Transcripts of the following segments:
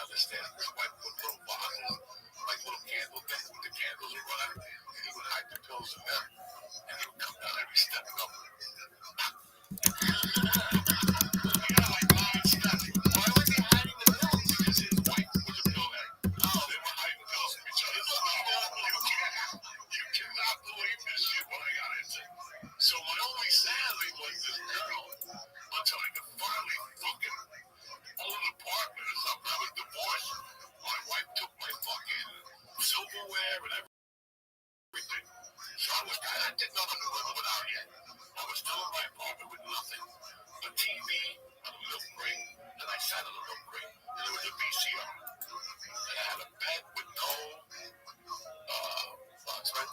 understand. His wife put little bottles, like little candle things with the candles or whatever, and he would hide the pills in them, and he would come down every step and go, like 9 steps. Why was he hiding the pills? Because his wife was a pill addict. Oh, they were hiding pills from each other. You cannot believe this shit what I got into. So my only salary was this girl until I could finally fucking own an apartment or something. I was divorced. My wife took my fucking silverware and everything. So I did nothing to live without yet. I was still in my apartment with nothing. A TV, a milk crate, and I sat on a milk crate. And there was a VCR. And I had a bed with no box spring,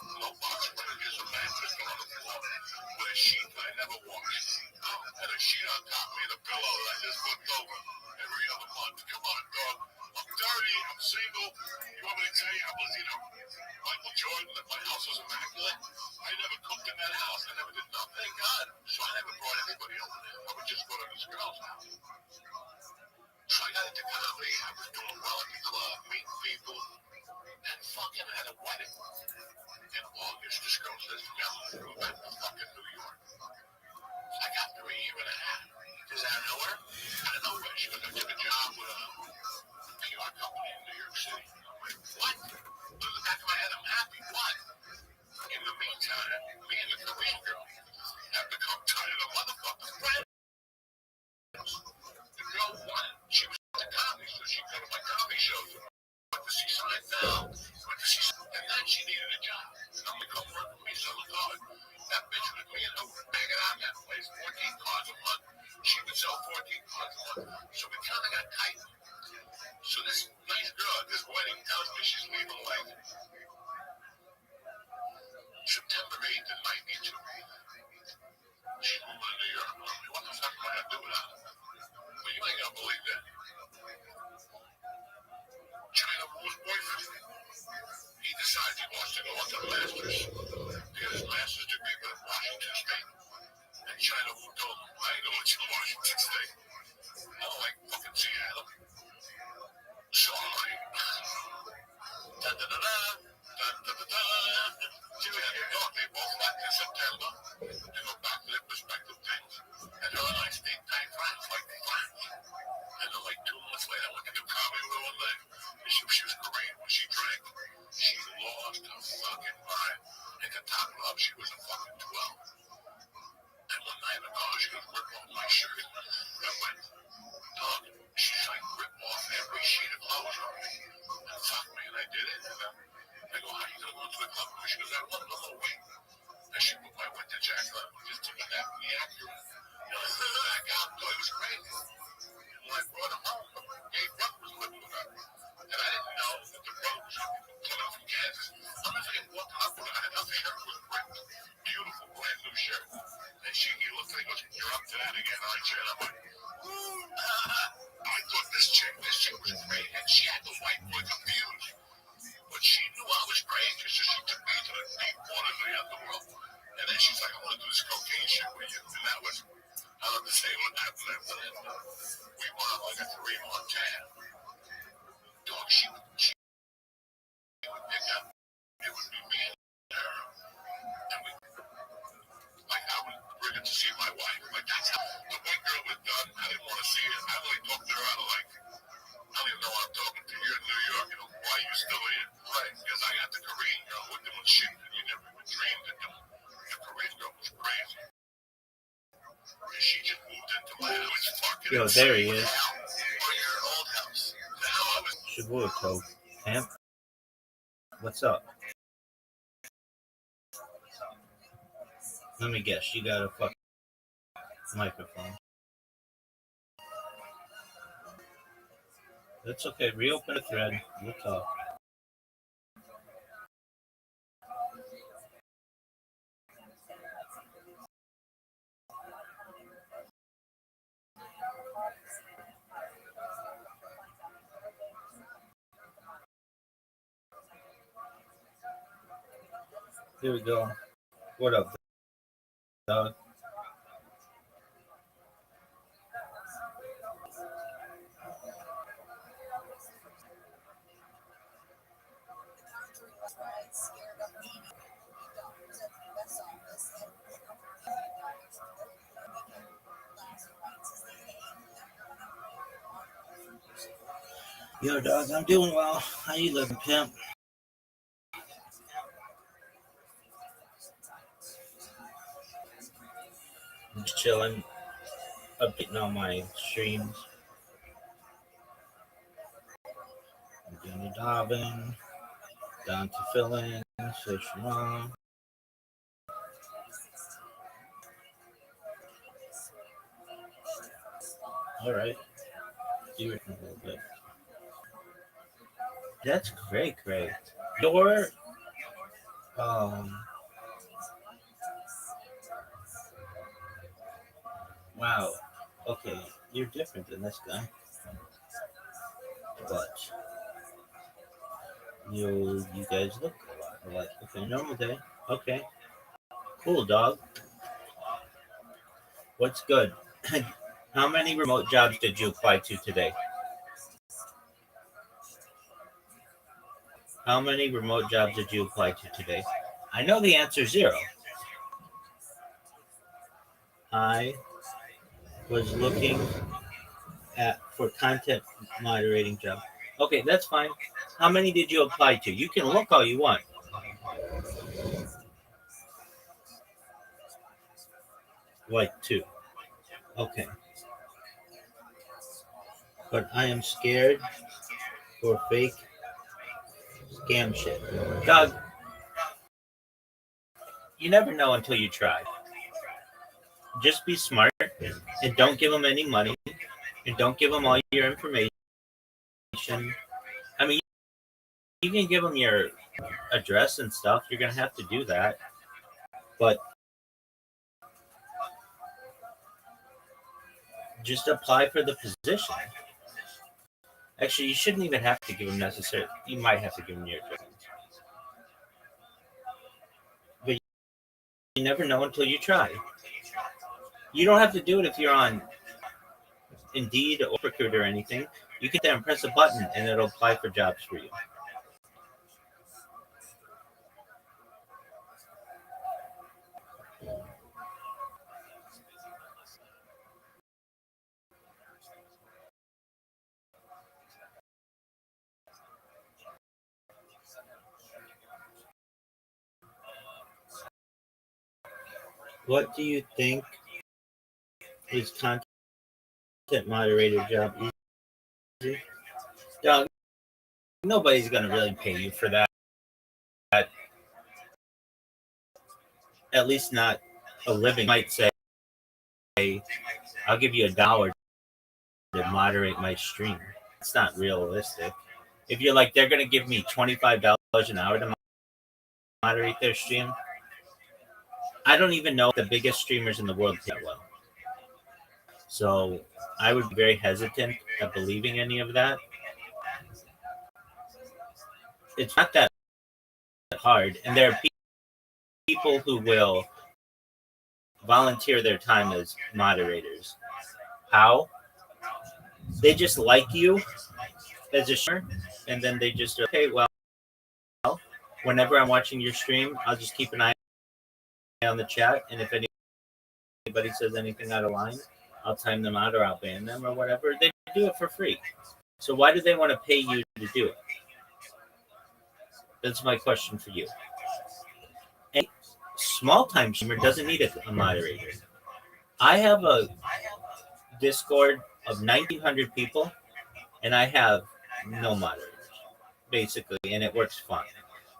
just a mattress on the floor with a sheet that I never washed. And a sheet on top of me and a pillow that I just flipped over every other month. Come on, dog. I'm dirty. I'm single. You want me to tell you I was, Michael Jordan, that my house was immaculate? I never cooked in that house. I never did nothing. Thank God. So I never brought anybody over there. I would just go to this girl's house. So I got into comedy. I was doing well at the club, meeting people, and fucking had a wedding. In August, this girl says to me, I'm moving back to fucking New York. I got there a year and a half. Is that out of nowhere? Out of nowhere. She goes, I took a job with a PR company in New York City. I'm like, what? In the back of my head, I'm happy. What? In the meantime, me and the Korean girl have become tired of motherfuckers. The girl won. She was at the comedy, so she'd go to my comedy shows. Went to see Seinfeld. And then she needed a job. I'm like, come work with me, so I'm like, that bitch with me and her were banging out that place, 14 cars a month. She would sell 14 cars a month. So we kind of got tight. So this nice girl at this wedding tells me she's leaving like September 8th in 92. She's moving to New York. What the fuck am I going to do without her? But you ain't going to believe that. China Wu's boyfriend, he decides he wants to go on to the master's. He has his master's degree from Washington State. And China Wu told him, I ain't going to Washington State. I don't like fucking Seattle. So I'm like, da-da-da-da, da-da-da-da. See, we had to talk. They both left in September. They go back to their respective things. And her and I stayed tight friends, like friends. And then like 2 months later, I went to do comedy with her one day. And she was great when she drank. She lost her fucking mind. And to top it up, she was a fucking 12. And one night in the car, she goes, rip off my shirt. I went, dog, she's like, rip off every sheet of clothes on me. And fuck me, and I did it. And I go, how you gonna go to the club? And she goes, I want no more weight. And she put my winter jacket on, just took a nap in the Acura. And I put it back out, so it was crazy. And when I brought her home, Gabe Rupp was living with her. And I didn't know that the brother was coming from Kansas. I'm not saying walking up with her, and her shirt was ripped. Beautiful, brand new shirt. And he looked at me and goes, you're up to that again, aren't you? And I'm like, I thought this chick was great. And she had the white boy confused. But she knew I was crazy, so she took me to the deep waters of the underworld. And then she's like, I want to do this cocaine shit with you. And that was, I don't have to say what happened after that. We went on like a 3-month jam. Dog, she would pick up. It would be me and her. And we, like, I would bring her to see my wife. Like, that's how the white girl was done. I didn't want to see it. I only talked to her out of like, I don't even know why I'm talking to you in New York. Why are you still here? Right. Because I got the Korean girl with doing shit that you never even dreamed of doing. The Korean girl was crazy. And she just moved into my house. Fucking Yo, there he is. Or your old house. Now I was. Shavuot, Hamp. What's up? Let me guess, you got a fucking microphone. That's okay. Reopen the thread. We'll talk. Here we go. What up, dog? Yo, dog, I'm doing well. How you living, pimp? I'm just chilling, updating all my streams. I'm doing the Dobbin, down to fill in, switch wrong. All right, do it a little bit. That's great, great. Your um, wow. Okay, you're different than this guy, but you guys look a lot alike. Okay, normal day. Okay, cool, dog. What's good? How many remote jobs did you apply to today? How many remote jobs did you apply to today? I know the answer is zero. I was looking at for content moderating job. Okay, that's fine. How many did you apply to? You can look all you want. Like two. Okay. But I am scared for fake scam shit. Doug, you never know until you try. Just be smart and don't give them any money and don't give them all your information. I mean, you can give them your address and stuff. You're going to have to do that. But just apply for the position. Actually, you shouldn't even have to give them necessary. You might have to give them your address. But you never know until you try. You don't have to do it if you're on Indeed or Recruit or anything. You can there and press a button and it'll apply for jobs for you. What do you think is content moderator job easy? Doug, nobody's going to really pay you for that. At least not a living. Might say, I'll give you $1 to moderate my stream. It's not realistic. If you're like, they're going to give me $25 an hour to moderate their stream, I don't even know if the biggest streamers in the world pay well. So I would be very hesitant at believing any of that. It's not that hard. And there are people who will volunteer their time as moderators. How? They just like you as a streamer, and then they just, okay, well, whenever I'm watching your stream, I'll just keep an eye on the chat, and if anybody says anything out of line, I'll time them out or I'll ban them or whatever. They do it for free. So why do they want to pay you to do it? That's my question for you. A small-time streamer doesn't need a moderator. I have a Discord of 1,900 people, and I have no moderators, basically, and it works fine.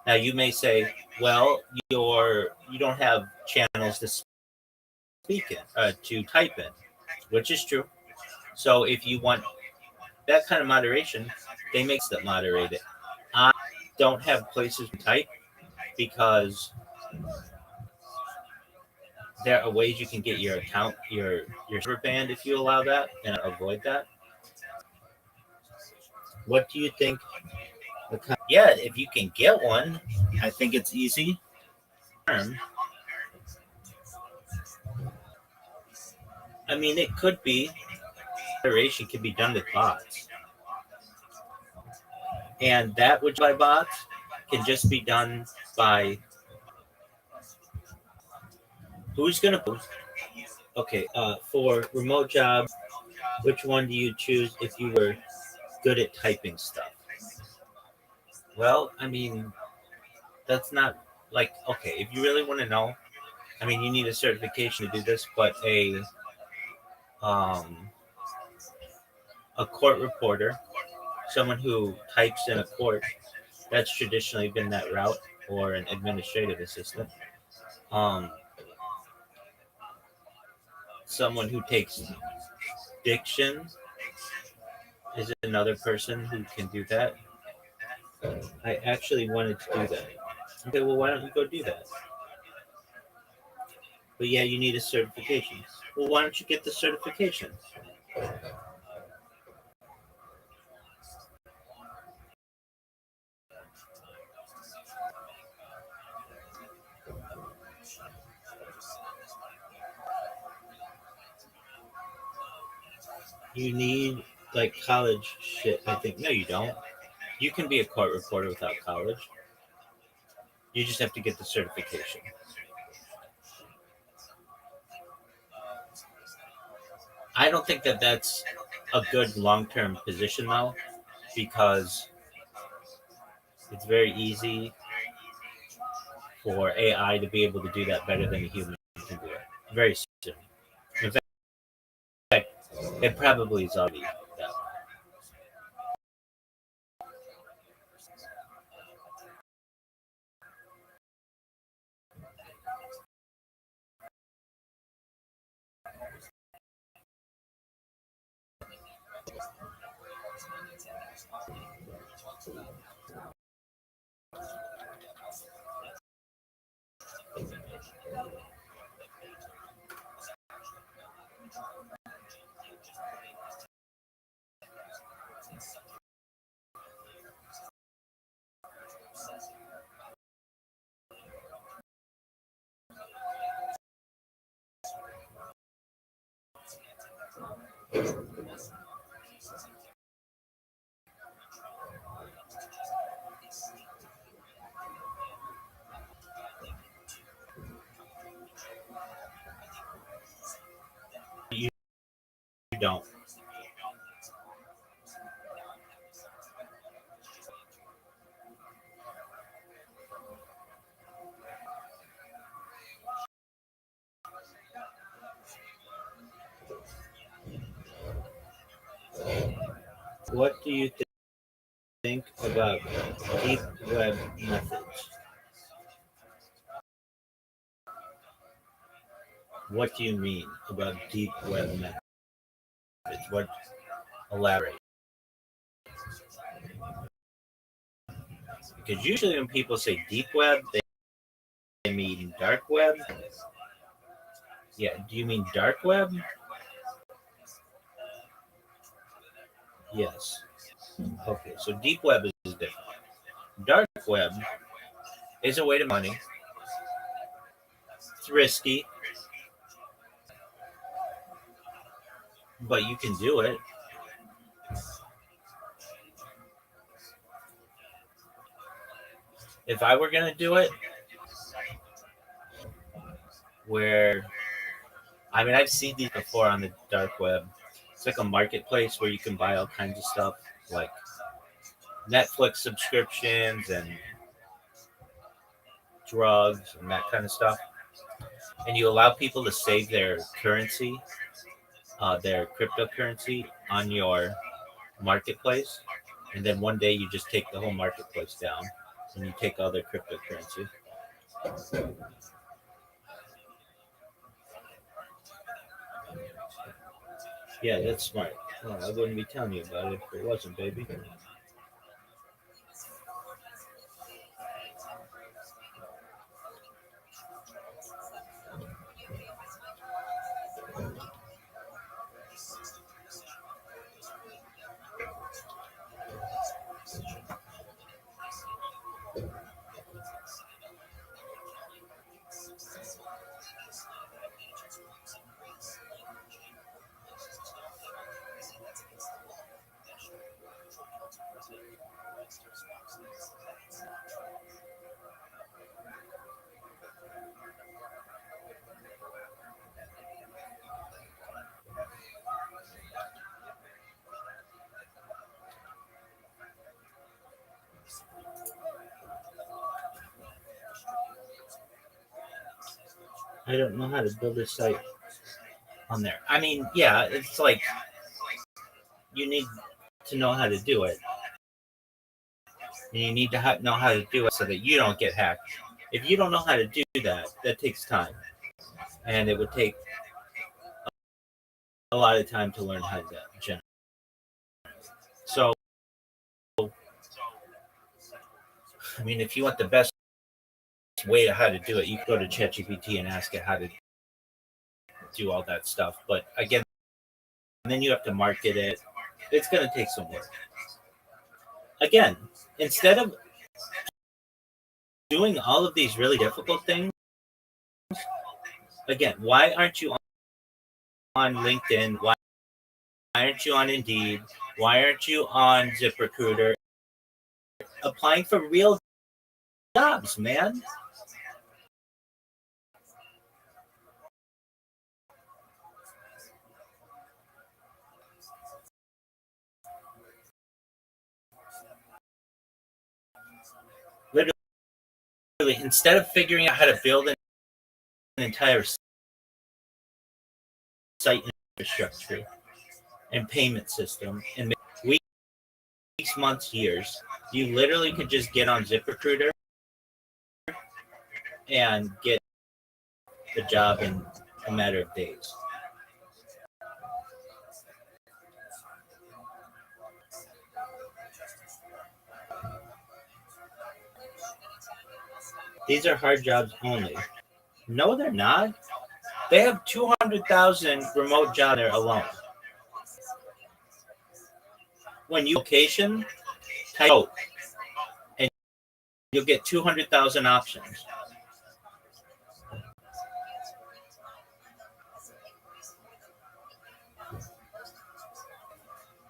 Now, you may say, well, you don't have channels to speak in, to type in, which is true. So if you want that kind of moderation, they make that moderate it. I don't have places to type because there are ways you can get your account, your server banned if you allow that and avoid that. What do you think? Yeah, if you can get one, I think it's easy. I mean, it could be. Moderation can be done with bots. And that which by bots can just be done by who's going to. Okay, for remote jobs, which one do you choose if you were good at typing stuff. Well, I mean, that's not like okay. If you really want to know, I mean, you need a certification to do this, but um, a court reporter, someone who types in a court, that's traditionally been that route, or an administrative assistant. Um, Someone who takes diction is another person who can do that. I actually wanted to do that. Okay, well, why don't you go do that? But yeah, you need a certification. Well, why don't you get the certification? You need like college shit, I think. No, you don't. You can be a court reporter without college. You just have to get the certification. I don't think that that's a good long term position though, because it's very easy for AI to be able to do that better than a human can do it. Very soon. In fact, it probably is already that. You don't. What do you think about deep web methods? What do you mean about deep web methods? What elaborate? Because usually when people say deep web, they mean dark web. Yeah, do you mean dark web? Yes. Okay, so deep web is different. Dark web is a way to money. It's risky, but you can do it. If I were gonna do it, where I mean I've seen these before on the dark web. It's like a marketplace where you can buy all kinds of stuff like Netflix subscriptions and drugs and that kind of stuff. And you allow people to save their currency, their cryptocurrency on your marketplace. And then one day you just take the whole marketplace down and you take all their cryptocurrency. Yeah, that's smart. Oh, I wouldn't be telling you about it if it wasn't, baby. I don't know how to build a site on there. I mean, yeah, it's like you need to know how to do it. And you need to know how to do it so that you don't get hacked. If you don't know how to do that, that takes time. And it would take a lot of time to learn how to generate. So, I mean, if you want the best way of how to do it, you can go to ChatGPT and ask it how to do all that stuff. But again, then you have to market it. It's going to take some work. Again, instead of doing all of these really difficult things, again, why aren't you on LinkedIn? Why aren't you on Indeed? Why aren't you on ZipRecruiter? Applying for real jobs, man. Literally, instead of figuring out how to build an entire site infrastructure and payment system and weeks, months, years, you literally could just get on ZipRecruiter and get the job in a matter of days. These are hard jobs only. No, they're not. They have 200,000 remote jobs there alone. When you location, type out, and you'll get 200,000 options.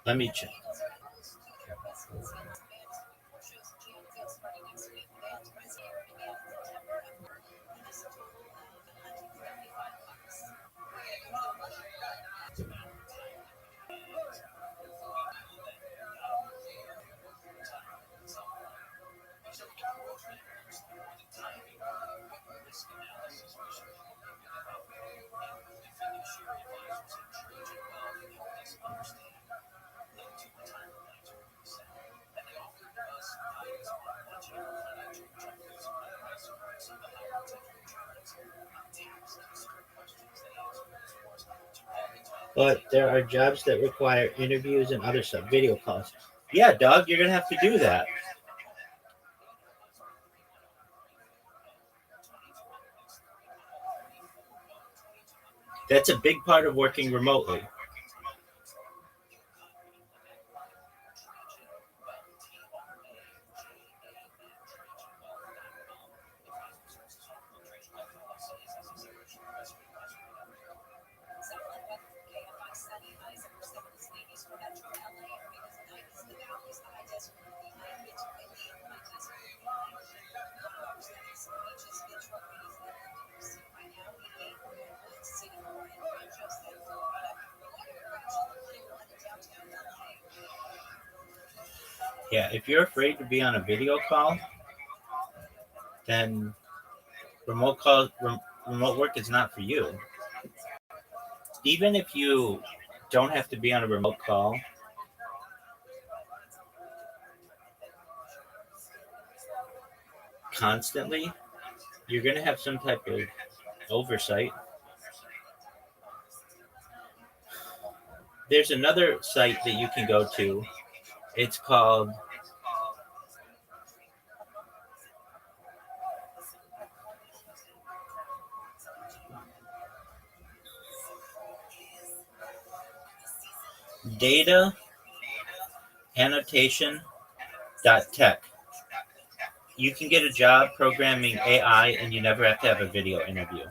Let me check. But there are jobs that require interviews and other stuff, video calls. Yeah, Doug, you're going to have to do that. That's a big part of working remotely. Yeah, if you're afraid to be on a video call, then remote work is not for you. Even if you don't have to be on a remote call, constantly, you're going to have some type of oversight. There's another site that you can go to. It's called Data Annotation.tech. You can get a job programming AI and you never have to have a video interview.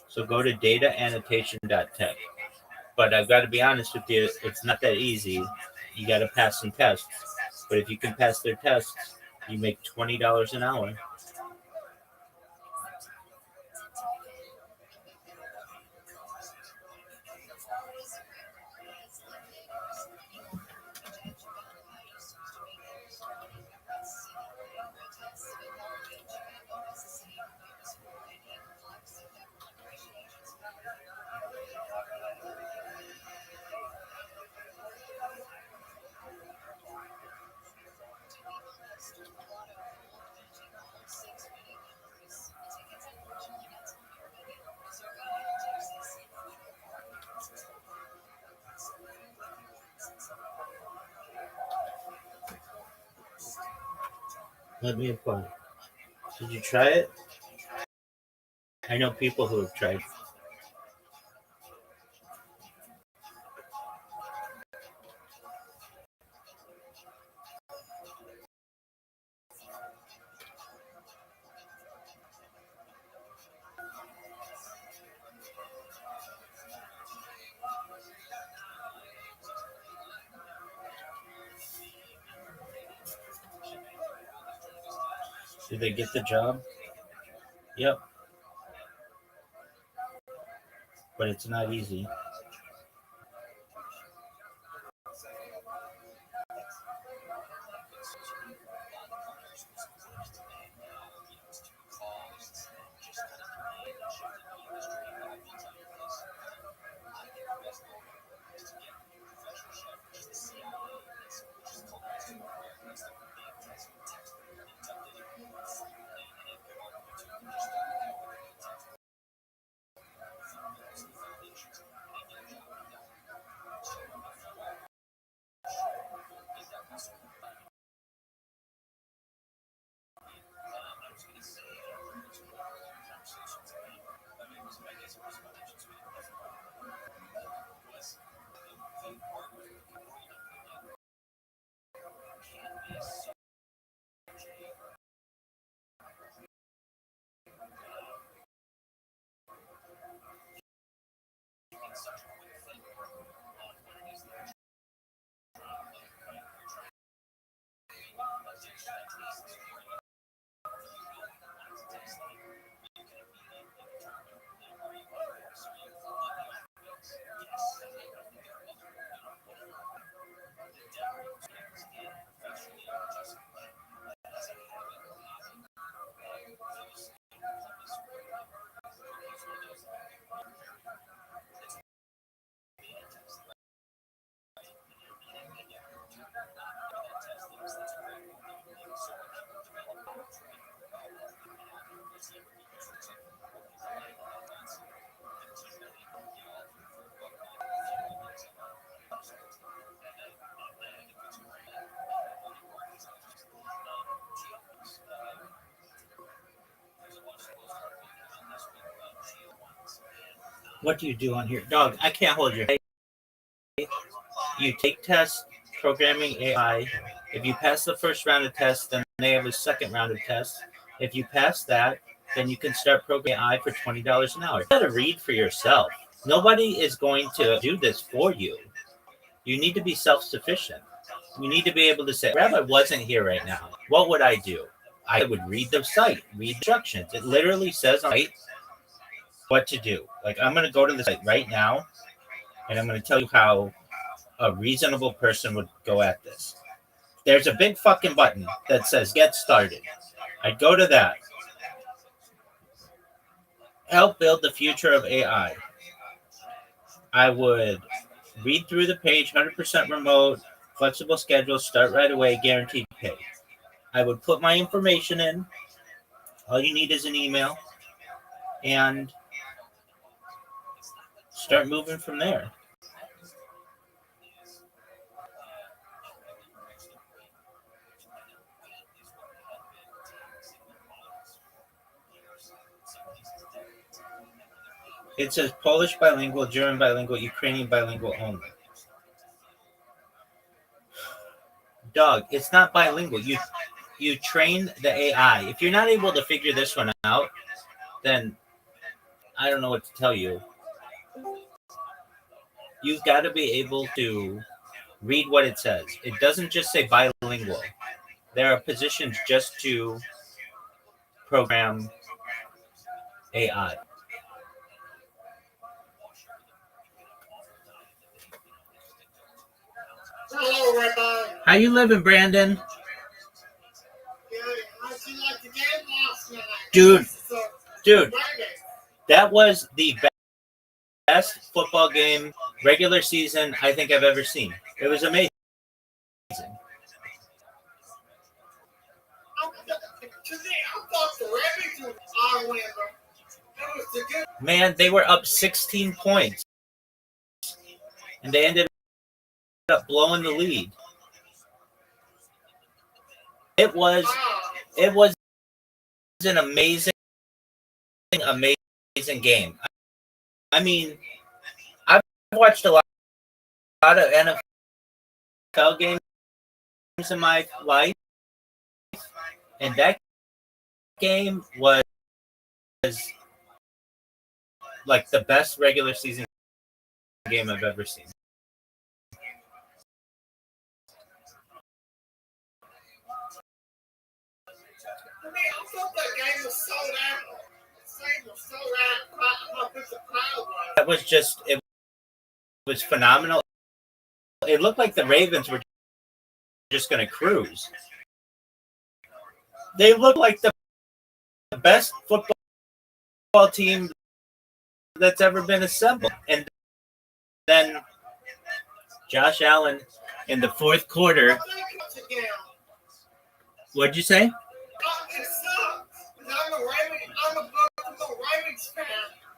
So go to dataannotation.tech. But I've got to be honest with you, it's not that easy. You got to pass some tests. But if you can pass their tests, you make $20 an hour. Let me apply. Did you try it? I know people who have tried. Did they get the job? Yep. But it's not easy. What do you do on here? Dog, I can't hold your. You take tests, programming AI. If you pass the first round of tests, then they have a second round of tests. If you pass that, then you can start programming AI for $20 an hour. You gotta read for yourself. Nobody is going to do this for you. You need to be self-sufficient. You need to be able to say, Rabbi wasn't here right now. What would I do? I would read the site, read instructions. It literally says on the site what to do. Like, I'm going to go to the site right now, and I'm going to tell you how a reasonable person would go at this. There's a big fucking button that says get started. I'd go to that. Help build the future of AI. I would read through the page, 100% remote, flexible schedule, start right away, guaranteed pay. I would put my information in. All you need is an email and start moving from there. It says Polish bilingual, German bilingual, Ukrainian bilingual only. Dog, it's not bilingual. You train the AI. If you're not able to figure this one out, then I don't know what to tell you. You've got to be able to read what it says. It doesn't just say bilingual. There are positions just to program AI. Hello, Rabbi. How you living, Brandon? How'd you like the game last night? Dude, that was the best football game, regular season, I think I've ever seen. It was amazing. Man, they were up 16 points, and they ended up blowing the lead. It was It was an amazing game. I mean, I've watched a lot of NFL games in my life, and that game was like the best regular season game I've ever seen. I thought that game was sold out. That was just it was phenomenal. It looked like the Ravens were just going to cruise. They looked like the best football team that's ever been assembled. And then Josh Allen in the fourth quarter. What'd you say?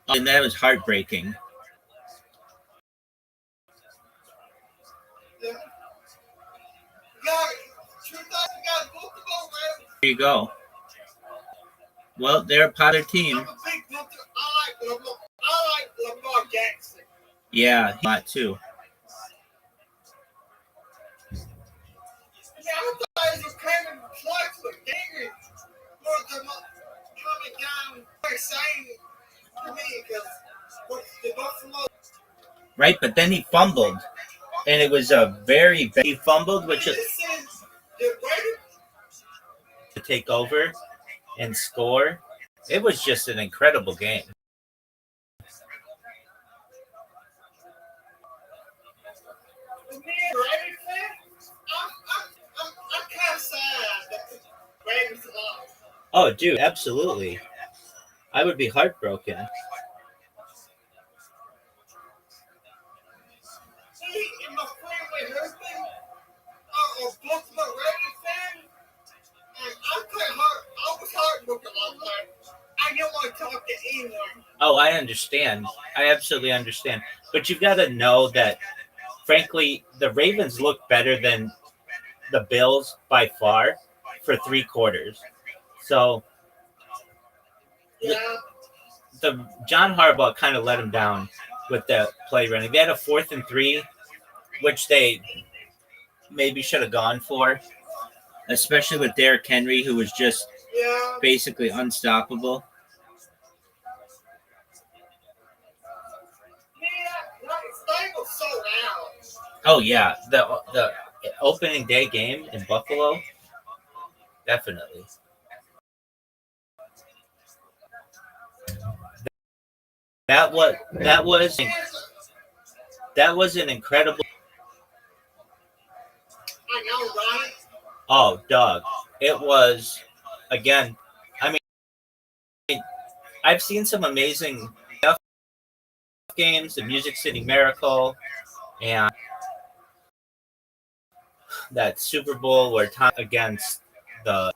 And that was heartbreaking. There you go. Well, they're a Potter team. I like Lamar Jackson. Yeah, a lot too. Yeah, I thought it was kind of flex, but Gingrich was the coming down exciting to me because the Buffalo. Right, but then he fumbled, and it was a he fumbled, which is to take over and score. It was just an incredible game. Oh, dude, absolutely. I would be heartbroken. I didn't want to talk to anyone. Oh, I understand. I absolutely understand. But you've got to know that, frankly, the Ravens look better than the Bills by far for 3 quarters. So Yeah. the John Harbaugh kind of let him down with the play running. They had a 4th and 3, which they maybe should have gone for, especially with Derrick Henry, who was just basically unstoppable. Oh yeah, the opening day game in Buffalo, definitely. That was an incredible. I know, right? Oh, dog! It was again. I mean, I've seen some amazing games, the Music City Miracle, and that Super Bowl where Tom against the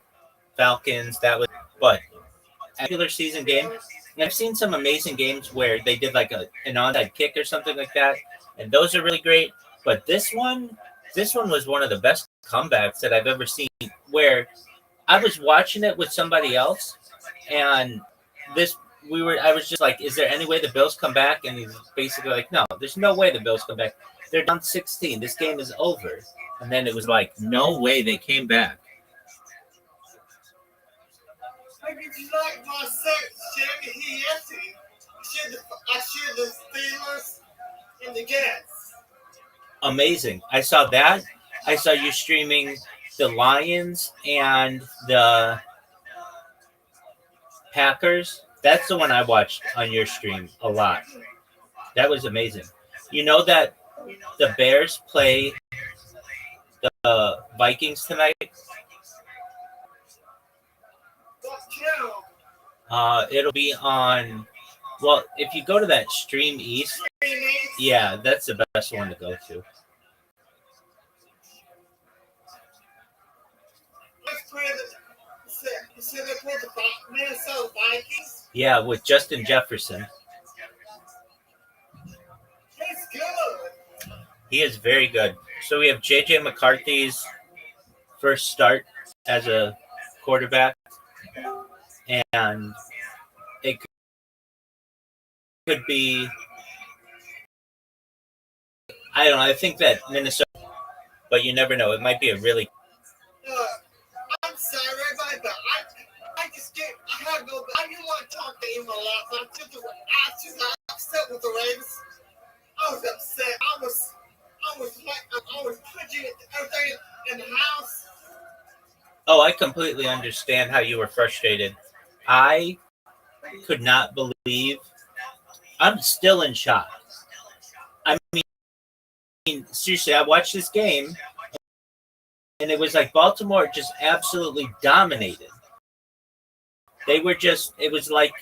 Falcons. That was, but regular season game. And I've seen some amazing games where they did like an onside kick or something like that, and those are really great. But this one was one of the best comebacks that I've ever seen. Where I was watching it with somebody else, and I was just like, is there any way the Bills come back? And he's basically like, no, there's no way the Bills come back. They're down 16. This game is over. And then it was like, no way they came back. I shared the Steelers and the Jets. Amazing. I saw that. I saw you streaming the Lions and the Packers. That's the one I watched on your stream a lot. That was amazing. You know that the Bears play the Vikings tonight? It'll be on. Well, if you go to that Stream East, yeah, that's the best one to go to. Yeah, with Justin Jefferson. He's good. He is very good. So we have JJ McCarthy's first start as a quarterback, and it could be. I don't know. I think that Minnesota, but you never know. It might be a really. I'm sorry, Rabbi, but I just get. I had to go. I didn't want to talk to him a lot. I was upset with the Ravens. I was upset. I was punching everything in the house. Oh, I completely understand how you were frustrated. I could not believe. I'm still in shock. I mean, seriously, I watched this game, and it was like Baltimore just absolutely dominated. They were just. It was like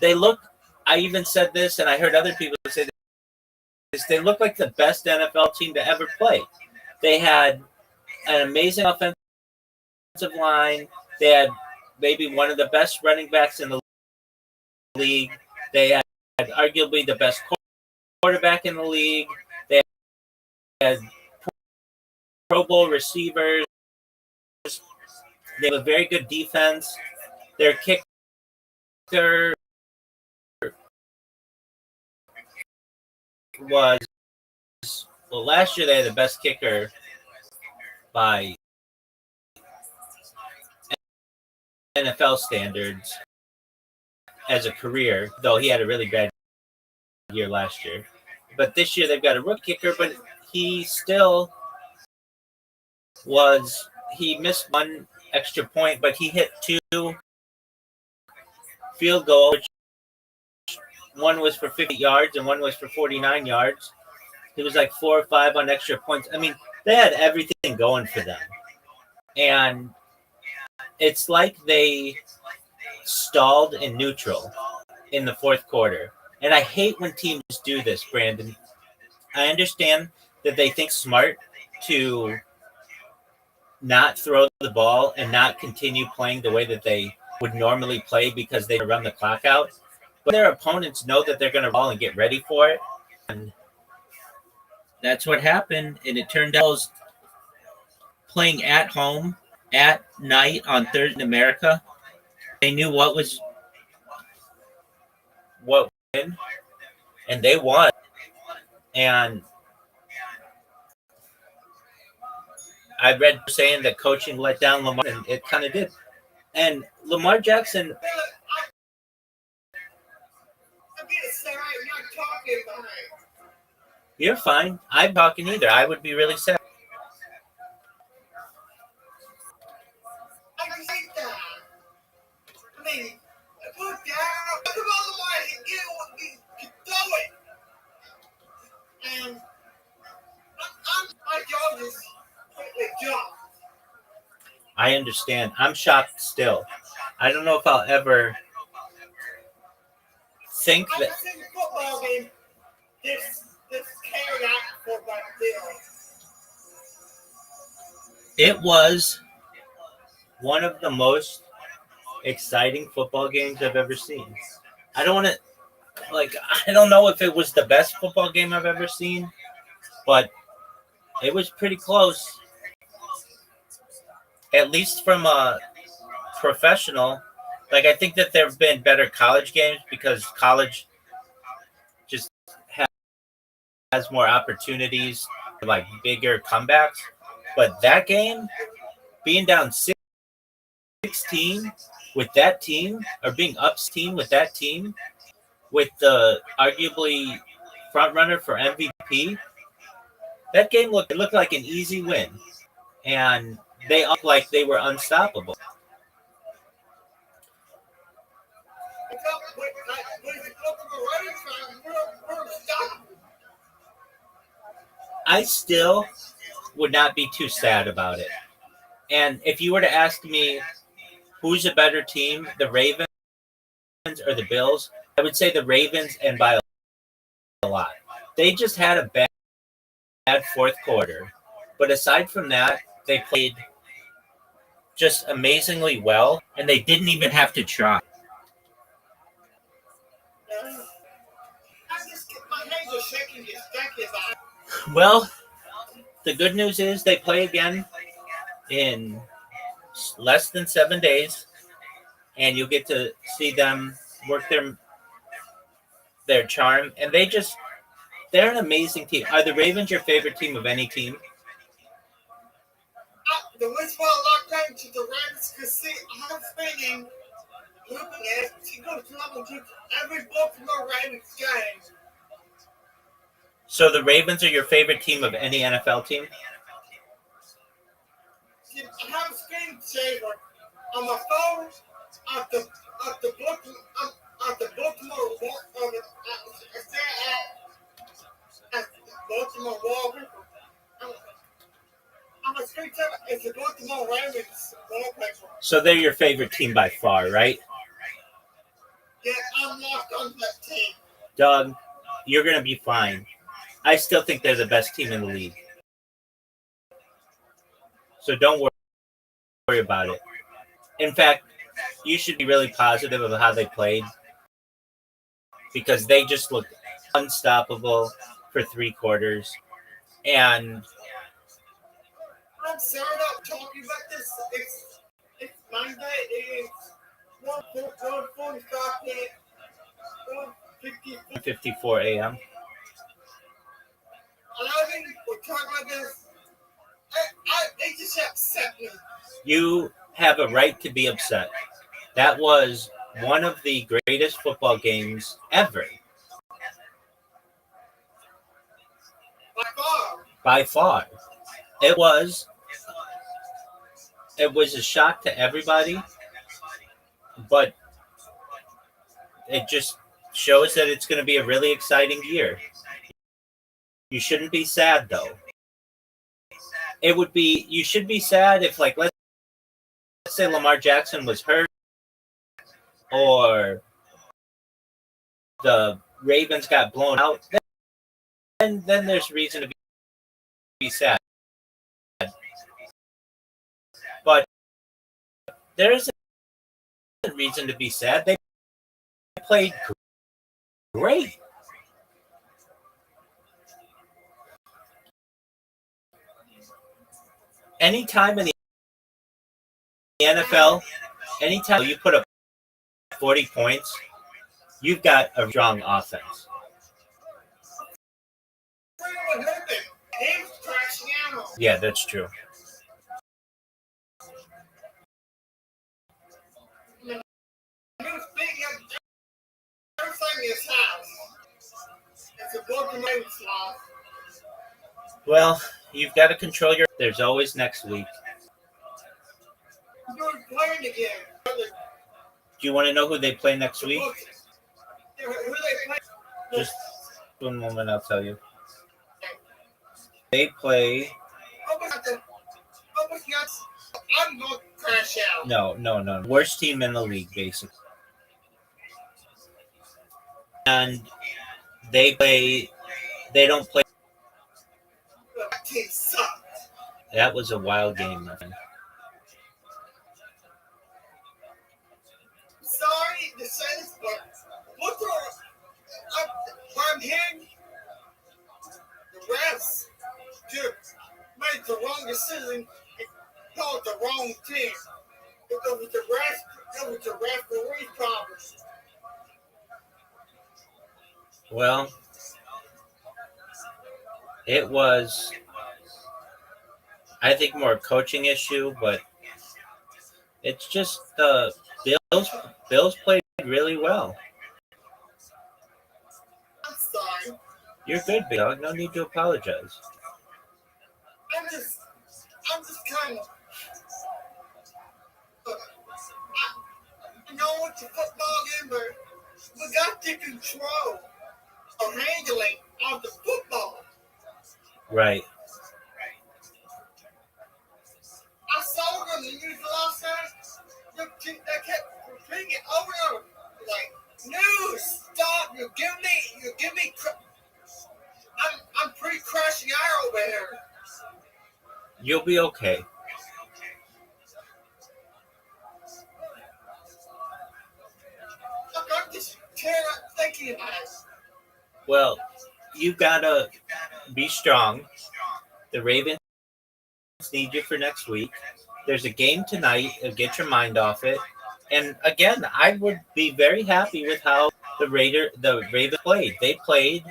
they look. I even said this, and I heard other people say this. They look like the best NFL team to ever play. They had an amazing offensive line. They had maybe one of the best running backs in the league. They had arguably the best quarterback in the league. They had Pro Bowl receivers. They have a very good defense. Their kicker was, well, last year they had the best kicker by NFL standards as a career, though he had a really bad year last year. But this year they've got a rookie kicker, but he still he missed one extra point, but he hit 2 field goals. One was for 50 yards and one was for 49 yards. He was like 4 or 5 on extra points. I mean, they had everything going for them. And it's like they stalled in neutral in the fourth quarter. And I hate when teams do this, Brandon. I understand that they think smart to not throw the ball and not continue playing the way that they would normally play because they run the clock out. But their opponents know that they're going to ball and get ready for it. And that's what happened. And it turned out playing at home at night on Thursday in America. They knew what win, and they won. And I read saying that coaching let down Lamar, and it kind of did. And Lamar Jackson. You're fine. I'm talking either. I would be really sad. I hate that. I mean, put down, put all the money, get it, throw it. And my job is a job. I understand. I'm shocked still. I don't know if I'll ever think that. I've seen a football game this carried out for my bill. It was one of the most exciting football games I've ever seen. I don't want to, I don't know if it was the best football game I've ever seen, but it was pretty close. At least from a professional. Like, I think that there have been better college games because college just has more opportunities for, like, bigger comebacks. But that game, being down 16 with that team, or being up 16 with that team, with the arguably front runner for MVP, that game looked like an easy win. And they looked like they were unstoppable. I still would not be too sad about it. And if you were to ask me who's a better team, the Ravens or the Bills, I would say the Ravens, and by a lot. They just had a bad fourth quarter. But aside from that, they played just amazingly well, and they didn't even have to try. Well, the good news is they play again in less than 7 days, and you'll get to see them work their charm. And they're an amazing team. Are the Ravens your favorite team of any team? The reason why I like going to the Ravens because see, I have been looking at she goes to every Baltimore Ravens game. So the Ravens are your favorite team of any NFL team? I have a screensaver on my phone at the Baltimore Baltimore Walgreens. I'm a screensaver. It's the Baltimore Ravens wallpaper. So they're your favorite team by far, right? Yeah, I'm locked on that team. Doug, you're going to be fine. I still think they're the best team in the league. So don't worry about it. In fact, you should be really positive of how they played because they just looked unstoppable for 3 quarters. And I'm sorry I'm talking about this. It's Monday. It's 1:45 p.m. 54 a.m. We're talking about this. They just upset me. You have a right to be upset. That was one of the greatest football games ever. By far. It was a shock to everybody, but it just shows that it's going to be a really exciting year. You shouldn't be sad though. You should be sad if, like, let's say Lamar Jackson was hurt or the Ravens got blown out. Then there's reason to be sad. But there isn't reason to be sad. They played great. Anytime in the NFL, anytime you put up 40 points, you've got a strong offense. Yeah, that's true. Well, you've got to control your. There's always next week. Do you want to know who they play next week? Just one moment, I'll tell you. They play. No. Worst team in the league, basically. And they don't play. That was a wild game, my friend. Sorry to say this, but I'm hearing the refs made the wrong decision and called the wrong team. It was the referee problem. Well, it was, I think, more a coaching issue, but it's just the Bills played really well. I'm sorry. You're good, big dog. No need to apologize. I'm just kind of. I know it's a football game, but we got the control of handling of the football. Right. I saw them in the news last night. They kept repeating it over and over. Like, news, stop! You give me. I'm pretty crashing out over here. You'll be okay. Look, I'm just tearing up thinking about it. Well, you've got to be strong. The Ravens need you for next week. There's a game tonight. Get your mind off it. And again, I would be very happy with how the Ravens played. They played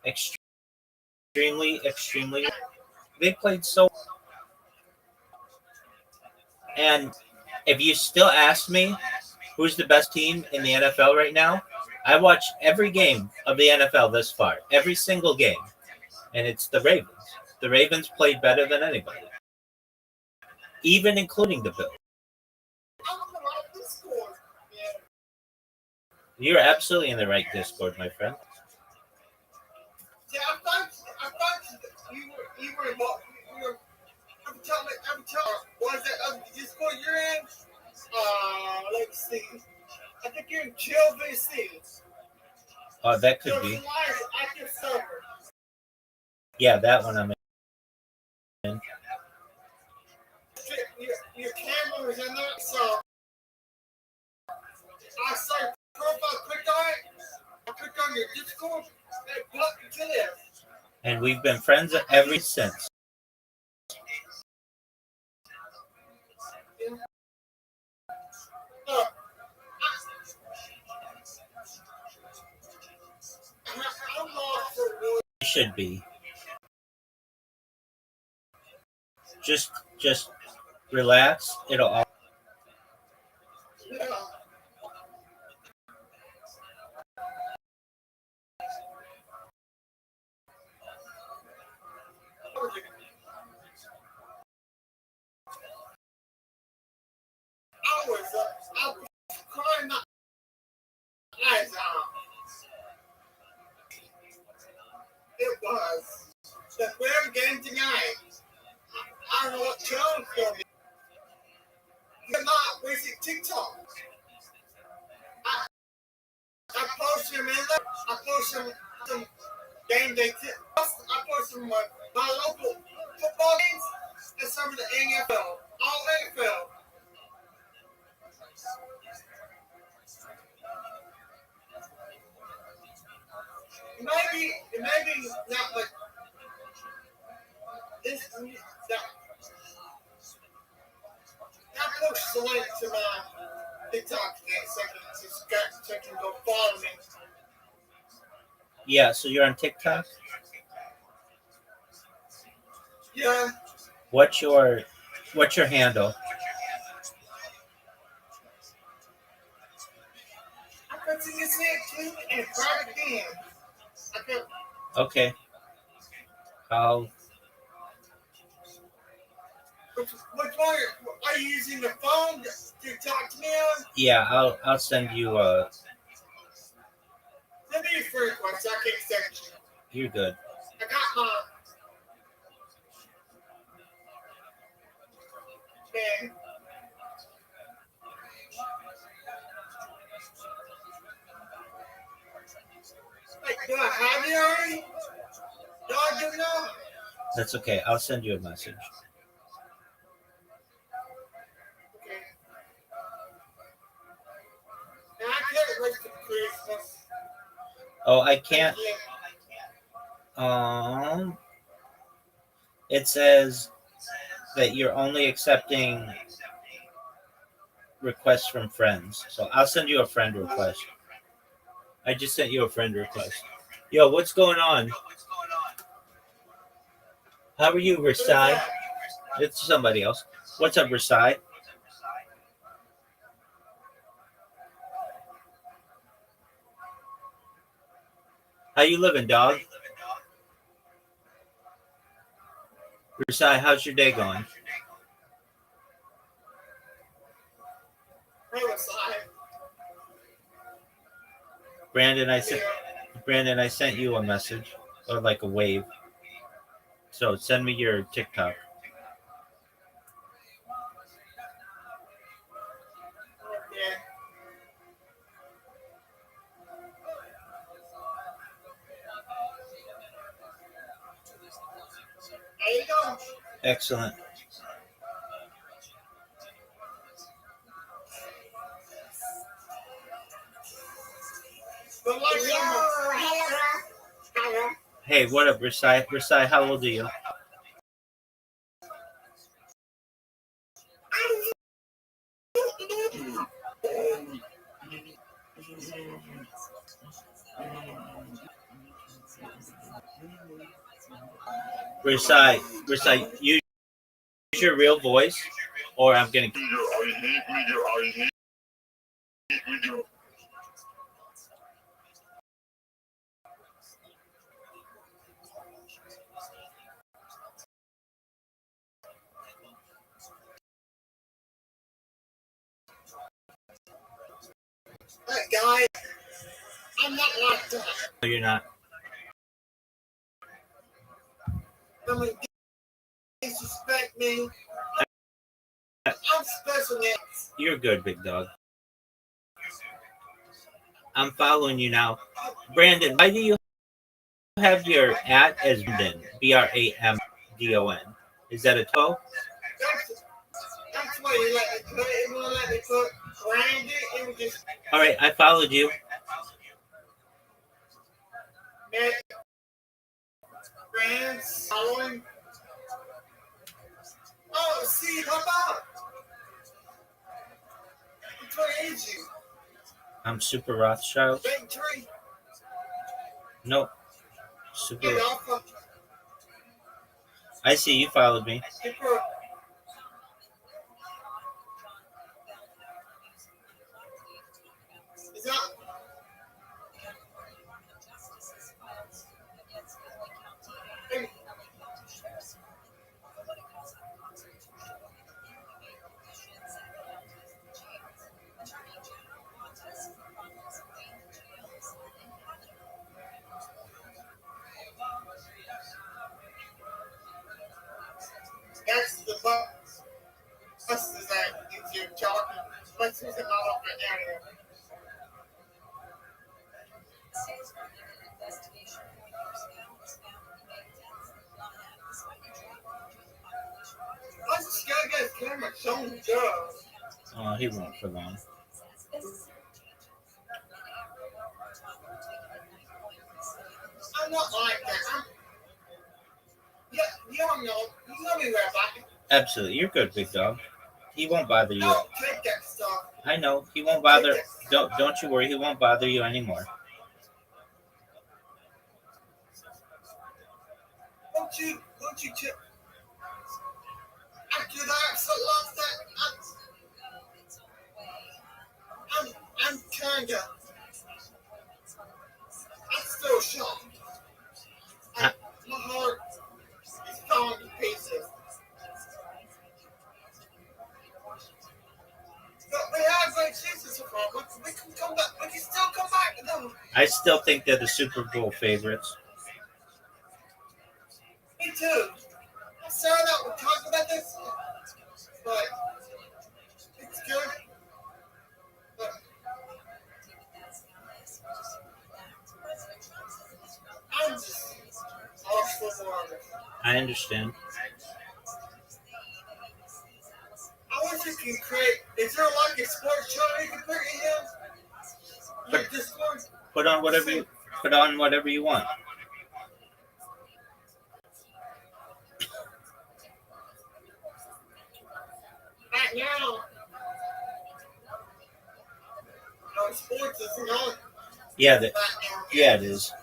extremely. They played so. And if you still ask me who's the best team in the NFL right now, I watch every game of the NFL thus far, every single game, and it's the Ravens. The Ravens played better than anybody, even including the Bills. You're absolutely in the right Discord, my friend. Yeah, you were involved. I'm telling. Was that other Discord you're in? Let's see. I think you're in Chill VC. Oh, that could be. Yeah, that one I'm in. Your camera was in there, so I saw your profile, clicked on it, I clicked on your Discord, and plugged to this. And we've been friends ever since. It should be. Just relax. It'll all. I was crying my eyes out. It was the third game tonight. I don't know what channel for me. You're not wasting TikTok. I post them in there. I post some game day tips. I post some my local football games and some of the NFL. All NFL. Maybe not like this. I post the link to my TikTok today so I can go follow me. Yeah, so you're on TikTok? Yeah. What's your handle? I can see you say it too and private again. Okay. Which one are you using the phone to talk to me on? Yeah, I'll send you Send me your friend request. I can't send you. You're good. I got my man. Like, do I have you already? Do I do know? That's okay. I'll send you a message. Okay. Now I can't wait for Christmas. Oh, I can't. It says that you're only accepting requests from friends. So I'll send you a friend request. I just sent you a friend request. Yo, what's going on? How are you, Rasai? It's somebody else. What's up, Rasai? How you living, dog? Rasai, how's your day going? Brandon, I sent you a message or like a wave. So send me your TikTok. Excellent. Hey, what up, Rasai? Rasai, how old are you? Recite. Use your real voice, or I'm gonna. I hate media. I hate media. Hey guys, I'm not like that. No, you're not. I mean, disrespect me. I'm special needs. You're good, big dog. I'm following you now, Brandon. Why do you have your at as Brandon? Bramdon. Is that a toe? That's why you let me put it. You want to let me put Brandon? It was just All right, I followed you. Brand following. Oh, see, how about? Which one is you? I'm Super Rothschild. Big tree. No, Super. Get off of I see you followed me. Super. Is that? Hey, that's the bus. Bus is that if you're talking. Bus is not over area. Let's just go get a camera. Show me girls. Oh, he won't for long. I'm not like that. Yeah, you don't know. You know me, Rabbi. Absolutely, you're good, big dog. He won't bother you. Don't take that stuff. I know he won't bother. Don't you worry. He won't bother you anymore. Won't you chip? After that, so long that I'm kinda. I'm still shocked. I, My heart is falling to pieces. But we have great chances so far. We can come back. We can still come back to them. I still think they're the Super Bowl favorites. Me too. I'm sorry that we're talking about this, but it's good. But I'm just lost for more of it. I understand. I wish you can create. Is there like a sports show you can put in here? Like Discord? Put on whatever you want. Right now, no sports is not. Yeah, Right now. yeah, it is.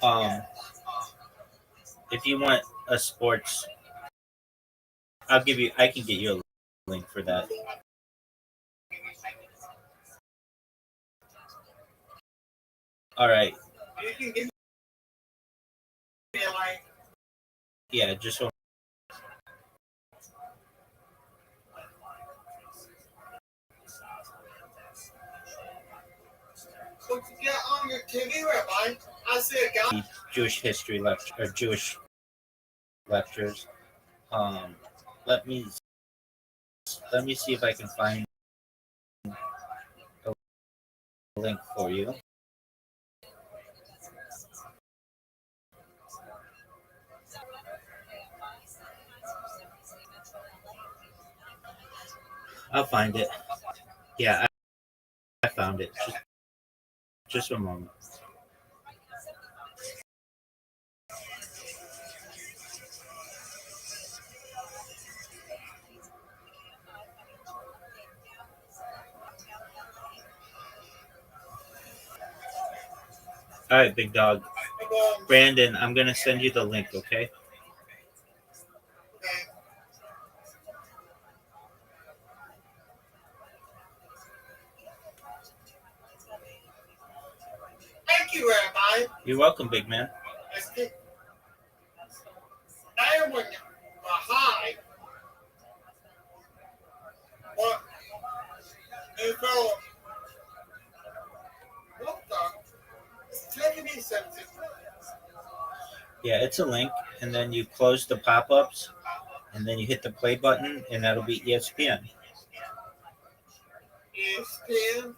If you want a sports, I can get you a link for that. All right. You can give me like. Yeah, just one. What you get on your TV, Rabbi? I see a guy. Jewish history lecture or Jewish lectures. Um, let me see if I can find a link for you. I'll find it. Yeah, I found it. Just a moment. All right, big dog. And then, Brandon, I'm gonna send you the link, okay? okay. Thank you, Rabbi. You're welcome, big man. I think I was high. What? And so, what the? It's taking me something. Yeah, it's a link, and then you close the pop-ups, and then you hit the play button, and that'll be ESPN. ESPN.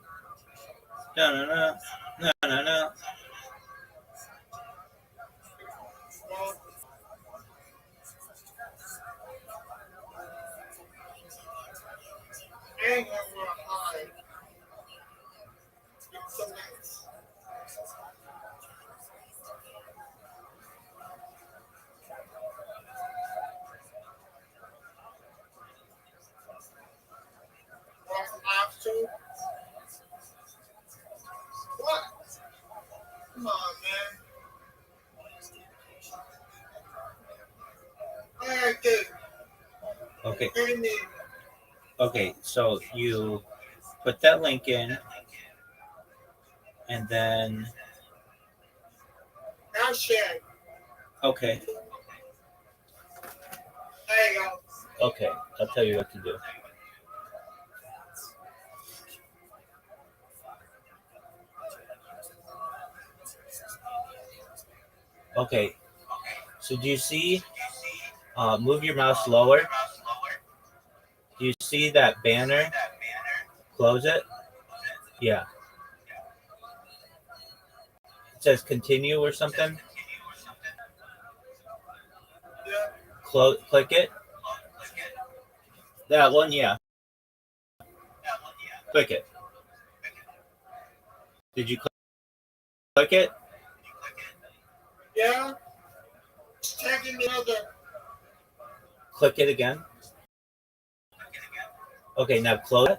No, no, no, no, no, no. Well, and I was high. It's so nice. Well, after. What? Come on, man. I did. Okay, And then, okay. So you put that link in, and then now share. okay, There you go. okay. I'll tell you what to do. Okay. So do you see? Move your mouse lower. Do you see that banner? Close it. Yeah. It says continue or something. Yeah. Click it. That one, yeah. Click it. Did you click it? Yeah. It's taking me other. Click it again. Okay, now close it.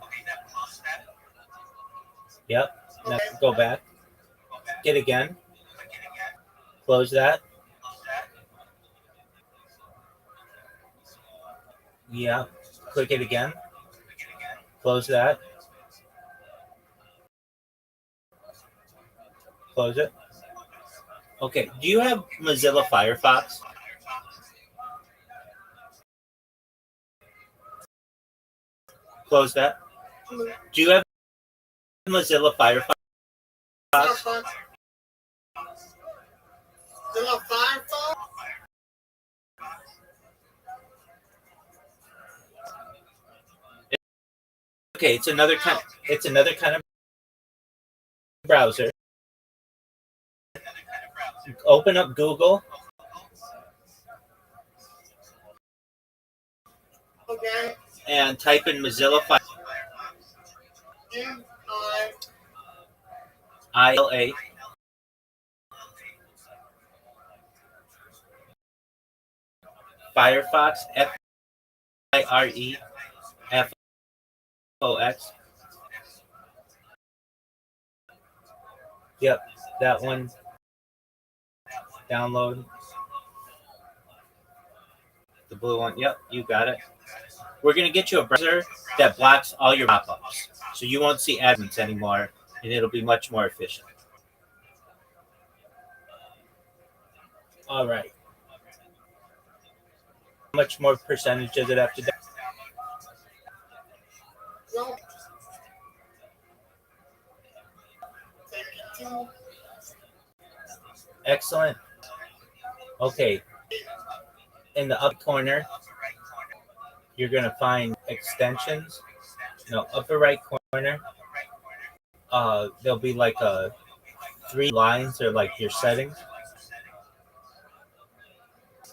Yep. Now Okay. go back. Click it again. Close that. Yeah. Click it again. Close that. Close it. Okay. Do you have Mozilla Firefox? Close that. Do you have Mozilla Firefox? Firefox. Still a Firefox? Okay, it's another kind. It's another kind of browser. Open up Google. Okay. And type in Mozilla ILA. Firefox FIREFOX. Yep, that one. Download the blue one. Yep, you got it. We're gonna get you a browser that blocks all your pop-ups, so you won't see admins anymore, and it'll be much more efficient. All right. How much more percentage does it have to do? No. Take it to. Excellent. Okay. In the up corner, you're gonna find extensions. No, upper right corner. There'll be like a 3 lines or like your settings.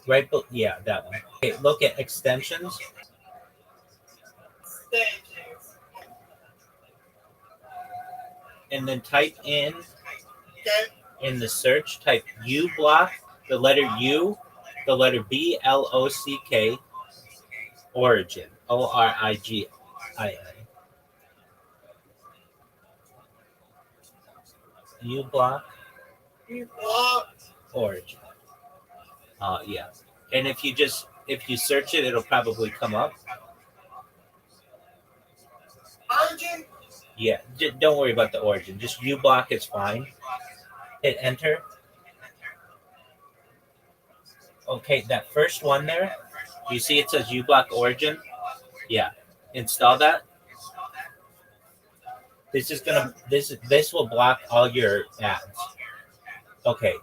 Right, yeah, that one. Okay, look at extensions. Thank you. And then type in Okay. the search, type U block, the letter U, the letter BLOCK, origin, ORIGIN. U block. Origin. Yeah. And if you search it, it'll probably come up. Origin? Yeah. Don't worry about the origin. Just uBlock is fine. Hit enter. Okay, that first one there, you see it says uBlock origin? Yeah. Install that. This will block all your ads. Okay.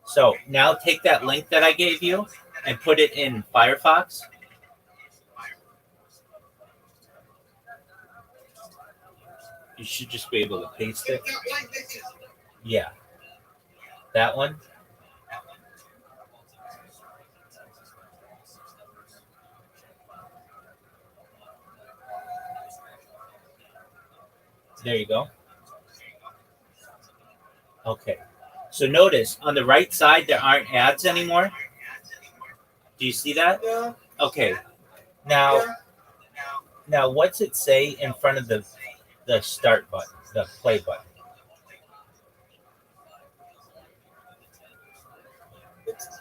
So now take that link that I gave you and put it in Firefox. You should just be able to paste it. Yeah. That one. There you go. Okay. So notice on the right side there aren't ads anymore. Do you see that? Yeah. Okay. Now what's it say in front of the start button, the play button?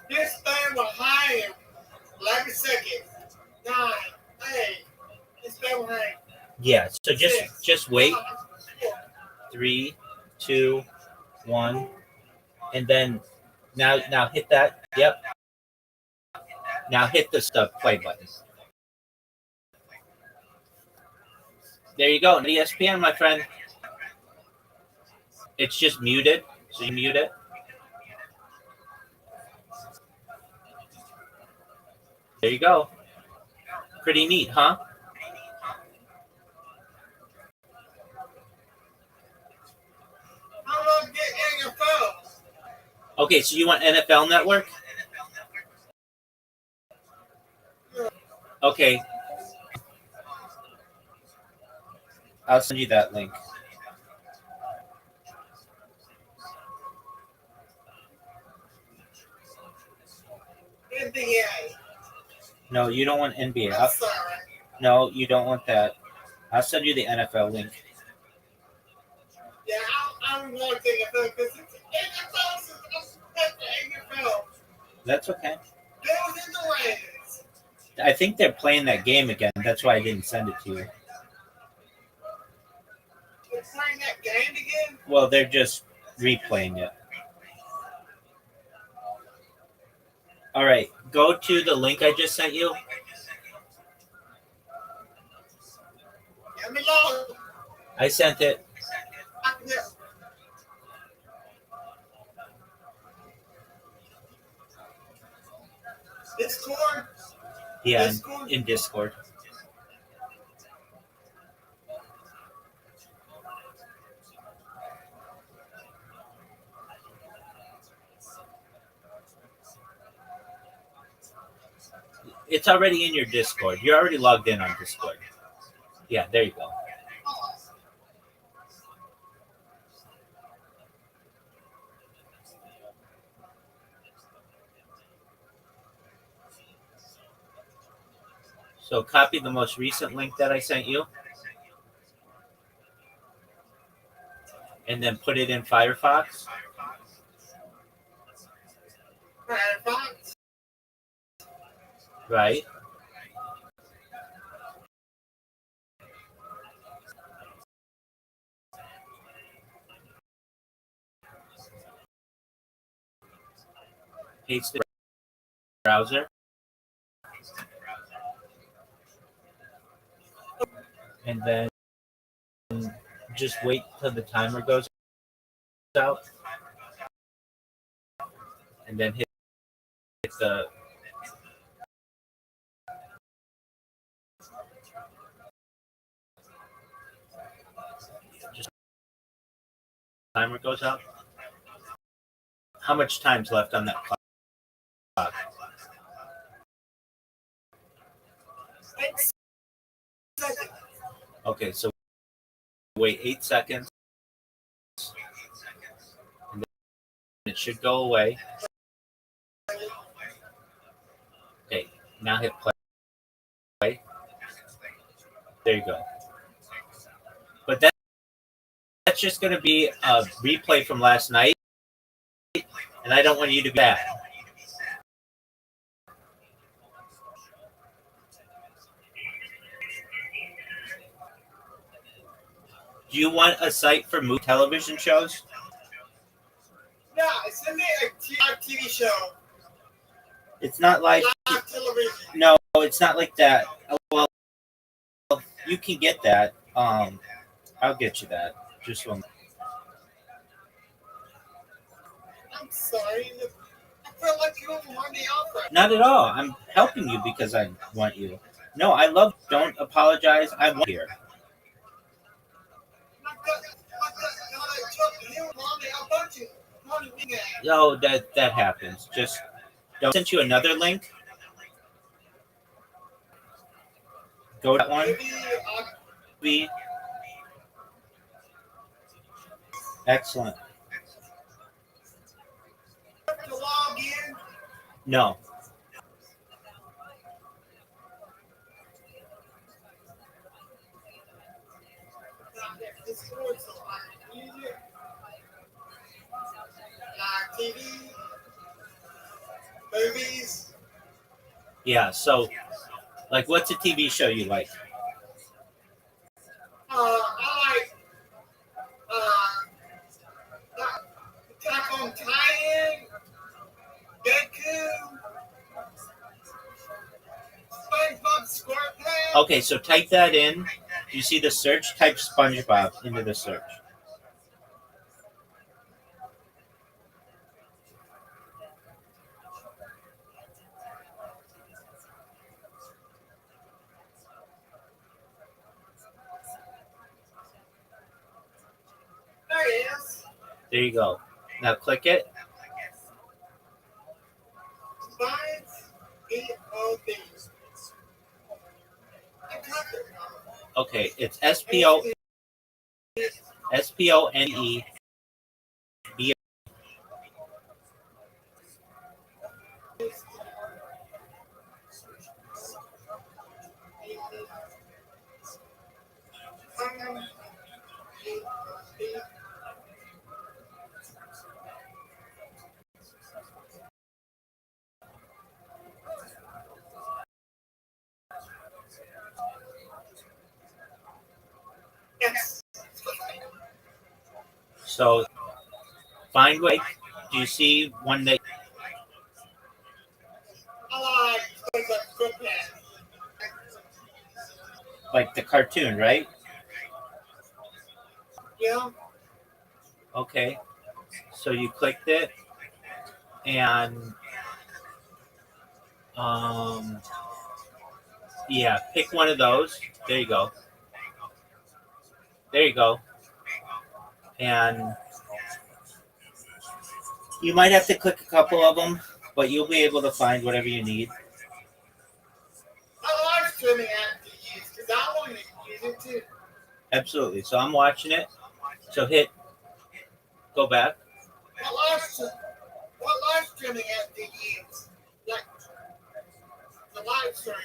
This thing will hang 11 seconds. 9, 8. This thing will hang. Yeah. So just wait. 3, 2, 1, and then now hit that. Yep. Now hit the play button. There you go. ESPN, my friend. It's just muted. So you mute it. There you go. Pretty neat, huh? How long get in your phone? Okay, so you want NFL Network? Okay. I'll send you that link. NBA. No, you don't want NBA. I'm sorry. No, you don't want that. I'll send you the NFL link. Yeah, I'm going to take it because it's NFL. That's okay. Bills and the Ravens. I think they're playing that game again. That's why I didn't send it to you. They're playing that game again? Well, they're just replaying it. All right, go to the link I just sent you. Let me load. I sent it. Discord? Yeah, Discord? in Discord. It's already in your Discord. You're already logged in on Discord. Yeah, there you go. So copy the most recent link that I sent you. And then put it in Firefox. Firefox? Right. Paste the browser. And then just wait till the timer goes out. And then hit the timer goes out. How much time's left on that clock? Okay, so wait 8 seconds. And then it should go away. Okay, now hit play. There you go. But that's just going to be a replay from last night. and I don't want you to be bad. Do you want a site for movie television shows? Yeah, send me a TV show. It's not like Live television. no, it's not like that. Well, you can get that. I'll get you that. Just one. I'm sorry. I feel like you don't want me off right. Not at all. I'm helping you because I want you. No, I love. Don't apologize. I want you here. No, that happens. Just don't send you another link. Go to that one. Be excellent. To log in. No. TV, movies. Yeah. So, like, what's a TV show you like? I like Attack on Titan, Deku, SpongeBob SquarePants. Okay, so type that in. Do you see the search? Type SpongeBob into the search. There it is. There you go. Now click it. Okay, it's SPONE B. Yes. So find what. Do you see one that I like SquarePants. like the cartoon, right? Yeah. Okay. So you clicked it, and yeah, pick one of those. There you go. There you go. And you might have to click a couple of them, but you'll be able to find whatever you need. I like streaming apps to use because I want to use it too. Absolutely. So I'm watching it. So hit go back. What live streaming app do you use? Like the live stream?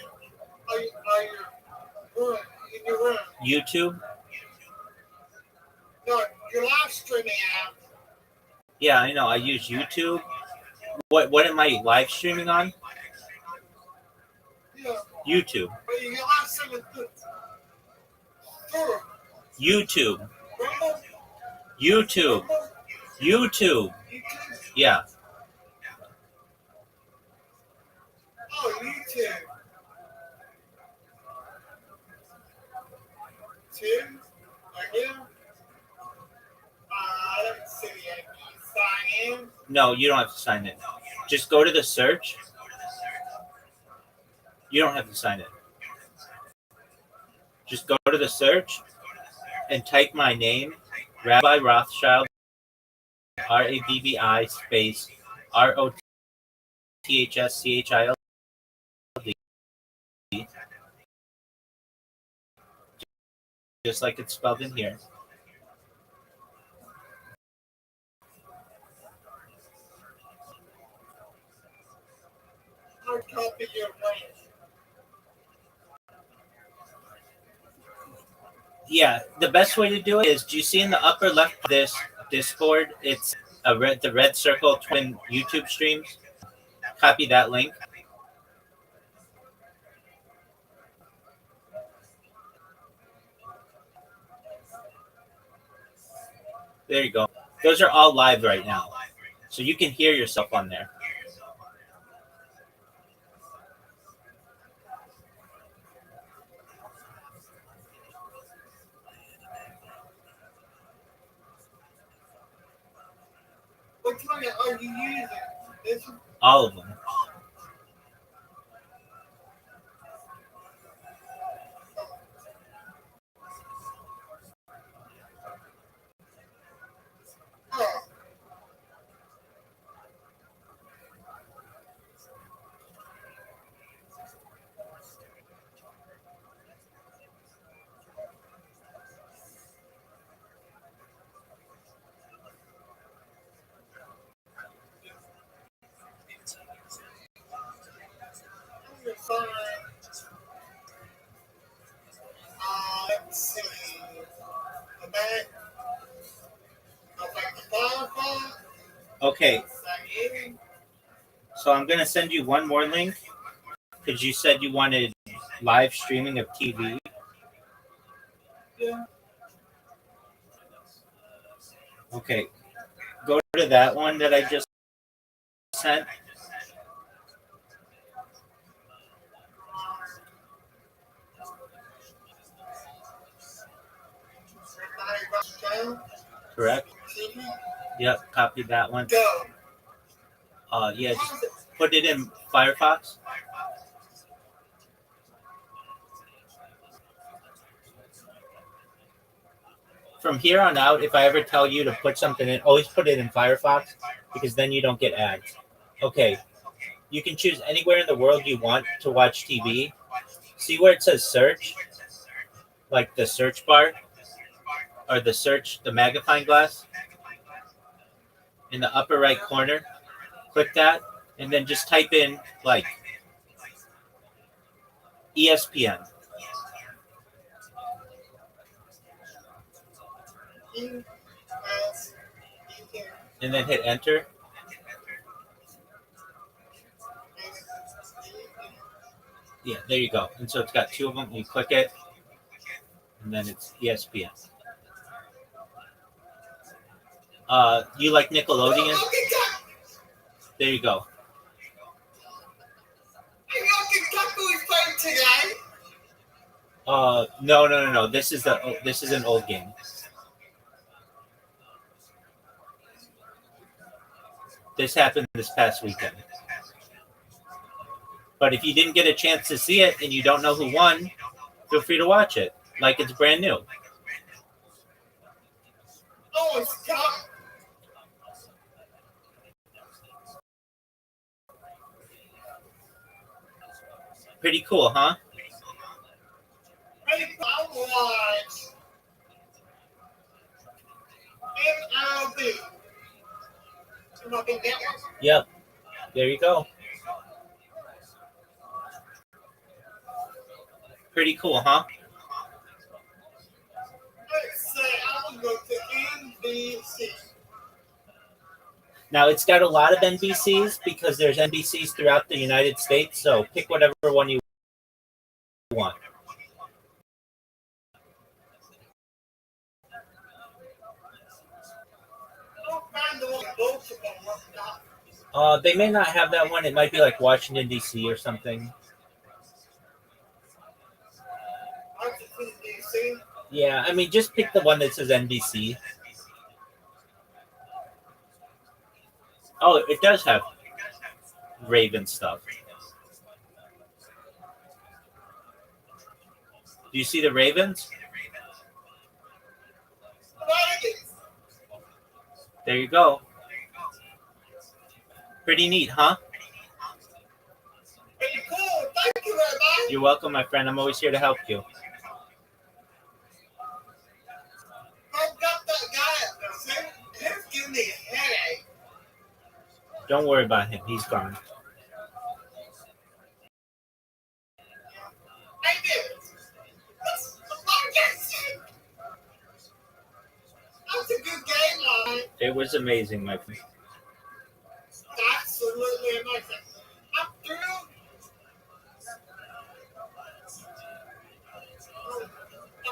Are you in your room? YouTube. No, your live streaming app. Yeah, I know. I use YouTube. What am I live streaming on? Yeah. YouTube. But you live streaming through YouTube. Rumble? YouTube. Rumble? YouTube. YouTube? Yeah. Oh, YouTube. Two? Right here? Let's see. Sign in. No, you don't have to sign in. Just go to the search. You don't have to sign in. Just go to the search and type my name, Rabbi Rothschild, RABBI space ROTHSCHILD. Just like it's spelled in here. Hard copy your link. Yeah, the best way to do it is, do you see in the upper left of this Discord, it's the red circle twin YouTube streams. Copy that link. There you go. Those are all live right now, so you can hear yourself on there. Which one are you using? This one? All of them. Oh. Let's see. Okay. Okay. So I'm gonna send you one more link because you said you wanted live streaming of TV. Yeah. Okay. Go to that one that I just sent. Correct. Yep. Copy that one. Go. Yeah. Just put it in Firefox. From here on out, if I ever tell you to put something in, always put it in Firefox because then you don't get ads. Okay. You can choose anywhere in the world you want to watch TV. See where it says search? Like the search bar or the magnifying glass in the upper right corner. Click that and then just type in like ESPN and then hit enter. Yeah, there you go. And so it's got two of them. You click it and then it's ESPN. You like Nickelodeon? There you go. No. This is an old game. This happened this past weekend. But if you didn't get a chance to see it and you don't know who won, feel free to watch it like it's brand new. Oh, stop. Pretty cool, huh? Yep. There you go. Pretty cool, huh? Let's say I will go to NBC. Now it's got a lot of NBCs because there's NBCs throughout the United States. So pick whatever one you want. They may not have that one. It might be like Washington D.C. or something. Yeah, I mean, just pick the one that says NBC. Oh, it does have Raven stuff. Do you see the Ravens? There you go. Pretty neat, huh? Pretty cool. Thank you, Rabbi. You're welcome, my friend. I'm always here to help you. I've got that guy. He's giving me a headache. Don't worry about him. He's gone. I did. I'm was a good game, man. It was amazing, my friend. Absolutely amazing. I'm thrilled.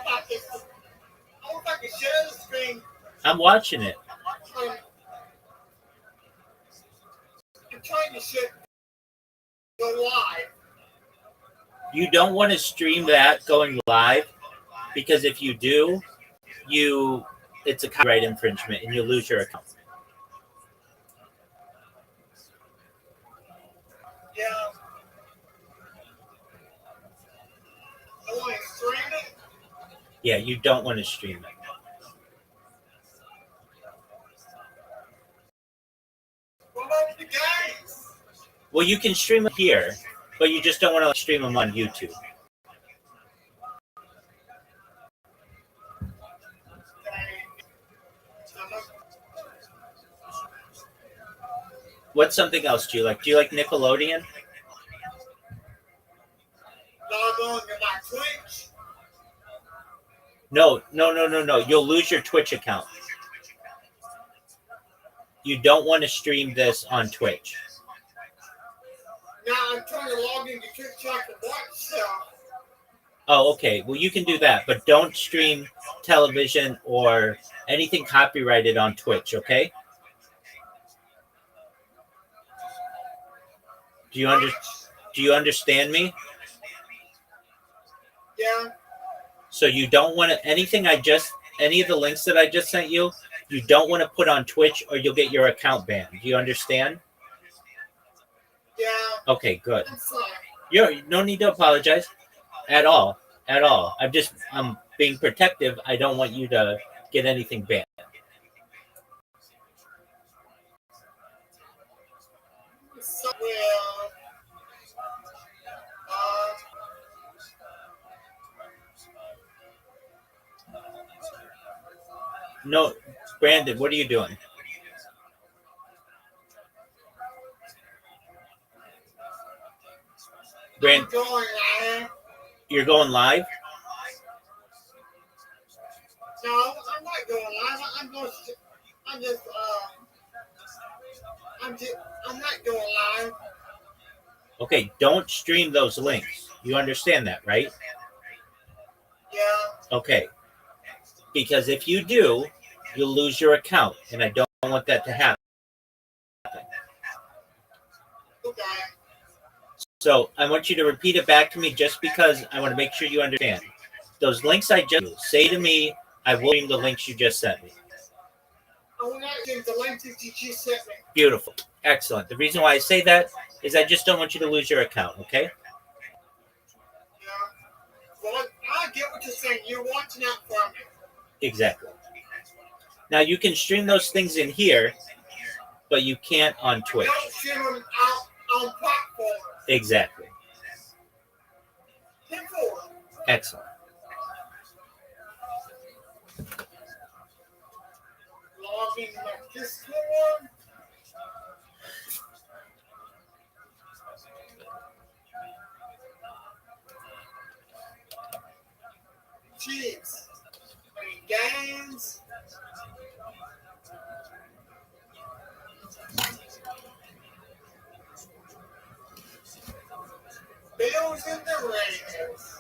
About this. I wish I could share the screen. I'm watching it. I'm trying to share go live. You don't want to stream that going live because if you do, it's a copyright infringement and you lose your account. Yeah. I want to stream it. Yeah, you don't want to stream it. What about the games? Well, you can stream them here, but you just don't want to stream them on YouTube. What's something else do you like? Do you like Nickelodeon? Log on to my Twitch. No. You'll lose your Twitch account. You don't want to stream this on Twitch. Now I'm trying to log into Twitch so I can watch stuff. Oh, okay. Well, you can do that, but don't stream television or anything copyrighted on Twitch, okay? Do you understand me? Yeah. So you don't want to any of the links that I just sent you, you don't want to put on Twitch or you'll get your account banned. Do you understand? Yeah. Okay, good. I'm sorry. You're no need to apologize at all. At all. I'm being protective. I don't want you to get anything banned. So, well, No, Brandon, what are you doing? Brandon, I'm going live. you're going live? No, I'm not going live. I'm not going live. Okay, don't stream those links. You understand that, right? Yeah. Okay. Because if you do, you'll lose your account, and I don't want that to happen. Okay. So I want you to repeat it back to me just because I want to make sure you understand. Those links I just say to me, I will stream the links you just sent me. I will not give the link that you just sent me. Beautiful. Excellent. The reason why I say that is I just don't want you to lose your account, okay? Yeah. Well, I get what you're saying. You're watching out for me. Exactly. Now you can stream those things in here, but you can't on Twitch. Don't stream them out on platforms. Exactly. Simple. Excellent. Log into my Discord. Jeez. Games. Bills in the Raiders.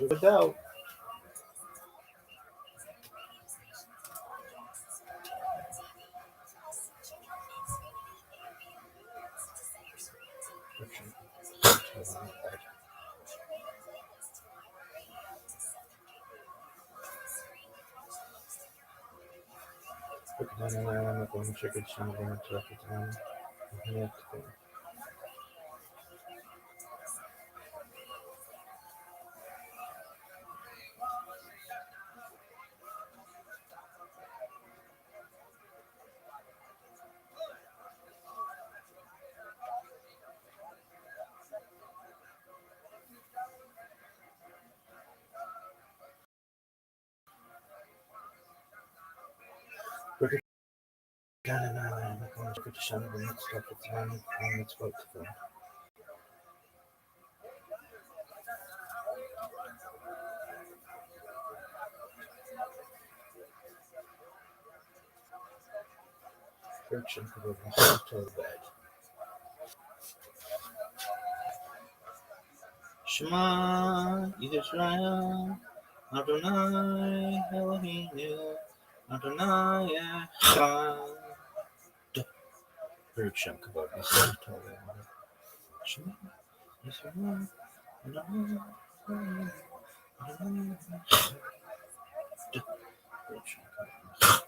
Without. Shema Yisrael, Adonai Eloheinu, Adonai Echad. Baruch Shem Kavod Yisrael. Shema Yisrael, Adonai Eloheinu, Adonai Echad. Baruch Shem Kavod.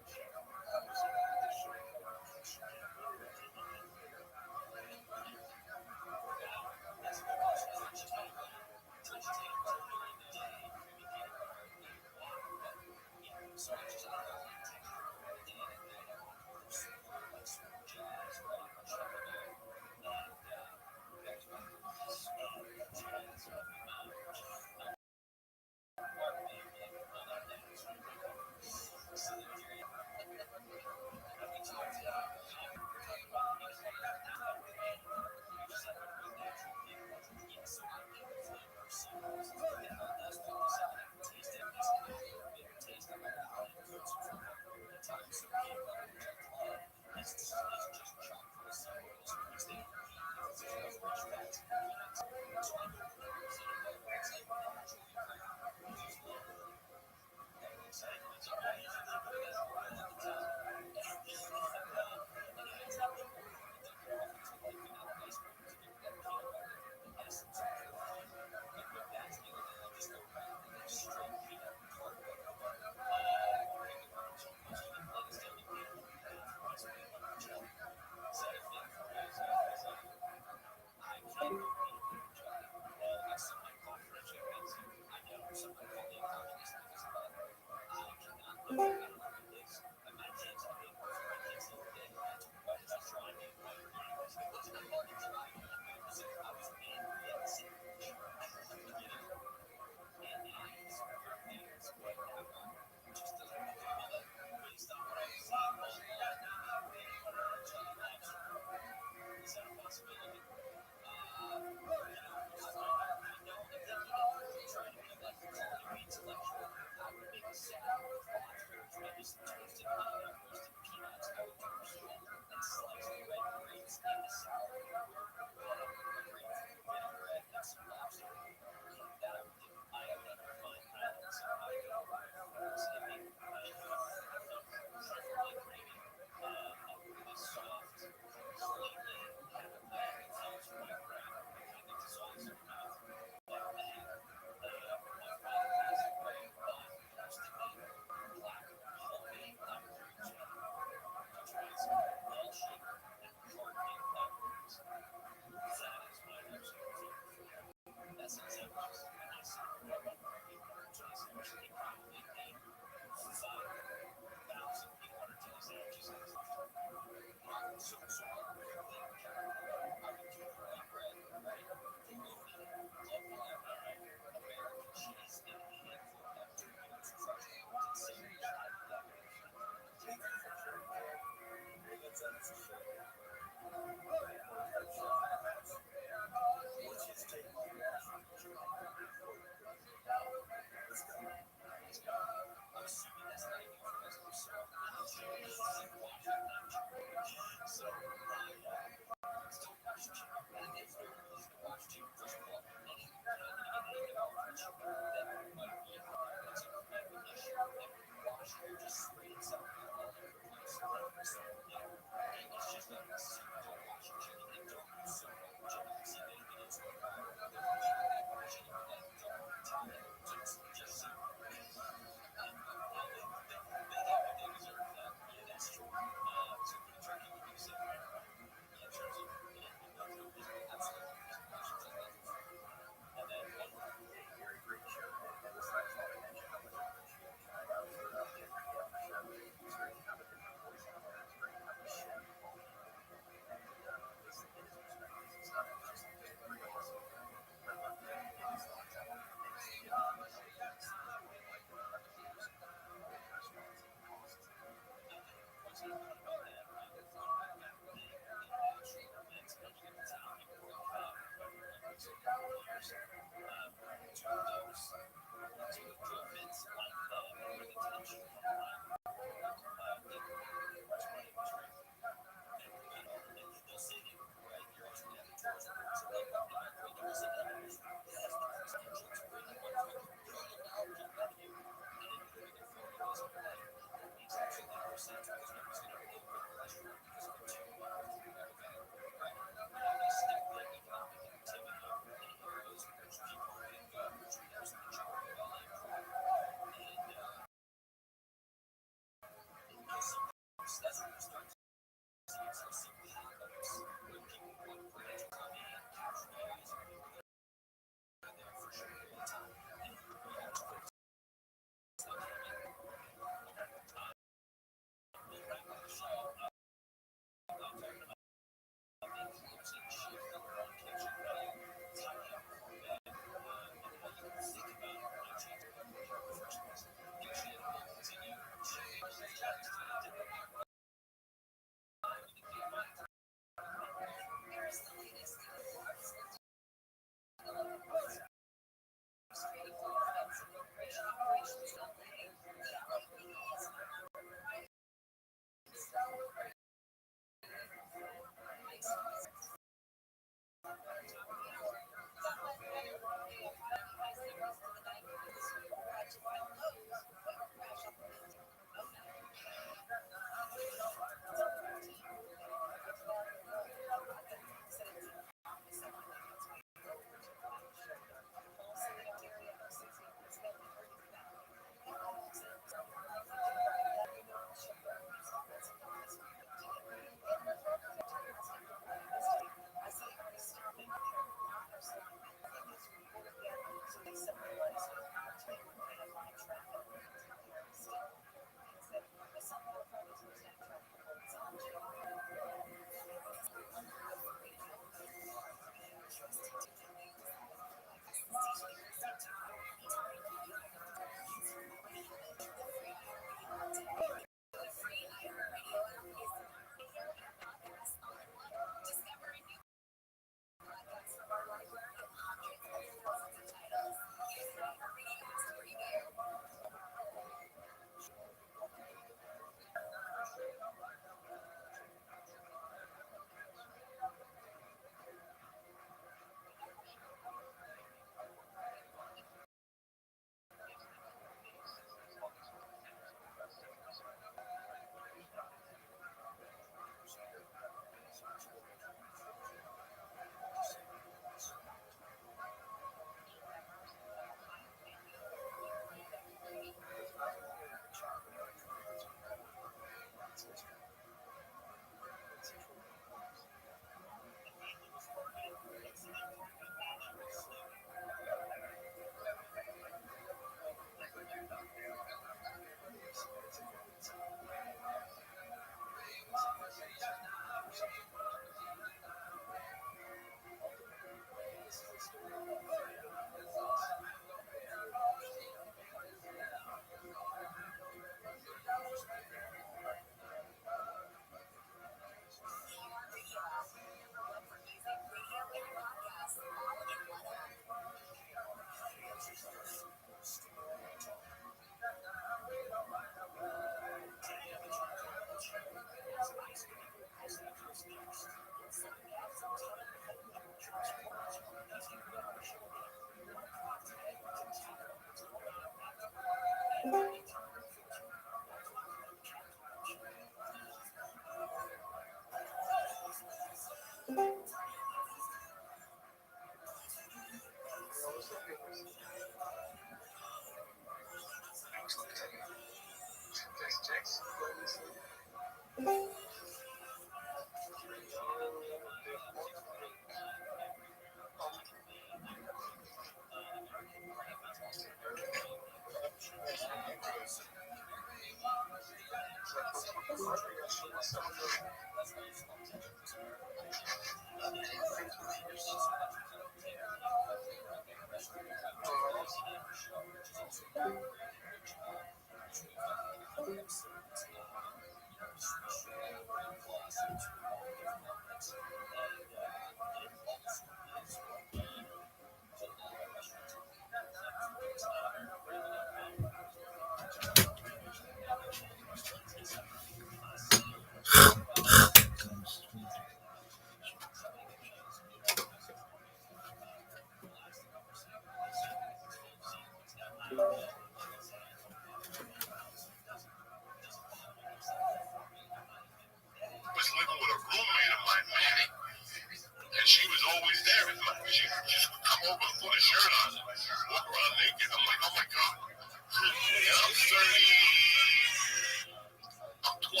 I'm 29.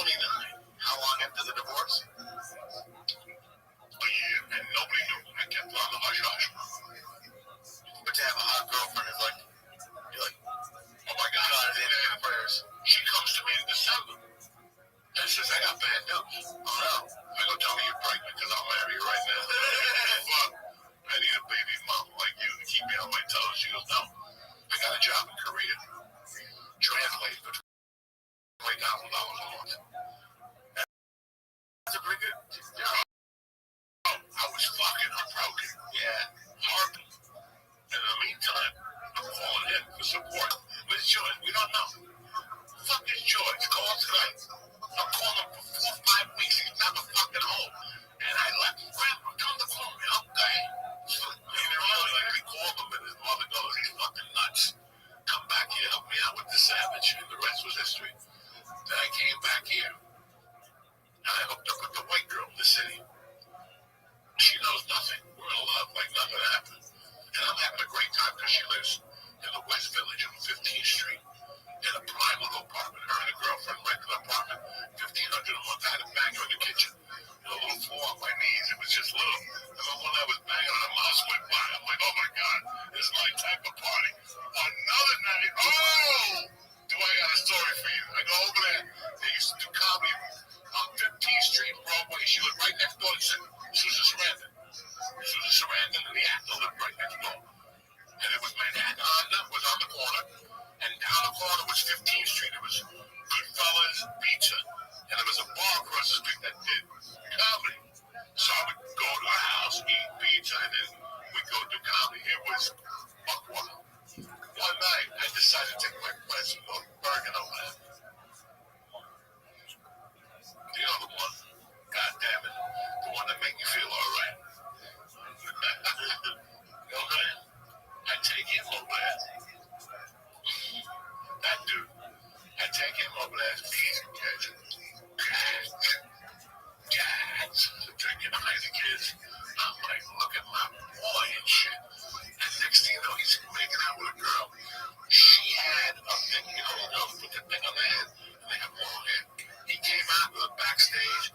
How long after the divorce? A year, and nobody knew. I kept on the hush hush. But to have a hot girlfriend is like, you're like, oh my God, it's in prayers. She comes to me in December and says, I got bad news. Oh no. I go, tell me you're pregnant because I'll marry you right now. Fuck. I need a baby mama like you to keep me on my toes. She goes, no. I got a job in Korea. Translate for $20,000 a month. That's a pretty good. Yeah. I was fucking heartbroken. Yeah. Heartbroken. In the meantime, I'm calling him for support. Where's George? We don't know. Fuck is George? Call tonight. I'm calling him for 4 or 5 weeks. He's never fucking home. And I left. Grandma, come to call me. Okay. I called him and his mother goes, he's fucking nuts. Come back here, help me out with the savage. And the rest was history. Then I came back here. And I hooked up with the white girl in the city. She knows nothing. We're in love like nothing happened. And I'm having a great time because she lives in the West Village on 15th Street in a prime little apartment. Her and a girlfriend rented an apartment, $1,500 a month. I had a banger in the kitchen. A little floor on my knees. It was just little. And then when I was banging on a mouse went by, I'm like, oh my God, this is my type of party. Another night, oh! Do I got a story for you? I go over there. They used to do comedy on 15th Street, Broadway. She lived right next door to Susan Sarandon. Susan Sarandon and the actor lived right next door. And it was Manhattan was on the corner. And down the corner was 15th Street. It was Goodfellas Pizza. And there was a bar across the street that did comedy. So I would go to the house, eat pizza, and then we'd go do comedy. It was buckwild. One night, I decided to take my friends and go to Bergen over there. The other one, God damn it, the one that made me feel all right. Okay? I take him over there. That dude, I take him over there. He's a catch. Cats, drinking Heineken's. I'm like, look at my boy and shit. And next thing you know, he's making out with a girl. She had a thing, you know, girls put the thing on their head, and they have long hair. He came out to the backstage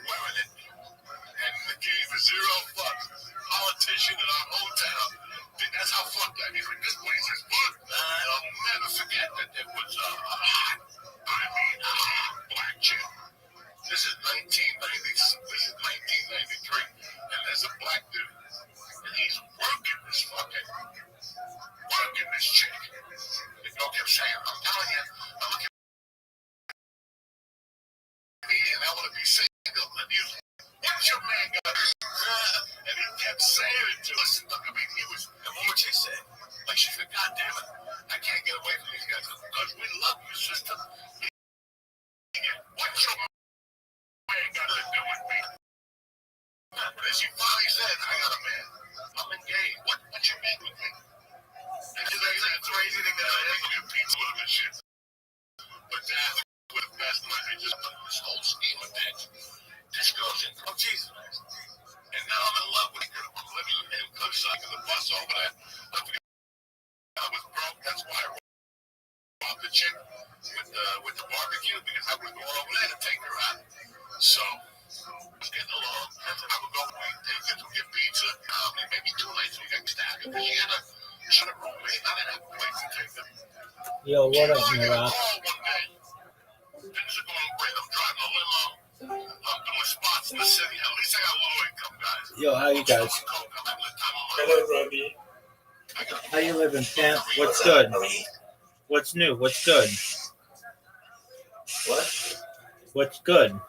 wearing it, and gave a zero fuck. Politician in our hometown. That's how fucked I mean. This place is fucked. I'll never forget that it was a hot, black chick. This is 1993, and there's a black dude, and he's working this chick. And y'all kept saying, I'm telling you, I'm looking at me, and I want to be single, and he was like, what's your man got? And he kept saying it to us. I mean, he was, and one chick said, like, she said, God damn it, I can't get away from these guys, because we love you, sister. What's your man got to do with me? And she finally said, I got a man. I'm engaged. What you mean with me? And she's like, that's crazy to get a pizza with him and shit. But that was the best night. I just put this whole scheme of things. This goes in, oh Jesus. And now I'm in love with her. I'm living in Cliffside in the bus over there. I was broke. That's why I robbed the chick with the barbecue, because I was going over there to take her out. So I was getting along. I would go away, take her to get pizza. Maybe 2 nights we got stabbed because she had a roommate. I didn't have a place to take them. Yo, what up, Rob? Things are going great. I'm driving a limo. I'm doing spots in the city. At least I got a little income, guys. Yo, how you guys? Hello, Rabbi. How you living, Pimp? What's good? What's new? What's good? What? What's good?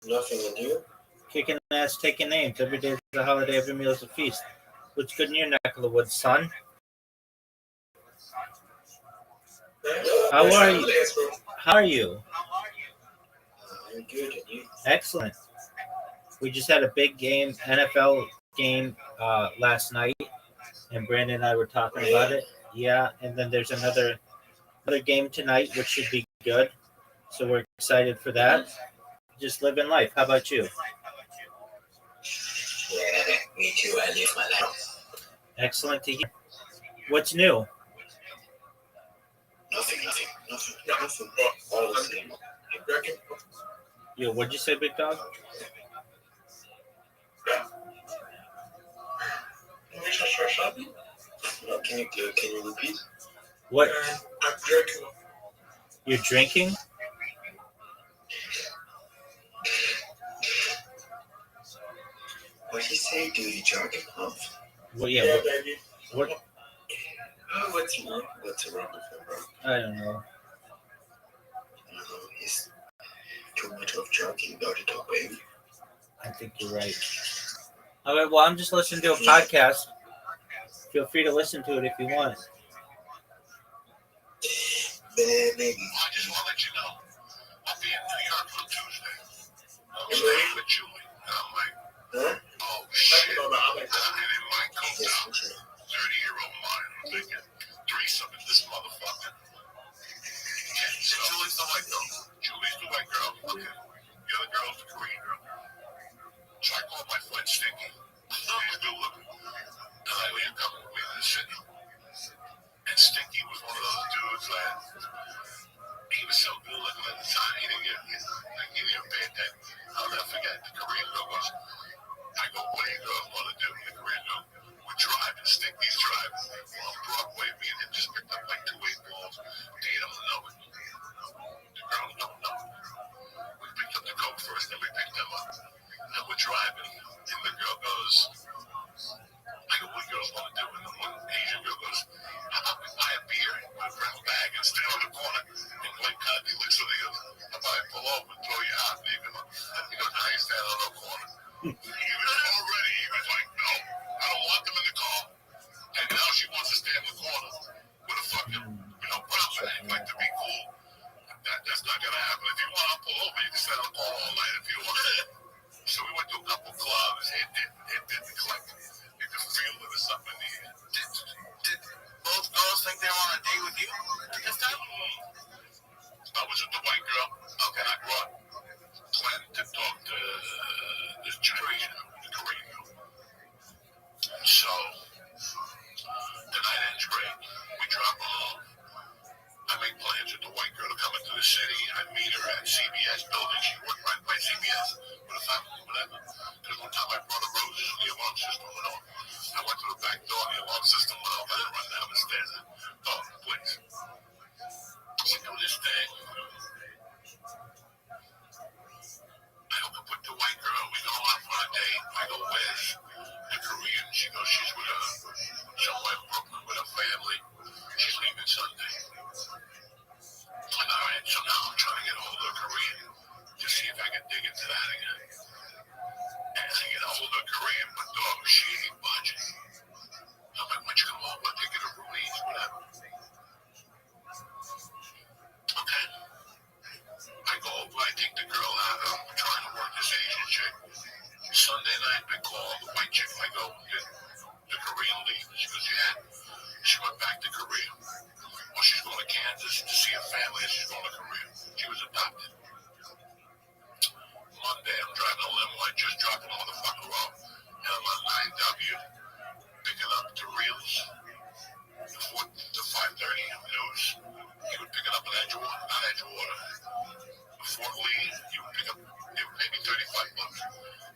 Nothing new. Kicking ass, taking names. Every day is a holiday, every meal is a feast. What's good in your neck of the woods, son? How are you? How are you? I'm good, and you? Excellent. We just had a big game, NFL game last night, and Brandon and I were talking about it. Yeah, and then there's another game tonight, which should be good. So we're excited for that. Just living life. How about you? Yeah, me too. I live my life. Excellent to hear. What's new? Nothing. No Nothing. All the same. Yo, what'd you say, big dog? No, can you repeat? What? I'm drinking. You're drinking? What he say? Do you jogging off? Well, yeah. baby. What? Oh, what's wrong? What's wrong with him, bro? I don't know. I don't know. He's too much of jogging, not at all, baby. I think you're right. All right. Well, I'm just listening to a podcast. Feel free to listen to it if you want. Baby. I just want to let you know, I'll be in New York on Tuesday. I'm staying with Julie. And I'm like, Huh? oh shit. And in my coat Yes, down, sure. 30-year-old mind, I'm thinking, threesome is this motherfucker. And so Julie's the white girl. Julie's the white girl. Okay. The other girl's the Korean girl. So I called my friend Stinky. He's good looking. And I will you come with me to the city? And Stinky was one of those dudes that he was so good looking at the time. He didn't get a bad day. I'll never forget the Korean girl was. I go, what do you girls want to do? The Korean girl, we're driving. Stinky's driving. We're on Broadway. Me and him just picked up like 2 8 balls. They don't know it. The girls don't know it. We picked up the coke first, then we picked them up. And we're driving. And the girl goes, I go, what do girls want to do? And the one Asian girl goes, how about we buy a beer with a brown bag and stand on the corner? And like, he looks at me, he goes, how about I pull over and throw you out? And he goes, now you stand on the corner. He was like, no, I don't want them in the car. And now she wants to stand in the corner with a fucking, brown bag, like to be cool. That's not going to happen. If you want, I'll pull over. You can stand on the corner all night if you want. So we went to a couple clubs. It didn't click. You could feel there was something in the air. Did both girls think they were on a date with you this time? I was with the white girl. Okay. I brought Glenn to talk to this Chinese girl, the Korean girl. So the night ends great. We drop her off. I make plans with the white girl to come into the city. I meet her at CBS building. She worked right by CBS with a family, whatever. Because one time I brought her roses, the alarm system went off. I went to the back door, the alarm system went off. I didn't run down the stairs. Oh, please. We do this thing. I hook up with the white girl. We go out for a date. I go, where's the Korean? She goes, she's with somewhere in Brooklyn with her family. She's leaving Sunday. And so now I'm trying to get a hold of a Korean to see if I can dig into that again. And I get a hold of a Korean, but dog, she ain't budging. I'm like, why don't you come over? Take her to Rooney's, whatever. Okay. I go over, I take the girl out. I'm trying to work this Asian chick. Sunday night, I call the white chick. I go, did the Korean leave? She goes, yeah. She went back to Korea. Well, she's going to Kansas to see her family, and she's going to Korea. She was adopted. Monday, I'm driving a limo. I just dropped the motherfucker off. And I'm on 9W, picking up the reels. The 5:30 news. He would pick it up in Edgewater, not Edgewater. Fort Lee, you would pick up, maybe $35.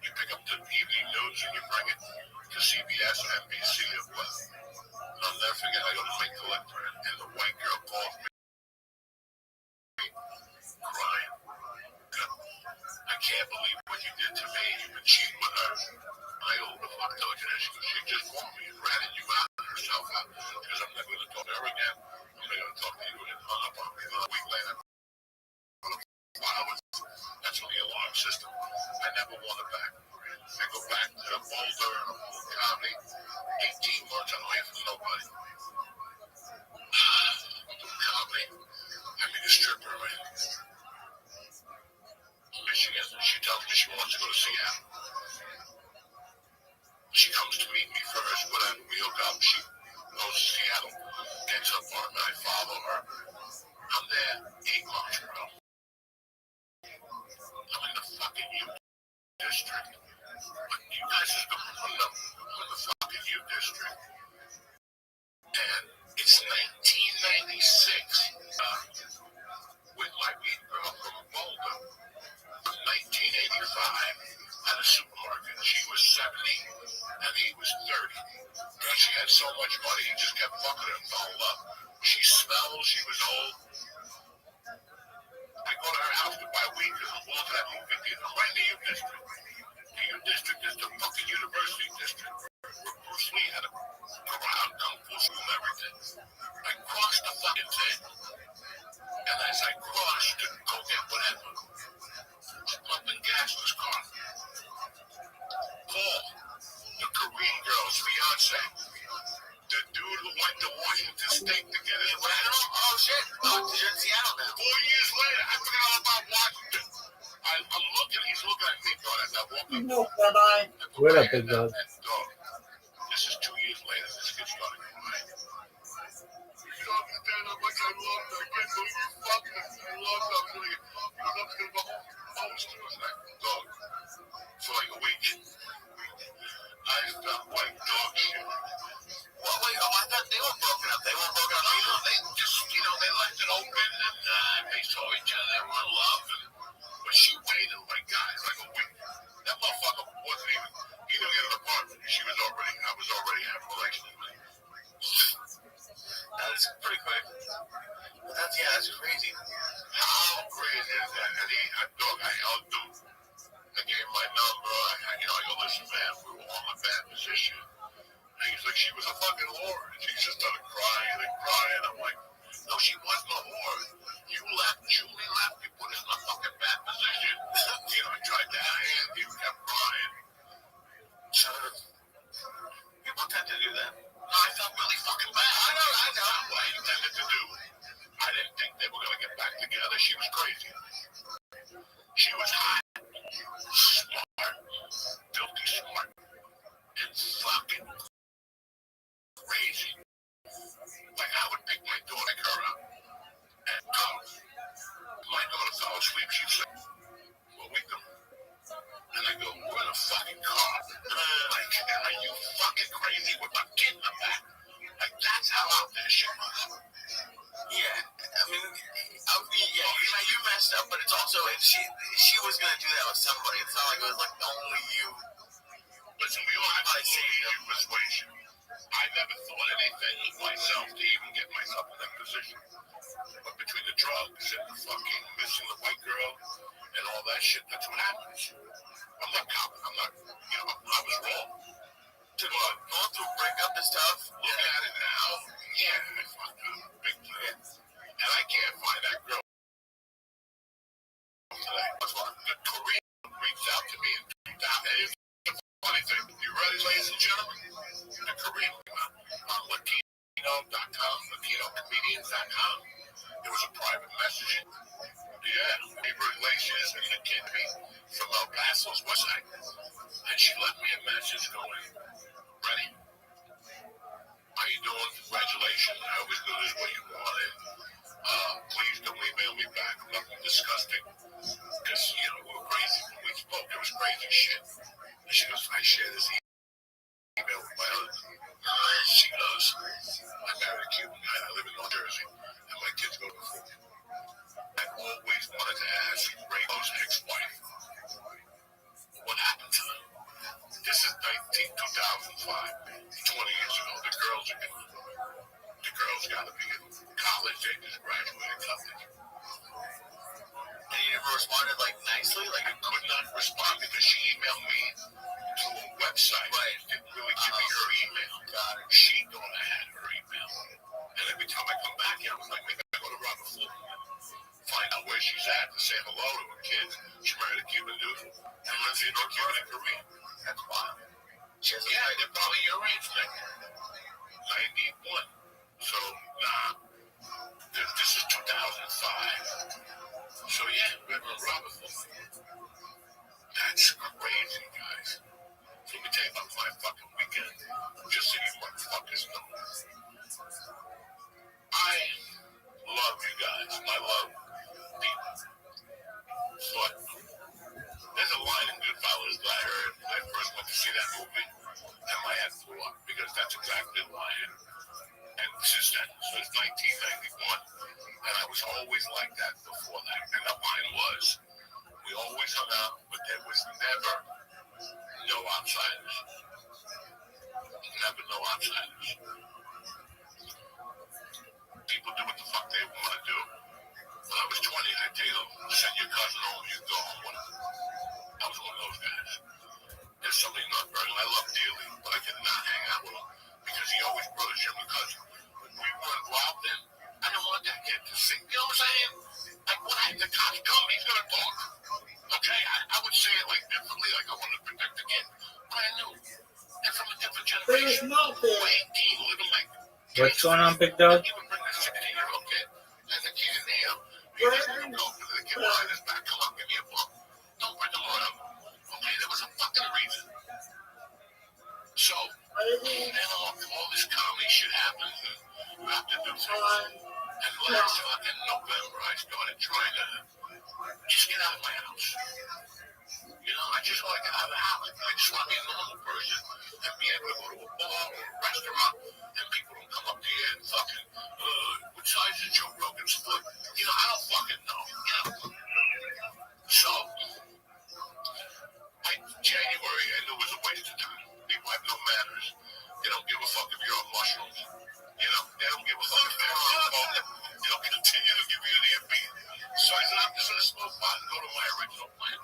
You pick up the evening news and you bring it to CBS or NBC or what. I'll never forget, I go to Lake Collector and the white girl calls me crying. I can't believe what you did to me. You've been cheating with her. I go, what the fuck told you that? She goes, she just called me and ratted you out and herself out. She goes, I'm never going to talk to her again. I'm not going to talk to you and hung up on me. A week later, that's on the alarm system. I never want it back. I go back to Boulder, Comedy, 18 months away from nobody. Comedy, I meet a stripper in Michigan. She tells me she wants to go to Seattle. She comes to meet me first, but we hook up. She goes to Seattle, gets her apartment. I follow her. I'm there 8 months ago. I'm in the fucking U district. You guys just don't know. I'm in the fucking U district. And it's 1996. as I crushed to go get whatever, pumping gas in his car. Paul, the Korean girl's fiance, the dude who went to Washington State to get his license. Oh shit! Oh, he's in Seattle now. 4 years later, I forgot all about Washington. I'm looking. He's looking at me, dog, as I walk up. No, Rabbi. What up, big dog? Dog, this is 2 years later. This kid started crying. You don't understand how much I love that kid. So you fucking I love that kid. He was up to the homeless like, dog, for like a week. I felt like dog shit. Well, wait, I thought they were broken up. They weren't broken up either. They just, they left it open and they saw each other. They were in love. But she waited like, guys, like a week. That motherfucker wasn't even, he didn't get an apartment. I was already having relations with him. That's pretty quick. But that's crazy. How crazy is that? And I held him. I gave him my number. I go, listen, man, we were all in a bad position. And he's like, she was a fucking whore. And she just started crying and crying. I'm like, no, she wasn't a whore. You left, Julie left, you put us in a fucking bad position. I tried to hand, you kept crying. So, people tend to do that. No, I felt really fucking bad. I know. That's what he tended to do. I didn't think they were going to get back together. She was crazy. She was hot, smart, filthy smart, and fucking crazy. Like I would pick my daughter up and go. My daughter fell asleep. She'd say, well, wake them. And I go, we're in a fucking car. Like, are you fucking crazy with my kid in the back? Like, that's how out there she was. Yeah, I mean, you messed up, but it's also, if she was going to do that with somebody, it's not like it was like only you. Listen, we all have the same persuasion. I never thought anything of myself to even get myself in that position. But between the drugs and the fucking missing the white girl and all that shit, that's what happens. I'm not copping. I'm not, I was wrong. Going through a breakup is tough. Look at it now. Yeah, I fucked up. Big plan. And I can't find that girl today. That's why the Korean reached out to me and here's the funny thing. You ready, ladies and gentlemen? The Korean on Latino.com, LatinoComedians.com. There was a private message. Yeah, labor relations and the kid me from El Paso's website. And she left me a message going, ready? How you doing? Congratulations. I always knew this what you wanted. Please don't email me back. Nothing disgusting. Because, we were crazy. When we spoke, it was crazy shit. And she goes, I share this email with my husband. She goes, I married a Cuban guy. I live in New Jersey. And my kids go to school. I always wanted to ask Raymo's ex-wife, what happened to them? This is 2005, 20 years ago. The girls got to be in college. They just graduated college. And you never responded, nicely? I could not respond because she emailed me to a website. Right. Didn't really give me her email. Got it. She thought I had her email. And every time I come back here, I was like, maybe I go to Robert, find out where she's at to say hello to her kids. She married a Cuban dude. And lives in Cuban and Korean. That's wild. They're probably your age, Nick. 91. So, this is 2005. So, Reverend Robert. That's crazy, guys. So let me tell you about my fucking weekend. Just so you motherfuckers know. I love you guys. I love people. But there's a line in Goodfellas that I heard when I first went to see that movie, and my head flew up because that's exactly the line. And since then, so it's 1991, and I was always like that before that. And the line was, we always hung out, but there was never no outsiders. Never no outsiders. People do what the fuck they want to do. When I was 20, I tell you, send your cousin home, you go home with him. I was one of those guys. There's something not burning. I love dearly, but I could not hang out with him because he always brought his younger cousin. When we weren't involved in, I didn't want that kid to sing. You know what I'm saying? What's going on, big dog? Even bring the 16-year-old kid as a kid in here. He didn't go for the kid behind his back. Come on, give me a book. Don't bring him around. Okay, there was a fucking reason. So, all this comedy shit happens, and you have to do things. And last fucking November, I started trying to just get out of my house. You know, I just want to get out of the house. I just want to be a normal person and be able to go to a bar or a restaurant and people don't come up to you and fucking, what size is Joe Rogan's foot? You know, I don't fucking know. You know? So, January, I knew it was a waste of time. People have no manners. They don't give a fuck if you're on mushrooms. You know, they don't give a fuck if they're on smoke. They don't continue to give you an earbeat. So I said, I'm just going to smoke pot and go to my original plan.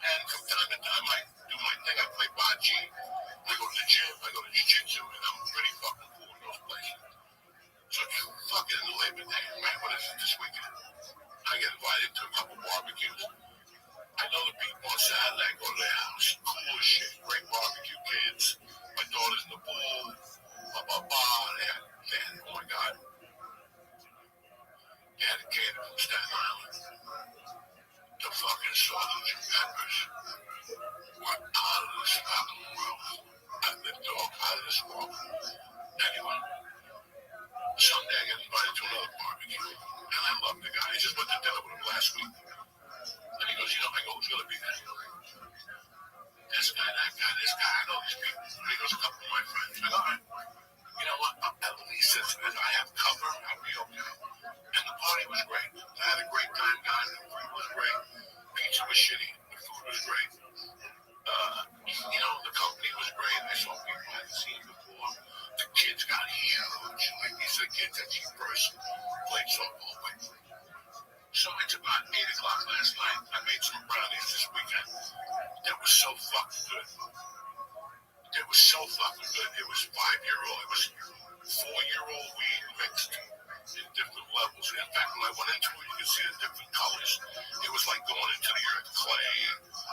And from time to time, I do my thing. I play bocce. I go to the gym. I go to jiu-jitsu. And I'm pretty fucking cool in those places. So fucking Labor Day, man, what is it this weekend? I get invited to a couple barbecues. I know the people on Saturday. I go to their house. Cool as shit. Great barbecue, kids. My daughter's in the pool. Oh my God. They had a kid from Staten Island. The fucking sausage and peppers were out of this fucking world. And the dog out of this world. Anyway, Sunday I get invited to another barbecue. And I love the guy. I just went to dinner with him last week. And he goes, you know, I go, who's going to be there? This guy, that guy, this guy. I know these people. And he goes, a couple of my friends. I go, all right. You know what? At least as I have cover, I'll be okay. And the party was great. I had a great time, guys. The food was great. Pizza was shitty. The food was great. You know, the company was great. I saw people I hadn't seen before. The kids got huge. Like these are kids that you first played softball with. So it's about 8 o'clock last night. I made some brownies this weekend. That was so fucking good. It was so fucking good. It was 5-year-old. It was 4-year-old weed mixed in different levels. In fact, when I went into it, you could see the different colors. It was like going into the earth, clay,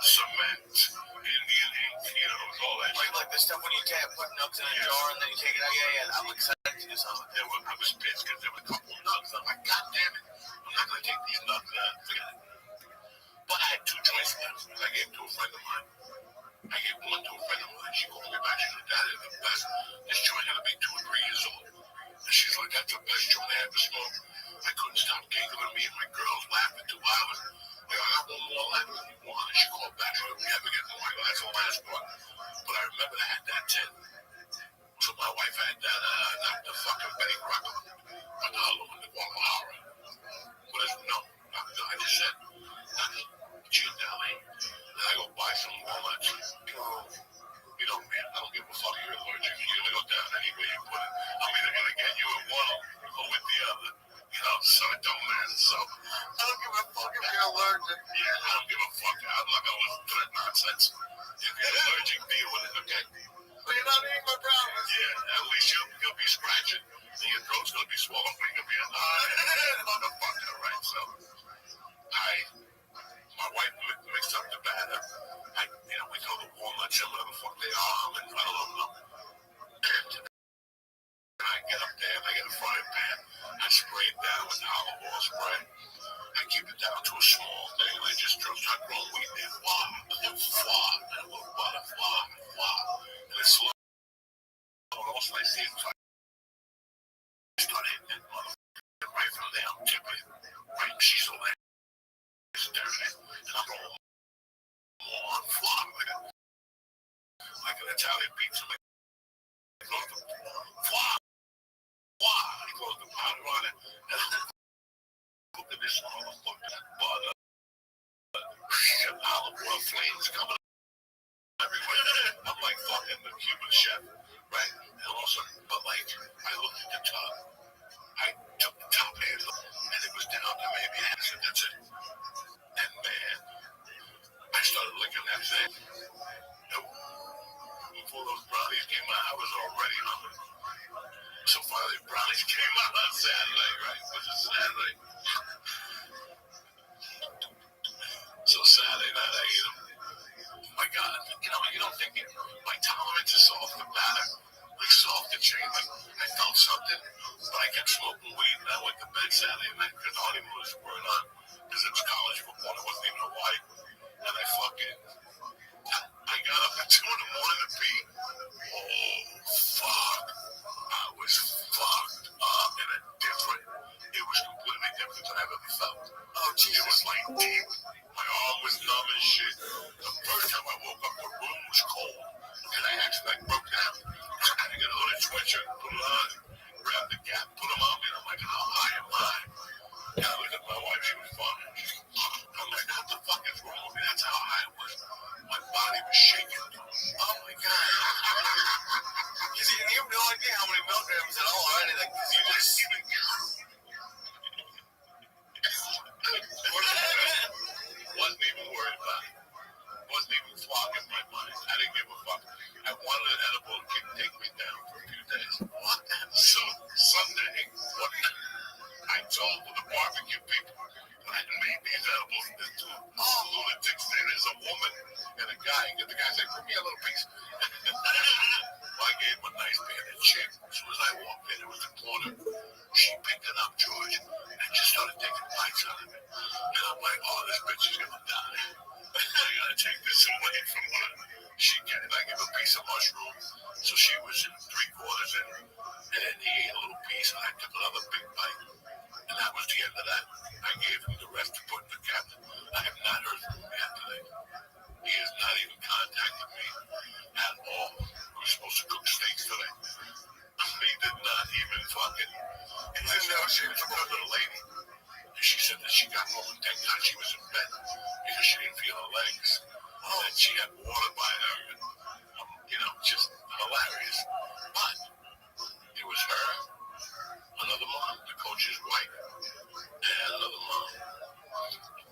cement, Indian ink, you know, all that. Like the stuff when you put nuts in a jar and then you take it out. Yeah. I'm excited to do something. I was pissed because there were a couple of nuts. I'm like, God damn it. I'm not going to take these nuts out. Forget it. But I had 2 joints left. I gave to a friend of mine. I gave one to a friend of mine. She called me back. She said, that is the best. This joint had to be 2 or 3 years old. And she's like, that's the best joint I ever smoked. I couldn't stop giggling. Me and my girls laughed for 2 hours. I got one more left if you want. And she called back. She said, we have to get more. I go, that's the last one. But I remember I had that 10. So my wife had that, not the fucking Betty Crocker, but the other one, the Guadalajara. I just said, Gene Deli. And I go buy some walnuts. You know, man, I don't give a fuck if you're allergic. You're going to go down anywhere you put it. I'm either going to get you at one or with the other. You know, so it don't matter. So, I don't give a fuck if you're allergic. Yeah, I don't give a fuck. I'm not going to listen to that nonsense. If you're allergic, deal with it, okay? But you're not eating my brownies. Yeah, at least you'll be scratching. And your throat's going to be swollen, but you're going to be a motherfucker, right? So, my wife mixed up the batter. We throw the walnuts in, whatever the fuck they are, and I don't know. And I get up there, and I get a frying pan. I spray it down with olive oil spray. I keep it down to a small thing, and I just start throwing weed in there. And a little butter, and it's slow. And also, I see it start hitting that motherfucker right from there. I'm tipping it. Right, she's a lamb. And I'm going more on flour, like an Italian pizza. Like, I throw the flour. I throw the powder on it. And look at this motherfucker. Butter. Olive oil flames coming everywhere. I'm like fucking the Cuban chef, right? And also, but like, I looked at the top. I took the top hand and it was down to maybe a half, and that's it. And man, I started licking that thing. Before those brownies came out, I was already hungry. So finally, brownies came out on Saturday, right? Which is Saturday. So Saturday night, I ate them. was like deep. My arm was numb and shit. The first time I woke up, the room was cold. And I actually broke down. I had to get a little sweatshirt, put it on, grab the gap, put them on me, and I'm like, how high am I? And I looked at my wife, she was fine. I'm like, what the fuck is wrong with me? That's how high it was. My body was shaking. Oh my God. You see, you have no idea how many milligrams at all or anything, because you just... Wasn't even worried about it. Wasn't even flogging my mind. I didn't give a fuck. I wanted an edible to take me down for a few days. What? So Sunday, I told the barbecue people I had made these edibles. There's two lunatics there. There's a woman and a guy. And the guy said, "Give me a little piece." I gave him a nice band of chick. As soon as I walked in, it was the corner. She picked it up, George, and just started taking bites out of it. And I'm like, oh, this bitch is gonna die. I gotta take this away from her. She get it. I give a piece of mushroom. So she was in 3/4 in. And then he ate a little piece, and I took another big bite. And that was the end of that. I gave him the rest to put in the cabinet. I have not heard from him yet today. He has not even contacted me at all. We were supposed to cook steaks today. He did not even fucking. He didn't know she was another lady. And she said that she got home and thank God she was in bed because she didn't feel her legs. And she had water by her. And, just hilarious. But it was her, another mom, the coach's wife, and another mom.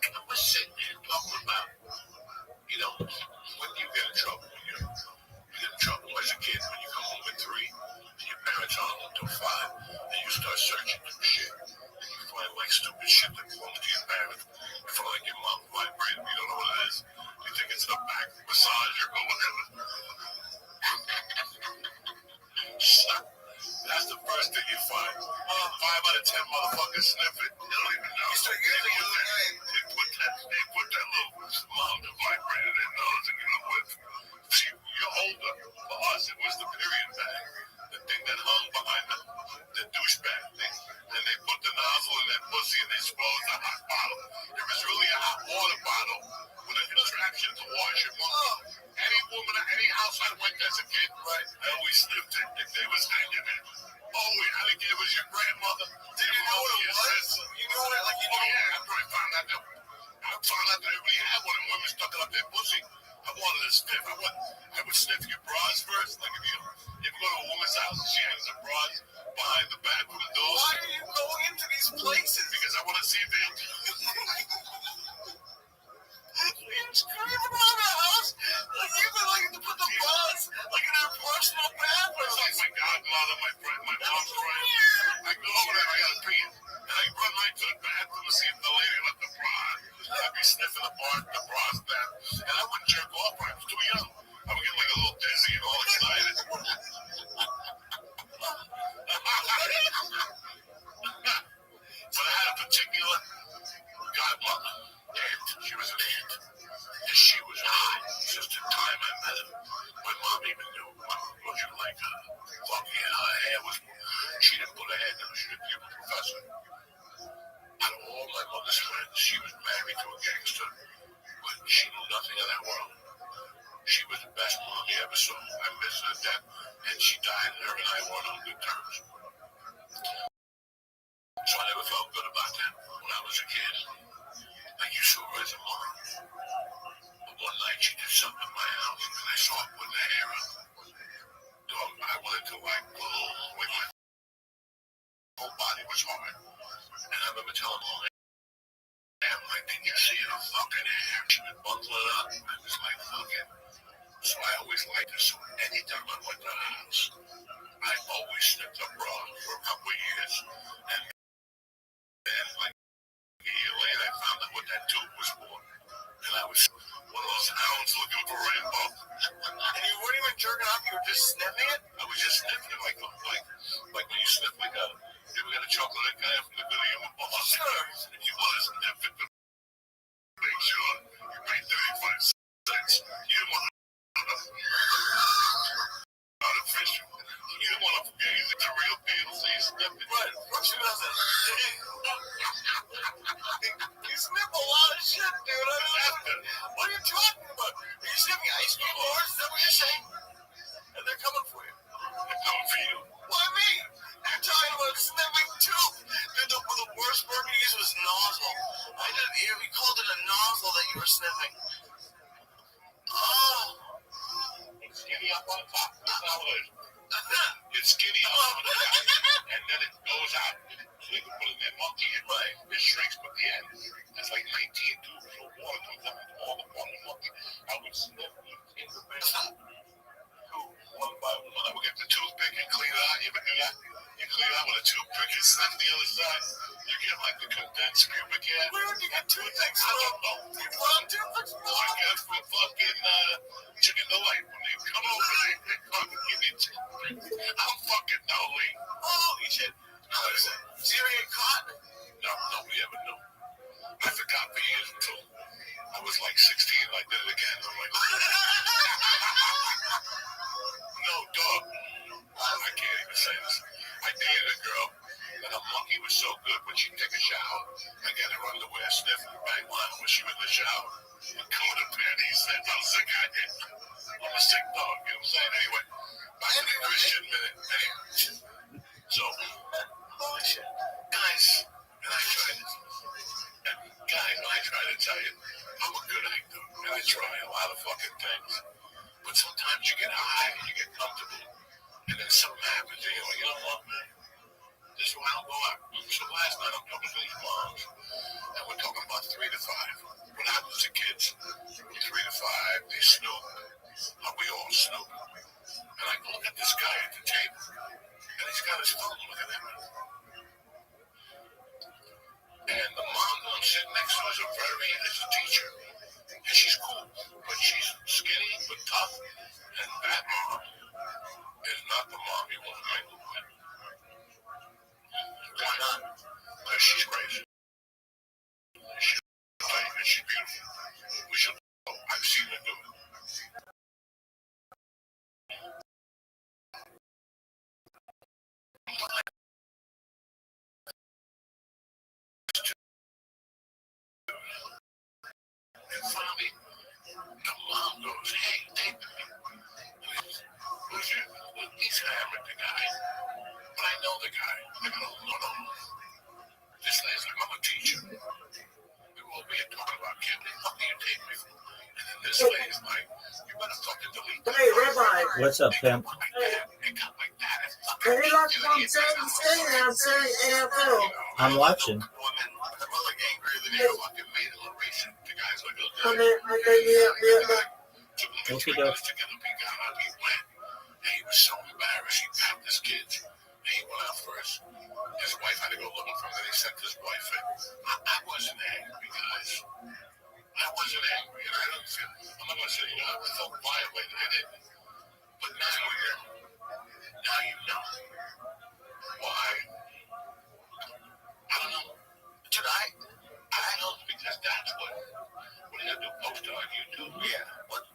I was sitting there talking about, when you get in trouble, you get in trouble as a kid when you come home at 3, and your parents aren't home until 5, and you start searching through shit, and you find like stupid shit that belongs to your parents. You find like your mom's vibrator, you don't know what it is. You think it's a back massager or whatever. That's the first thing you find. 5 out of 10 motherfuckers sniff it. They don't even know. They put that little mountain vibrator in their nose and get it with. See, you're older. For us, it was the period bag. The thing that hung behind the douchebag thing. And they put the nozzle in that pussy and they swallowed the hot bottle. It was really a hot water bottle with a contraption to wash your mouth. Any woman at any house I went as a kid, right, I always sniffed it if they was hanging it. Oh, I think it was your grandmother. Did you know what it was? You know it, like you know. Oh, yeah, after I found out that everybody had one and women stuck it up their pussy. I wanted to sniff. I would sniff your bras first. Like if you go to a woman's house and she hangs her bras behind the bathroom door. Why are you going into these places? Because I want to see if they It's creeping around the house. Like you've been looking to put the bras like in their personal bathroom. It's like my godmother, my friend, my mom's friend. I go over there, I gotta pee. And I run right to the bathroom to see if the lady let the bra. I'd be sniffing the bras down. And I wouldn't jerk off, I was too young. I would get like a little dizzy and all excited. But I had a particular godmother. Aunt. She was an aunt. And she was hot. Just the time I met her. My mom even knew. What you like her? Funky and her hair was. She didn't put her hair down. She didn't give a professor. Out of all my mother's friends, she was married to a gangster. But she knew nothing of that world. She was the best mom you ever saw. I miss her to death. And she died, and her and I weren't on good terms. So I never felt good about that when I was a kid. Like you saw her as a mom. But one night she did something in my house, and I saw her putting her hair up. Dog, I wanted to like boom, with my whole body was hard. And I remember telling her, damn, like, did you see her fucking hair? She was bundling up. I was like, fuck it. So I always liked her. So anytime I went to her house, I always sniffed her bra for a couple of years. And then, like, a year later, I found out what that tube was for. And I was one of those hounds looking for Rambo. And you weren't even jerking off, you were just sniffing it? I was just sniffing it like when you sniff like a, you ever got a chocolate guy from the video of a boss? Sure. And you want to sniff it to make sure you pay 35 cents. You don't want to artificial. You don't want to gaze at the real deal, so you sniff it. Right, Rothschild doesn't. shit, dude. What are you talking about? Are you sniffing ice cream bars? Is that what you're saying? And they're coming for you. They're coming for you. Why me? You're talking about sniffing too. Dude, the worst word we used was nozzle. I didn't hear. We called it a nozzle that you were sniffing. Oh. It's skinny up on top. That's how it is. It's skinny up on top. And then it goes out. So you can put it in that monkey and it shrinks but the end. That's like 19 tubes. So water comes out of all the bottom of the monkey. I would sniff in the bed. One by one, I would get the toothpick and clean it out. You ever do that? You clean it out with a toothpick and sniff the other side. You get like the condensed pubic hair. Where did you get toothpicks I from? don't know. You brought toothpicks from? I get it from fucking Chicken Delight. When they come over, they fucking give me toothpicks. I'm fucking gnarly. Holy shit. How is it? Did you ever get caught? No, nobody ever knew. I forgot for years until I was like 16 and I did it again. I'm like, no, dog. I can't even say this. I dated a girl, and her monkey was so good when she'd take a shower. I get her underwear, sniff and bang one when she was in the shower. And coat her panties, and I'm sick of it. I'm a sick dog, you know what I'm saying? Anyway, back to the Christian minute. Anyway, so, Holy shit. guys, and I try to, tell you, I'm a good actor, and I try a lot of fucking things. But sometimes you get high and you get comfortable, and then something happens, and you're like, you know what, man? This is why I don't go out. So last night I'm talking to these moms, and we're talking about 3 to 5. What happens to kids from 3 to 5? They snoop. How we all snoop. And I look at this guy at the table, and he's got his phone looking at me. And the mom that I'm sitting next to is a teacher. And she's cool, but she's skinny, but tough. And that mom is not the mom you want to mingle with. Why not? Because she's crazy. She's tight and she's beautiful. We should go. I've seen her do it. And finally, the mom goes, hey, take me. He's hammered the guy. But I know the guy. I go, no. This guy's like, I'm a teacher. We will be talking about kid. What the fuck do you take me for? And then this lady's like, you better fucking delete that. Hey, Rabbi. What's up, pimp? It got like that. Can you watch what I'm saying? He's saying that I'm saying NFL. I'm watching. Women are like angrier than you fucking made a racing. The guy's like, Yeah. Okay, go. together, he got up, he went. And he was so embarrassed. He packed his kids. And he went out first. His wife had to go looking for him. Then he sent his wife in. I wasn't angry, guys. I wasn't angry. And I don't feel, I'm not going to say, I felt violated. I didn't. But now you know. Now you know. Why? I don't know. Dude, I don't, because that's what are you going to do? Post it on YouTube? Yeah. What?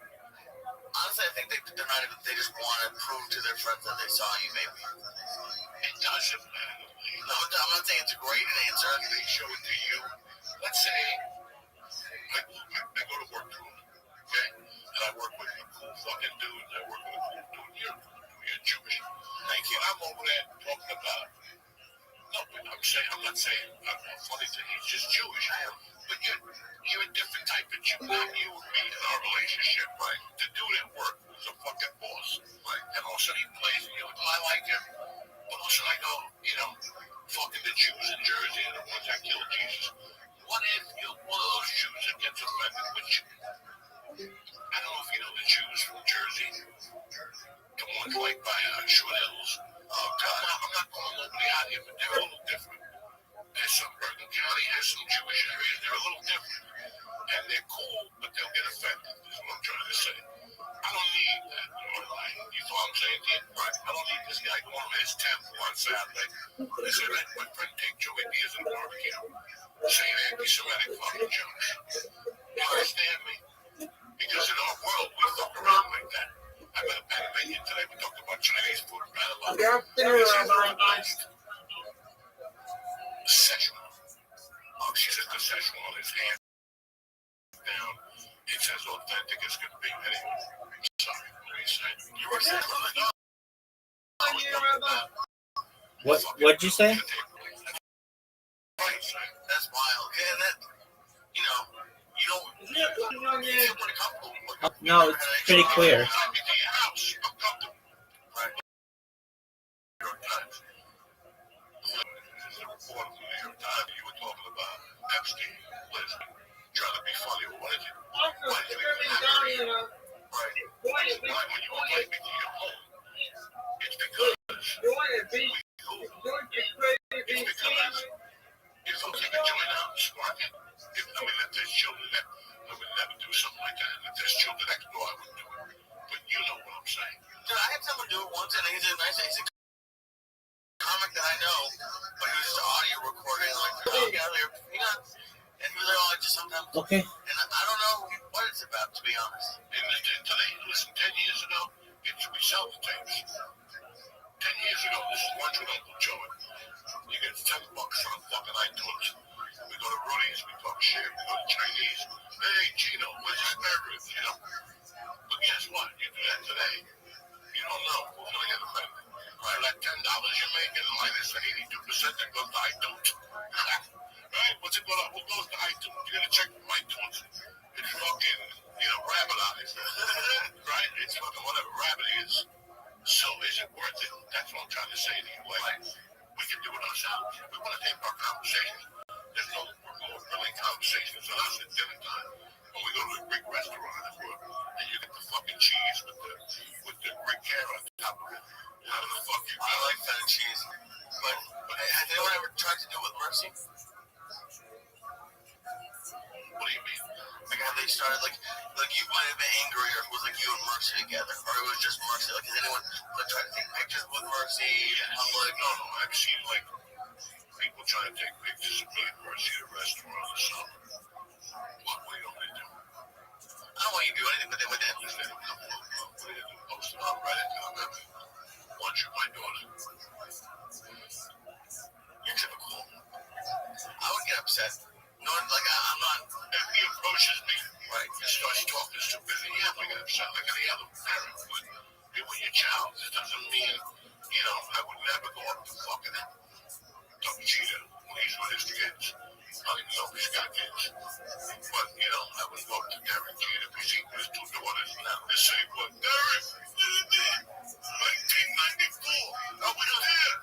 Honestly, I think they're not even, they just want to prove to their friends that they saw you, maybe. It doesn't matter. No, I'm not saying it's a great answer. They show it to you. Let's say I go to work too, okay? And I work with a cool fucking dude. And I work with a cool dude. You're Jewish. Thank you. I'm over there talking about. No, but I'm not saying a funny thing. He's just Jewish. But you're a different type of Jew. Not you and me in our relationship, right? The dude at work who's a fucking boss, right? And also he plays, and you're like, well, I like him. But also I go, fucking the Jews in Jersey and the ones that killed Jesus. What if you're one of those Jews that gets offended with you? I don't know if you know the Jews from Jersey. The ones like by Short Hills. Oh, God. I'm not calling nobody out here, but they're a little different. There's some Bergen County has some Jewish areas. They're a little different. And they're cool, but they'll get offended, is what I'm trying to say. I don't need that in my life. You know what I'm saying to you? Right. I don't need this guy going to his temple on Saturday. They said, let my friend take Joey Diaz and barbecue. Saying anti-Semitic fucking jokes. You understand me? Because in our world, we fuck around like that. I met a Panamanian today. We talked about Chinese food in Panama. Yeah, Rabbi. Szechuan. Oh, she said the Szechuan is hand. It's as authentic as can be. Anyway, sorry, what you say? You were saying something. What'd you say? That's wild. Yeah, that, you know, you don't, you feel pretty comfortable. No, it's pretty clear. Into your house. I'm comfortable. Right. New York Times. There's a report from the New York Times. You were talking about Epstein, Leslie, trying to be funny. What is it? Why did you even have to? Right. Why when you invite me to your home? It's because we cool. It's because if I'm keeping joint out and sparking, if there's children that I would never do something like that. If there's children next door, I wouldn't do it. But you know what I'm saying. Dude, I had someone do it once, and he's a comic that I know, but he was just audio recording, like, oh, get out of here, you know. And he was like, oh, I just sometimes. Okay. And I don't know what it's about, to be honest. Today, listen, 10 years ago, we sell the tapes. 10 years ago, this is lunch with Uncle Joey. You get $10 on a fucking iTunes. We go to Rudy's, we talk shit, we go to Chinese. Hey, Gino, where's your burgers, you know? But guess what? You do that today, you don't know who's going to get offended. Right, that $10 you're making, minus the 82% that goes to iTunes. Right? What's it go to? Who goes to iTunes? You got to check iTunes. It's fucking, rabbitized. Right? It's fucking whatever rabbit is. So is it worth it? That's what I'm trying to say to you. Like, we can do it ourselves. We want to take our conversations. There's no more brilliant conversations than us at dinner time. When we go to a Greek restaurant and you get the fucking cheese with the Greek carrot on top of it. How the fuck you I like that cheese. But has anyone ever tried to do it with mercy? What do you mean? Like how they started, like you might have been angry, or it was like you and Mercy together, or it was just Mercy. Like, has anyone tried to take pictures with Mercy and public? No, I've seen like people trying to take pictures of me and Mercy at a restaurant or something. What do you want me to do? I don't want you to do anything, but they would then. What do you do? Post it on Reddit, remember? Once you're my daughter. You're typical. I would get upset. No, like I'm not. If he approaches me, Right. and starts talking stupid, yeah, I get upset like any other parent would. Be with your child. It doesn't mean, I would never go up to fucking Cheetah when he's with his kids. I don't even know if he's got kids. But, I would go up to Derek Cheetah because he was two daughters now. They say, what, Derek? 1994. I was there.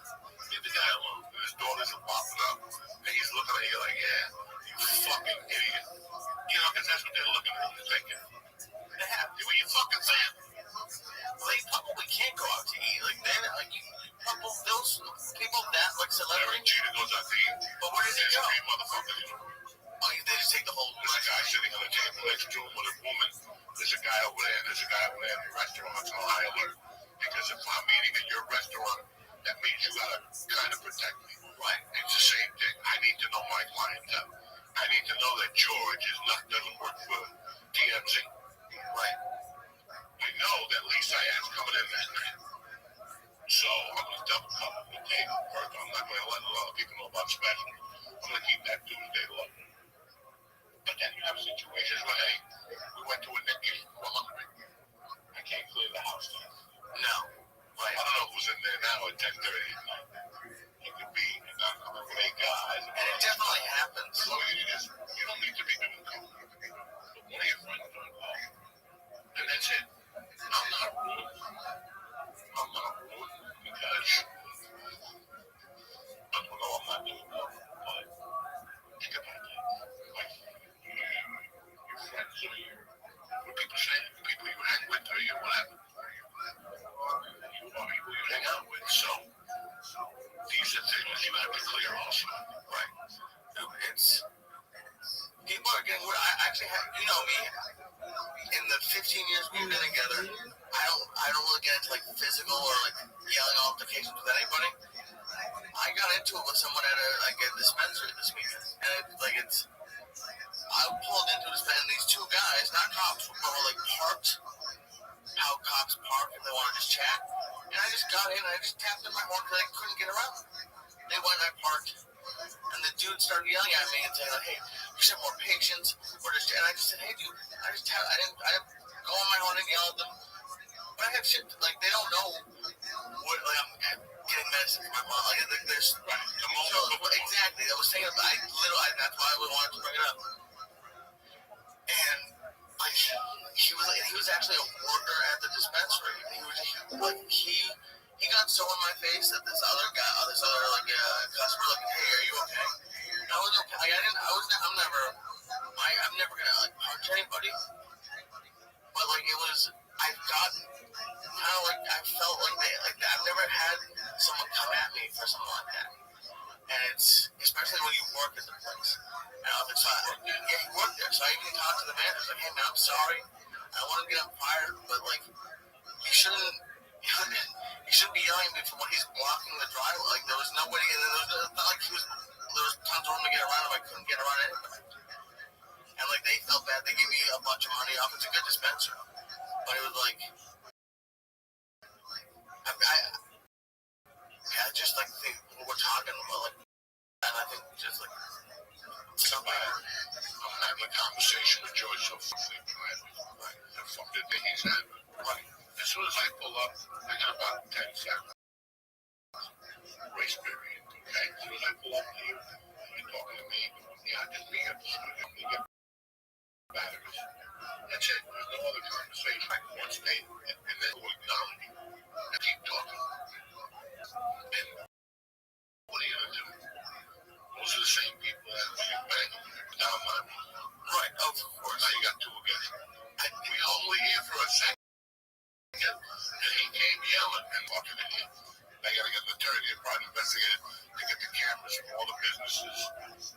Leave the guy alone. His daughters are popping up. And he's looking at you like, yeah, you fucking idiot. Because that's what they're looking at. They're thinking, you were your fucking fan. Well, they probably can't go out to eat. Like, those people that, like, celebrity. Derek Cheetah goes out to eat. But where does he go? Three motherfuckers. Oh, they just take the whole. There's a guy sitting on the table next to him with a woman. There's a guy over there. There's a guy over there in the restaurant. So high alert. Because if I'm eating at your restaurant, that means you gotta kind of protect me. Right? It's the same thing. I need to know my clientele. I need to know that George doesn't work for TMZ. Right? I know that Lisa Ann's coming in that night. So I'm gonna double cup the table first. I'm not gonna let a lot of people know about special. I'm gonna keep that Tuesday low. But then you have situations where, hey, we went to a Nicky, we're hungry. I can't clear the house now. No. Right. I don't know who's in there now at 10:30 at night. It could be great guys. And it definitely happens. So you don't need to be doing coke. But one of your friends are involved. And that's it. I'm not rude. Because I don't know I'm not doing coke. But think about that. Like, your friends are here. What people say, the people you hang with or you whatever. You hang out with. So these are things you have to clear also. Right. It's people are getting weird. I actually have, me, in the 15 years we've been together, I don't really get into like physical or like yelling altercations with anybody. I got into it with someone at a dispensary this weekend, and I pulled into a dispensary, and these two guys, not cops, but were like parked. How cops park if they want to just chat. And I just got in and I just tapped in my horn because I couldn't get around. They went and I parked. And the dude started yelling at me and saying, like, hey, you should have more patience. And I I just said, hey, dude, I didn't go on my own and yell at them. But I have shit, like, they don't know what, like, I'm getting medicine for my mom. Like, there's, exactly. I was saying, that's why I wanted to bring it up. And, like, he was actually a worker at the dispensary. He got so in my face that this other customer, like, hey, are you okay? I was okay. I'm never gonna, like, punch anybody. But, like, I felt like that. I've never had someone come at me for something like that. And it's, especially when you work at the place. He worked there, so I even talked to the manager, like, hey, man, I'm sorry. I don't want to get him fired, but, like, you shouldn't be yelling at me for when he's blocking the driveway. Like, there was nobody, and it's not like there was tons of room to get around him. I couldn't get around anybody. And, like, they felt bad. They gave me a bunch of money off. It's a good dispenser. But it was like, I just, like, think we're talking about, like, and I think just, like, somebody, I'm having a conversation with George so fucking private. Right. The fuck the thing he's having. Right. As soon as I pull up, I got about 10 seconds. Grace period. Okay? As soon as I pull up to you, you're talking to me. Yeah, just being at the studio. You get batteries. That's it. There's no other conversation. One statement. And then we'll acknowledge you. And keep talking. And what are you going to do? Those are the same people that you bang down my right, of course. Now you got two again. And we only here for a second. And he came yelling and walking in here. They got to get the attorney and private investigator to get the cameras from all the businesses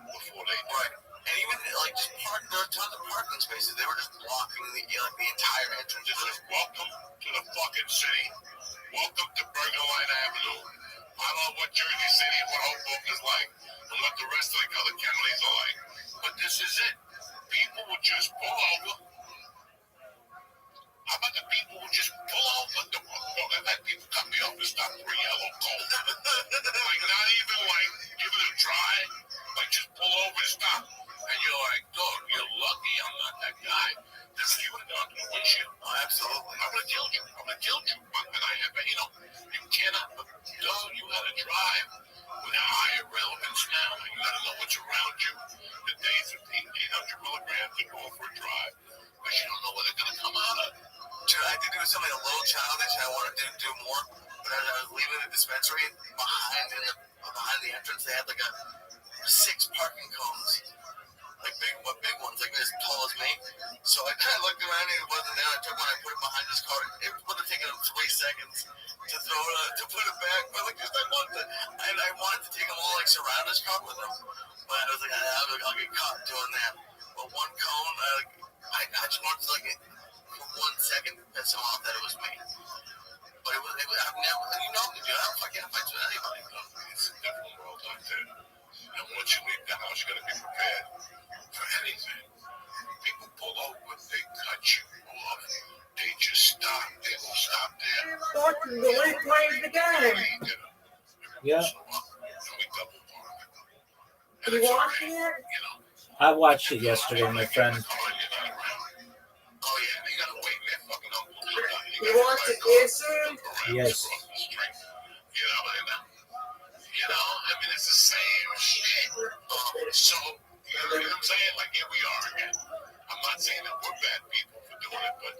before they do. Right. And even, like, just there were tons of parking spaces. They were just blocking the entire entrance. Just welcome to the fucking city. Welcome to Burger Line Avenue. I don't know what Jersey City and what Hoboken is like and what the rest of the other counties are like. But this is it. People would just pull over. How about the people who just pull over? I've had people cut me off to stop for a yellow coat. Like, not even like give it a try. Like, just pull over and stop. And you're like, dog, you're lucky I'm not that guy. This is you and not the windshield. Oh, absolutely. I would have killed you. And I have, you cannot, dog, you gotta drive with a higher relevance now. You gotta know what's around you. The days of 1,800 milligrams to go for a drive. But you don't know where they're gonna come out of. I did do something a little childish. I wanted to do more, but as I was leaving the dispensary, behind the entrance, they had like 6 parking cones, like big ones, like as tall as me. So I kind of looked around and it wasn't there. I took one, I put it behind this car. It would have taken him 3 seconds to put it back, but like I wanted to take them all, like surround his car with them, but I was like, I'll get caught doing that. But one cone, I just wanted to like. For 1 second to piss him off that it was me. But I've never, me, dude. I don't fucking fight with anybody. It's a different world out there. And once you leave the house, you gotta be prepared for anything. People pull over, they cut you off. They just stop. They will stop there. Fucking the way plays the game. Yeah. We double park. You watching it? I watched it yesterday, my friend. Oh yeah, they gotta wait in that fucking You want to answer? Yes. I mean, it's the same shit. So, you know what I'm saying? Like, here we are again. I'm not saying that we're bad people for doing it, but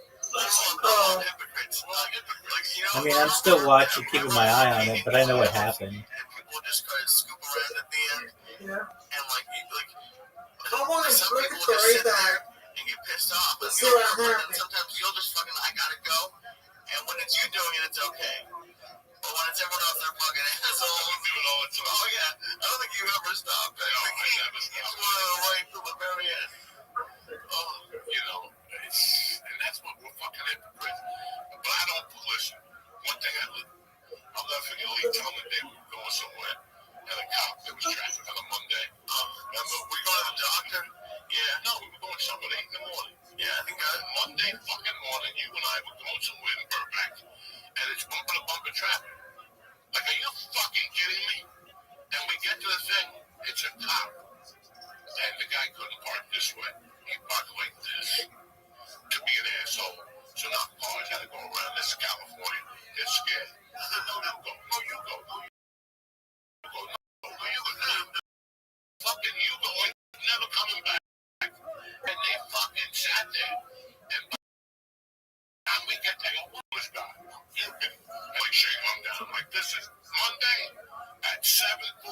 hypocrites. I mean, I'm still watching, keeping my eye on it, but I know what happened. And people just kind of scoop around at the end. Yeah. And I want to some look people at will just sit the there and get pissed off. Let's see what happens. Sometimes you'll just fucking, I gotta go. And when it's you doing it, it's okay. But when it's everyone else, they're fucking assholes. do it all the time. Oh yeah, I don't think you ever stop. No, I never stop. You want to right to the very end. And that's what we're fucking hypocrites. But I don't, listen, one thing I'll never forget Lee telling me they were going somewhere. And a cop, there was traffic on a Monday. Remember, we going to the doctor? Yeah, no, we were going somewhere 8 in the morning. Yeah, I think Monday fucking morning, you and I were going somewhere in Burbank. And it's bumper to bumper traffic. Like, are you fucking kidding me? And we get to the thing, it's a cop. And the guy couldn't park this way. He parked like this. 7:45.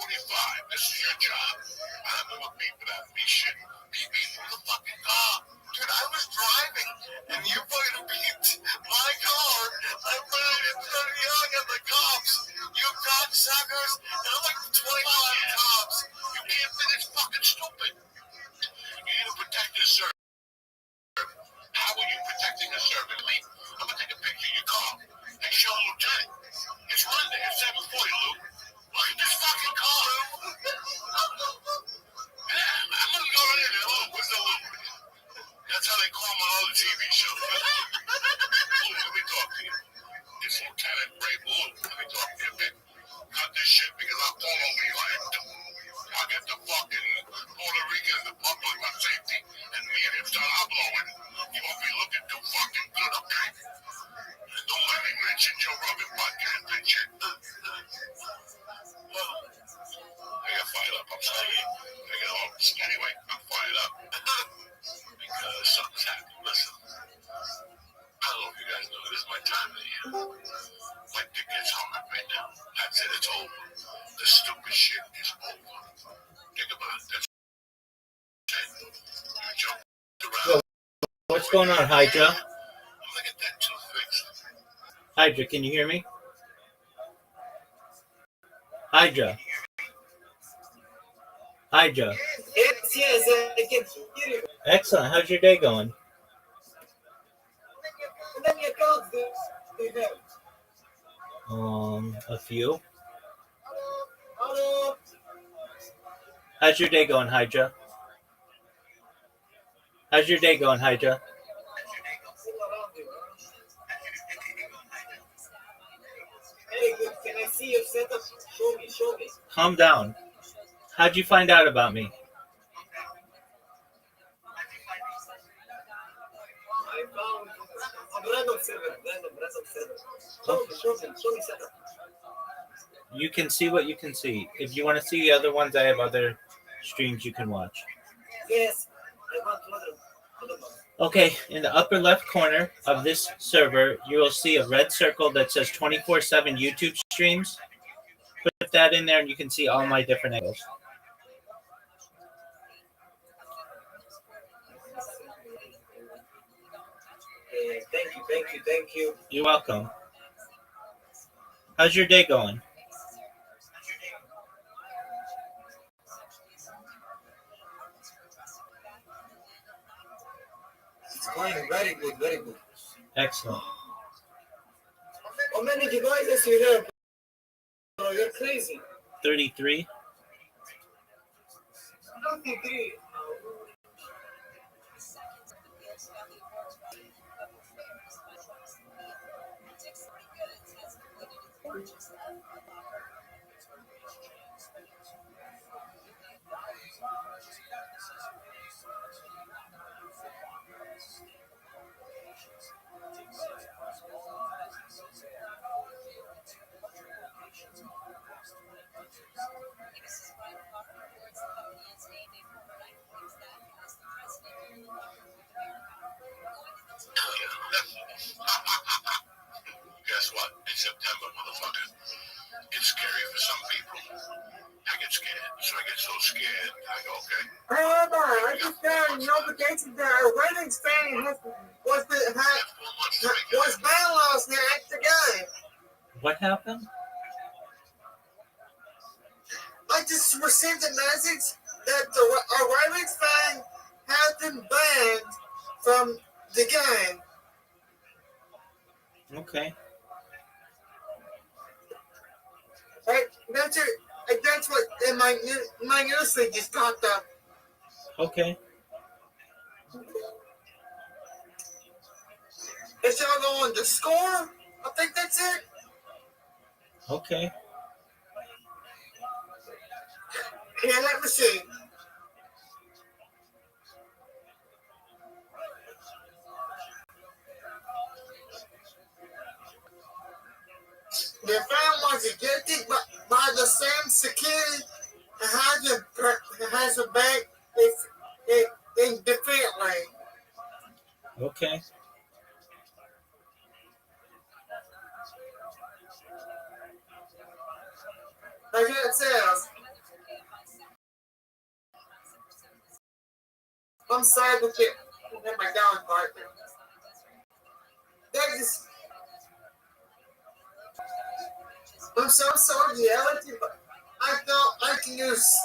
This is your job. I'm gonna beep it out. Be shit. Beep the fucking car. Dude, I was driving, and you fucking beeped my car. I ran and started yelling at the cops. You cocksuckers. And I'm like 25 cops. You can't be this fucking stupid. You need to protect your servant. How are you protecting a servant, Lee? I'm gonna take a picture of your car and show Lieutenant. It's Monday at 7:40, Luke. Look at this fucking car. Yeah, I'm gonna go in there. Luke, where's the Luke? That's how they call him on all the TV shows. Luke, let me talk to you. It's Lieutenant Ray Luke. Let me talk to you a bit. Cut this shit because I'll fall over you. I'll get the fucking Puerto Ricans, the public on safety, and me and him start blowing. You won't be looking too fucking good, okay? And don't let me mention Joe Rogan podcast and shit. I got fired up. I'm sorry. I get all anyway. I'm fired up because something's happened. Listen, I don't know if you guys know. This is my time of the year. My dick gets hard right now. That's it. It's over. The stupid shit is over. Think about it. That's it. You jumped around. What's going on, Hydra? I'm gonna get that tooth fixed. Hydra, can you hear me? Hydra. Hydra. Yes, I can hear you. Excellent. How's your day going? And then your codes, they have. A few. Hello. How's your day going, Hydra? How's your day going, Hydra? Very good. Can I see your setup? Show me. Calm down. How'd you find out about me? I found a random server. Show me setup. You can see what you can see. If you want to see the other ones, I have other streams you can watch. Yes, I want other one. Okay, in the upper left corner of this server, you will see a red circle that says 24/7 YouTube streams. Put that in there and you can see all my different angles. Thank you. You're welcome. How's your day going? It's going very good. Excellent. How many devices you have? Bro, you're crazy. 33. 33. Guess what? It's September, motherfucker. It's scary for some people. I get scared. So I get so scared. I go, okay. Hold on, I just got a notification that our wedding stand was banned last night again. What happened? I just received a message that our wedding stand has been banned from the game. Okay. Right? That's what in my newsfeed just popped up. Okay. It's all on the score. I think that's it. Okay. Yeah, let me see. The fan was ejected by the same security and has a back indefinitely. Okay. Like it says, I'm sorry to get my down part. That just, I'm so sorry, reality, but I thought I can use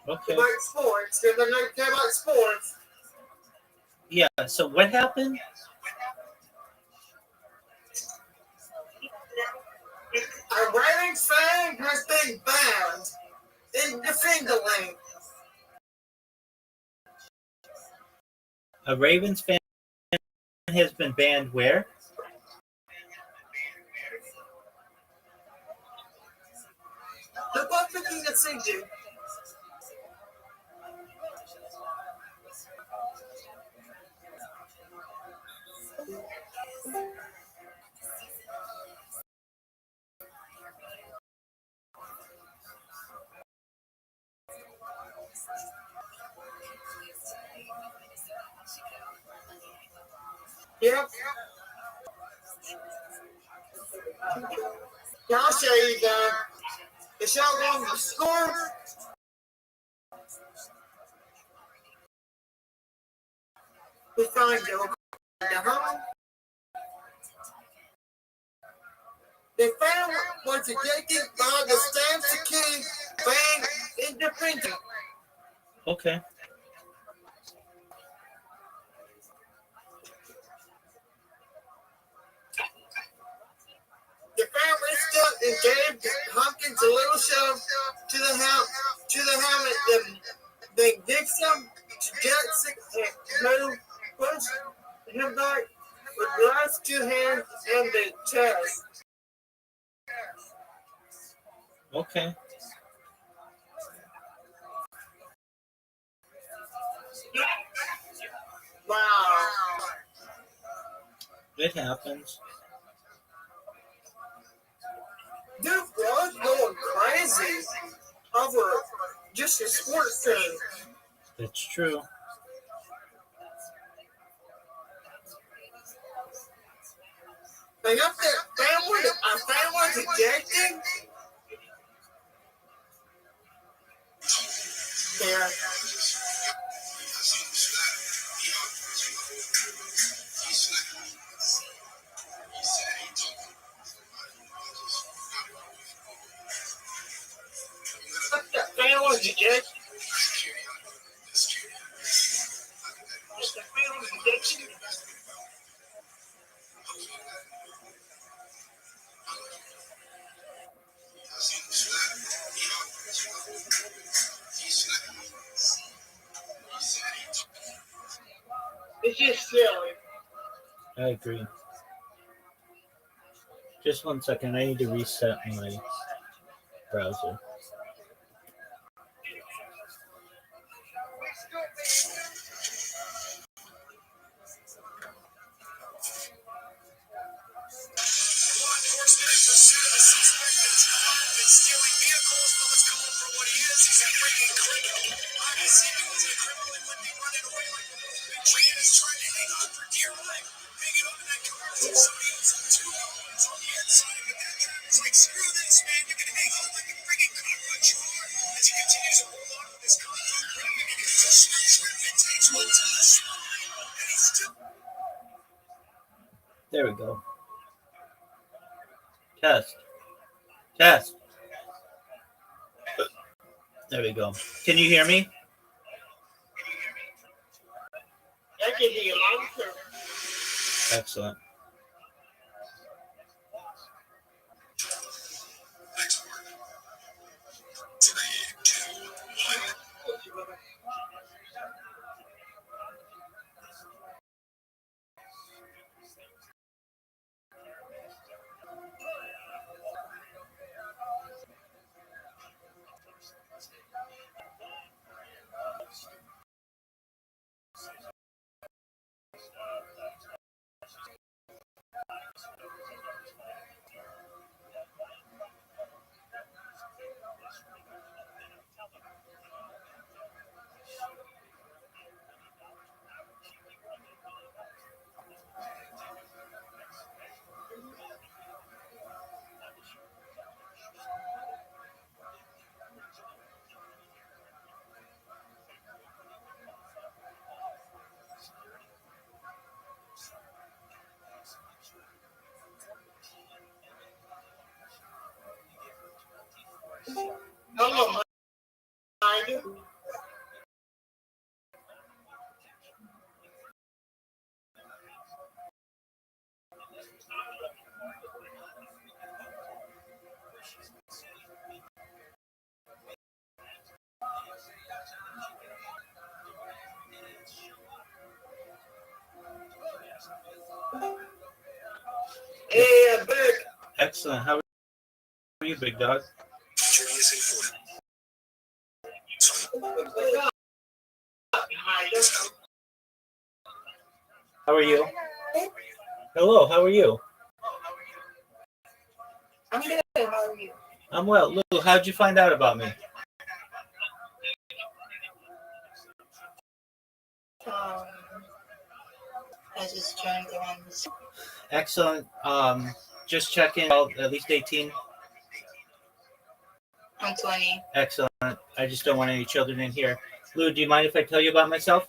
Okay. about sports because I don't care about sports. Yeah. So what happened? A Ravens fan has been banned in the finger lane. A Ravens fan has been banned where? The both looking at CJ. Yep. Yeah, I'll show you guys. It's y'all going to score. We find you. The fan was ejected by the Stanford King fan independent. Okay. The fan reached up and gave Hopkins a little shove to the helmet. Then Dixon to Jackson and pushed him back with the last two hands and the chest. Okay. Wow. It happens. Dude was going crazy over just a sports thing. It's true. They got that family ejected. Yeah. That family ejected. It's just silly. I agree. Just 1 second. I need to reset my browser. There we go. Test. Test. There we go. Can you hear me? I can hear long term. Excellent. Excellent. How are you, big dog? How are you? Hello, how are you? I'm good. How are you? I'm well. Lou, how'd you find out about me? I just joined the ones. Excellent. Just checking. Well, at least 18. I'm 20. Excellent. I just don't want any children in here. Lou, do you mind if I tell you about myself?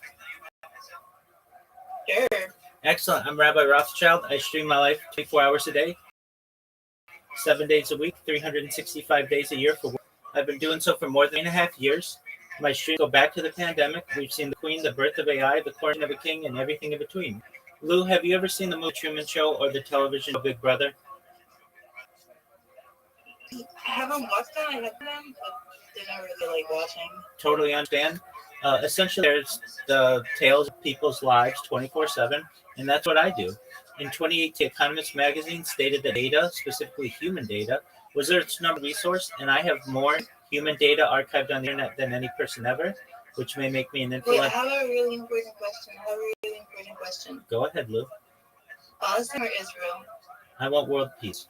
Sure. Excellent. I'm Rabbi Rothschild. I stream my life 24 hours a day, 7 days a week, 365 days a year for work. I've been doing so for more than 3.5 years. My streams go back to the pandemic. We've seen the Queen, the birth of AI, the coronation of a king, and everything in between. Lou, have you ever seen the movie Truman Show or the television show Big Brother? I haven't watched them. I have them, but didn't really like watching. Totally understand. Essentially, there's the tales of people's lives 24/7, and that's what I do. In 2018, Economist magazine stated that data, specifically human data, was Earth's number one resource, and I have more human data archived on the internet than any person ever, which may make me an Wait, influencer. I have a really important question. Go ahead, Lou. Palestine or Israel? I want world peace.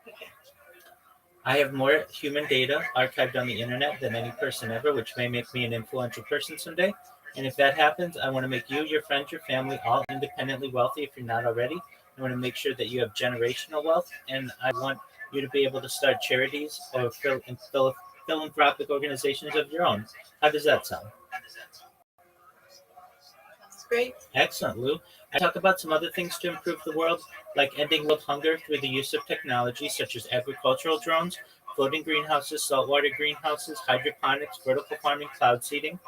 Okay. I have more human data archived on the internet than any person ever, which may make me an influential person someday. And if that happens, I want to make you, your friends, your family all independently wealthy if you're not already. I want to make sure that you have generational wealth, and I want you to be able to start charities or philanthropic organizations of your own. How does that sound? That's great. Excellent, Lou. I talk about some other things to improve the world, like ending world hunger through the use of technology such as agricultural drones, floating greenhouses, saltwater greenhouses, hydroponics, vertical farming, cloud seeding.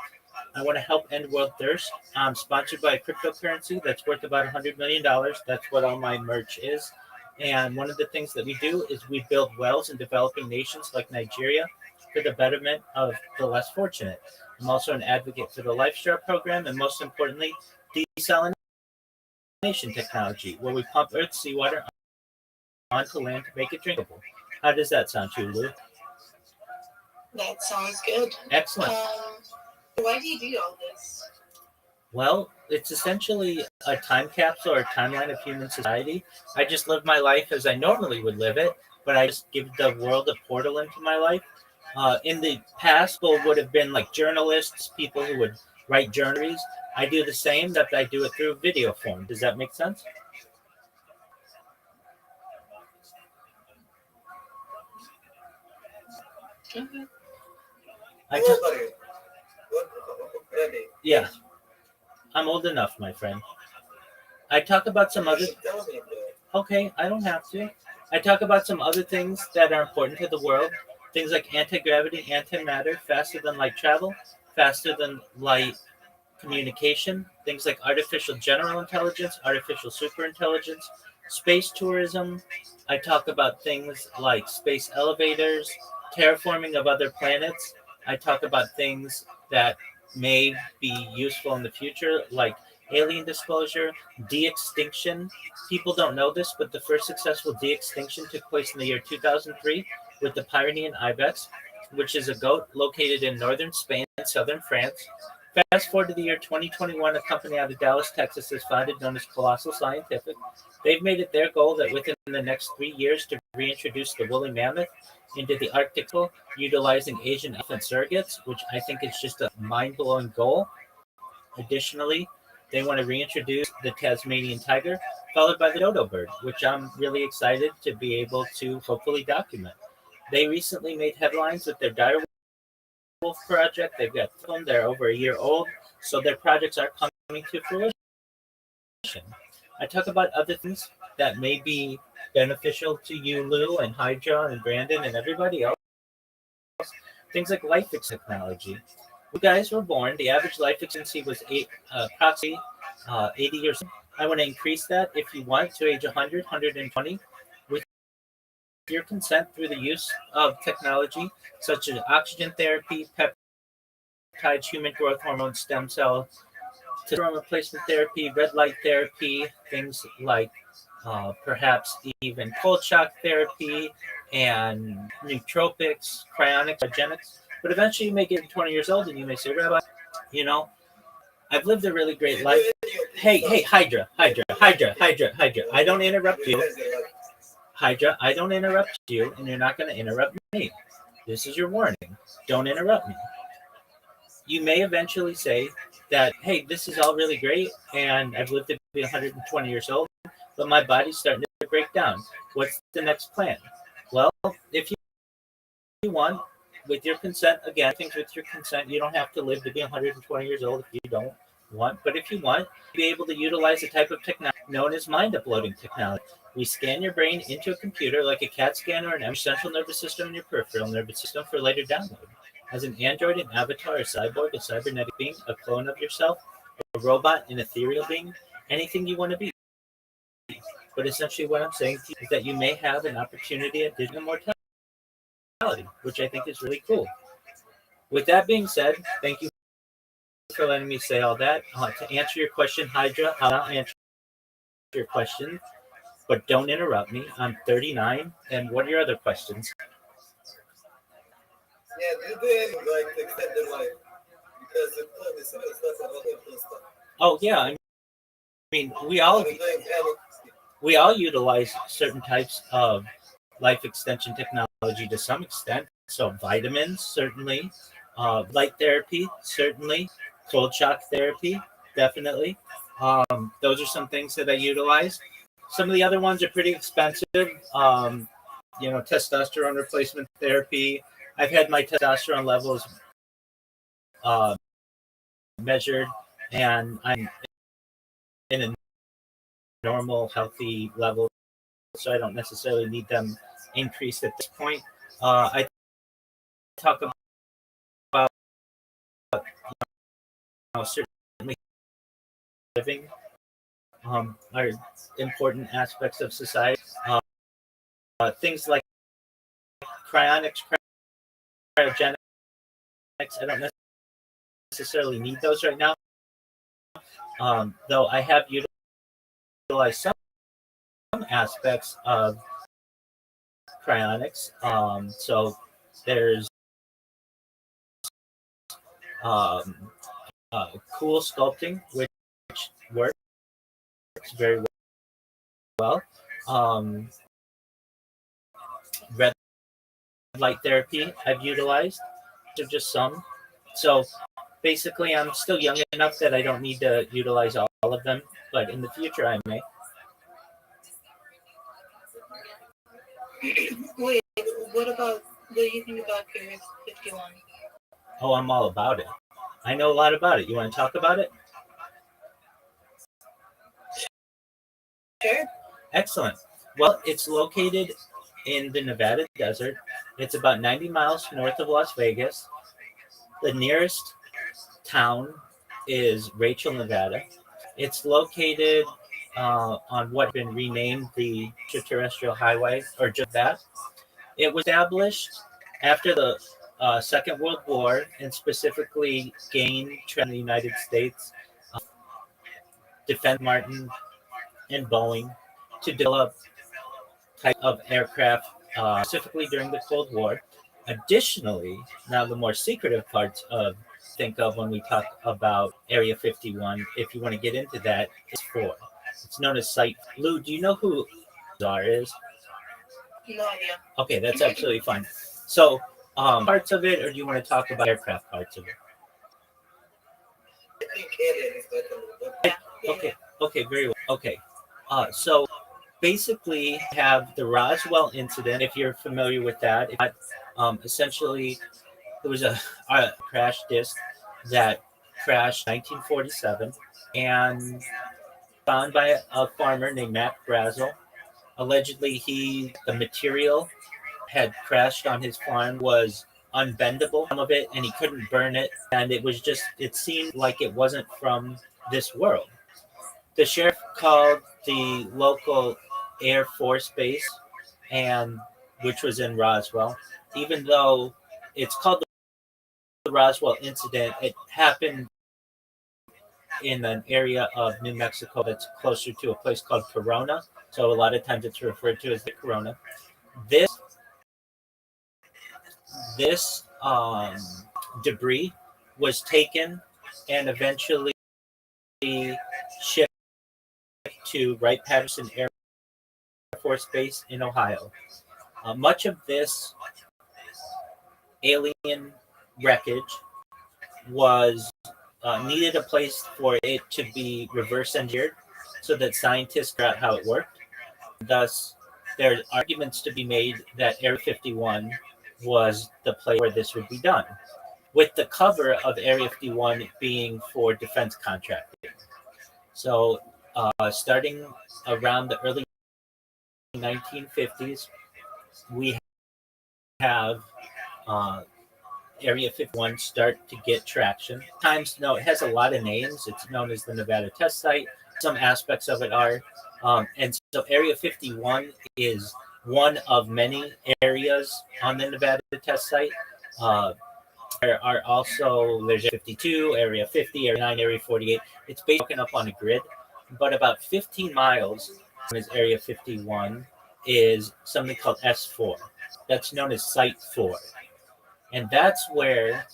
I want to help end world thirst. I'm sponsored by a cryptocurrency that's worth about $100 million. That's what all my merch is. And one of the things that we do is we build wells in developing nations like Nigeria for the betterment of the less fortunate. I'm also an advocate for the LifeStar program and, most importantly, desalination technology, where we pump Earth's seawater onto land to make it drinkable. How does that sound to you, Lou? That sounds good. Excellent. Why do you do all this? Well, it's essentially a time capsule or timeline of human society. I just live my life as I normally would live it, but I just give the world a portal into my life. In the past, people would have been like journalists, people who would write journals. I do the same, that I do it through video form. Does that make sense? Okay. Yeah, I'm old enough, my friend. I talk about some other. Okay, I don't have to. I talk about some other things that are important to the world. Things like anti-gravity, antimatter, faster than light travel, faster than light communication, things like artificial general intelligence, artificial superintelligence, space tourism. I talk about things like space elevators, terraforming of other planets. I talk about things that may be useful in the future, like alien disclosure, de-extinction. People don't know this, but the first successful de-extinction took place in the year 2003 with the Pyrenean ibex, which is a goat located in northern Spain and southern France. Fast forward to the year 2021, a company out of Dallas, Texas is founded known as Colossal Scientific. They've made it their goal that within the next 3 years to reintroduce the woolly mammoth into the Arctic, utilizing Asian elephant surrogates, which I think is just a mind-blowing goal. Additionally, they want to reintroduce the Tasmanian tiger, followed by the dodo bird, which I'm really excited to be able to hopefully document. They recently made headlines with their dire wolf project. They've got them. They're over a year old, so their projects are coming to fruition. I talk about other things that may be beneficial to you, Lou, and Hydra, and Brandon, and everybody else. Things like life technology. You guys were born. The average life expectancy was approximately 80 years old. I want to increase that, if you want, to age 100, 120, with your consent, through the use of technology such as oxygen therapy, peptides, human growth hormone, stem cell, testosterone replacement therapy, red light therapy, things like perhaps even cold shock therapy and nootropics, cryonics, genics. But eventually you may get 20 years old and you may say, Rabbi, you know, I've lived a really great life. Hey, Hydra. I don't interrupt you. Hydra, I don't interrupt you, and you're not going to interrupt me. This is your warning. Don't interrupt me. You may eventually say that, hey, this is all really great, and I've lived to be 120 years old, but my body's starting to break down. What's the next plan? Well, if you want, with your consent, again, things with your consent, you don't have to live to be 120 years old if you don't want, but if you want, be able to utilize a type of technology known as mind uploading technology. We scan your brain into a computer like a CAT scan or an central nervous system and your peripheral nervous system for later download. As an android, an avatar, a cyborg, a cybernetic being, a clone of yourself, a robot, an ethereal being, anything you want to be. But essentially what I'm saying to you is that you may have an opportunity at digital immortality, which I think is really cool. With that being said, thank you for letting me say all that. To answer your question, Hydra, I'll answer your question, but don't interrupt me. I'm 39, and what are your other questions? Yeah, do they like extended life? Because the club is some of the stuff about influence stuff. Oh yeah, I mean we all utilize certain types of life extension technology to some extent. So vitamins, certainly, light therapy, certainly, cold shock therapy, definitely. Those are some things that I utilize. Some of the other ones are pretty expensive. Testosterone replacement therapy. I've had my testosterone levels measured, and I'm in a normal, healthy level, so I don't necessarily need them increased at this point. I talk about certainly living are important aspects of society. Things like cryonics, cryogenics, I don't necessarily need those right now, though I have utilized some aspects of cryonics. So there's cool sculpting, which works very well. Red light therapy I've utilized, so just some. So basically, I'm still young enough that I don't need to utilize all of them, but in the future I may. Wait, what do you think about Area 51? Oh, I'm all about it. I know a lot about it. You want to talk about it? Sure. Excellent. Well, it's located in the Nevada desert. It's about 90 miles north of Las Vegas. The nearest town is Rachel, Nevada. It's located on what has been renamed the Extraterrestrial Highway, or just that. It was established after the Second World War and specifically gained in the United States, Defense Martin and Boeing to develop type of aircraft specifically during the Cold War. Additionally, now the more secretive parts of think of when we talk about Area 51, if you want to get into that, is 4. It's known as Site. Lou, do you know who Czar is? No idea. Okay, that's absolutely fine. So, parts of it, or do you want to talk about aircraft parts of it? I think alien is like a Yeah. Okay, very well. Okay, so basically have the Roswell incident, if you're familiar with that. Essentially, there was a crash disk that crashed in 1947 and found by a farmer named Matt Brazel. Allegedly, the material had crashed on his farm, was unbendable, some of it, and he couldn't burn it. And it seemed like it wasn't from this world. The sheriff called the local Air Force Base, and which was in Roswell. Even though it's called the Roswell incident, it happened in an area of New Mexico that's closer to a place called Corona. So a lot of times it's referred to as the Corona. This debris was taken and eventually shipped to Wright-Patterson Air Force Base in Ohio. Much of this alien wreckage was needed a place for it to be reverse engineered so that scientists figure out how it worked. Thus, there are arguments to be made that Area 51 was the place where this would be done, with the cover of Area 51 being for defense contracting. So, starting around the early 1950s, we have uh, Area 51 start to get traction. Times, no, it has a lot of names. It's known as the Nevada Test Site. Some aspects of it are. And so Area 51 is one of many areas on the Nevada Test Site. There are also, there's 52, Area 50, Area 9, Area 48. It's basically broken up on a grid, but about 15 miles is Area 51 is something called S4. That's known as Site 4. And that's where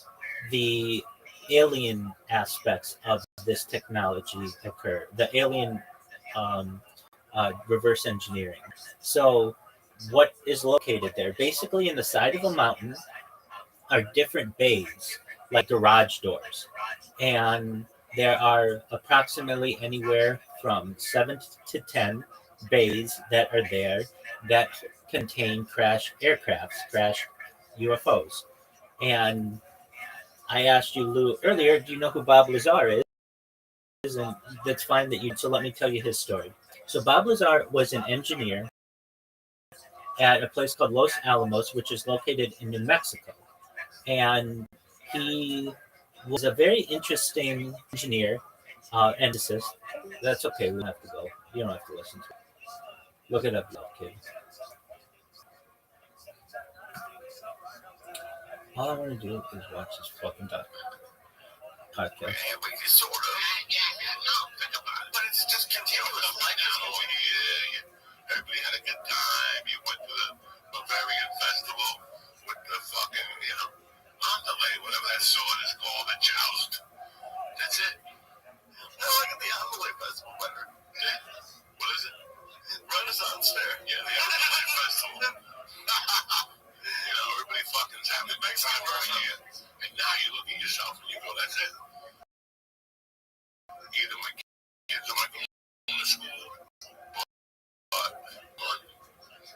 the alien aspects of this technology occur, the alien reverse engineering. So, what is located there? Basically, in the side of a mountain are different bays, like garage doors. And there are approximately anywhere from 7 to 10 bays that are there that contain crashed aircrafts, crashed UFOs. And I asked you, Lou, earlier, do you know who Bob Lazar is? And that's fine that you, so let me tell you his story. So Bob Lazar was an engineer at a place called Los Alamos, which is located in New Mexico. And he was a very interesting engineer and physicist. That's okay, we don't have to go. You don't have to listen to it. Look it up, kid. All I want to do is watch this fucking podcast. Yeah, but you sort of. No, think about it. But it's just continuous. Like, everybody had a good time. You went to the Bavarian Festival with the fucking, Andale, whatever that sword is called, the joust. That's it. I like the Andale Festival better. Yeah. What is it? Renaissance Fair. Yeah, the Andale Festival. Everybody fucking happy. Makes it every year. And now you look at yourself and you go, that's it. Either my kids are going to school,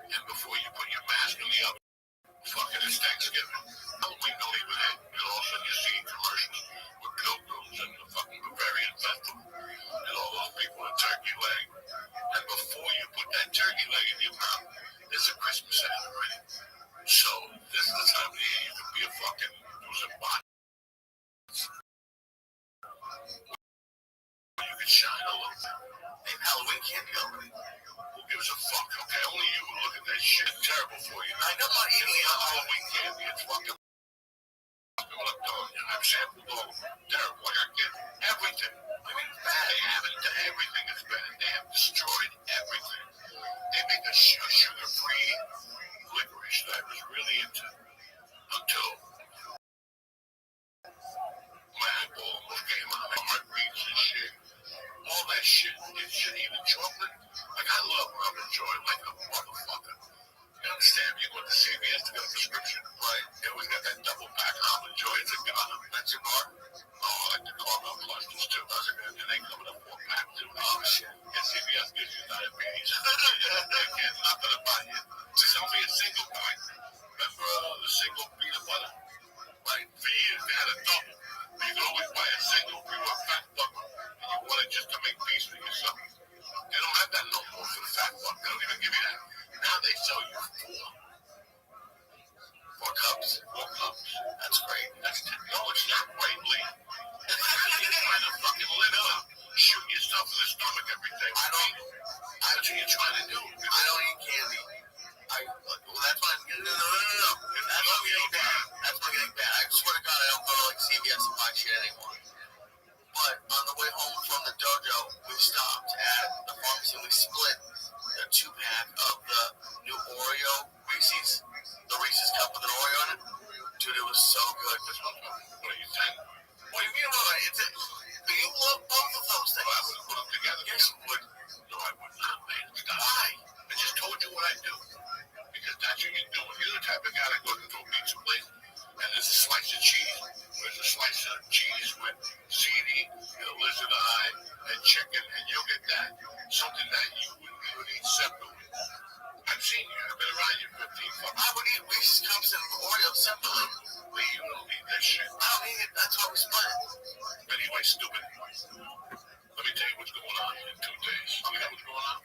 and before you put your mask in the oven, fucking it's Thanksgiving. Halloween don't even hit, and all of a sudden you're seeing commercials with pilgrims and the fucking Bavarian Festival, and all those people with turkey leg. And before you put that turkey leg in your mouth, there's a Christmas ad already. So this is the time of the year you can be a fucking losing body. You can shine a little bit. Hey, Halloween candy already. Who gives a fuck? Okay, only you look at that shit. It's terrible for you. I know not eating Halloween candy. It's fucking left on you. I've sampled all of them. Terrible. I got everything. I mean, they haven't done everything is bad. They have destroyed everything. They make a sugar-free licorice that I was really into until my eyeball almost came out. My heart beats and shit. All that shit. It's shit. Even chocolate. Like, I love Robin Joy like a motherfucker. You understand? You go to CVS to get a prescription, right? They always got that double pack Almond Joy. It's a gun. That's your bar. Oh, I like the caramel clusters too. Those are good. And they come in a 4-pack too. Oh, shit. And CVS gives you diabetes. They can't nothing about you. It's only a single pint. Remember the single peanut butter? Right? For years, they had a double. You could always buy a single pure fat fucker. And you wanted just to make peace with yourself. They don't have that no more for the fat fuck. They don't even give you that. Now they sell you 4 cups. 4 cups. That's great. No, it's not great, Lee. You're trying to fucking live up. Shoot yourself in the stomach every day. That's what you're trying to do. I don't eat candy. That's why I'm getting. No. That's why I'm getting bad. I swear to God, I don't go to CVS and buy shit anymore. But But on the way home from the dojo, we stopped at the pharmacy and we split a 2-pack of the new Oreo Reese's. The Reese's cup with an Oreo in it. Dude, it was so good. What are you saying? What do you mean, Roy? But you love both of those things. Well, I would put them together. Yes, you would. No, I would not, man. Stop. Why? I just told you what I do. Because that's what you do. You're the type of guy that goes into a pizza place and there's a slice of cheese. There's a slice of cheese with ziti and a lizard eye and chicken, and you'll get that. Something that you would eat separately. I've seen you. I've been around you 15 fucking. I would eat Reese's cups and Oreos separately. Lee, you don't need that shit. I don't need it. That's why we split it. Anyway, stupid. Let me tell you what's going on in 2 days. Tell me what's going on.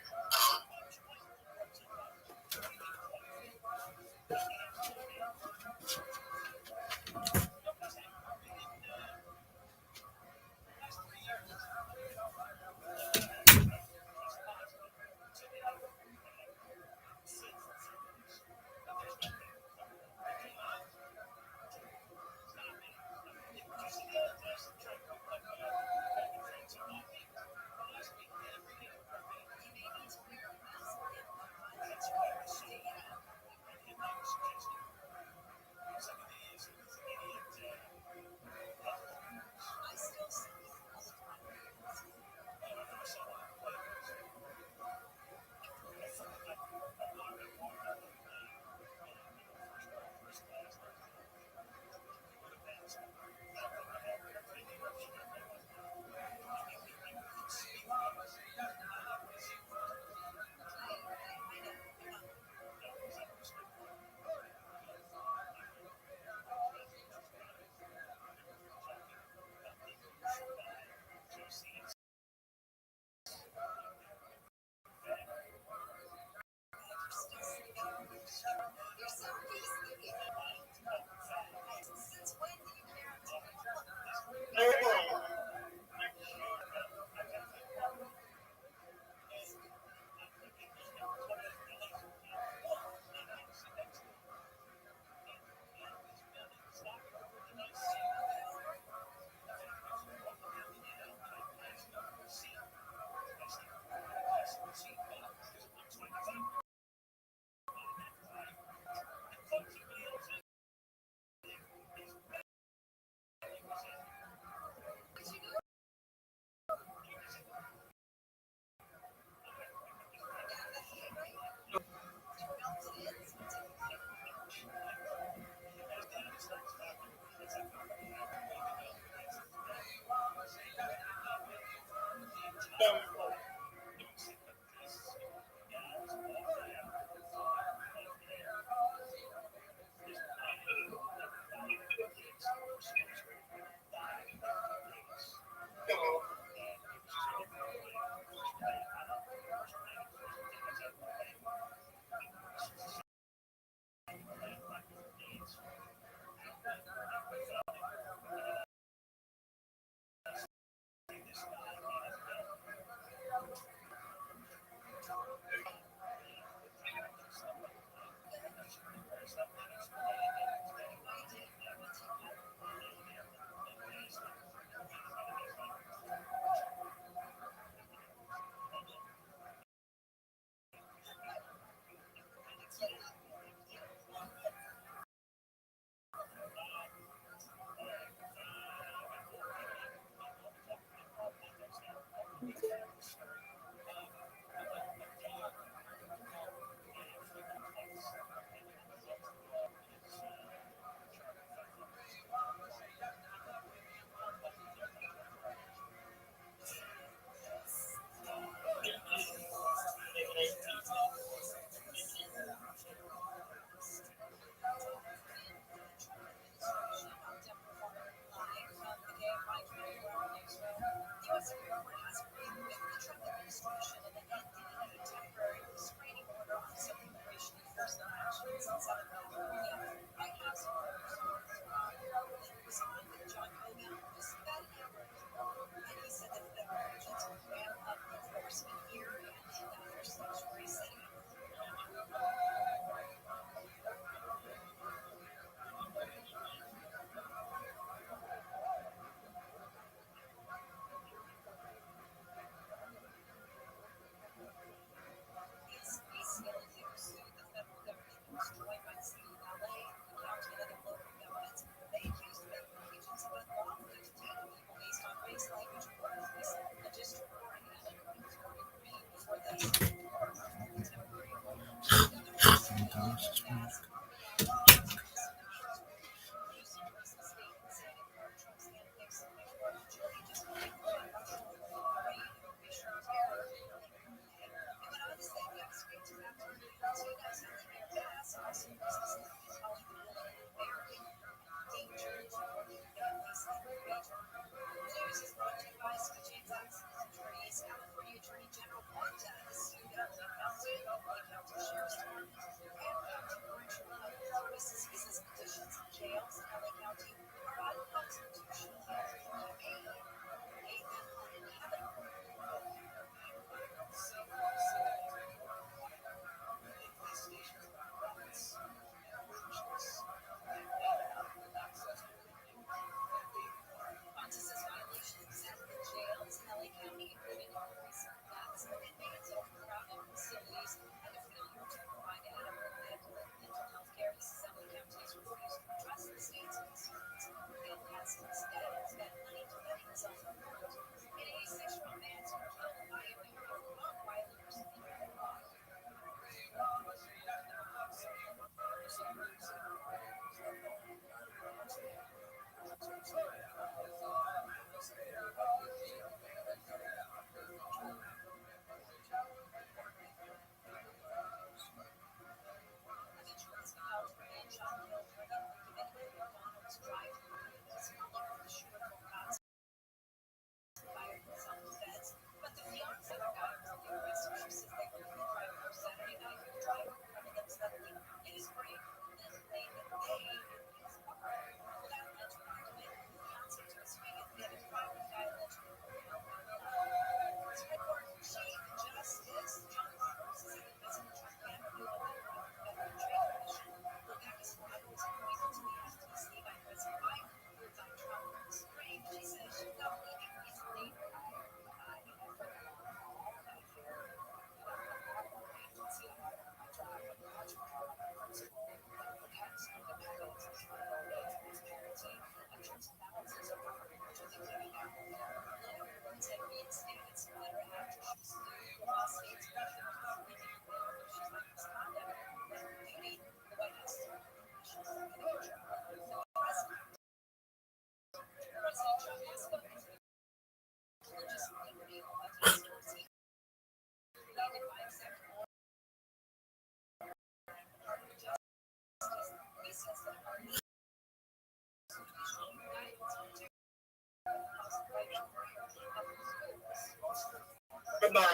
Rabbi.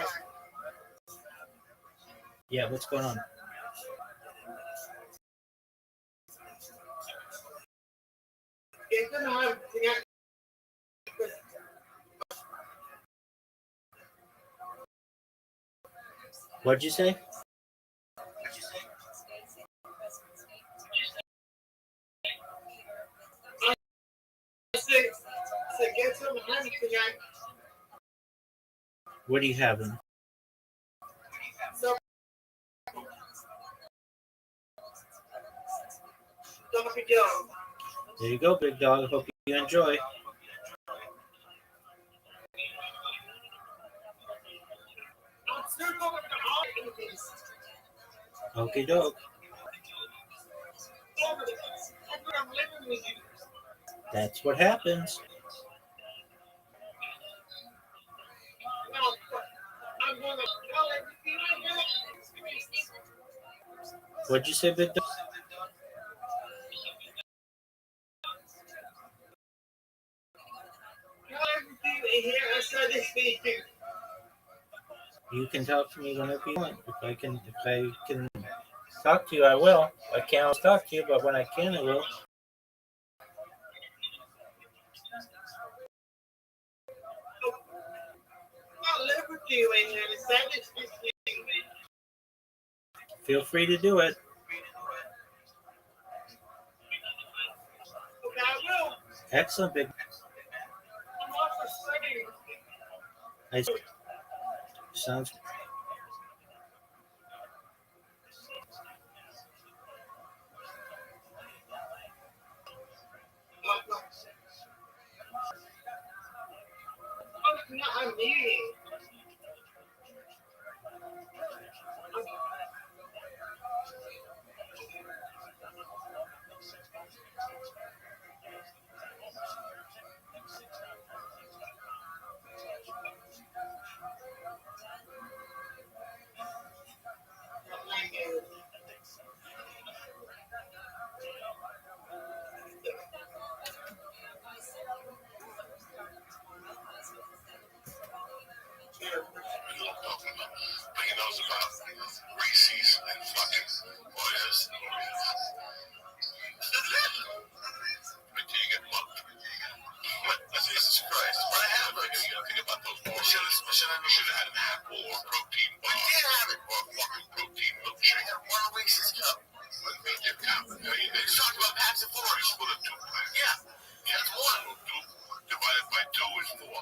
Yeah, what's going on? It's gonna have What'd you say? to get some honey tonight. What are you having? So, Dr. Joe. There you go, big dog. Hope you enjoy. Okay, doke. That's what happens. What'd you say, big dog? You can talk to me whenever you want. If I can talk to you, I will. I can't always talk to you, but when I can, I will. Feel free to do it. Excellent, big. Sounds. I'm eating. But he knows about Reese's and fucking Oreos. Wait till you get mugged. Jesus Christ. What happened? You gotta think about those Oreos. We should have had an apple or protein bar. We did have it. Or a fucking protein milkshake. One Reese's cup. What made you count? They talked about packs of 4. You split a 2-pack. Yeah. That's 1. 2 divided by 2 is 4.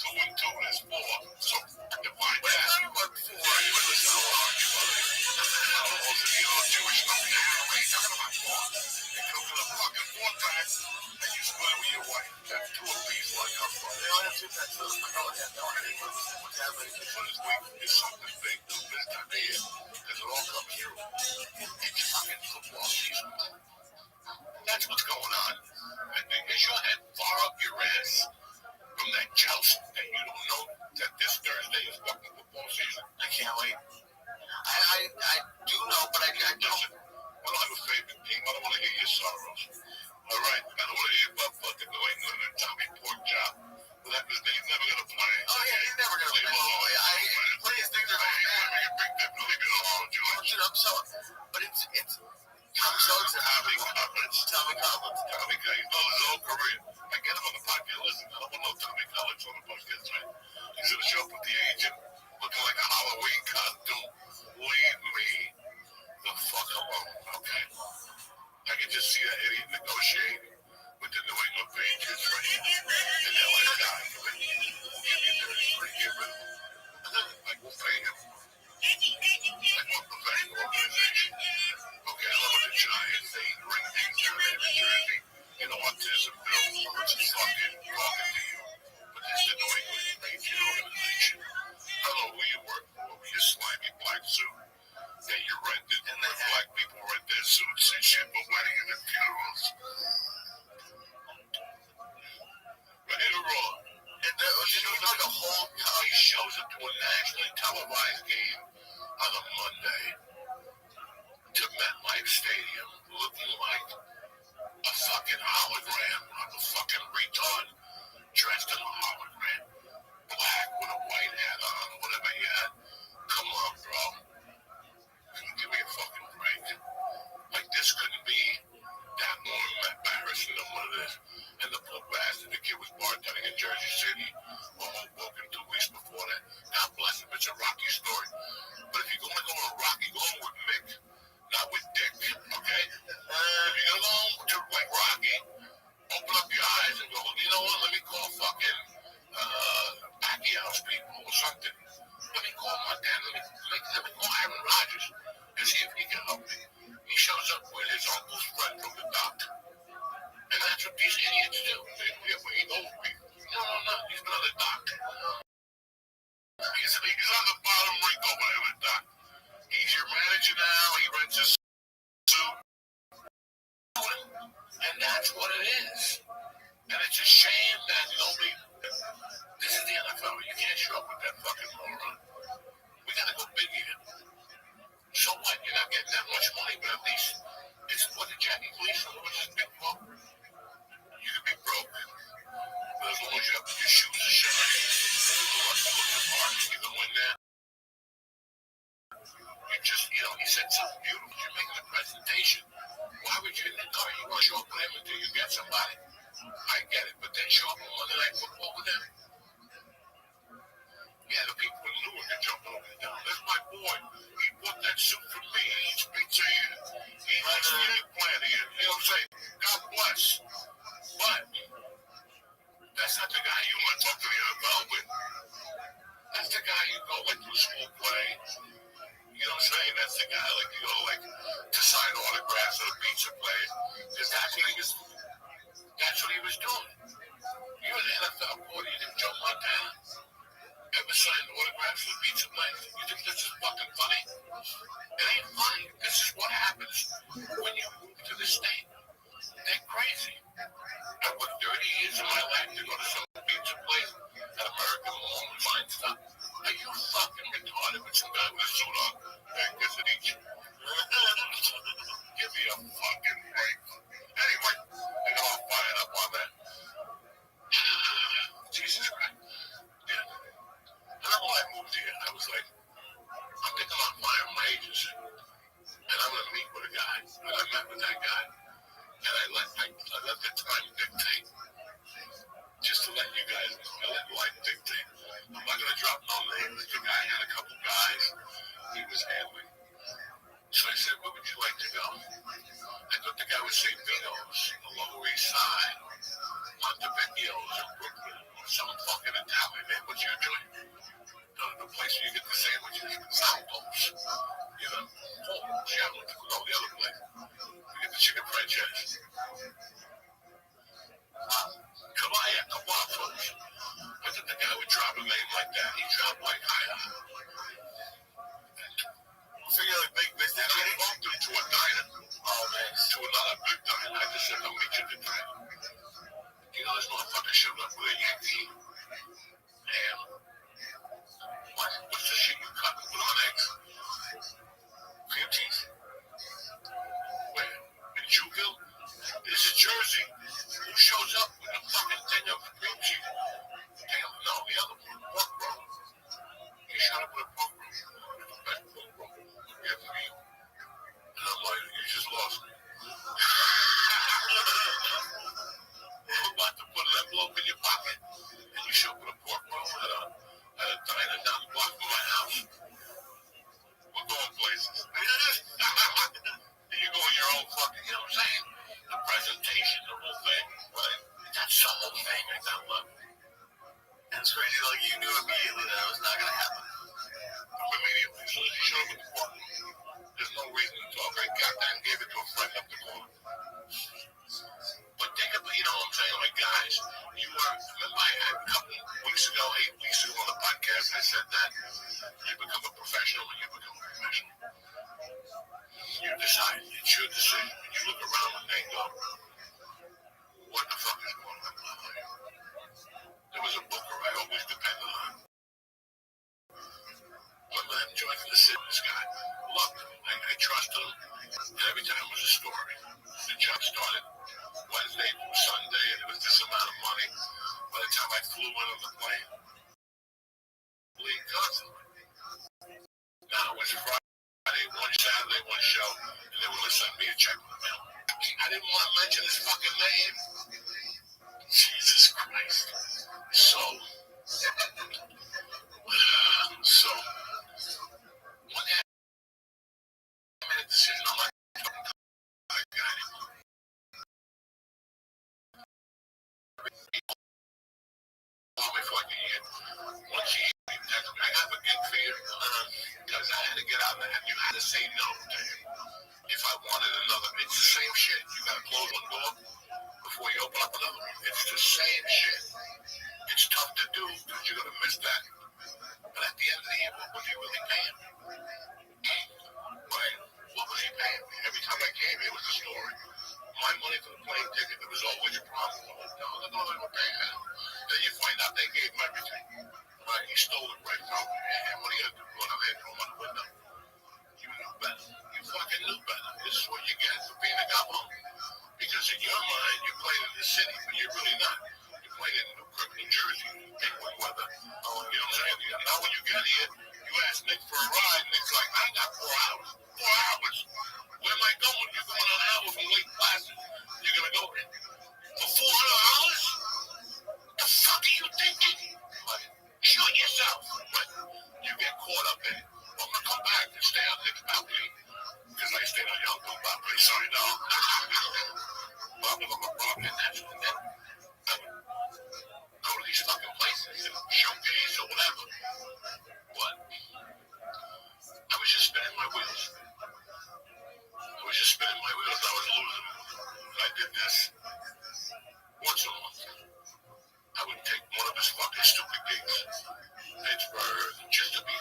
2 and 2 is 4. So divide that. What 4? Listen, I will argue about it. Also, you know, Jewish stuff. What are you talking about 4? You cook in a fucking 4-pack and you split it with your wife. That's 2 apiece where I come from. They only have 2 packs. So I don't have no idea what's happening. So this week is something big this time of year. Because it all comes through. It's fucking football season. That's what's going on. And is your head far up your ass from that joust that you don't know that this Thursday is fucking football season? I can't wait. I do know, but I don't. Well, I have a favorite team. I don't want to hear your sorrows. All right, I don't want to hear about fucking New England and Tommy Porkchop. Well, that means he's never going to play. Oh, yeah, he's never going to play. Please, things are going bad. Leave it alone, George. You know, so, but it's Tom Jones and Tommy Collins. Tommy Collins. Tommy Collins. He's known his whole career. I get him on the podcast. Listen, I don't want no Tommy Collins on the podcast, right? He's going to show up with the agent looking like a Halloween costume. Leave me the fuck alone, okay? I can just see that idiot negotiating with the New England Patriots right now. And they're like, guys, we'll give you 33, give him. Like, we'll pay him. Like, we're a professional organization. Okay, I love the Giants. They bring things down there in Jersey. You know, autism, Bill, it's fucking talking to you. But this is the New England Patriot organization. I don't know who you work for, you slimy black suit. That you rented, and the black people rent their suits and shit for weddings and funerals. Right or wrong? And you know, like a whole town shows up to a nationally televised game on a Monday to MetLife Stadium looking like a fucking hologram, like a fucking retard dressed in a hologram. Black with a Rocky. Almost broke him 2 weeks before that. God bless him. It's a Rocky story. But if you're going to go with Rocky, go on with Mick, not with Dick. Okay? If you're going to go like Rocky, open up your eyes and go, you know what? Let me call fucking Pacquiao's people or something. Let me call my dad. Let me call Aaron Rodgers and see if he can help me. He shows up with his uncle's friend from the doctor. And that's what these idiots do. He knows people. No. He's not a doctor. He's on the bottom ring over there with Doc. He's your manager now. He rents his suit. And that's what it is. And it's a shame that nobody... This is the NFL. You can't show up with that fucking moron. We gotta go big here. So what? You're not getting that much money, but at least it's what the Jackie Gleason was his big club. You could be broke. But as long as you have your shoes to shine, you can win that. You just, he said something beautiful. You're making a presentation. Why would you in the car? You want to show up with him until you get somebody? I get it, but then show up on Monday Night Football with them. Yeah, the people in Newark are jumping up and down. That's my boy. He bought that suit for me. He eats pizza here. He likes the eggplant here. You know what I'm saying? God bless. But that's not the guy you want to talk to the NFL with. That's the guy you go like to a school play. You know what I'm saying? That's the guy like you go like to sign autographs at a pizza place. Because that's what he was doing. You're an NFL coordinator, Joe Montana. Ever signed autographs at a pizza place? You think this is fucking funny? It ain't funny. This is what happens when you move to the state. They're crazy. I worked 30 years of my life to go to some pizza place at American Mall and find stuff. Are you fucking retarded with some guy with a suit on? Hey, guess it eats you. Give me a fucking break. Anyway, I got all fired up on that. Jesus Christ. Yeah. And then when I moved here, I was like, I'm thinking about firing my agency. And I'm going to meet with a guy. And I met with that guy. And I let the time dictate. Just to let you guys know, I let life dictate. I'm not going to drop no names. The guy had a couple guys he was handling. So I said, where would you like to go? I thought the guy would say Vito's, the Lower East Side, Montevecchio's in Brooklyn, or some fucking Italian man. What's your joint? The place where you get the sandwiches, Salvo's. You know, the other place. You get the chicken franchise. Kebabos. I thought the guy would drop a name like that. He dropped like higher. So you're like big business. I bumped him to a diner. Oh, man. To another big diner. I just said, I'll meet you at the diner. You know, this motherfucker showed up with a Yankee ham. What's the shit you cut? Put on eggs. Cream cheese. Where? In Jewville? This is Jersey. Who shows up with a fucking thing of cream cheese? Damn, no, the other one. Pork roll. He showed up with a pork roll. It's the best pork roll. Yeah, for you. And I'm like, you just lost me. I'm about to put an envelope in your pocket, and you show up with a pork roll at a diner down the block from my house. We're going places. And you go in your own fucking, you know what I'm saying? The presentation, the whole thing. Right? That's the whole thing. I got love. That's crazy. Like, you knew immediately that it was not going to happen. Immediately. As soon as you show up with the pork roll, there's no reason to talk. I got that and gave it to a friend up the corner. But think about, you know what I'm saying? Like, guys, you were, remember I had a couple weeks ago, 8 weeks ago on the podcast, I said that you become a professional when you become a professional. You decide. It's your decision. You look around and they go, what the fuck is going on in my life? There was a booker I always depended on. One man joined the this guy. Loved him. I trusted him. And every time it was a story. The job started Wednesday through Sunday, and it was this amount of money. By the time I flew in on the plane, constantly. Now it was Friday, one Saturday, one show, and they were going to send me a check in the mail. I didn't want to mention his fucking name. Jesus Christ. So say no to him. If I wanted another, it's the same shit. You gotta close one door before you open up another one. It's the same shit. It's tough to do because you're gonna miss that. But at the end of the year, what was he really paying me? Right? What was he paying me? Every time I came here, it was a story. My money for the plane ticket, there was always a problem. No, they were paying him. Then you find out they gave him everything. Right? He stole it right from me. And what are you gonna do? Go down there and throw him out the window? You knew better. You fucking knew better. This is what you get for being a goblin. Because in your mind, you're playing in the city, but you're really not. You're playing in Newkirk, New Jersey, Penguin weather. Oh, you know what I'm saying? Now when you get here, you ask Nick for a ride, Nick's like, I got 4 hours. 4 hours? Where am I going? You're going on an hour from Lake Placid. You're going to go for $400? The fuck are you thinking? Like, shoot yourself. But you get caught up in it. I'm going to come back and stay on Nick's balcony. Because I stayed on your uncle's balcony, so I know. Blah, blah, blah, blah, and that's what then. I would go to these fucking places and showcase or whatever. But I was just spinning my wheels. I was losing. I did this once a month. I would take one of his fucking stupid gigs. Pittsburgh, just to be,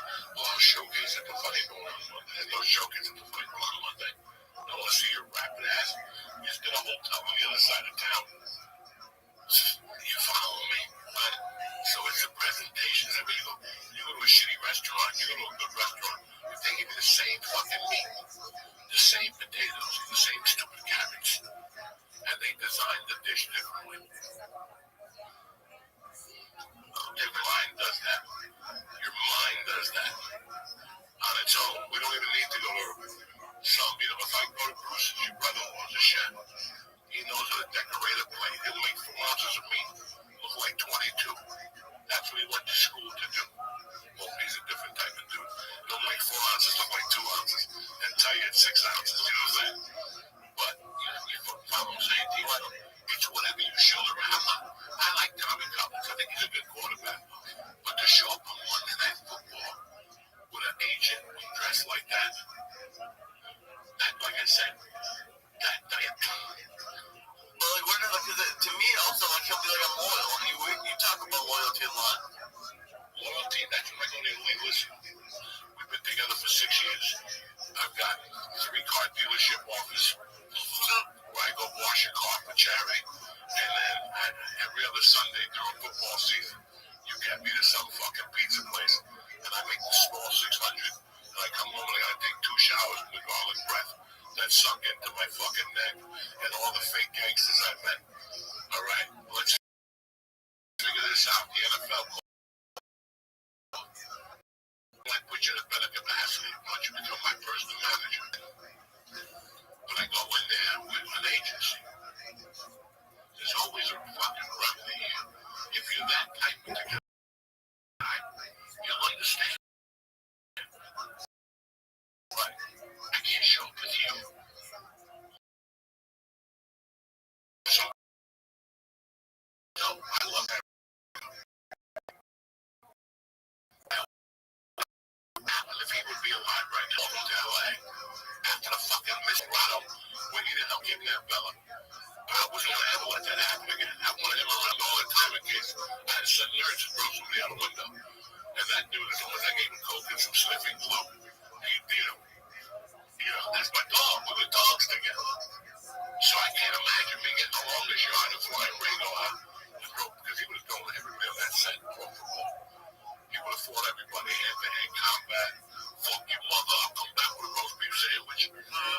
showcase at the Funny Bone on Monday. And no showcase at the Funny Bone on Monday. I want to see your rapping ass. You just get a hotel on the other side of town. You follow me? Right? So it's a presentation. You go to a shitty restaurant, you go to a good restaurant, if they give you the same fucking meat, the same potatoes, the same stupid carrots, and they design the dish differently. Your mind does that. Your mind does that. On its own. We don't even need to go to some, if I go to Bruce's, your brother-in-law's a chef. He knows how to decorate a plate. He'll make 4 ounces of meat look like 22. That's what he went to school to do. Well, he's a different type of dude. He'll make 4 ounces look like 2 ounces and tell you it's 6 ounces. You know what I'm saying? But, you follow what I'm saying to you? It's whatever you show around. I like Tommy Collins. I think he's a good quarterback. But to show up on Monday Night Football with an agent dressed like that, like I said, well, like, to me, also, like, he'll be like, I'm loyal. You talk about loyalty a lot. Loyalty, that's what I'm going to listen. We've been together for 6 years. I've got 3 car dealership offers where I go wash a car for charity. And then every other Sunday during football season, you get me to some fucking pizza place. And I make the small 600. And I come home and I got to take 2 showers with the garlic breath that sunk into my fucking neck. And all the fake gangsters I met. All right, let's figure this out. The NFL might put you in a better capacity. Why don't you become my personal manager? But I go in there with an agency. There's always a fucking remedy here. If you're that type of guy, you'll understand. But I can't show up with you. So I love that. If he would be alive right now, from LA, after the fucking Misrado, we needed help getting that fella. I wasn't going to ever let that happen again. I wanted him around all the time in case I had to send nerds to throw somebody out a window. And that dude, as long as I gave him coke and some sniffing glue, that's my dog. We were dogs together. So I can't imagine me getting the longest yard and flying Ringo out because he was going everywhere on that set. He would have fought everybody hand-to-hand combat. Fuck your mother, I'll come back with a roast beef sandwich.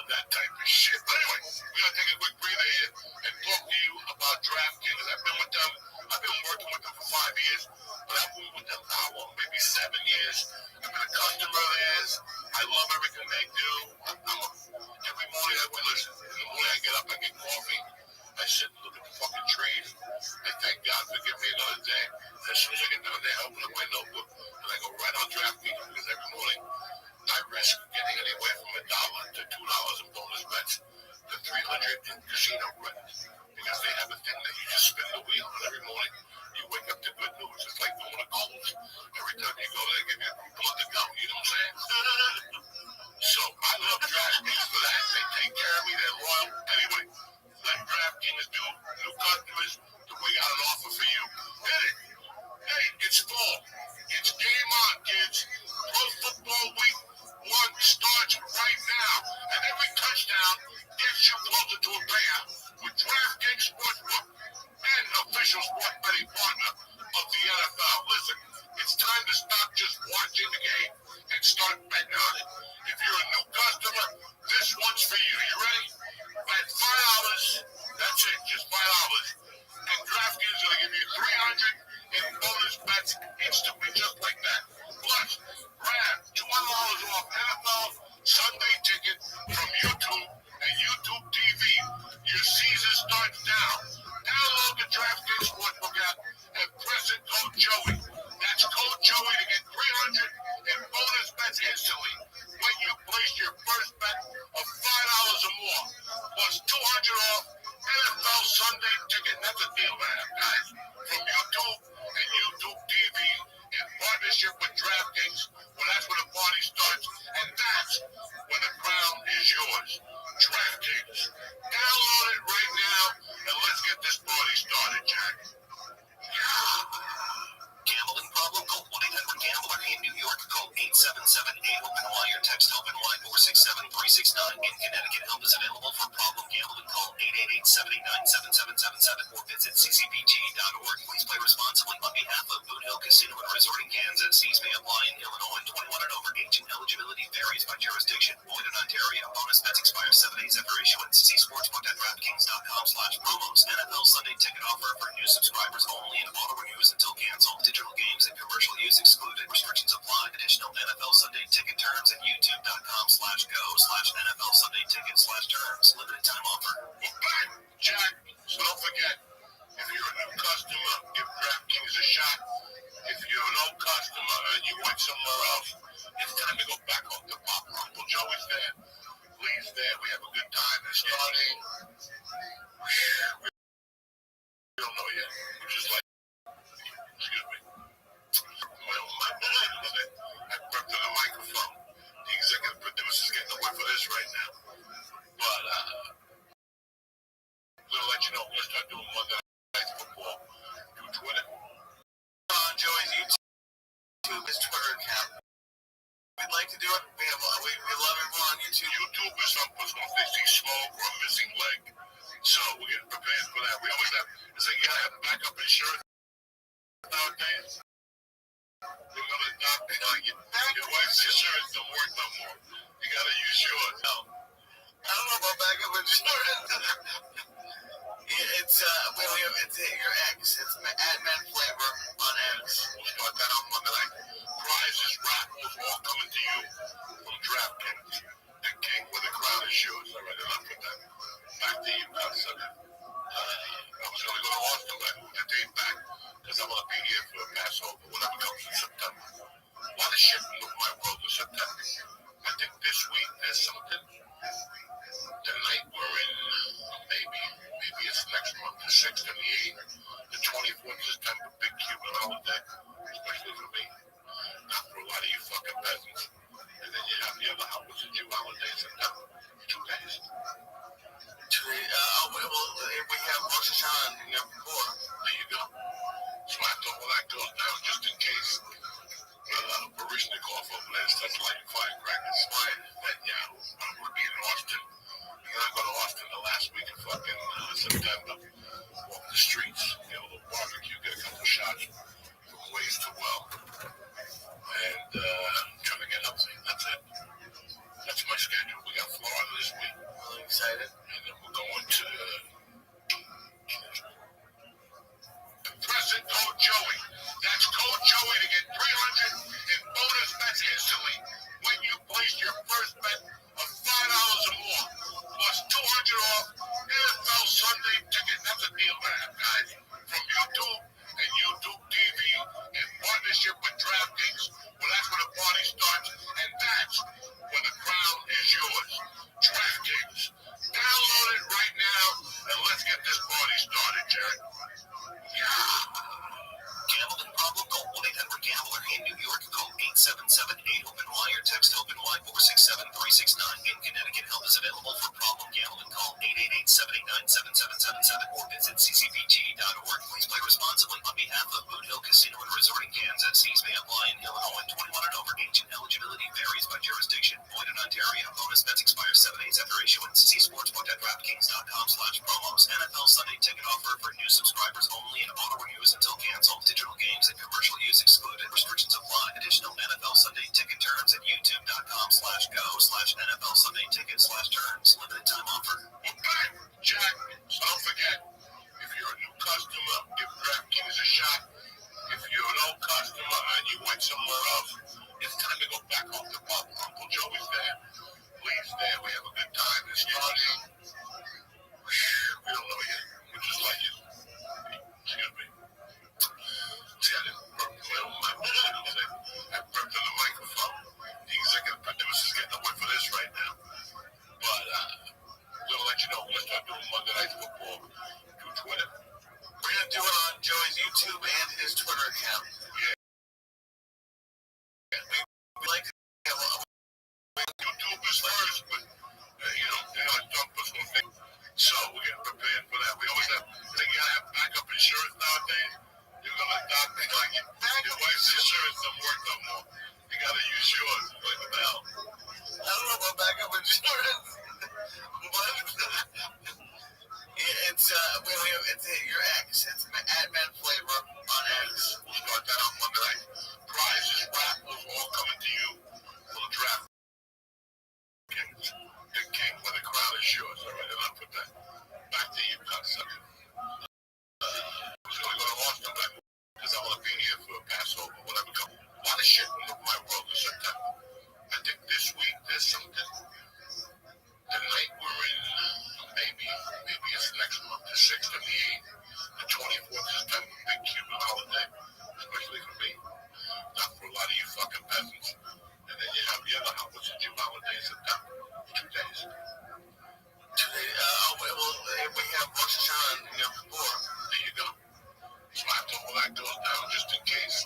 That type of shit. But anyway, we're going to take a quick breather here and talk to you about DraftKings. I've been with them. I've been working with them for 5 years. But I've been with them now, maybe 7 years. I've been a customer of theirs. I love everything they do. Every morning I listen. In the morning I get up, I get coffee. I sit and look at the fucking trees. I thank God for giving me another day. As soon as I get down there, I open up my notebook and I go right on DraftKings because every morning I risk getting anywhere from $1 to $2 in bonus bets to $300 in casino credits because they have a thing that you just spin the wheel and every morning you wake up to good news. It's like going to Coles. Every time you go there, they give you a coupon to go. You know what I'm saying? So I 888-778-OPEN-Y or text OPEN-Y 467-369. In Connecticut, help is available for problem gambling. Call 888-789-7777 or visit ccpg.org. Please play responsibly on behalf of Boot Hill Casino and Resort in Kansas. Fees may apply in Illinois. 21 and over. Age and eligibility varies by jurisdiction. Void in Ontario. Bonus bets expire 7 days after issuance. See sportsbook.draftkings.com/promos. NFL Sunday ticket offer for new subscribers only and auto renews until canceled. Digital games and commercial use excluded. Restrictions apply. Additional NFL Sunday ticket terms at youtube.com/go/NFL Sunday ticket/terms. Limited time offer. Okay, Jack. So don't forget, if you're a new customer, give DraftKings a shot. If you're an old customer and you went somewhere else, it's time to go back home to Papa. Uncle Joey's there. Lee's there. We have a good time. It's starting. We don't know yet. We're just like, excuse me. Well, my I burped to the microphone. The executive producer's getting away for this right now. But we'll let you know. We'll start doing Monday Night Football through Twitter. On Joey's YouTube, his Twitter account. We'd like to do it. We love everyone on YouTube. YouTube is up with one missing smoke or a missing leg. So we're getting prepared for that. We always have, it's like you gotta have backup insurance nowadays. You're gonna adopt your wife's insurance don't work no more. You gotta use yours. No. I don't know about backup insurance. It's your ex. It's at Men Flavor on X. We'll start that on Monday night. Prizes, raffles, all coming to you from DraftKings. The king where the crowd is yours. All right, enough with that. Back to you, Godsucker. I was going to go to Austin, but I moved the date back because I want to be here for Passover, whatever comes in September. A lot of shit moved my world in September. I think this week there's something. Tonight we're in, maybe it's next month, the 6th and the 8th. The 24th of September, big Cuban holiday, especially for me. Not for a lot of you fucking peasants. And then you have the other holidays, Jew holiday in September. 2 days. We have Rosh Hashanah in before. There you go. So I thought, well, that goes down just in case Barishnikov over there starts lighting firecrackers. Why? But yeah, I'm going to be in Austin. I'm going to go to Austin the last week of fucking September. Walk the streets, get a little barbecue, get a couple shots from ways to well. And try to get healthy. That's it. That's my schedule. We got Florida this week. Really excited. And then we're going to present code Joey. That's code Joey to get 300 in bonus bets instantly when you place your first bet of $5 or more, plus 200 off NFL Sunday ticket. That's a deal to have, guys. From YouTube and YouTube TV in partnership with DraftKings. Well, that's when the party starts, and that's when the crown is yours. DraftKings. Download it right now, and let's get this party started, Jerry. Gambling problem? Call 1-800-GAMBLER. In New York, call 877-8-OPEN-Y or text OPEN-Y 467-369. In Connecticut, help is available for problem gambling. Call 888-789-7777 or visit ccpg.org. Please play responsibly on behalf of Boot Hill Casino and Resort in Kansas. Fees may apply in Illinois. 21 and over. Age and eligibility varies by jurisdiction. Void in Ontario. Bonus bets expire 7 days after issuance. See sportsbook.draftkings.com/promos. NFL Sunday ticket offer for new subscribers only and auto renews until canceled. Digital games and commercial use excluded. Restrictions apply. Additional NFL Sunday ticket terms at youtube.com/go/NFL Sunday ticket/terms. Limited time offer. Okay, Jack. So don't forget, if you're a new customer, give DraftKings a shot. If you're an old customer and you went somewhere else, it's time to go back home to Papa. Uncle Joey's there. Lee's there. We have a good time. It's starting. We don't know yet. We're just like you. Excuse me. See, I didn't burp. I burped on the microphone. The executive producer's getting away for this right now. But we'll let you know. We'll start doing Monday Night Football through Twitter. We're going to do it on Joey's YouTube and his Twitter account. Yeah. We like to have YouTube is first, but they're not dump us one thing. So we're getting prepared for that. We always have, you gotta have backup insurance nowadays. You're gonna adopt it like your wife's insurance don't work no more. You gotta use yours. Like the hell. I don't know about backup insurance, but yeah, it's your ex. It's Adman flavor on X. We'll start that on Monday night. Prizes, raffles, all coming to you. We'll draft kings. The king where the crown is yours. All right, enough with that. Back to you, cocksucker. I was gonna go to Austin back because I want to be here for a Passover, whatever. A lot of shit in my world in September. I think this week there's something. The night we're in, maybe it's next month, the 6th and the 8th, the 24th of September, big Cuban holiday, especially for me, not for a lot of you fucking peasants. And then you have the other holiday, Jew holiday in September, 2 days. Today, we have Rosh Hashanah and Yom Kippur. There you go. So I have to hold that door down just in case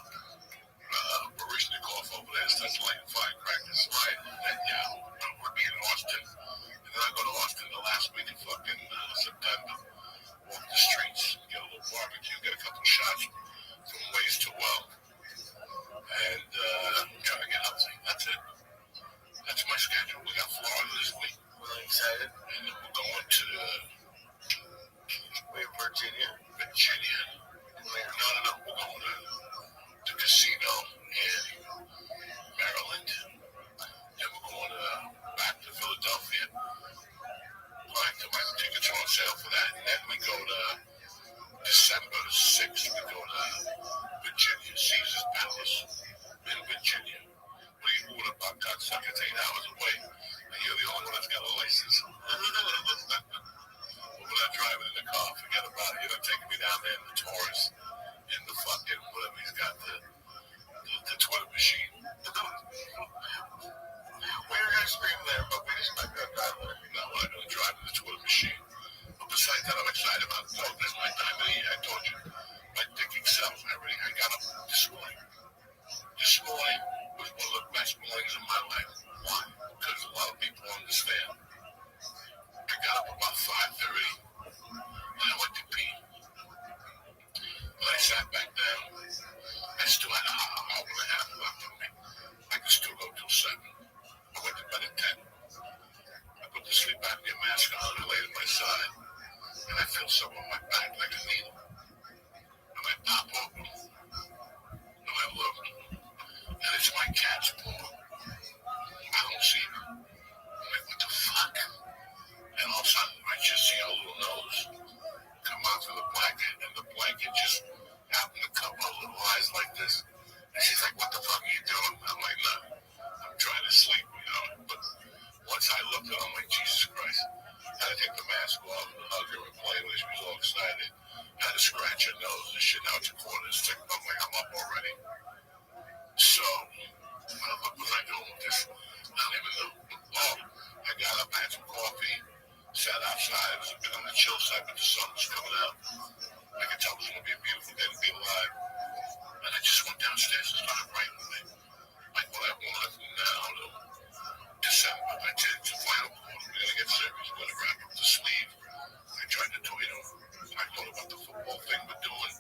Barishnikov over there starts lighting firecrackers. Right. And we'll be in Austin. And then I go to Austin the last week of fucking September. Walk the streets, get a little barbecue, get a couple shots from Ways to Well. And try to get healthy. That's it. That's my schedule. We got Florida this week. Really excited. And then we're going to Virginia. No. We're going to casino in Maryland. And we're going back to Philadelphia. My tickets are on sale for that. And then we go to December 6th. We go to Virginia, Caesar's Palace in Virginia. What about cocksucker? It's 8 hours away. And you're the only one that's got a license. We're not driving in the car. Forget about it. You're not taking me down there in the Taurus, in the fucking whatever he's got, the Twitter machine. We were gonna scream there, but we just might go drive there. No, we're not gonna drive to the Twitter machine. But besides that, I'm excited about it. So this is my time of the year. I told you, my dick excels. I got up this morning. This morning was one of the best mornings of my life. Why? Because a lot of people understand. I got up about 5:30 and I went to pee. When I sat back down, I still had an hour and a half left in me. I could still go till 7. I went to bed at 10. I put the sleep apnea mask on and I laid at my side. And I feel something on my back like a needle. And I pop open. And I look. And it's my cat's paw. I don't see her. I'm like, what the fuck? And all of a sudden, I just see her little nose come out through the blanket. And the blanket just happened to cover her little eyes like this. And she's like, what the fuck are you doing? I'm like, no, I'm trying to sleep, But once I looked at her, I'm like, Jesus Christ. I had to take the mask off and hug her and play with her. She was all excited. I had to scratch her nose and shit out your corners. I'm like, I'm up already. So, what the fuck was I doing with this? I don't even know. Oh, I got up, I had some coffee, sat outside. It was a bit on the chill side, but the sun was coming out. I could tell it was going to be a beautiful day to be alive. And I just went downstairs and started writing with it. Like what I wanted from now to December. I did the final quarter. We're going to get serious. We're going to wrap up the sleeve. I tried to do, I thought about the football thing we're doing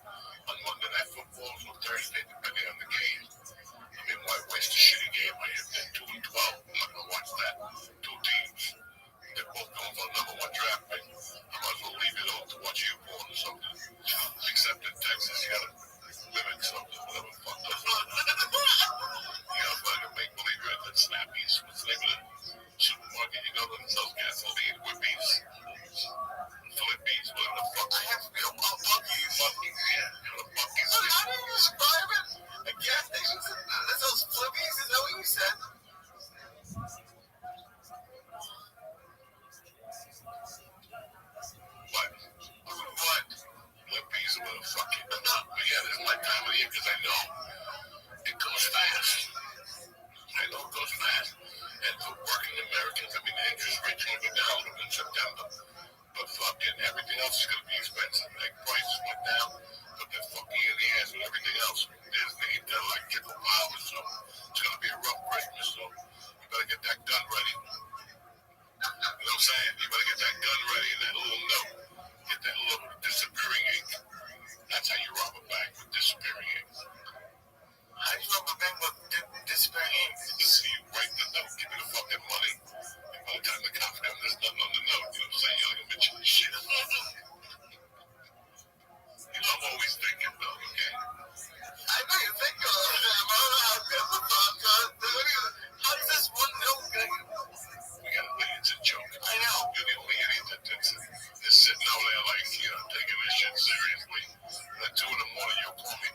on Monday Night Football or Thursday, depending on the game. I mean, why waste a shitty game? I have 2 and 12. I'm not going to watch that. 2 teams. They're both going for the number 1 draft pick. I might as well leave it all to watch you born or something. Except in Texas, you got to mimic something, whatever the fuck does it. You got to fucking make believe you're at that Snappies. What's the name of the supermarket? You go to and sells gasoline, Whippies, Philippies, whatever the fuck. I have to be a Buc-ee's. Buc-ee's, yeah. You know, the Buc-ee's. So how do you describe it? A gas station? That's those flippies? Is that what you said? What? Whippies or whatever the fuck you know. But yeah, this is my time of the year because I know it goes fast. I know it goes fast. And for working Americans, I mean, the interest rates will go down in September. But fucking everything else is going to be expensive. Like prices went down, but they're fucking in the ass with everything else. Disney, the electrical power, so it's going to be a rough Christmas. So you better get that gun ready. You know what I'm saying? You better get that gun ready and that little note. Get that little disappearing ink. That's how you rob a bank with disappearing ink. How do you rob a bank with disappearing disappearing ink. So you write the note, give me the fucking money. And by the time the cops come, there's nothing on the note. You know what I'm saying? You're like a bitch of shit. You know, I'm always thinking, though, okay? I know you think all the time. I don't know how good the podcast. How does this one note get? We gotta think it's a joke. I know. You're the only idiot that thinks it. They're sitting over there like, you know, taking this shit seriously. And at 2 in the morning, you'll call me.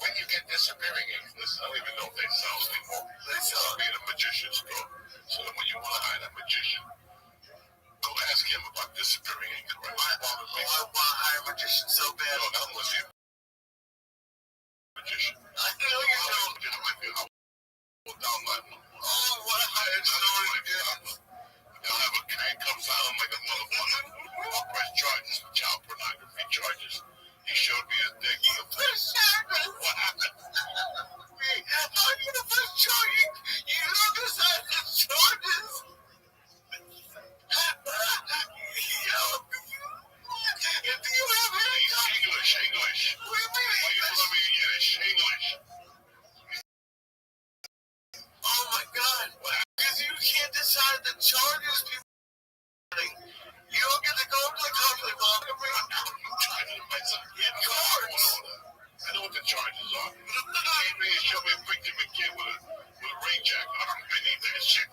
When you get disappearing ink, listen, I don't even know if they sell anymore. They sell me in a magician's store. So that when you want to hire a magician, go ask him about disappearing ink. Right? I want to hire a magician so bad. No, not unless you're a magician. I know you don't. I'll pull down that one. Oh, what a higher story to do. They'll have a guy comes out like a motherfucker. I'll press charges for child pornography charges. He showed me his dick. What happened? How are you going to press charges? You don't decide the charges. Do you have any English. What do you mean Why you telling me Yiddish? English. Oh my God! Because you can't decide the charges. You don't get to go to the conflict law. I know what the charges are. Maybe you show me a picture of a kid with a rain jacket. I need that shit.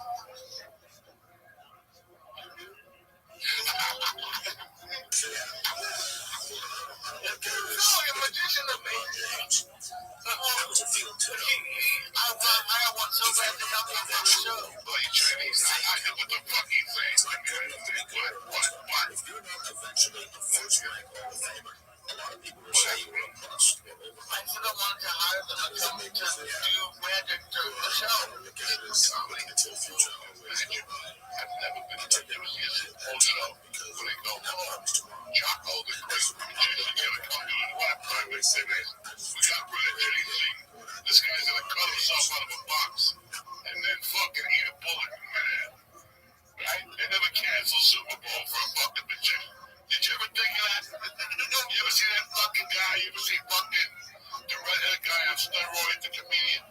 No, you're a magician to me. That was a field trip. I want so bad to come on the show. Oh, you Chinese? I know what the fuck he's saying. What? If you're not eventually a first-rank Hall of Famer, a lot of people will say you were a bust or overhyped. I said I wanted to hire them to come to do magic during the show. Comedy until future always go by. I've never been to the whole show because when they go home, Jocko, the great magician, gonna come to the lap time and say, we got rid of Jay-Z. This guy's gonna cut himself out of a box and then fucking eat a bullet in midair. Right? They never cancel Super Bowl for a fucking magician. Did you ever think of that? You ever see that fucking guy? You ever see fucking the redhead guy on steroids, the comedian?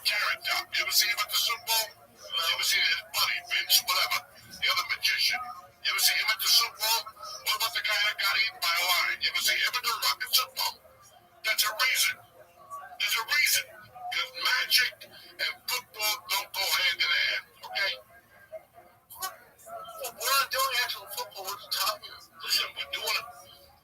Carrot Top. You ever see him at the Super Bowl? You ever see his buddy, Vince, whatever, the other magician? You ever see him at the Super Bowl? What about the guy that got eaten by a lion? You ever see him at the Rocket Super Bowl? That's a reason. There's a reason. Because magic and football don't go hand in hand, okay? We're not doing actual football. We're just talking. Listen, we're doing it.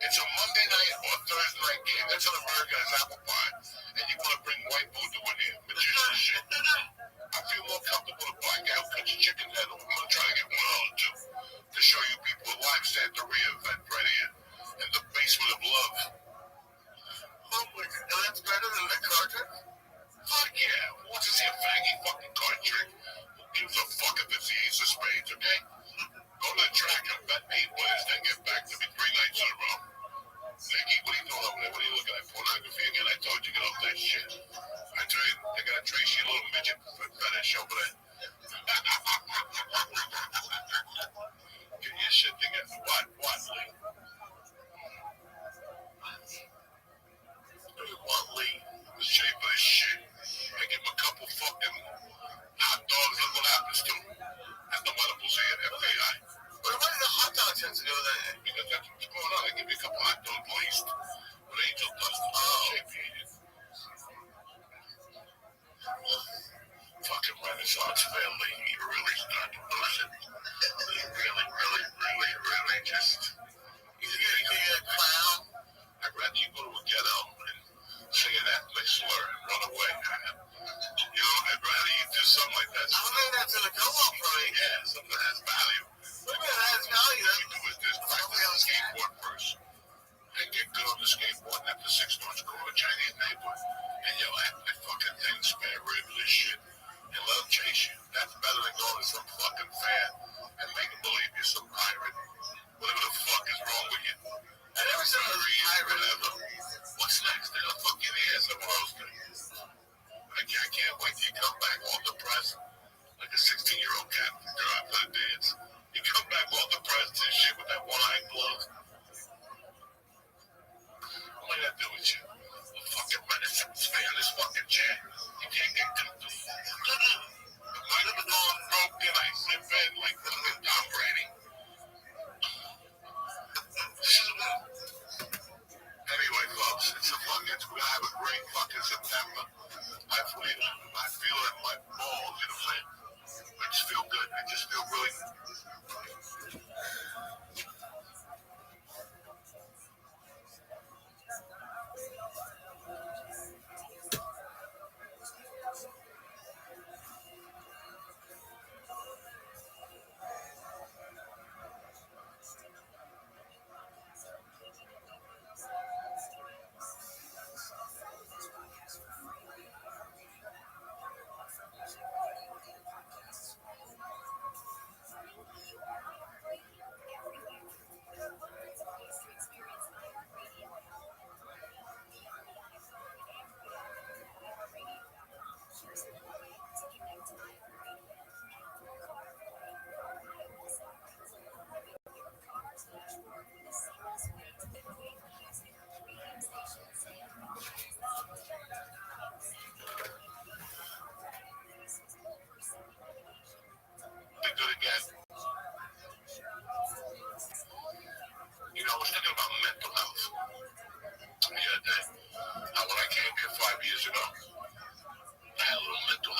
It's a Monday night or Thursday night game. That's an American's apple pie. And you want to bring white voodoo in here. Magician shit. I feel more comfortable with a black guy who cuts your chicken head off. I'm going to try to get one on too. To show you people a live Santeria event right here. In the basement of love. Oh my God. And that's better than the card trick? Fuck yeah. Who wants to see a faggy fucking card trick? Who gives a fuck if it's the ace of spades, okay? Go to the track and bet 8 winners, then get back to me 3 nights in a row. Nicky, what are you doing over there? What are you looking at? Pornography again? I told you, get off that shit. I tell you, they got a Tracy little midget fetish over there. Get your shit together. What, Lee? What, Lee? The shape of this shit. I give him a couple fucking hot dogs, look what happens to him. That's the medical say at FBI. But what does the hot dogs have to do with that? Because that's what's going on. I give you a couple hot dogs laced with angel dust. Shape you eat it. Fucking Renaissance family. You really start to push it. You really just. You get a clown? I'd rather you go to a ghetto and say an ethnic slur and run away. You know, I'd rather you do something like that. I think that's going to go up for me. Yeah, something that has value. What do you mean that has value? What you do is this, practice on the skateboard first. And get good on the skateboard, and after 6 months, go to a Chinese neighborhood. And you'll have that fucking thing, spare ribs and shit. And let them chase you. That's better than going to some fucking fair and make them believe you're some pirate. Whatever the fuck is wrong with you. I never said I was a pirate. Whatever. What's next? They'll fuck you in the ass of roasting. I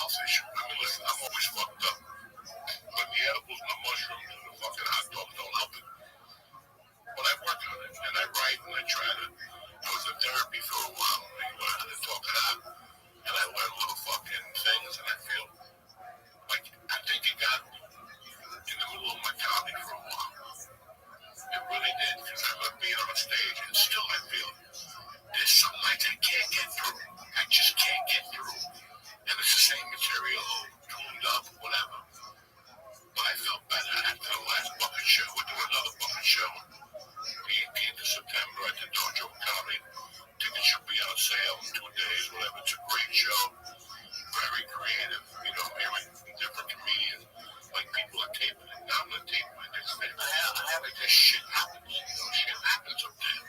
health issue. I mean, listen, I'm always fucked up. But the edibles and the mushrooms and the fucking hot dogs don't help it. But I work on it, and I write, and I try to. I was in therapy for a while, and I learned how to talk it out. And I learned little fucking things, and I feel like I think it got in the middle of my comedy for a while. It really did, because I love being on stage, and still I feel there's something like I can't get through. I just can't get through. And it's the same material, tuned up, whatever. But I felt better after the last bucket show. We're doing another bucket show. The 18th of September at the Dojo Comedy. Tickets should be on sale in 2 days, whatever. It's a great show. Very creative. You know, hearing different comedians. Like people are taping it. Now I'm going to tape my next thing. I have it. This shit happens. You know, shit happens up there.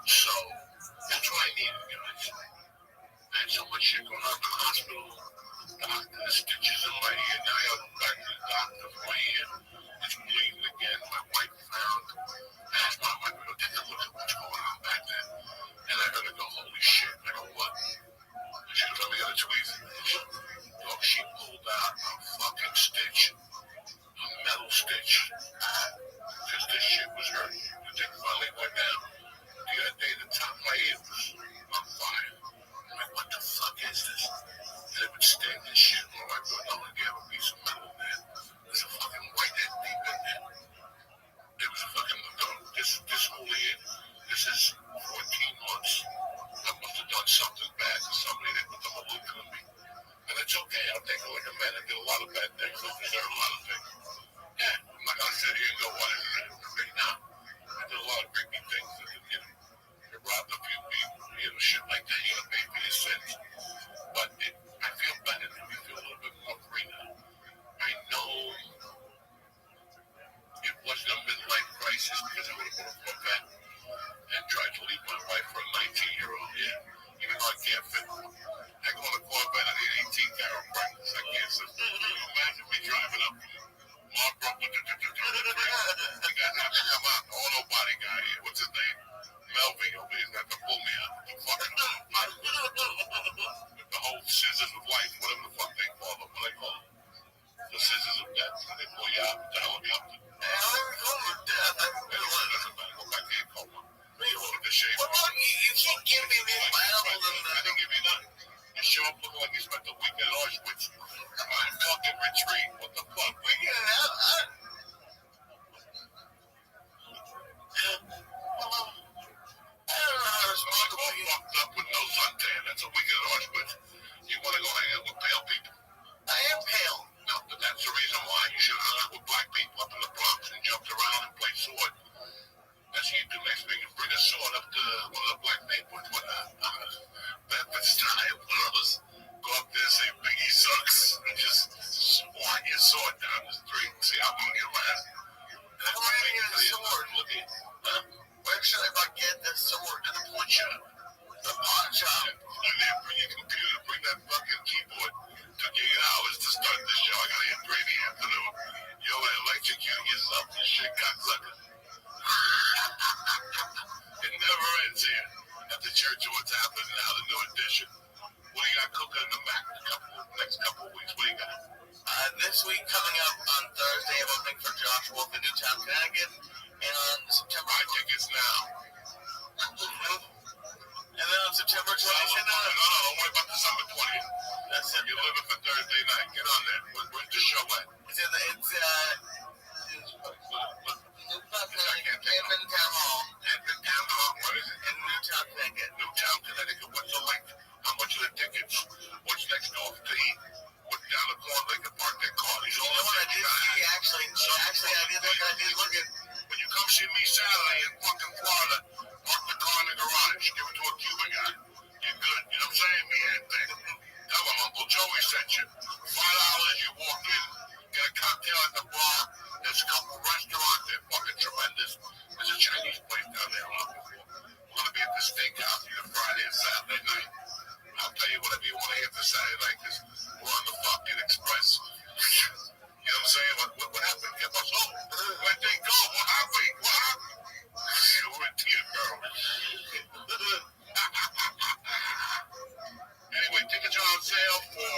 So, that's what I needed, guys. I had so much shit going on in the hospital. Doctor, stitches in my ear. Now I gotta go back to the doctor for my ear. It's bleeding again. My wife found. I asked my wife, take a look at what's going on back there. And I heard her go, holy shit. I go, what? She goes, let me get a tweeze. Look, she pulled out a fucking stitch. A metal stitch. Because this shit was hurting. The thing finally went down. The other day, the top of my ear was on fire. I'm like, what the fuck is this? And it would sting and shit. My wife goes, no, you have a piece of metal in there. There's a fucking white head deep in there. It was a fucking, this whole year, this is 14 months. I must have done something bad to somebody that put them a loop on me. And it's okay, I'll take it like a man. I did a lot of bad things. I deserve a lot of things. Yeah, I'm not gonna sit here and go, what is it? Right now, I did a lot of creepy things. You know, I robbed a few people, you know, shit like that. You know, pay for your sins. But I feel better now. I feel a little bit more free now. I know it wasn't a midlife crisis because I would have been a vet and tried to leave my wife for a 19-year-old. Yeah, even though I can't fit. I go on a Corvette, I need 18-carat practice. I can't sit. Can you imagine me driving up Marlboro? You guys have to come out. Oh, nobody guy here. What's his name? Melvin over here. He's got to pull me out. The fucking the whole scissors of life, whatever the fuck they call them. What they call them? The scissors of death. They pull you out with the helicopter. I never call them death. I don't know. Doesn't matter. Go back here and call them. You want the shape. Well, look, you can't give me this animal. I didn't give you nothing. You show up looking like you spent the weekend at Auschwitz. Come on, fucking retreat. What the fuck? We get it out. I don't know how to smoke a weekend. Fucked up with no suntan. That's a weekend at Auschwitz. You want to go hang out with pale people? I am pale. No, but that's the reason why you should hang out with black people up in the Bronx and jumped around and played sword. That's what you do next week. You bring a sword up to one of the black neighborhoods with that style. Go up there and say, Biggie sucks. And just swat your sword down the street. See, I'm going to get my ass. That's why I get a sword. Look at where should I get the sword? To the pawn shop. The pawn shop. And then bring your computer, bring that fucking keyboard. Took you 8 hours to start the show. I got here at 3 in the afternoon. You're electrocuting yourself and shit, cocksucker. It never ends here. At the Church of What's Happening Now, the new edition. What do you got cooking in the back next couple of weeks? What do you got? This week coming up on Thursday, I'm opening for Josh Wolf in Newtown, Connecticut. And on September... I think it's now. And then on September 20th... No, don't worry about December 20th. That's it. You're living for Thursday night. Get on there. Where's the show at? It's Edmond Town Hall. Edmond Town Hall. What is it? In Newtown, Connecticut. Newtown, Connecticut. What's the length? How much are the tickets? What's next door to eat? What's down the corner? They can park their car. These all the things you gotta have. Actually, I did look at. When you come see me Saturday in fucking Florida, park the car in the garage. Give it to a Cuban guy. You're good. You know what I'm saying? Me and thing. Tell him Uncle Joey sent you. $5. You walk in, get a cocktail at the bar. There's a couple restaurants. They're fucking tremendous. There's a Chinese place down there. We're going to be at the steakhouse either Friday or Saturday night. I'll tell you whatever you want to hear for Saturday night because we're on the fucking express. You know what I'm saying? What happened? Get my soul. Where'd they go? What happened? What happened? We're in Teterboro. Anyway, tickets are on sale for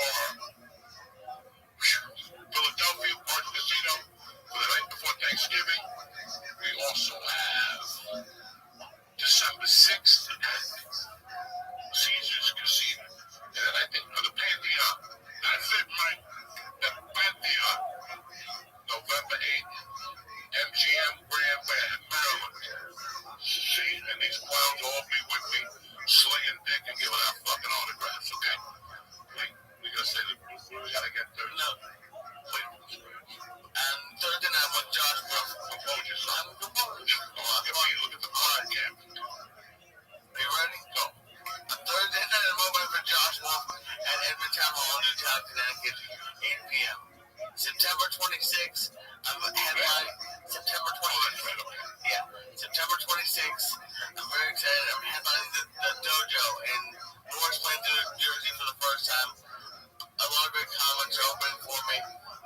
Town Hall, Newtown, Connecticut, 8 p.m. September 26th, I'm headlining. September 26th. Yeah, September 26th. I'm very excited. I'm headlining the dojo in North Plains, New Jersey for the first time. A lot of great comics are opening for me.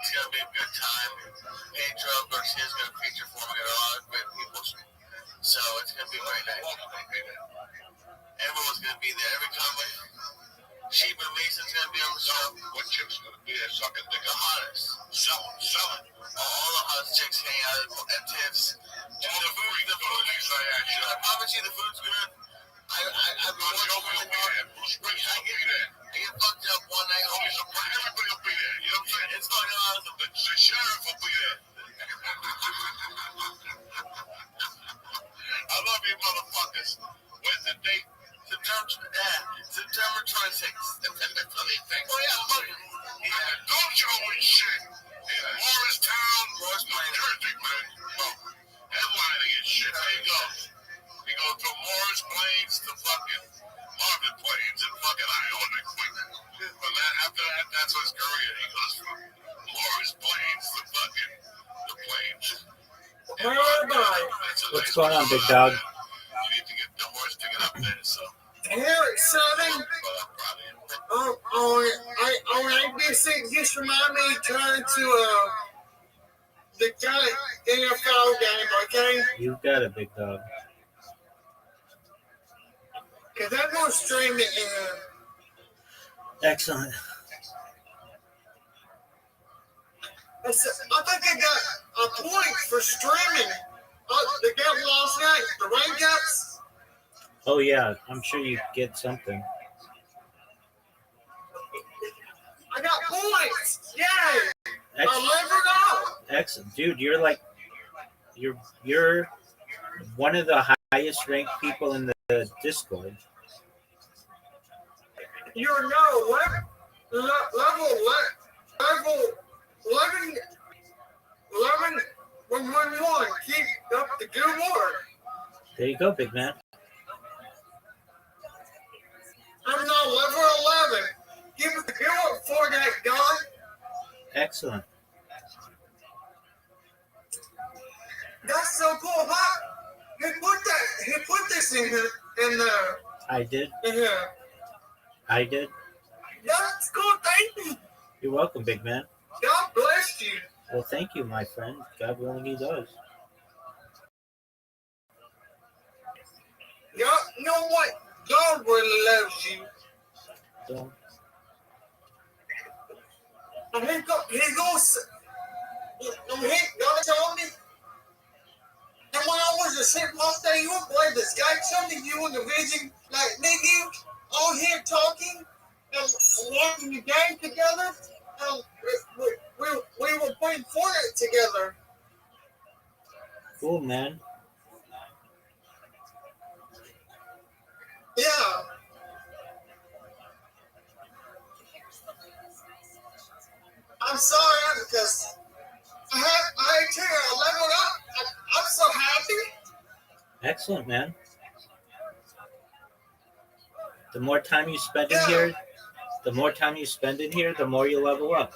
It's going to be a good time. Pedro Garcia is going to feature for me. Got a lot of great people. So it's going to be a great night. Everyone's going to be there. Every comic. Sheba Mason's going to be on the show. What chick's going to be there sucking dick? The hottest. Selling. All the hottest chicks hang out at Tiff's. All the food, the police I action. I promise you the food's good. I've been Joe will be there. Bruce Springsteen will be there. I get fucked up one night. Tony Soprano, everybody will be there. You know what I'm saying? It's going on. The sheriff will be there. I love you motherfuckers. When's the date? September 26th. September 26th. Oh, yeah, buddy. Yeah, don't show me shit. In Morristown, New Jersey, man. Oh, headlining and shit. There you go. He goes from Morris Plains to fucking Marvin Plains and fucking Iona quick. But after that, that's his career. He goes from Morris Plains to fucking the Plains. What's going on, big dog? You need to get the horse ticket up there, so. Eric Southern. On ABC, just remind me turn to the guy NFL game, okay? You got it, big dog. Because I'm going to stream it Excellent. I think I got a point for streaming the game last night, the Rangers. Oh yeah, I'm sure you get something. I got points. Yay! I Excellent. leveled up. Excellent, dude. You're one of the highest ranked people in the Discord. You're no level 11. Keep up the good work. There you go, big man. I'm now level 11. Give it the good work for that guy. Excellent. That's so cool, huh? He put this in there. I did. In here. I did. That's cool. Thank you. You're welcome, big man. God bless you. Well, thank you, my friend. God willing, he does. You know what? God really loves you. So, And he goes. God told me. And when I was a sick last day, you would believe this guy told me you in the vision, like me, you, all here talking and watching the game together. And we were playing Fortnite together. cool, man. Yeah. I'm sorry because I tell you, I leveled up. I'm so happy. Excellent, man. The more time you spend in Yeah. here, the more you level up.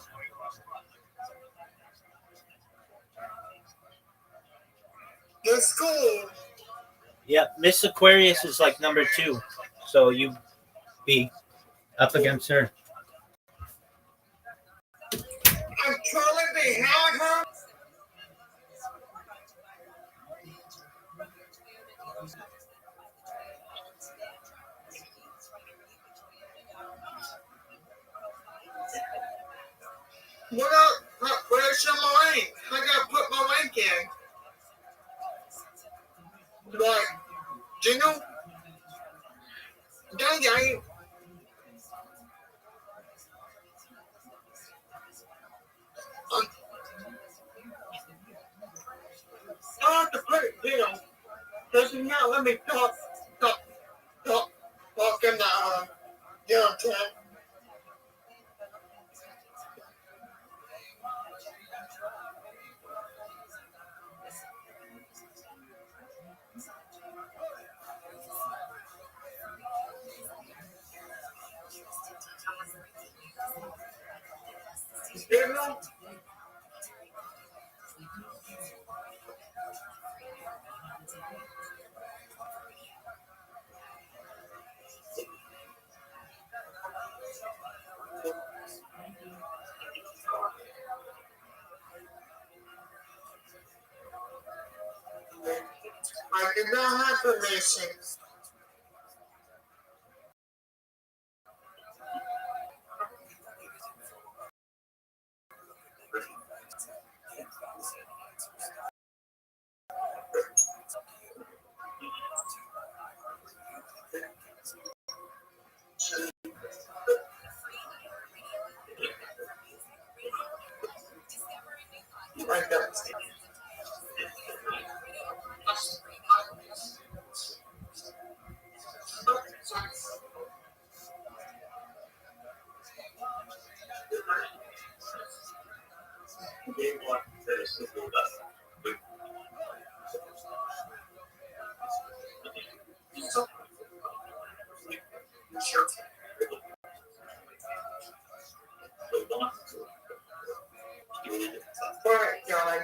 That's cool. Yep, Miss Aquarius is like number 2, so you be up against her. I'm truly behind her. Where's my link? I gotta put my link in. Like, jingle? Dang it. I have to put it down. Does it not let me talk in the chat? Gabriel? I did not have permission. Like that. All right, John.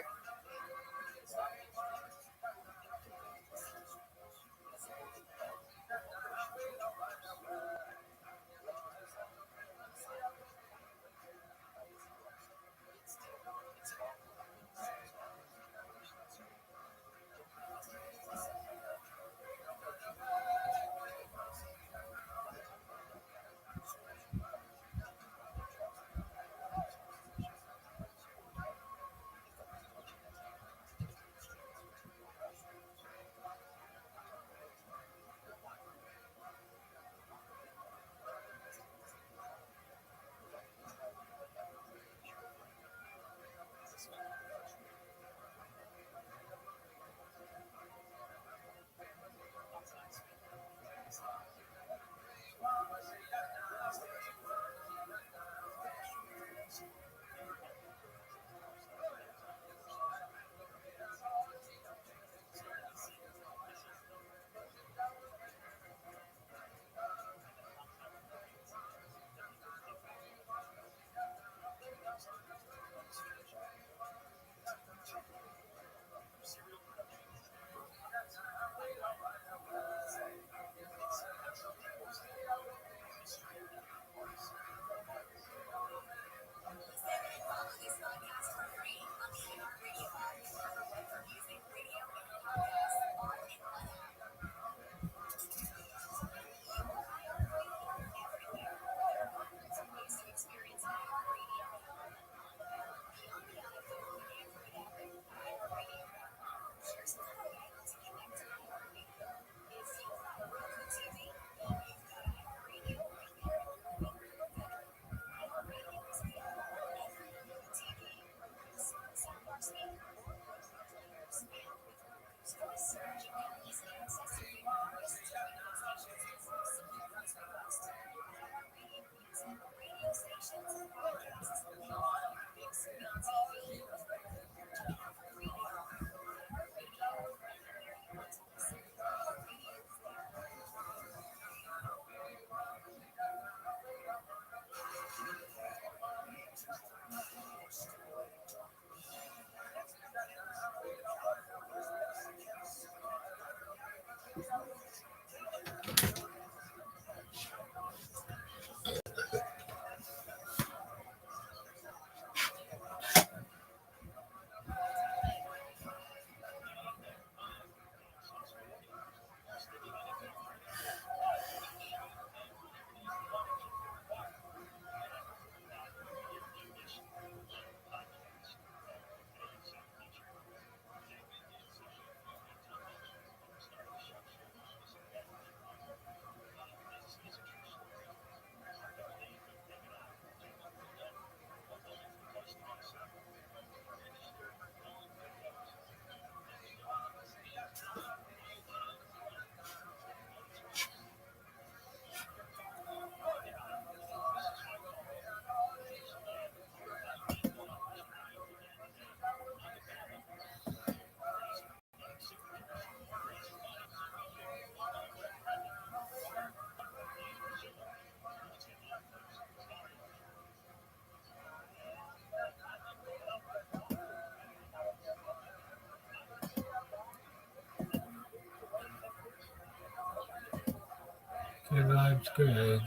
Sounds good.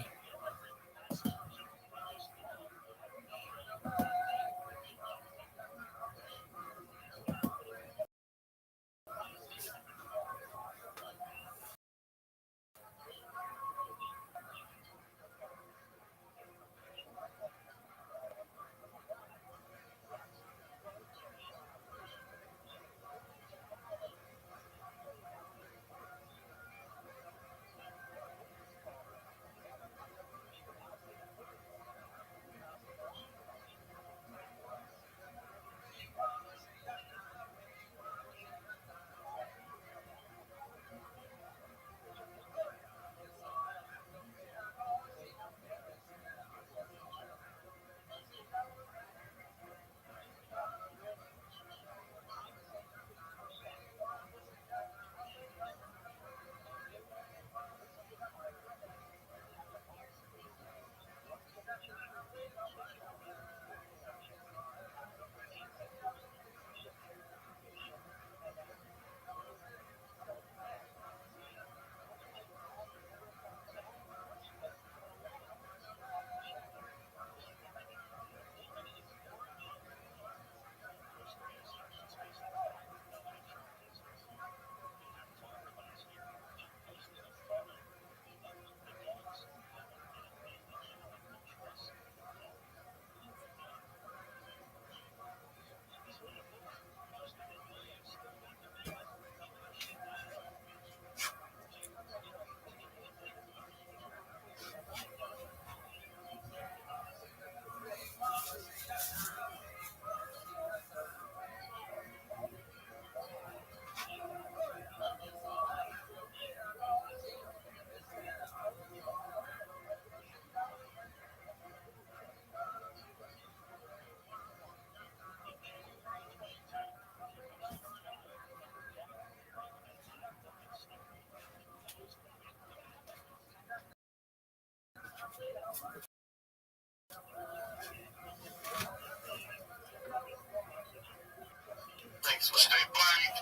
Thanks for stay blind.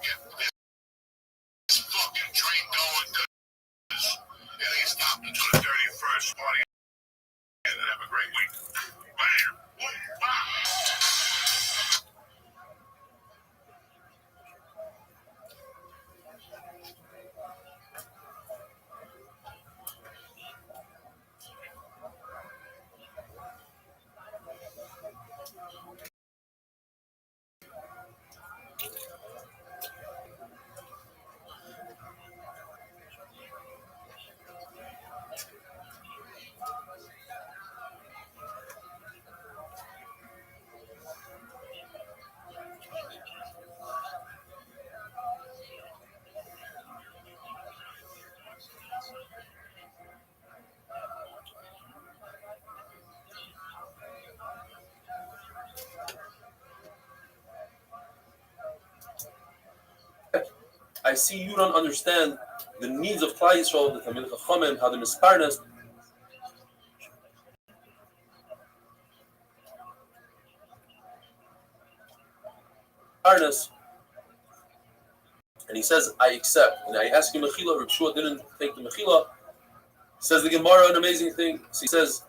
Get this fucking train going, cause it ain't stopping until the 31st. Party and have a great week. Bam. Bye. I see you don't understand the needs of Klal Yisrael, the Talmid Chachamim, how they're misparnas. And he says, I accept. And I ask him Mechila, Reb Shua didn't take the Mechila. Says the Gemara, an amazing thing. So he says,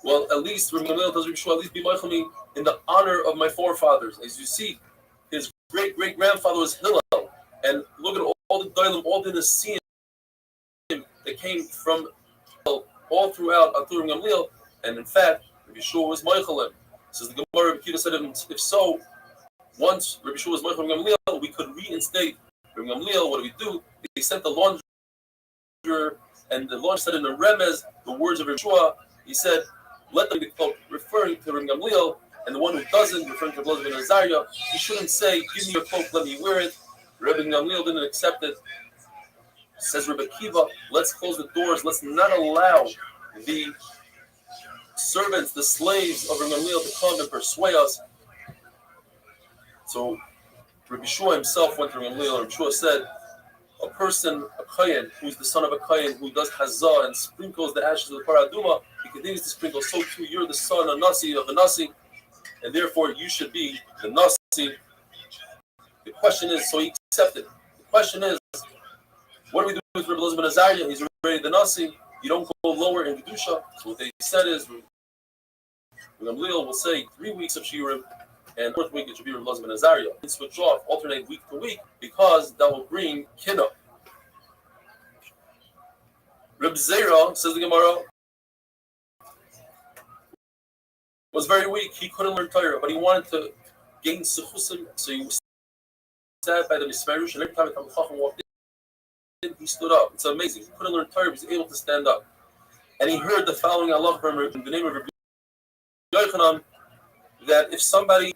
well, at least, Reb Gamliel tells Reb Shua, at least be Meichel in the honor of my forefathers. As you see, his great-great-grandfather was Hillel. And look at all the Dailim, all the Nasiim that came from all throughout Atur and Gamliel. And in fact, Rabbi Shua was Meichelim. Says the Gemara, Rabbi Kiva said, if so, once Rabbi Shua was Meichelim Gamliel, we could reinstate Rabbi Gamliel. What do we do? They sent the launderer, and the launderer said in the Remez, the words of Rabbi Shua, he said, let them be cloaked, referring to Rabbi Gamliel, and the one who doesn't, referring to Rabbi Azariah, he shouldn't say, give me your cloak, let me wear it. Rabbi Gamliel didn't accept it. Says Rabbi Kiva, let's close the doors. Let's not allow the servants, the slaves of Rabbi Gamliel to come and persuade us. So Rabbi Shua himself went to Rabbi Gamliel. Rabbi Shua said, a person, a Kayan, who's the son of a Kayan, who does Hazah and sprinkles the ashes of the Paraduma, he continues to sprinkle. So too, you're the son of Nasi, of a Nasi, and therefore you should be the Nasi. The question is, so he accepted. The question is, what do we do with Rabbi Elazar ben Azariah? He's already the Nasi. You don't go lower in Kedusha. So what they said is, Gamliel will say 3 weeks of Shiurim, and fourth week it should be Rav Elazar ben Azariah. You switch off, alternate week to week, because that will bring Kiddush. Reb Zera, says the Gemara, was very weak. He couldn't learn Torah, but he wanted to gain Sechusim, so he sat by the Mismerush, and every time the Chacham walked in, he stood up. It's amazing. He couldn't learn Torah, but he was able to stand up. And he heard the following Allah from in the name of Rabbi Yochanan, that if somebody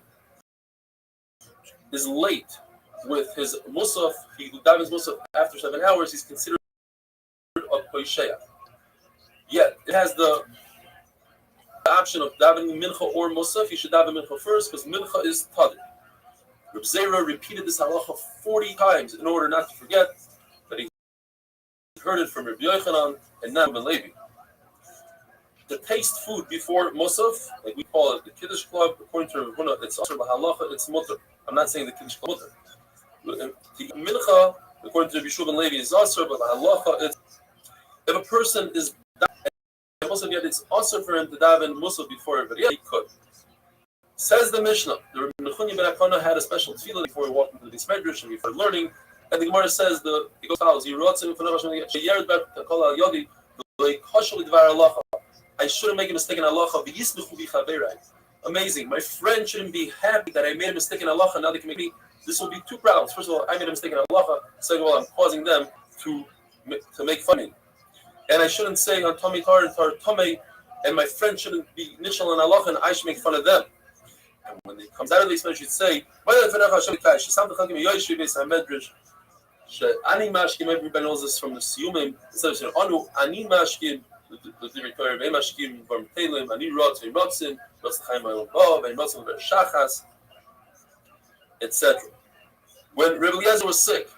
is late with his Musaf, he davens Musaf after 7 hours, he's considered a Poisheya. Yet, it has the option of davening Mincha or Musaf. He should daven Mincha first, because Mincha is Tadir. Reb Zera repeated this halacha 40 times in order not to forget that he heard it from Rabbi Yochanan and not Ben Levi. To taste food before Musaf, like we call it the Kiddush Club, according to Rabbi Huna, it's Asr Lahalacha, it's Mutter. I'm not saying the Kiddush Club Mutter. The Mincha, according to Rabbi Shua ben Levi, is Asr, but Lahalacha, it's if a person is Musaf, yet it's Asr for him to daven Musaf before everybody else, he could. Says the Mishnah, the Rabbi Nechuni ben Akana had a special tefillah before he walked into the Mismedrash and before learning, and the Gemara says it goes follows. I shouldn't make a mistake in halacha. Amazing. My friend shouldn't be happy that I made a mistake in halacha. Now they can make me. This will be two problems. First of all, I made a mistake in halacha. Second of all, I'm causing them to make fun of me. And I shouldn't say on Tommy Tar and Tar Tomei, and my friend shouldn't be nishal in halacha, and I should make fun of them. And when it comes out of the expression, you should say, everybody knows this from the Siyumim. Instead of saying, Anu, Ani Mashkim, the Torah, Ve Mashkim, Varm Telim, Ani Rotz, Ve Rotzin, Rotz Chaim Ayol Bo, Ve Rotzin, Ve Shachas, etc. When Rabbi Eliezer was sick,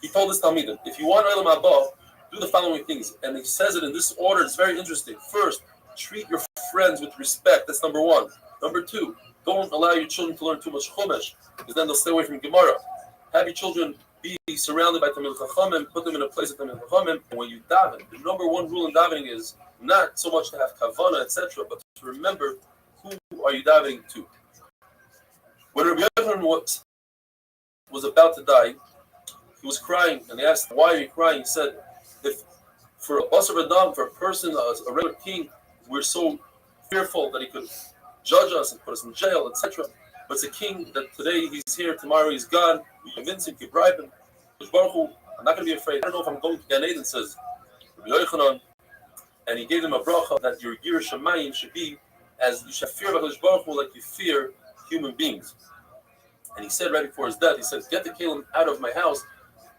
he told his Talmidim, if you want Olam Haba, do the following things. And he says it in this order. It's very interesting. First, treat your friends with respect. That's number one. Number two, don't allow your children to learn too much Chumash, because then they'll stay away from Gemara. Have your children be surrounded by Talmid Chachamim, put them in a place of Talmid Chachamim. And when you daven, the number one rule in davening is not so much to have kavana, etc., but to remember who are you davening to. When Rabbi Yochanan was about to die, he was crying, and they asked, "Why are you crying?" He said, "If for a Basar Adam, for a person, a regular king, we're so fearful that he could judge us and put us in jail, etc. But it's a king that today he's here, tomorrow he's gone. We convince him, we bribe him. Baruch Hu, I'm not going to be afraid. I don't know if I'm going to Gan Eden," says Rabbi Yochanan, and he gave him a bracha that your Yirah Shamayim should be as you should fear Baruch Hu like you fear human beings. And he said right before his death, he said, "Get the Kalim out of my house.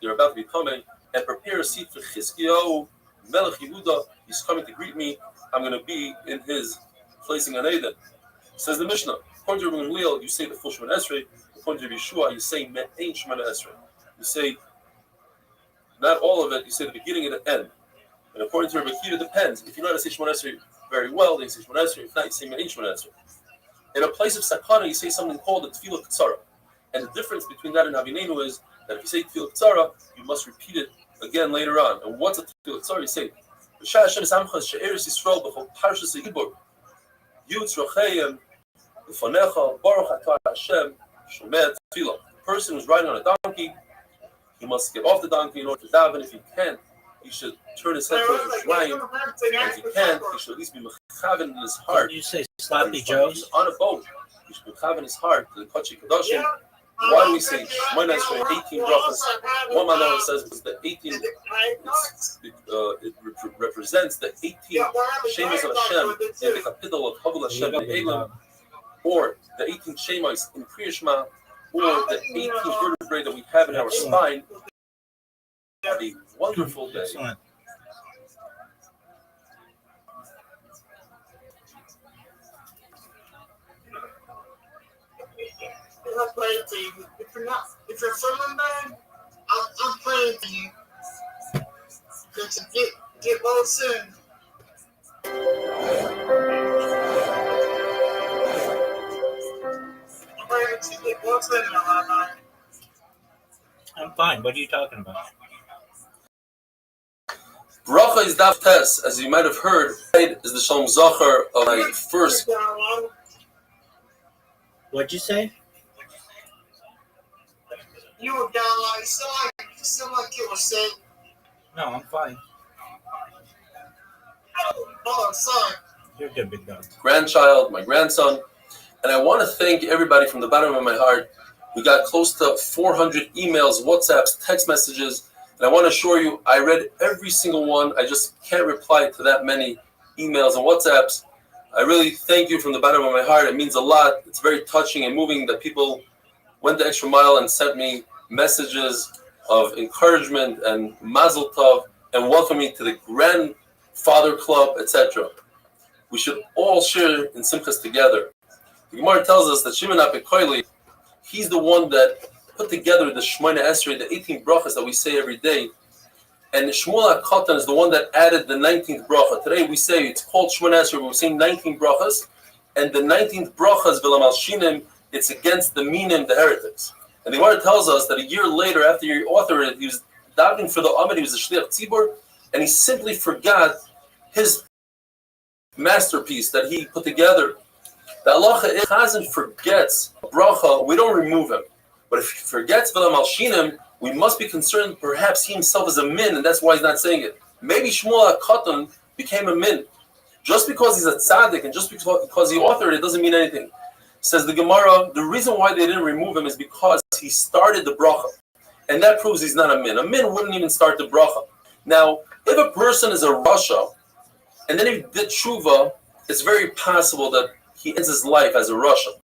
They're about to be coming, and prepare a seat for Chizkiyahu, Melech Yehuda. He's coming to greet me. I'm going to be in his place in Gan Eden." Says the Mishnah, according to Rabbi Gamliel, you say the full Shemona Esrei. According to Rabbi Yeshua, you say Me'ain Shemona Esrei. You say not all of it. You say the beginning and the end. And according to Rabbi Kiva, it depends. If you know how to say Shemona Esrei very well, then you say Shemona Esrei. If not, you say Me'ain Shemona Esrei. In a place of sakana, you say something called the Tefillah K'tzara. And the difference between that and Avinenu is that if you say Tefillah K'tzara, you must repeat it again later on. And what's a Tefillah K'tzara? You say B'shah Hashem Samchas She'eres Yisrael B'chol Parshas Yibur Yutz Rochayim L'Fanecha Baruch Atah Hashem Shomeh Tefillah. The person who's riding on a donkey, he must get off the donkey in order to daven. If he can't, he should turn his head towards the shrine. And if he can't, he should at least be mechaven in his heart. Did you say sloppy joes? On a boat, he should be mechaven in his heart to the Kodesh Kodashim. Why do we say Shemona Esrei 18 brachas? One man says it's the 18. It represents the 18 shemas of Hashem in the capital of Havul Hashem Be'elam, or the 18 shemas in Kriya Shema, or the 18 vertebrae that we have in our spine. Have a wonderful day. Excellent. I'm praying for you. If you're feeling bad, I'm praying for you. That you get well soon. I'm praying that you get well soon, Rabbi. I'm fine. What are you talking about? Bracha is daf tes, as you might have heard, is the Shalom Zachar of my first. What'd you say? You were down like so like you were saying. No, I'm fine. Oh, sorry. You're good, big dog. Grandchild, my grandson, and I want to thank everybody from the bottom of my heart. We got close to 400 emails, WhatsApps, text messages, and I want to assure you, I read every single one. I just can't reply to that many emails and WhatsApps. I really thank you from the bottom of my heart. It means a lot. It's very touching and moving that people went the extra mile and sent me messages of encouragement and mazel tov and welcome me to the grandfather club, etc. We should all share in simchas together. The Gemara tells us that Shimon HaPekoili, he's the one that put together the Shemona Esrei, the 18 brachas that we say every day. And Shmuel HaKatan is the one that added the 19th bracha. Today we say it's called Shemona Esrei, but we're saying 19 brachas. And the 19th bracha is V'lam Shinim, it's against the Minim, the heretics. And the Gemara tells us that a year later, after he authored it, he was davening for the Amid, he was a Shliach Tzibur, and he simply forgot his masterpiece that he put together. The halacha is, Chazan forgets bracha, we don't remove him. But if he forgets V'lam Shinim, we must be concerned perhaps he himself is a min, and that's why he's not saying it. Maybe Shmuel HaKatan became a min. Just because he's a tzaddik and just because he authored it doesn't mean anything. Says the Gemara, the reason why they didn't remove him is because he started the bracha. And that proves he's not a min. A min wouldn't even start the bracha. Now, if a person is a rasha, and then he did tshuva, it's very possible that he ends his life as a rasha.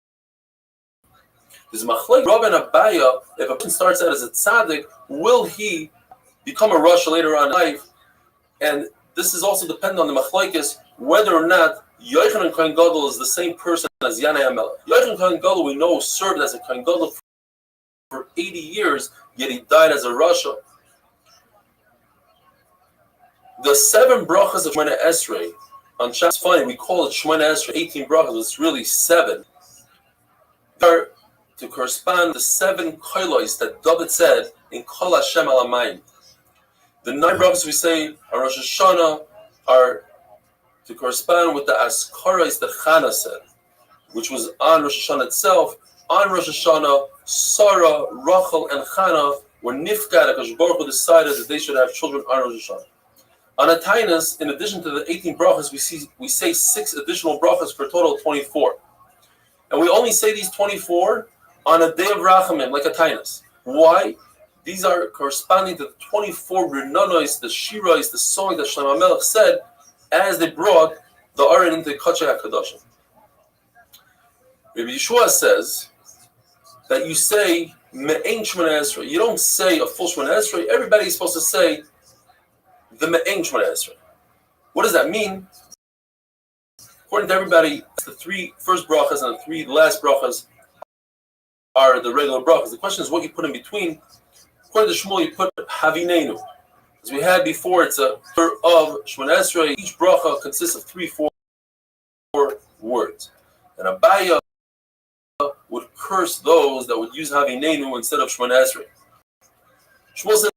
There's machlek Rabbi and Abaya, if a person starts out as a tzaddik, will he become a rasha later on in life? And this is also dependent on the machlekes, whether or not Yochanan Kohen Gadol is the same person as Yanai HaMelech. Yochanan Kohen Gadol, we know, served as a Kohen Gadol for 80 years, yet he died as a rasha. The 7 brachas of Shemona Esrei, on Shabbos, funny, we call it Shemona Esrei, 18 brachas, but it's really 7. They are to correspond to 7 kolos that David said in Kol Hashem Al Hamayim. The 9 brachas we say on Rosh Hashanah are to correspond with the Askaros that Chana said, which was on Rosh Hashanah itself. On Rosh Hashanah, Sarah, Rachel, and Chana were nifgad. HaKadosh Baruch Hu decided that they should have children on Rosh Hashanah. On a Tainus, in addition to the 18 brachas, we say 6 additional brachas for a total of 24. And we only say these 24 on a day of Rachamim, like a Tainus. Why? These are corresponding to the 24 Rinonos, the Shirais, the song that Shlomo HaMelech said as they brought the Aron into Kachei HaKadoshim. Rabbi Yeshua says that you say Me'ein Shemona Esrei. You don't say a full Shemona Esrei. Everybody is supposed to say the Me'ein Shemona Esrei. What does that mean? According to everybody, the 3 first brachas and the 3 last brachas are the regular brachas. The question is what you put in between. According to Shmuel, you put Havinenu. As we had before, it's a third of Shemona Esrei. Each bracha consists of 3-4 words. And Abaya would curse those that would use Havinenu instead of Shemona Esrei. Shmuel says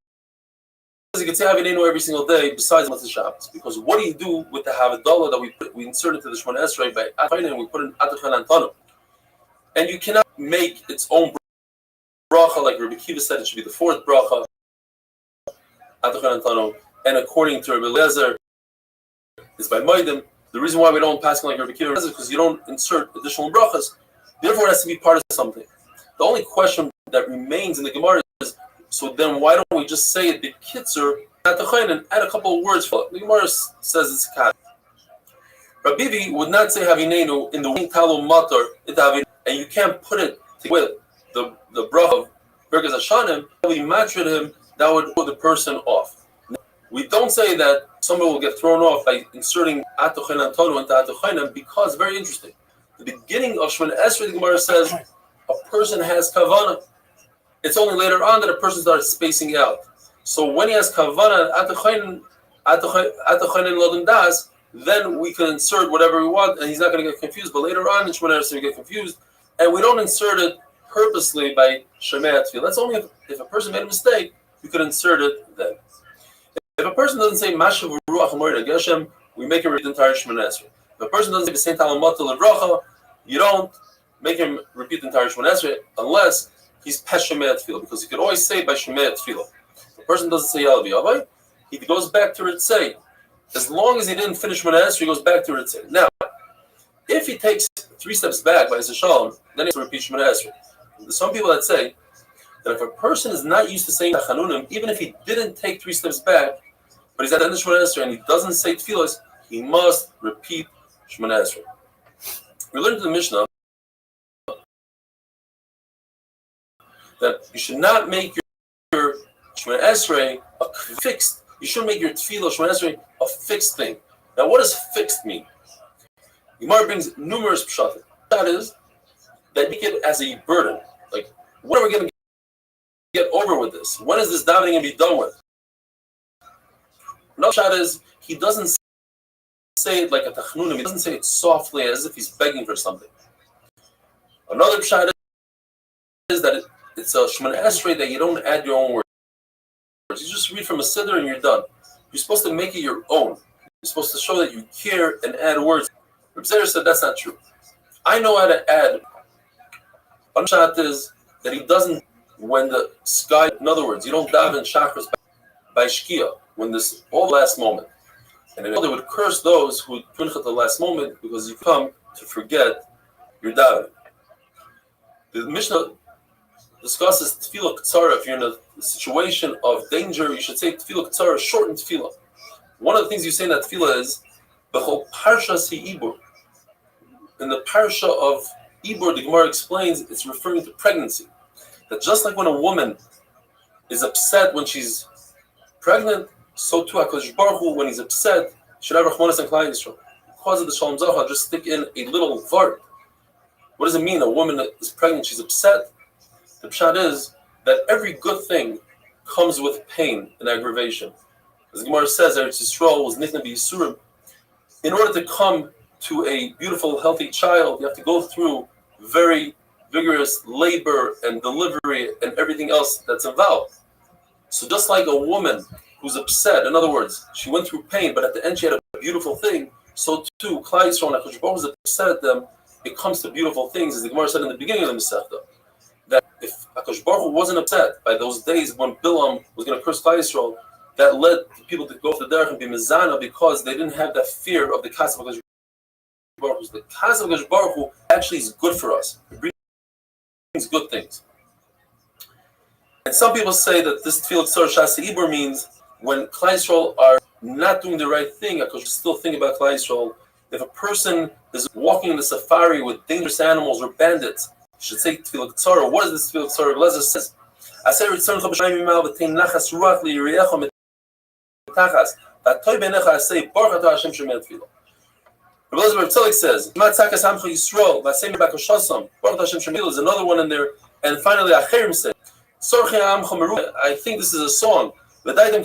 you can say Havinenu every single day besides Motzei Shabbos. Because what do you do with the Havdalah that we insert into the Shemona Esrei by Atchayin and we put in Atchayin Antanu? And you cannot make its own bracha like Rabbi Kiva said it should be the 4th bracha. And according to Rabbi Eliezer, it's by Moedim. The reason why we don't pass like Rabbi Kiva is because you don't insert additional brachas. Therefore, it has to be part of something. The only question that remains in the Gemara is, so then why don't we just say it the Kitzer and add a couple of words for it? The Gemara says it's kat. Rabbi Bibi would not say Havinenu in the wing talum matar, and you can't put it with the bracha of Birkas Hashanim. We matched him. That would put the person off. We don't say that somebody will get thrown off by inserting Atochen Antonu into Atochenim because, very interesting, the beginning of Shemona Esrei, the Gemara says, a person has Kavanah. It's only later on that a person starts spacing out. So when he has Kavanah, Atochenim Lodin Das, then we can insert whatever we want and he's not going to get confused. But later on in Shemona Esrei, we get confused. And we don't insert it purposely by Shemei Tefillah. That's only if a person made a mistake, you could insert it then. If a person doesn't say Mashav Ruach Hamorid Geshem, we make him repeat the entire Shemoneh Esrei. If a person doesn't say B'Sein Talamata Levracha, you don't make him repeat the entire Shemoneh Esrei unless he's Pesh Shemei Tefillah, because he could always say by Shemei Tefillah. If a person doesn't say Yalav Yavai, he goes back to Ritzei. As long as he didn't finish Shemoneh Esrei, he goes back to Ritzei. Now, if he takes 3 steps back by his Shalom, then he has to repeat Shemoneh Esrei. There's some people that say that if a person is not used to saying Tachanunim, even if he didn't take 3 steps back, but he's at the end of Shemoneh Esrei and he doesn't say Tefillos, he must repeat Shemoneh Esrei. We learned in the Mishnah that you should not make your Shemoneh Esrei a fixed. You shouldn't make your Tefillah Shemoneh Esrei a fixed thing. Now, what does fixed mean? Gemara brings numerous pshatim. That is, that make it as a burden. Like, when are we going to get over with this? When is this davening going to be done with? Another pshat is, he doesn't say it like a tachnunim. He doesn't say it softly as if he's begging for something. Another pshat is that it's a Shemoneh Esrei that you don't add your own words. You just read from a siddur and you're done. You're supposed to make it your own. You're supposed to show that you care and add words. Rabbi said that's not true. I know how to add. One shot is that he doesn't, when the sky, in other words, you don't daven chakras by shkia, when this all last moment. And they would curse those who punch at the last moment because you come to forget your daven. The Mishnah discusses tefillah k'tzara. If you're in a situation of danger, you should say tefillah k'tzara, shortened tefillah. One of the things you say in that tefillah is b'chol parshas hi'ibur. In the parsha of Ibur, the Gemara explains it's referring to pregnancy. That just like when a woman is upset when she's pregnant, so too HaKadosh Baruch Hu, when he's upset, should have Rachmanas and Klal Yisrael. Because of the Shalom Zachar, just stick in a little vart. What does it mean? A woman is pregnant, she's upset. The pshat is that every good thing comes with pain and aggravation. As the Gemara says, Eretz Yisrael was nichna b'yisurim. In order to come to a beautiful, healthy child, you have to go through very vigorous labor and delivery and everything else that's involved. So just like a woman who's upset, in other words, she went through pain, but at the end she had a beautiful thing, so too, Klal Yisrael and HaKadosh Baruch Hu was upset at them, it comes to beautiful things, as the Gemara said in the beginning of the Masechta, that if HaKadosh Baruch Hu wasn't upset by those days when Bilam was going to curse Klal Yisrael, that led people to go to the derech and be mizana because they didn't have that fear of the Kas of HaKadosh Baruch Hu. The Kas of HaKadosh Baruch Hu actually is good for us. It brings good things. And some people say that this tefillah tzor shas ibur means when Klal Yisrael are not doing the right thing, because still think about Klal Yisrael. If a person is walking in the safari with dangerous animals or bandits, you should say tefillah tzor. What is this tefillah tzor? Lezer says, "Aser ritzoncha b'shayim imal v'tein nachas ruach li'yiriyecha mitachas v'atoy b'necha asay baruch atah Hashem shemei tefillah." Rabbi Tzadok says, "Matzakas hamcha Yisrael v'asay b'akashasam baruch atah Hashem shemei tefillah." There's another one in there, and finally Acherim said, I think this is a song. Give everybody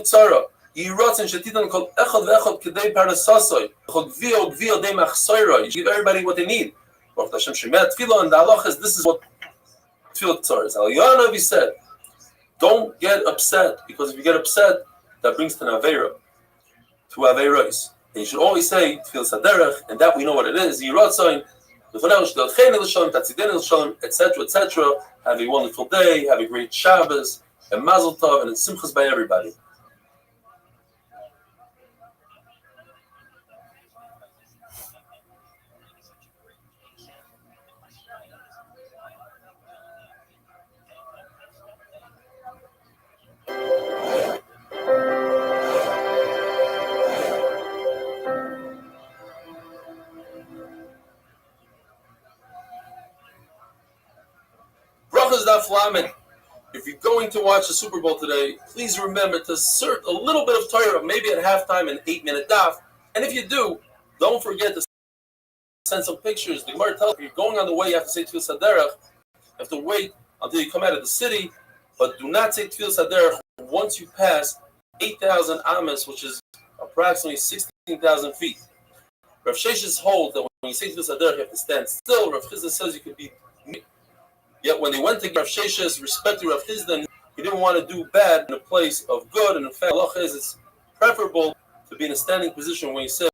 what they need. And the halach is this is what tefillah tzara is. Al said, don't get upset, because if you get upset, that brings to an aveira, to averos. And you should always say tefillah saderech, and that we know what it is. Etc., etc. Have a wonderful day, have a great Shabbos, and Mazel Tov, and it's simchas by everybody. If you're going to watch the Super Bowl today, please remember to insert a little bit of Torah, maybe at halftime, an 8-minute daf. And if you do, don't forget to send some pictures. The Gemara tells you, if you're going on the way, you have to say Tefillah Saderech. You have to wait until you come out of the city, but do not say Tefillah Saderech once you pass 8,000 amas, which is approximately 16,000 feet. Rav Sheshes holds that when you say Tefillah Saderech, you have to stand still. Rav Chizda says you could be. Yet when they went to Rav Sheshes, respect to Rav Chizda, he didn't want to do bad in a place of good. And in fact, Allah is it's preferable to be in a standing position when you say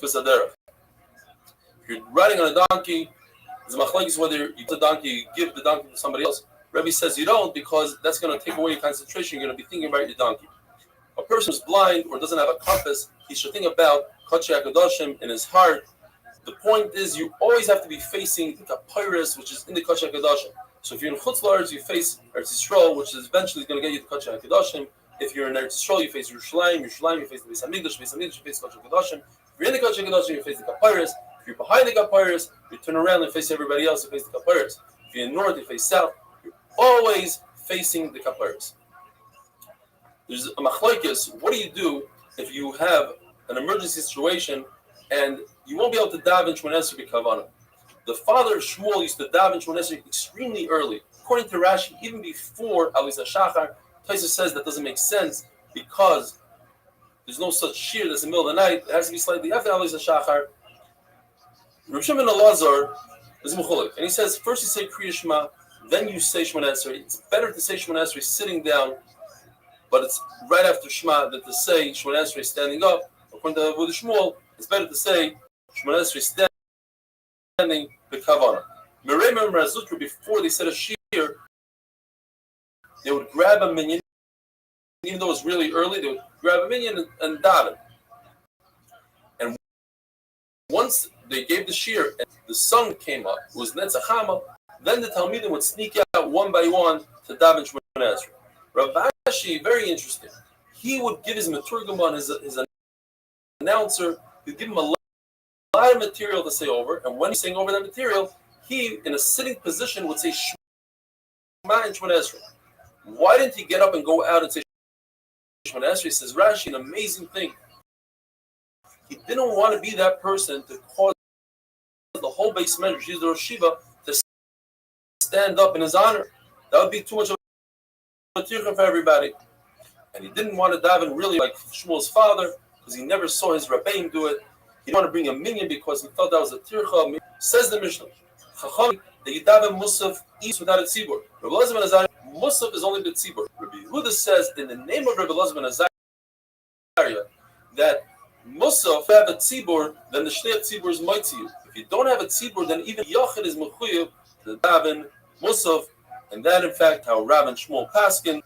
Fisaderach. If you're riding on a donkey, there's a machlokes whether you take the donkey, you give the donkey to somebody else. Rabbi says you don't because that's going to take away your concentration. You're going to be thinking about your donkey. A person who's blind or doesn't have a compass, he should think about Kodesh HaKadoshim in his heart. The point is, you always have to be facing the Kapiris, which is in the Kodesh HaKadoshim. So if you're in Chutz La'aretz, you face Eretz Yisrael, which is eventually going to get you to Kodesh HaKadoshim. If you're in Eretz Yisrael, you face Yerushalayim. Yerushalayim, you face the Beis Hamikdash. Beis Hamikdash, you face Kodesh HaKadoshim. If you're in the Kodesh HaKadoshim, you face the Kapiris. If you're behind the Kapiris, you turn around and face everybody else. You face the Kapiris. If you're in north, you face south. You're always facing the Kapiris. There's a machlokes. What do you do if you have an emergency situation and you won't be able to daven Shmoneh Esrei b'kavanah? The father of Shmuel used to daven Shmoneh Esrei extremely early. According to Rashi, even before Alisa Shachar, Taisa says that doesn't make sense because there's no such shear that's in the middle of the night. It has to be slightly after Alisa Shachar. Rav Shimon Elazar is mechulik, and he says first you say Kriya Shema, then you say Shmoneh Esrei. It's better to say Shmoneh Esrei sitting down, but it's right after Shema than to say Shmoneh Esrei standing up. According to Avodah Shmuel, it's better to say Shmoneh Esrei standing b'kavanah. Merei Razutri, before they said a shear, they would grab a minion, even though it was really early, they would grab a minion and daven. And once they gave the shear and the sun came up, it was Netzachama, then the Talmidim would sneak out one by one to daven Shmoneh Esrei. Rav Ashi, very interesting. He would give his maturgaman, his announcer, he'd give him a lot of material to say over, and when he's saying over that material, he, in a sitting position, would say Shema and Shmoneh Esrei. Why didn't he get up and go out and say Shmoneh Esrei? Says Rashi, an amazing thing. He didn't want to be that person to cause the whole base measure, she's the Rosh Shiva, to stand up in his honor. That would be too much of a tircha for everybody. And he didn't want to daven really like Shmuel's father, because he never saw his Rabbeim do it. He didn't want to bring a minion because he thought that was a tircha. Says the Mishnah, Chacham, the Yidavim Musaf eats without a tzibur. Rabbi Elazar ben Azariah, Musaf is only the tzibur. Rabbi Yehuda says in the name of Rabbi Elazar ben Azariah that Musaf, if you have a tzibur, then the Shnei tzibur is mighty. If you don't have a tzibur, then even Yachid is mechuyev to daven Musaf, and that in fact how Rav and Shmuel paskin.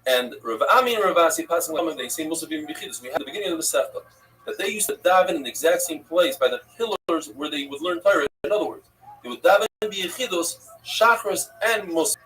And Rav Ami and Rav Asi passing along, they say Musaf even b'chidus. We had at the beginning of the Masechta that they used to daven in the exact same place by the pillars where they would learn Torah. In other words, they would daven b'chidus, Shachris, and Musaf.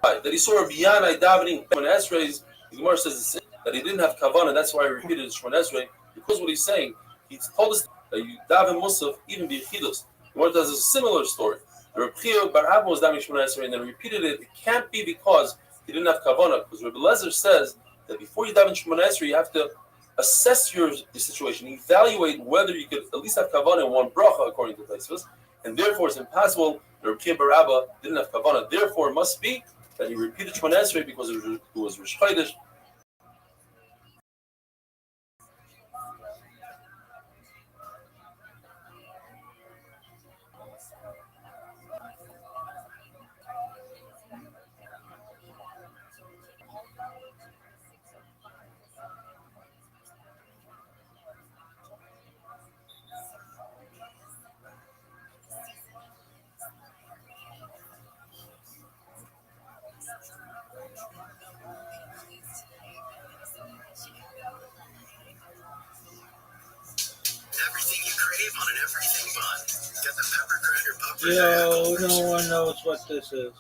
That he saw Rabbi Yanai davening Shmoneh Esrei. The Gemara says that he didn't have kavanah. That's why he repeated Shmoneh Esrei, because what he's saying, he told us that you daven Musaf even b'chidus. The Gemara does a similar story. The Rabbi Chia Bar Abba was davening Shmoneh Esrei, and then repeated it. It can't be because he didn't have kavanah, because Rabbi Lezer says that before you daven Shmoneh Esrei, you have to assess your situation, evaluate whether you could at least have kavanah in one bracha, according to Tosfos, and therefore it's impossible that Rabbi Kia Bar Abba didn't have kavanah. Therefore, it must be that he repeated Shmoneh Esrei because it was Rosh Chodesh. Yo, no one knows what this is.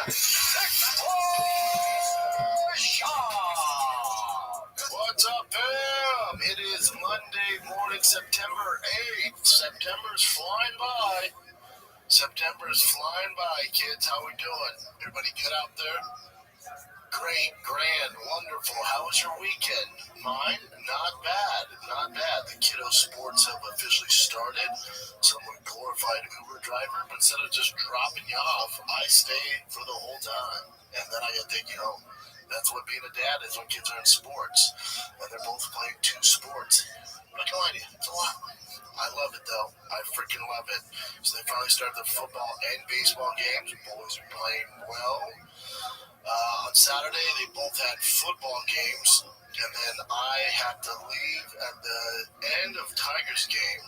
What's up, fam? It is Monday morning, September 8th. September's flying by. September's flying by, kids. How we doing? Everybody good out there? Great, grand, wonderful. How was your weekend? Mine? Not bad, not bad. The kiddo sports have officially started. Someone glorified Uber driver, but instead of just dropping you off, I stayed for the whole time. And then I got to take you home. That's what being a dad is when kids are in sports. And they're both playing two sports. I'm not gonna lie to you, it's a lot. I love it though. I freaking love it. So they finally started the football and baseball games. The boys are playing well. On Saturday, they both had football games, and then I had to leave at the end of Tigers game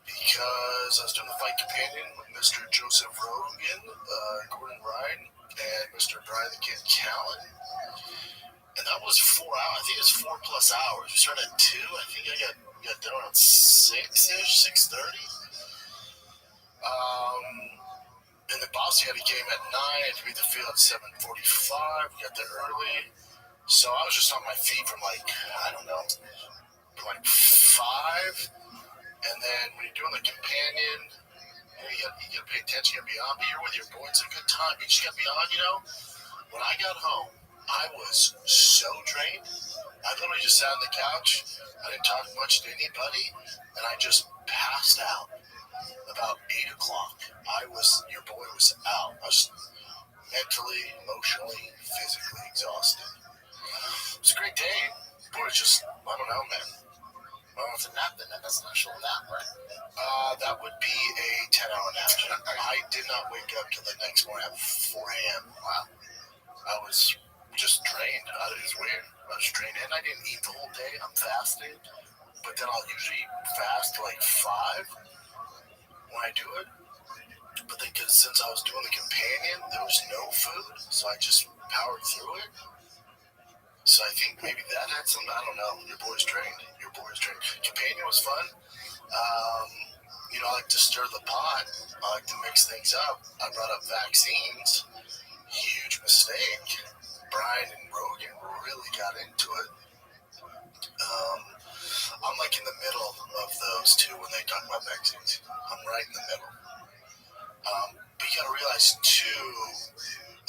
because I was doing the fight companion with Mr. Joseph Rogan, Gordon Ryan, and Mr. Brian the Kid Callen. And that was 4 hours. I think it was 4+ hours. We started at 2. I think I got done around 6-ish, 6:30. And the Boston had a game at 9. I had to be at the field at 7:45. We got there early. So I was just on my feet from like 5. And then when you're doing the companion, you got to pay attention. You got to be on. But you're with your boys. It's a good time. You just got to be on, When I got home, I was so drained. I literally just sat on the couch. I didn't talk much to anybody. And I just passed out. About 8 o'clock, your boy was out. I was mentally, emotionally, physically exhausted. It was a great day. Boy, it's just, I don't know, man. It's a nap then. That's an actual nap, right? That would be a 10-hour nap. I did not wake up till the next morning at 4 a.m. Wow. I was just drained. It was weird. I was drained, and I didn't eat the whole day. I'm fasting, but then I'll usually fast till like 5 when I do it. But then since I was doing the companion, there was no food, so I just powered through it. So I think maybe that had something. I don't know. Your boy's trained. Companion was fun. I like to stir the pot. I like to mix things up. I brought up vaccines. Huge mistake. Brian and Rogan really got into it. I'm like in the middle of those two when they talk about vaccines. I'm right in the middle. But you gotta realize too,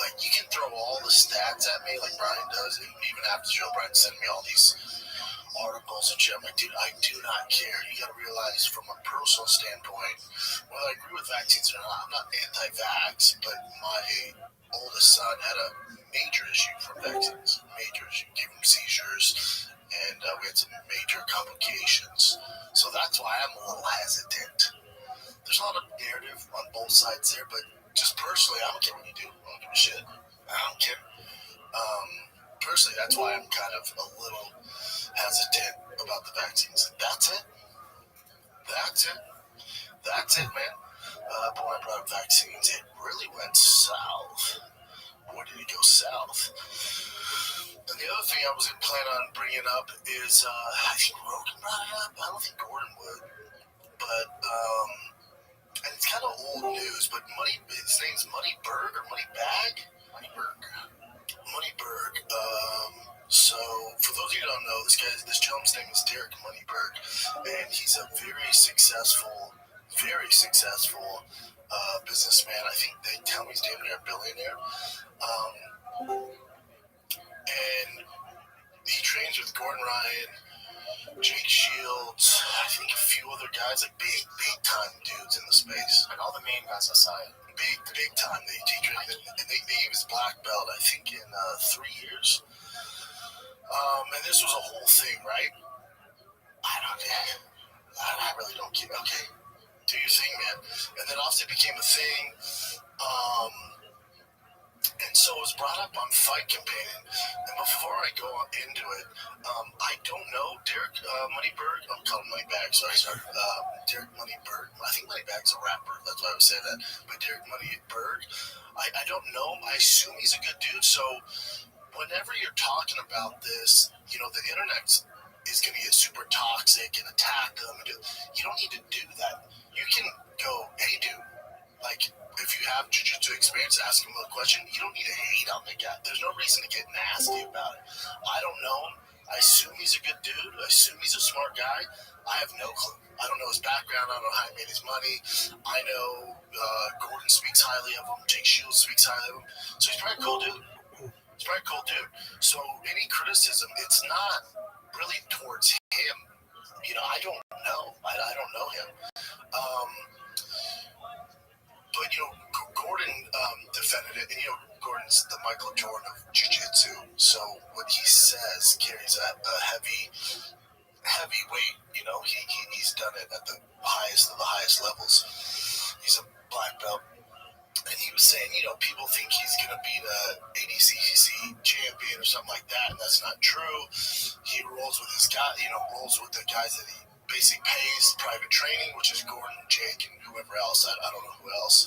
like you can throw all the stats at me like Brian does, and even after the show, Brian sent me all these articles and shit. I'm like, dude, I do not care. You gotta realize from a personal standpoint, whether I agree with vaccines or not, I'm not anti-vax, but my oldest son had a major issue from vaccines. Major issue. Gave him seizures, and we had some major complications. So that's why I'm a little hesitant. There's a lot of narrative on both sides there, but just personally, I don't care what you do. I don't give a shit. I don't care. Personally, that's why I'm kind of a little hesitant about the vaccines. That's it, man. Boy, I brought up vaccines. It really went south. Boy, did it go south. And the other thing I wasn't planning on bringing up is, I think Rogan brought it up. I don't think Gordon would. But, and it's kind of old news, but his name's Moneyberg or Moneybag? Moneyberg. So, for those of you who don't know, this gentleman's name is Derek Moneyberg, and he's a very successful businessman. I think they tell me he's damn near a billionaire. And he trains with Gordon Ryan, Jake Shields, I think a few other guys, like big time dudes in the space. And all the main guys aside. Big time. They teach him, and they gave his black belt, I think, in 3 years. And this was a whole thing, right? I really don't care. Okay, do your thing, man. And then also it became a thing. And so it was brought up on Fight Companion. And before I go into it, I don't know Derek Moneyberg. I'm calling Moneybag. Sorry. Derek Moneyberg. I think Moneybag's a rapper. That's why I would say that. But Derek Moneyberg, I don't know. I assume he's a good dude. So whenever you're talking about this, the internet is going to get super toxic and attack them. You don't need to do that. You can go, hey, dude, like, if you have jiu-jitsu experience, ask him a question. You don't need to hate on the guy. There's no reason to get nasty about it. I don't know him. I assume he's a good dude. I assume he's a smart guy. I have no clue. I don't know his background. I don't know how he made his money. I know Gordon speaks highly of him. Jake Shields speaks highly of him. So he's probably a cool dude. So any criticism, it's not really towards him. I don't know. I don't know him. But, Gordon defended it. And, Gordon's the Michael Jordan of jiu-jitsu. So what he says carries a heavy weight. He's done it at the highest of the highest levels. He's a black belt. And he was saying, people think he's going to be the ADCC champion or something like that. And that's not true. He rolls with his guy, rolls with the guys that he basically pays private training, which is Gordon, Jake, and whoever else. I don't know who else.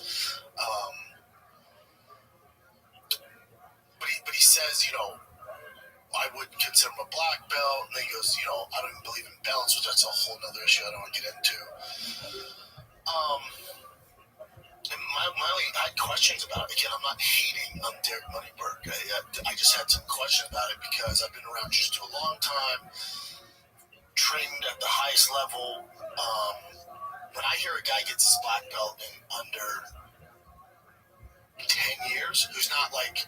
But he says, I would consider him a black belt. And then he goes, I don't even believe in belts, which that's a whole other issue I don't want to get into. And I had questions about it. Again, I'm not hating on Derek Moneyberg. I just had some questions about it because I've been around just a long time, trained at the highest level. When I hear a guy gets his black belt in under 10 years, who's not like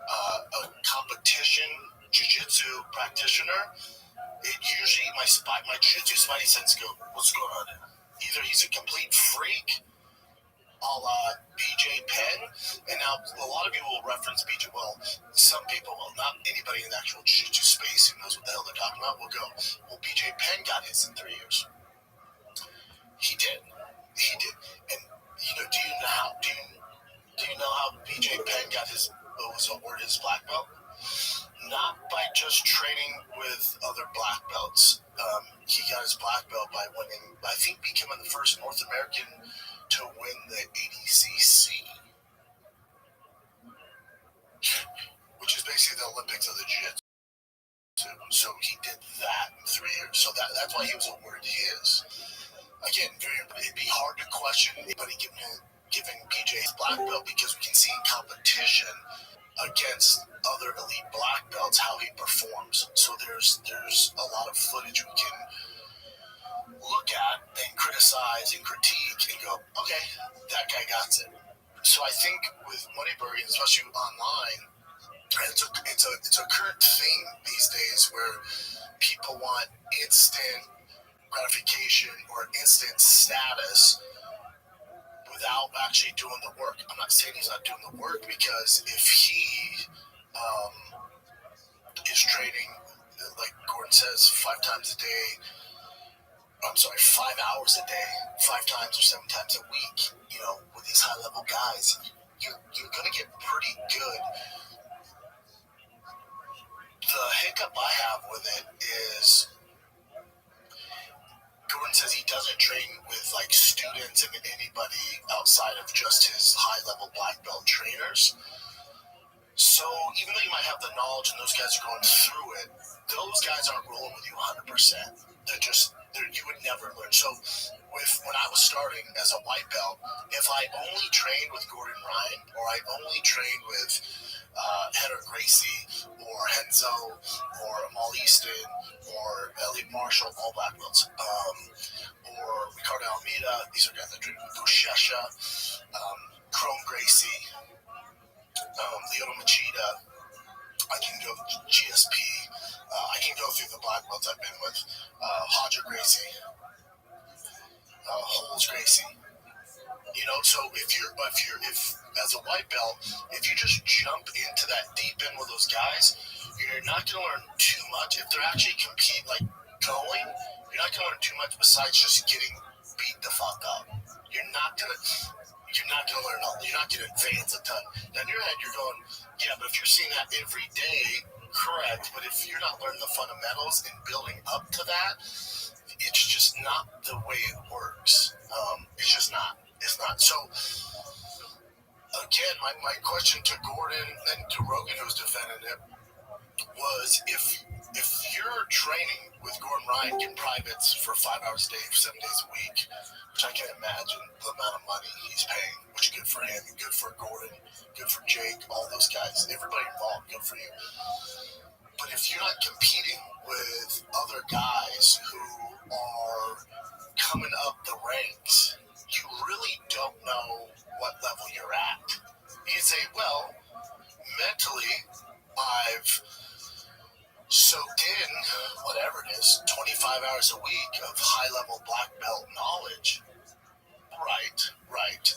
a competition jiu-jitsu practitioner, it usually my jiu-jitsu spidey sense go, what's going on here? Either he's a complete freak, a la BJ Penn, and now a lot of people will reference BJ. Well, some people, not anybody in the actual jiu-jitsu space who knows what the hell they're talking about, will go, well, BJ Penn got his in 3 years. He did. And do you know how BJ Penn got his awarded his black belt? Not by just training with other black belts. He got his black belt by winning, I think, becoming the first North American to win the ADCC, which is basically the Olympics of the jiu-jitsu. So he did that in 3 years. So that's why he was awarded his. Again, it'd be hard to question anybody giving BJ his black belt because we can see in competition against other elite black belts how he performs. So there's a lot of footage we can look at and criticize and critique and go, okay, that guy got it. So I think with Moneyberg, especially online, it's a current thing these days where people want instant gratification or instant status without actually doing the work. I'm not saying he's not doing the work, because if he is training, like Gordon says, 5 hours a day, 5 times or 7 times a week, with these high level guys, you're going to get pretty good. The hiccup I have with it is Gordon says he doesn't train with like students and anybody outside of just his high level black belt trainers. So even though you might have the knowledge and those guys are going through it, those guys aren't rolling with you 100%. You would never learn. So when I was starting as a white belt, if I only trained with Gordon Ryan, or I only trained with Heather Gracie, or Henzo, or Amal Easton, or Elliot Marshall, all black belts, or Ricardo Almeida, these are guys that trained with Goshesha, Chrome Gracie, Leoto Machida, I can go GSP, I can go through the black belts I've been with, Hodger Gracie, Holes Gracie. So if as a white belt, if you just jump into that deep end with those guys, you're not going to learn too much. If they're actually going, you're not going to learn too much besides just getting beat the fuck up. You're not going to learn all. You're not going to advance a ton. Now in your head, you're going, yeah, but if you're seeing that every day, correct. But if you're not learning the fundamentals and building up to that, it's just not the way it works. It's just not. It's not. So, again, my question to Gordon and to Rogan, who's defending it, was if you're training with Gordon Ryan in privates for 5 hours a day, 7 days a week, which I can't imagine the amount of money he's paying, which is good for him, good for Gordon, good for Jake, all those guys, everybody involved, good for you. But if you're not competing with other guys who are coming up the ranks, you really don't know what level you're at. You say, well, mentally, I've soaked in whatever it is, 25 hours a week of high-level black belt knowledge. Right.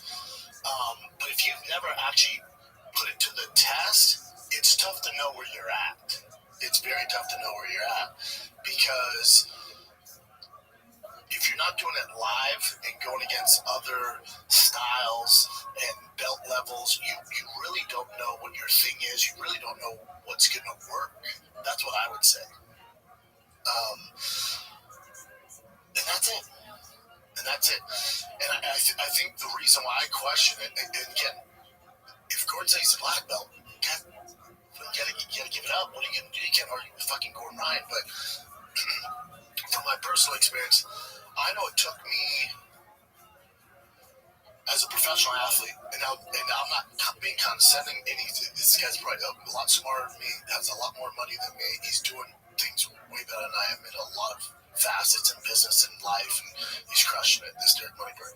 But if you've never actually put it to the test, it's tough to know where you're at. It's very tough to know where you're at because if you're not doing it live and going against other styles and belt levels, you really don't know what your thing is. You really don't know what's going to work. That's what I would say. And that's it. And I think the reason why I question it, and again, if Gordon says he's a black belt, you gotta give it up. What are you gonna do? You can't argue with fucking Gordon Ryan. But from my personal experience, I know it took me as a professional athlete, and I'm not being condescending. This guy's probably a lot smarter than me, has a lot more money than me. He's doing things way better than I am in a lot of facets in business and life, and he's crushing it. This Derek Moneyberg.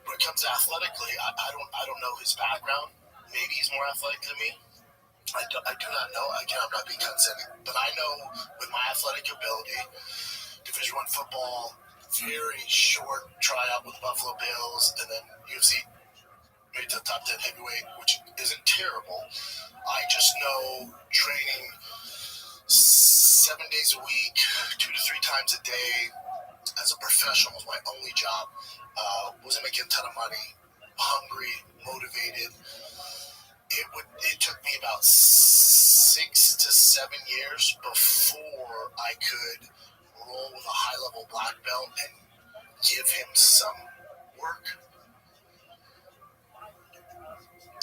When it comes to athletically, I don't know his background. Maybe he's more athletic than me. I do not know. Again, I'm not being condescending, but I know with my athletic ability, Division I football, very short tryout with the Buffalo Bills, and then UFC made to the top 10 heavyweight, which isn't terrible. I just know training 7 days a week, 2 to 3 times a day as a professional was my only job. Wasn't making a ton of money, hungry, motivated. It took me about 6 to 7 years before I could roll with a high-level black belt and give him some work.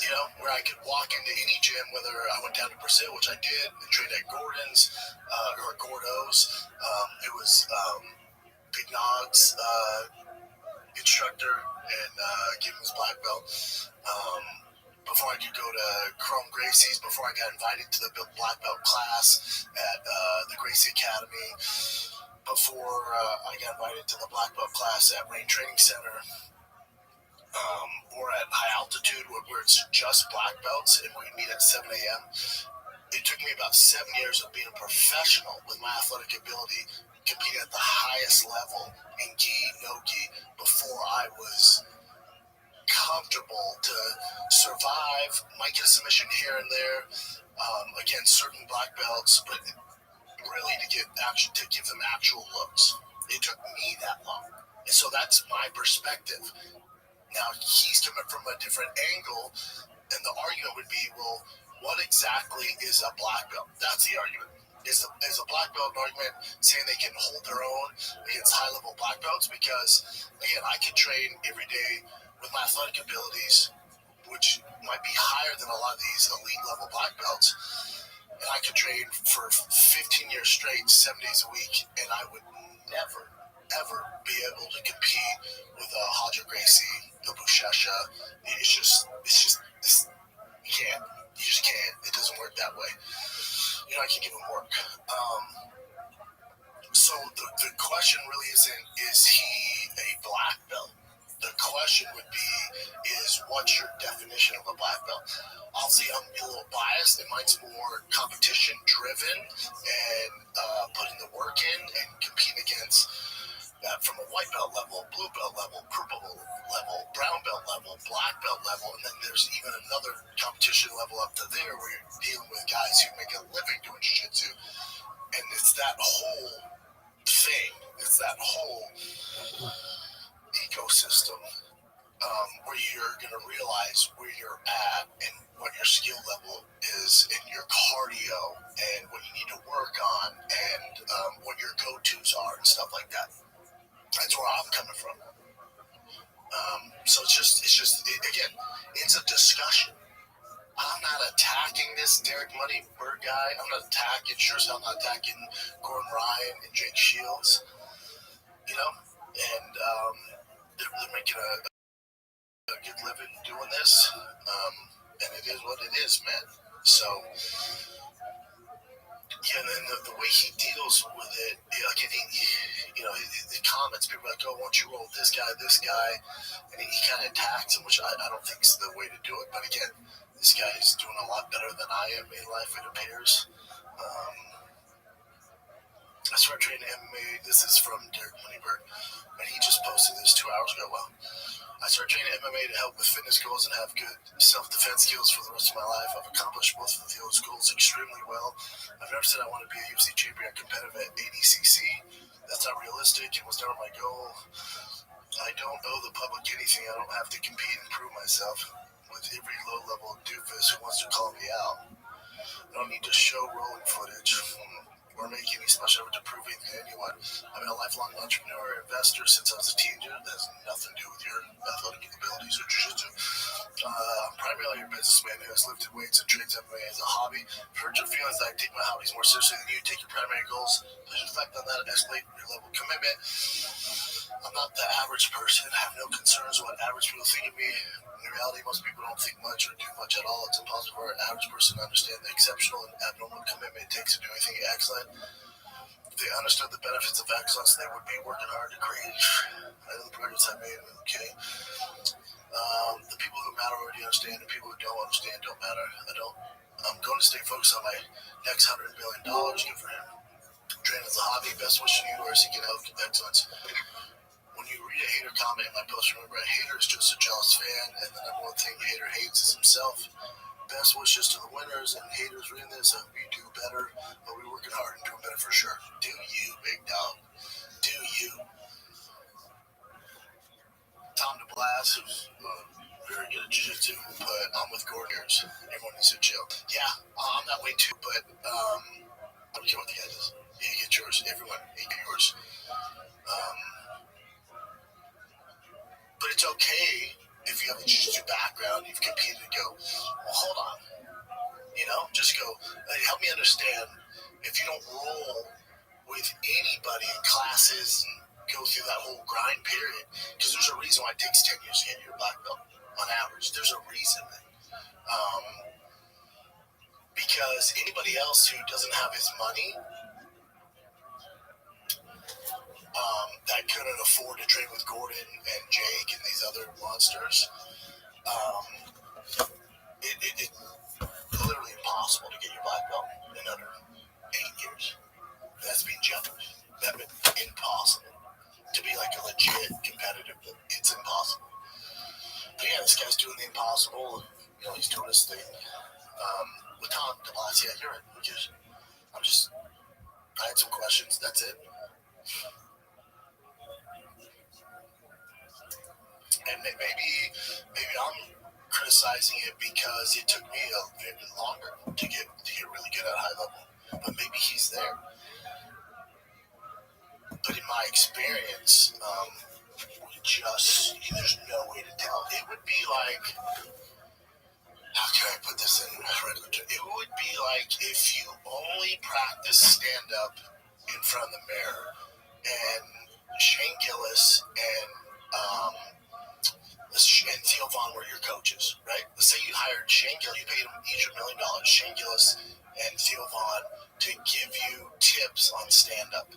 You know, where I could walk into any gym, whether I went down to Brazil, which I did, and trained at Gordon's or Gordo's. It was Big Nog's instructor, and gave him his black belt. Before I could go to Chrome Gracie's, before I got invited to the black belt class at the Gracie Academy, before I got invited to the black belt class at Rain Training Center, or at high altitude where it's just black belts and we meet at 7 a.m. It took me about 7 years of being a professional with my athletic ability, competing at the highest level in gi, no gi, before I was comfortable to survive, might get a submission here and there against certain black belts, but really to give them actual looks. It took me that long. And so that's my perspective. Now he's coming from a different angle, and the argument would be, well, what exactly is a black belt? That's the argument. Is a black belt an argument saying they can hold their own against high-level black belts? Because, again, I can train every day with my athletic abilities, which might be higher than a lot of these elite-level black belts, and I could train for 15 years straight, 7 days a week, and I would never, ever be able to compete with a Hodger Gracie, a Bushesha. You can't. You just can't. It doesn't work that way. You know, I can give him work. So the question really isn't, is he a black belt? The question would be, is what's your definition of a black belt? I'll say I'm a little biased, and mine's more competition driven and putting the work in and competing against from a white belt level, blue belt level, purple level, brown belt level, black belt level, and then there's even another competition level up to there where you're dealing with guys who make a living doing jiu-jitsu. And it's that whole thing, it's that whole ecosystem where you're going to realize where you're at and what your skill level is and your cardio and what you need to work on and what your go-tos are and stuff like that. That's where I'm coming from. So again, it's a discussion. I'm not attacking this Derek Moneyberg guy. I'm not attacking, I'm not attacking Gordon Ryan and Jake Shields. You know, and they're making a a good living doing this, and it is what it is, man. So, yeah, and then the way he deals with it, like the comments, people are like, oh, why don't you roll this guy, and he kind of attacks him, which I don't think is the way to do it. But again, this guy is doing a lot better than I am in life, it appears. I started training MMA. This is from Derek Moneybird, and he just posted this 2 hours ago. Well, I started training MMA to help with fitness goals and have good self-defense skills for the rest of my life. I've accomplished both of those goals extremely well. I've never said I want to be a UFC champion or competitive at ADCC. That's not realistic. It was never my goal. I don't owe the public anything. I don't have to compete and prove myself with every low-level doofus who wants to call me out. I don't need to show rolling footage or make any special effort to prove anything to anyone. I've been a lifelong entrepreneur, investor since I was a teenager. That has nothing to do with your athletic abilities or jiu-jitsu. I'm primarily a businessman who has lifted weights and trains MMA as a hobby. I've heard your feelings that I take my hobbies more seriously than you. Take your primary goals. Please reflect on that and escalate your level of commitment. I'm not the average person. I have no concerns what average people think of me. In reality, most people don't think much or do much at all. It's impossible for an average person to understand the exceptional and abnormal commitment it takes to do anything excellent. If they understood the benefits of excellence, they would be working hard to create. I know the progress I made. Okay. The people who matter already understand. The people who don't understand don't matter. I'm going to stay focused on my next $100 million. Good for him. Training as a hobby. Best wish to you who are seeking excellence. When you read a hater comment in my post, remember a hater is just a jealous fan, and the number one thing a hater hates is himself. Best wishes to the winners and haters reading this. I hope you do better, but we're working hard and doing better for sure. Do you, big dog? Do you? Tom DeBlas, who's very good at jiu-jitsu, but I'm with Gordoners. Everyone needs to chill. Yeah, I'm that way too, but I don't care what the guy does. You get yours. Everyone, you get yours. But it's okay if you have a jiu-jitsu background, you've competed, and go, well, hold on. Just go, help me understand, if you don't roll with anybody in classes and go through that whole grind period, because there's a reason why it takes 10 years to get your black belt on average. There's a reason. Because anybody else who doesn't have his money, that couldn't afford to train with Gordon and Jake and these other monsters, it's literally impossible to get your black belt in under 8 years. That's being generous. That's impossible. To be like a legit competitive, it's impossible. But yeah, this guy's doing the impossible. He's doing his thing. With Tom DeBlas, yeah, you're right. I had some questions. That's it. And maybe I'm criticizing it because it took me a bit longer to get really good at high level. But maybe he's there. But in my experience, there's no way to tell. It would be like, how can I put this in regular terms? It would be like if you only practice stand-up in front of the mirror, and Shane Gillis and Theo Vaughn were your coaches, right? Let's say you hired Shane Gillis, you paid him each $1 million, Shane Gillis and Theo Vaughn, to give you tips on stand-up,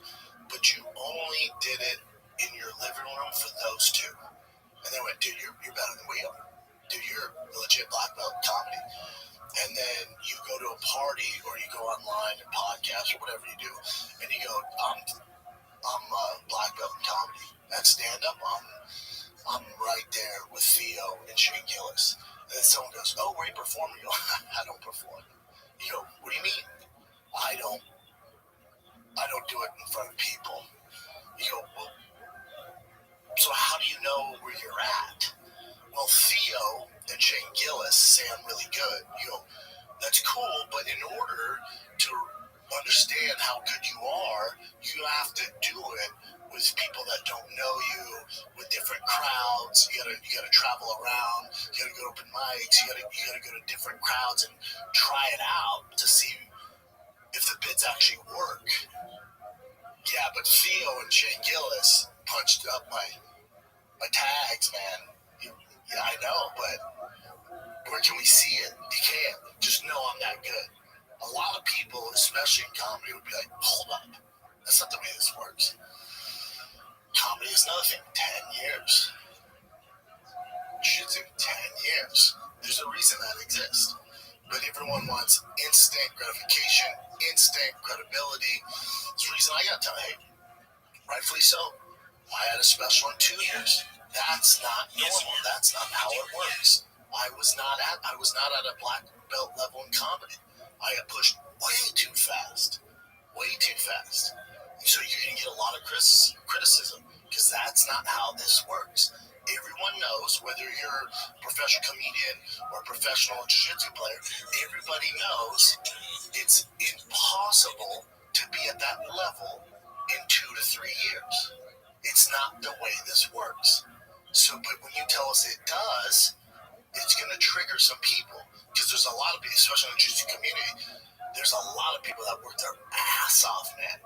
but you only did it in your living room for those two. And they went, dude, you're better than we are. Dude, you're a legit black belt in comedy. And then you go to a party or you go online and podcast or whatever you do, and you go, I'm a black belt in comedy. At stand-up, I'm right there with Theo and Shane Gillis. And then someone goes, oh, where you perform? You go, I don't perform. You go, what do you mean? I don't do it in front of people. You go, well, so how do you know where you're at? Well, Theo and Shane Gillis say I'm really good. You go, that's cool, but in order to understand how good you are, you have to do it with people that don't know you, with different crowds. You gotta travel around. You gotta go to open mics. You gotta go to different crowds and try it out to see if the bits actually work. Yeah, but Theo and Shane Gillis punched up my tags, man. Yeah, I know, but where can we see it? You can't. Just know I'm that good. A lot of people, especially in comedy, would be like, hold up. That's not the way this works. Comedy is another thing. 10 years. Jiu-jitsu, 10 years. There's a reason that exists. But everyone wants instant gratification, instant credibility. It's the reason I got to hate. Rightfully so. I had a special in 2 years. That's not normal. That's not how it works. I was not at a black belt level in comedy. I got pushed way too fast. Way too fast. So you're going to get a lot of criticism because that's not how this works. Everyone knows, whether you're a professional comedian or a professional jiu-jitsu player, everybody knows it's impossible to be at that level in 2 to 3 years. It's not the way this works. So, but when you tell us it does, it's going to trigger some people because there's a lot of people, especially in the jiu-jitsu community, there's a lot of people that work their ass off, man.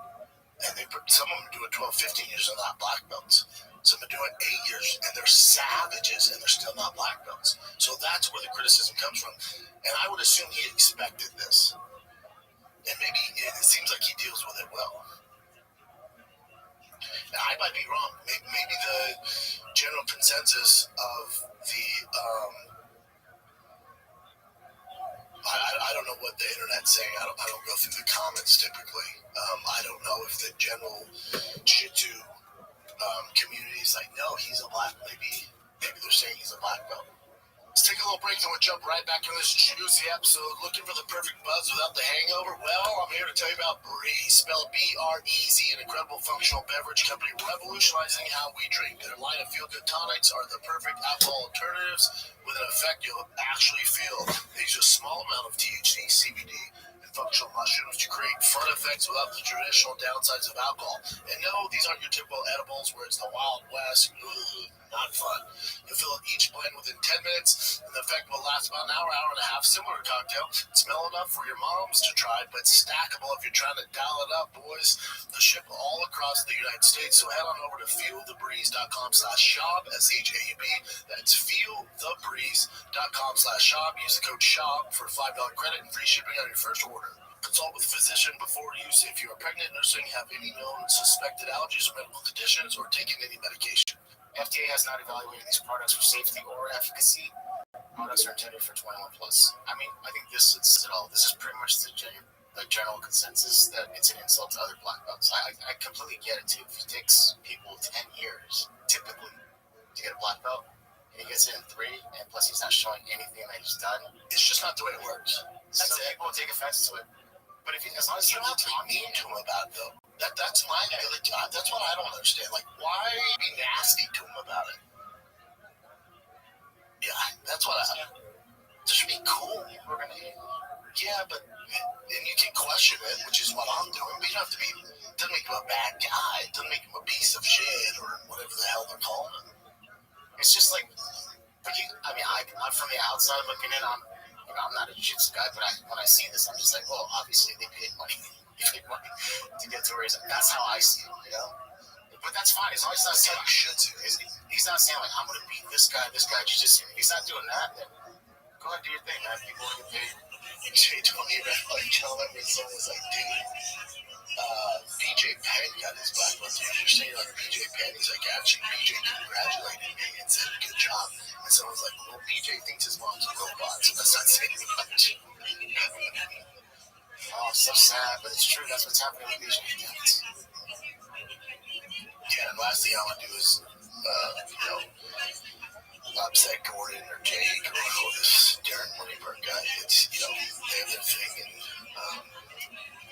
And some of them do it 12, 15 years and not black belts. Some are doing 8 years and they're savages and they're still not black belts. So that's where the criticism comes from. And I would assume he expected this. And maybe it seems like he deals with it well. Now, I might be wrong. Maybe the general consensus of the I don't know what the internet's saying. I don't go through the comments typically. I don't know if the general jiu-jitsu community is like, no, he's a black. Maybe they're saying he's a black belt. Let's take a little break and we'll jump right back into this juicy episode. Looking for the perfect buzz without the hangover? Well, I'm here to tell you about Breeze, spelled B-R-E-Z, an incredible functional beverage company revolutionizing how we drink. Their line of feel-good tonics are the perfect alcohol alternatives with an effect you'll actually feel. They use a small amount of THC, CBD, and functional mushrooms to create fun effects without the traditional downsides of alcohol. And no, these aren't your typical edibles where it's the Wild West. Ugh, not fun. You'll fill each blend within 10 minutes, and the effect will last about an hour, hour and a half. Similar to cocktail. Smell enough for your moms to try, but stackable if you're trying to dial it up, boys. They ship all across the United States, so head on over to feelthebreeze.com/shop, SHAUB. That's feelthebreeze.com/shop. Use the code SHOP for $5 credit and free shipping on your first order. Consult with a physician before use if you are pregnant, nursing, have any known suspected allergies or medical conditions, or taking any medication. FDA has not evaluated these products for safety or efficacy. Products are intended for 21 plus. I mean, I think this says it all. This is pretty much the general consensus that it's an insult to other black belts. I completely get it too. If it takes people 10 years, typically, to get a black belt, and he gets it in 3, and plus he's not showing anything that he's done, it's just not the way it works. Some people take offense to it. But if as long as you're not being mean to him about it, though, that's my that's what I don't understand. Like, why be nasty to him about it? Yeah, that's what this should be cool. We're gonna, yeah, but and you can question it, which is what I'm doing. But you don't have to be. It doesn't make him a bad guy. It doesn't make him a piece of shit or whatever the hell they're calling him. It's just like, I'm from the outside looking in. I'm not a jiu-jitsu guy, but when I see this, I'm just like, well, obviously they paid money. They paid money to get to where he's at. That's how I see it, you know? But that's fine. As long as he's not saying you should do it. He's not saying, like, I'm going to beat this guy jiu-jitsu. He's not doing that, then go ahead and do your thing, man. People will get paid. Jay told me about, like, telling him when someone was like, dude, BJ Penn got his black belt. You're saying, like, BJ Penn? He's like, actually, BJ congratulated me and said, good job. And someone's like, well, BJ thinks his mom's a robot, so that's not saying much. Oh, so sad, but it's true. That's what's happening with BJ. Yeah, and last thing I want to do is, upset Gordon or Jake or this Darren Moneyberg guy. It's, they have their thing, and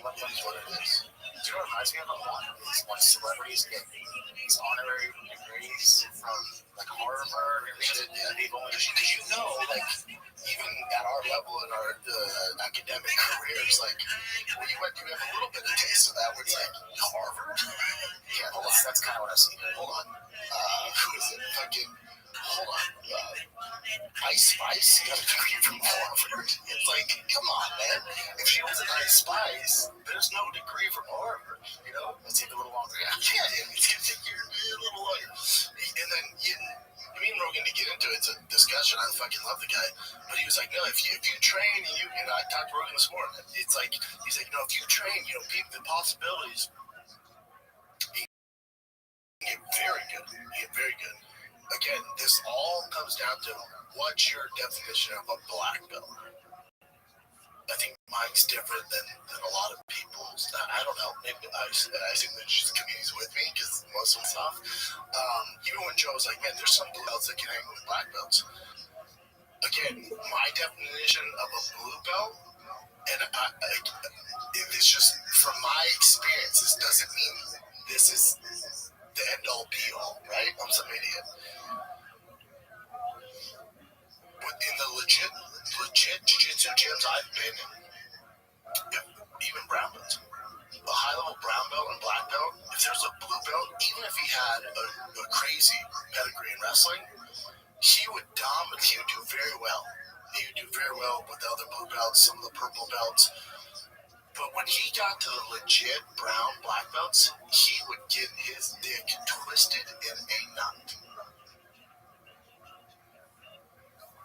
what is what it is. Do you know what reminds me of a lot? Is when celebrities get these honorary degrees from, like, Harvard and shit. Yeah, they've only, because like, even at our level in our academic careers, like, when you have a little bit of taste of that, where it's like, Harvard? Yeah, that's kind of what I've seen. Hold on. Who is it? Hold on. Ice Spice got a degree from Harvard. It's like, come on, man. If she was an Ice Spice, there's no degree from Harvard, you know? It'll take a little longer. Yeah, it's going to take you a little longer. And then you me and Rogan to get into it. It's a discussion. I fucking love the guy. But he was like, no, if you train and I talked to Rogan this morning, it's like, he's like, if you train, the possibilities, you get very good. You get very good. Again, this all comes down to what's your definition of a black belt. I think mine's different than a lot of people's. I don't know. Maybe I assume that just communities with me because most of the stuff. Even when Joe was like, man, there's some blue belts that can hang with black belts. Again, my definition of a blue belt, and it's just from my experience, this doesn't mean this is the end all be all, right? I'm some idiot. But in the legit jiu-jitsu gyms I've been in, even brown belts, a high-level brown belt and black belt, if there's a blue belt, even if he had a crazy pedigree in wrestling, he would dominate. He would do very well. He would do very well with the other blue belts, some of the purple belts. But when he got to the legit brown black belts, he would get his dick twisted in a knot.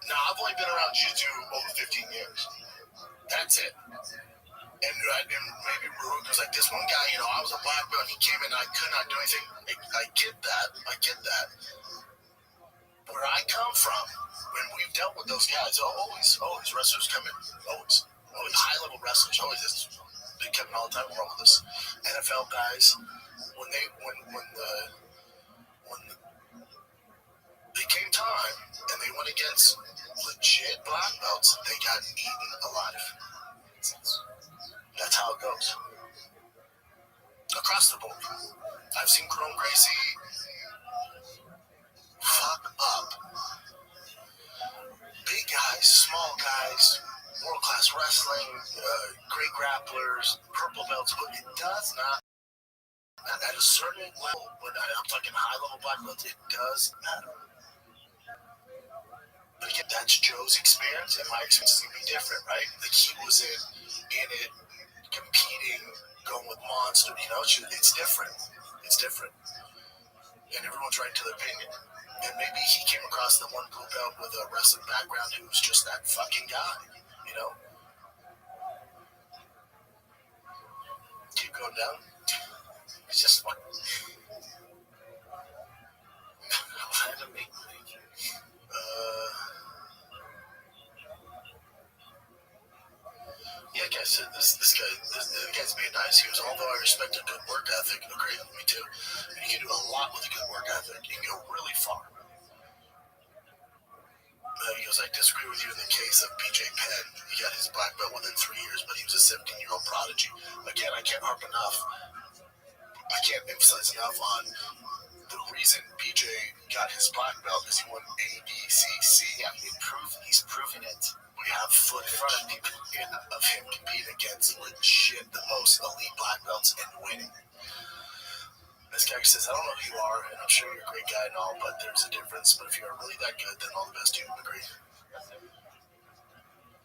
Now, I've only been around jiu-jitsu over 15 years. That's it. And maybe Ruud was like, this one guy, I was a black belt, and he came in and I could not do anything. I get that. Where I come from, when we've dealt with those guys, always wrestlers come in, always high-level wrestlers, they come in all the time wrong with us. NFL guys, when they came time and they went against legit black belts, they got eaten alive. That's how it goes. Across the board. I've seen Chrome Gracie fuck up big guys, small guys, world-class wrestling, great grapplers, purple belts, but it does not, at a certain level, when I'm talking high-level black belts, it does matter. But again, that's Joe's experience, and my experience is going to be different, right? Like, he was in it, competing, going with monster, it's different. It's different. And everyone's right to their opinion. And maybe he came across the one blue belt with a wrestling background who was just that fucking guy, Keep going down. It's just fun. Yeah, guys, this guy's being nice. He was, although I respect a good work ethic, agree with me too. And you can do a lot with a good work ethic. You can go really far. He goes, I disagree with you in the case of BJ Penn. He got his black belt within 3 years, but he was a 17-year-old prodigy. Again, I can't emphasize enough on the reason BJ got his black belt is he won ADCC. Yeah, he's proven it. We have footage of him competing against legit the most elite black belts and winning. This guy says, I don't know who you are, and I'm sure you're a great guy and all, but there's a difference. But if you're really that good, then all the best to you. Agree.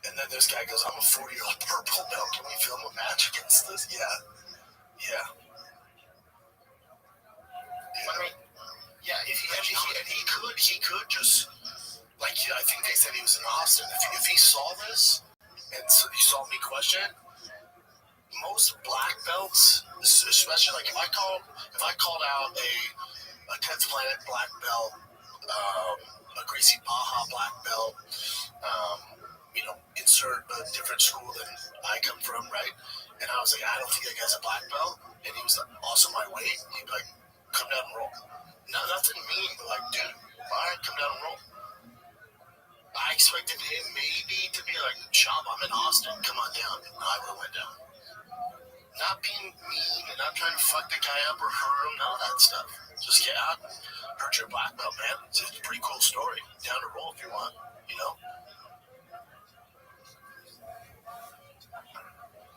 And then this guy goes, I'm a 40-year-old purple belt. Can we film a match against this? Yeah. He could just, like, I think they said he was in Austin. If he saw this, and so he saw me question it, most black belts, especially like if I called out a 10th Planet black belt, a Gracie Baja black belt, insert a different school than I come from, right? And I was like, I don't think that guy's a black belt, and he was like, also my weight. He'd be like, come down and roll. No, nothing mean, but like, dude, all right, come down and roll. I expected him maybe to be like, Chop, I'm in Austin, come on down. No, I would have went down. Not being mean and not trying to fuck the guy up or hurt him, none of that stuff. Just get out and hurt your black belt, man. It's a pretty cool story. Down to roll if you want,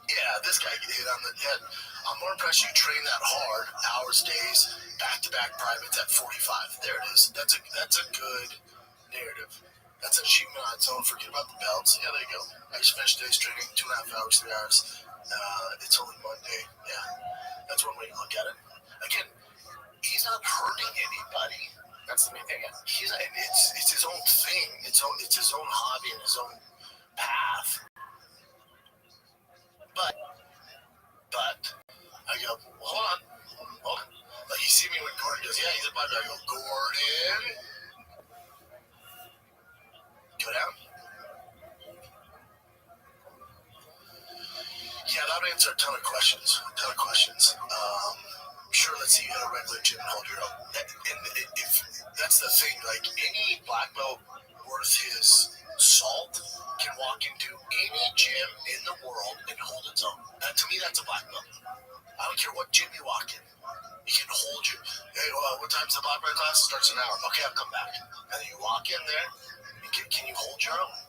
Yeah, this guy get hit on the head. I'm more impressed you train that hard, hours, days, back-to-back privates at 45. There it is. That's a good narrative. That's an achievement on its own. Forget about the belts. Yeah, there you go. I just finished today's training, 2.5 hours, 3 hours. It's only Monday. Yeah, that's one way to look at it. Again, he's not hurting anybody. That's the main thing. It's his own thing. It's his own hobby and his own path. But I go, hold on. Like you see me when Gordon goes, yeah, he's a black belt. I go, Gordon, go down. Yeah, that would answer a ton of questions. Sure, let's see you at a regular gym and hold your own. If that's the thing, like any black belt worth his salt can walk into any gym in the world and hold its own. To me, that's a black belt. I don't care what gym you walk in. You can hold your. Hey, what time's the black belt class? Starts in an hour. Okay, I'll come back. And then you walk in there. Can you hold your own?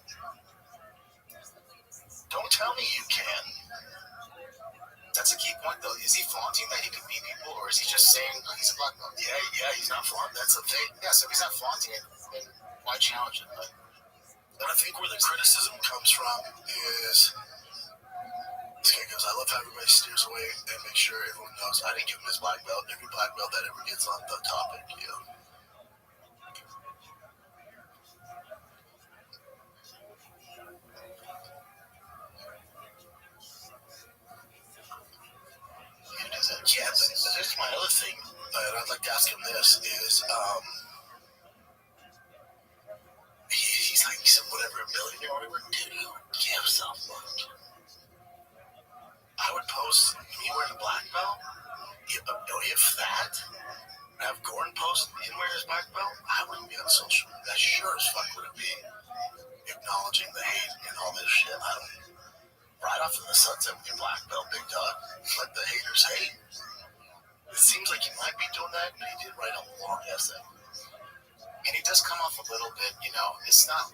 Don't tell me you can. That's a key point, though. Is he flaunting that he can beat people, or is he just saying he's a black belt? Yeah, he's not flaunting. That's the thing. Yeah, so if he's not flaunting it, then why challenge it? But I think where the criticism comes from is this guy goes, I love how everybody steers away and makes sure everyone knows I didn't give him his black belt. Every black belt that ever gets on the topic, you know. Yeah, but here's my other thing, and I'd like to ask him this, is he's like, he said, whatever ability or whatever, dude, who gives a fuck? I would post me wearing a black belt, if that, have Gordon post him wearing his black belt, I wouldn't be on social. That sure as fuck would be acknowledging the hate and all this shit. I don't right off in the sunset with your black belt, big dog. Let the haters hate. It seems like he might be doing that, but he did write a long essay. And he does come off a little bit, it's not,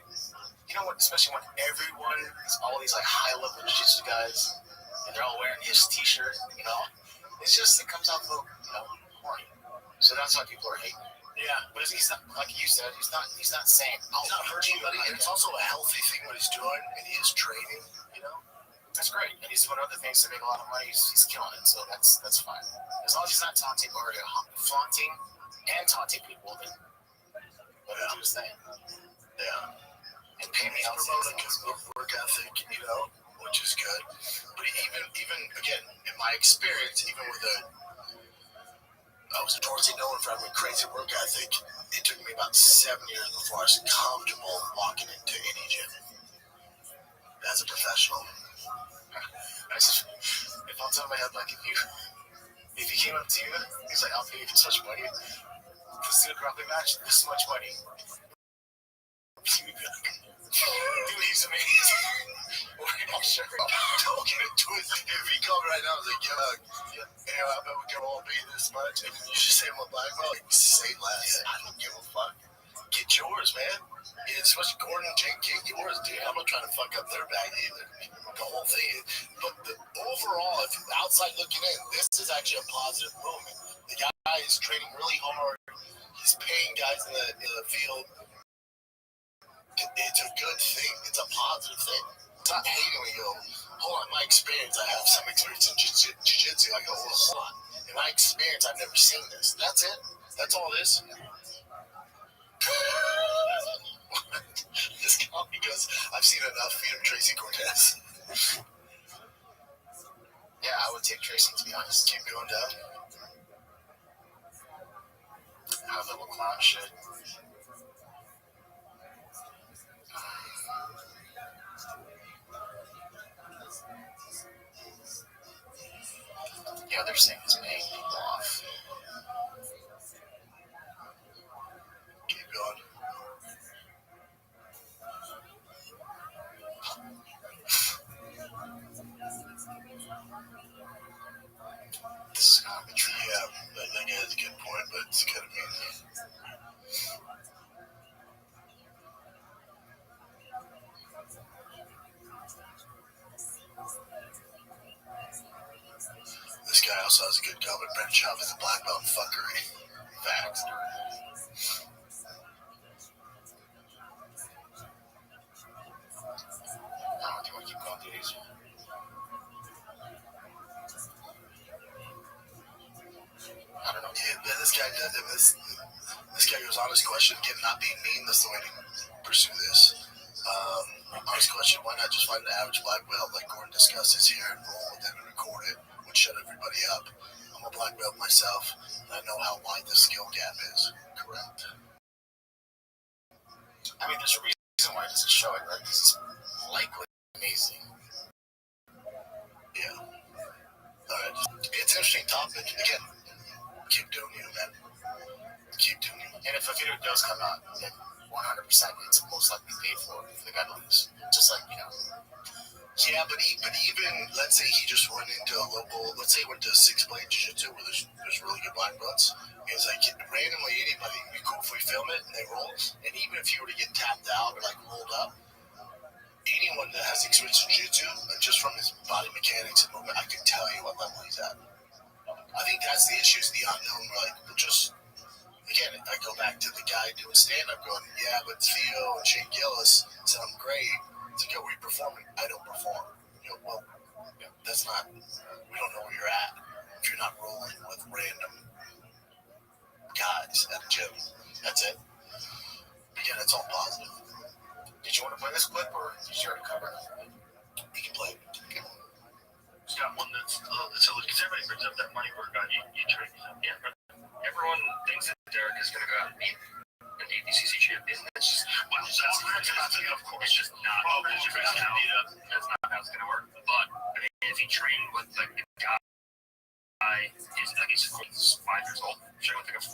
especially when everyone, all these like high-level jiu-jitsu guys, and they're all wearing his t-shirt, it's just, it comes out a little, corny. So that's why people are hating. Yeah, but he's not, like you said, he's not saying, he's not hurting anybody, and it's also a healthy thing what he's doing, and he is training, That's great, and he's doing other things to make a lot of money. He's killing it, so that's fine. As long as he's not taunting or flaunting and taunting people, then let him do his thing. Yeah. And pay me out. Promoting his work ethic, which is good. But even again, in my experience, even with I was notoriously known for having a crazy work ethic. It took me about 7 years before I was comfortable walking into any gym as a professional. If I'll tell my head, like, if he came up to you, he's like, I'll pay you this much money. Let's do a grappling match, this much money. You'd be like, dude, he's amazing. Oh, sure. Don't get into it. If he called right now, I was like, I bet we can all pay this much. And you just say, I'm a black belt. Say less. I don't give a fuck. Get yours, man. Especially Gordon and Jake, get yours, dude. I'm not trying to fuck up their bag either. The whole thing. But overall, if you're outside looking in, this is actually a positive movement. The guy is training really hard. He's paying guys in the field. It's a good thing. It's a positive thing. It's not hating when you go, hold on, my experience, I have some experience in jiu-jitsu. I go, well, hold on. In my experience, I've never seen this. That's it. That's all it is. This company goes, I've seen enough feed of Tracy Cortez. Yeah, I would take Tracy, to be honest. Keep going down. Have a little clown shit. Yeah, they're saying it's paying people off. Keep going. This is kind of a trend. Yeah, that guy has a good point, but it's kind of mean. This guy also has a good comment. Brent Schaub is a black belt fuckery. Facts. Do you want to keep going through these? I don't know. Yeah, this guy does it. This This guy goes, honest question, again, not being mean, that's the way to pursue this. Honest question, why not just find an average black belt like Gordon discusses here and roll with them and record it, which shut everybody up. I'm a black belt myself, and I know how wide the skill gap is. Correct. I mean, there's a reason why it doesn't show it, right? Because it's likely amazing. Yeah. Alright. It's an interesting topic. Again, keep doing you, man. Keep doing you. And if a video does come out, then 100% it's most likely paid for the guy to lose. Just like, Yeah, but even, let's say he just went into a local, let's say he went to 6-blade jiu-jitsu where there's really good black belts. It's like randomly anybody, it'd be cool if we film it and they roll. And even if you were to get tapped out or like rolled up, anyone that has experience in jiu-jitsu, just from his body mechanics and movement, I can tell you what level he's at. I think that's the issue, is the unknown, right? But just, again, I go back to the guy doing stand-up going, yeah, but Theo and Shane Gillis said I'm great. It's like, where you performing? I don't perform. Well, that's not, we don't know where you're at if you're not rolling with random guys at a gym. That's it. Again, it's all positive. did you want to play this clip or did you already cover it? We can play. It's got one that's silly because everybody brings up that money for a guy you train. Yeah, but everyone thinks that Derek is going to go out and beat an ADCC champion. That's just, well, that's of course, it's just not. That's not how it's going to work. But I mean, if he trained with like a guy, he's 5 years old, trained with like a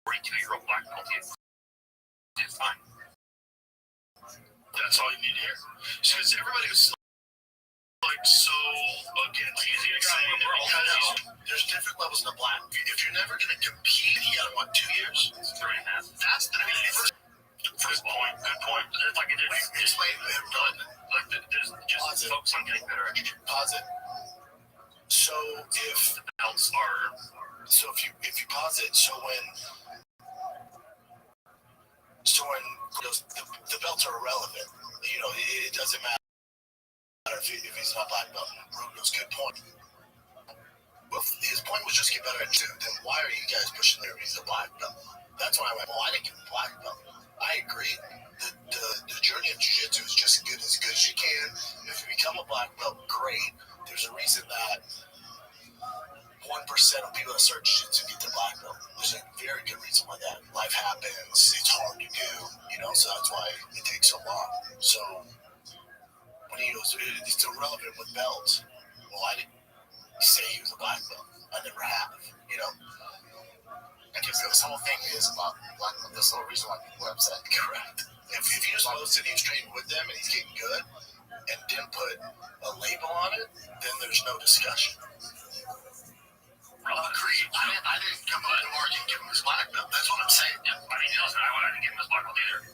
42-year-old black belt, he's fine. That's all you need to hear. Because everybody was like so against easy to say There's different levels of black. If you're never going to compete, you got, what, 2 years? 3.5. That's the first point. Good point. Like it is. Explain it. Like there's just focus on getting better at jiu-jitsu. Pause it. So if The belts are. So if you pause it, so when the belts are irrelevant, it doesn't matter if he's not black belt. Rugo's good point. Well, his point was just get better at jiu. Then why are you guys pushing there? He's a black belt. That's when I went, well, I didn't give him black belt. I agree. The journey of jiu-jitsu is just as good as you can. If you become a black belt, great. There's a reason that 1% of people that start jiu-jitsu get their black belt. There's a very good reason why that. Life happens. It's hard to do, so that's why it takes so long. So when he goes, it's irrelevant with belts. Well, I didn't say he was a black belt. I never have, Because this whole thing is about black belt. That's the whole reason why people are upset. Correct. If he just posted he's training with them and he's getting good and didn't put a label on it, then there's no discussion. Agreed. I didn't come up to Mark and give him his black belt. That's what I'm saying. Yeah. I mean, listen, I didn't give him his black belt either.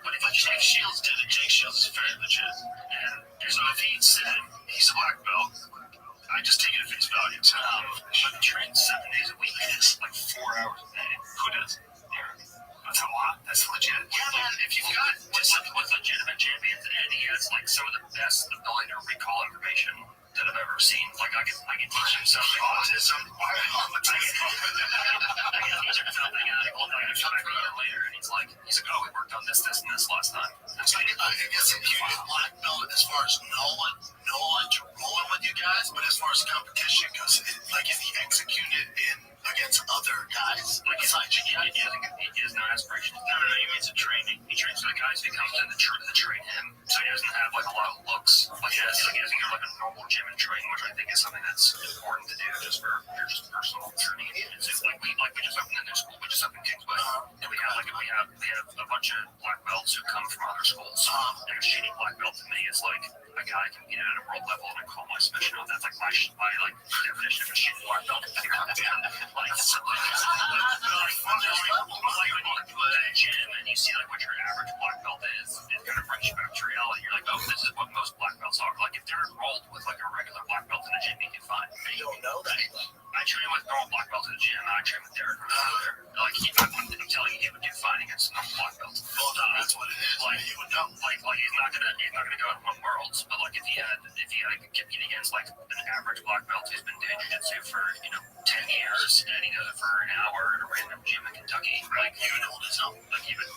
But if Jake Shields did it, Jake Shields is very legit. And so if he said he's a black belt, I just take it at face value. But he trains 7 days a week. It's like 4 hours a day. Who does? That's a lot. That's legit. Yeah, man. If you've got just something with legitimate champions and he has like some of the best ability to recall information that I've ever seen. Like I can teach him something. Autism. I later, and he's like, oh, we worked on this, and this last time. I guess if you get black belt as far as knowledge rolling with you guys, but as far as competition goes, like if he executed against other guys, like he has no aspirations. No, he means to training. He trains with the guys who comes in to train him, so he doesn't have like a lot of looks. Like he doesn't go to like a normal gym and train, which I think is something that's important to do just for your personal journey. It's just like we just opened a new school. We just opened Kingsway, and we have a bunch of black belts who come from other schools. And a shitty black belt to me is like a guy can beat it at a world level and I call my submission on. That's like my definition of a shitty black belt. Like when you go to a gym and you see like what your average black belt is, it kind of brings you back to reality. You're like, oh, this is what most black belts are. Like if they're rolled with like a regular black belt in a gym, you can find. You don't know that. I train with normal black belts in the gym. I train with Derek. Like I'm telling you, he would do fine against normal black belts. Well, that's what it is. Like you would know. Like he's not gonna go to one worlds, but like if he compete against like an average black belt who's been doing jiu-jitsu for 10 years and he does it for an hour at a random gym in Kentucky. Like he would hold his own. Like he would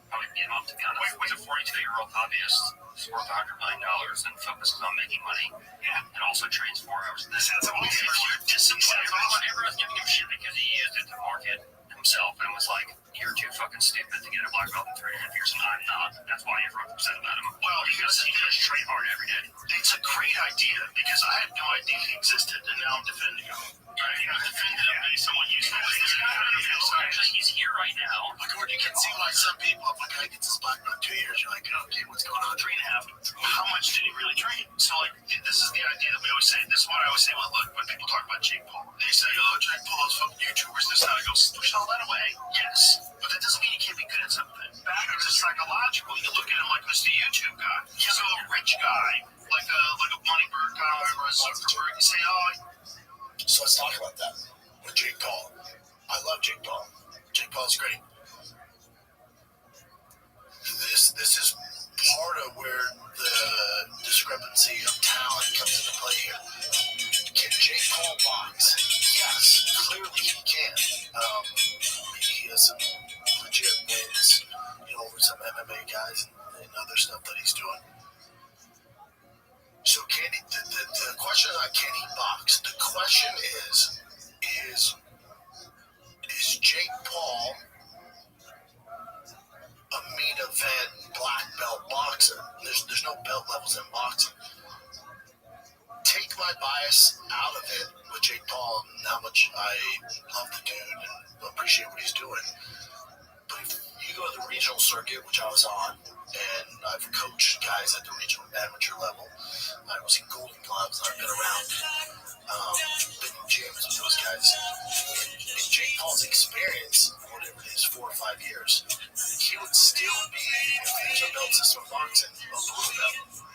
probably beat him up, to be honest. With a 42-year-old hobbyist who's worth $100 million and focuses on making money, and also trains 4 hours a day. That's only you're disciplined. Everyone's giving him shit because he used it to market himself and was like, "You're too fucking stupid to get a black belt in 3.5 years," and I'm not. That's why everyone's upset about him. Well, he goes train hard every day. It's a great idea because I had no idea he existed, and now I'm defending him. Defending him as someone useful. He's here right now. Like, you can see why some people, if a guy gets his black belt 2 years, you're like, okay, what's going on? 3.5. How much did he really train? So, like, this is the idea that we always say. This is what I always say when people talk about Jake Paul. They say, oh, Jake Paul is fucking YouTubers. This is how it goes. Push all that away. Yes. But that doesn't mean you can't be good at something. Back into psychological. You look at him like Mr. YouTube guy. He's a rich guy, like a Moneybird guy or a Zuckerberg. You say, oh. So let's talk about that with Jake Paul. I love Jake Paul. Jake Paul's great. This is part of where the discrepancy of talent comes into play here. Can Jake Paul box? Yes, clearly he can. He has some legit wins, over some MMA guys and other stuff that he's doing. So can he? The question is not can he box. The question is Jake Paul a main event black belt boxer? There's no belt levels in boxing. Take my bias out of it with Jake Paul and how much I love the dude and appreciate what he's doing. But if you go to the regional circuit, which I was on, and I've coached guys at the regional amateur level, I was in Golden Gloves, I've been around, been in gyms with those guys. In Jake Paul's experience, whatever it is, 4 or 5 years, he would still be, if there's a belt system of boxing, a blue belt.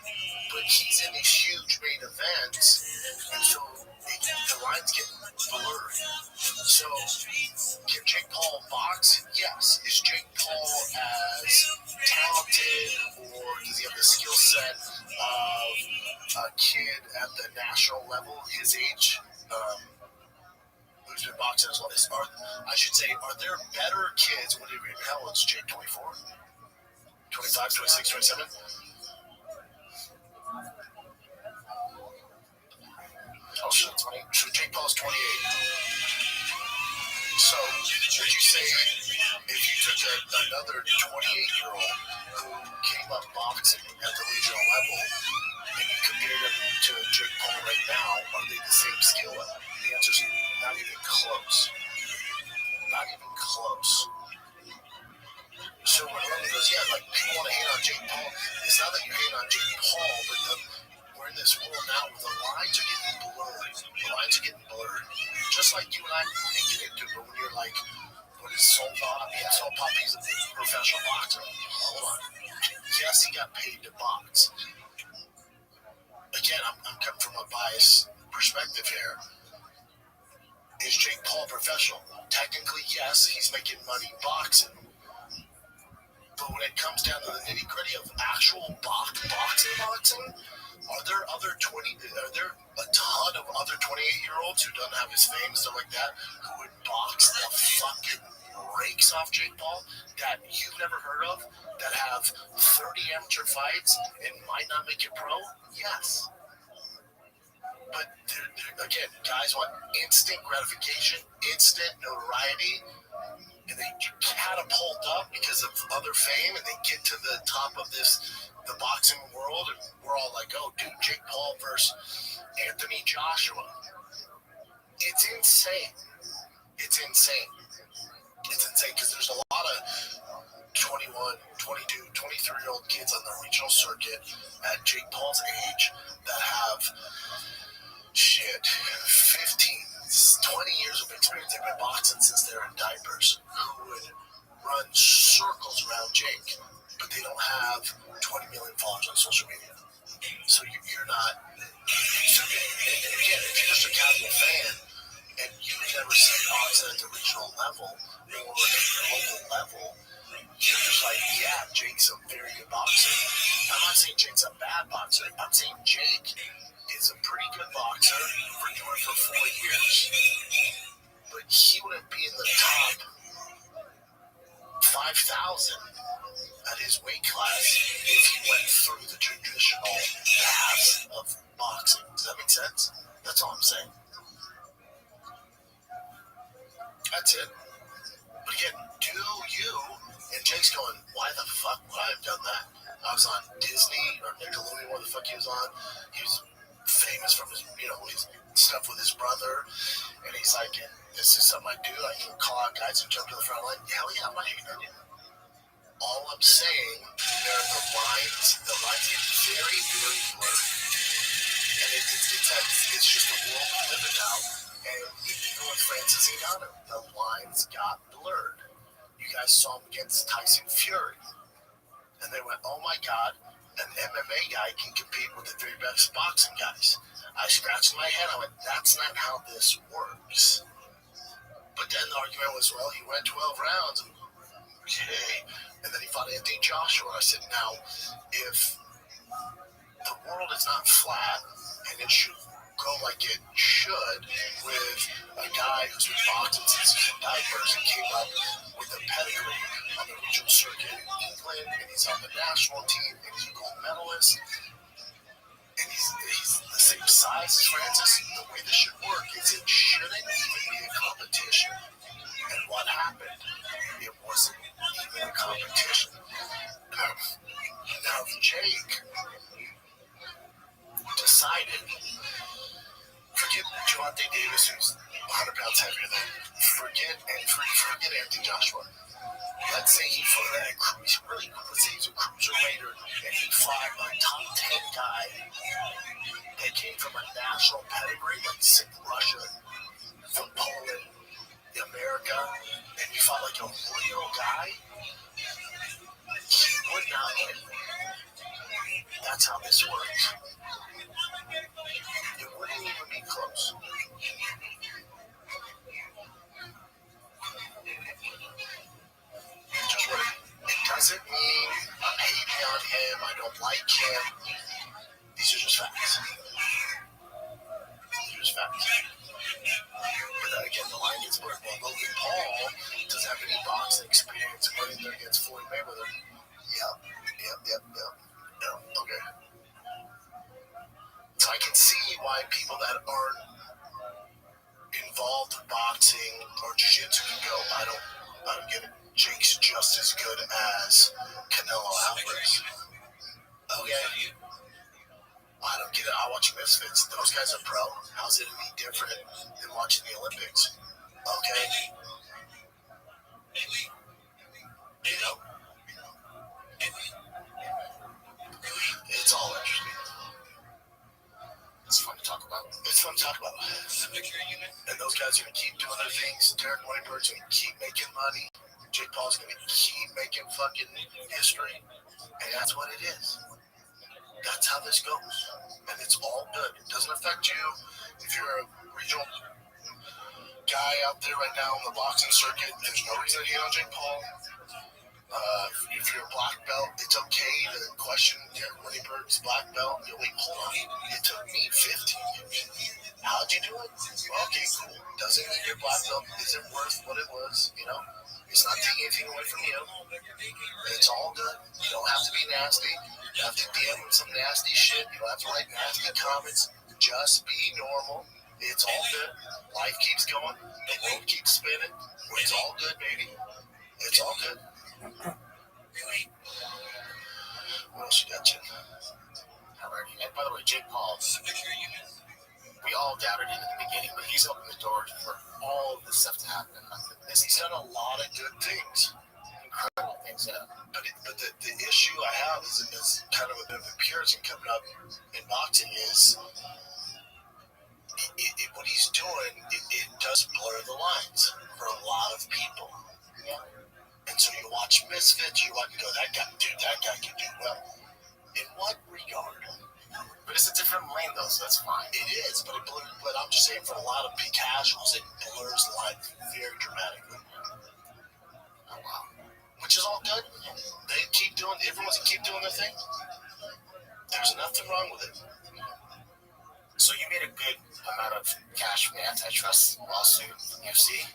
But he's in these huge main events, and so the lines get blurred. So, can Jake Paul box? Yes. Is Jake Paul as talented, or does he have the skill set of a kid at the national level, his age, who's been boxing as well? I should say, are there better kids? How old is Jake? 24? 25, 26, 27? Oh, shit, 20. So Jake Paul's 28. So, would you say if you took another 28-year-old who came up boxing at the regional level and you compared him to Jake Paul right now, are they the same skill level? The answer's not even close. Not even close. So when Roman goes, yeah, like people want to hate on Jake Paul, it's not that you hate on Jake Paul, but we're in this world now where the lines are getting blurred. The lines are getting blurred. Just like you and I can get into it, but when you're like, what is Soul Pop? Soul Pop, he's a professional boxer. Hold on. Yes, he got paid to box. Again, I'm coming from a biased perspective here. Is Jake Paul professional? Technically, yes, he's making money boxing. But when it comes down to the nitty-gritty of actual boxing, are there a ton of other 28-year-olds who don't have his fame and stuff like that who would box the fucking rakes off Jake Paul that you've never heard of, that have 30 amateur fights and might not make it pro? Yes. But again, guys want instant gratification, instant notoriety, and they catapult up because of other fame, and they get to the top of the boxing world, and we're all like, oh, dude, Jake Paul versus Anthony Joshua. It's insane. It's insane because there's a lot of 21, 22, 23-year-old kids on the regional circuit at Jake Paul's age that have 15, 20 years of experience. They've been boxing since they're in diapers, who would run circles around Jake, but they don't have 20 million followers on social media. So you're not. So again, if you're just a casual fan and you've never seen boxing at the regional level or at the local level, you're just like, yeah, Jake's a very good boxer. I'm not saying Jake's a bad bad boxer. I'm saying Jake is a pretty good boxer for 4 years. But he wouldn't be in the top 5,000 at his weight class if he went through the traditional paths of boxing. Does that make sense? That's all I'm saying. That's it. But again, do you? And Jake's going, why the fuck would I have done that? I was on Disney or Nickelodeon, where the fuck he was on. He was famous from his, his stuff with his brother. And he's like, this is something I do. I can call out guys and jump to the front line. Hell yeah, I'm not hating on you. All I'm saying, the lines get very, very blurry. And it's just a world we live in now. And even with Francis Ngannou, the lines got blurred. You guys saw him against Tyson Fury. And they went, oh my God, an MMA guy can compete with the 3 best boxing guys. I scratched my head. I went, that's not how this works. But then the argument was, well, he went 12 rounds. Okay. And then he fought Anthony Joshua. I said, now, if the world is not flat and it should go like it should with a guy who's been boxing since he's in diapers and came up with a pedigree on the regional circuit in England, and he's on the national team, and he's a gold medalist, and he's the same size as Francis, the way this should work is it shouldn't even be a competition. And what happened? It wasn't even a competition. Now, Jake decided, forget Javante Davis, who's 100 pounds heavier than, forget Anthony Joshua. Let's say he fought a he's a cruiserweight, and he fought a top 10 guy that came from a national pedigree, like Russia, from Poland, America, and he fought like a real guy. He would not win. That's how this works. It wouldn't even be close. It doesn't mean I'm hating on him, I don't like him. These are just facts. But then again, the line gets blurred. Well, Logan Paul doesn't have any boxing experience running there against Floyd Mayweather. Yep. Okay. So I can see why people that aren't involved in boxing or jiu-jitsu can go, I don't get it. Jake's just as good as Canelo Alvarez. Okay. I don't get it. I watch Misfits. Those guys are pro. How's it any different than watching the Olympics? Okay. It's all interesting. It's fun to talk about. And those guys are going to keep doing their things. Derek Whitebird's going to keep making money. Jake Paul's going to keep making fucking history. And that's what it is. That's how this goes. And it's all good. It doesn't affect you. If you're a regional guy out there right now in the boxing circuit, there's no reason to hate on Jake Paul. If you're a black belt, it's okay to question Derek Whitebird's black belt. You're like, hold on. It took me 15 years. How'd you do it? Well, okay, cool. Doesn't mean your black belt isn't worth what it was, It's not taking anything away from you. It's all good. You don't have to be nasty. You don't have to DM with some nasty shit. You don't have to write nasty comments. Just be normal. It's all good. Life keeps going. The world keeps spinning. It's all good, baby. It's all good. What else you got, Jim? And by the way, Jake Paul, we all doubted him in the beginning, but he's opened the door for all of this stuff to happen. He's done a lot of good things. Incredible things, yeah. But the issue I have is kind of a bit of a purity coming up in boxing is what he's doing, it does blur the lines for a lot of people. Yeah. And so you watch Misfits, you go, that guy can do well. In what regard? But it's a different lane, though, so that's fine. It is, but I'm just saying for a lot of casuals, it blurs the line very dramatically. Oh, wow. Which is all good. Everyone's going to keep doing their thing. There's nothing wrong with it. So you made a good amount of cash from the antitrust lawsuit, UFC.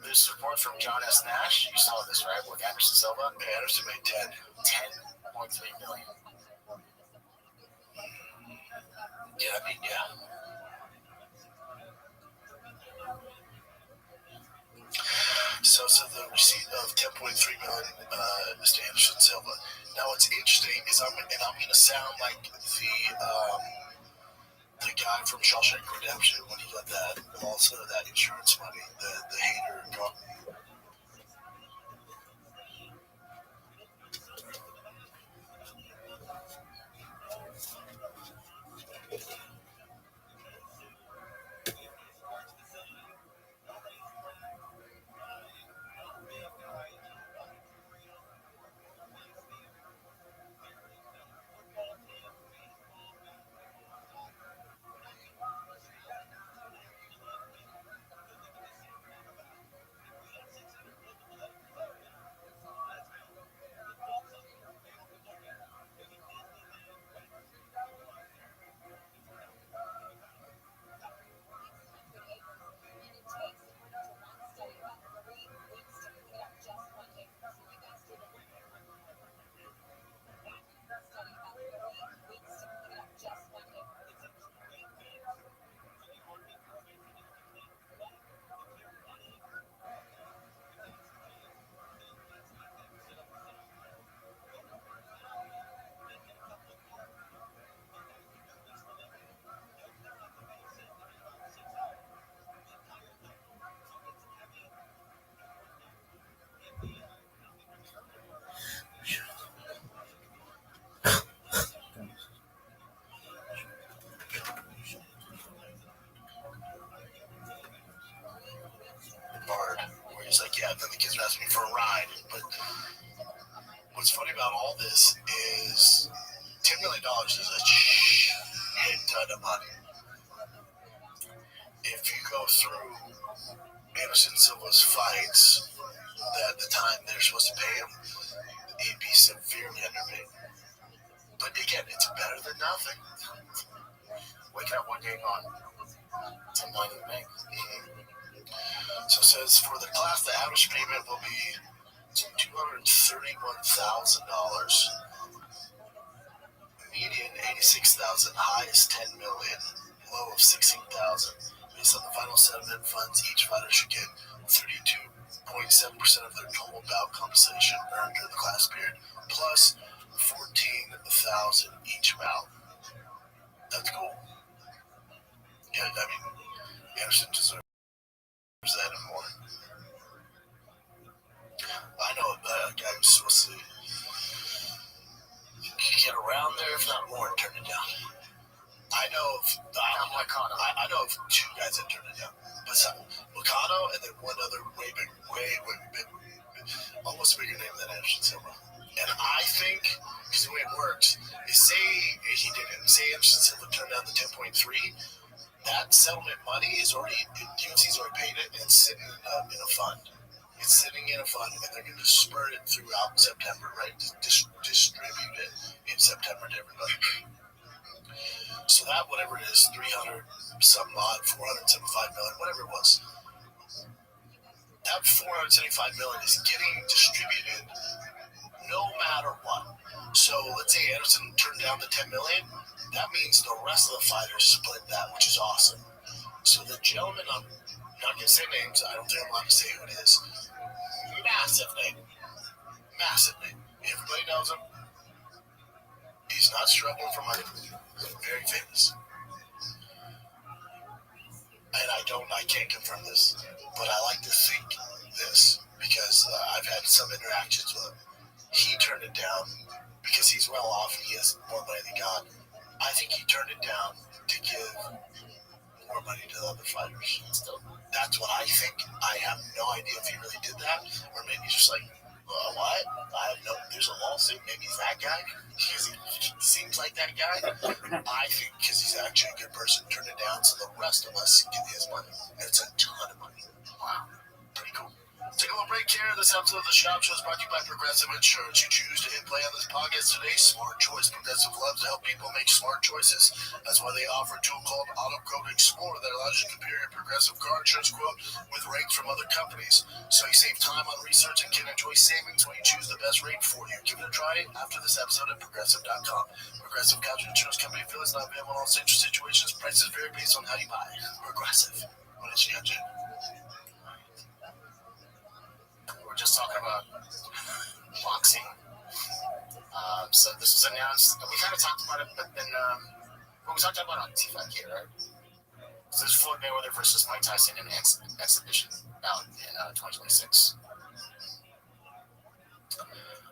There's support from John S. Nash. You saw this, right? With Anderson Silva. Anderson made 10.3 million. Yeah, I mean, yeah. So the receipt of 10.3 million, Mr. Anderson Silva. Now, what's interesting is I'm going to sound like the guy from Shawshank Redemption when he got that insurance money, the hater. Where he's like, yeah, then the kids are asking me for a ride. But what's funny about all this is $10 million is a shit ton of money. If you go through Anderson Silva's fights, at the time they're supposed to pay him, he'd be severely underpaid. But again, it's better than nothing. Waking up one day on 10 million in the bank. So it says for the class, the average payment will be $231,000. Median $86,000, high is $10 million, low of $16,000. Based on the final settlement funds, each fighter should get 32.7% of their total bout compensation earned during the class period, plus $14,000 each bout. That's cool. Yeah, I mean, Anderson deserves that and more. I know a guy who's supposed to get around there, if not more, and turn it down. I know of two guys that turned it down. But Lucano and then one other way big, almost a bigger name than Anderson Silva. And I think, because the way it works, is say he didn't. Say Anderson Silva turned down the 10.3, that settlement money is already, UFC's already paid it, and it's sitting in a fund. It's sitting in a fund, and they're going to spurt it throughout September, right? Distribute it in September to everybody. So that, whatever it is, 300 some odd, 475 million, whatever it was, that 475 million is getting distributed no matter what. So let's say Anderson turned down the 10 million. That means the rest of the fighters split that, which is awesome. So the gentleman, I'm not going to say names, I don't think I'm allowed to say who it is. Massive name. Everybody knows him. He's not struggling for money. Very famous. And I can't confirm this, but I like to think this because I've had some interactions with him. He turned it down because he's well off and he has more money than God. I think he turned it down to give more money to the other fighters. That's what I think. I have no idea if he really did that, or maybe he's just like, what? I have no. There's a lawsuit. Maybe he's that guy. He seems like that guy. I think because he's actually a good person, turned it down, so the rest of us get his money. And it's a ton of money. Wow, pretty cool. Take a little break here. This episode of the Shop Show is brought to you by Progressive Insurance. You choose to hit play on this podcast today. Smart choice. Progressive loves to help people make smart choices. That's why they offer a tool called Auto Quote Explorer that allows you to compare your Progressive car insurance quote with rates from other companies. So you save time on research and can enjoy savings when you choose the best rate for you. Give it a try after this episode at Progressive.com. Progressive Casualty Insurance Company affiliates not available in all situations. Prices vary based on how you buy. Progressive. What is you got, Jim? We're just talking about boxing. So this was announced. We kind of talked about it, but then we talked about it on T5K, right? So this is Floyd Mayweather versus Mike Tyson in an exhibition bout in 2026.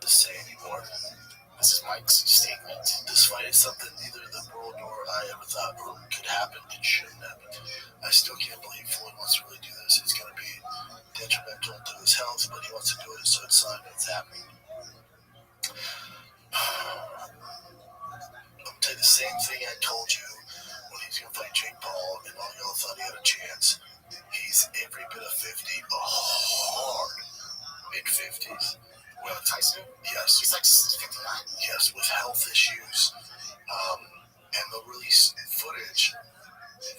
To say anymore. This is Mike's statement. This fight is something neither the world nor I ever thought could happen. It shouldn't happen. I still can't believe Floyd wants to really do this. It's going to be detrimental to his health, but he wants to do it, so it's time it's happening. I'm going to tell you the same thing I told you when he's going to fight Jake Paul, and all y'all thought he had a chance. He's every bit of 50, a hard mid-50s. Well, Tyson? Yes. He's like 59. Yes, with health issues. And they'll release footage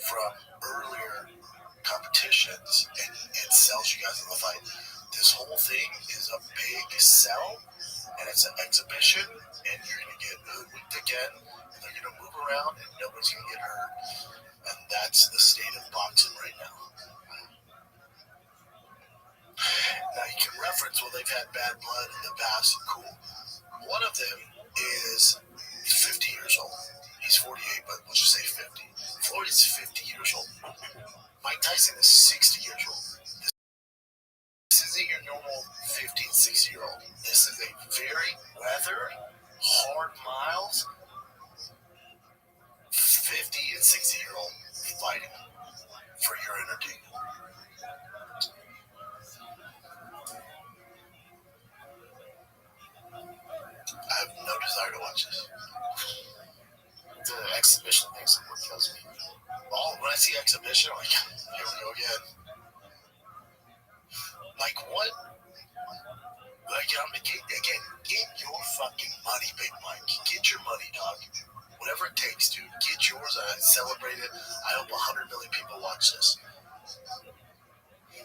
from earlier competitions, and it sells you guys in the fight. This whole thing is a big sell, and it's an exhibition, and you're going to get hoodwinked again, and they're going to move around, and nobody's going to get hurt. And that's the state of boxing right now. Now you can reference, well, they've had bad blood in the past. Cool. One of them is 50 years old. He's 48, but let's just say 50. Floyd is 50 years old. Mike Tyson is 60 years old. This isn't your normal 15, 60-year-old. This is a very weathered, hard miles, 50 and 60-year-old fighting for your entertainment. I have no desire to watch this. The exhibition thing's what kills me. Oh, when I see exhibition, I'm like, here we go again. Like, what? Like, get your fucking money, Big Mike. Get your money, dog. Whatever it takes, dude. Get yours. I celebrate it. I hope 100 million people watch this.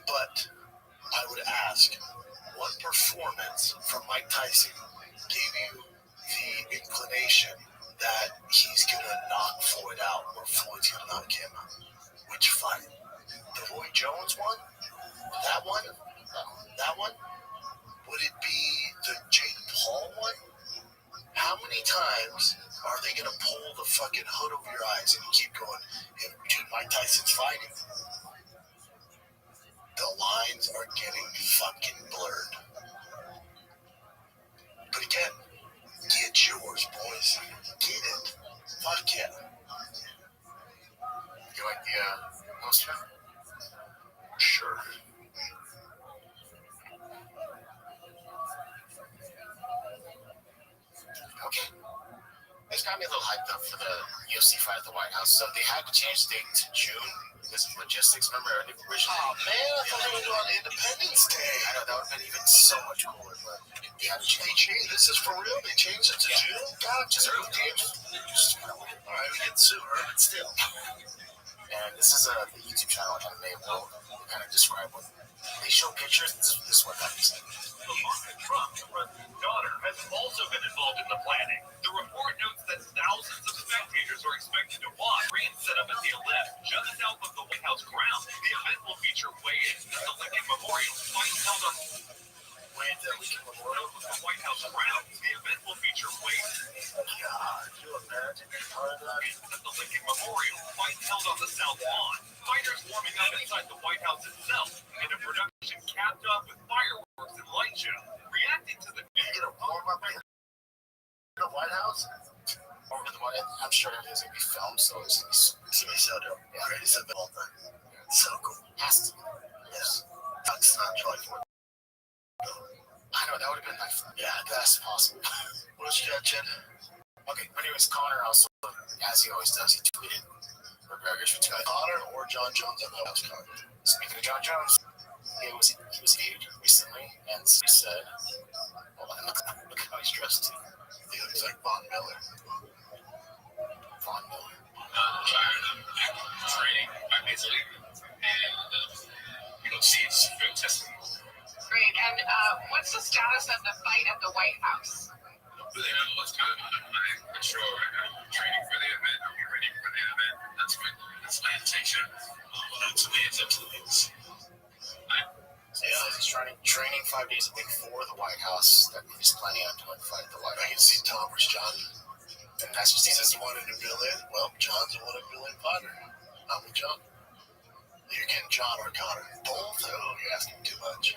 But I would ask, what performance from Mike Tyson gave you the inclination that he's going to knock Floyd out or Floyd's going to knock him out? Which fight? The Roy Jones one? That one? That one? Would it be the Jake Paul one? How many times are they going to pull the fucking hood over your eyes and you keep going, hey, dude, Mike Tyson's fighting? The lines are getting fucking blurred. But again, get yours, boys. Get it. Fuck yeah. You like the poster? Sure. Okay. It's got me a little hyped up for the UFC fight at the White House. So they had to change the date to June because of logistics. Remember, originally? Oh, man, I thought they were doing Independence Day. I know, that would have been even so much cooler, but they had to change. This is for real? They changed it to June? God, Just damn early, it. just kind of weird. All right, we get sooner, but still. And this is the YouTube channel MMA World. They kind of describe what they show pictures. This is what happens. Trump, the president's daughter, has also been involved in the planning. The report notes that thousands of spectators are expected to watch. Screens set up at the left, just south of the White House grounds. The event will feature weigh-ins at the Lincoln Memorial. Fights held on The Lincoln Memorial. the White House grounds. The event will feature weigh-ins God, you imagine being part of that? at the Lincoln Memorial. Fights held on the South Lawn. Fighters warming up inside the White House itself, and a production capped off with fireworks and light show. Reacting to the You get a warm-up in the White House? I'm sure everything's going to be filmed, so it's going to It's going to be so dope. Greatest event of all time. So cool. has to be. Yes. That's not July 4th. I know, that would have been like Yeah, best possible. what else you got, Jen? Okay, but anyways, Connor also, as he always does, he tweeted McGregor's returned. Connor or John Jones on the House card? Speaking of John Jones, he he was aged recently, and so he said, "Hold on, look how he's dressed. He looks like Von Miller." Von Miller. Training 5 days a week, and you don't see it's real testing. Great. And what's the status of the fight at the White House? Really know what's going on. I'm for sure I'm training for the event. I'm ready for the event. That's my intention. Well, to me, it's up to the news. Yeah, he's training 5 days a week for the White House. That he's planning on doing fight at the White House. I can see Tom versus John. And that's just He says he wanted $1 billion. Well, John's a $1 billion fighter. I'm with John. You're getting John or Connor. Both? Oh, you're asking too much.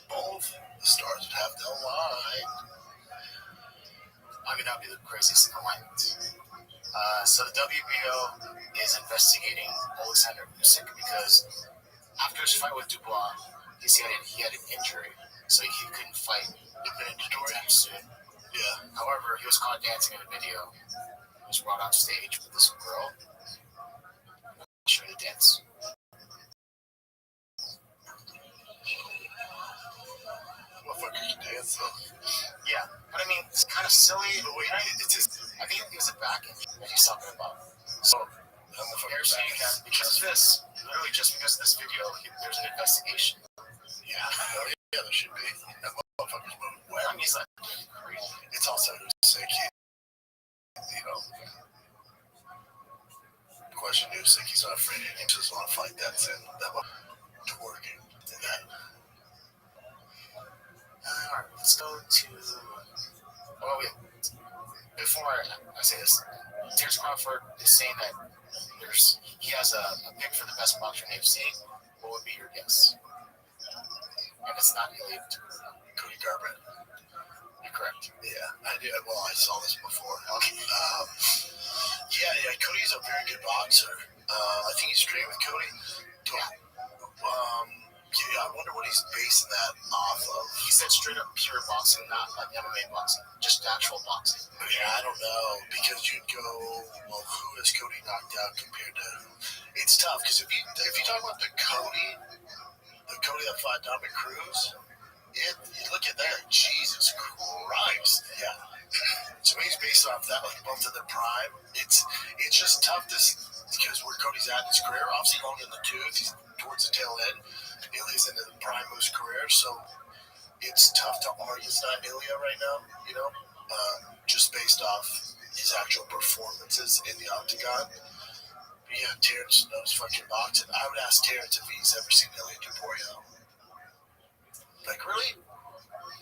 Both. The stars would have to align. I mean, that'd be the craziest alignment. So the WBO is investigating Alexander Usyk because after his fight with Dubois, he had an injury, so he couldn't fight anytime soon. Yeah. However, he was caught dancing in a video. He was brought on stage with this girl. I'll show you the dance. Motherfuckers dance though. Yeah, but I mean, it's kind of silly. But wait, I think it was a back injury that he's talking about. So they're saying that because of this, literally just because of this video, there's an investigation. Yeah, hell yeah, there should be. That motherfucker's moving well. I mean, he's like crazy. It's also Usyk. You know. The question Usyk, he's not afraid of him. He just want to fight that sin. That twerking. That. Alright, let's go to. Well, wait. Before I say this, Terrence Crawford is saying that he has a pick for the best boxer in UFC. What would be your guess? And it's not Ilya. Cody Garbrandt. You're correct. Yeah, I did. Well, I saw this before. Yeah, Cody's a very good boxer. I think he's straight with Cody. Yeah, I wonder what he's basing that off of. He said straight up pure boxing, not like MMA boxing, just actual boxing. Yeah, I don't know, because you'd go, well, who has Cody knocked out compared to? It's tough because if you talk about the Cody that fought Dominic Cruz, you look at that, Jesus Christ, yeah. So he's based off that, like both of their prime. It's just tough because where Cody's at in his career, obviously long in the tooth, he's towards the tail end. Ilya's into the prime of his career, so it's tough to argue it's not Ilya right now, you know, just based off his actual performances in the octagon. But yeah, Terrence knows fucking boxing. I would ask Terrence if he's ever seen Ilya Duporio. Like, really?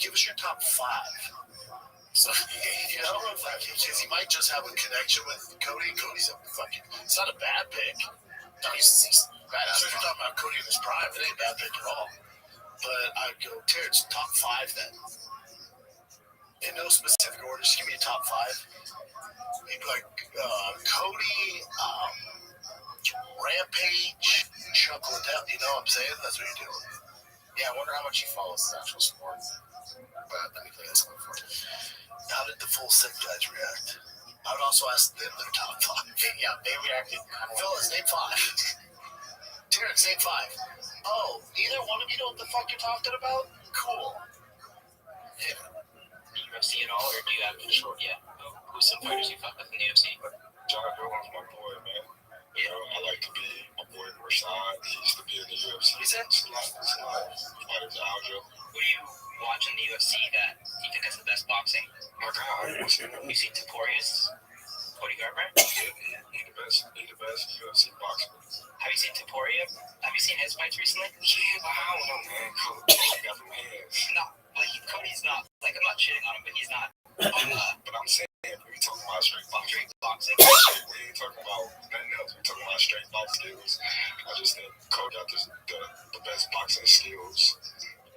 Give us your top 5. So, you know, because he might just have a connection with Cody. Cody's it's not a bad pick. No, he's badass. So if you're talking about Cody in his prime, it ain't a bad pick at all. But I'd go Terrence, top 5 then. In no specific order, just give me a top 5. Maybe like Cody, Rampage, Chuck Liddell. You know what I'm saying? That's what you're doing. Yeah, I wonder how much he follows his actual sport. But let me play this one for you. How did the full set guys react? I would also ask them their top 5. Yeah, they reacted kind of. Fellas, name 5. Terrence, name 5. Oh, either one of you know what the fuck you're talking about? Cool. Yeah. The UFC at all, or do you have a short yet? Who's some fighters you fuck with in the UFC? John Jones, my boy, man. You know, I like to be my boy Rothschild. He used to be in the UFC. Is that? Fighters Aljo. Who do you watch in the UFC that you think has the best boxing? My God, I've seen him. You seen Taporeus, Cody Garbrandt? Yeah, he's the best UFC boxer. Have you seen Taporia? Have you seen his fights recently? Yeah, but I don't know, man. Cody got them hands. No, but Cody's not, like, I'm not shitting on him, but he's not. But I'm saying, we talking about straight boxing. Boxing? We ain't talking about nothing else. We talking about straight boxing skills. I just think Cody got the best boxing skills,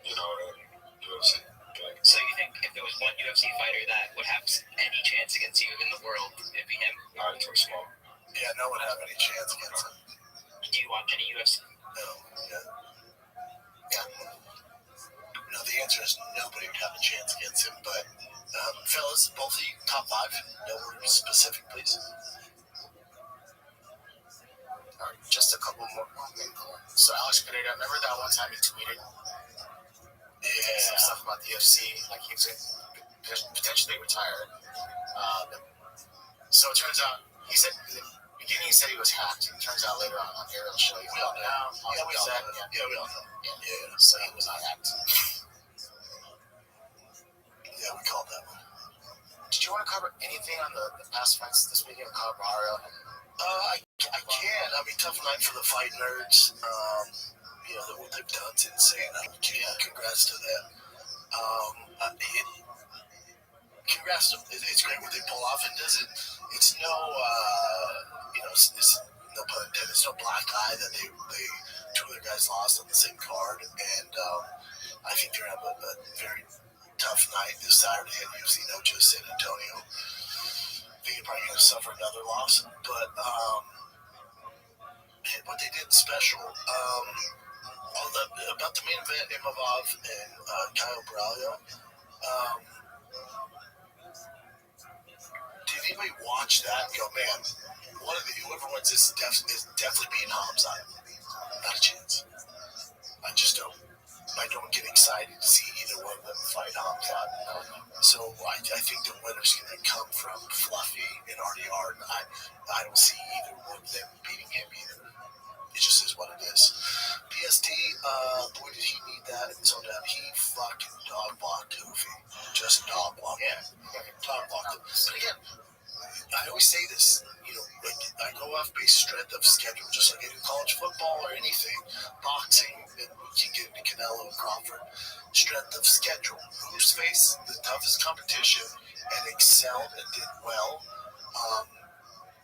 you know, in UFC. Okay. So you think if there was one UFC fighter that would have any chance against you in the world, it'd be him? Not too small. Yeah, no one have any chance against him. Do you watch any UFC? No. Yeah. No, the answer is nobody would have a chance against him. But, fellas, both of you, top 5. No word specific, please. All right, just a couple more. So Alex Pereira, remember that one time he tweeted some stuff about the UFC, like he was potentially retired. So it turns out he said in the beginning he said he was hacked. It turns out later on Ariel's show, we all know. Yeah, we all know. Yeah, so he was not hacked. Yeah, we called that one. Did you want to cover anything on the past fights this weekend with Mario? I can. I mean, tough night for the fight nerds. What they've done's insane. Congrats to them. Congrats to them. It's great what they pull off. It doesn't. It's no. It's no pun intended. It's no black eye that they two other guys lost on the same card, and I think they're having a very tough night this Saturday at UFC Noche San Antonio. I think you're probably going to suffer another loss, but what they did special. About the main event, Imavov and Kyle Braulio. Did anybody watch that and go, man, whoever wins this is definitely beating Hamza? Not a chance. I just don't. I don't get excited to see either one of them fight Hamza. So I think the winner's going to come from Fluffy and RDR, and I don't see either one of them beating him either. It just is what it is. PSD, boy, did he need that in his own time. He fucking dog blocked Hoofy. Just dog blocked. Yeah, dog blocked him. But again, I always say this, I go off base strength of schedule, just like I do college football or anything. Boxing, and you can get into Canelo and Crawford. Strength of schedule. Who's faced the toughest competition and excelled and did well,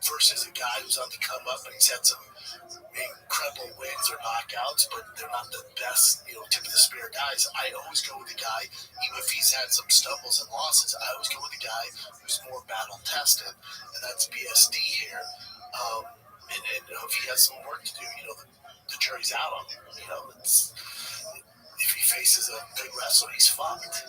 versus a guy who's on the come up and he's had some incredible wins or knockouts, but they're not the best, tip of the spear guys. I always go with the guy, even if he's had some stumbles and losses, I always go with the guy who's more battle tested, and that's BSD here. And if he has some work to do, the jury's out on him. If he faces a big wrestler, he's fucked.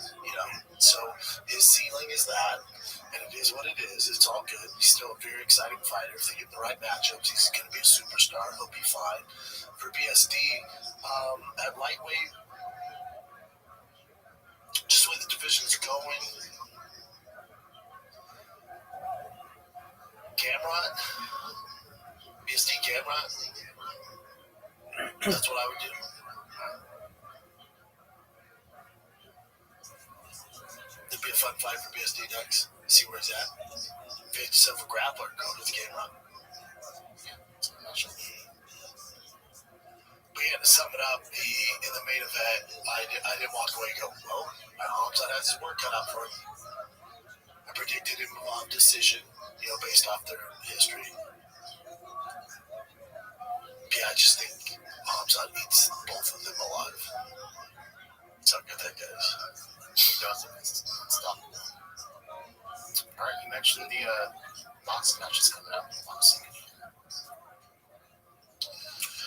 So his ceiling is that, and it is what it is. It's all good. He's still a very exciting fighter. If they get the right matchups, he's going to be a superstar. He'll be fine. For BSD, at lightweight, just the way the division's going, Gamrot, BSD Gamrot, that's what I would do. It'd be a fun fight for BSD next. See where he's at. If he has yourself a grappler, go to the Gamrot. But yeah, to sum it up, in the main event, I didn't walk away and go, well, Hamza has his work cut out for him. I predicted him a decision, based off their history. Yeah, I just think Hamza eats both of them alive. That's how good that guy is. He does it. It's unstoppable. All right, you mentioned the boxing matches coming up. Boxing.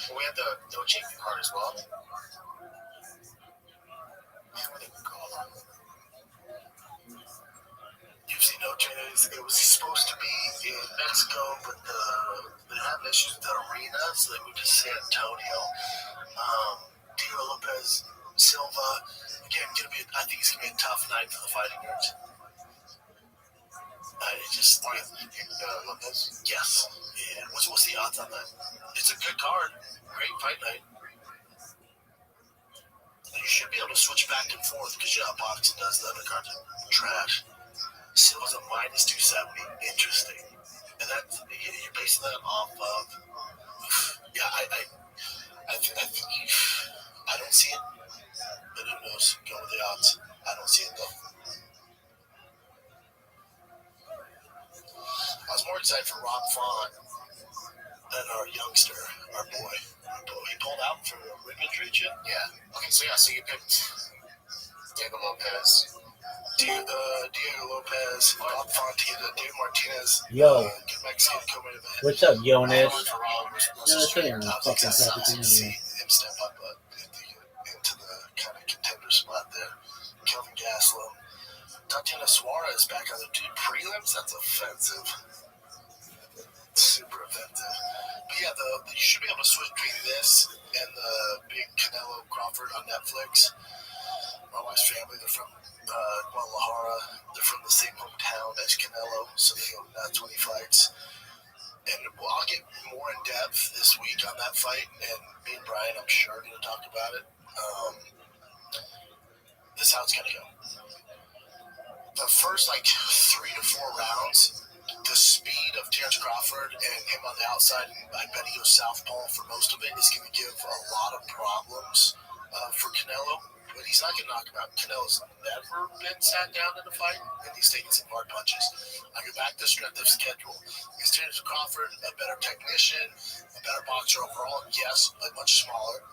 Well, we had the No Champion card as well. Man, what did we call them? UFC No Champion. It was supposed to be in Mexico, but they're having issues with the arena, so they moved to San Antonio. Diego Lopez Silva, again, I think it's going to be a tough night for the fighting nerds. Lopez? Yes. Yeah. What's the odds on that? It's a good card. Great fight night. You should be able to switch back and forth because boxing does the other cards are trash. Silva's a minus 270. Interesting. And you're basing that off of. Yeah, I don't see it. But who knows? Go with the odds. I don't see it though. I was more excited for Rob Font than our youngster, our boy. He pulled out for a rib injury, Jim? Yeah. Okay, so you picked Diego Lopez. Diego Lopez, Rob Font to get Dave Martinez. Yo. Mexican co-main event. What's up, Jonas? Fucking see him step up into the kind of contender spot there. Kelvin Gastelum. Tatiana Suarez back on the 2 prelims. That's offensive. super effective. But yeah, you should be able to switch between this and the big Canelo Crawford on Netflix. My wife's family, they're from Guadalajara. They're from the same hometown as Canelo, so they go to that 20 fights. And I'll get more in depth this week on that fight, and me and Brian, I'm sure, are going to talk about it. This is how it's going to go. The first, 3 to 4 rounds, the speed of Terrence Crawford and him on the outside, and I bet he goes southpaw for most of it, is going to give a lot of problems for Canelo. But he's not going to knock him out. Canelo's never been sat down in a fight, and he's taking some hard punches. I go back to strength of schedule. Is Terrence Crawford a better technician, a better boxer overall? Yes, but much smaller.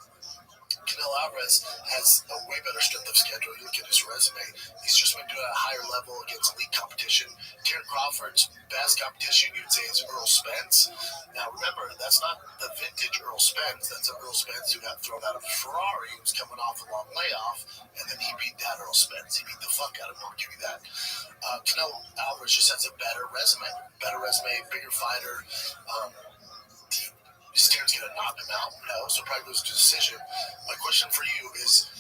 Canelo Alvarez has a way better strength of schedule. You look at his resume. He's just been doing at a higher level against elite competition. Terrence Crawford's best competition, you'd say, is Earl Spence. Now, remember, that's not the vintage Earl Spence. That's an Earl Spence who got thrown out of Ferrari. He was coming off a long layoff, and then he beat that Earl Spence. He beat the fuck out of him. I'll give you that. Canelo Alvarez just has a better resume, bigger fighter. Is Terrence going to knock him out? No, so probably goes to decision. My question for you is,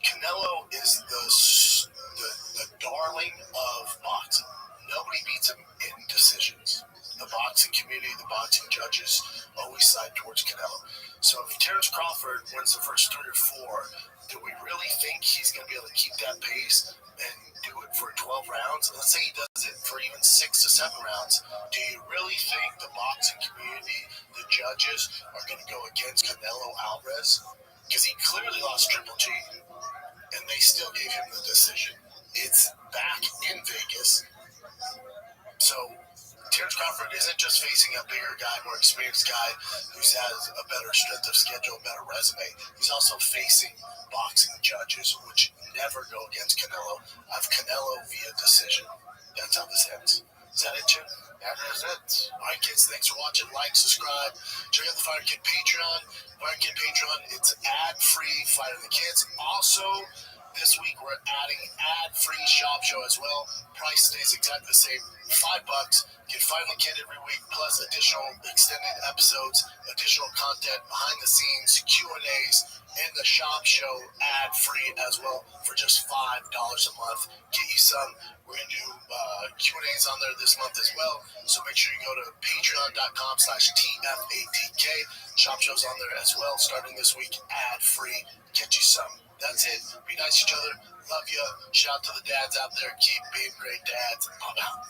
Canelo is the darling of boxing. Nobody beats him in decisions. The boxing community, the boxing judges always side towards Canelo. So if Terrence Crawford wins the first 3 or 4, do we really think he's going to be able to keep that pace and do it for 12 rounds? Let's say he does it for even 6 to 7 rounds. Do you really think the boxing community, the judges, are going to go against Canelo Alvarez? Because he clearly lost Triple G, and they still gave him the decision. It's back in Vegas. So Terrence Crawford isn't just facing a bigger guy, more experienced guy who has a better strength of schedule, better resume. He's also facing boxing judges, which never go against Canelo. I have Canelo via decision. That's how this ends. Is that it, Jim? That is it. All right, kids, thanks for watching. Like, subscribe. Check out the Fire Kid Patreon. Fire Kid Patreon, it's ad-free Fighter the Kids. Also, this week we're adding ad-free Shop Show as well. Price stays exactly the same. $5. Get Fighter the Kid every week, plus additional extended episodes, additional content, behind the scenes, Q&As, and the Shop Show ad-free as well for just $5 a month. Get you some. We're going to do Q&As on there this month as well. So make sure you go to patreon.com/TFATK. Shop Show's on there as well, starting this week, ad-free. Get you some. That's it. Be nice to each other. Love you. Shout out to the dads out there. Keep being great dads. I'm out.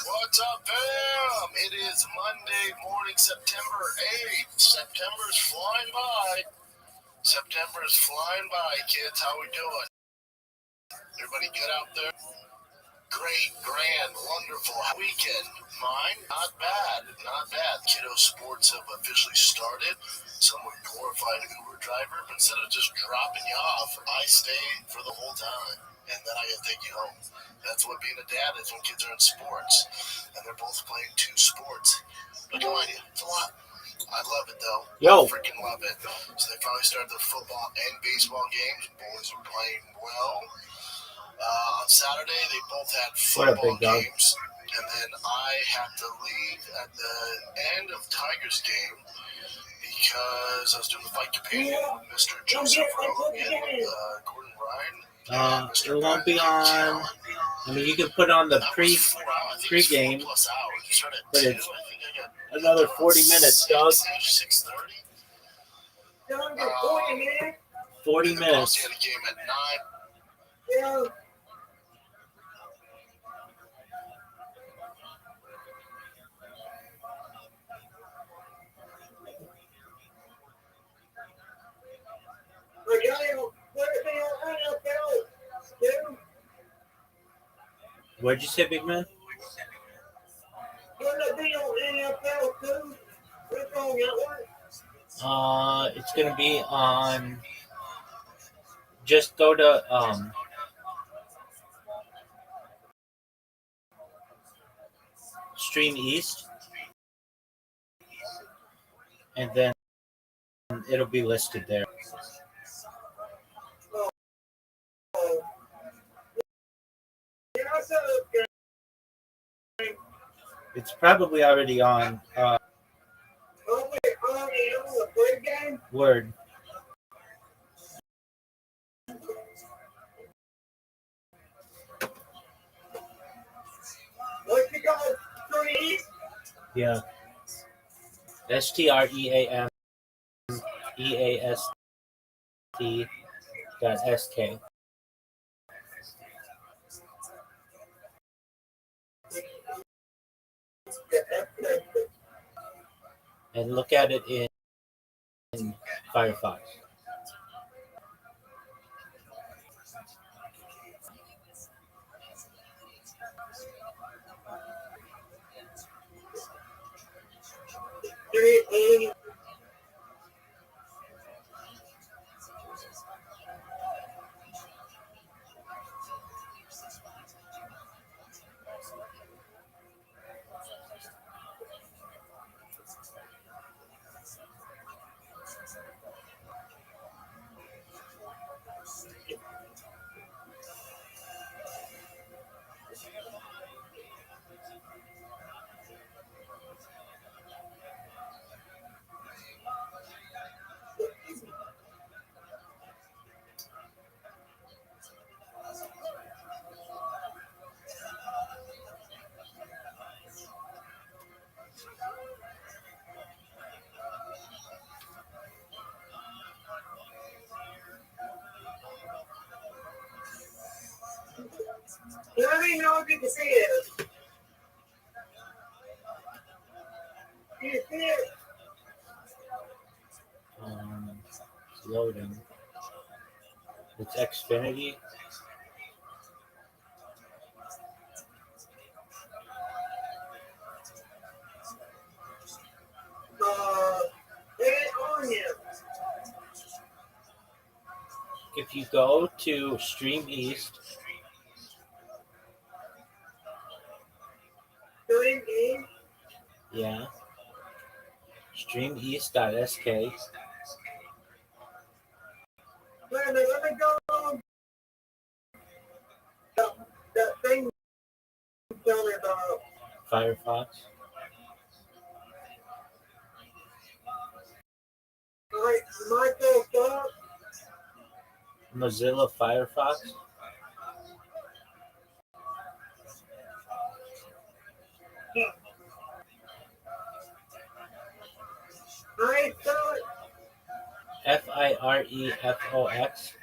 What's up, fam? It is Monday morning, September 8th. September's flying by. September's flying by, kids. How we doing? Everybody good out there? Great, grand, wonderful weekend. Mine, not bad, not bad. Kiddo sports have officially started. Somewhat glorified Uber driver, but instead of just dropping you off, I stay for the whole time, and then I gotta take you home. That's what being a dad is when kids are in sports, and they're both playing 2 sports. But no idea, it's a lot. I love it though. Yo. I freaking love it. So they finally started their football and baseball games. Boys are playing well. On Saturday, they both had football games, and then I had to leave at the end of Tigers game because I was doing the fight companion with Mr. Joseph Rogan, Gordon Ryan. It won't be on. I mean, you can put on the pre-game, but it's another 40 minutes, dog. 6:30. 40 minutes. Had a game at 9. What'd you say, big man? It's gonna be on. Just go to Stream East, and then it'll be listed there. It's probably already on Word. What's it called? Stream? Yeah. STREAM EAST.SK. And look at it in Firefox. Let me know if you can see it. You see it? It's loading. It's Xfinity. It's on you. If you go to Stream East, Stream in. yeah, streameast.sk, Wait a minute, let me go on that thing you tell me about. Firefox. Alright, Microsoft. Mozilla Firefox. I saw it. Firefox.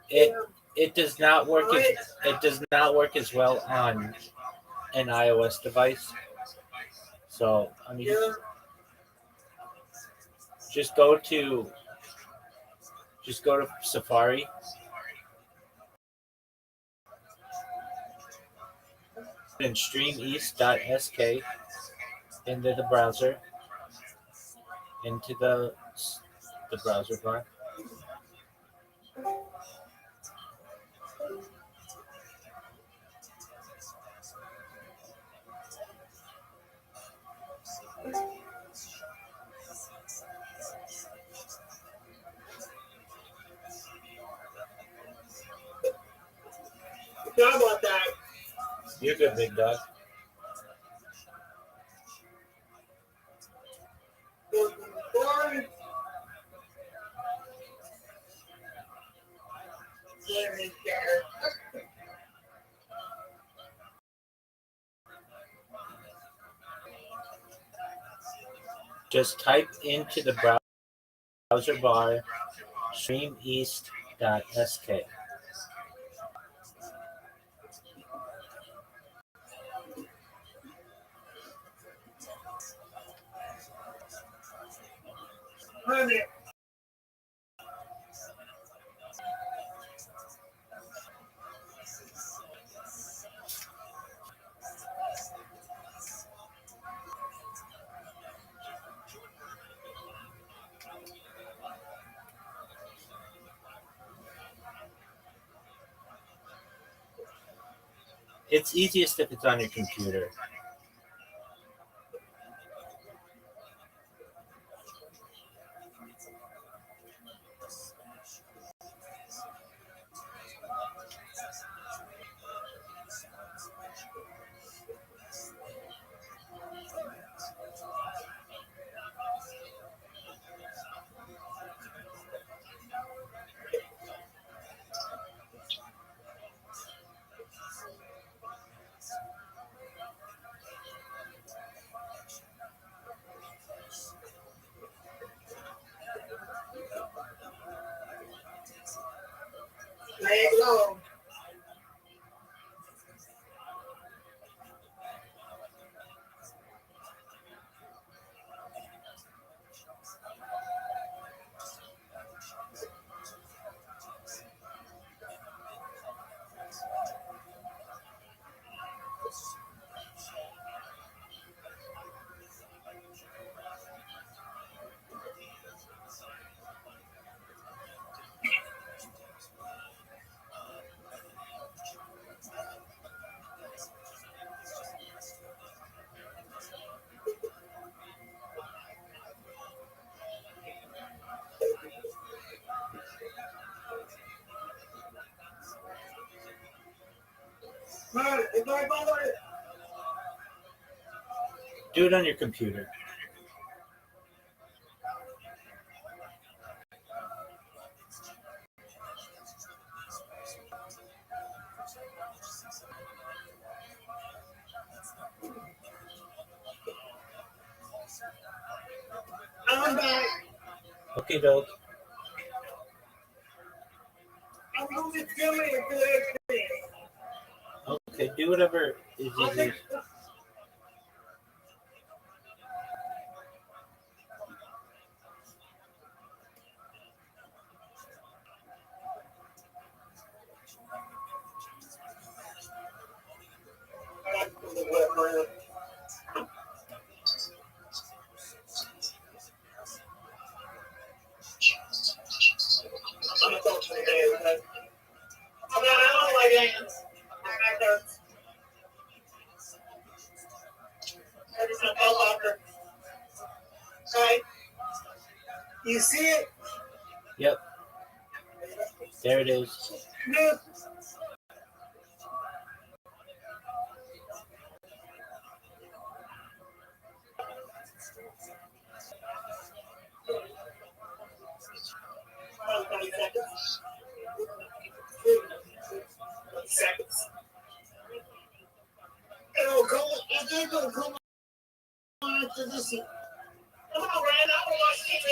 It does not work. It does not work as well on an iOS device. So I mean, Yeah. just go to Safari. And streameast.sk into the browser, into the browser bar. How about that? You're good, big dog. Sorry. Let me share. Just type into the browser bar streameast.sk. Honey. It's easiest if it's on your computer. Leg long. Man, it's like bother it. Do it on your computer. I'm back. Okay, doke. I'm going to kill me for that. Okay, do whatever is I easy. think I'm a coach today. I don't like ants. My back hurts. I just want to fall off her. Right? You see it? Yep. There it is. No. Oh, 20 seconds. 20 seconds. It'll come. It'll come on after this. Come on, Ryan. I want to watch TV.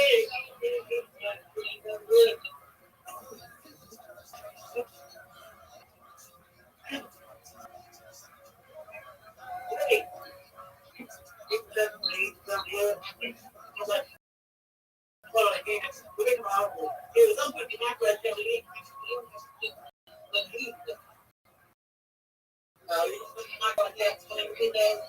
Hey. I'm like, well, we're going to it was open to my question. You not going to explain everything.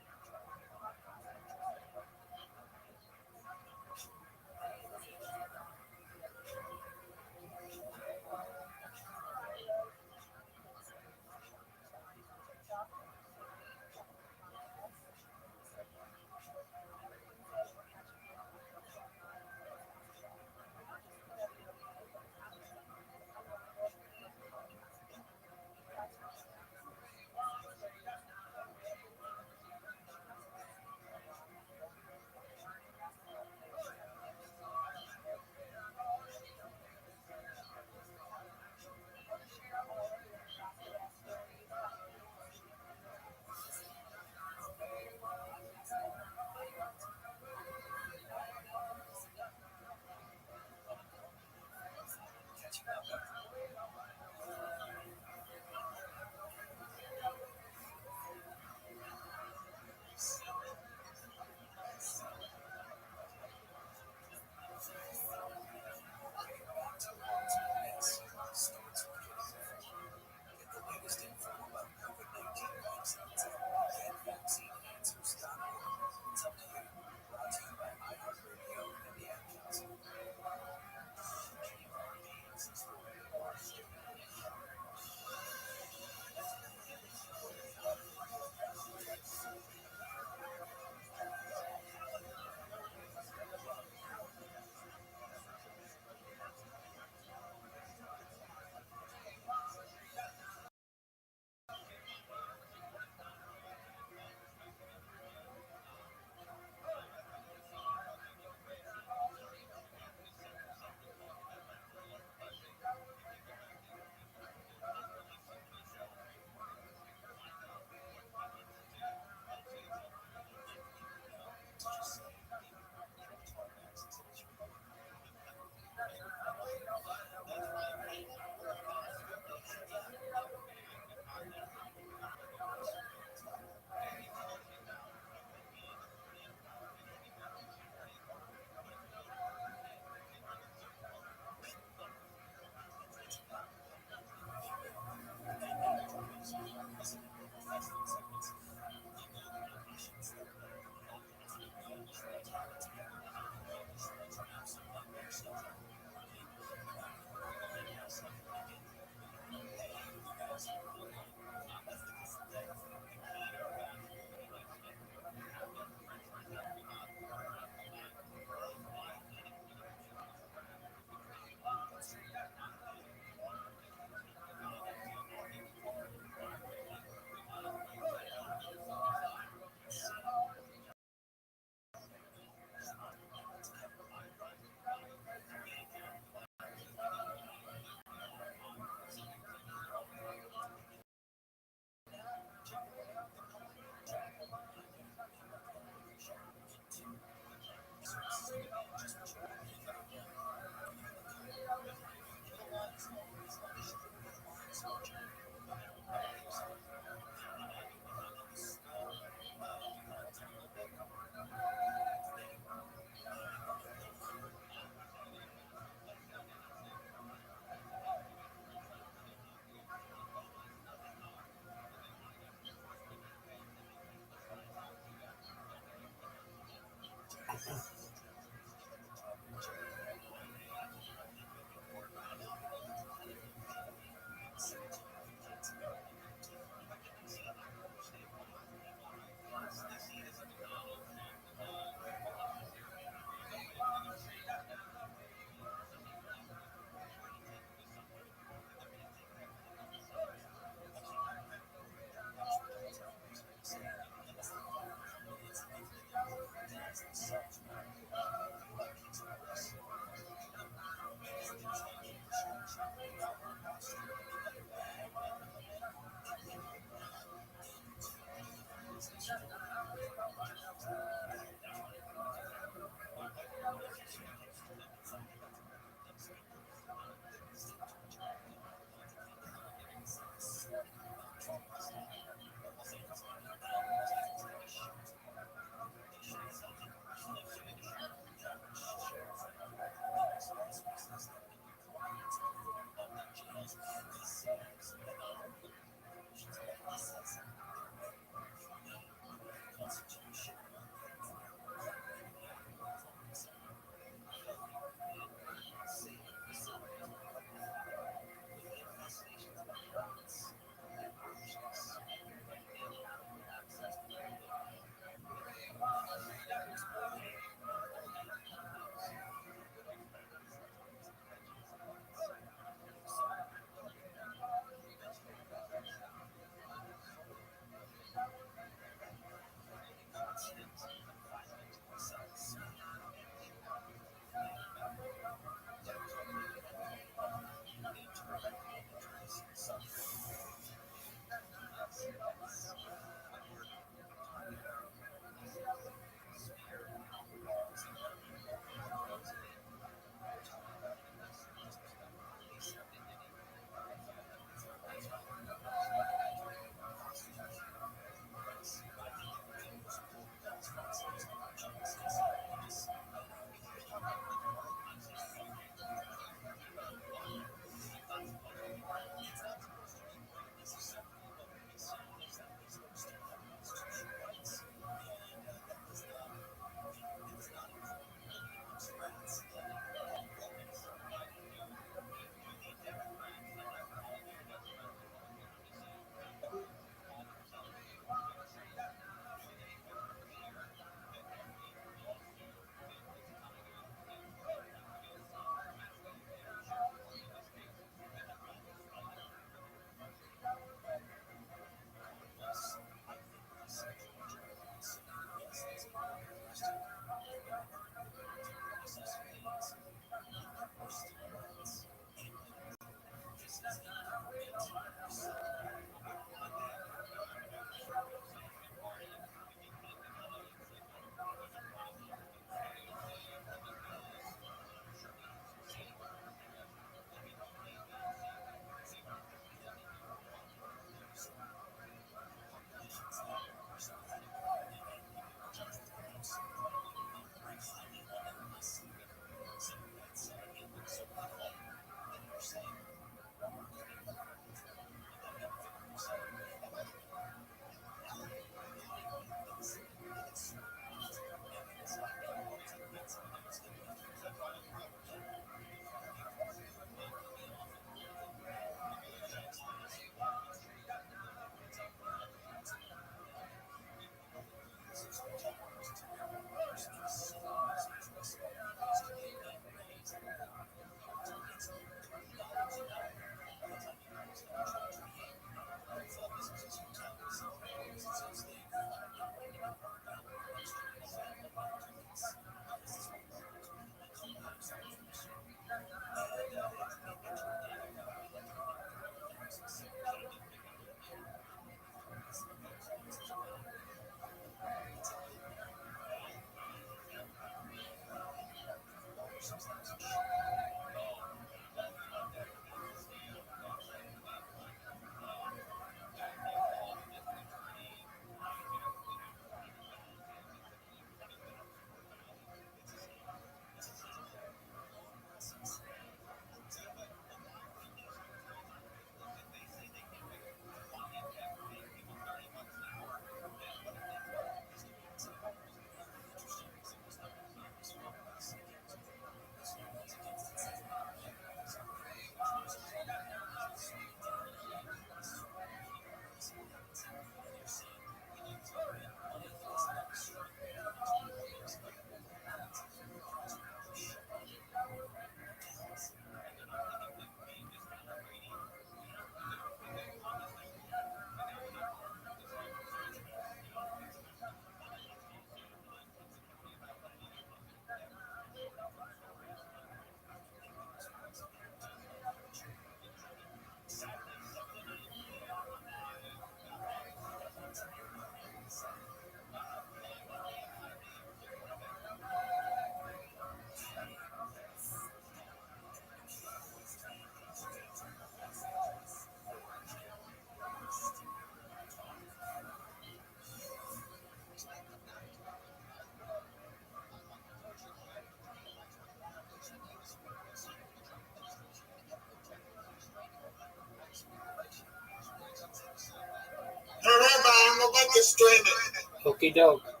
Let's stream it. Okie doke.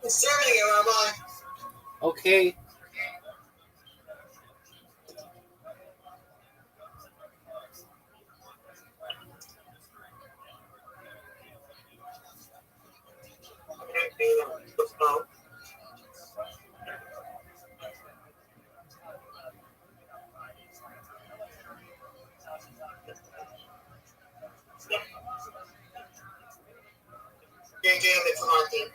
It's streaming it, Rabbi. Okay. Yeah, damn, it's haunting.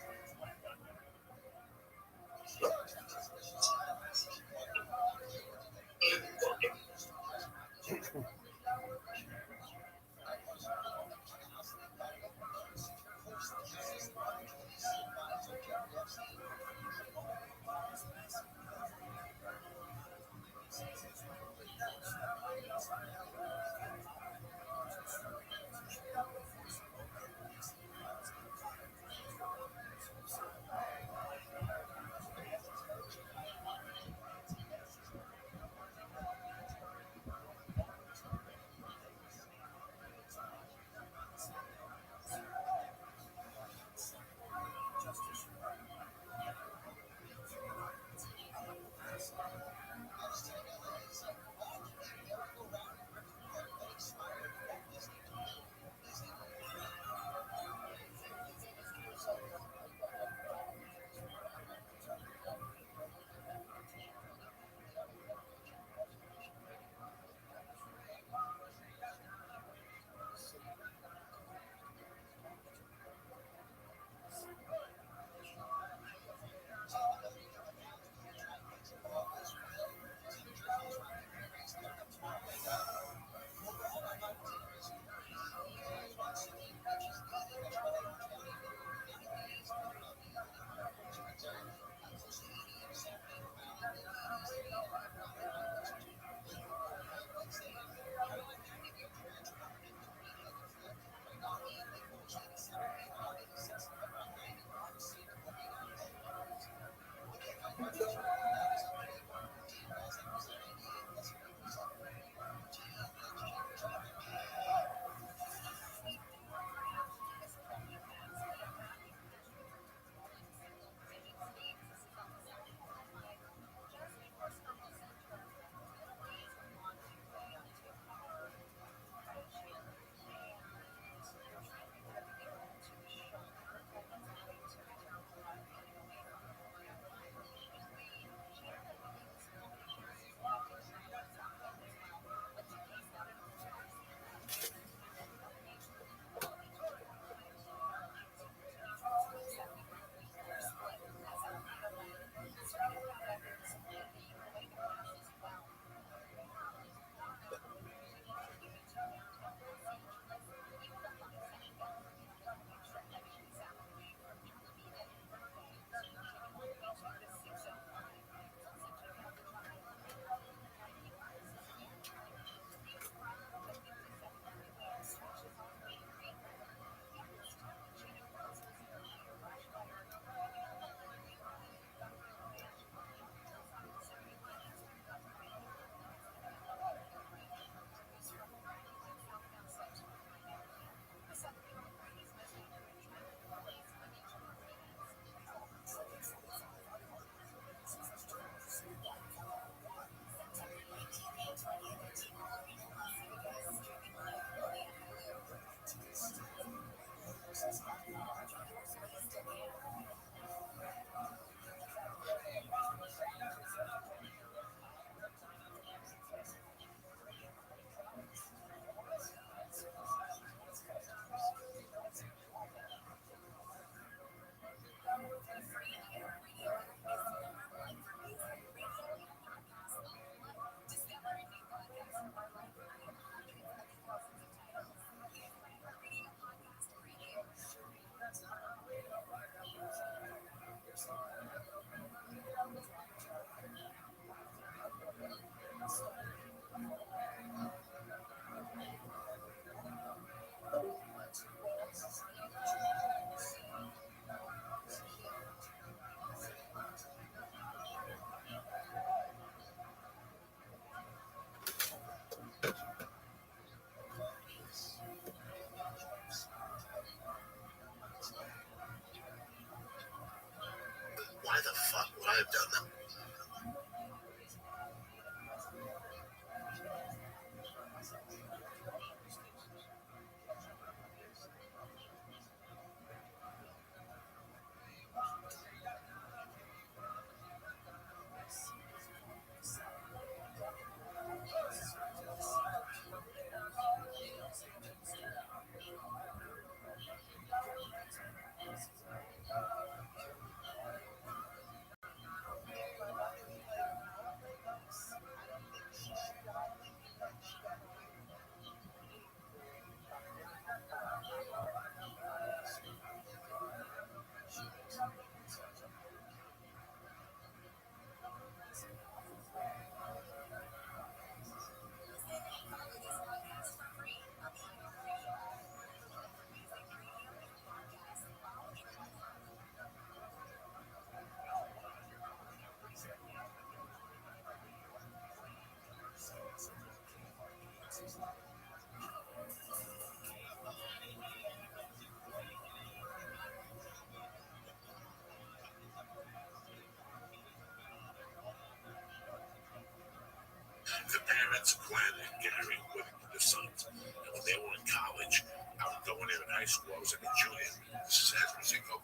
parents, Glenn and Gary, with the sons, and when they were in college, I would go in there in high school. I was like a junior. This is as we say, go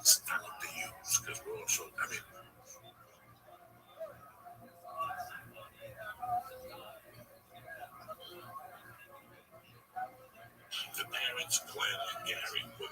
stock up the use because we're also. I mean. The parents, Glenn and Gary, with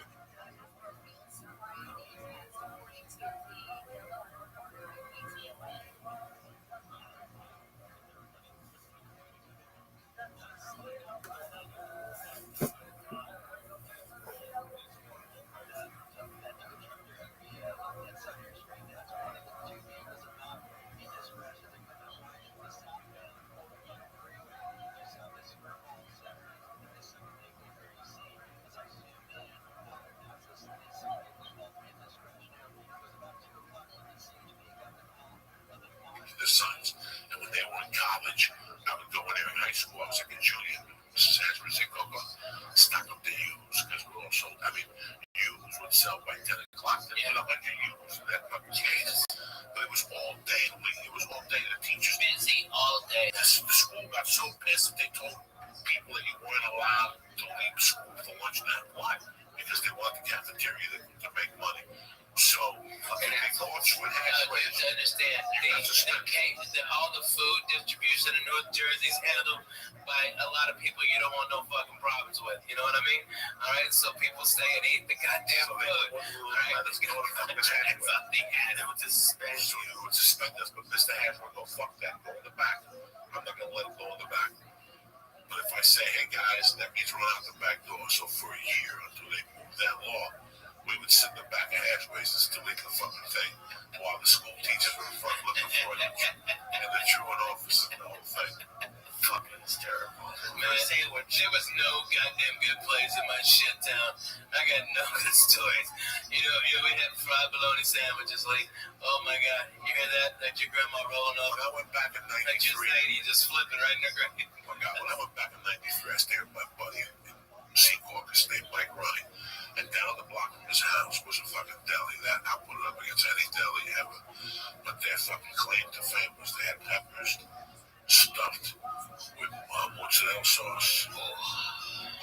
the sons, and when they were in college, I would go in there in high school. I was like a junior. This is as we say, go stock up the use because we're also. I mean, use would sell by 10 o'clock. They put up like a use that fucking case. But it was all day. It was all day. The teachers Busy all day. the school got so pissed that they told people that you weren't allowed to leave school for lunch. Now why? Because they want the cafeteria to make money. So fucking they go through it halfway. To understand, all the food distribution in North Jersey is handled by a lot of people you don't want no fucking problems with. You know what I mean? All right, so people stay and eat the goddamn food. All right, let's get on the fucking hands up. The ad would suspend So you would suspend us, but Mr. Hash would go, fuck that, go in the back. I'm not gonna let it go in the back. But if I say, hey guys, that means run out the back door. So for a year until they moved that law, we would sit in the back of Hashways and still eat the fucking thing while the school teachers were in front looking for it. And the truant officer and the whole thing. Fucking it's terrible. Man, there was no goddamn good place in my shit town. I got no good stories. You know, we had fried bologna sandwiches. Like, oh my god, you hear that? Like your grandma rolling up. When I went back in like your 93, lady just flipping right in her grave. oh my god, when I went back in 93, I stayed with my buddy in Secaucus named Mike Ryan. And down the block from his house was a fucking deli that I put it up against any deli ever. But their fucking claim to fame was they had peppers stuffed with mozzarella sauce.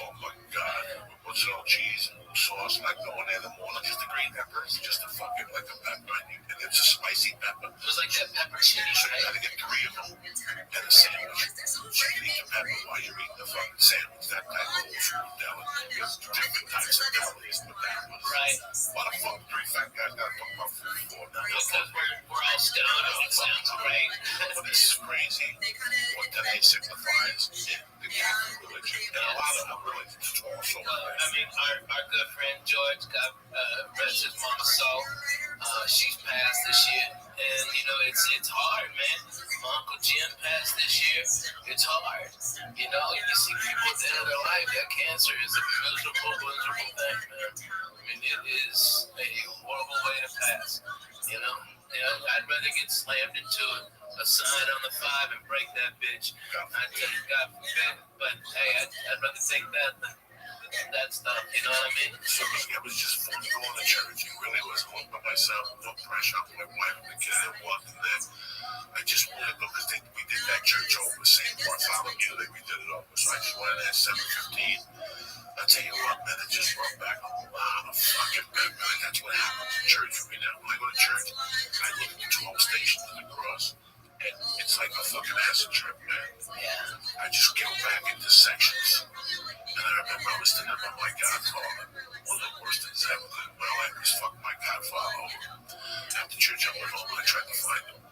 Oh my god, with mozzarella cheese and sauce. And I go in there in the morning, just the green peppers, just a fucking like a pepper, and it's a spicy pepper. It was like that pepper shit, So you right? gotta get 3 of them and a sandwich. So you can eat the pepper while you're eating the fucking sandwich. That type of old school deli. There's different types of delis, but that was Right. what the fuck 3 fat guys gotta talk about food for now. Because we're all stoned. It sounds great. But this is crazy. What that signifies in the Catholic religion. And a lot of other religions also. I mean, our good friend George, God rest his mama's soul. She's passed this year, and you know it's hard, man. My Uncle Jim passed this year. It's hard, you know. You see people at the end of their life. That cancer is a miserable thing, man. I mean, it is a horrible way to pass. You know, I'd rather get slammed into a sign on the 5 and break that bitch. I take God forbid, but hey, I'd rather take that stuff. You know what I mean? So it was just fun going to church. It really was. I went by myself, no pressure on my wife and the kid. I walked in there. I just wanted to go because we did that church over St. Bartholomew. We did it over. So I just went in there at 7:15. I tell you what, man, it just brought back a lot of fucking memories. That's what happens in church for me now. When I go to church, I look at the 12 stations of the cross. And it's like a fucking acid trip, man. Yeah. I just go back into sections. And I remember I was thinking about my godfather. One of the worst things I ever did in my life was fuck my godfather over. After church, I went home and I tried to find him.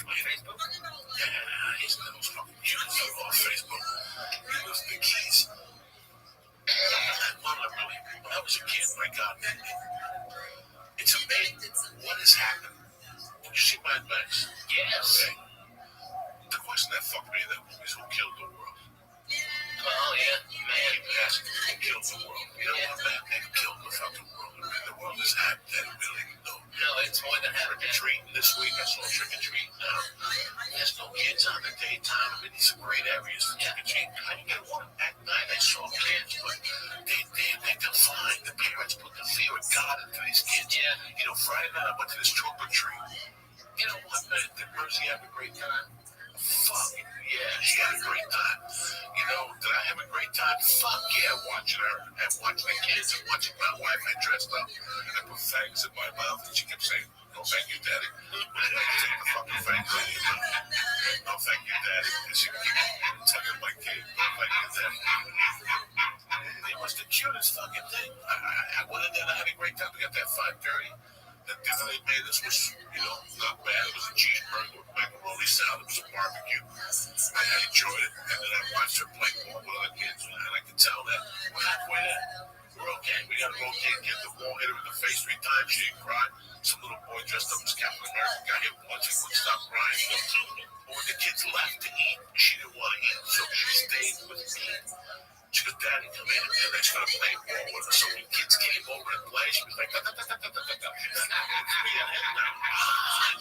Facebook? Yeah, he's in those fucking kids on Facebook. He lives in the Keys. And when I was a kid, my God, man, it's amazing what has happened. Did you see Mad Max? Yes. Okay. The question that fucked me in that movie is who killed the world? Oh yeah, man. People ask who killed the world. You know what, man? They killed the fucking world. I mean, the world is half dead. We don't even know. No, it's more than half dead. Trick-or-treating this week. I saw trick-or-treating. There's no kids on the daytime. I mean, these are great areas for trick-or-treating. I didn't get one at night. I saw kids, but they defined. The parents put the fear of God into these kids. Yeah. You know, Friday night I went to this chocolate tree. You know what, man? Did Mercy have a great time? Fuck. Yeah, she had a great time. You know, did I have a great time? Fuck yeah, watching her and watching the kids and watching my wife. I dressed up and I put fangs in my mouth and she kept saying, "No, thank you, Daddy." Take the fucking fangs out of your mouth. "No, thank you, Daddy." And she kept tugging my kid. "No, thank you, Daddy." It was the cutest fucking thing. I went in there and I had a great time. We got that 5:30. The dinner they made us was, you know, not bad. It was a cheeseburger with macaroni salad. It was a barbecue. I enjoyed it. And then I watched her play ball with other kids. And I could tell that we're halfway there. We're okay. We got to rotate, get the ball, hit her in the face 3 times. She didn't cry. Some little boy dressed up as Captain America got hit once. He wouldn't stop crying. But when the kids left to eat, she didn't want to eat. So she stayed with me. She goes, "Daddy, come in." And then she's going to play ball with us. So when kids came over and play, she was like, "Da, da, da, da, da, da, da."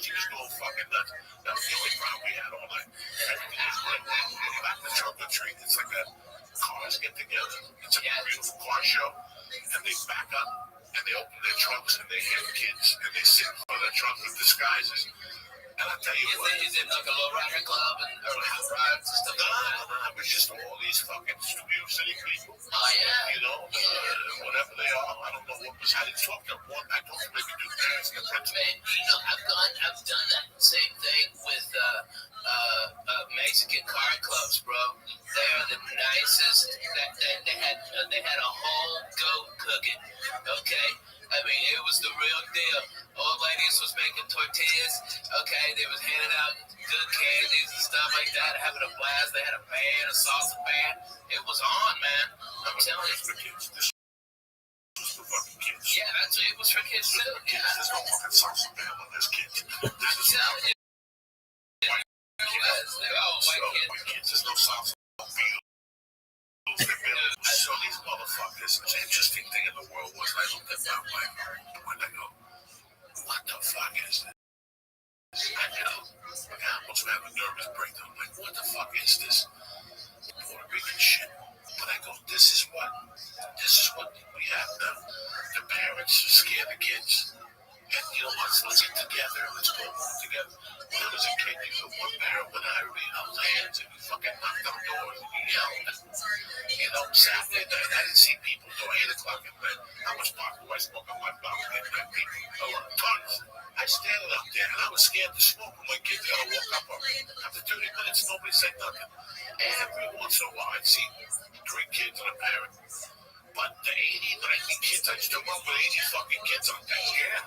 She was going fucking nuts. That was the only problem we had all night. Everything was great. Back to Trunk or Treat. It's like a cars get together. It's a beautiful car show. And they back up and they open their trunks and they have kids and they sit in front of their trunks with disguises. And I tell you what. Is it like a low rider club or hot rods and stuff like that? No, it was just all these fucking Studio City people. Oh, yeah. You know, whatever they are. I don't know what was. I didn't talk to one. I told them maybe do parents get friends. Man, you know, I've done that same thing with Mexican car clubs, bro. They're the nicest. They had a whole goat cooking. Okay, I mean it was the real deal. Old ladies was making tortillas. Okay, they was handing out good candies and stuff like that, having a blast. They had a band, a salsa band. It was on, man. I'm telling you. For kids. This was for fucking kids. Yeah, that's it was for kids too. Yeah. There's no fucking salsa band when there's kids. I'm telling you. They're all white kids. There's no salsa. So these motherfuckers, the interesting thing in the world was I looked at my wife and I go, "What the fuck is this?" I know. I almost have a nervous breakdown. I'm like, what the fuck is this? Puerto Rican shit. But I go, this is what we have now. The parents scare the kids. And you know what? Let's get together. Let's go home together. When I was a kid, you know, one parent would hire me out hands and we fucking knocked on doors and we yelled. You know, Saturday night, I didn't see people till 8 o'clock at night. How much pot do I smoke on my balcony at night? People, tons. I standing up there and I was scared to smoke when my kids got to walk up on me. After 30 minutes, nobody said nothing. Every once in a while, I'd see 3 kids and a parent. But the 80, 90 kids, I still run with 80 fucking kids on Thanksgiving.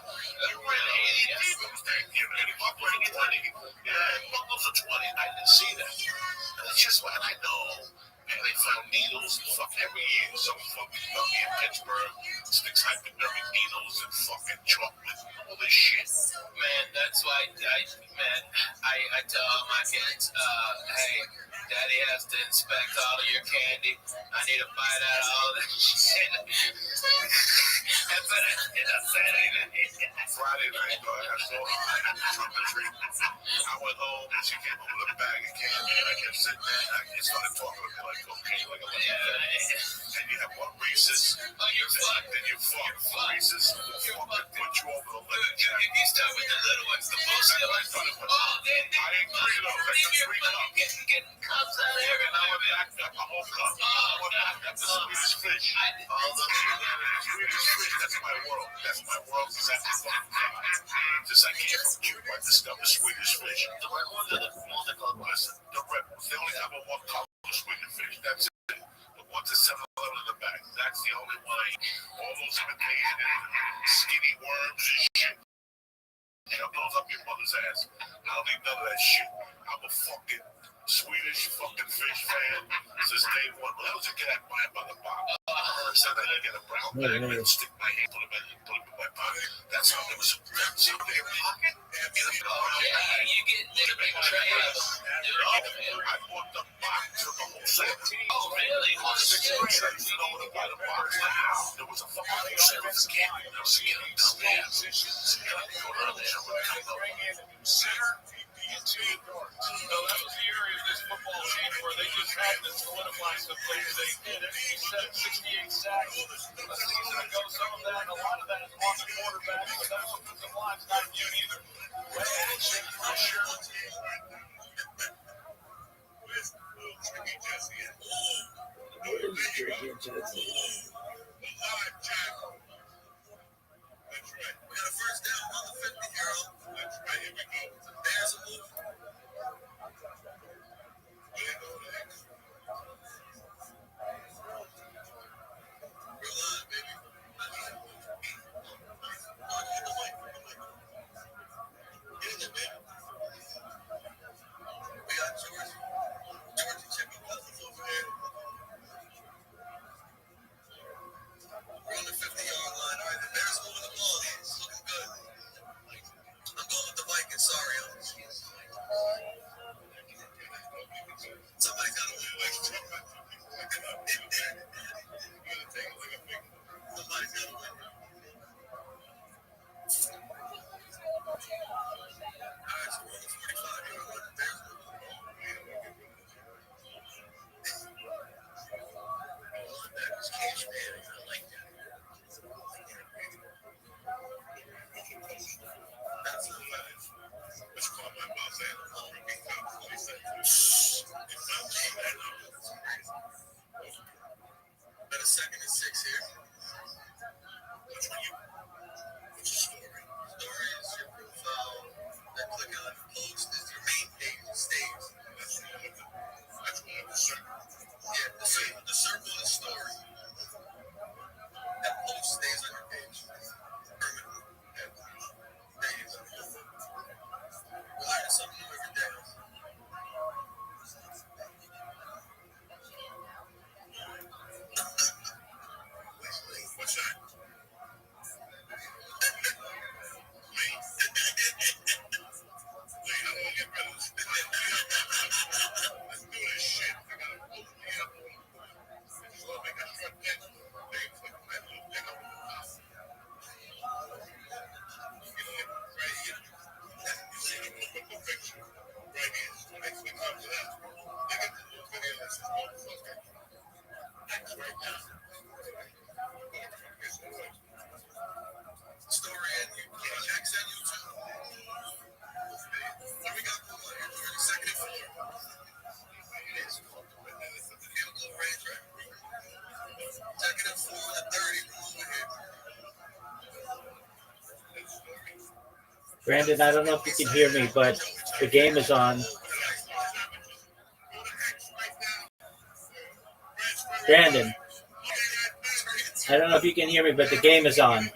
You ran 80 people on Thanksgiving, and you ran 20. Yeah, bundles of 20. I didn't see that. And it's just what I know. And they found needles and fuck every year. Some fucking dummy in Pittsburgh sticks hypodermic needles and fucking chocolate and all this shit. Man, that's why I tell all my kids, hey, Daddy has to inspect all of your candy. I need to find out all this shit. Friday night, I saw her at the Trunk or Treat. I went home and she came home with a bag of candy and I kept sitting there and I started talking to her like cocaine, like a and you have one Reese's. Oh, you're fucked. Then you fuck Reese's. You'll fucking put you over the limit. You start with the little ones, the bullshit ones. Oh, then I agree though. That's a you're 3 cup. fucking getting cups out of And I everywhere, went man. back up a whole cup. I went back up the Swedish fish. Swedish fish, that's my world. That's my world. That's my fucking since I came from Cuba, I discovered Swedish fish. The red ones are the multicolored ones. Listen, the red ones. They only have a one color Swedish fish. That's it. The ones that 7-Eleven in the back. That's the only one I eat. All those imitation skinny worms and shit. Shove those up your mother's ass. I don't need none of that shit. I'm a fucking Swedish fucking fish fan since day one. When I was a kid, I'd buy them by the box. So then I'd get a brown bag and stick my hand, put them in my pocket. That's how it was. So in your pocket? You get the big trays. I bought the box of the whole set. Oh, really? $6 trays. You know what I buy the box? Wow. There was a fucking whole set of candy. I was getting downstairs. And I go early. I would come up. So that was the area of this football team where they just had to solidify some things they did. He said 68 sacks a season ago. Some of that, a lot of that is on the quarterback, but that offensive line's not immune either. Pressure. That's right. We got a first down on the 50-year-old. That's right. Here we go. There's a move. There you go, Lex. We're live, baby. Get the mic. Get in there, baby. We got George. George and Chippy Cousins over there. We're on the 50-yard line. All right, the Bears moving the ball. It's looking good. I'm going with the Vikings. Sorry, somebody's got to win. Somebody's got to win. All right, so we're on the 45-yard line. The Bears moving the ball. That was Cage Man. I like that. That's a five. Let's call my boss in. Got a 2nd and 6 here. Which one you? What's your story? Story is your profile. Then click on post is your main page. It stays. That's one of the circle. Yeah, the circle is story. That post stays on your page. Permanently. There you go. We're learning something new every day. What's that? Wait, how do I get rid of this? Let's do this shit. I gotta open the up. Just want to make a short text. They click on that little thing up on the top. You know, right here. You see the one with the picture. Right here. So when they click onto that, they get the little video that says motherfucker. That's right now. Story and you X and YouTube. What do we got going on here? 2nd and 4. It is. The field goal range, right? 2nd and 4 on the 30. We're over here. Brandon, I don't know if you can hear me, but the game is on. Brandon, I don't know if you can hear me, but the game is on.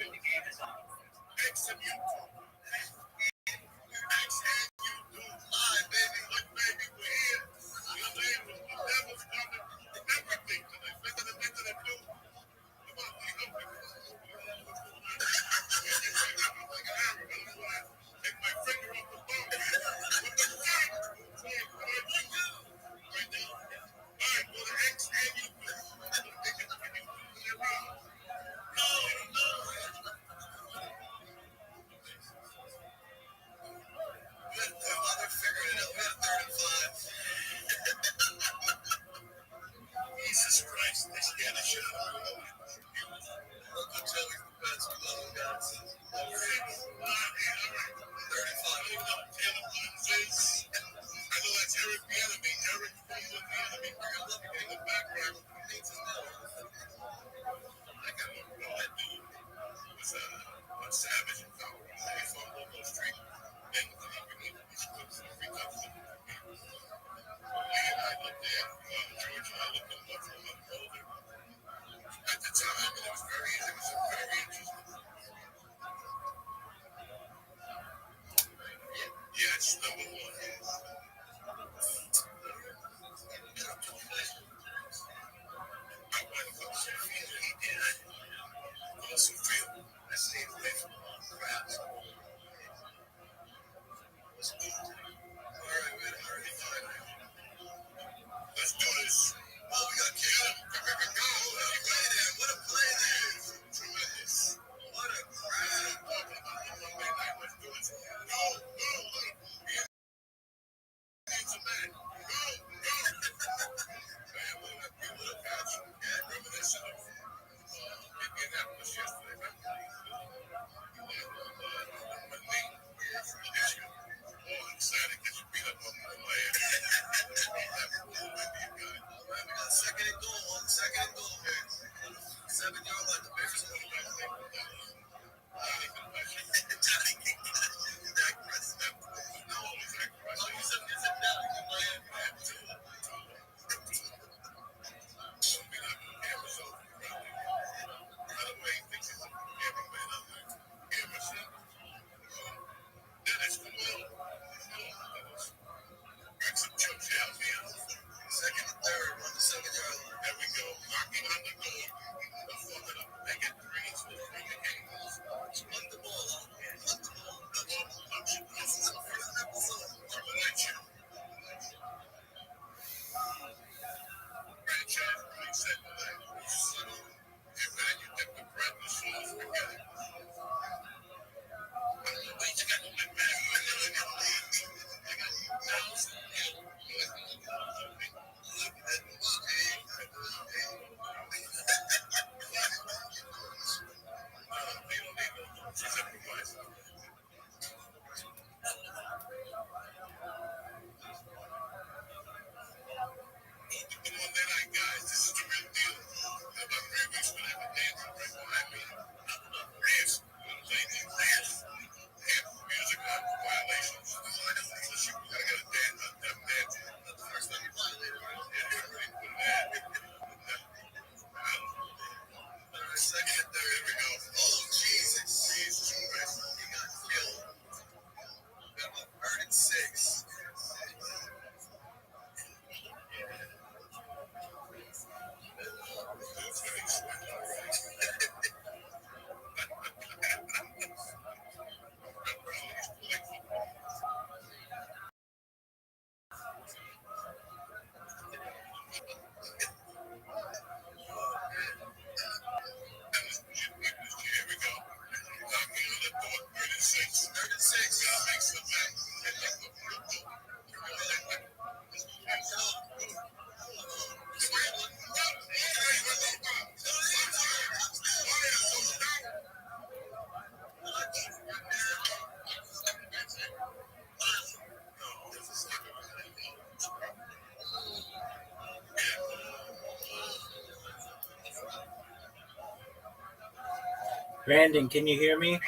Brandon, can you hear me?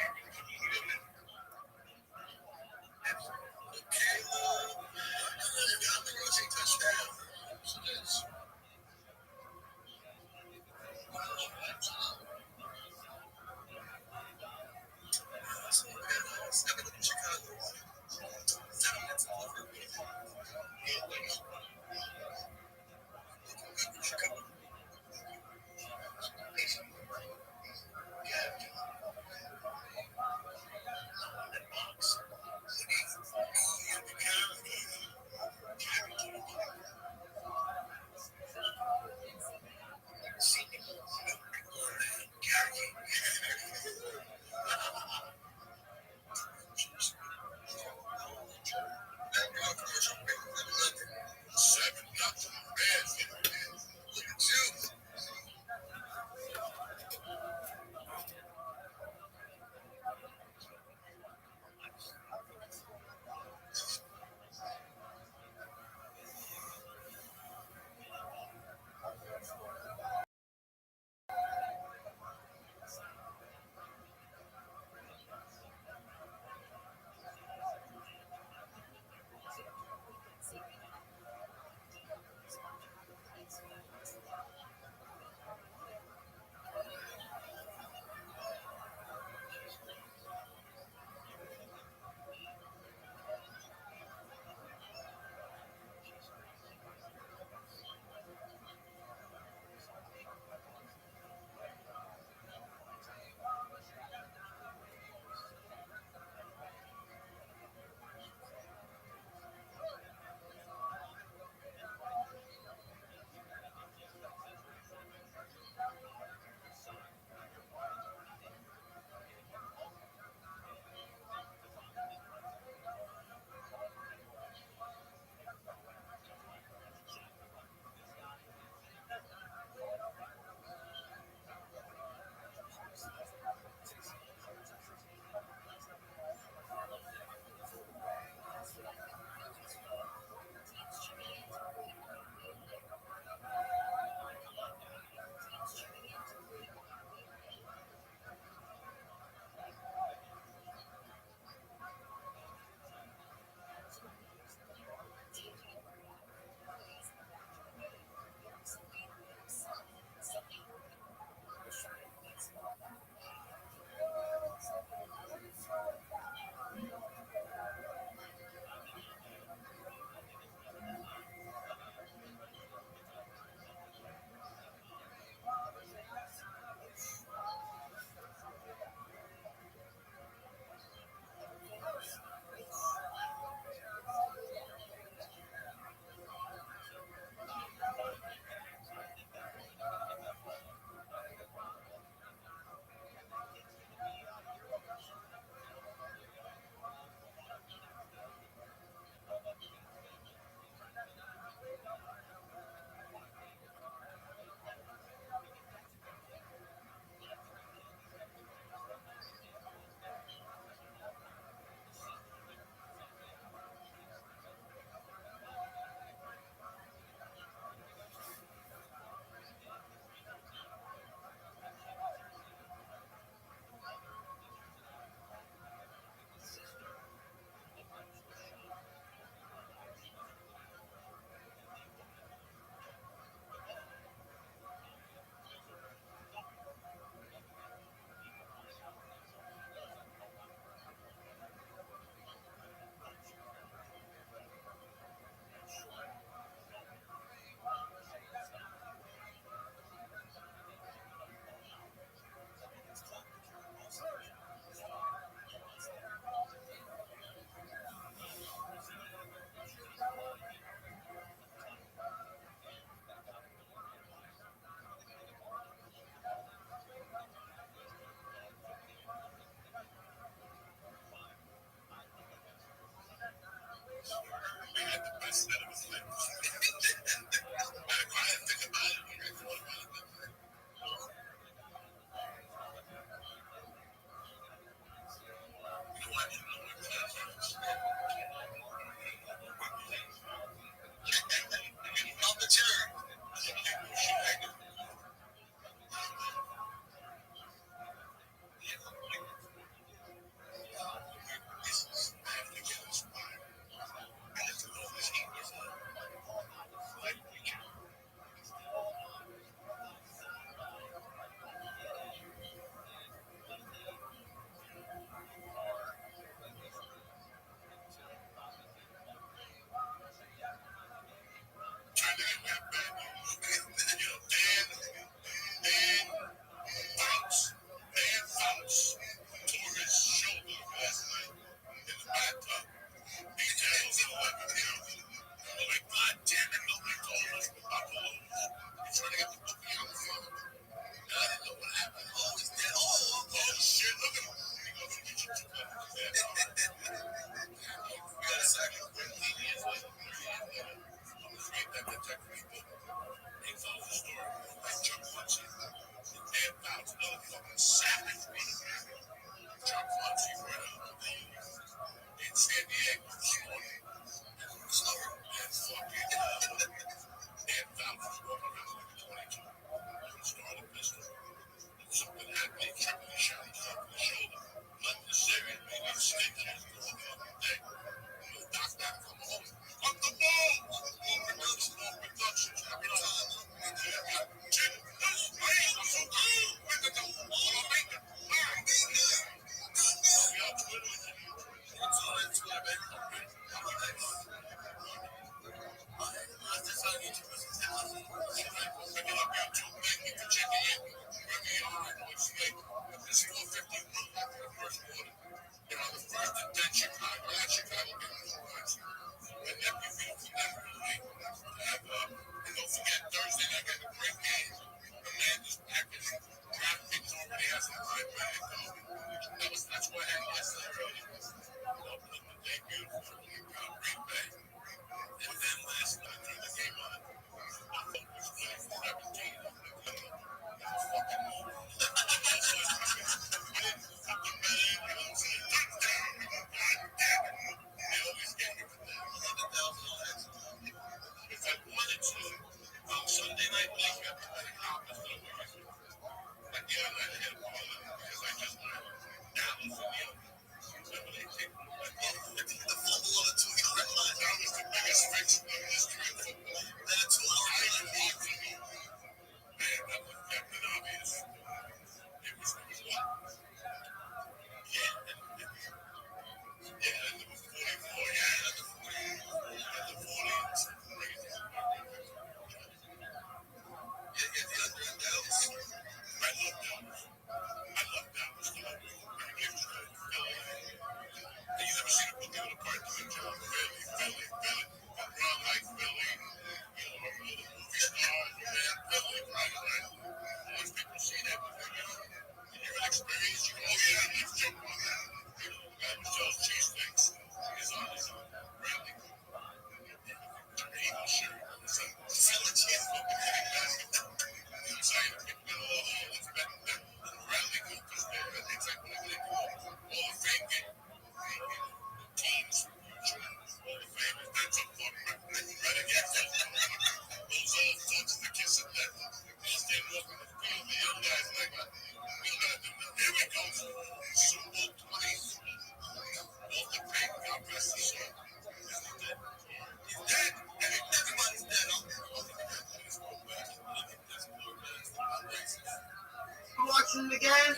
watching the game?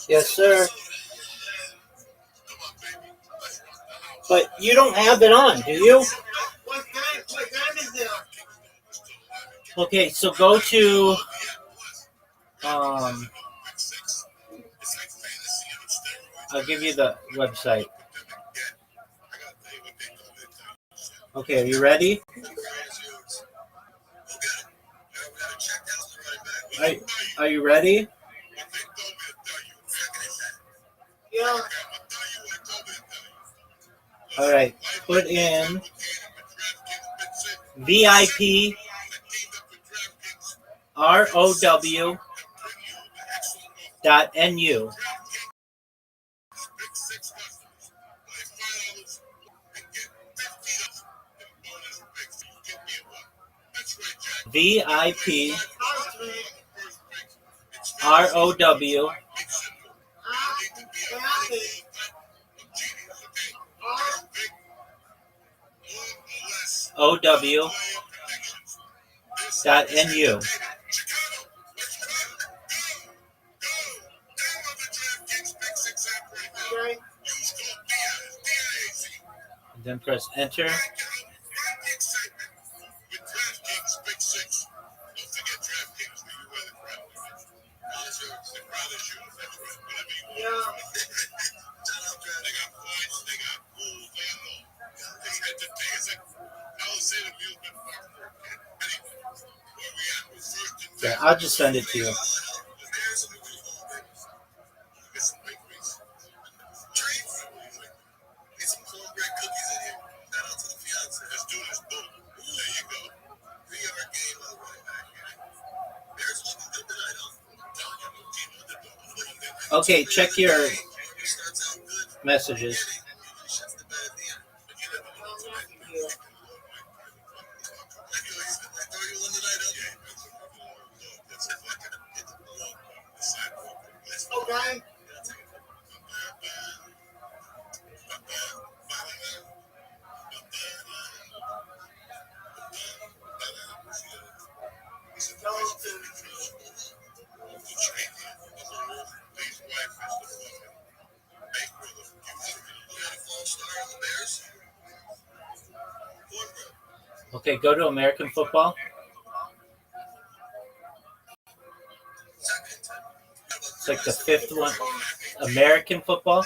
Yes, sir. But you don't have it on, do you? What game is it? Okay, so go to I'll give you the website. Okay, are you ready? Are you ready? Yeah. All right. Put in VIP ROW.NU. VIP ROW OW.NU. Then press enter. Yeah, I'll just send it to you. Okay, check your messages. Okay. Okay, go to American football. It's like the fifth one. American football.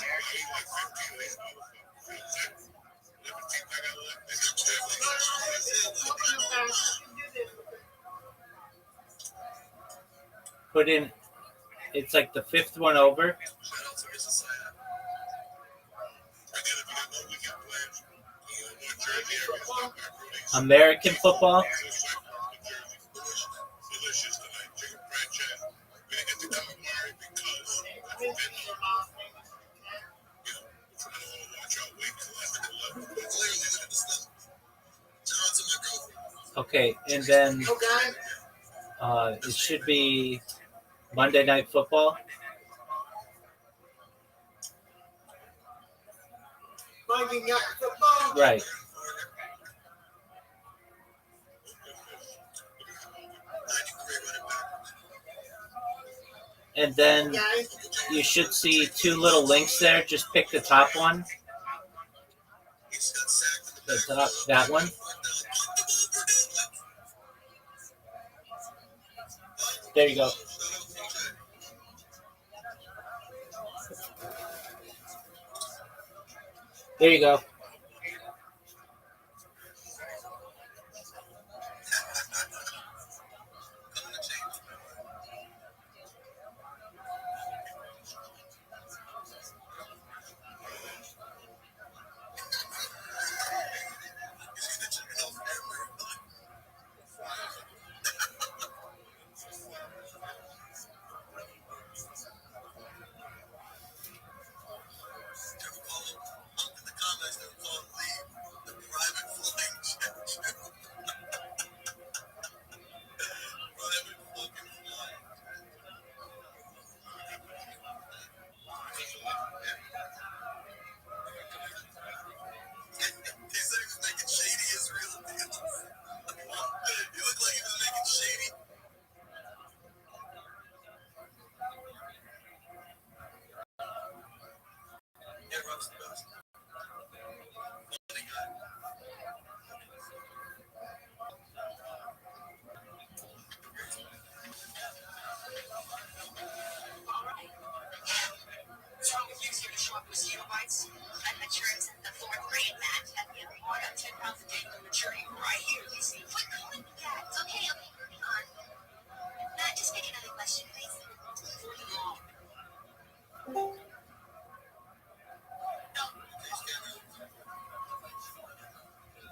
Put in, it's like the fifth one over. American football. Okay, and then it should be Monday Night Football. Monday Night Football. Right. And then you should see two little links there. Just pick the top one. The top, that one. There you go. There you go.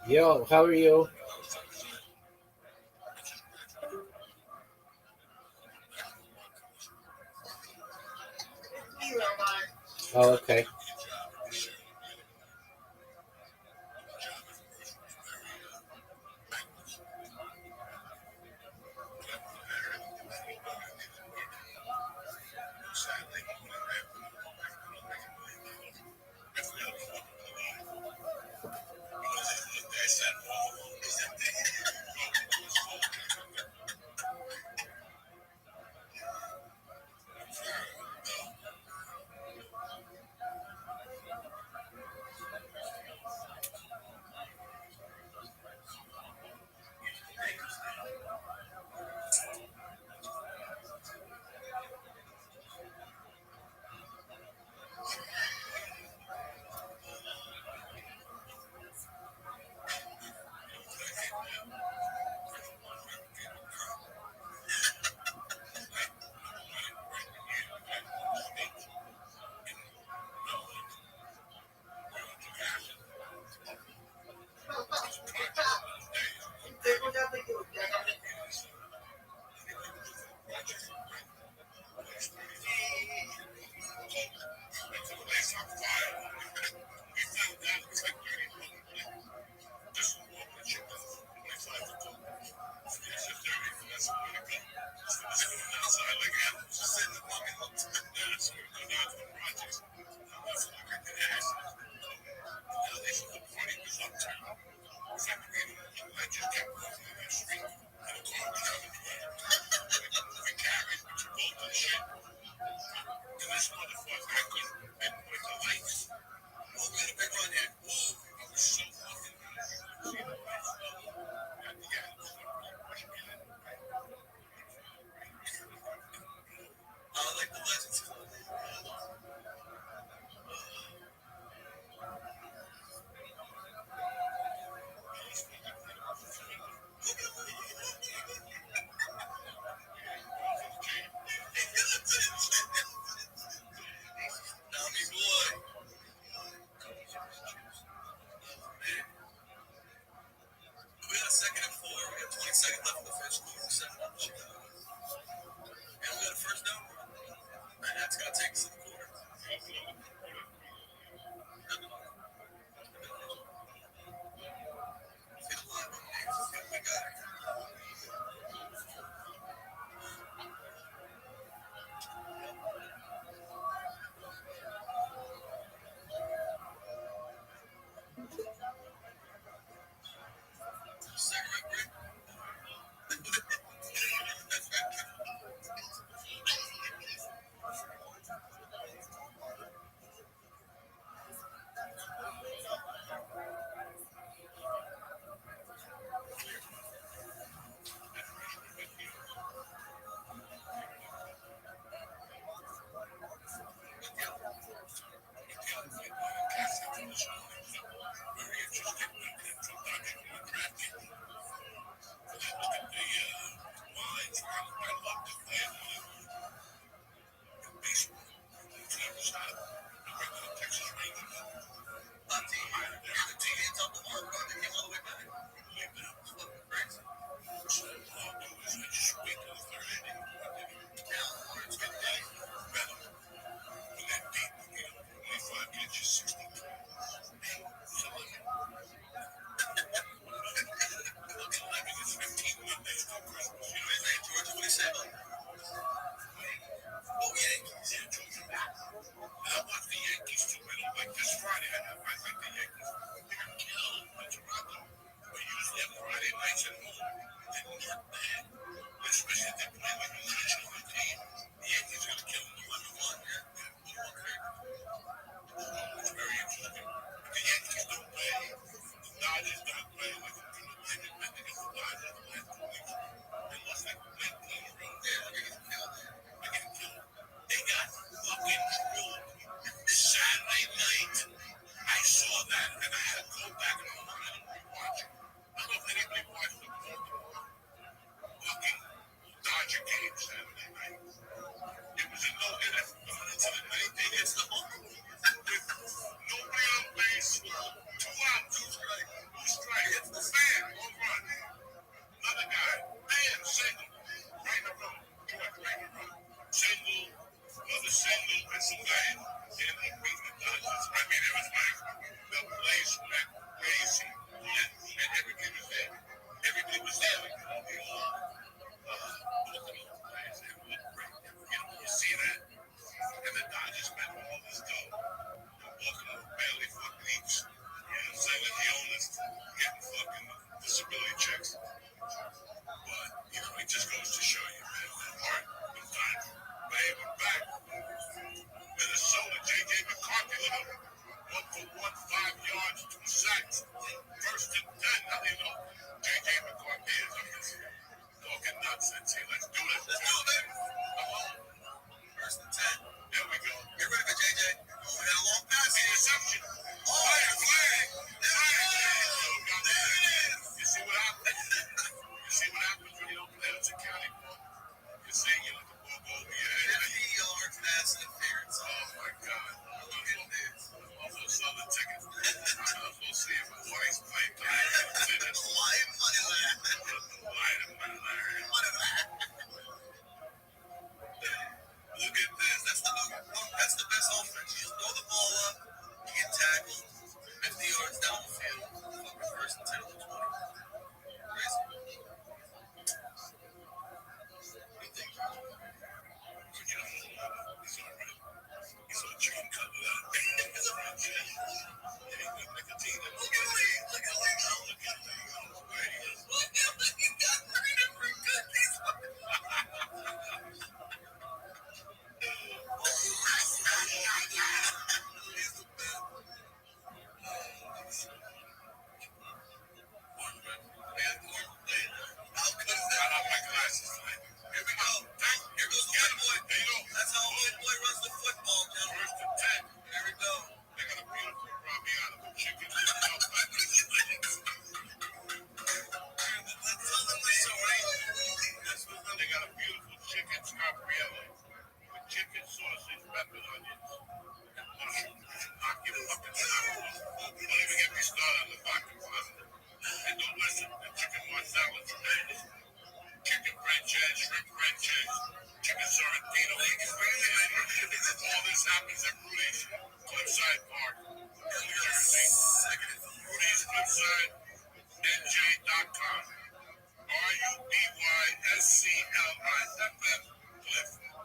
Yo, how are you? Oh, okay.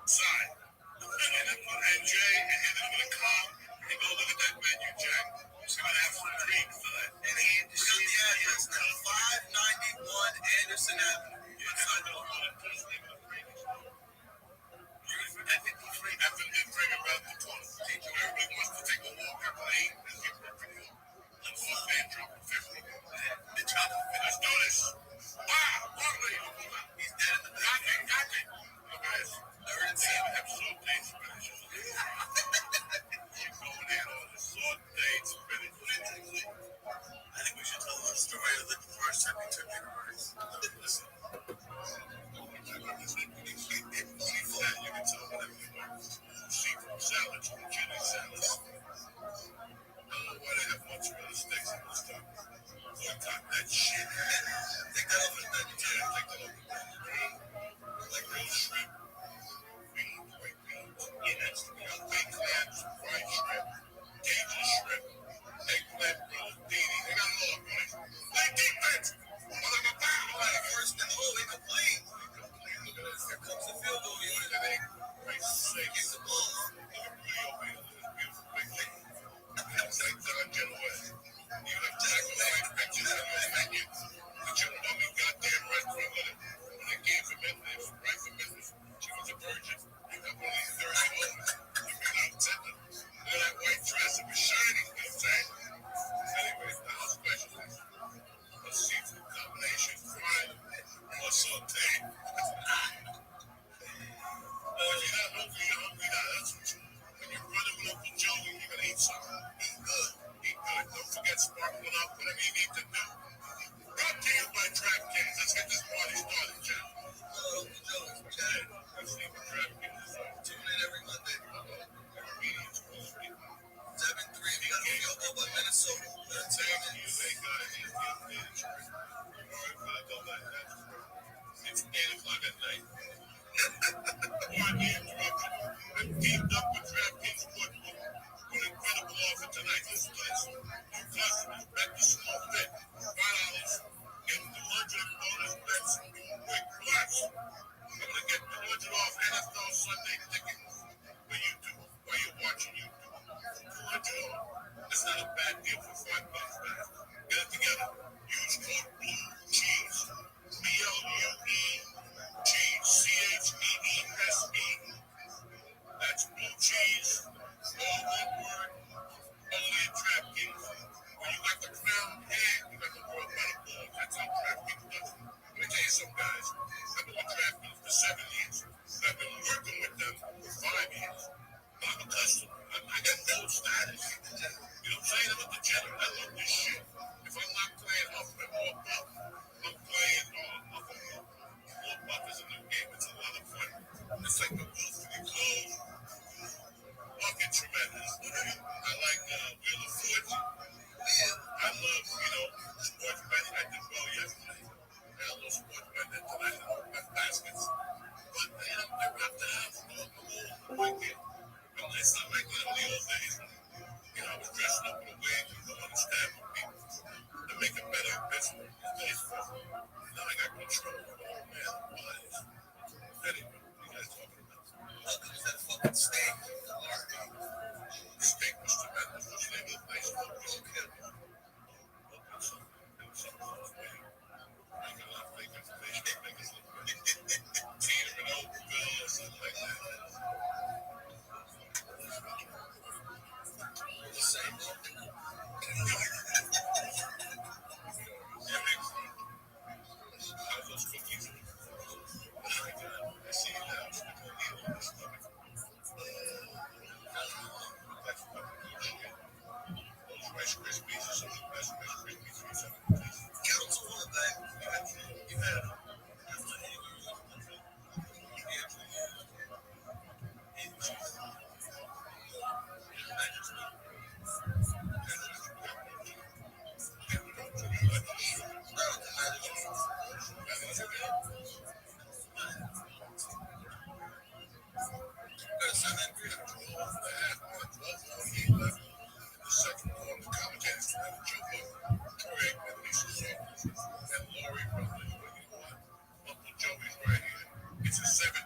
Side. And Jay, and hit him with a car. And go look at that menu, Jack. See what have some dreams for that. And he got the address now. 591 Anderson Avenue. Yes, I know. After they bring around the corner, teacher, everybody wants to take a walk after they eat and get perfect. I'm so bad, dropping 50. The top of it. Let's do this. Wow, he's dead in the back. Got it. Look at this. I heard him have sauteed spinach. You're going in on the sauteed spinach. I think we should tell the story of the first time he took your rice. Listen. You can tell whatever you want. Seafood salads, chili salads. I don't know why they have mozzarella sticks in this stuff. Boycott that shit. Take that off the menu. Yeah, take that off the menu. Like real shrimp. Beans, white beans. Yeah, that's we got baked clams, fried shrimp, Cajun shrimp, eggplant, rotini. They got it all, boys. Play defense. First and goal, they complain. Look at this. Here comes the field goal unit. They right six. Get the ball. Look at Rudy over here. Look at this beautiful big thing. That's like Don Gentleman. You have tackle like pictures on your menu. But you don't know me goddamn restaurant with it. When they gave him in this, right for business, she was a virgin. You got one of these dirty moments. You been out tender. Look at that white dress. It was shiny. You know what I'm saying? Anyways, the house specialist. A seafood combination, fried or sauteed. If you're not hungry, you're hungry now. That's what you. When you're running with Uncle Joey, you're gonna eat something. Eat good. Eat good. Don't forget sparkling up, whatever you need to do. Brought to you by DraftKings. Let's get this party started, Jeff. Uncle Joey's. Yeah. Let's see what DraftKings is on. Tune in every Monday. Every meeting is supposed to be 7-3. We got a field goal by Minnesota. That's it. They got it. It's 8 o'clock at night. Warren interrupted and teamed up with DraftKings Sportsbook with incredible offer tonight. This place. New customers bet the small bet. $5. Get 200 bonus bets with plus. I'm going to get 200 off NFL Sunday ticket for YouTube while you're watching YouTube. 200 off. That's not a bad deal for $5, man. Get it together. Use code Blue Cheese. BLUE Cheese. CHEESE. That's Blue Cheese. All one word. Only at DraftKings. When you got the crown and you got the world by the ball. That's how DraftKings does it. Let me tell you something, guys. I've been with DraftKings for 7 years. I've been working with them for 5 years. I'm a customer. I got no status. You know what I'm saying? I'm a degenerate. I love this shit. If I'm not playing off of more buck, I'm playing off of more. More buck is a new game. It's a lot of fun. It's like the wolf in the clothes. Fucking tremendous. I like Wheel of Fortune. I love, sports betting. I did well yesterday. I had a little sports betting tonight. I baskets. But, they're up the house. I'm like, it's not like in the old days. I was dressing up in a wig and going to stand with people to make it better business. Now I got control of it all, man. Wise. Anyway, what you guys talking about? That fucking steak. The steak was tremendous. What's the name of the place? Something else, man. I got a lot of fake information to make us look good. Teeter and Oakville or something like that. The same book. How's those cookies? Oh my God. I see you now. It's going to need all this stuff. That's fucking good shit. Those Rice Krispies are some of the best Rice Krispies you've ever tasted. Council on that. You had them. It's a 7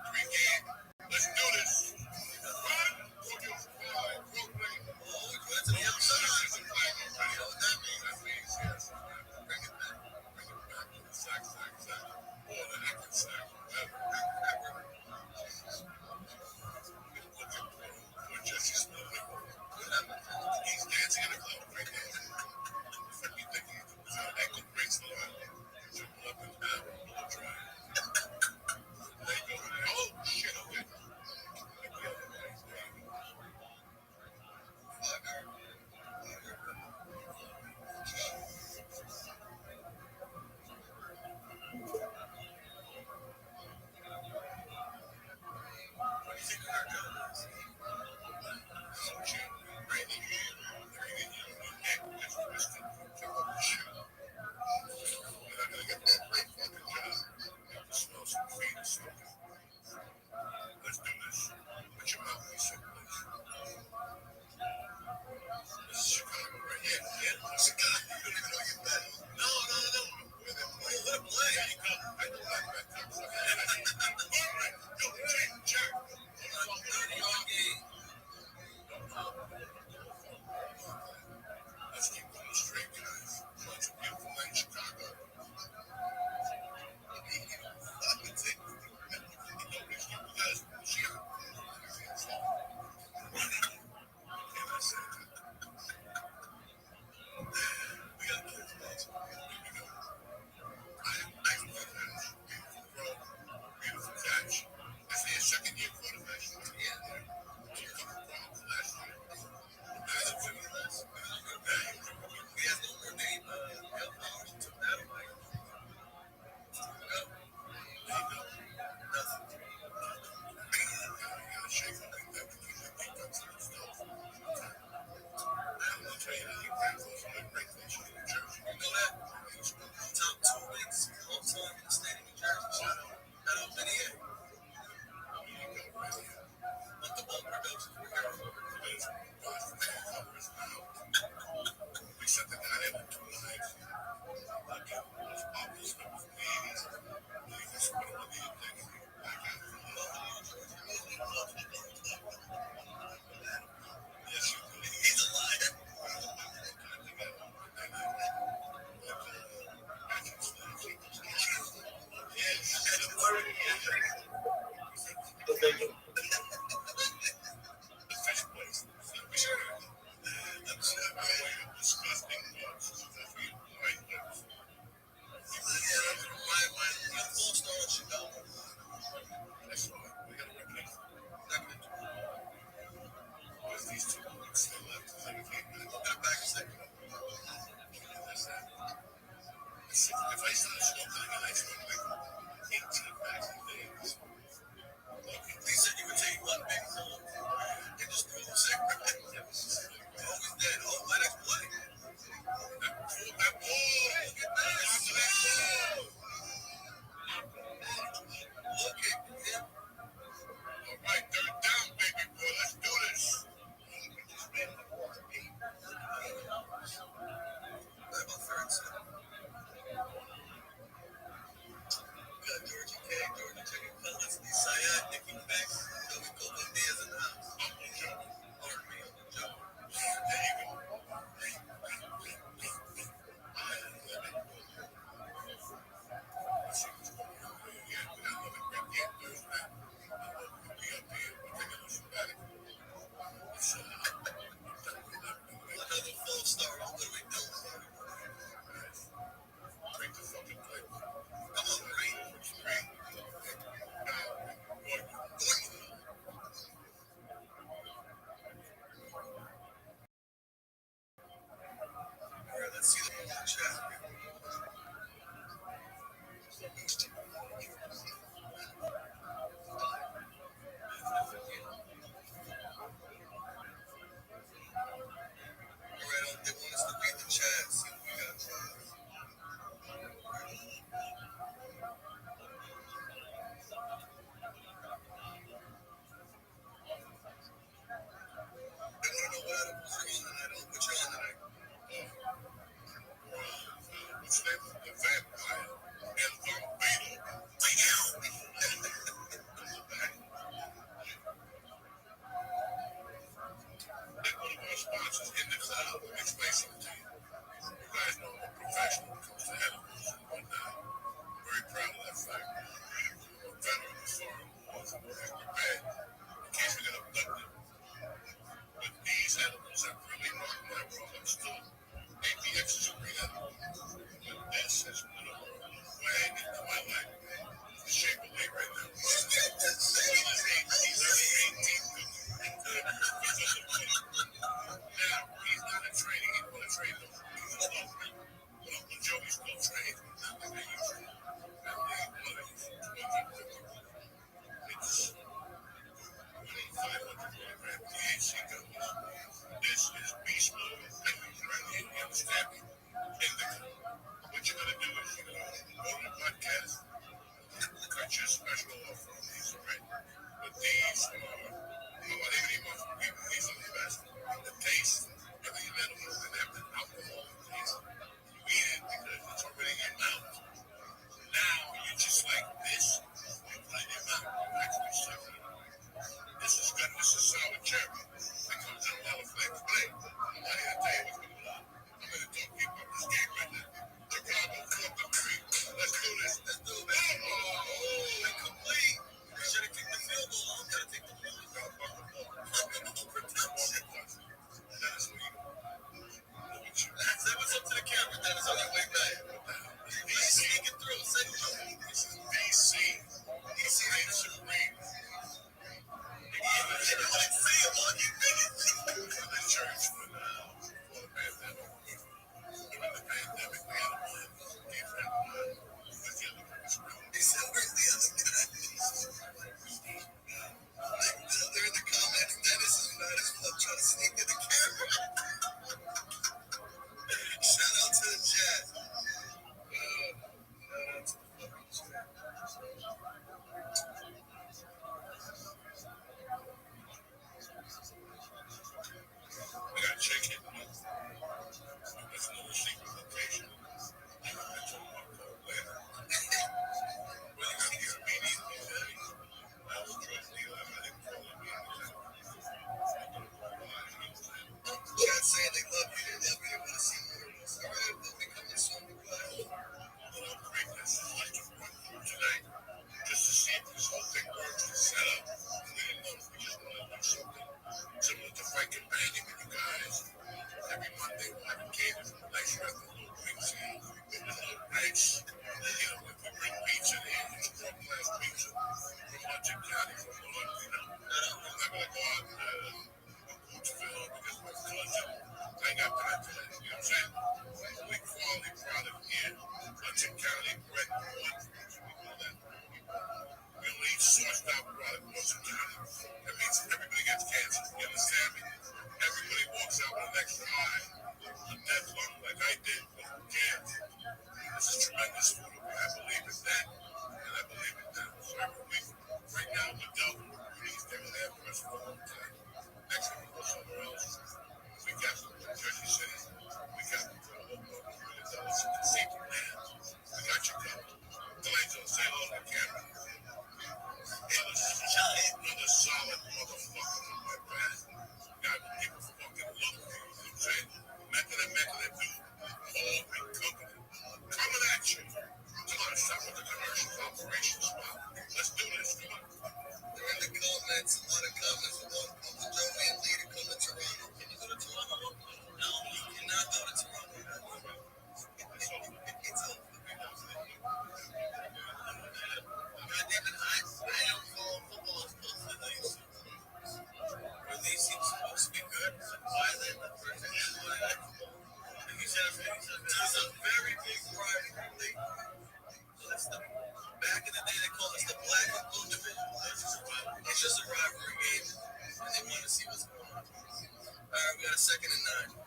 was a rivalry game, and they want to see what's going on. All right, we got a 2nd and 9.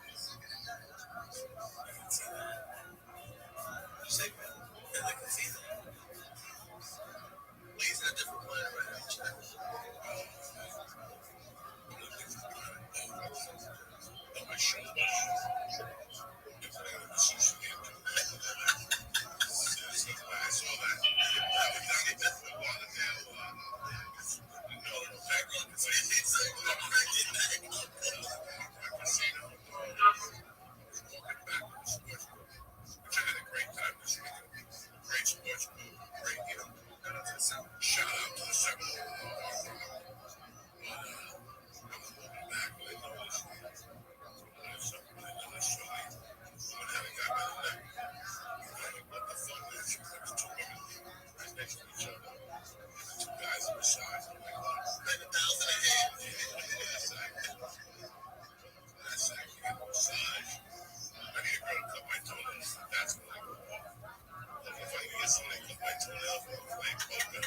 Safe. Yeah, they can see that. Lee's in a different planet right now. On my shoulder. I saw that. Which I had a great time this weekend. Great sports group, great, shout out to the Seminole. I was looking back when I noticed something when I noticed Shirley had a guy by the neck. What the fuck is this? There was 2 women right next to each other. And the 2 guys on the side. Like 1,000 a hand. That's actually a massage. I need a girl to cut my toenails. That's when I go off. If I can get somebody to cut my toenails while I'm playing poker,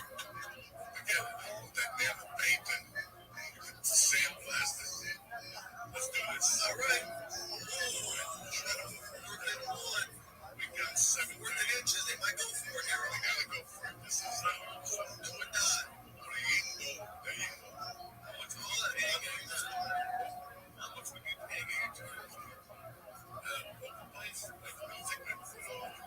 forget it. That damn painting. Sandblasted. Let's do this. All right. We got 7 inches. They might go for it here. They gotta go for it. This is do or die. There you go. How much all that egg? How much would you pay egg to it? Poker place. Like, I'll take my foot off.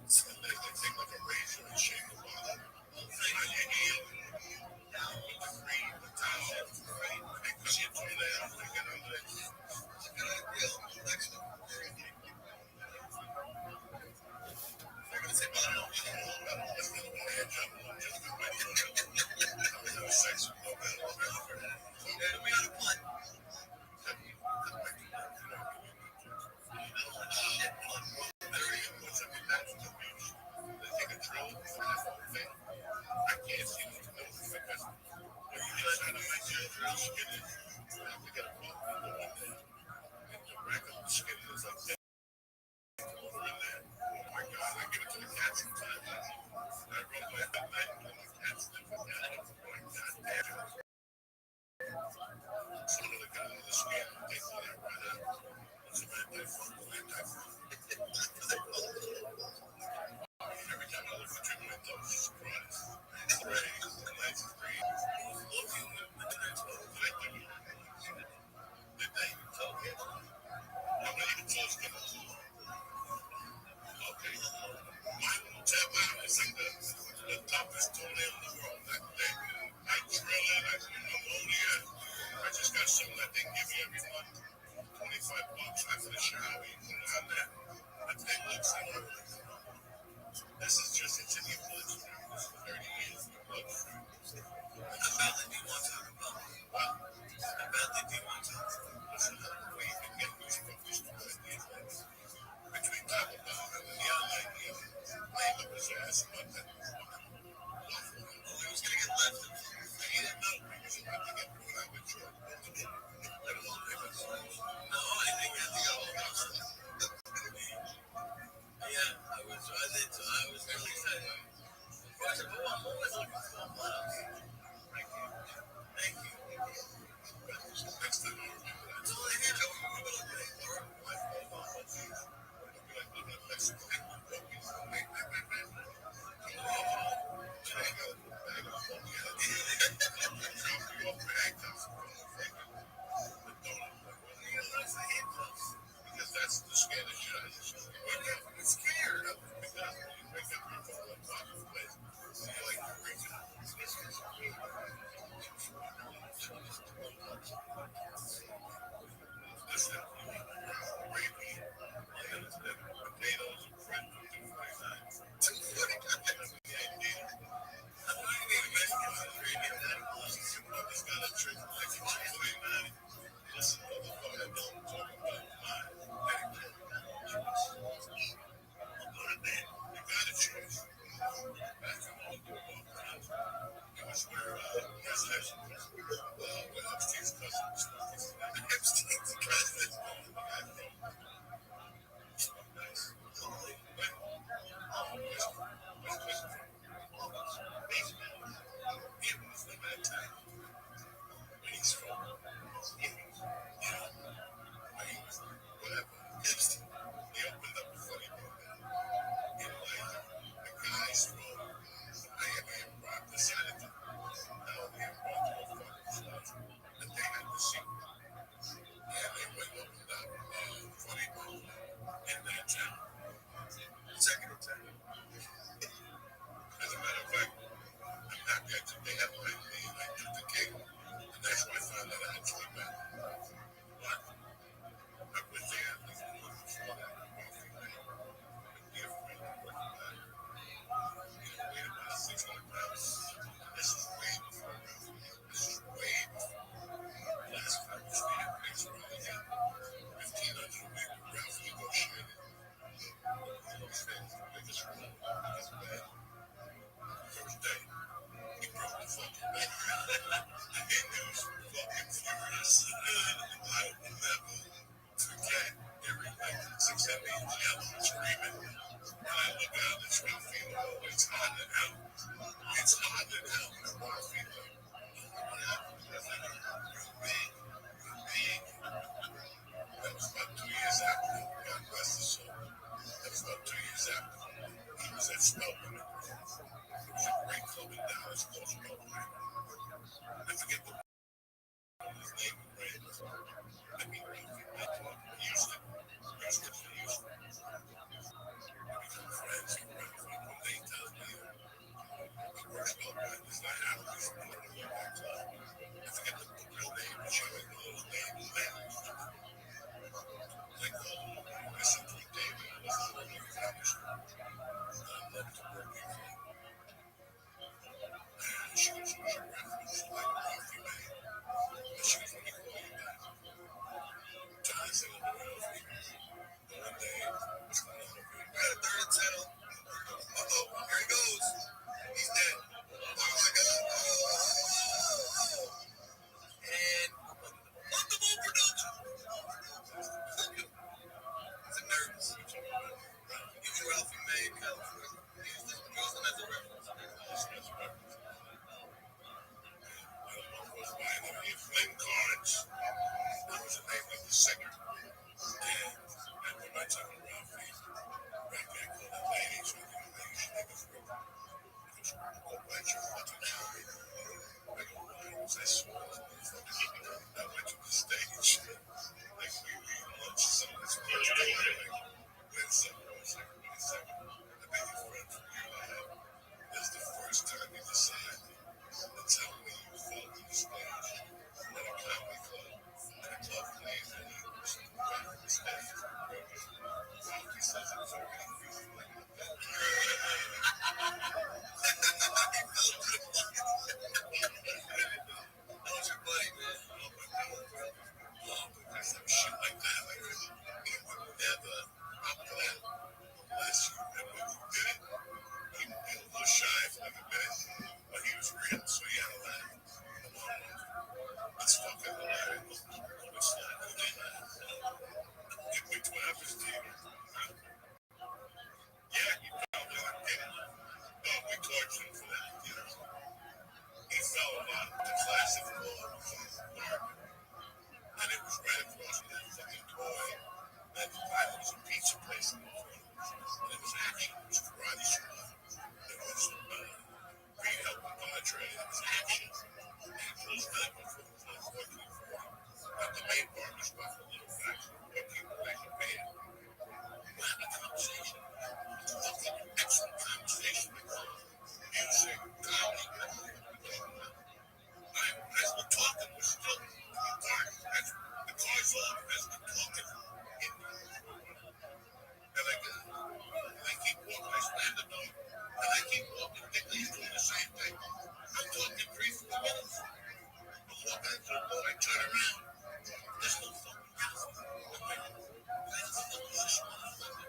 So, they take like a razor and shave the bottom. On your heel. Down with the cream, the towel. Right? They cut your toenails. They get under it. It's a good idea. Next one. They're going to say, well, I don't know. That's not a hand job. Just with my toenails. I was having sex with no man. Yeah, we got a punt. I can't see what's going on because when you get out of my jail, the skin is, we got a problem in there. And the rack of the skin is up there. Over in there. Oh my God, I give it to the cats sometimes. I rub my head back and the cats live with that. Like, God damn it. Some of the guys on the skin, they pull that right out. It's a anti-fungal. Every time I look at you, my toes are surprised. Ray, the lights are green. Look, you went to their toes. Did they even tell me? How many toes can I do? Okay. Mine will tap out. It's like the toughest toenail in the world. I drill it. I'm only I just got something that they give you every month. $25 after the shower. You put it on there. That thing looks like this is just it's in your bloodstream. 30 years in your bloodstream. How badly do you want to talk about? What? How badly do you want to talk about? Listen, we can get these focused on ideas between top and bottom. And the other idea, name up his ass about that. Oh, he was going to get left. He didn't know he was about to get brought out with Jordan. Let alone him. No, I think you have to go all out. Yeah, I was really excited. First of all, I'm always looking for love. Thank you. Next time I'll remember that. That's all I had. I'm going to play for it. My phone on my feet. I'll be like living in Mexico. Because that's the scary shit I just showed you. I'm scared. Because when you wake up, you're falling on top of the place. So you're like freaking out. Listen, gravy, potatoes, and bread for $2.49. Somebody's got a trick like $2.49. Listen, motherfucker, don't talk about mine. Go to bed. You got a choice. Back in all the walk around. It was where where Epstein's cousin was. Epstein's cousin. Nice. was fucking furious. I will never forget every night 6 a.m. yelling, screaming. And I look out and I feel it's hot in hell. It's hot in hell. And I feel what happened? You're big. That was about 2 years after. God bless his soul. That was about 2 years after. He was at Spelman. It was a great club in Dallas called Spelman. I forget what his name was. I mean, Houston. Houston. We become friends. One day he tells me the worst club is not happening. He's going to go back club. I forget the real name. But she was the little name. Like, I said to David, I was the only family. I love to work with her. She was a reference like Ralphie May. And she was going to call you back. John said, one day, what's going on? We got a third and 10. Uh-oh, here he goes. He's dead. Oh my God. Oh. And multiple production. He's a nervous. Even Ralphie May in California. Use them as a reference. Flame cards. That was the name of the singer. And when I talk to Ralphie, back then called the ladies, so the ladies should make a group. Because go back your fucking alley. I go, why was I swole? I went to the stage. Like, we launched some of this first day. When someone was like, wait a second. I made a friend from you. This is the first time you decide to tell me you felt on the stage at a comedy club, at a club plays, and you got on the stage. Ralphie says it was already feeling like that. That was your buddy, man. Oh, my God. Oh, but there's some shit like that. Like, it would never, after that, unless you remember who did it. He was a little shy for like a minute, but he was real, so he had a laugh. It's fucking hilarious. It's not really laugh. Wait till what happens to you. Yeah, he probably didn't. But we tortured him for that, you know. He fell a lot of the classic law from Marvin. And it was right across from that fucking toy. That was a pizza place in the morning. And it was action. It was karate school. It was being held with Padre. It was action. And it was back and forth. But the main part was about the little facts of what people actually pay. We had a conversation. Fucking excellent conversation. Music, comedy. As we're talking, we're still apart. As the car's off, as we're talking. And I keep walking. I slam the door. And I keep walking. He's doing the same thing. I'm talking 3-4 minutes. I'm walking into the door. I turn around. There's no fucking house. I'm like, where's the fuck is this motherfucker?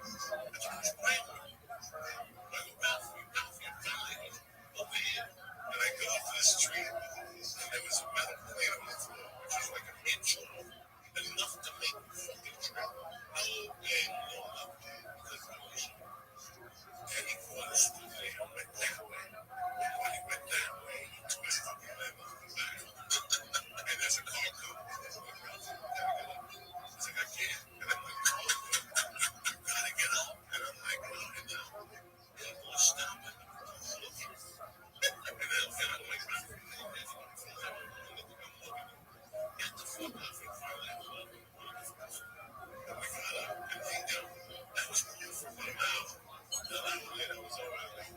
That's what he's playing with. I go, Ralphie, I'm finally over here. And I go up to the street. And there was a metal plate on the floor, which was like an inch long. Enough to make me fucking trip. No way, no nothing. Because I was. And he caught us through there. I went that way. When he went that way, he twisted the leg on the back. And there's a car coming. He's like, I can't. And I'm like, oh, you gotta get up. And I'm like, no, no. And I'm gonna stop it. I'm looking. And I'm like, I'm looking. Get the fuck off in front of that club. And we got up. And they knew. That was cool for 1 hour. An hour later, it was all right. Let me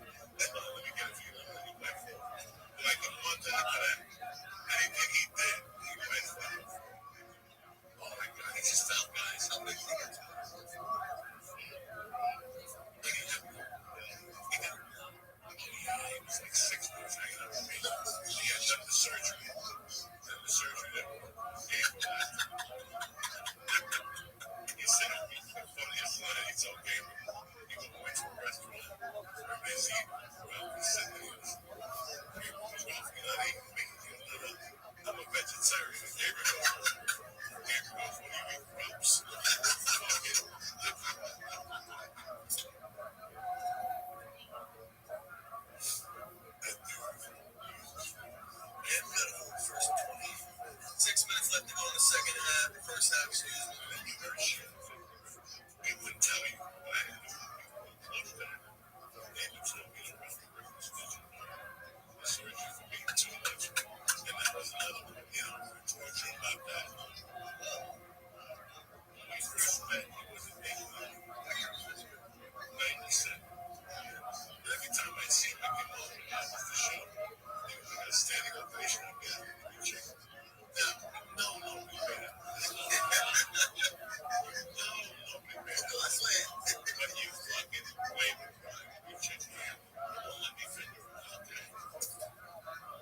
get it for you. Let me back for it. Like a month after that, anything he did, he went for it. Oh my God, he just felt guys. How many things? He was like 6 months hanging out with me. He had done the surgery. And the surgery that gave him that. He said, the funniest line he told Gabriel, he went to a restaurant. Everybody's eating. Well, he's sitting there. He was walking out eating meat.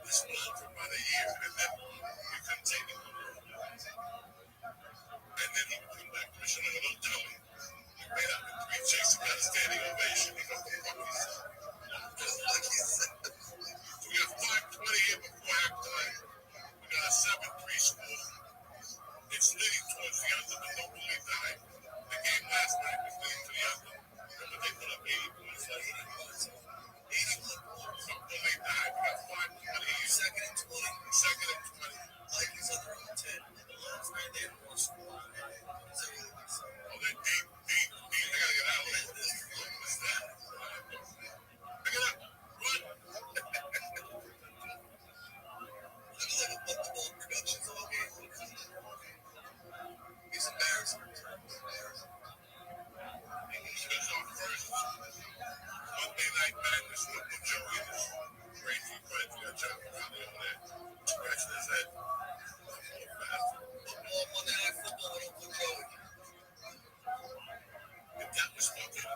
This went on for about a year, and then we couldn't take it. And then he would come back to Michigan and don't tell me. He made out with three chicks and got a standing ovation. He goes, fuck yourself. Just like he said. So we got 5:20 here before halftime. We got a 7-3 score. It's leading towards the under, but don't believe that. The game last night was leading to the under. Remember, they put up 80 points last night. 81 points. Don't believe that. We got 5:20 here. Second and 20. Second and 20. Vikings on their own 10. Last night they had more score. Oh, they beat. They gotta get out of there. What's that? Pick it up. Run. Looks like a football productions all game. He's embarrassing. He's on first Monday Night Madness with Joey and his crazy friends. We got John Conley over there scratching his head. Monday Night Football with Uncle Joey. If that was fucking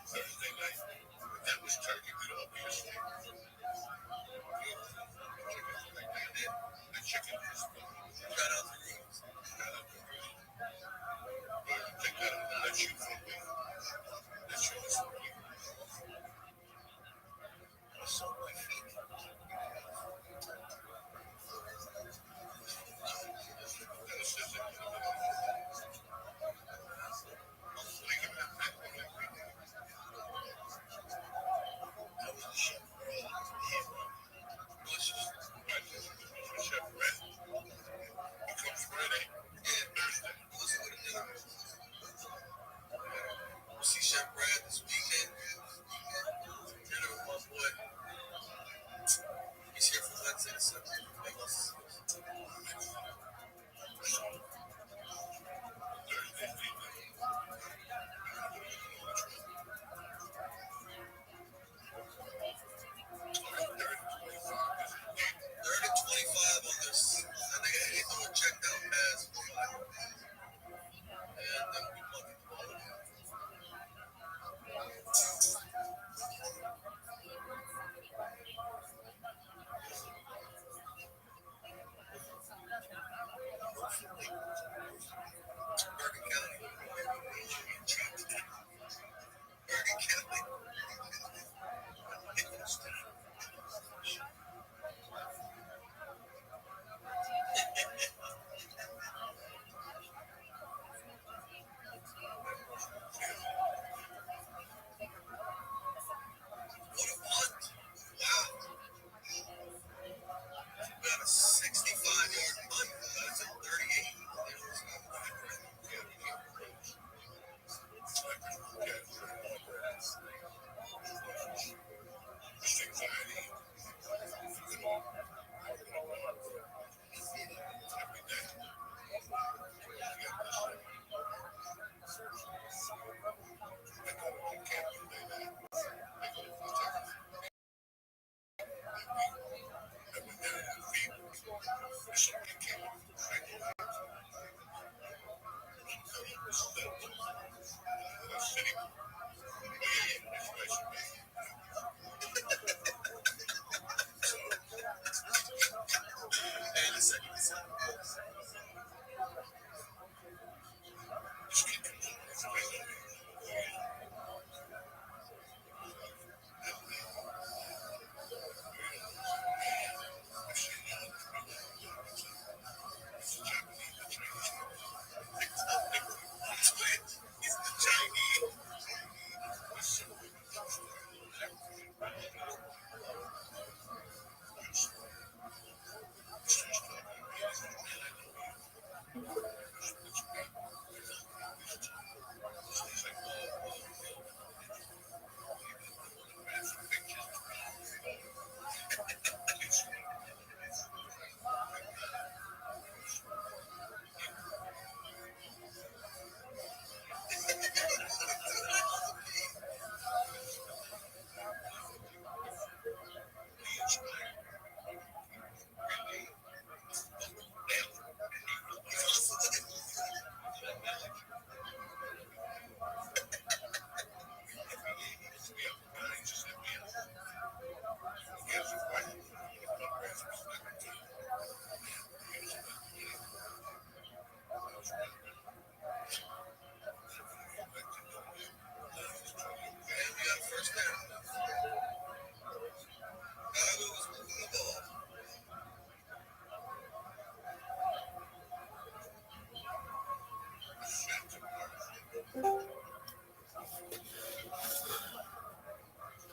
Thursday night, if that was turkey, we'd all be asleep. The chicken is shout out to Roots. Shout out to Roots. Take that on. That's you for me. That's yours for me. I saw my feet. See Chef Brad this weekend. Dinner with my boy. He's here for Wednesday and Sunday. Third and 25 on this. I think they throw a check down pass. And then we punt the ball. Bergen County. Bergen County. What a punt. Wow. Got a 65-yard punt. That's a 38.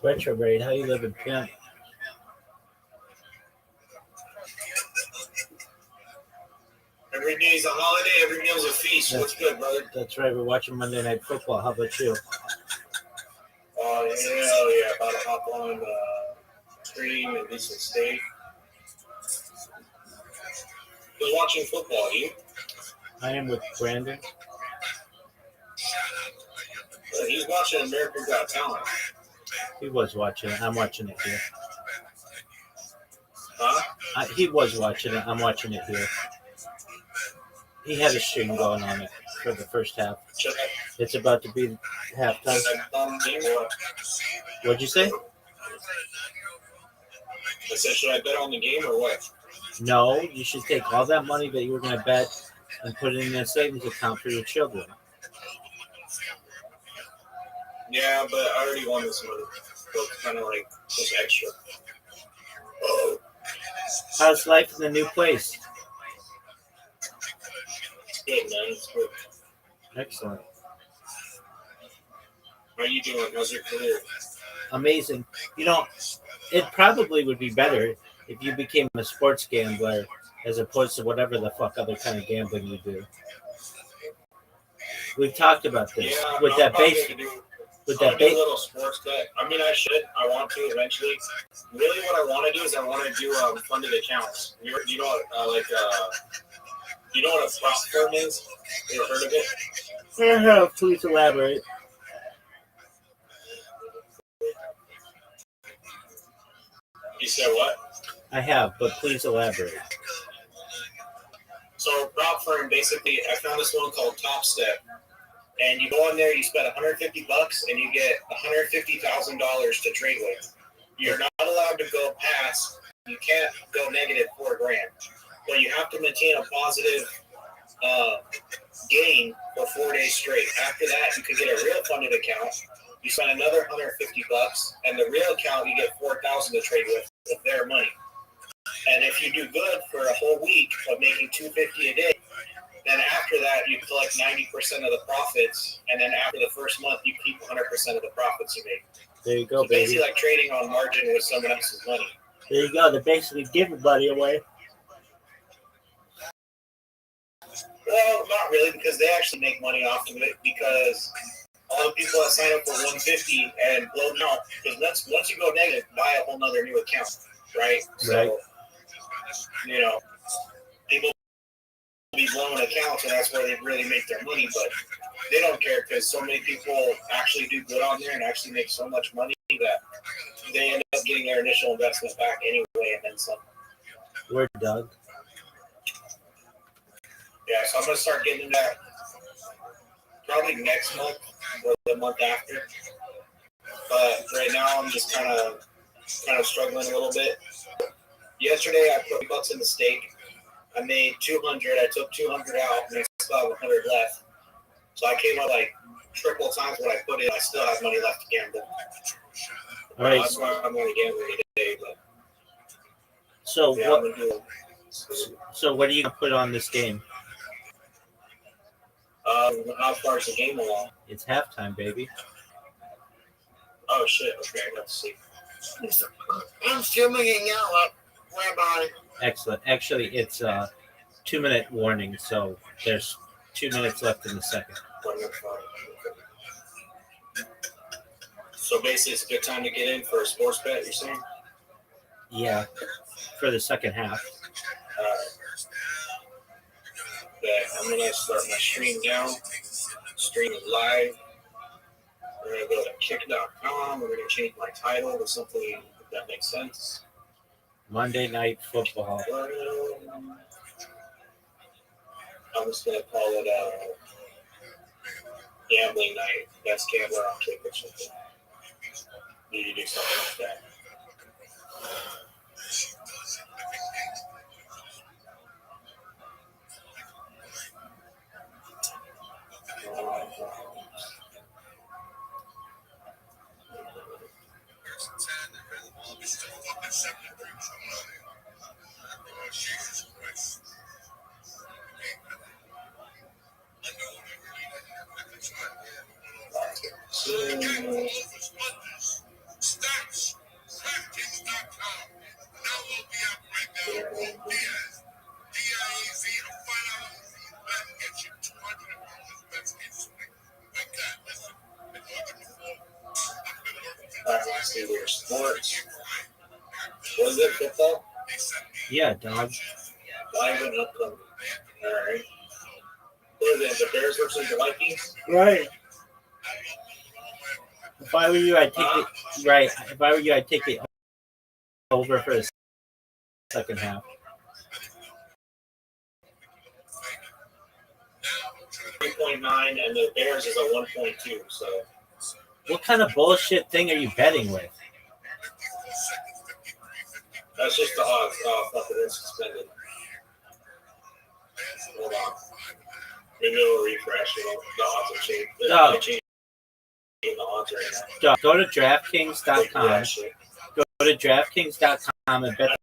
Retrograde, how you living, pimp? Every day's a holiday, every meal's a feast. What's good, brother? That's right, we're watching Monday Night Football. How about you? Oh, yeah. About to hop on stream and do some steak. Who's watching football? You? I am with Brandon. He's watching American Got Talent. He was watching it. I'm watching it here. Huh? He was watching it. I'm watching it here. He had a stream going on it for the first half. It's about to be halftime. What'd you say? I said, should I bet on the game or what? No, you should take all that money that you were going to bet and put it in a savings account for your children. Yeah, but I already won this money. So it's kind of like just extra. Oh. How's life in the new place? Good, man. It's good. Excellent. How are you doing? How's your career? Amazing. You know, it probably would be better if you became a sports gambler as opposed to whatever the fuck other kind of gambling you do. We've talked about this with that base. With that do a little sports bet. I mean, I should. I want to eventually. Really, what I want to do is I want to do funded accounts. You know what a prop firm is? You ever heard of it? Please elaborate. You said what? I have, but please elaborate. So, prop firm, basically, I found this one called Top Step. And you go in there, you spend $150, and you get $150,000 to trade with. You're not allowed to go past. You can't go negative $4,000, but you have to maintain a positive gain for 4 days straight. After that, you can get a real funded account. You spend another $150, and the real account you get $4,000 to trade with their money. And if you do good for a whole week of making $250 a day, then after that, you collect 90% of the profits, and then after the first month, you keep 100% of the profits you make. There you go, so baby. Basically like trading on margin with someone else's money. There you go. They're basically giving money away. Well, not really, because they actually make money off of it, because all the people that sign up for $150 and blow out, because once you go negative, buy a whole nother new account, right? So, you know, people be blowing accounts, and that's where they really make their money, but they don't care because so many people actually do good on there and actually make so much money that they end up getting their initial investment back anyway and then some. Word, Doug. Yeah, so I'm going to start getting into that probably next month or the month after. But right now I'm just kind of struggling a little bit. Yesterday I put $20 in the stake. I made 200. I took 200 out, and I still have 100 left. So I came up like triple times what I put in. I still have money left to gamble. All right. That's why I'm only gambling today. But so yeah, what? So what are you gonna put on this game? How far is the game along? It's halftime, baby. Oh shit! Okay, let's see. I'm streaming it now, Rabbi. Excellent. Actually, it's a 2-minute warning, so there's 2 minutes left in the second. So basically, it's a good time to get in for a sports bet, you're saying? Yeah, for the second half. I'm going to start my stream now. Stream it live. We're going to go to kick.com. We're going to change my title to something that makes sense. Monday Night Football. I'm just going to call it Gambling Night. Best gambler on Kick or something. You do something like that. though? Yeah, dog. Why would it come? Alright. What is it? The Bears versus the Vikings? Right. If I were you, I'd take it. Right. If I were you, I'd take it over for the second half. 3.9 and the Bears is a 1.2. So What kind of bullshit thing are you betting with? that's just the odds. Oh, fuck it, it's suspended. Hold on. Maybe it'll refresh. The odds will change. Oh. Changing the odds right now. Go to DraftKings.com. Yeah, shit. Go to DraftKings.com and bet. I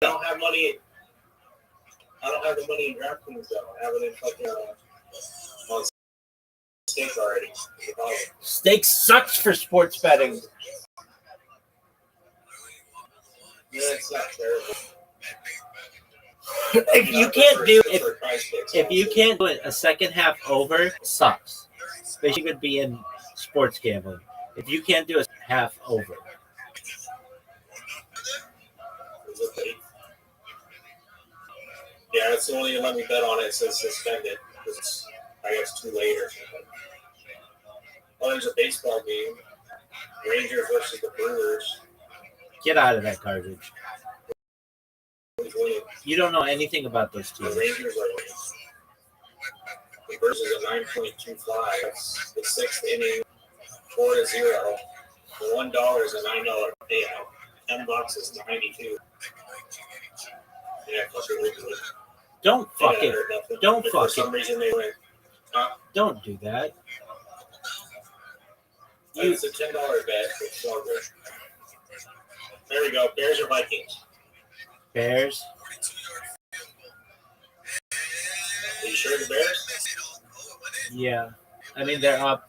don't have money. I don't have the money in DraftKings though. I have it in fucking on stake already. Steak sucks for sports betting. Yeah, it's not terrible. If you can't do it a second half over, it sucks. Especially could be in sports gambling. If you can't do a half over. Yeah, it's the only let me bet on it. It says suspended. It's, I guess, too late or something. Oh, there's a baseball game. Rangers versus the Brewers. Get out of that garbage. You don't know anything about those The teams. Rangers are winning. The Brewers is a 9.25. That's the sixth inning, 4-0. For $1 is a $9 payout. $10 is 92. Yeah, fucking ridiculous. Don't fuck Yeah, it. Don't for fuck some it. reason they win. Don't do that. It's a $10 bet. It's so good. There we go. Bears or Vikings? Bears. Are you sure the Bears? Yeah. I mean, they're up.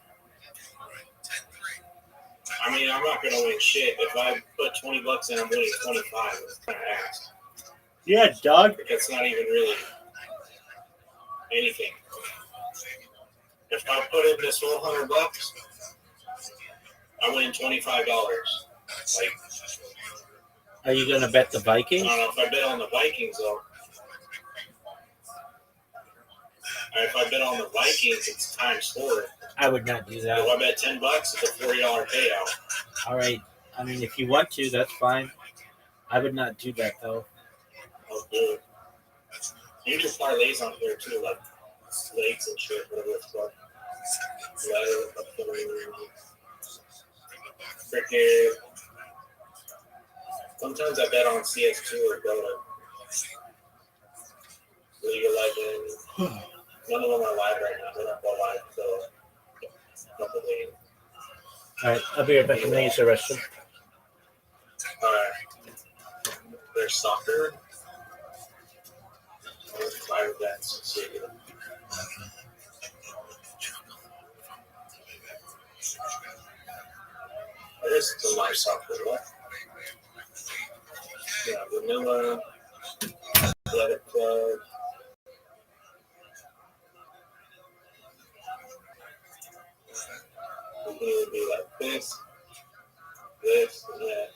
I mean, I'm not going to win shit. If I put $20 in, I'm winning 25. It's kind of ass. Yeah, dog. That's not even really anything. If I put in this whole $100, I win $25. Like, Are you going to bet the I Vikings? don't know if I bet on the Vikings though. If I bet on the Vikings, it's times 4. I would not do If that. I bet $10, it's a $40 payout. All right. I mean, if you want to, that's fine. I would not do that, though. I'll do it. You do parlays on here too, like legs and shit, whatever it's called. Cricket. Sometimes I bet on CS2 or Dota. League of Legends. None of them are live right now. They're not all live, so couple days. All right. I'll be right back. I'm going to use the restroom. Alright. There's soccer. There's 5 events. See you. There's some live soccer left. Yeah, vanilla. Athletic club. It would be like this, and that.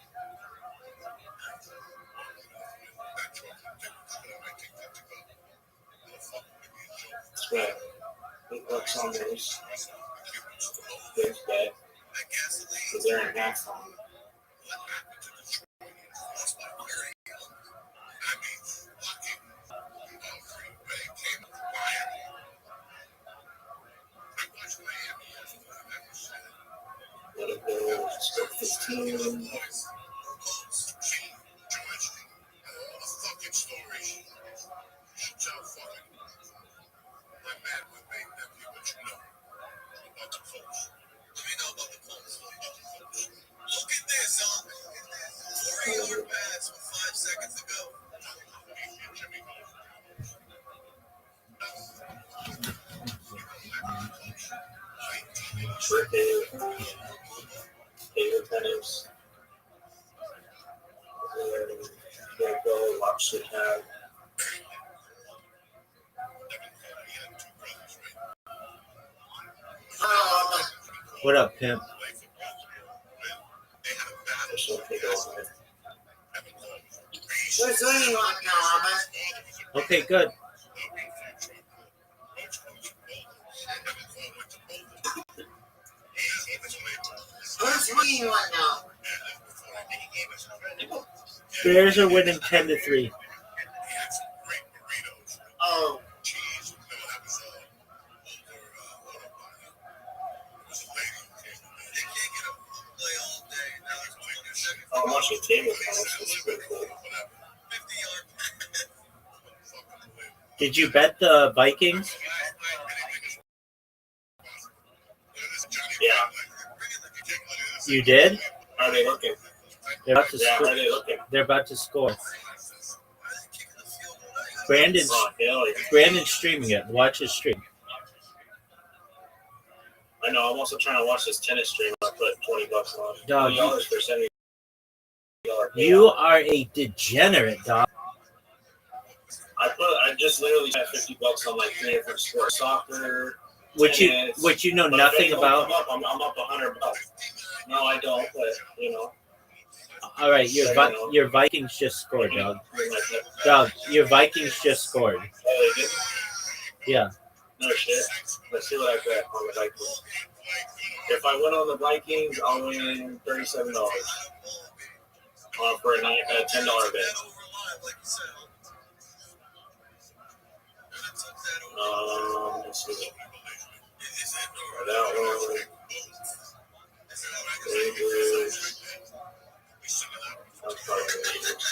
That's right. $8 on those. There's that. Because they're in half on. Let it go. Just go 15. Birthday, table tennis, go watch the tab. What up, pimp? swinging right now, Robin. Okay, good. I'm swinging right now. Bears are winning 10-3. Oh, I'm watching table tennis. It's pretty cool. Did you bet the Vikings? Yeah. You did? Are they looking? They're about to Yeah, score. are they looking? They're about to score. Brandon's Oh, Bailey. Brandon's streaming it. Watch his stream. I know. I'm also trying to watch this tennis stream. I put $20 on. Dog, $20 for $70. You are a degenerate, dog. I just literally spent $50 on like 3 different sports, soccer, Which you tennis. know But nothing if they don't about. come up, I'm up $100. No, I don't. But you know, All right, your Vikings just scored, dog. Dog, your Vikings just scored. Oh, they did? Yeah. No shit. Let's see what I bet on the Vikings. If I win on the Vikings, I'll win $37 for a $10 bet. Let's see. For that one, Raiders. I'm sorry, Raiders.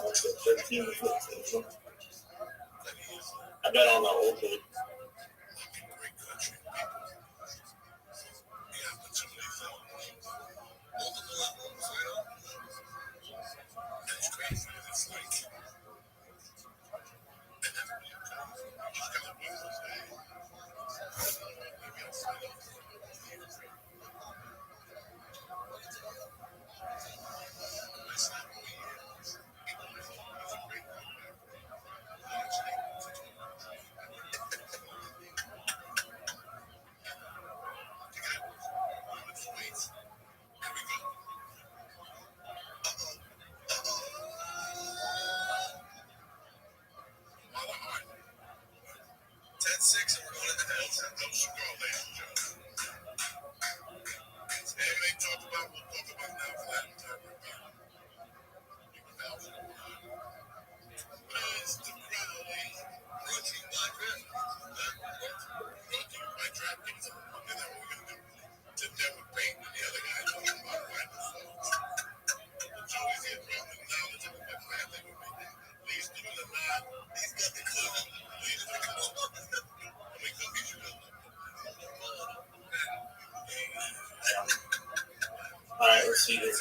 What's it, 13 to 15? I bet on the old team. All right, let's see this.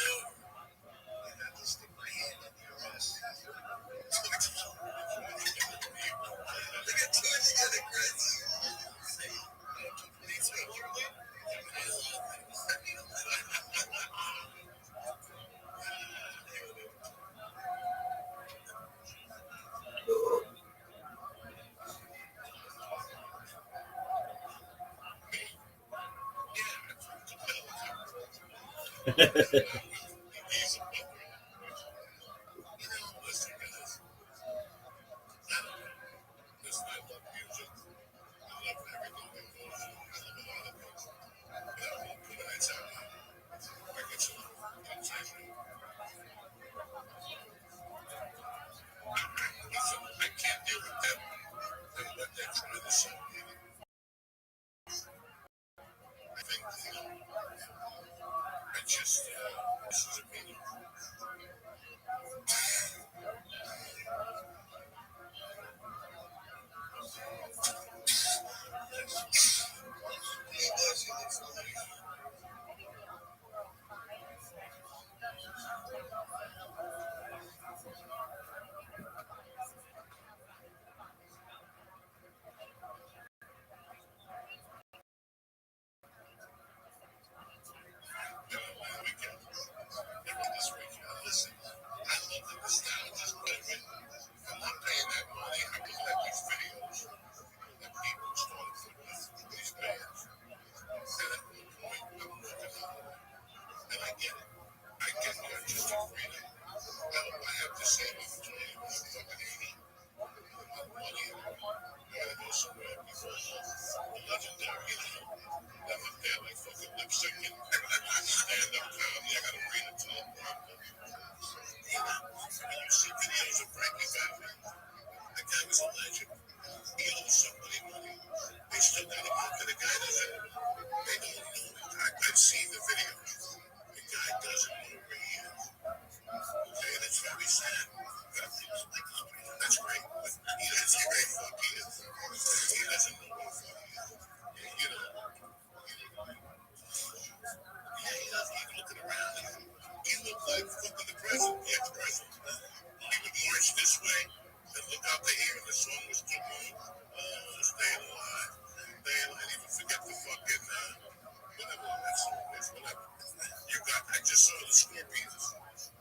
the Scorpions.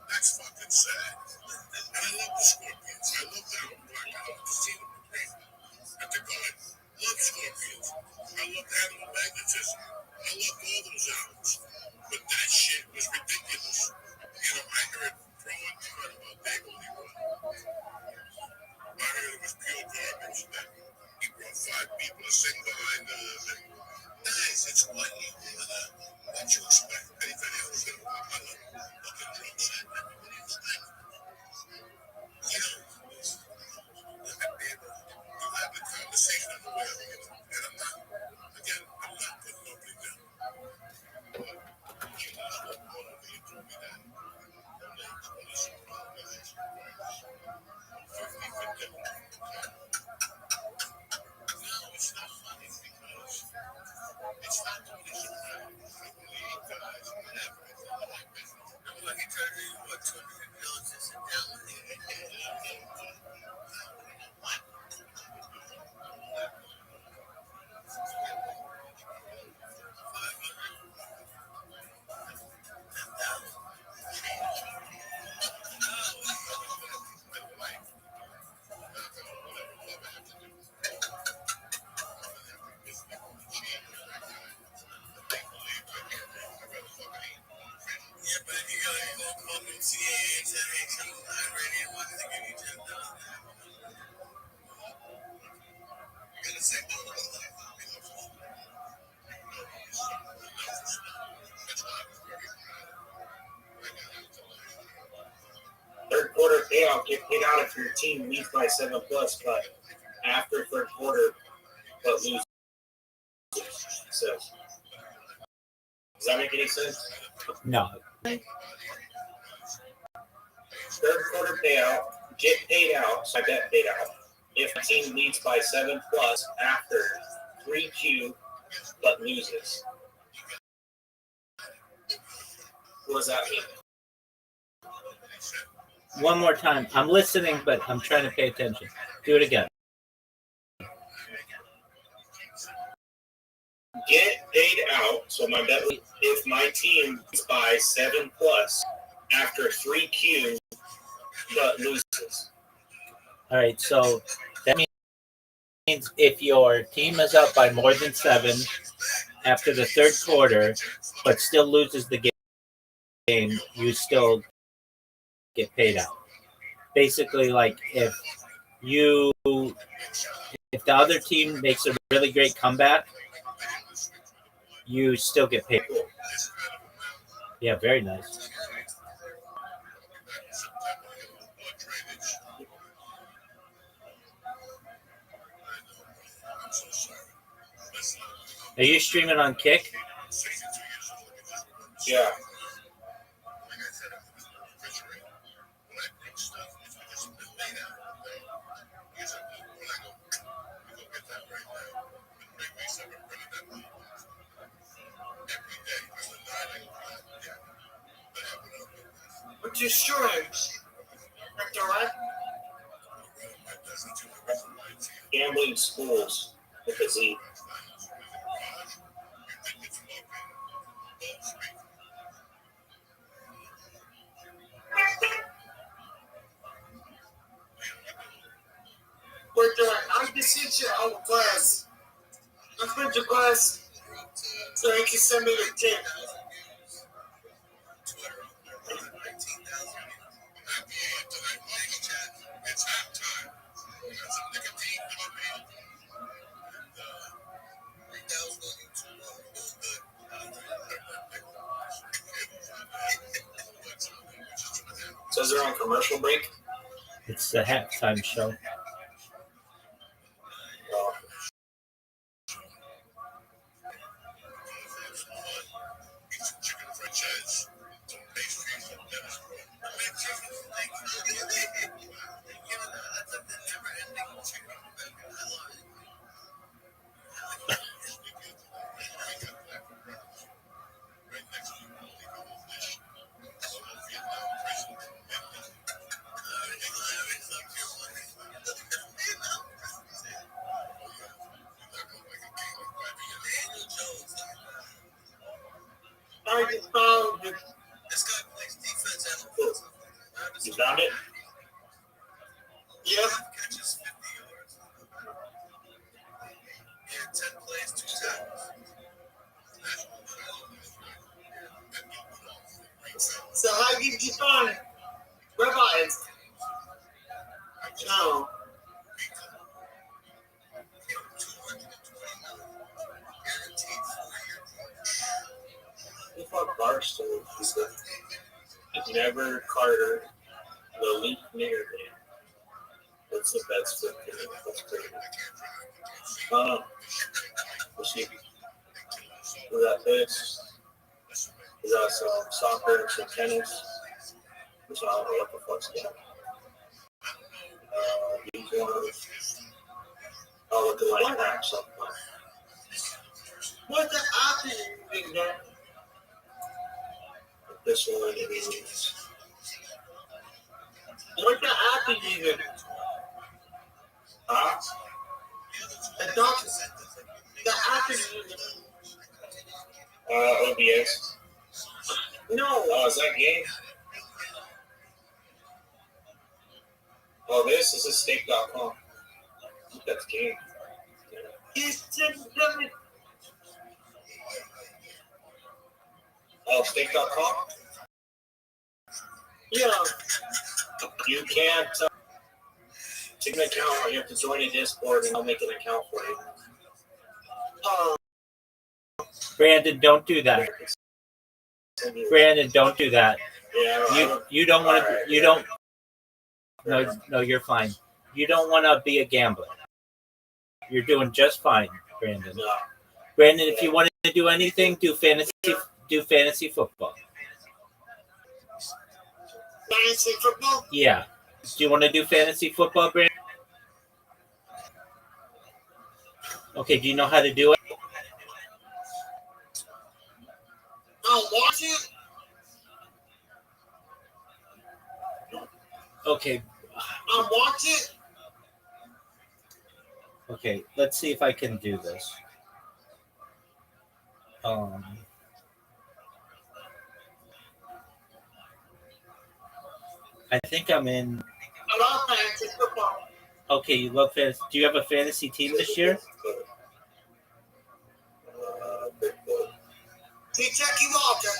That's fucking sad. And I love the Scorpions. I love that album, Black Album. To see them great. At the God, love Scorpions. I love Animal Magnetism. I loved all those albums. But that shit was ridiculous. You know, I heard Pro and Con about Dave Leroy. I heard it was pure garbage. That he brought 5 people to sing behind us. And guys, it's what you what you expect. Anybody else gonna walk on a fucking drum set? What do you expect? You know, look at me. You have the conversation on the way out, you know. And I'm not, again, I'm not putting nobody down. But you know, I don't want to be told me that. I'm like 20-some guys. 50 for them. No, it's not funny because it's not 20-some guys. 58 guys, whatever. It's not like business. Like he turned in what, $250 to sit down with him. Yeah, but you gotta call them CAA and say, hey, some Iranian ones to give you $10. You're gonna say, no, no, no. Third quarter payout, get paid out if your team leads by 7+, but after third quarter, but loses. So, does that make any sense? No. Third quarter payout, get paid out, so I get paid out. If the team leads by 7+ after 3Q, but loses. What does that mean? One more time. I'm listening, but I'm trying to pay attention. Do it again. Get paid out. So my bet, if my team is by 7+ after 3Q, but loses. All right. So that means if your team is up by more than 7 after the third quarter, but still loses the game, you still get paid out. Basically, like if the other team makes a really great comeback, you still get paid. Yeah, very nice. Are you streaming on Kick? Yeah. What's your story? Direct? Gambling schools with a Z. We're doing, I beseech you, our class. Let's put your class so you can send me the tip. It's halftime. We got some nicotine coming in. And that was looking too low. It was good. So is there on commercial break? It's the halftime show. I just found this guy plays You found it? Yep. So how did you find Rabbi's? No. He fought Barstool. He's never Carter, the leak nigger man. That's the best fit for him. That's crazy. Was he? Was that this? Is that some soccer, some tennis? Which I don't know what the fuck's going on. These ones. Oh, looking like that something. What the app is using there? This one is. What the app is using? Huh? The doctor. The app is using. OBS. No. Oh, is that game? Oh, this is a steak.com. That's game. It's just the. Oh, steak.com? Yeah. You can't take an account. You have to join a Discord and I'll make an account for you. Brandon, don't do that. Brandon, don't do that. Yeah, you don't want to. You don't. No, you're fine. You don't want to be a gambler. You're doing just fine, Brandon. Brandon, if you want to do anything, do fantasy football. Fantasy football? Yeah. Do you want to do fantasy football, Brandon? Okay. Do you know how to do it? I'll watch it. Okay. I'll watch it. Okay. Let's see if I can do this. I think I'm in. I love fantasy football. Okay, you love fantasy. Do you have a fantasy team this year? Kentucky Walker.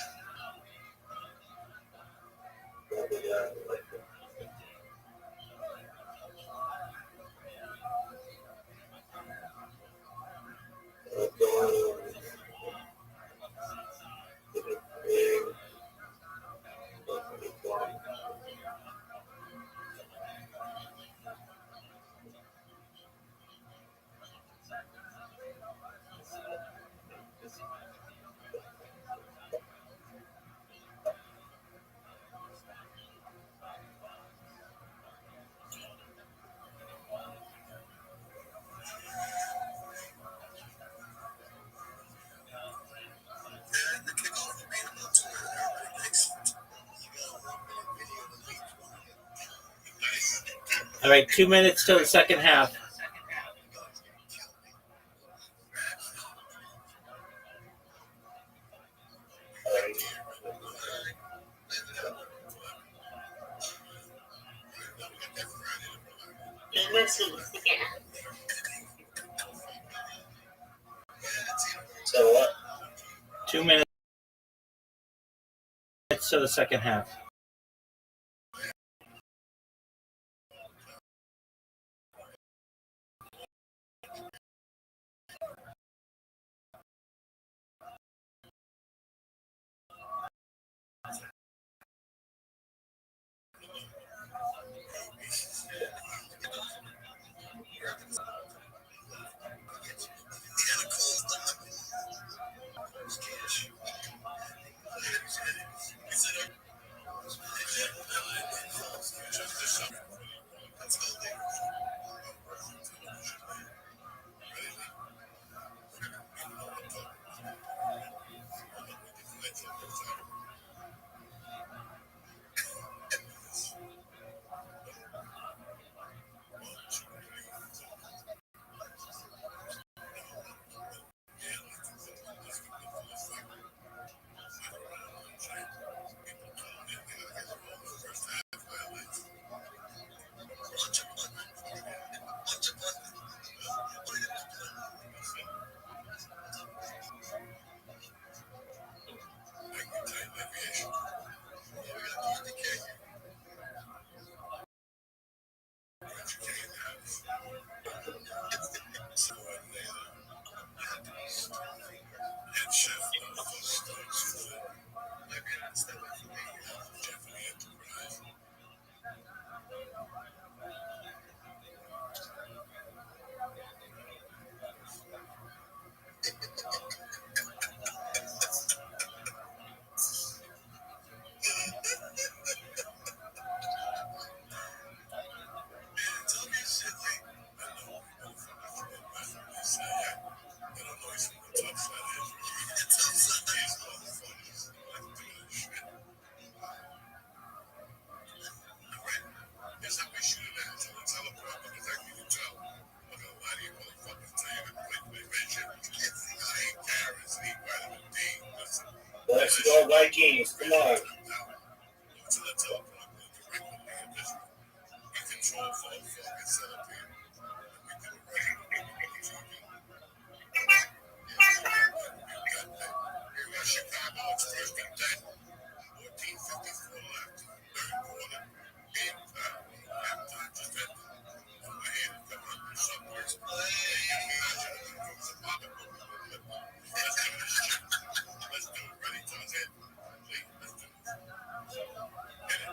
All right, 2 minutes till the second half. So what? 2 minutes to the second half. Vikings. Come on. To the top, we control for the fucking setup here. We do it right we got Chicago, it's first and 10. 14:54 left. Third quarter. Game time. Halftime just ended. We're here to come up with something. Let's play. Let's give it a shot. Let's do it. Ready, Tarzan? Please, let's do it. Get it.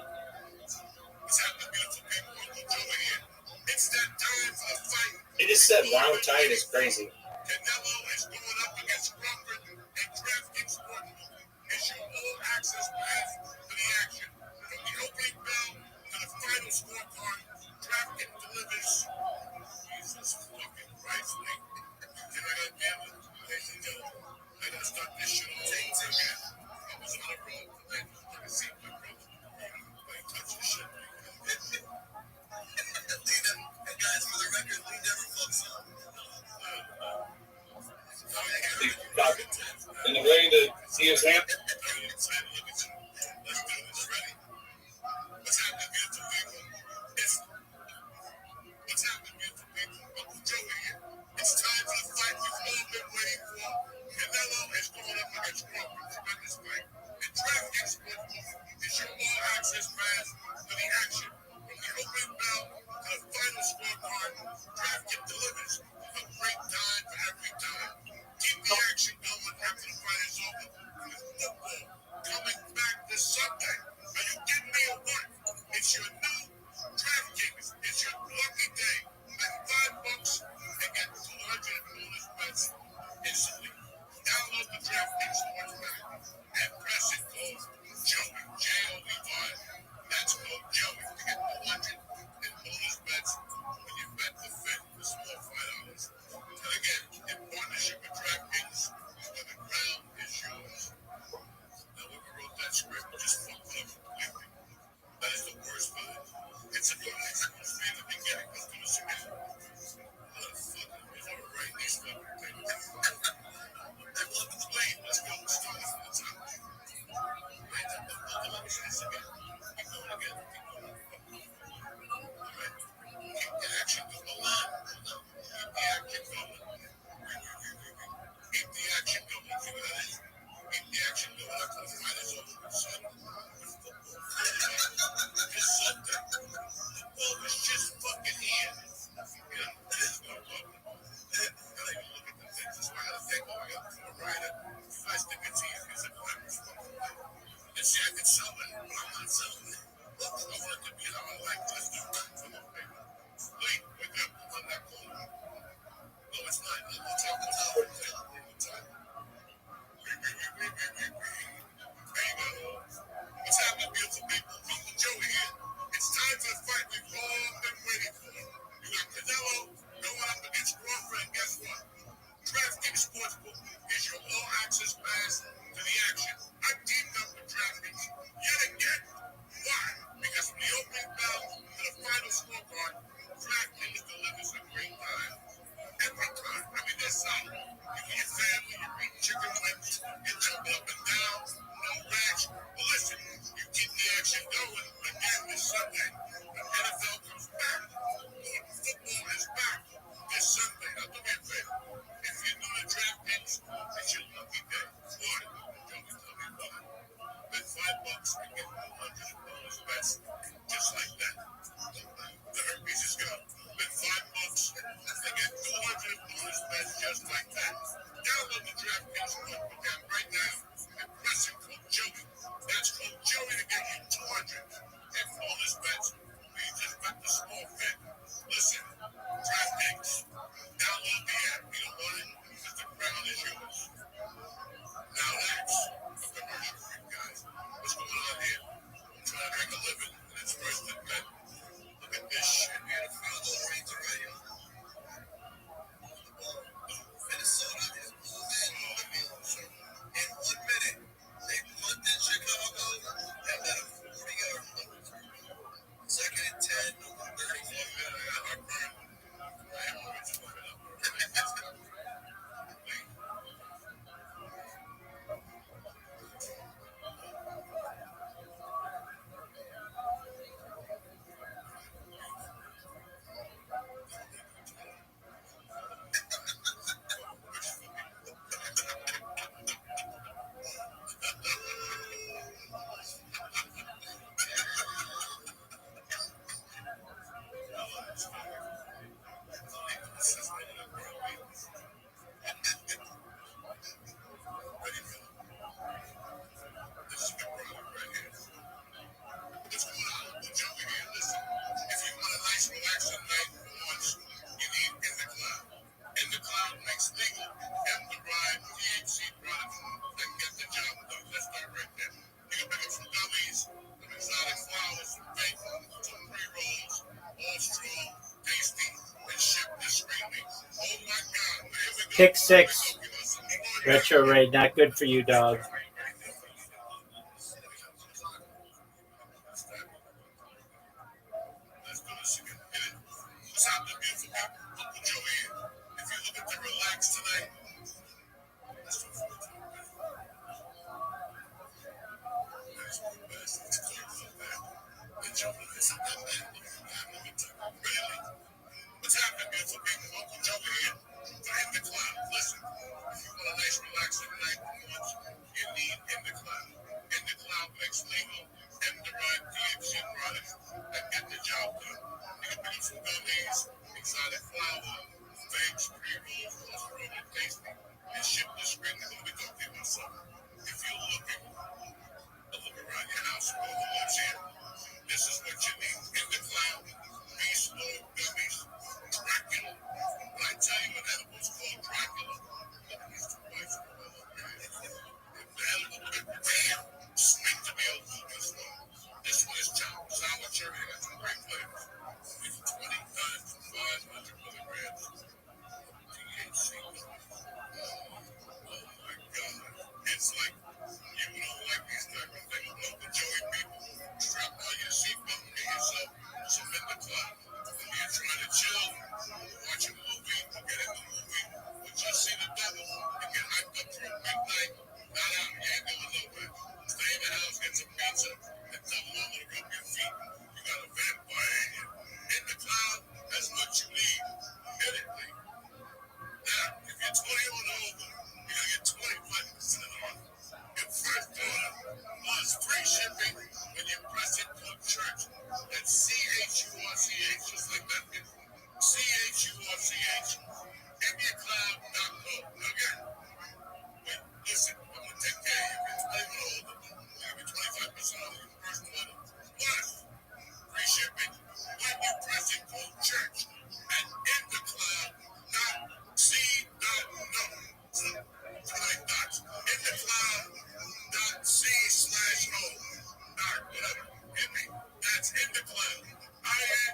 What's happening, beautiful people? Uncle Joe here. It's that time for the fight. He just said round tide is crazy. Canelo is going up against Crawford and DraftKings Sportsbook. It's your all-access pass to the action. From the opening bell to the final scorecard, DraftKings delivers. Jesus fucking Christ, Nick. Can I get gambling? Ladies and gentlemen, I gotta start this shit all over again. I was on a roll, and I can see my brother. I ain't touch this shit. And guys, for the record, Lee never fucks up. And you're ready to see his hand? Let's do this. Ready? What's happening, beautiful people? What's happening, beautiful people? Uncle Joe here. It's time for the fight we've all been waiting for. Canelo is going up against Crawford. Tremendous fight. And DraftKings Sportsbook is your all-access pass to the action. From the opening bell to the final scorecard, DraftKings delivers a great time for every time. Keep the action going after the fight is over. With football coming back this Sunday. Are you kidding me or what? It's your new DraftKings. It's your lucky day. Bet $5 and get 200 bonus bets instantly. Download the DraftKings Sports app and press Pick 6. Retro Ray, not good for you, dog. Let's do this again. Hit it. What's happening, beautiful people? Uncle Joe here. If you're looking to relax tonight, let's do it. That's the best. It's close up there. Enjoy this. Really? What's happening, beautiful people? Uncle Joe here. In the cloud. Listen, if you want a nice, relaxing night, you need In the Cloud. In the Cloud makes legal M-derived THC products that get the job done. You can pick up some gummies, exotic flower, vapes, pre-rolls, plus really tasty, and ship the screen to go be talking about something. If you're looking, look around your house or the woods here. This is what you need. In the Cloud, Beast Mode Gummies, Dracula. When I tell you an edible's called Dracula, look at these two bites. Speak to me, old this one. This one is sour cherry. That's some great flavors. It's 20 times 500 milligrams THC. Oh my God. It's like you don't like these type of things. Local Joey people, strap on your seatbelt and get yourself some In the Cloud. When you're trying to chill, watch a movie, or get in the movie, or just see the devil and get hyped up for a big night, not out. You ain't going nowhere. Stay in the house, get some pizza, and tell mama to rub your feet. You got a vampire in you. In the Cloud, that's what you need. Get it, please. Now, if you're 20 or older, you're going to get 25% off your first order. Plus free shipping when you press it to church. That's CHURCH, just like that. CHURCH. IndiaCloud.com. Again, wait, listen, I'm going to take care of you. If you're 20 or older, you're going to get 25% off your first order. Plus, free shipping when you press it to church. And IndiaCloud.co. Whatever. Hit me. That's In the Cloud.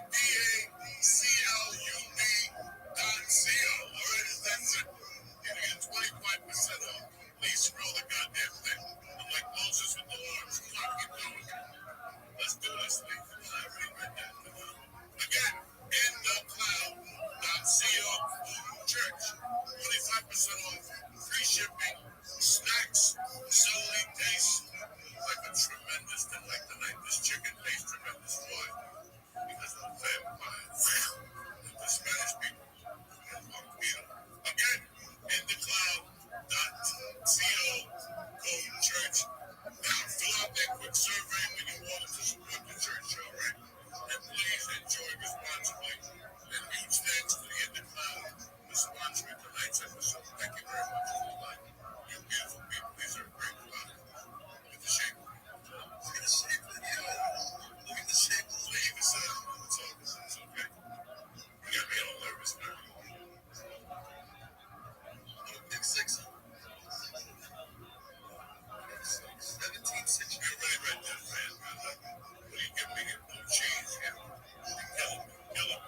INDACLUB.co. Alright, that's it. You're gonna get 25% off. Please scroll the goddamn thing. I'm like Moses with the arms. Come on, keep going. Let's do this thing. Again, InTheCloud.co. Church. 25% off. Free shipping. Snacks. Solely taste like a tremendous thing. Like tonight, this chicken tastes tremendous. Why? Because of the vampires. The Spanish people. Again, InTheCloud.co. Go to church. Now, fill out that quick survey when you want to support the church, all right? And please enjoy responsibly. And huge thanks to the In the Cloud for sponsoring tonight's episode. Thank you very much for your life. You beautiful people. These are great products. Look at the shape. Look at the shape of the Look at the shape of the leaf. It's okay. You got me all nervous now. Pick 6. 17th century. You really read that, man. What do you give me here? Blue cheese here. Kill him.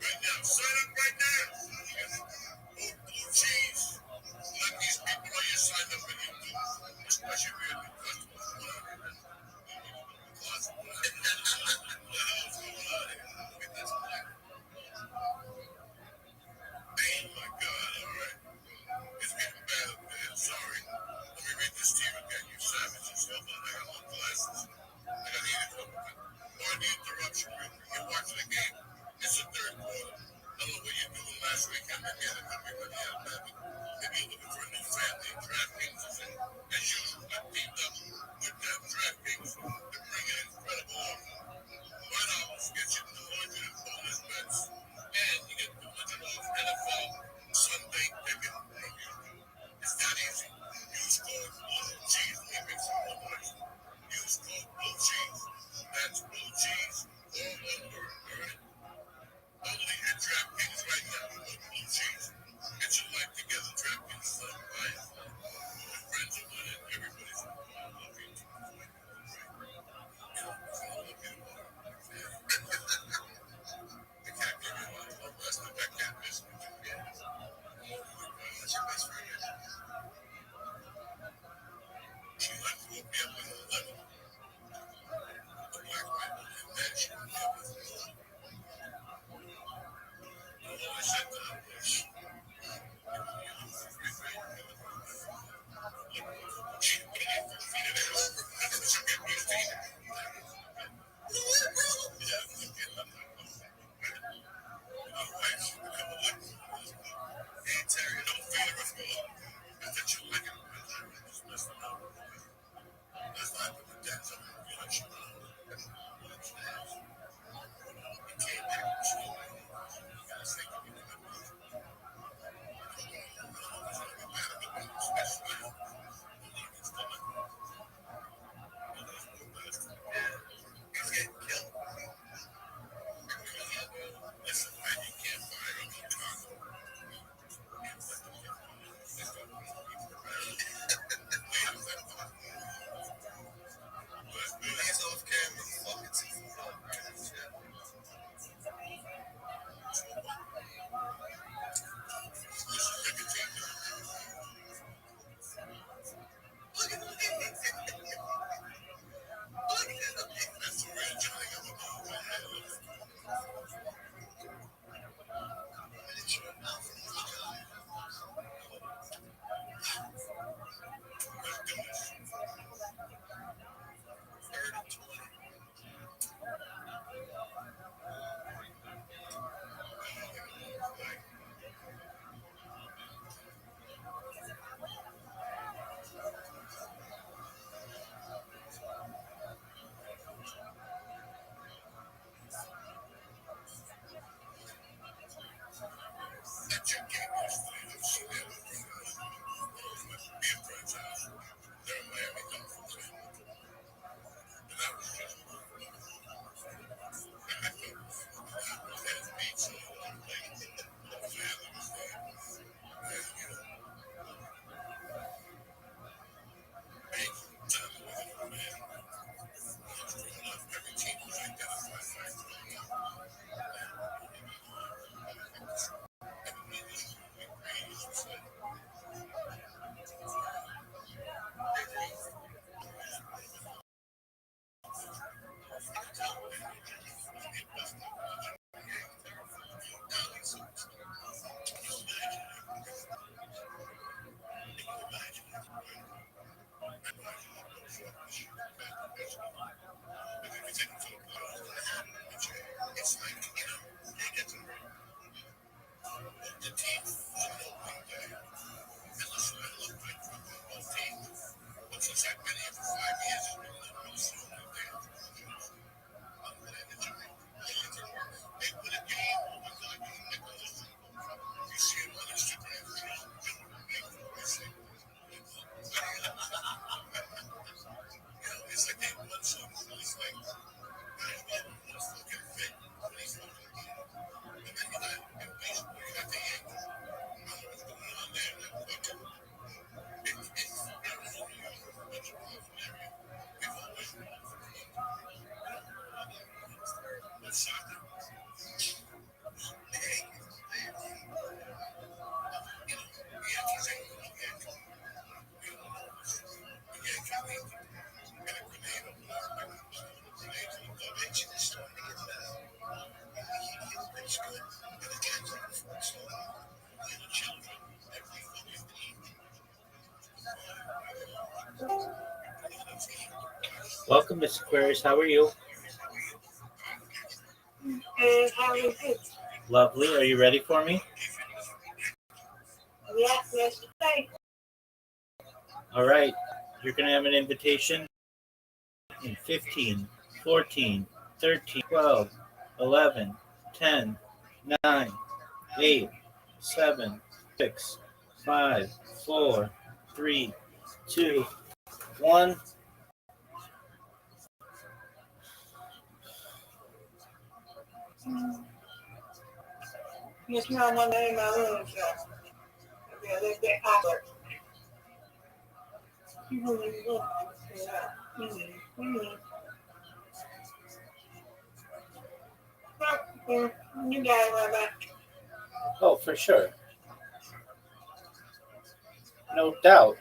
Right now. Sign up right now. Blue cheese. Let these people know you signed up and you do. Especially if you're a new customer. What the hell's going on here? Look at this black. Oh my God. All right. It's getting bad up there. Sorry. Let me read this to you again, you savages. Hold on, I got little glasses. I got heated from it. Pardon the interruption, you're watching the game. It's the third quarter. I don't know what you're doing last weekend. Maybe you had a good week, maybe you had a bad week. Maybe you're looking for a new family. DraftKings is in. As usual, I teamed up with them. DraftKings to bring an incredible offer. $5 gets you 200 in bonus bets. And you get 200 off NFL Sunday ticket review. It's that easy. Use code Blue Cheese. Let me make some more noise. Use code Blue Cheese. That's Blue Cheese. All one word. All right. Only at DraftKings right now. Code Blue Cheese. Get your life together. DraftKings is on fire. Your friends are winning. Everybody's winning. I love you. Welcome, Miss Aquarius. How are you? And how is it? Lovely. Are you ready for me? Yes, thank All right. You're going to have an invitation in 15, 14, 13, 12, 11, 10, 9, 8, 7, 6, 5, 4, 3, 2, 1. It's not one day in my room, so I'll be a little bit awkward. You got it, Rabbi. Oh, for sure. No doubt.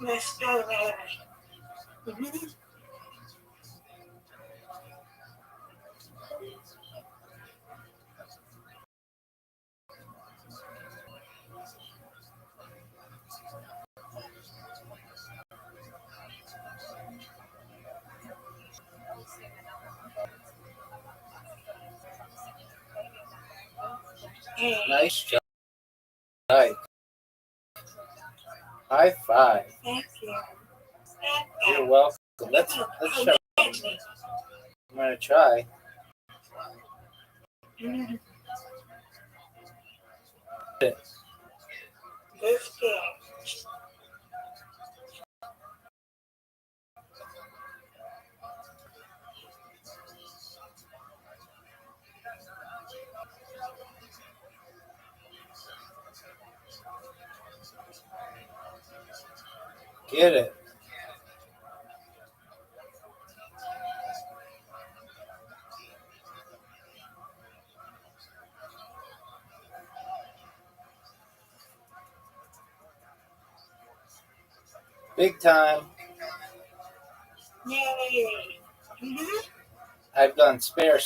Let's go, Rabbi. Nice job. Nice. High five. Thank you. You're welcome. Let's try. I'm gonna try. Let's go. Get it. Big time. Yay. I've done spare.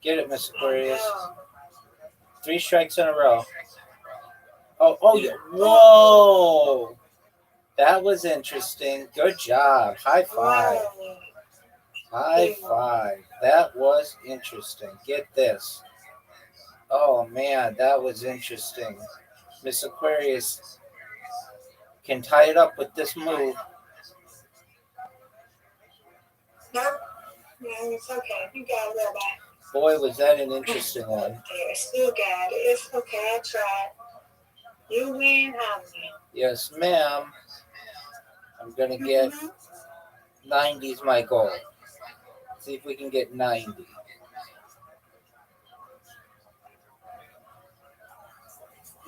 Get it, Miss Aquarius. 3 strikes in a row. Oh, yeah. Whoa. That was interesting. Good job. High five. High five. That was interesting. Get this. Oh, man, that was interesting. Miss Aquarius can tie it up with this move. Nope. No, it's okay. You got it, Rabbi. Boy, was that an interesting one. Yeah, still got it. It's okay. I tried. You win, I win. Yes, ma'am. I'm going to get 90 is my goal. See if we can get 90.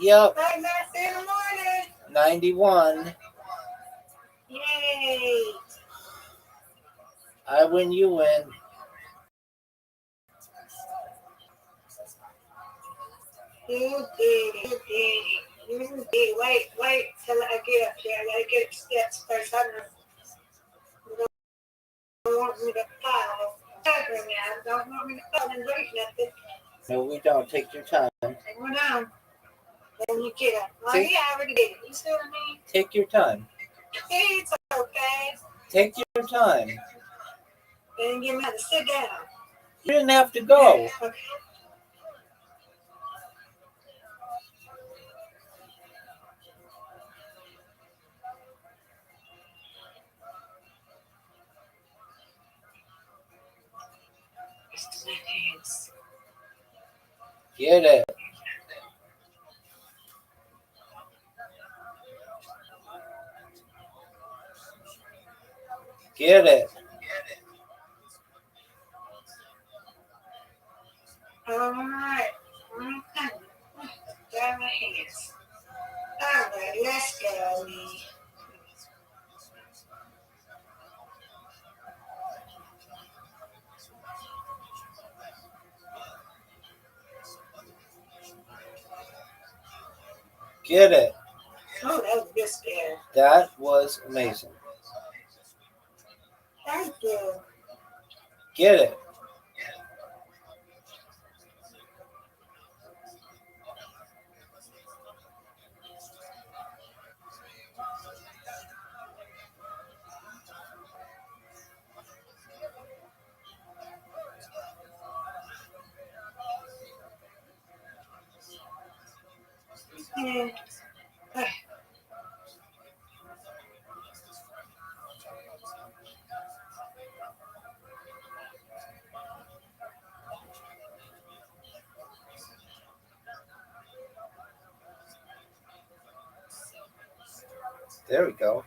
Yep. Right now, it's in the morning. 91. Yay. I win, you win. You did it. You did it. Wait till I get up here. I gotta get up steps first. I don't want me to fall. I don't want me to fall and break nothing. No, we don't. Take your time. Take one down. Then you get up. Well, he already did it. You see what I mean? Take your time. It's okay. Take your time. Then you have to sit down. You didn't have to go. Okay. Get it. Get it. All right. Okay. Grab my hands. All right, let's go, me. Get it. Oh, that was good spare. That was amazing. Thank you. Get it. And, There we go.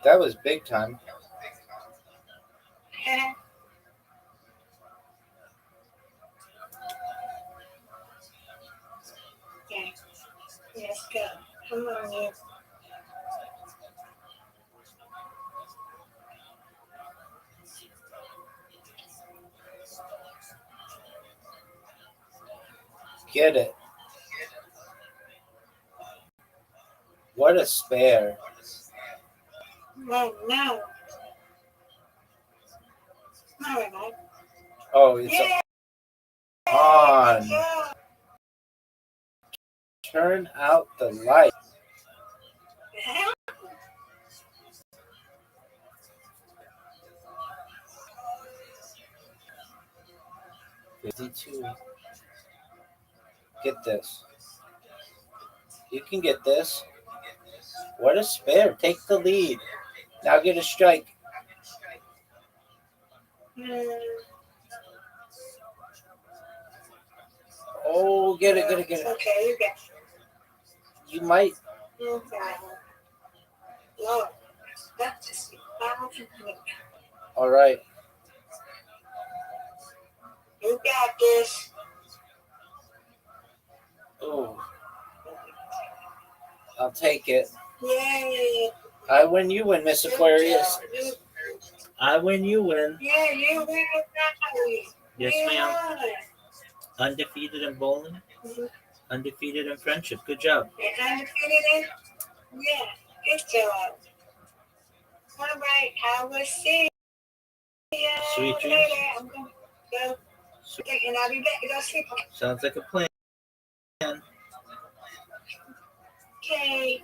That was big time. okay. Let's go. Come on, you. Get it. What a spare. Oh, no. No, we're not. Oh, it's on. Yeah. Turn out the light. 52. Get this. You can get this. What a spare. Take the lead. Now get a strike. Oh, get it. Okay, you got it. You might. Okay. Lord, that's just All right. You got this. Oh, I'll take it. Yay. I win, you win, Miss Aquarius. You, I win, you win. yeah, you win. Yes, You ma'am. won. Undefeated in bowling, Mhm. undefeated in friendship. Good job. And undefeated? Yeah, good job. All right, I will see you Sweet dreams. later. I'm going to go, and I'll be back to go sleep. Sounds like a plan. Okay.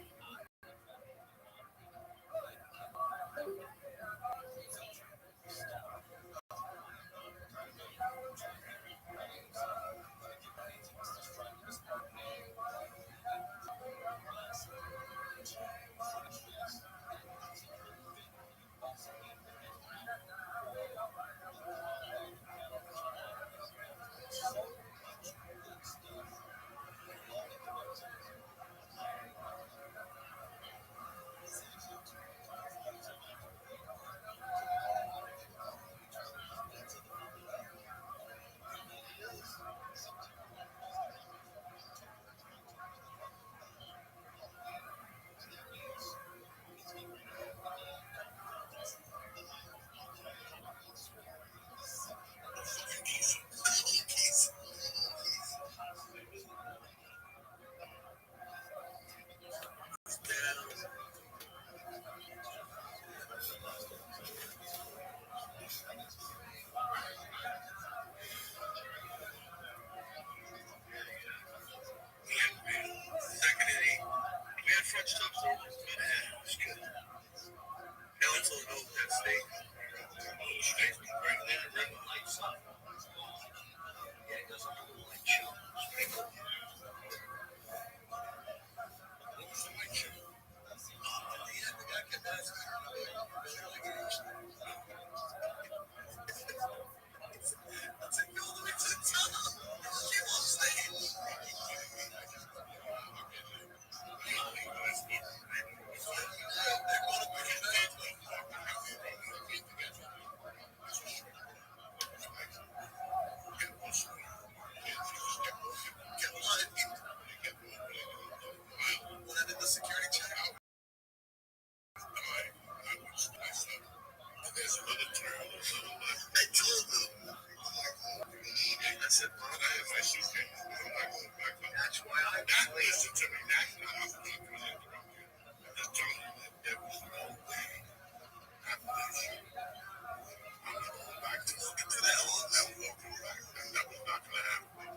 That, listen to me. That, I'm not going to interrupt you. I'm just telling you that there was no way after this. I'm not going back to looking to that old that walking back. That was not going to happen.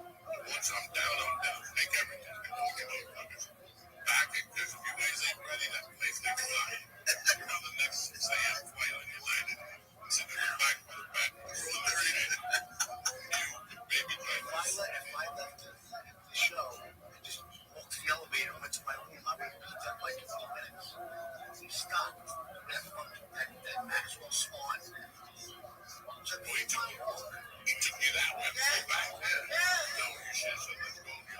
Once I'm down, I'm down. Make everything. You know, back because if you guys ain't ready, that place next time. You know, the next 6 a.m. flight on United. Sitting in the back for the back. You, baby driver. If I left the show and just walked to the elevator and went to my room, I would be there like 15 minutes. He stopped. That Maxwell Swan. So He took you that way. Go back there. No, you should have said, let's go.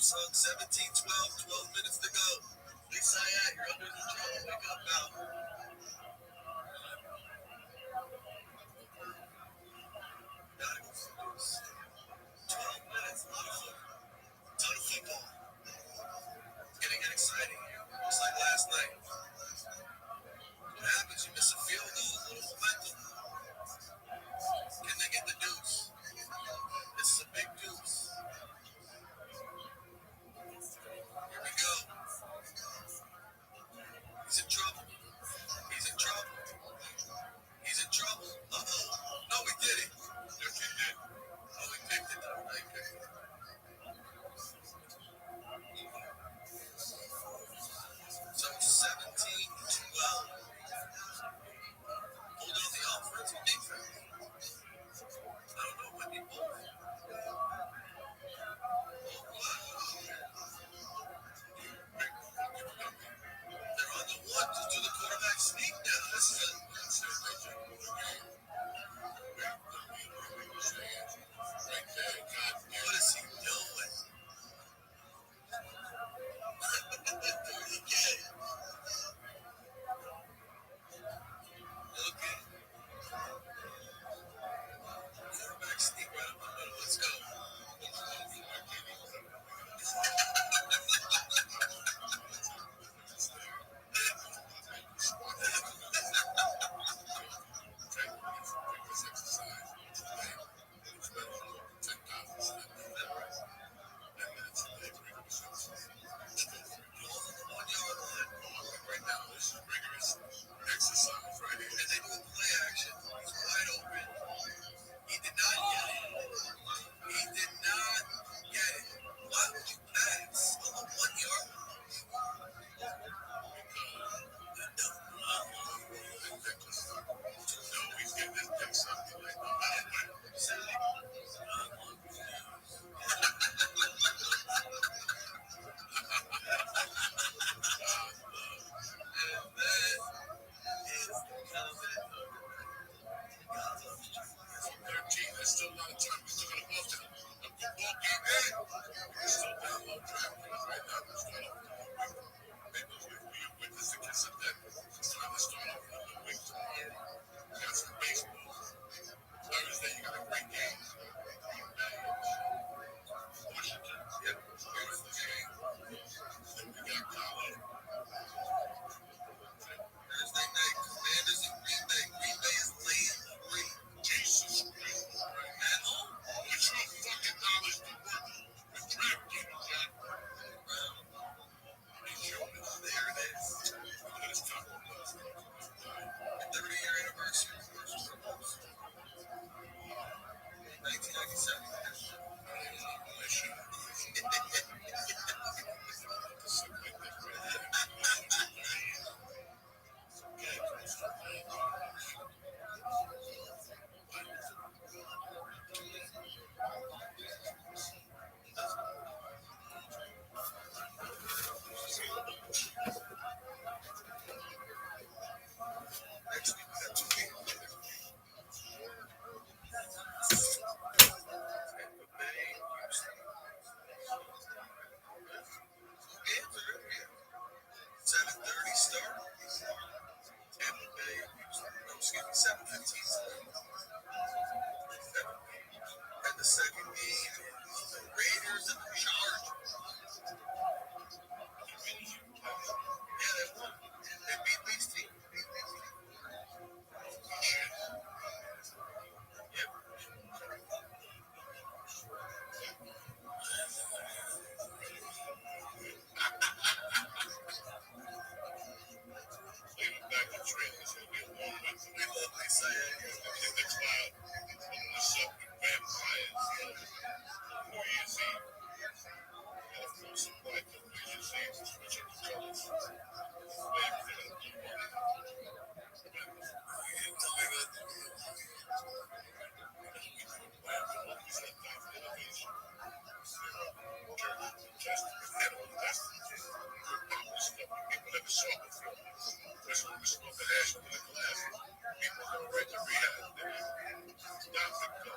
son. 17-12, 12 minutes to go. Lisa, you're under control. Wake up now. Gotta go for this. 12 minutes. A lot of football. It's gonna get exciting. Just like last night. What happens? You miss a field goal, a little momentum. Can they get the deuce? This is a big deuce. Here we go. He's in trouble. He's in trouble. He's in trouble. Uh-oh. No, he did it. Yes, he did. Oh, he picked it up. He picked it. So 17-12. Hold on the offensive defense. I don't know when he pulled it. They're on the one to do the quarterback sneak now. This is what is he doing? Yeah. Okay. Quarterback sneak right up the middle. Let's go. Right now, this is rigorous exercise right here. And they do a play action. He's wide open. He did not get it. He did not get it. Why would you pass on the 1 yard line? No, he's getting this pick something like there's still a lot of time. We're still going to go to the football game. We're still down low draft right now. We're still we witnessed the kiss of death. It's time to start off with the week tomorrow. We got some baseball. Thursday, you got a great game. Washington. Yep. Beautiful game. Then we got college. Thursday night, Commanders and Green Bay. Green Bay is laying 3. Jesus Christ. At home. Put your fucking dollars to work with DraftKings, Jack. There it is. Look at this top one. 30-year anniversary. 1997. Next week, we got 2 people. Tampa Bay, Houston. 2 games already. 7:30 start. Tampa Bay, Houston. No, excuse me, 7:15. And the second game is the Raiders and the Chargers. Yeah, they won. They beat Lee's team. Yep. Leaving back the trail. It's going to be a long run for me. Lovely saying. In the cloud. Pulling us up with vampires. New Year's Eve. And of course, some white New Year's Eve to switch up the colors. Everything on the People never saw before. That's when we smoked the hash in the class. People go right to rehab. Stop the go.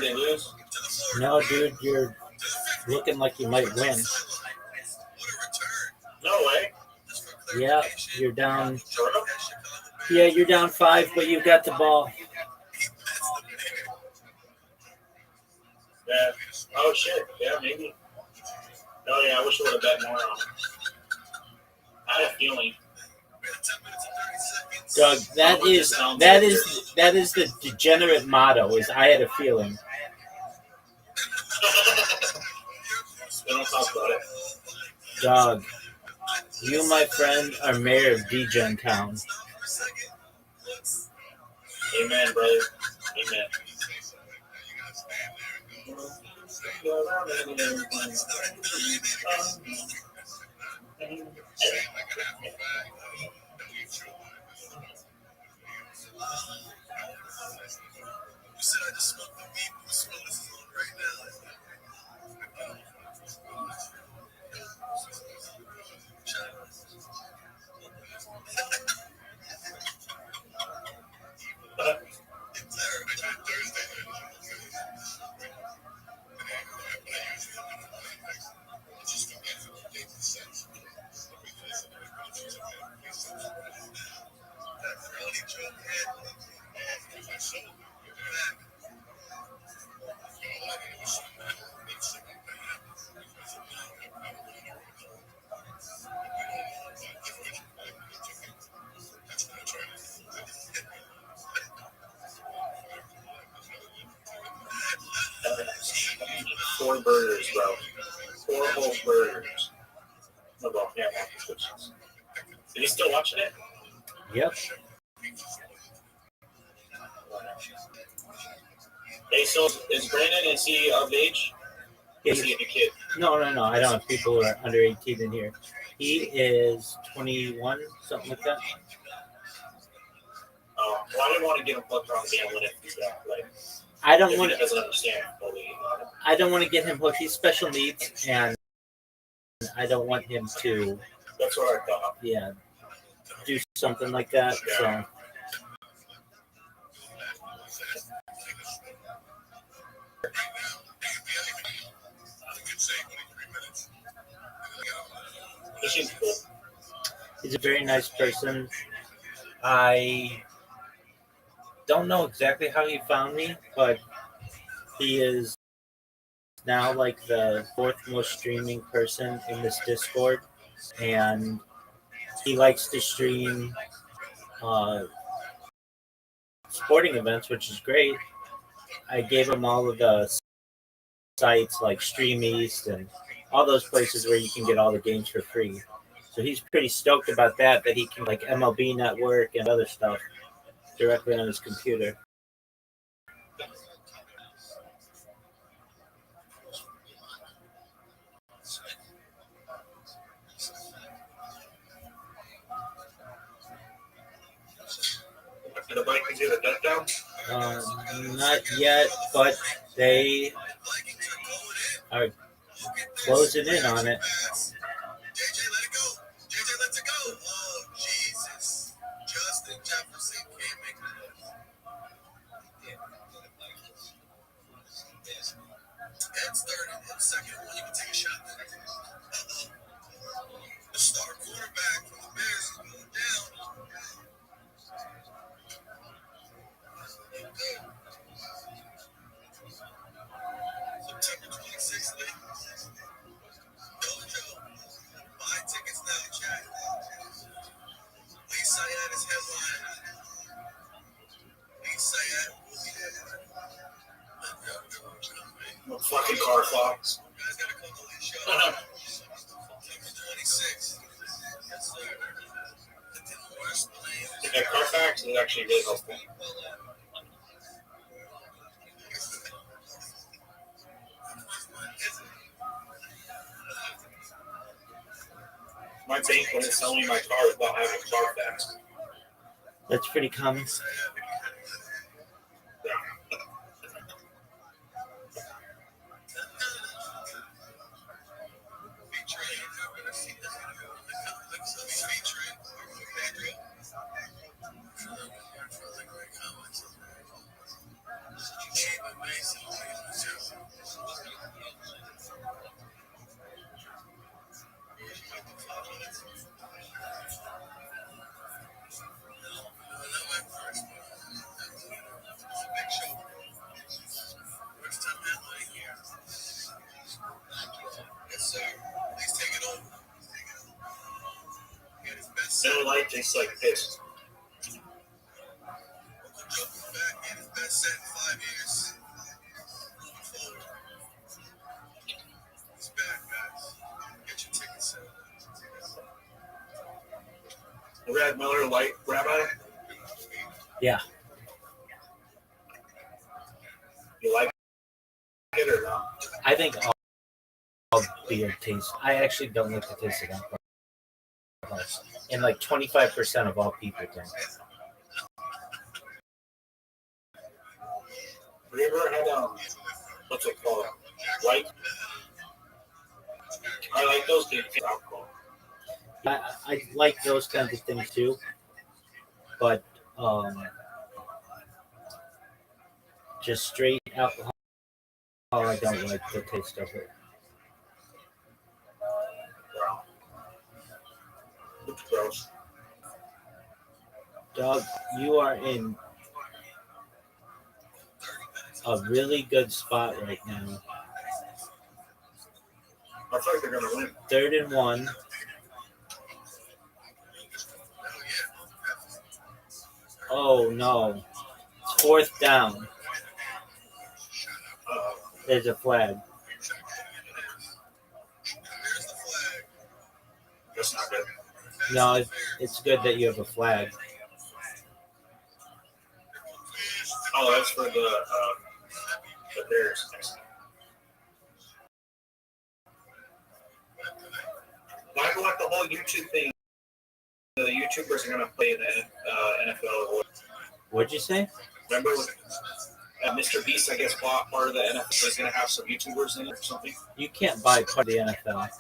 they lose? No, dude, you're looking like you might win. No way. Yeah, you're down. Sort of. Yeah, you're down 5, but you've got the ball. Yeah. Oh shit. Yeah, maybe. Oh yeah, I wish I would have bet more on it. I had a feeling. Doug, that is the degenerate motto. Is I had a feeling. We don't talk about it. Doug, you, my friend, are mayor of Degen Town. Amen, brother. Amen. Four burgers, bro. 4 whole burgers. No, well, yeah, more prescriptions. Are you still watching it? Yep. Hey, so is Brandon, is he of age? Yeah, Is he a kid? No. I don't have people who are under 18 in here. He is 21, something like that. Well, I didn't want to get him hooked on gambling if he's that, like, I don't if want he to. doesn't understand fully. I don't want to get him hooked. He's special needs, and I don't want him to. That's what I thought. Yeah, do something like that. So. He seems cool. He's a very nice person. I don't know exactly how he found me, but he is now like the 4th most streaming person in this Discord, and he likes to stream sporting events, which is great. I gave him all of the sites like Stream East and all those places where you can get all the games for free. So he's pretty stoked about that he can like MLB Network and other stuff directly on his computer. Did the Vikings get a touchdown? Not yet, but they are closing in on it. Fucking car clocks. That Carfax is actually really helpful. My bank wouldn't sell me my car without having Carfax. That's pretty common. Miller Lite tastes like piss. You had Miller Lite, Rabbi? Yeah. You like it or not? I think all beer tastes. I actually don't like the taste of alcohol. And like 25% of all people don't. Have you ever had what's it called? White? I like those things. Alcohol. I like those kinds of things too, but just straight alcohol, I don't like the taste of it. Wow. It's gross. Dog, you are in a really good spot right now. I feel like they're gonna win. 3rd and 1. Oh no. It's 4th down. There's a flag. That's not good. No, it's good that you have a flag. Oh, that's for the Bears. Why do like the whole YouTube thing? The YouTubers are gonna play in the NFL. What'd you say? Remember, Mr. Beast, I guess, bought part of the NFL. He's gonna have some YouTubers in it or something. You can't buy part of the NFL.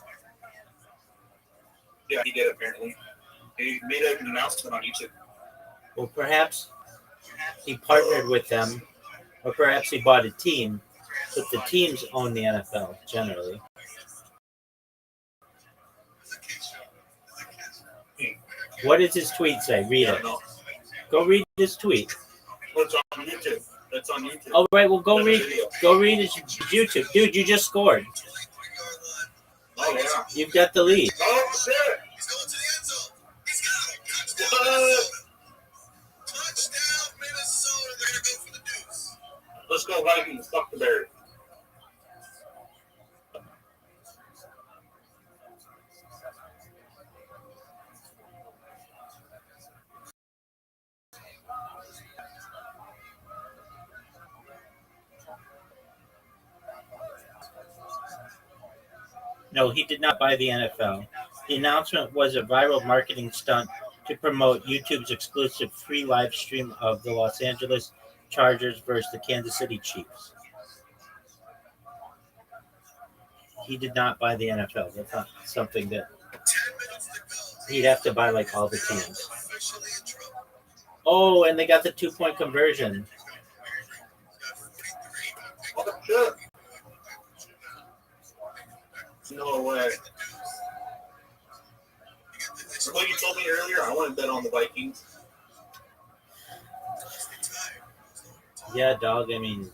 Yeah, he did apparently. He made an announcement on YouTube. Well, perhaps he partnered with them, or perhaps he bought a team, but the teams own the NFL generally. What does his tweet say? Read it. Go read his tweet. Well, it's on YouTube. It's on YouTube. Oh, right. Well, go read his YouTube. Dude, you just scored. Oh, yeah. You've got the lead. Oh, shit. He's going to the end zone. He's got it. Touchdown, Minnesota. They're going to go for the deuce. Let's go Vikings. Fuck the Bears. No, he did not buy the NFL. The announcement was a viral marketing stunt to promote YouTube's exclusive free live stream of the Los Angeles Chargers versus the Kansas City Chiefs. He did not buy the NFL. That's not something that he'd have to buy like all the teams. Oh, and they got the 2-point conversion. Oh, shit. No way. What you told me earlier, I want to bet on the Vikings. Yeah, dog. I mean,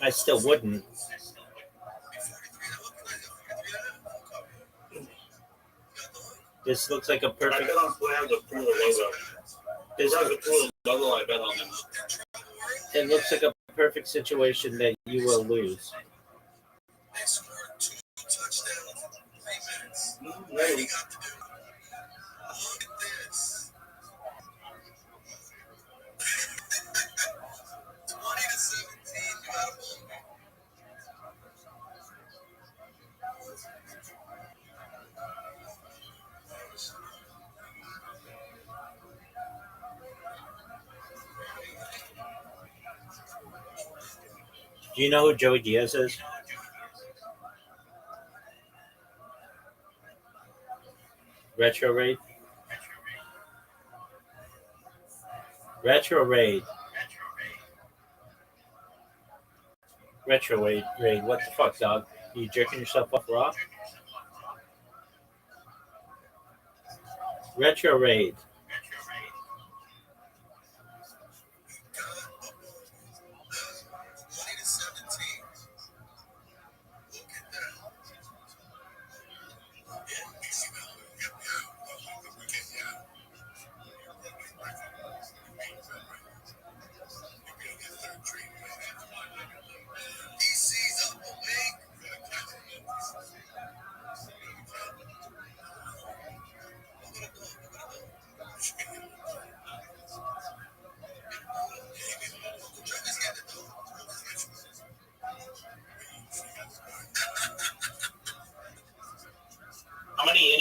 I still wouldn't. This looks like a I perfect. bet on who has a cooler logo. This, Who has a cooler logo, I bet on them. it looks like a perfect situation that you will lose. They scored 2 touchdowns in 3 minutes. Maybe. Look at this. 20-17, you got a ball. Do you know who Joey Diaz is? Retro Raid? Retro Raid. Retro Raid. What the fuck, dog? Are you jerking yourself off raw? Retro Raid.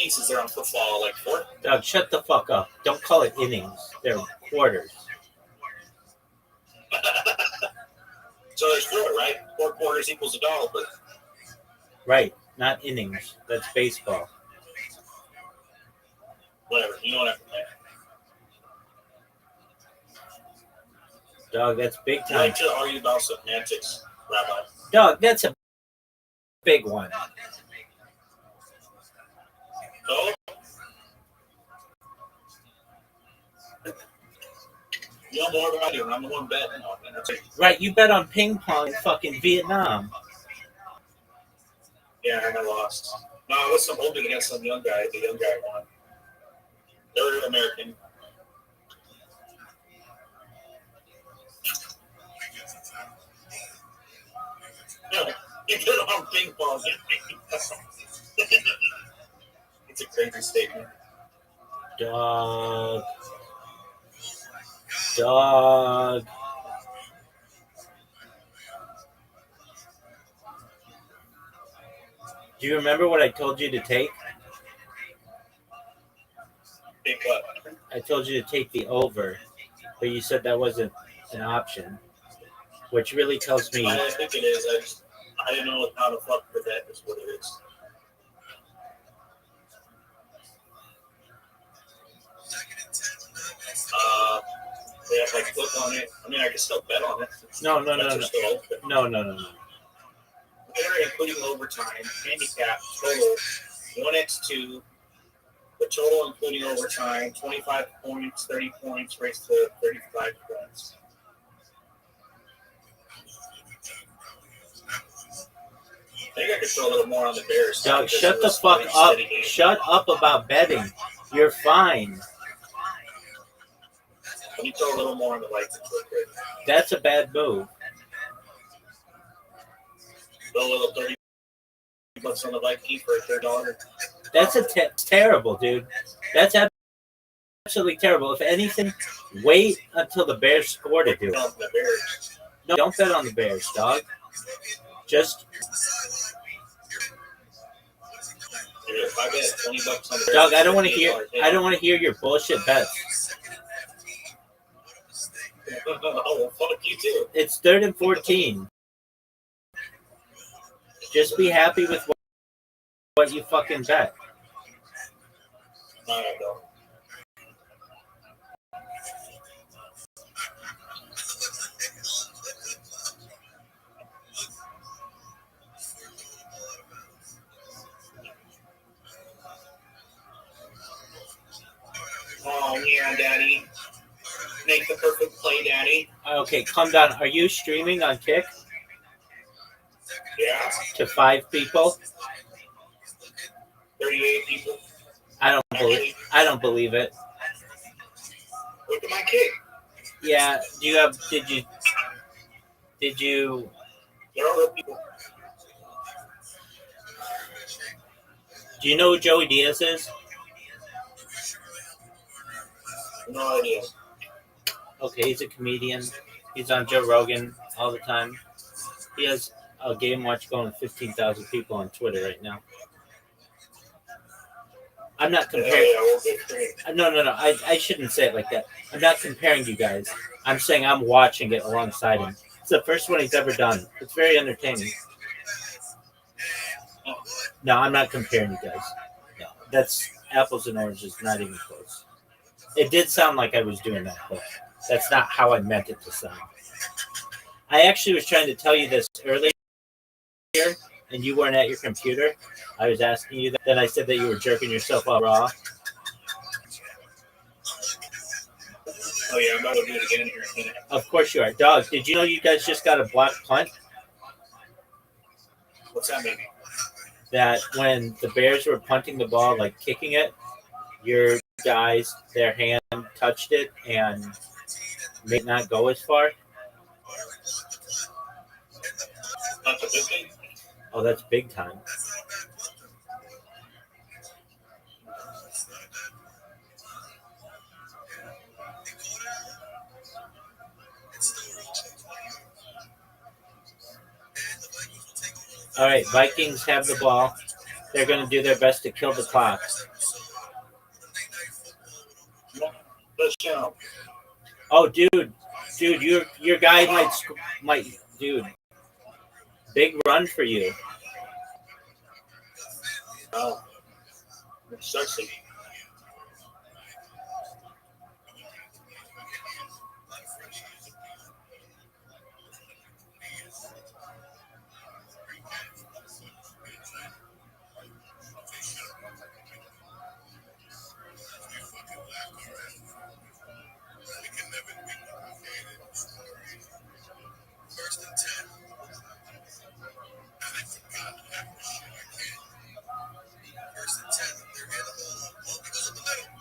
innings is there on football? Like 4? Dog, shut the fuck up. Don't call it innings. They're quarters. So there's 4, right? 4 quarters equals a dog, but Right, not innings. That's baseball. whatever. You know what I'm saying? Dog, that's big I time. like to argue about semantics, Rabbi. Dog, that's a big one. Oh? You know more than I do, and I'm the one betting on it. That's it. Right, you bet on ping pong in fucking Vietnam. Yeah, and I lost. No, I was some holding against some young guy. The young guy won. They're American. No, you put on ping pong. It's a crazy statement. Dog. Do you remember what I told you to take? Big what? I told you to take the over, but you said that wasn't an option, which really tells me. I think it is. I didn't know how to fuck with that. Is what it is. Yeah, if I click on it, I mean, I can still bet on it. No. Bets are still open. No. Area including overtime, handicap, total 1x2, the total including overtime, 25 points, 30 points, race to 35 points. I think I could throw a little more on the Bears. Dog, shut the fuck up. Shut up about betting. You're fine. Let me throw a little more on the Vikings real quick. That's a bad move. Throw a little 30 bucks on the Vikings for a $3. That's terrible, dude. That's absolutely terrible. If anything, wait until the Bears score to do it. The Bears. No, don't bet on the Bears, dog. Just If I bet 20 bucks on the Bears, dog. I don't want to hear your bullshit bets. Oh, fuck you too. It's 3rd and 14. Just be happy with what you fucking bet. No, I don't. Oh, yeah, Daddy. Make the perfect play, Daddy. Okay, calm down. Are you streaming on Kick Yeah. to 5 people? 38 people. I don't believe it. Look at my kick. Yeah. Did you? There are other people. Do you know who Joey Diaz is? No idea. Okay, he's a comedian. He's on Joe Rogan all the time. He has a game watch going 15,000 people on Twitter right now. I'm not comparing. No. I shouldn't say it like that. I'm not comparing you guys. I'm saying I'm watching it alongside him. It's the first one he's ever done. It's very entertaining. No, I'm not comparing you guys. No, that's apples and oranges, not even close. It did sound like I was doing that, but that's not how I meant it to sound. I actually was trying to tell you this earlier, and you weren't at your computer. I was asking you that. Then I said that you were jerking yourself off raw. Oh, yeah, I'm about to do it again here in a minute. Of course you are. Dog, did you know you guys just got a block punt? What's that mean? That when the Bears were punting the ball, like kicking it, your guys, their hand touched it and made it not go as far? Not the big thing? Oh, that's big time. All right, Vikings have the ball. they're going to do their best to kill the clock. The show. Oh, dude, your guy might, dude, big run for you. Oh, sexy. First and 10. I forgot that shit. I can't. First and 10. They're in the hole. Oh, he goes up the middle.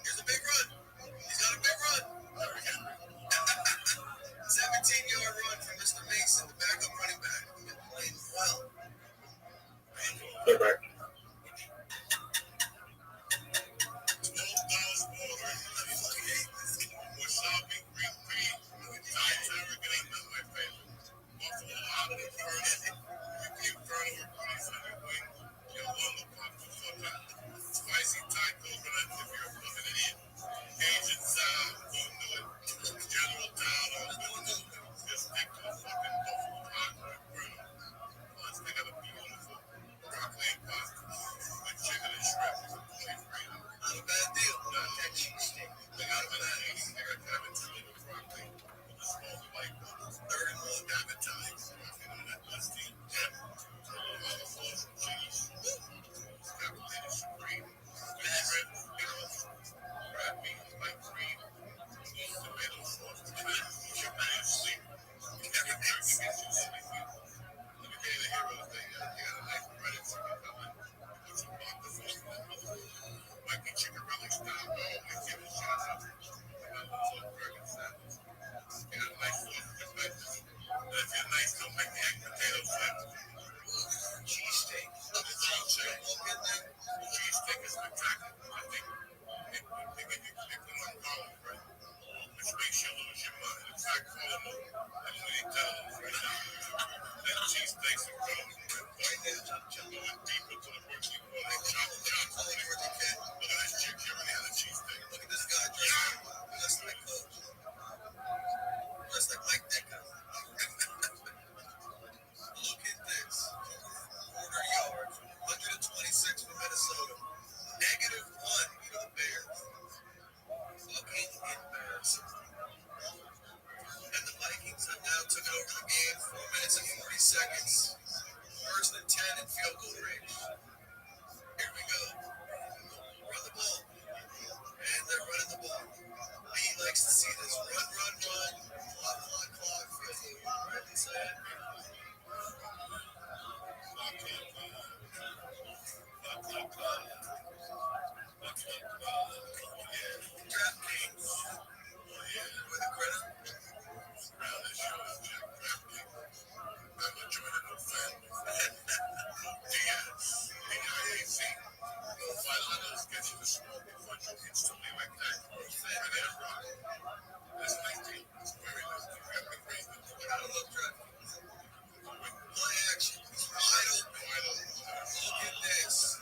Here's a big run. He's got a big run. 17-yard run from Mr. Mason, the backup running back. He's been playing well. They're back. 12,000 water. Wasabi, green bean, Thai tarragon, that's my favorite. Buffalo hot and furnace. You keep burning your place on your wing. You'll want to pop the fuck out. Spicy Thai coconut if you're plugging it in. Asian style, don't do it. General Tao, don't do it. Just stick to the fucking buffalo hot and burner. Plus, they got a beautiful broccoli and pasta with chicken and shrimp. Not a bad deal. Not that cheesesteak. They got them in that 80s. They got cabbage and little broccoli with a small white one. 31 appetizers. You know that musty dip. Olive sauce and cheese. Scallion supreme. Shrimp, pickles, crab meat, light cream, tomato sauce. Your man is sleep. Every turkey gets you sleepy. Let me tell you the hero thing. You got a nice breaded chicken coming. Put some vodka sauce in the middle. Mikey chicken relic style. Always give a shout out. I love those burger sandwiches. You got a nice sauce with your veggies. And if you're nice, don't make the egg potato sandwich. Cheesesteak. Cheesesteak is spectacular. I think they give you one garlic bread, which makes you lose your mind. In fact, call them up. I'm going to tell them right now. That cheesesteaks and garlic bread. Right there, going deeper to the works you call it. Chop. Look at this chick. She already had a cheesesteak. Look at this guy. Just like Coach. Just like Mike Dicker. Look at this. Quarter yard. 126 for Minnesota. -1 for the Bears. Fucking embarrassing. And the Vikings have now took over the game. 4 minutes and 40 seconds. First and 10 in field goal range. Here we go. Run the ball. And they're running the ball. He likes to see this. Run. Clock. Field goal. Right inside. DraftKings. With a credit. Round is yours, Jack. DraftKings. I'm a joining of family. Diaz. D-I-A-Z. $5 gets you the small fund you instantly like that. And then rock. This nice deal. It's very nice. You have to raise them. I love DraftKings. Play action. Wide open. Look at this.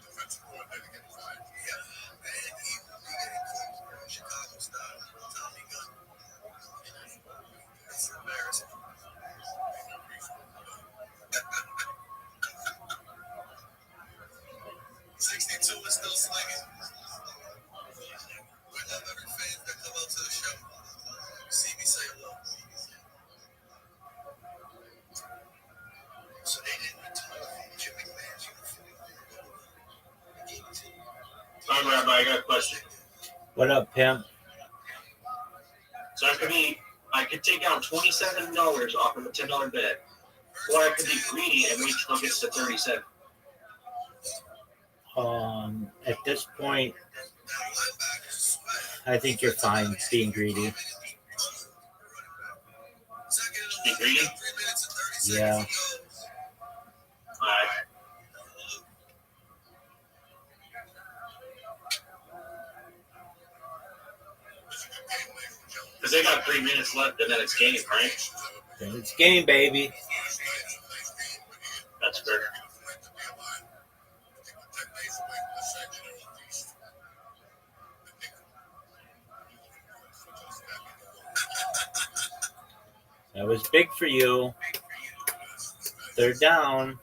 Defensive coordinator getting fired. Yeah. And he will be getting cooked. Chicago style. Tommy Gunn. It's embarrassing. 62 is still slinging. We love every fan that come out to the show. See me say hello. So they didn't retire Jim McMahon's uniform. All right, Rabbi, I got a question. What up, pimp? So I could take out $27 off of a $10 bet, or I could be greedy and wait till it gets to 37. At this point, I think you're fine being greedy. Be greedy? Yeah. All right. Because they got 3 minutes left and then it's game, right? Then it's game, baby. That's fair. That was big for you. Third down.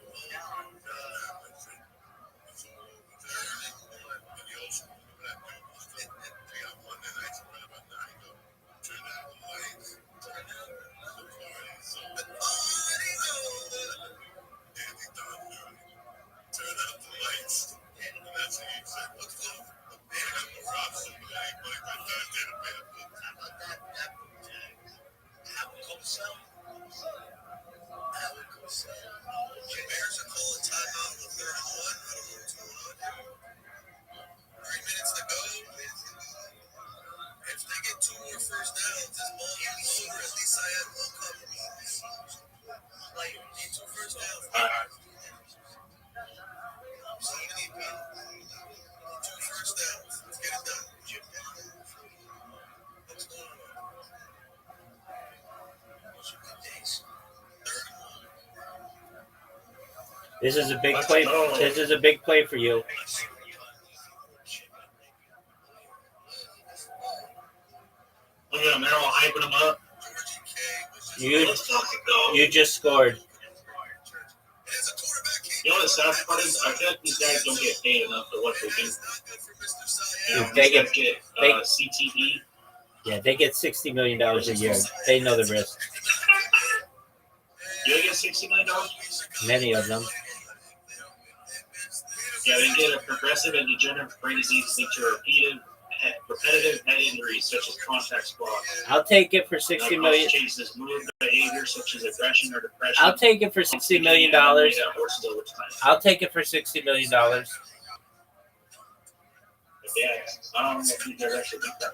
This is a big play. This is a big play for you. Look at them. They're all hyping them up. You just scored. You know what the sad part is? I feel like these guys don't get paid enough for what they do. You know, They these get- guys get CTE. Yeah, they get $60 million a year. They know the risk. You get $60 million? Many of them. Yeah, they get a progressive and degenerative brain disease linked to repetitive head injuries such as contact spot. I'll take it for $60 million. Changes mood behavior such as aggression or depression. I'll take it for $60 million. I'll take it for $60 million. Yeah, I don't know if you guys actually think that.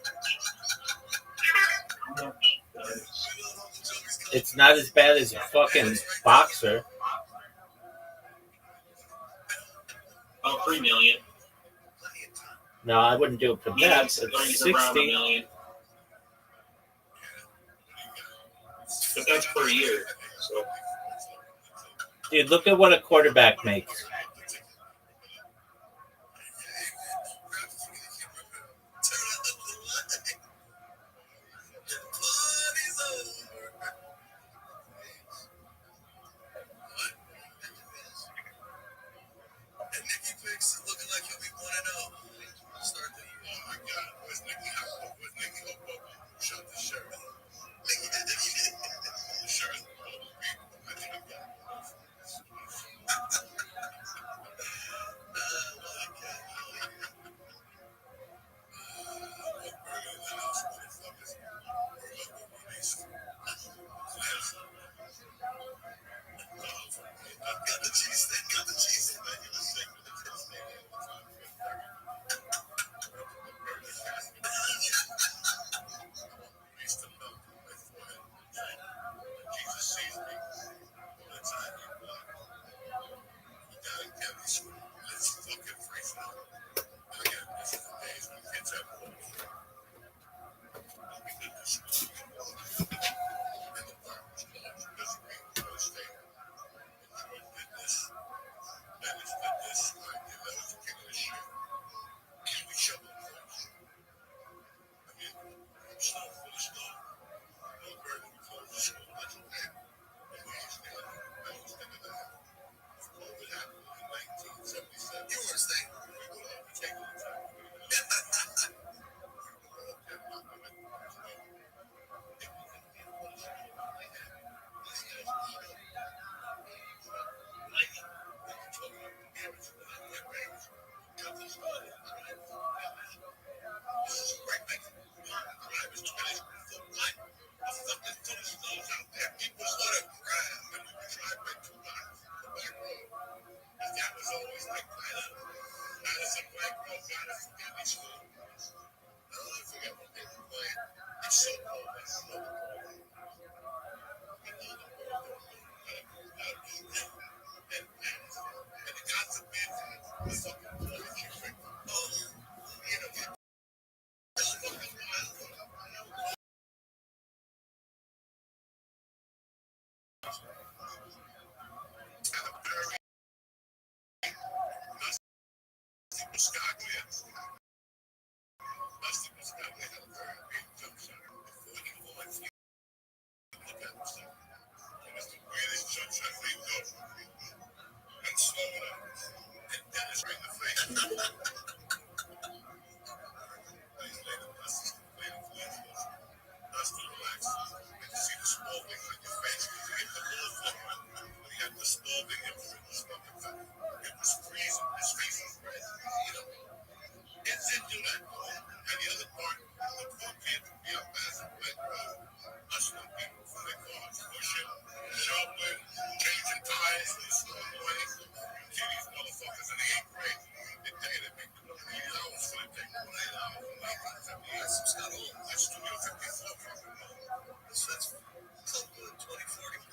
It's not as bad as a fucking boxer. Oh, $3 million. No, I wouldn't do it for that. It's Around $1 $60. million. But that's per year. So Dude, look at what a quarterback makes. Look at himself. Just to relax and see the small things on your face. You get the little flutter, but you got the small thing in the stomach. It was freezing. His face was red. You know, it's into that. And the other part, the poor kid would be up as a big road, hustling people from their cars, pushing, shoveling, changing tires in the snow morning. See these motherfuckers in the 8th grade. They tell you they make $20 for the day. $20 from 1978. That's some Scott Hall. That's Studio 54. That's close to 2040.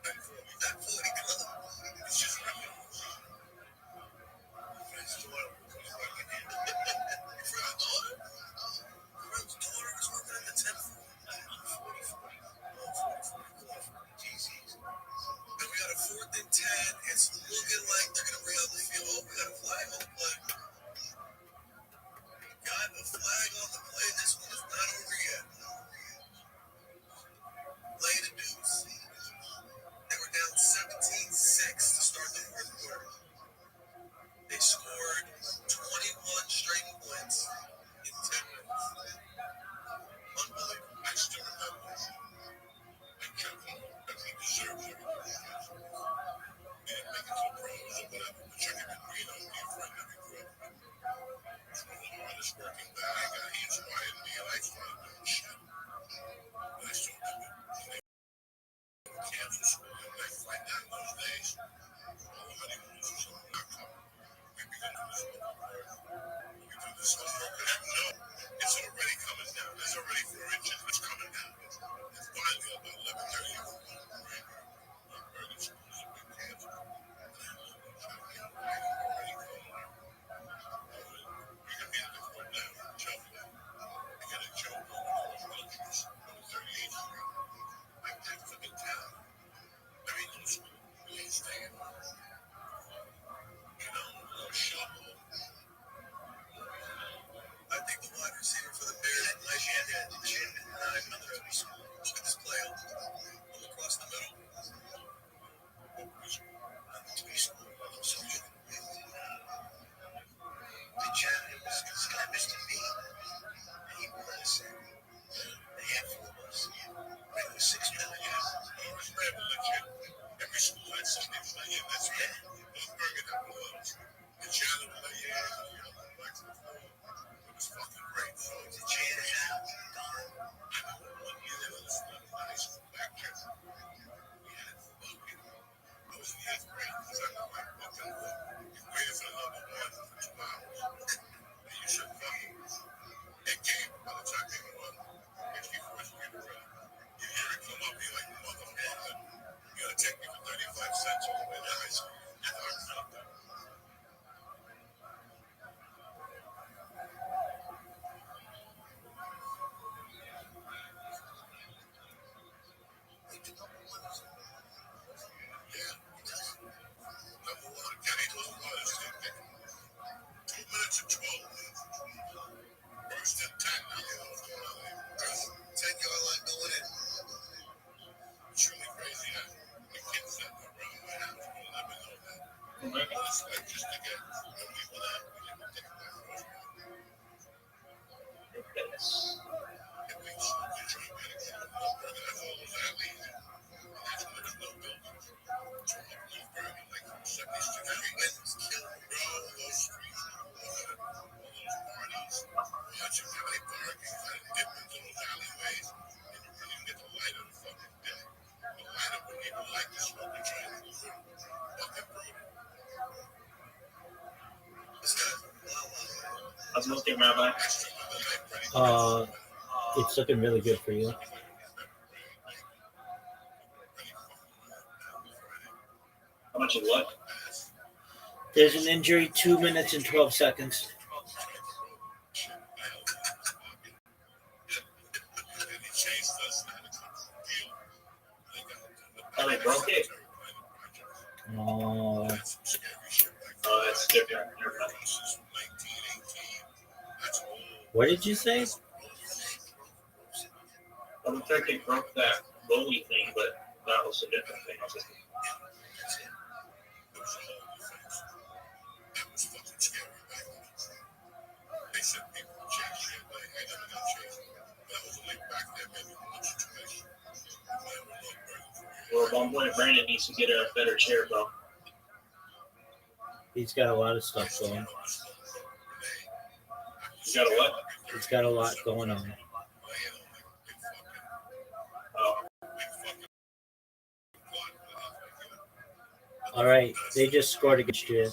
That 40 club. It's just really. Friend's daughter was working in. Friend's daughter? Friend's daughter was working at the 10th floor. 40. GC's. Then we got a 4th and 10. It's looking like they're going to bring out the field. Oh, we got a flag on the play. Got a flag on the play. This one is not over yet. Play the deuce. They were down 17-6 to start the 4th quarter. They scored 21 straight points in 10 minutes. Unbelievable. I still remember. I kept him because he deserved it. He didn't make it to the pros or whatever, but check him in Reno, be a friend that we grew up with. He's one of the hardest working guys. He inspired me, and I started doing shit. And I still remember. Cancel school and they fight down those days. All the honeymooners was on our cover. We began to do this homework. We do this homework and I know it's already coming down. There's already 4 inches. It's coming down. It's finally about 11:30. Right? Early school is a big cancel. Already coming. We can be at the court now. Chelsea. We got a joke over the luxuries on the 38th Street. Like that for the town. There ain't no school. We ain't staying. You know, no shop. I think the wide receiver for the Bears, another school. Look at this play. All across the middle. So good. The janitor was this guy, Mr. B. He was a handful of us. It was 6 million. It was very legit. Every school had something like it. That's right. Those burger that was. The janitor was like, it was fucking great. So the janitor out. I know 1 year there was a high school back there. We had fucking. I was in the 8th grade because I got my fucking book. You waited for the number 1 for 2 hours. And you should fucking. That game, by the time they won, it's before it's getting ready. You hear it come up, you're like, motherfucker, you gotta take me for 35 cents all the way to high school. And I was up there. Yeah, number 1, Kenny told him what is it? 2 minutes and 12. First and 10, now you know what's going on there. 10-yard line going in. It's really crazy, huh? The kids that were around my house will let me know that. It's like just to get people out. We didn't take my first one. It makes you try to get it. That's all those alleys. And that's when there's no buildings. It's all up Leesburg and like 76th Street. It's killing, bro. All those streets, all those parties. Watching how they park and kind of dip into those alleyways. And you really get the light of the fucking day. The light of when people like to smoke and try to move it. Fucking brutal. How's it looking, Rabbi? It's looking really good for you. How much of what? There's an injury, 2 minutes and 12 seconds. Oh, they broke it? Oh, Oh, that's different. what did you say? I don't think they broke that goalie thing, but that was a different thing. Homeboy Brandon needs to get a better chair, bro. He's got a lot of stuff going. You got a what? He's got a lot going on. Oh, All right, they just scored against you.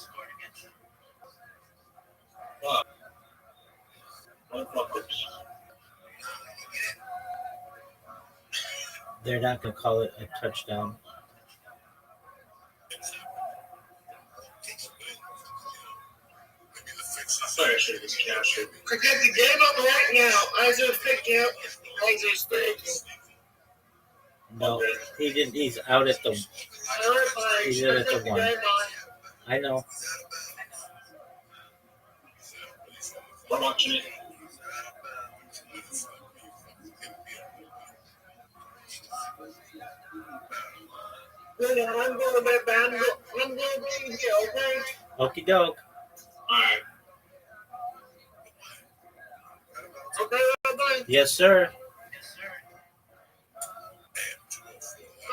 motherfuckers. They're not going to call it a touchdown. I thought I should have just cashed it. I got the game up right now. As of picking up, as of speaking. No, he didn't. He's out at the. He's out at the one. I know. I'm watching it. I'm going to be here, okay? Okie doke. Alright. Okay, everybody. Yes, sir.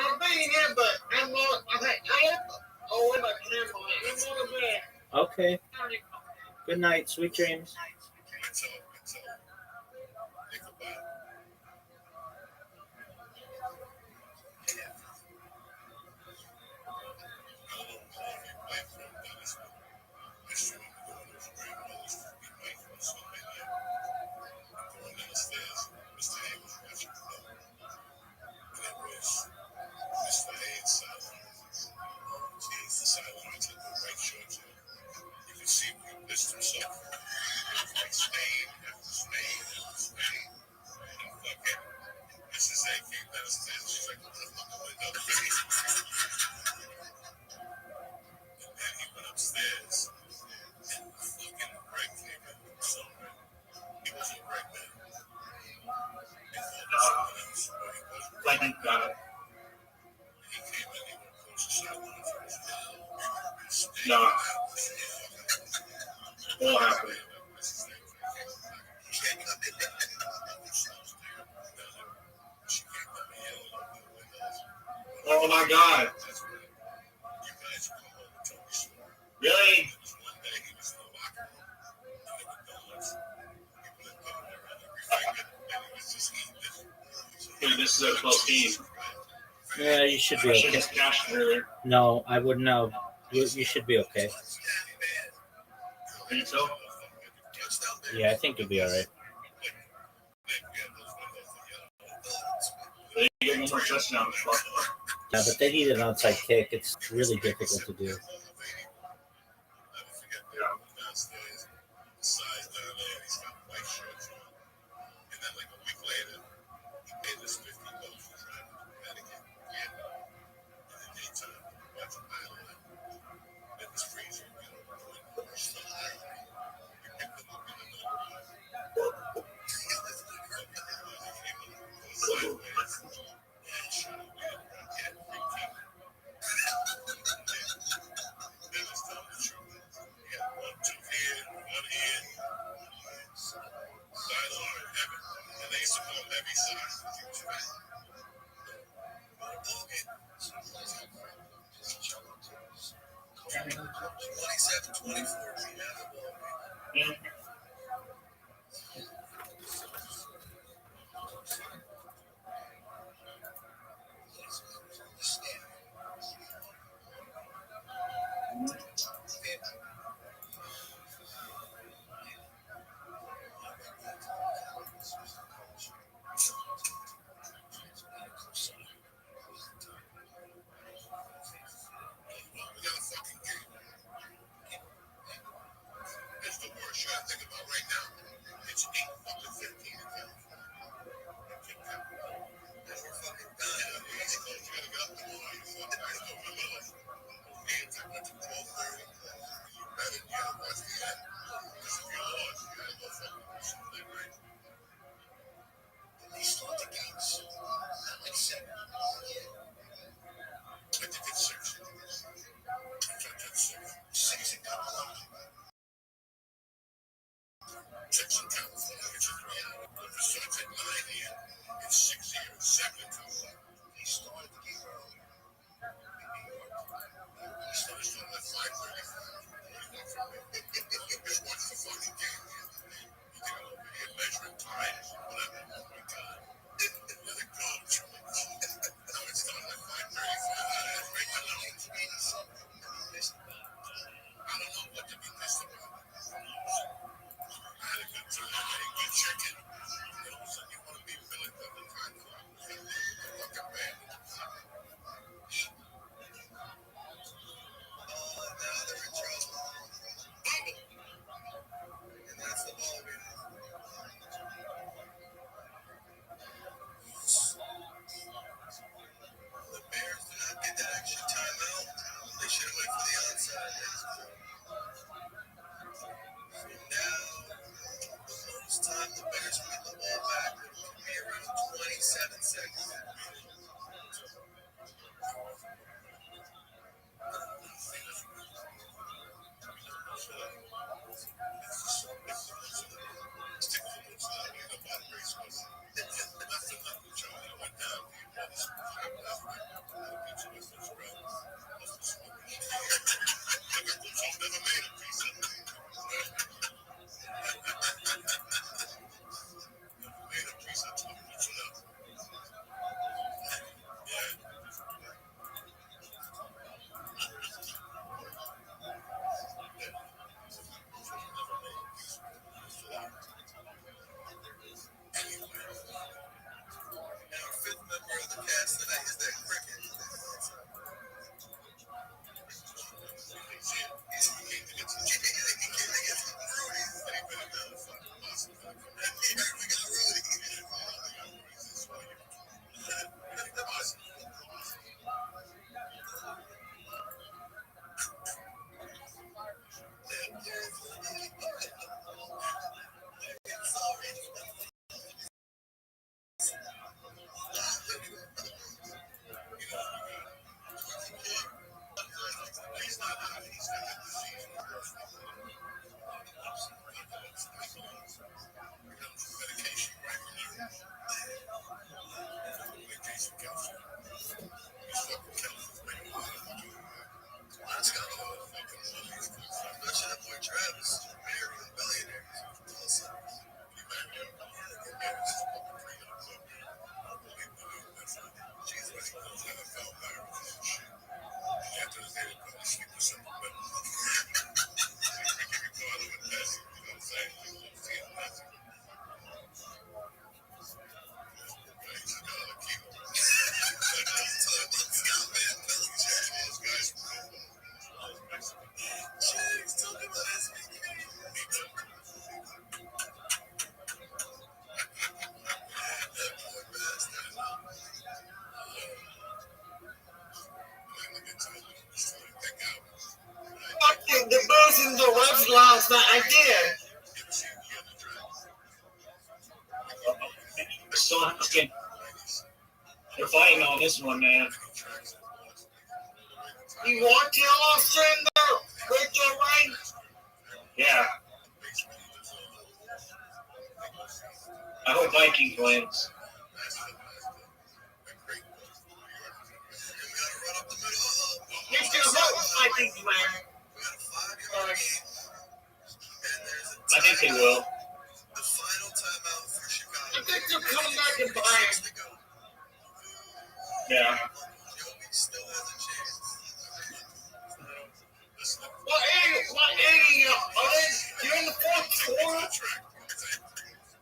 I'm being here, but I'm going okay, oh, wait, I'm going to bed. Okay. Good night. Sweet dreams. Lightning got it. No. Won't happen. Oh my god. Really? Dude, this is a close game. Yeah, you should be I should okay. just cashed it earlier. No, I wouldn't know. You should be okay. Think so? Yeah, I think you'll be all right. They get one more touchdown. Fuck. Yeah, but they need an onside kick. It's really difficult to do. last night. I did. So okay. They're fighting on this one, man. You want to lost in there? Rachel Wayne? Yeah. I hope Vikings wins. He's gonna vote. I think you win. I think they will. I think they'll come back and buy him. Yeah. What inning are they doing the fourth quarter?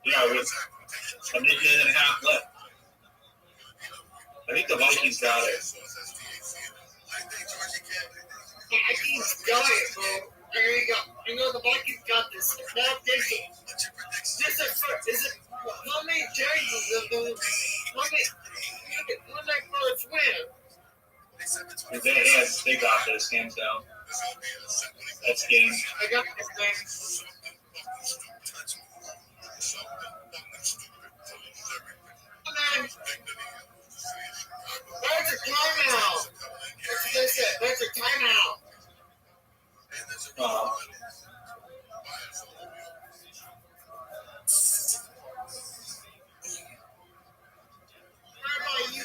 Yeah, with a minute and a half left. I think the Vikings got it. Vikings got it, bro. There you go. I know the Vikings got this. Now this is how many jerseys of those? How many? When they first win? They got this, hands down. That's game. I got this thing. And then, there's a timeout. There's a timeout. Rabbi, you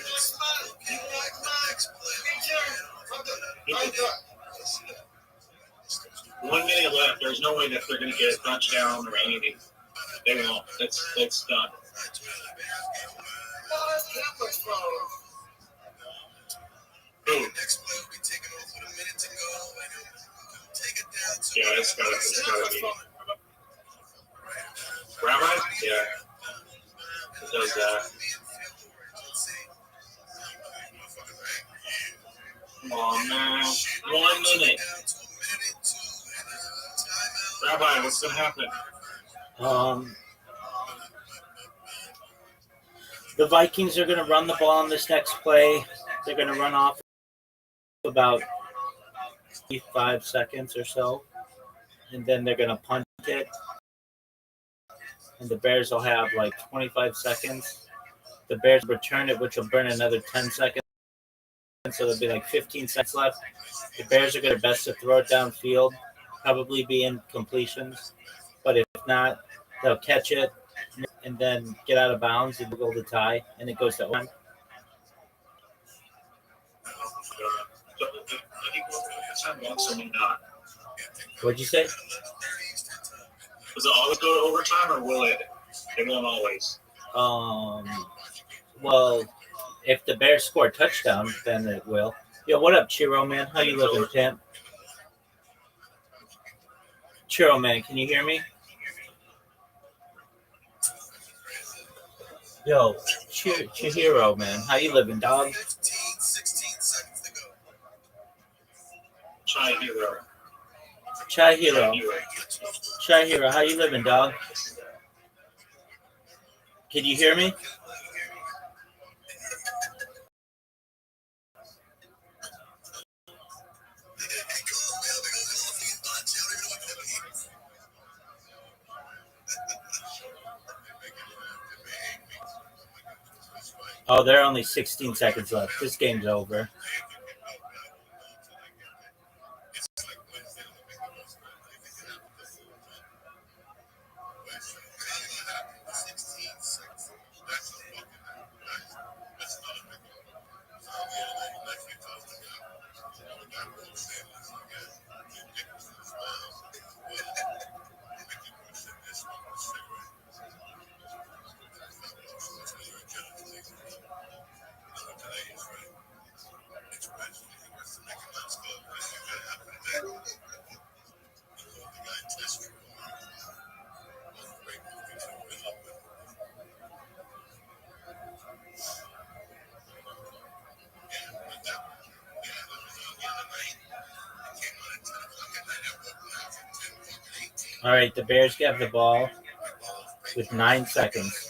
want my picture? 1 minute left. There's no way that they're going to get a touchdown or anything. They won't. That's done. Ooh. Yeah, it's gotta be. Rabbi? Yeah. It does that. Come on, man. 1 minute. Rabbi, what's gonna happen? The Vikings are going to run the ball on this next play. They're going to run off about 5 seconds or so, and then they're going to punt it. And the Bears will have like 25 seconds. The Bears return it, which will burn another 10 seconds. So there'll be like 15 seconds left. The Bears are going to best to throw it downfield, probably be incompletions. But if not, they'll catch it and then get out of bounds and go to tie, and it goes to overtime. What'd you say? Does it always go to overtime, or will it? It won't always. Well, if the Bears score a touchdown, then it will. Yo, what up, Chiro, man? How you living, Tim? Chiro, man, can you hear me? Yo, Chihiro, man, how you living, dog? Chihiro, how you living, dog? Can you hear me? Oh, there are only 16 seconds left. This game's over. All right, the Bears have the ball with 9 seconds.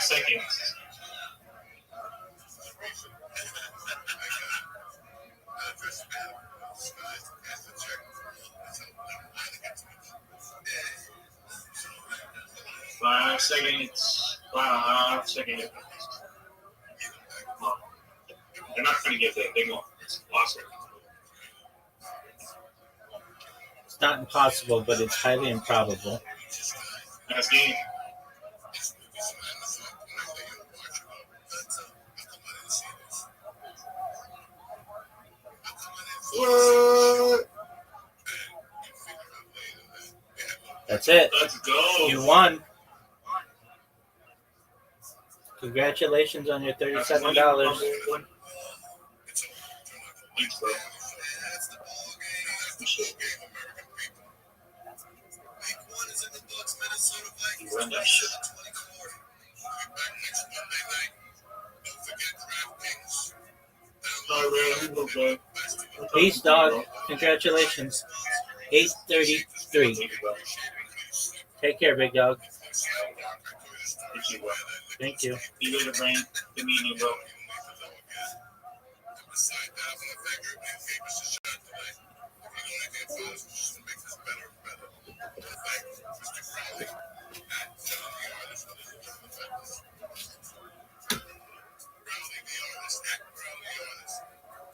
seconds. Five seconds. 5 seconds. They're not going to get that. They won't. It's possible. It's not impossible, but it's highly improbable. Last game. What? That's it. Let's go. You won. Congratulations on your $37. Thanks, bro. You run that shit. Peace, dog. Congratulations. 8:33. Take care, big dog. Thank you. See you later, Brain. Good meeting you, bro.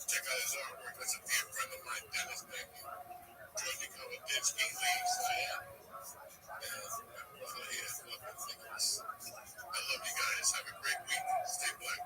Check out his artwork. That's a dear friend of mine, Dennis. Thank you. Georgie Kawadinski, Lee's fan. I love you guys. Have a great week. Stay black.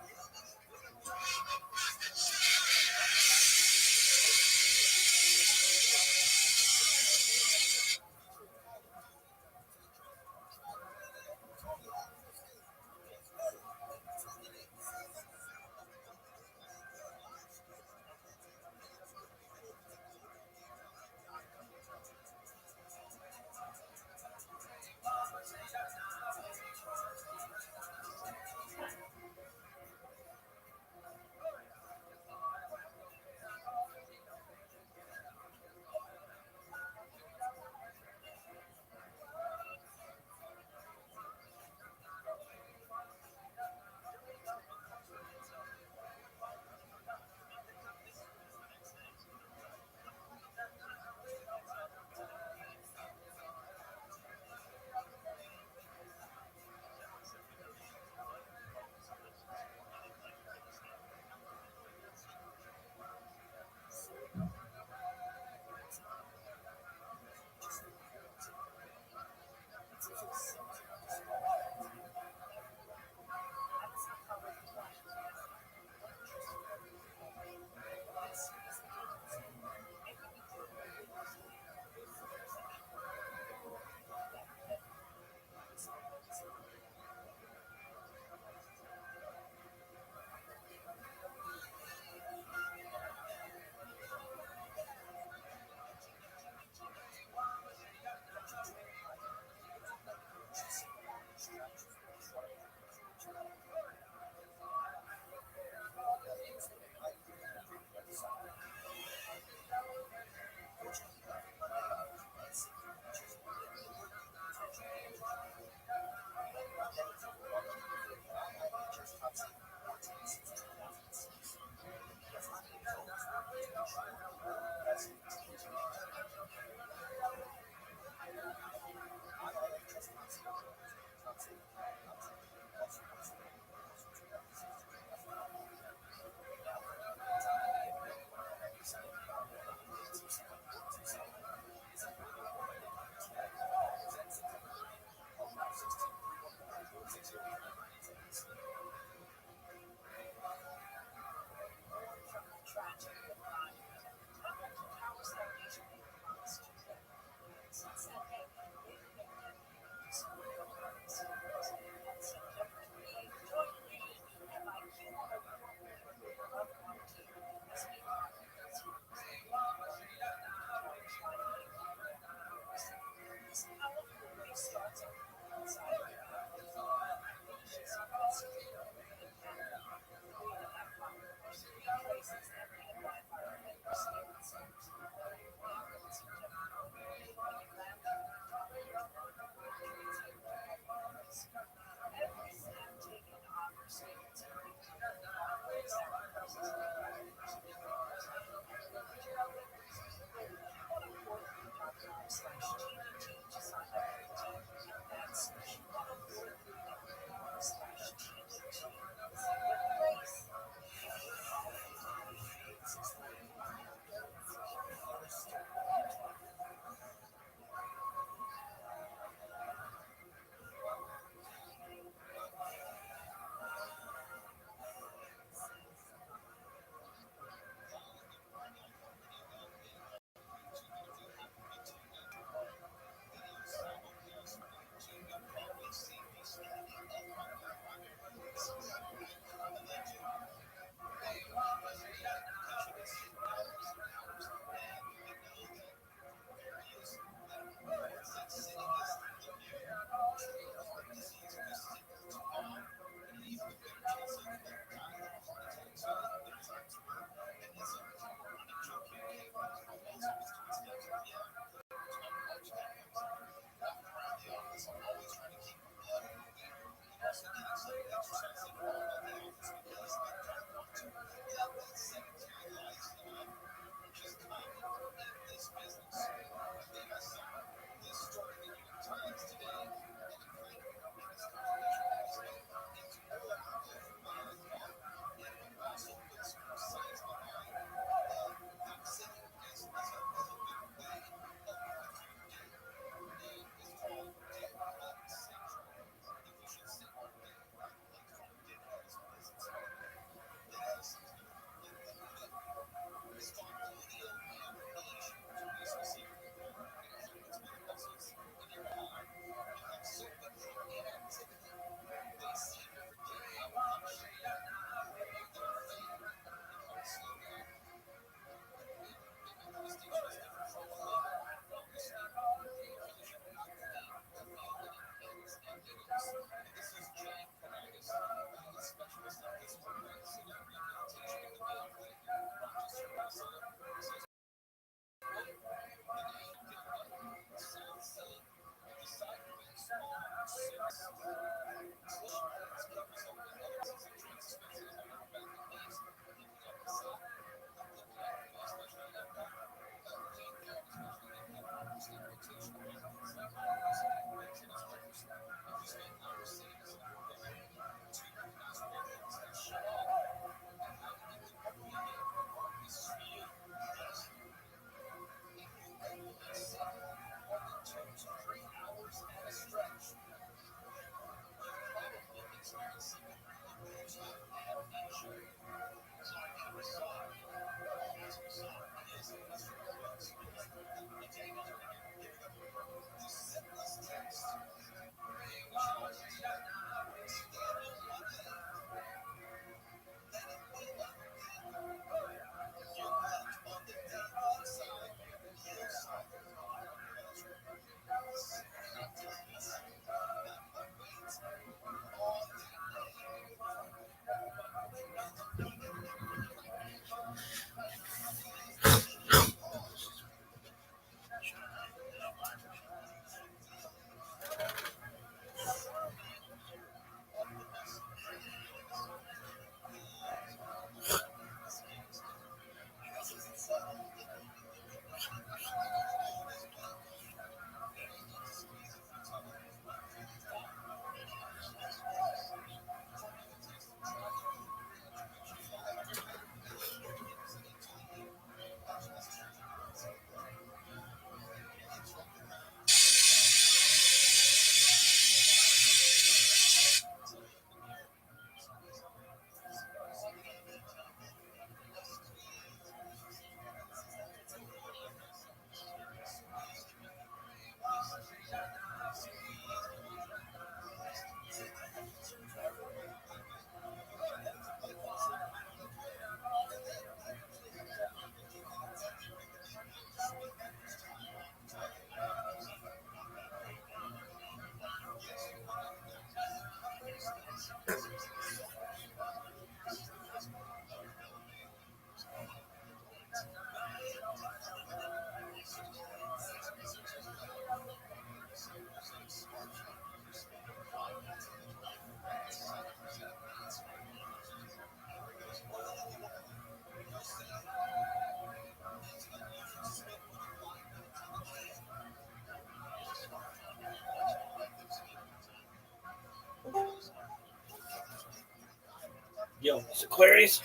Yo, Miss Aquarius.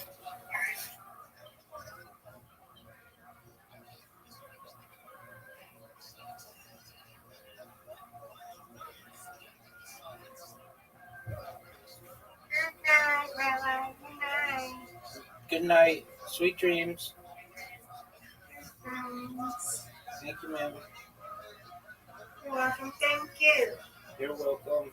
Good night. Sweet dreams. Thank you, ma'am. You're welcome. Thank you. You're welcome.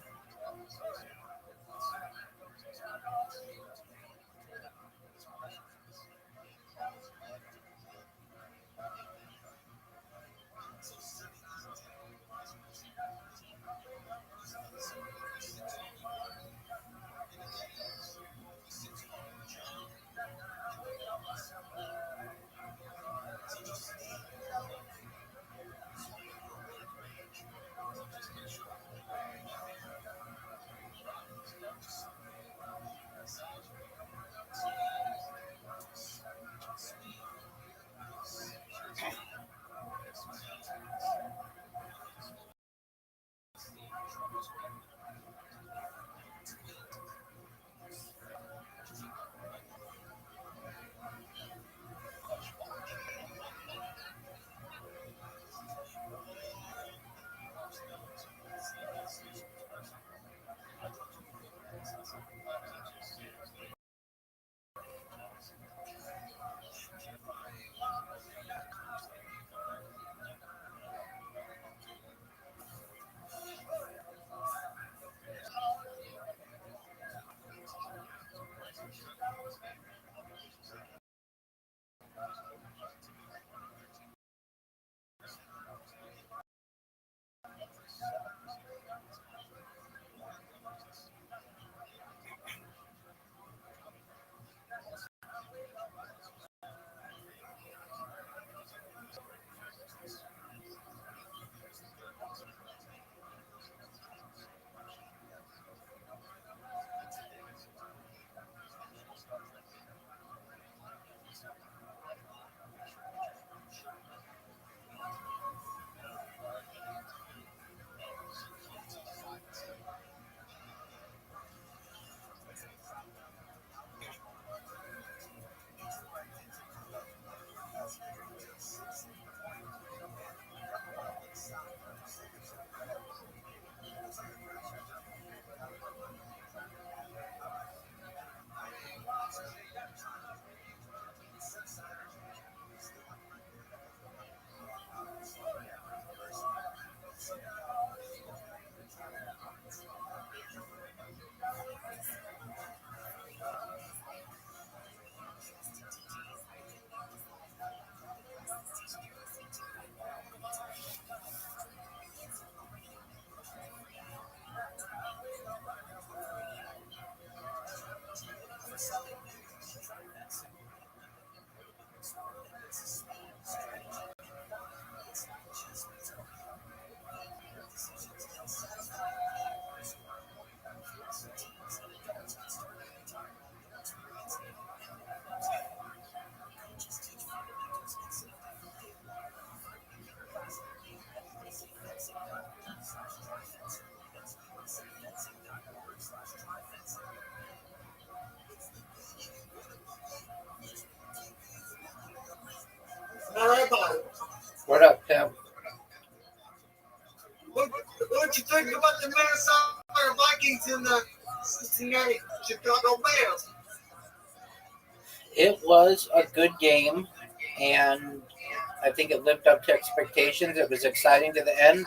Rabbi, What up, Tim? what you think about the Minnesota Vikings and the Cincinnati Chicago Bears? It was a good game, and I think it lived up to expectations. It was exciting to the end,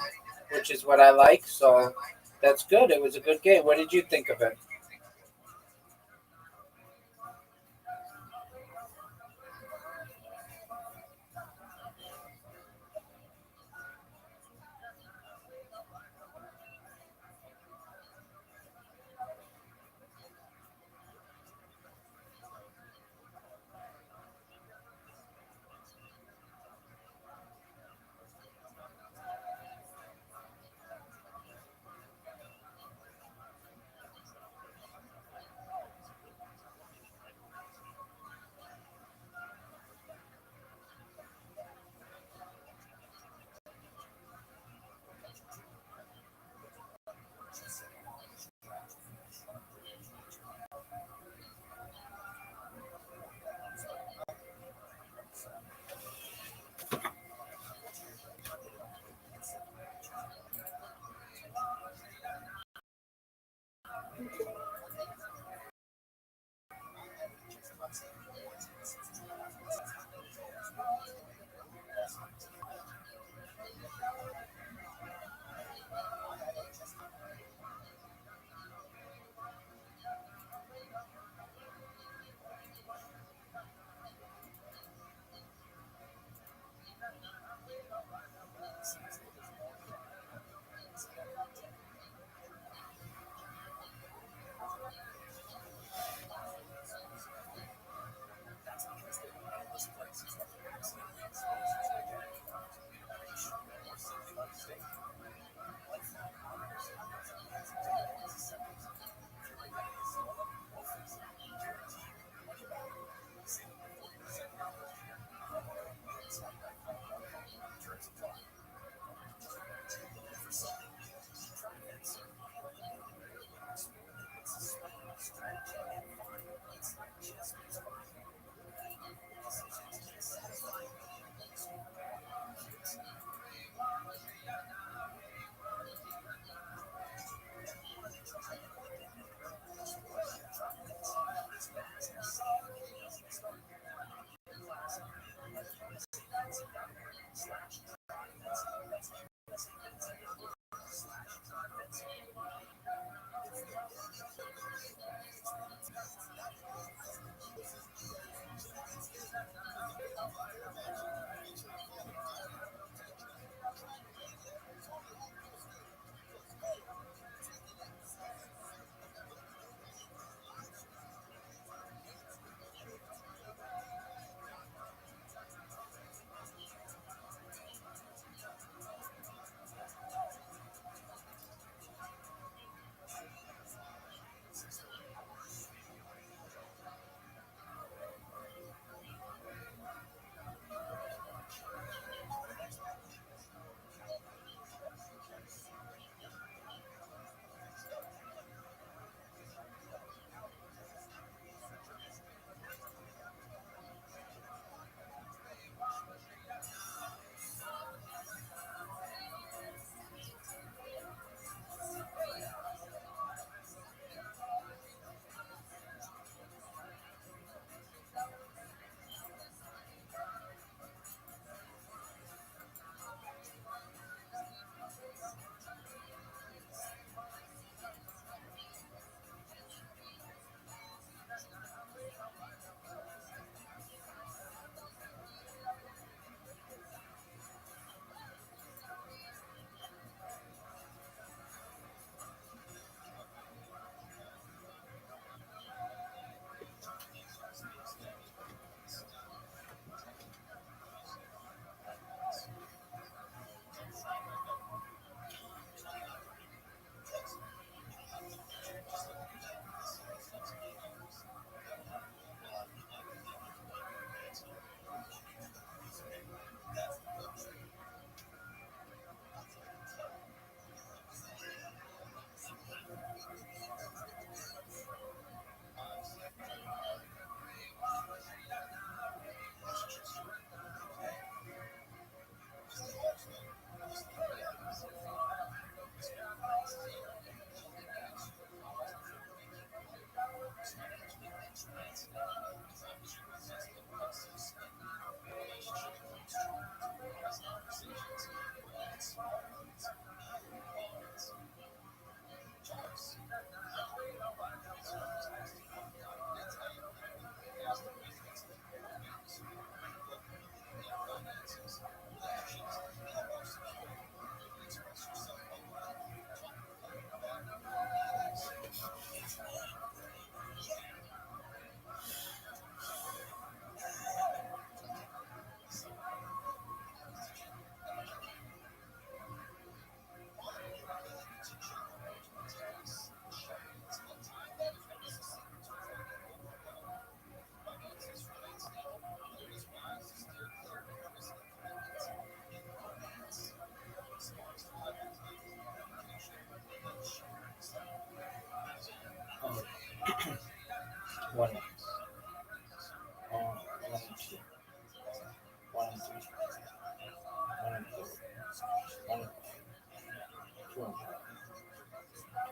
which is what I like. So that's good. It was a good game. What did you think of it?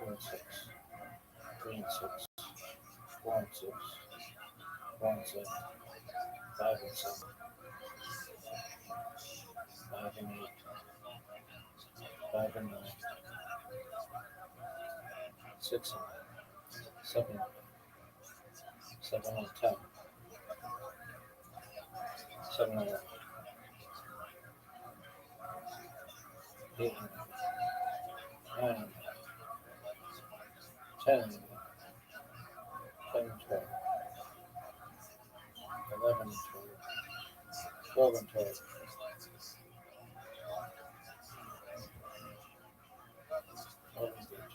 2 and 6, 3 and 6, 4 and 6, 4 and 7, 5 and 7, 5 and 8, 5 and 9, 6 and 9, 7 and 9, 7 and 10, 7 and 11, 8 and 9 and 10 and 10 and 12, 11 and 12, 12 and 12, 12 and 13,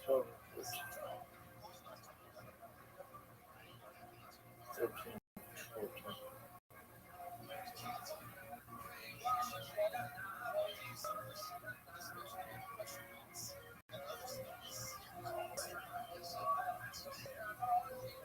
12 and 13, 13 and 14, 15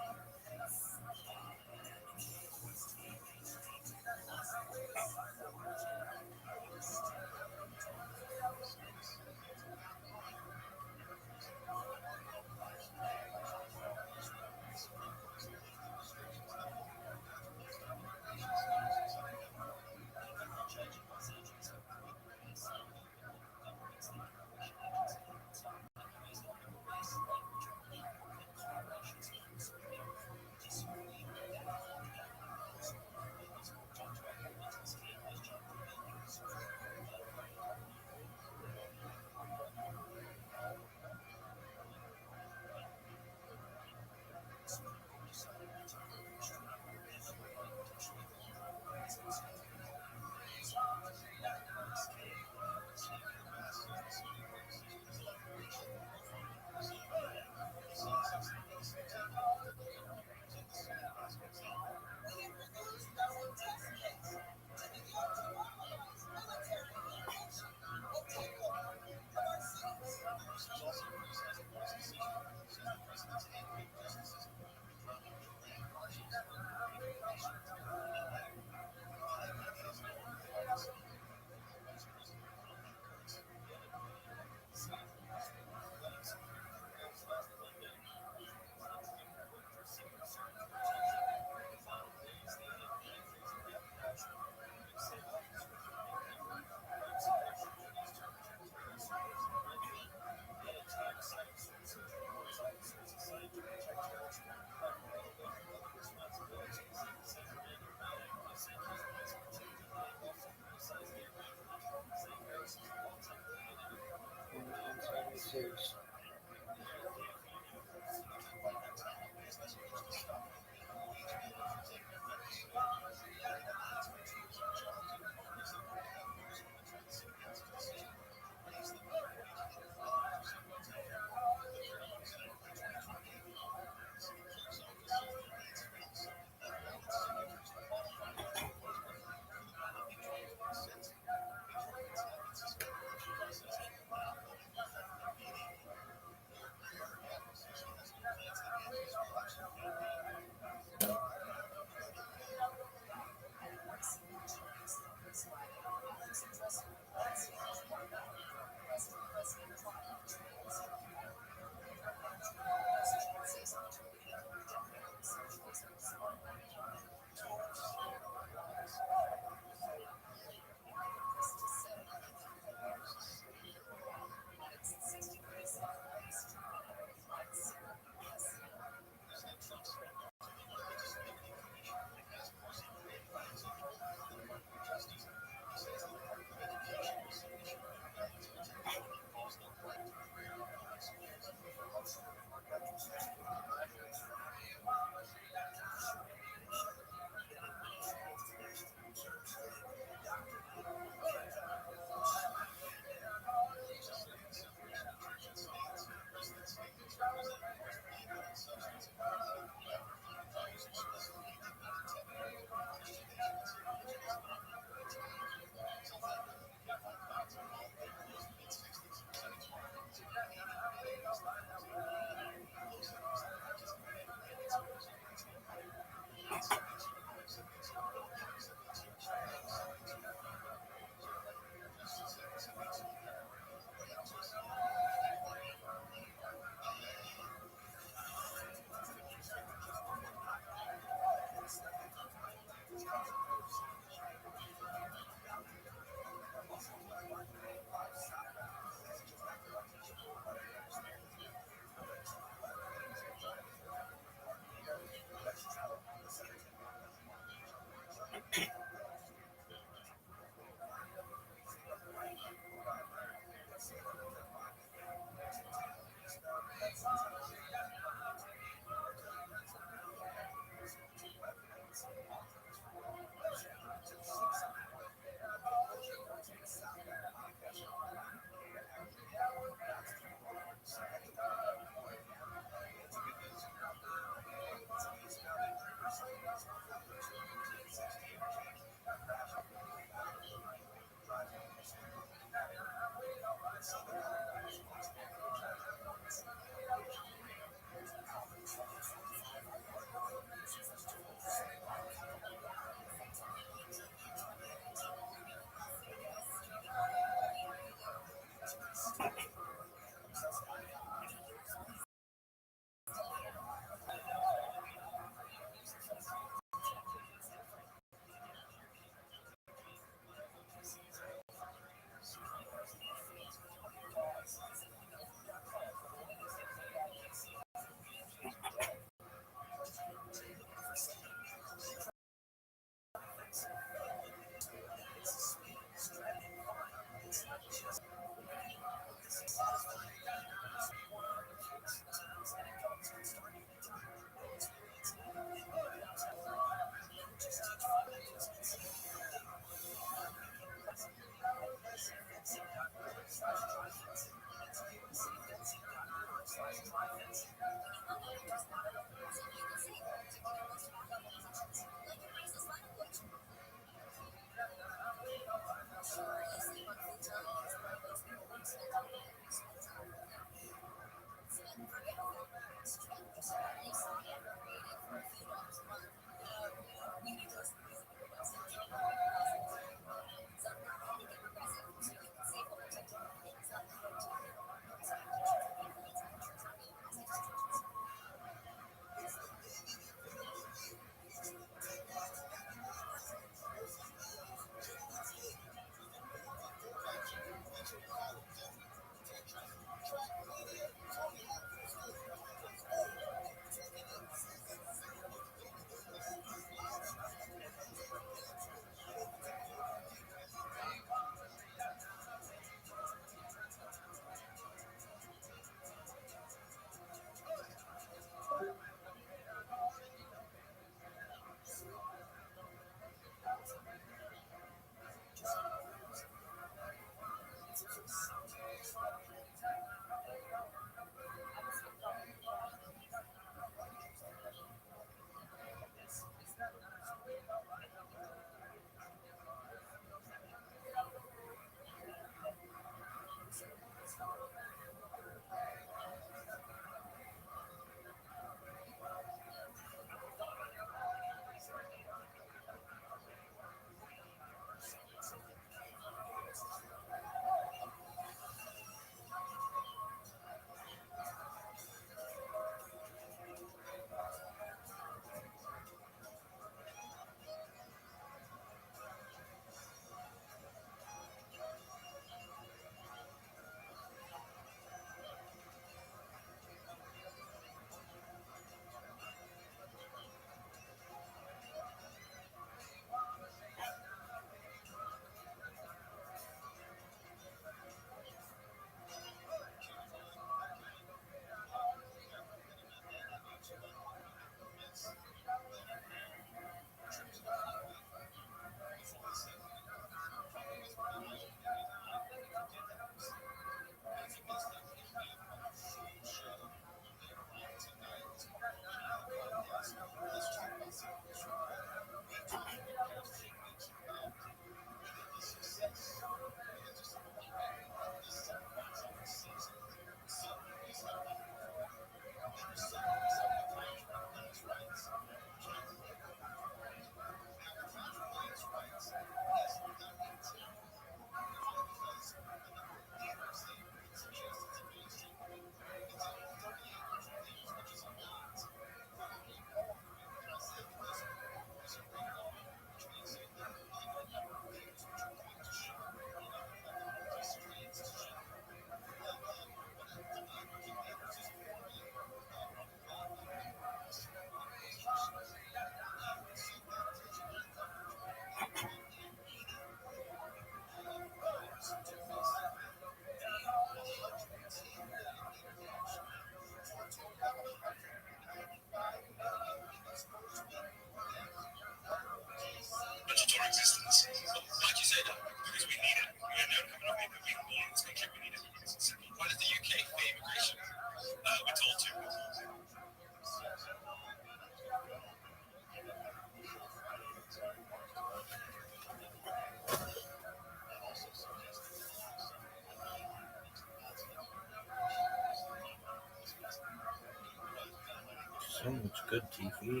So much good TV.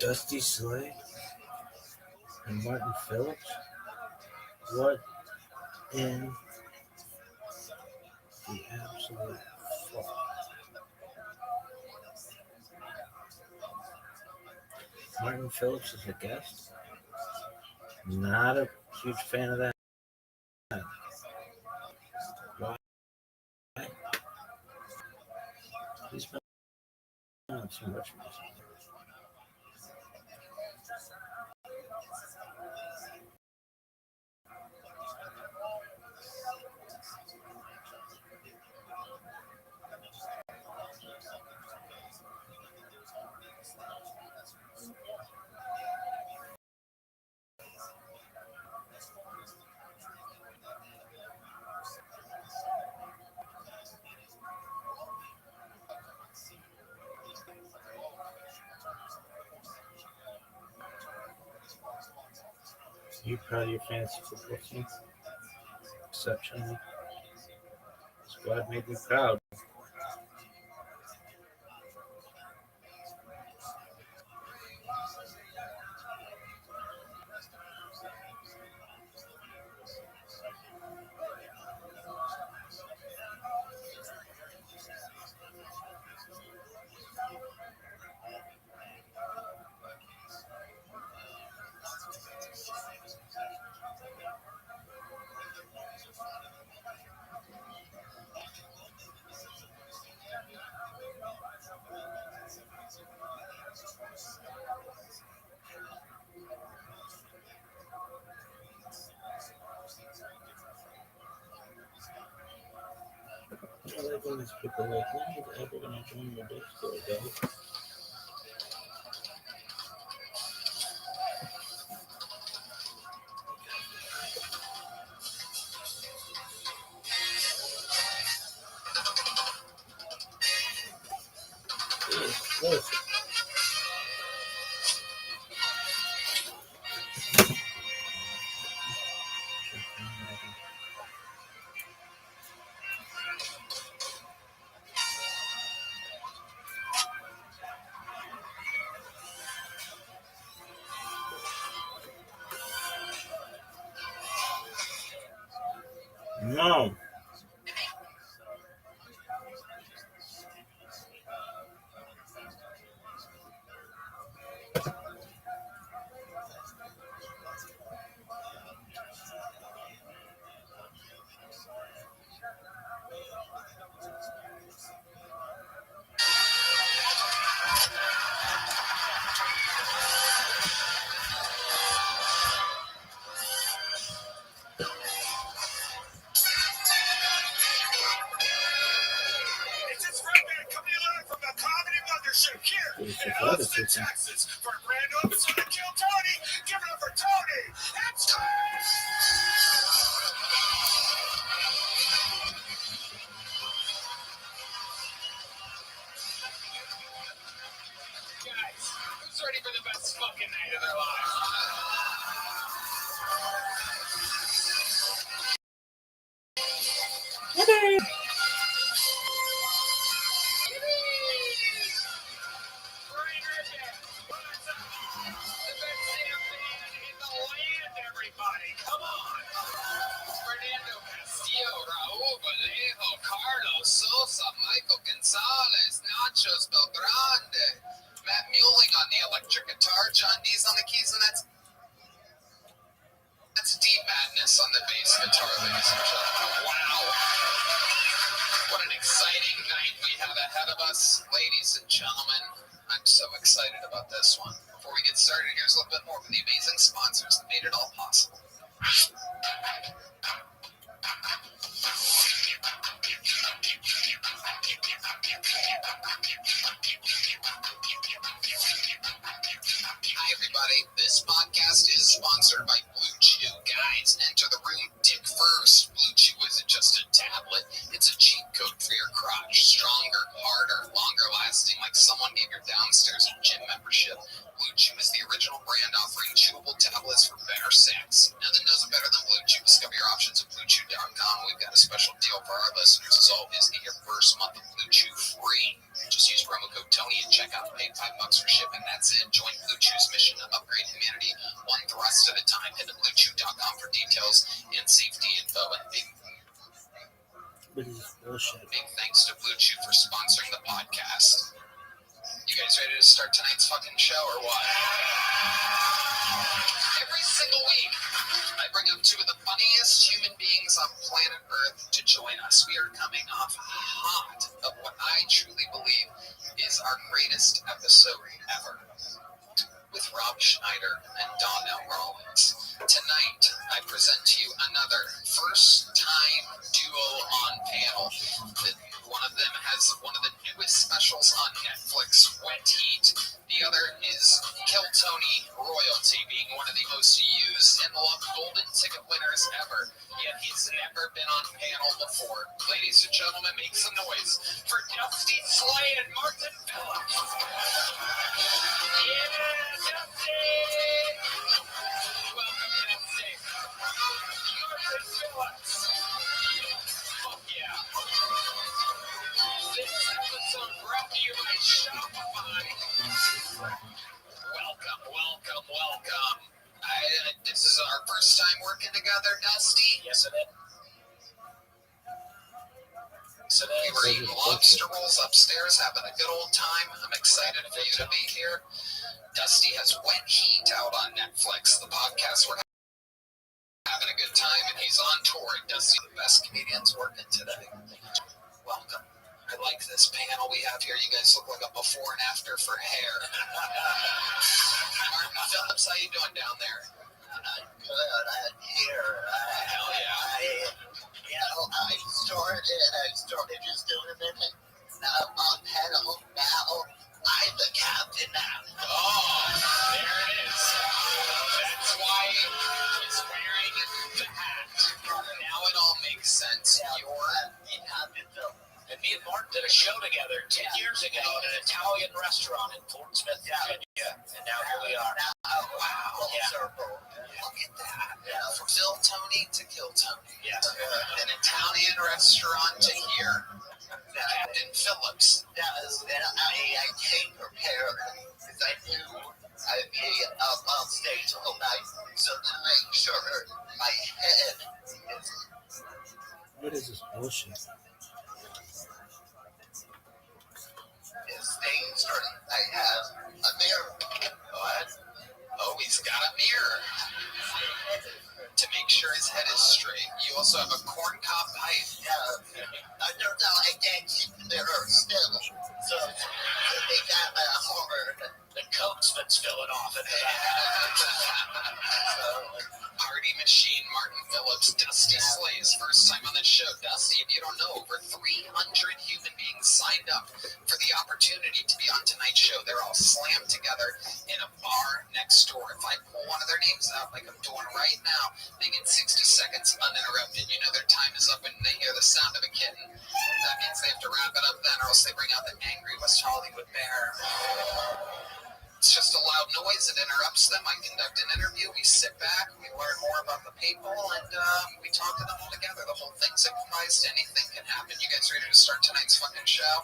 Dusty Slay and Martin Phillips. What in the absolute fuck? Martin Phillips is a guest. Not a huge fan of that. Why? He's been on too much music. You proud of your fantasy football team? Exceptionally. Squad made me proud. I like when these people like, when are you ever gonna join your Discord, guys? Listen. No. It's Rabbi coming live from the Comedy Mothership here in Austin, Texas. For a grand episode of Kill Tony, give it up for Tony. It's guys, who's ready for the best fucking night of their lives? Everybody, come on! Fernando Castillo, Raul Vallejo, Carlos Sosa, Michael Gonzalez, Nachos Belgrande, Matt Muling on the electric guitar, John Dees on the keys, and that's Deep Madness on the bass guitar, ladies and gentlemen. Wow! What an exciting night we have ahead of us, ladies and gentlemen. I'm so excited about this one. Before we get started, here's a little bit more from the amazing sponsors that made it all possible. Hi, everybody. This podcast is sponsored by Blue Chew. Guys, enter the work harder, longer lasting, like someone gave your downstairs a gym membership. Blue Chew is the original brand offering chewable tablets for better sex. Nothing does it better than Blue Chew. Discover your options at BlueChew.com. We've got a special deal for our listeners. As always, get your first month of Blue Chew free. Just use promo code Tony and check out. Pay $5 for shipping. That's it. Join Blue Chew's mission to upgrade humanity one thrust at a time. Head to BlueChew.com for details and safety info. And big thanks to Blue Chew for sponsoring the podcast. You guys ready to start tonight's fucking show or what? Every single week, I bring up two of the funniest human beings on planet Earth to join us. We are coming off hot of what I truly believe is our greatest episode ever, with Rob Schneider and Donnell Rollins. Tonight, I present to you another first-time duo on panel. One of them has one of the newest specials on Netflix, Wet Heat. The other is Kill Tony Royalty, being one of the most used and loved golden ticket winners ever. Yet he's never been on panel before. Ladies and gentlemen, make some noise for Dusty Slay and Martin Phillips. Yeah, Dusty! Welcome, Dusty. Martin Phillips. Fuck yeah. This episode brought to you by Shopify. Welcome. This is our first time working together, Dusty. Yes, it is. So we were eating lobster rolls upstairs, having a good old time. I'm excited for you to be here. Dusty has Wet Heat out on Netflix, the podcast we're having a good time, and he's on tour. Dusty, the best comedians working today. Welcome. I like this panel we have here. You guys look like a before and after for hair. Martin Phillips, how you doing down there? Good. Here. Hell yeah. I started just doing it. Now I'm on panel. Now I'm the captain now. Oh, there it is. That's why he's wearing the hat. Now it all makes sense. You're the captain, Phil. And me and Martin did a show together 10 years ago at an Italian restaurant in Fort Smith, Virginia. And now here we are. Oh, wow. Circle. Look at that. From Phil Tony to Kill Tony. Yeah. An Italian restaurant to here. Captain Phillips. I came prepared because I knew I'd be on stage all night. So to make sure my head is... What is this bullshit? Staying straight. I have a mirror. What? Oh, he's got a mirror to make sure his head is straight. You also have a corncob pipe. No, I can't keep the mirror still. So they got my hard. The coat's been spilling off in the Party machine, Martin Phillips, Dusty Slay's first time on the show. Dusty, if you don't know, over 300 human beings signed up for the opportunity to be on tonight's show. They're all slammed together in a bar next door. If I pull one of their names out like I'm doing right now, they get 60 seconds uninterrupted. You know their time is up when they hear the sound of a kitten. That means they have to wrap it up then, or else they bring out the angry West Hollywood bear. It's just a loud noise that interrupts them. I conduct an interview. We sit back. We learn more about the people, and we talk to them all together. The whole thing's improvised. Anything can happen. You guys ready to start tonight's fucking show?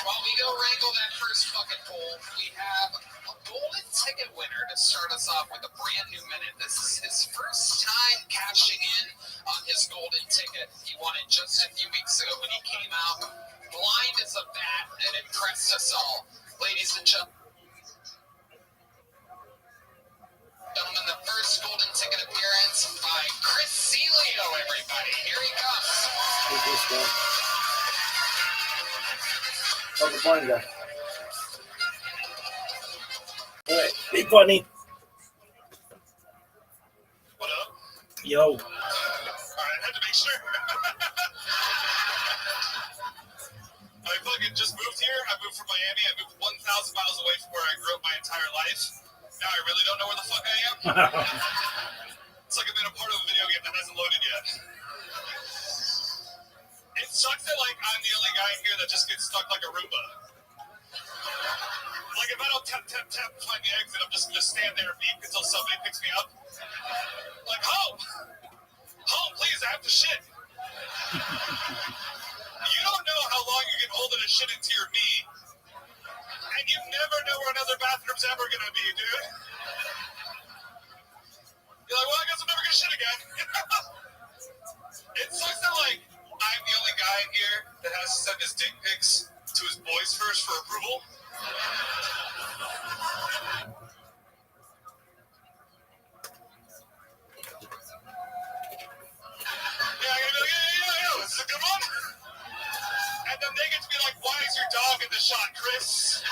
While we go wrangle that first fucking poll, we have a golden ticket winner to start us off with a brand new minute. This is his first time cashing in on his golden ticket. He won it just a few weeks ago when he came out blind as a bat and impressed us all. Ladies and gentlemen, the first golden ticket appearance by Chris Celio, everybody. Here he comes. Who's this guy? Oh, the blind guy. All right, be funny. What up? Yo. All right, I had to make sure. I fucking just moved here. I moved from Miami. I moved 1,000 miles away from where I grew up my entire life. Now I really don't know where the fuck I am. It's like I've been a part of a video game that hasn't loaded yet. It sucks that like I'm the only guy here that just gets stuck like a Roomba. Like if I don't tap, tap, tap, find the exit, I'm just gonna stand there and beep until somebody picks me up. Like, home! Home, please, I have to shit. You don't know how long you can hold it and shit into your knee. And you never know where another bathroom's ever gonna be, dude. You're like, well, I guess I'm never gonna shit again. It sucks that, like, I'm the only guy in here that has to send his dick pics to his boys first for approval. Yeah, I gotta be like, yeah, this is a good one. And then they get to be like, why is your dog in the shot, Chris?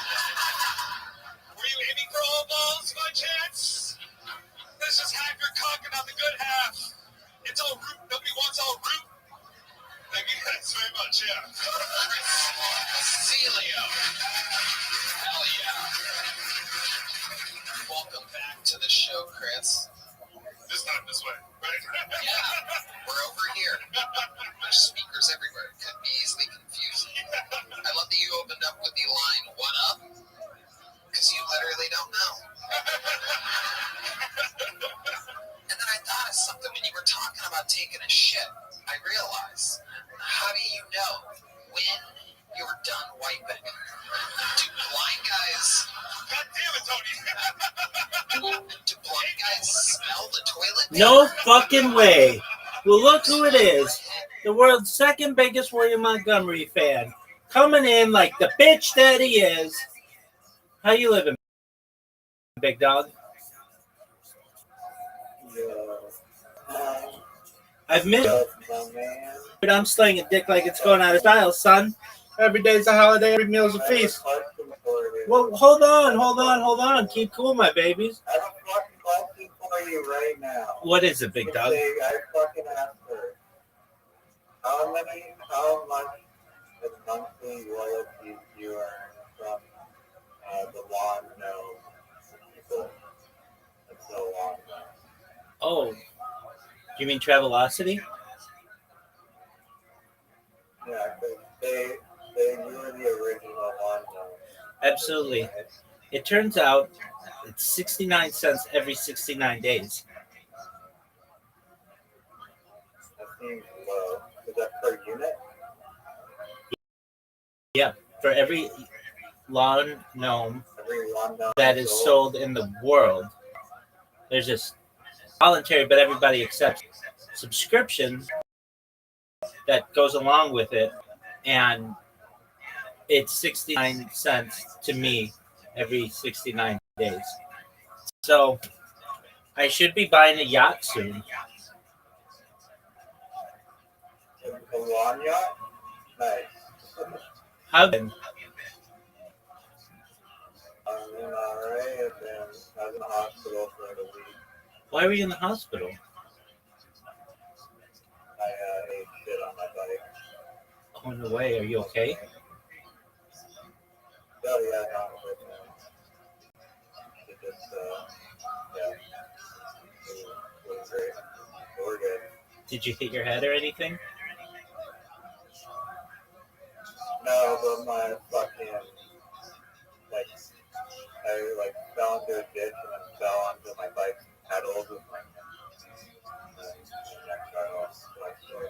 Were you aiming for all balls by chance? This is half your cock and not the good half. It's all root. Nobody wants all root. Thank you guys very much, yeah. Celio. Hell yeah. Welcome back to the show, Chris. This time this way, right? Yeah, we're over here. There's speakers everywhere. It could be easily confusing. I love that you opened up with the line, what up? Because you literally don't know. And then I thought of something when you were talking about taking a shit. I realized, how do you know when you're done wiping? Do blind guys... God damn it, Tony! Do blind guys smell the toilet? No fucking way. Well, look who it is. The world's second biggest William Montgomery fan. Coming in like the bitch that he is. How you living, big dog? I've missed it. But I'm slaying a dick like it's going out of style, son. Every day's a holiday, every meal's a feast. Well, hold on. Keep cool, my babies. I have a fucking question for you right now. What is it, big dog? I fucking asked her, how much is monthly royalties you earn from the lawn gnome people that sell lawn gnomes? Oh, you mean Travelocity? Yeah, because they were the original lawn gnomes. Absolutely. It turns out it's 69 cents every 69 days. That seems low. Is that per unit? Yeah, for every lawn gnome Every lawn gnome that is sold in the world, there's this voluntary, but everybody accepts subscription that goes along with it, and it's 69 cents to me every 69 days. So I should be buying a yacht soon. A lawn yacht? Nice. How then? I'm in alright. I was in the hospital for a week. Why were you in the hospital? I ate shit on my bike. Oh, no way. Are you okay? Oh yeah, no, I'm good now. It just, yeah, it was great. But we're good. Did you hit your head or anything? No, but my fucking, like, I fell into a ditch and then fell onto my bike pedals with my neck cut off. Like, my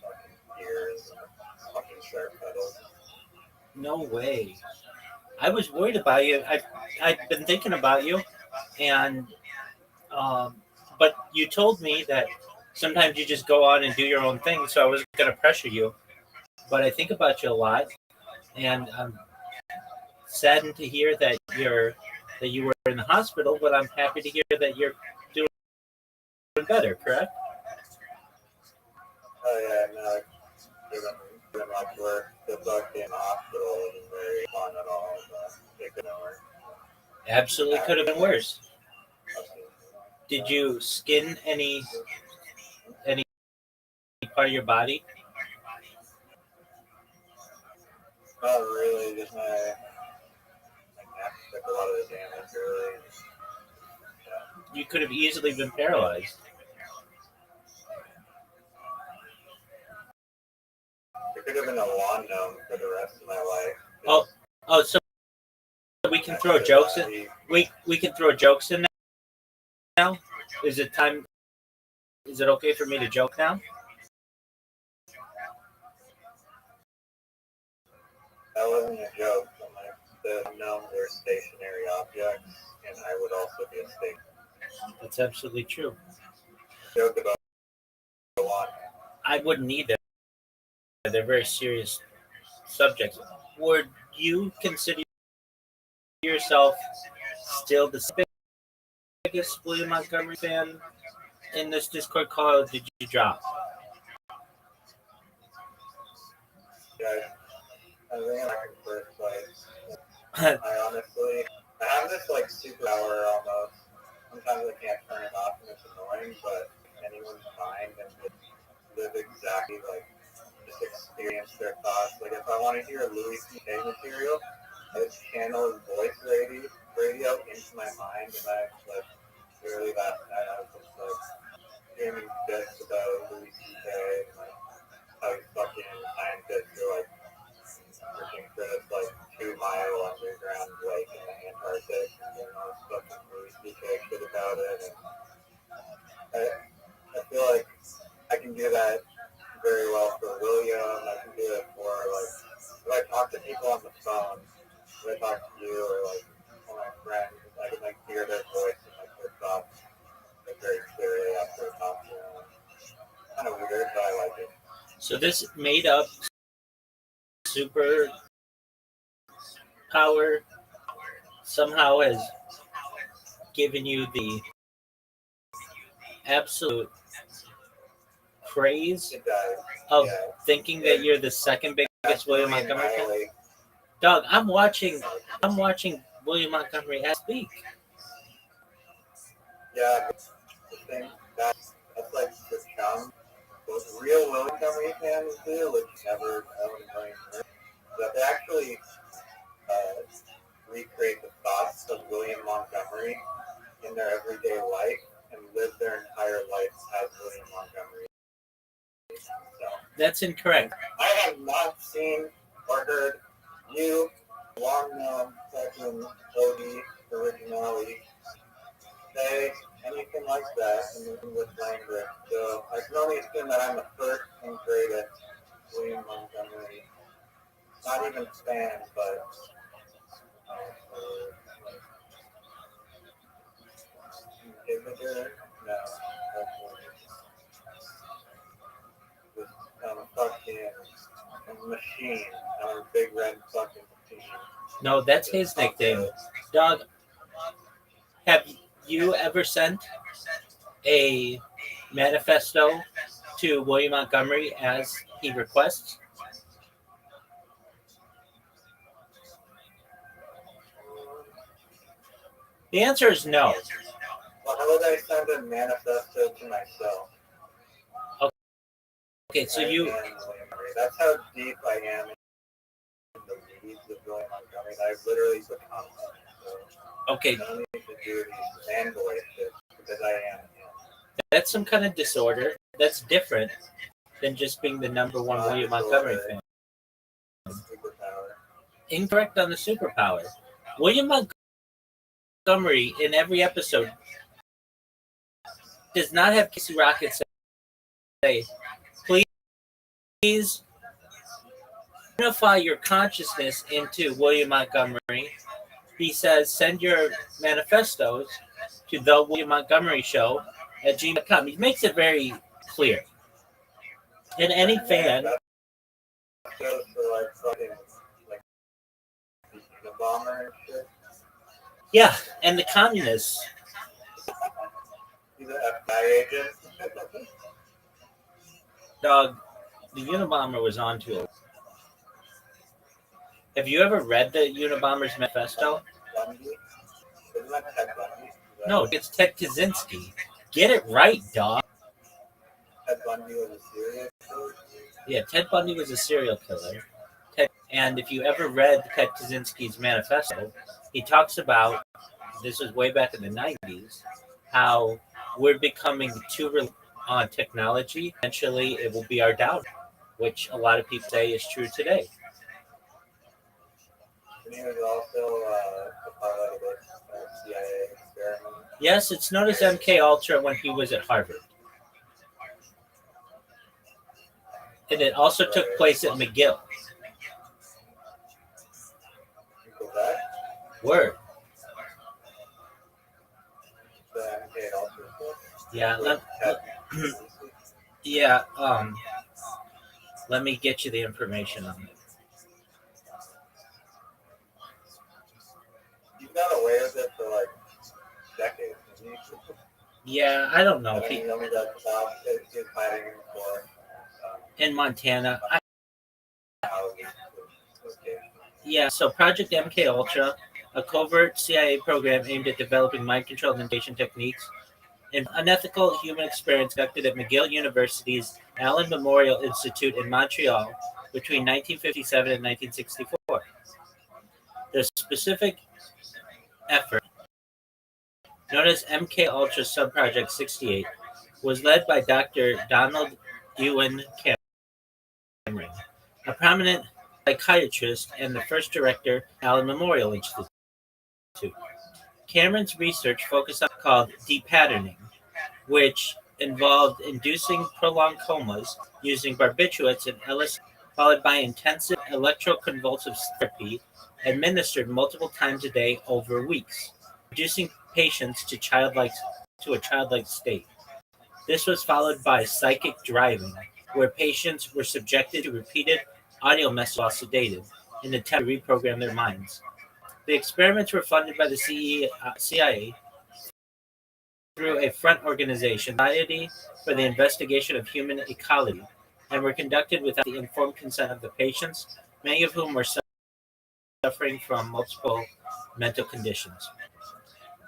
fucking gears and fucking sharp pedals. No way. I was worried about you. I've been thinking about you, and but you told me that sometimes you just go on and do your own thing, so I wasn't going to pressure you. But I think about you a lot, and I'm saddened to hear that you were in the hospital. But I'm happy to hear that you're doing better. Correct? Oh yeah, no, given much work, the fucking hospital isn't very fun at all. But it could have worked. Absolutely, could have been worse. Did you skin any part of your body? Not really, just my neck took a lot of the damage early. Yeah. You could have easily been paralyzed. It could should have been a lawn gnome for the rest of my life. Oh, so we can throw jokes in. We can throw jokes in now. Is it time? Is it okay for me to joke now? That wasn't a joke. The gnomes were stationary objects, and I would also be a state. That's absolutely true. Joke about the lawn. I wouldn't either. They're very serious subjects. Would you consider yourself still the biggest William Montgomery fan in this Discord call, or did you drop? Yeah, I think I'm in first place. I have this like superpower almost. Sometimes I can't turn it off and it's annoying, but anyone's mind and just live exactly like just experience their thoughts. Like if I want to hear Louis C.K. material, I just channel his voice radio into my mind, and I like literally last night I was just like hearing bits about Louis C.K. and like how he's fucking scientists are like searching for this like 2-mile underground lake in the Antarctic and doing all this fucking Louis C.K. shit about it. And I feel like I can do that very well for William. I can do it for like if I talk to people on the phone, if I talk to you or like one of my friends, I can like hear their voice and like their thoughts like very clearly after I talk to them. Kind of weird, but I like it. So this made up super power somehow has given you the absolute praise of thinking that you're the second biggest William Montgomery fan. Dog, I'm watching William Montgomery as speak. Yeah, the thing that's like the chum. What real William Montgomery fans do, which never own a million years, that they actually recreate the thoughts of William Montgomery in their everyday life and live their entire life as William Montgomery. So, that's incorrect. I have not seen or heard you, long-known fucking OD originality, say anything like that in the English language. So I can only assume that I'm the first and greatest William Montgomery. Not even fan, but inhibitor? No. This fucking machine. I'm a big red fucking machine. No, that's his nickname. Dog, have you ever sent a manifesto to William Montgomery as he requests? The answer is no. Well, how would I send a manifesto to myself? Okay, so you... That's how deep I am in the weeds of William Montgomery. I've literally become so okay. I don't need to do these fanboy shit because I am him. That's some kind of disorder. That's different than just being the number one William Montgomery fan. Superpower. Incorrect on the superpower. William Montgomery, in every episode, does not have Casey Rocket say, please unify your consciousness into William Montgomery. He says, send your manifestos to the William Montgomery Show at gmail.com. He makes it very clear. And any fan... Goes for like fucking like the bomber and shit. Yeah, and the communists. He's an FBI agent. Dog, the Unabomber was onto it. Have you ever read the Unabomber's manifesto? Isn't that Ted Bundy? No, it's Ted Kaczynski. Get it right, dog. Ted Bundy was a serial killer? Yeah, Ted Bundy was a serial killer. And if you ever read Ted Kaczynski's manifesto, he talks about, this was way back in the 90s, how we're becoming too reliant on technology. Eventually, it will be our downfall. which a lot of people say is true today. And he was also a pilot of the CIA experiment. Yes, it's known as MK Ultra when he was at Harvard. And it also took place at McGill. Go back. Word. The MK Ultra stuff. Yeah, let me get you the information on it. He's got away with it for like decades. Yeah, I don't know if He he only got caught. He was fighting for in Montana. houses. Yeah, so Project MK Ultra, a covert CIA program aimed at developing mind control and intimidation techniques, and unethical human experiments conducted at McGill University's Allen Memorial Institute in Montreal between 1957 and 1964. The specific effort, known as MK Ultra Subproject 68, was led by Dr. Donald Ewan Cameron, a prominent psychiatrist and the first director of Allen Memorial Institute. Cameron's research focused on called depatterning, which involved inducing prolonged comas using barbiturates and LSD, followed by intensive electroconvulsive therapy administered multiple times a day over weeks, reducing patients to a childlike state. This was followed by psychic driving, where patients were subjected to repeated audio messages while sedated in an attempt to reprogram their minds. The experiments were funded by the CIA through a front organization, Society for the Investigation of Human Ecology, and were conducted without the informed consent of the patients, many of whom were suffering from multiple mental conditions.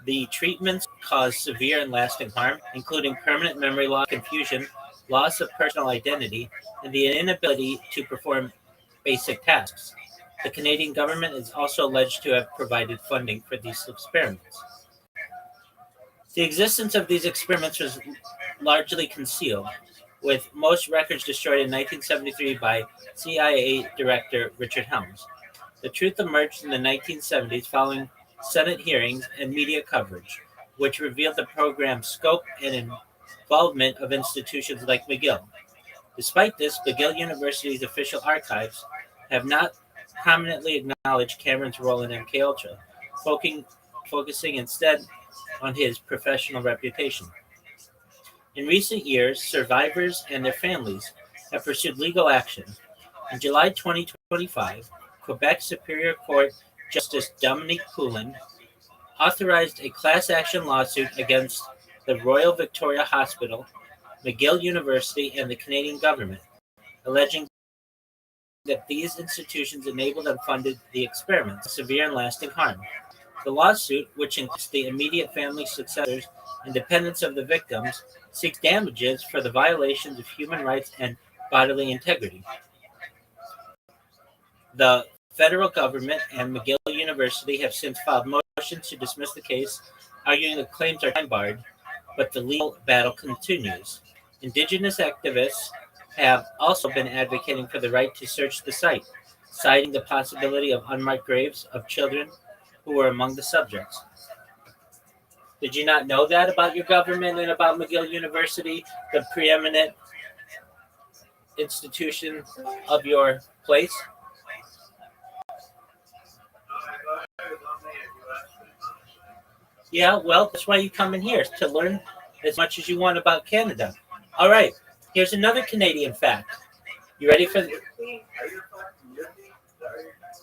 The treatments caused severe and lasting harm, including permanent memory loss, confusion, loss of personal identity, and the inability to perform basic tasks. The Canadian government is also alleged to have provided funding for these experiments. The existence of these experiments was largely concealed, with most records destroyed in 1973 by CIA Director Richard Helms. The truth emerged in the 1970s following Senate hearings and media coverage, which revealed the program's scope and involvement of institutions like McGill. Despite this, McGill University's official archives have not prominently acknowledged Cameron's role in MKUltra, focusing instead on his professional reputation. In recent years, survivors and their families have pursued legal action. In July 2025, Quebec Superior Court Justice Dominique Poulin authorized a class action lawsuit against the Royal Victoria Hospital, McGill University, and the Canadian government, alleging that these institutions enabled and funded the experiments, severe and lasting harm. The lawsuit, which includes the immediate family, successors, and dependents of the victims, seeks damages for the violations of human rights and bodily integrity. The federal government and McGill University have since filed motions to dismiss the case, arguing the claims are time-barred, but the legal battle continues. Indigenous activists have also been advocating for the right to search the site, citing the possibility of unmarked graves of children who were among the subjects. Did you not know that about your government and about McGill University, the preeminent institution of your place? Yeah, well, that's why you come in here, to learn as much as you want about Canada. All right, here's another Canadian fact. You ready for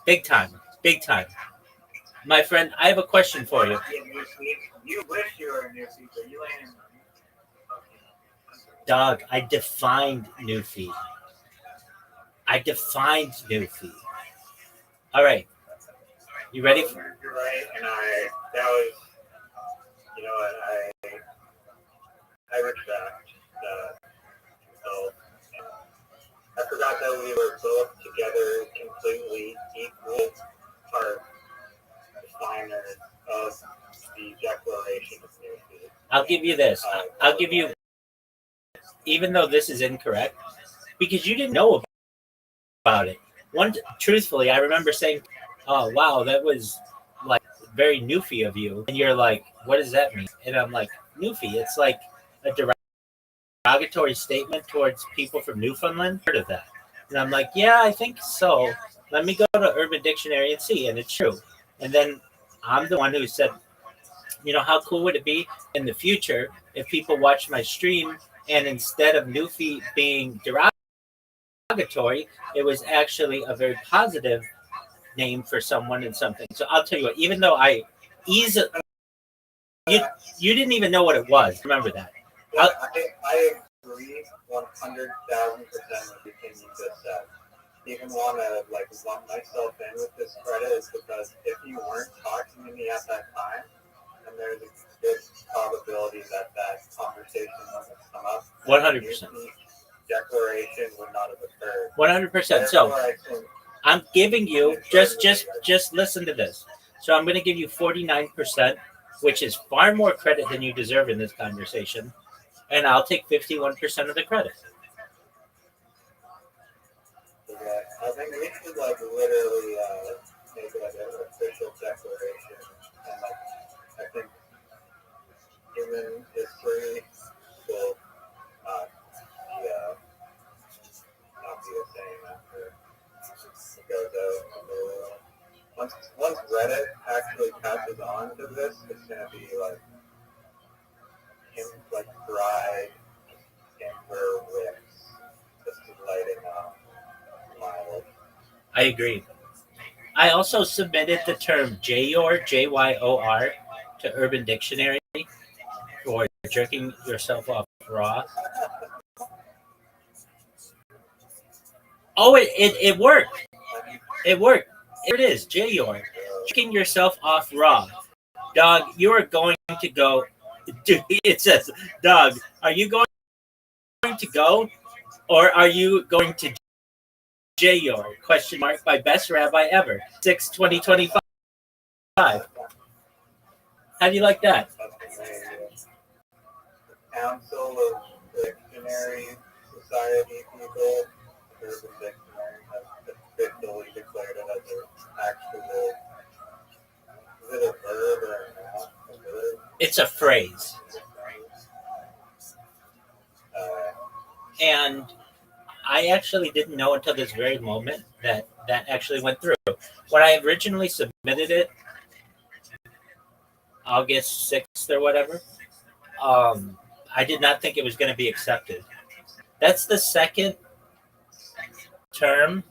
big time, big time. My friend, I have a question for you. You wish you were a Newfie, but you ain't. Dog, I defined Newfie. All right, you ready? You're right, and that was, you know what, I retract that. So, I forgot that we were both together completely equal part designers of the Declaration of Newfie. I'll give you this. I'll give you, even though this is incorrect, because you didn't know about it. Truthfully, I remember saying, "Oh wow, that was like very newfie of you," and you're like, "What does that mean?" And I'm like, "Newfie, it's like a derogatory statement towards people from Newfoundland." Heard of that? And I'm like, "Yeah, I think so. Let me go to Urban Dictionary and see," and it's true. And then I'm the one who said, how cool would it be in the future if people watch my stream and instead of Newfie being derogatory, it was actually a very positive name for someone and something. So I'll tell you what, even though I easily, you didn't even know what it was. Remember that. Yeah, I agree 100,000% with everything you just said. Even want to lump myself in with this credit is because if you weren't talking to me at that time, then there's a good probability that conversation wouldn't come up. 100%. Declaration would not have occurred. 100%. So I'm giving you just listen to this. So I'm going to give you 49%, which is far more credit than you deserve in this conversation, and I'll take 51% of the credit. Yeah, I think we should literally make an official declaration, and I think human history will not be the same after it goes out. Once Reddit actually catches on to this, it's gonna be fried amber wicks just lighting up miles. I agree. I also submitted the term Jyor, Jyor, to Urban Dictionary for jerking yourself off raw. Oh, it worked. It worked. Here it is, Jyor. Jerking yourself off raw. Dog, you are going to go. Dude, it says, Dog, are you going to go or are you going to Jyor? Question mark by Best Rabbi Ever. 6/2025. How do you like that? Council of Dictionary Society people, Urban Dictionary, has officially declared it as an actual. Is it a verb or a noun? A verb? It's a phrase. And I actually didn't know until this very moment that actually went through. When I originally submitted it, August 6th or whatever, I did not think it was going to be accepted. That's the second term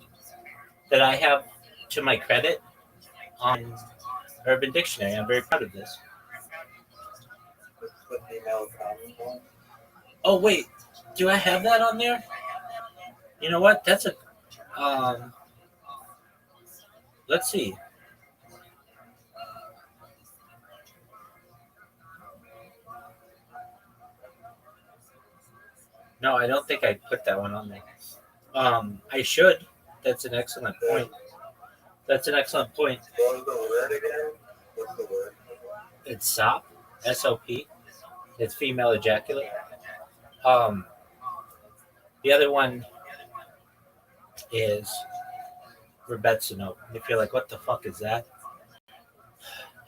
that I have to my credit on Urban Dictionary. I'm very proud of this. Oh, wait. Do I have that on there? You know what? That's a... let's see. No, I don't think I put that one on there. I should. That's an excellent point. That's an excellent point. What was the word again? What's the word? It's SOP. S-O-P. It's female ejaculate. The other one is Rebetsino. If you're like, what the fuck is that?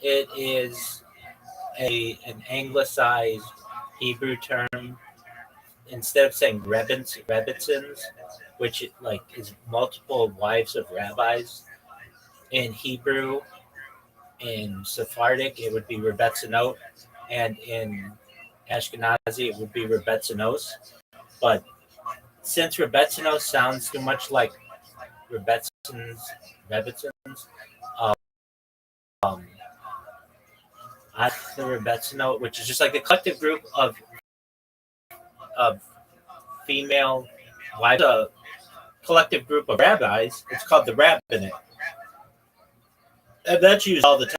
It is an anglicized Hebrew term. Instead of saying Rebbitzins, which is multiple wives of rabbis, in Hebrew, in Sephardic, it would be Rebetzinot, and in Ashkenazi, it would be Rebetzinos. But since Rebetzinos sounds too much like Rebbetzins, I the Rebetzinot, which is just like a collective group of female wives, a collective group of rabbis. It's called the rabbinate. And that's used all the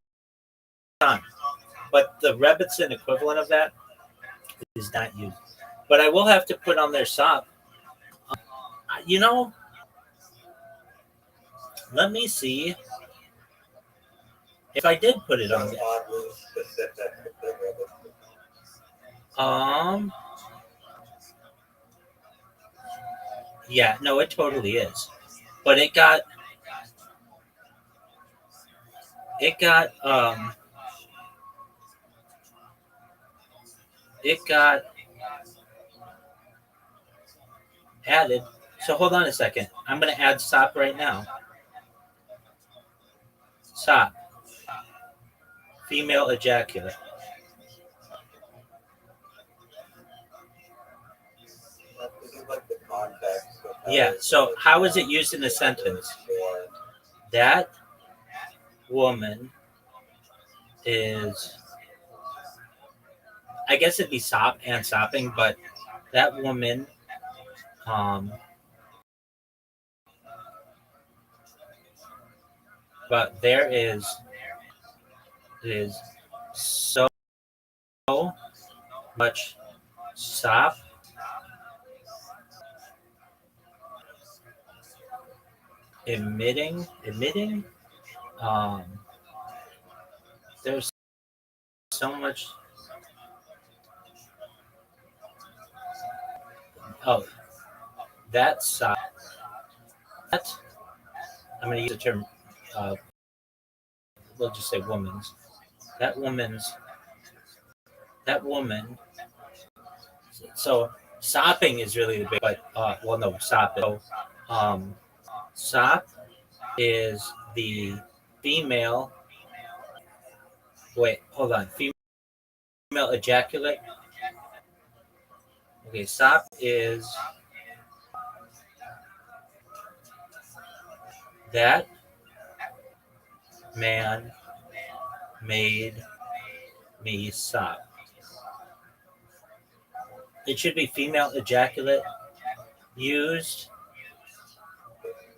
time. But the Rebbetzin equivalent of that is not used. But I will have to put on their SOP. Let me see if I did put it on there. Yeah, no, it totally is. but it got added. So hold on a second. I'm going to add SOP right now. SOP, female ejaculate. Yeah, so how is it used in a sentence? That woman is, I guess it'd be sop and sopping, but that woman, but there is so much sop emitting, there's so much, that sop, that, I'm going to use the term, we'll just say woman's, that woman, so sopping is really the big, but, well, no, sop, so, sop is the female, wait, hold on, female ejaculate. Okay, sop is that man made me sop. It should be female ejaculate,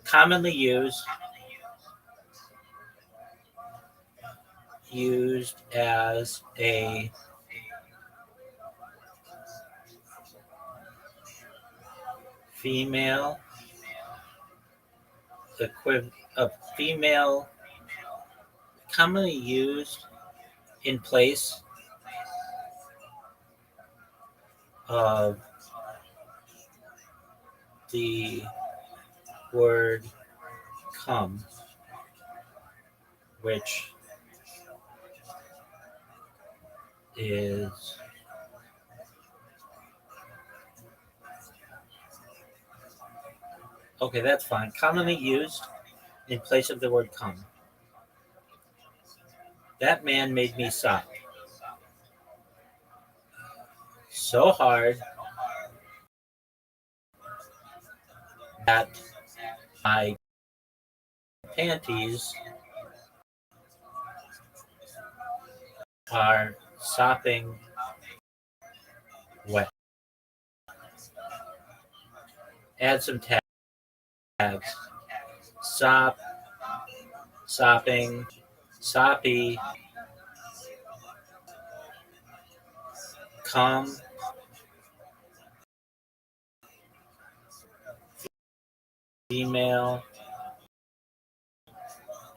commonly used as a female commonly used in place of the word come, which is okay, that's fine. Commonly used in place of the word come. That man made me sop so hard that my panties are sopping wet. Add some tags. Sop, sopping, soppy, come, female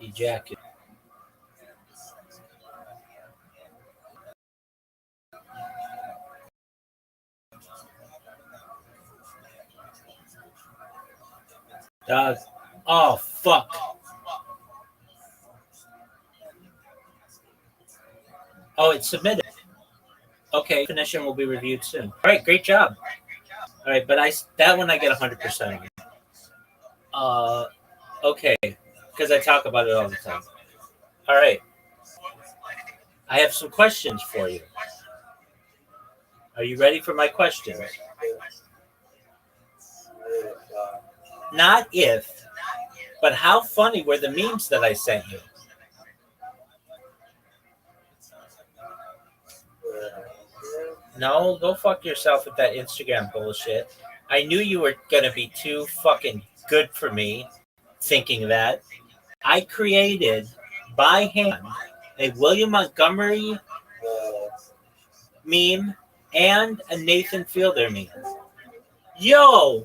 ejaculate. Oh, fuck. Oh, it's submitted. Okay, definition will be reviewed soon. All right, great job. All right, but that one I get 100%. Okay, because I talk about it all the time. All right. I have some questions for you. Are you ready for my questions? Not if, but how funny were the memes that I sent you? No, go fuck yourself with that Instagram bullshit. I knew you were going to be too fucking good for me thinking that. I created by hand a William Montgomery meme and a Nathan Fielder meme. Yo!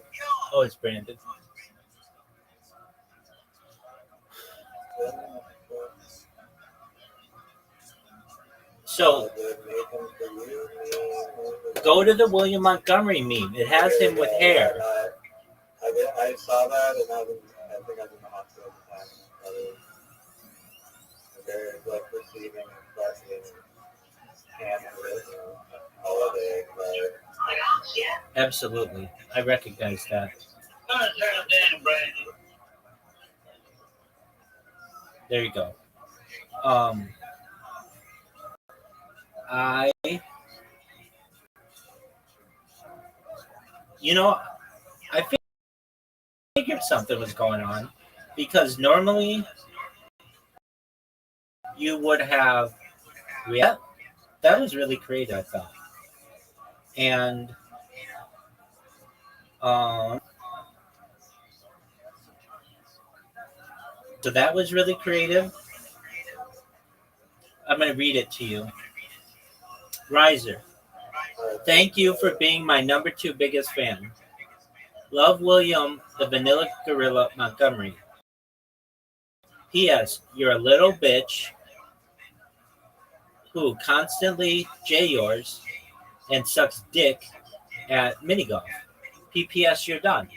Oh, it's Brandon. So, go to the William Montgomery meme. It has him with hair. I saw that, and I think receiving and collecting handwritten holiday letter. Absolutely. I recognize that. There you go. I I figured something was going on because normally you would have that was really creative, I thought. And so that was really creative. I'm going to read it to you. Riser, thank you for being my number 2 biggest fan. Love, William, the Vanilla Gorilla, Montgomery. P.S. You're a little bitch who constantly yours and sucks dick at mini golf. P.P.S. You're done.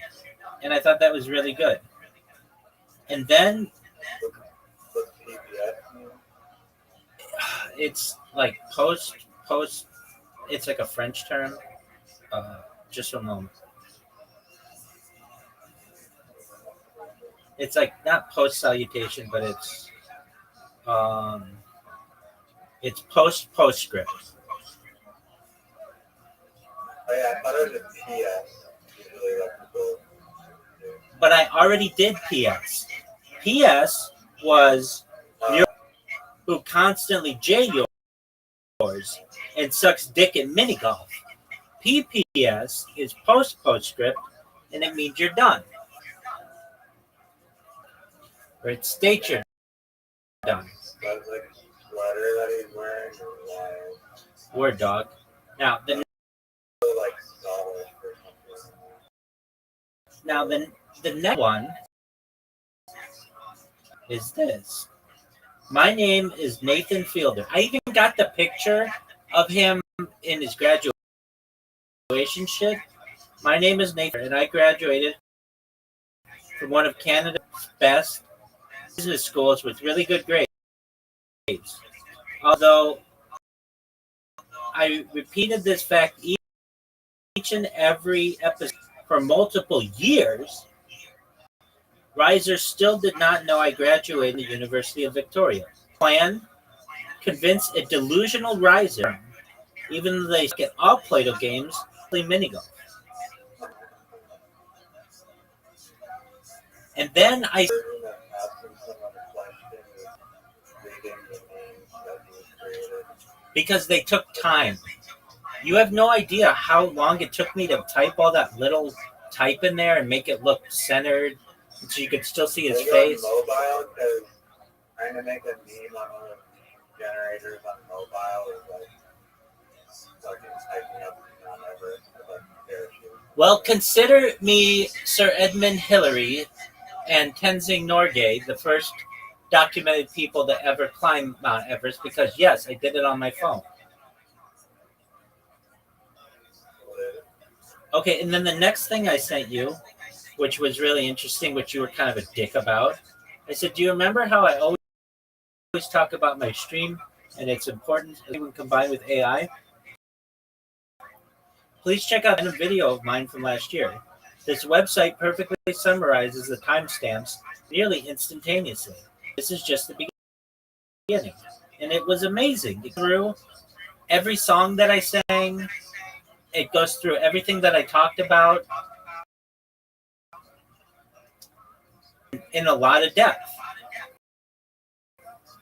And I thought that was really good. And then it's like post. It's like a French term. Just a moment. It's like not post salutation, but it's postscript. Oh yeah, I thought it was a PS. Usually like people. But I already did PS. PS was who constantly yours and sucks dick at mini golf. PPS is postscript, and it means you're done. Or it states you're done. That's like a sweater that he's wearing. Word dog. Now the Like solid or something. Now, the next one is this. My name is Nathan Fielder. I even got the picture of him in his graduation shit. My name is Nathan, and I graduated from one of Canada's best business schools with really good grades. Although I repeated this fact each and every episode for multiple years, Riser still did not know I graduated the University of Victoria. Plan, convince a delusional Riser, even though they get all Play-Doh games, play mini golf. And then because they took time. You have no idea how long it took me to type all that little type in there and make it look centered so you could still see his face. Mobile, because trying to make a meme on one of the generators on mobile is like fucking typing up Mount Everest with like a parachute. Well, consider me Sir Edmund Hillary and Tenzing Norgay, the first documented people to ever climb Mount Everest, because yes, I did it on my phone. Okay, and then the next thing I sent you, which was really interesting, which you were kind of a dick about, I said, do you remember how I always talk about my stream and its importance when combined with AI? Please check out a video of mine from last year. This website perfectly summarizes the timestamps nearly instantaneously. This is just the beginning. And it was amazing. It through every song that I sang. It goes through everything that I talked about in a lot of depth.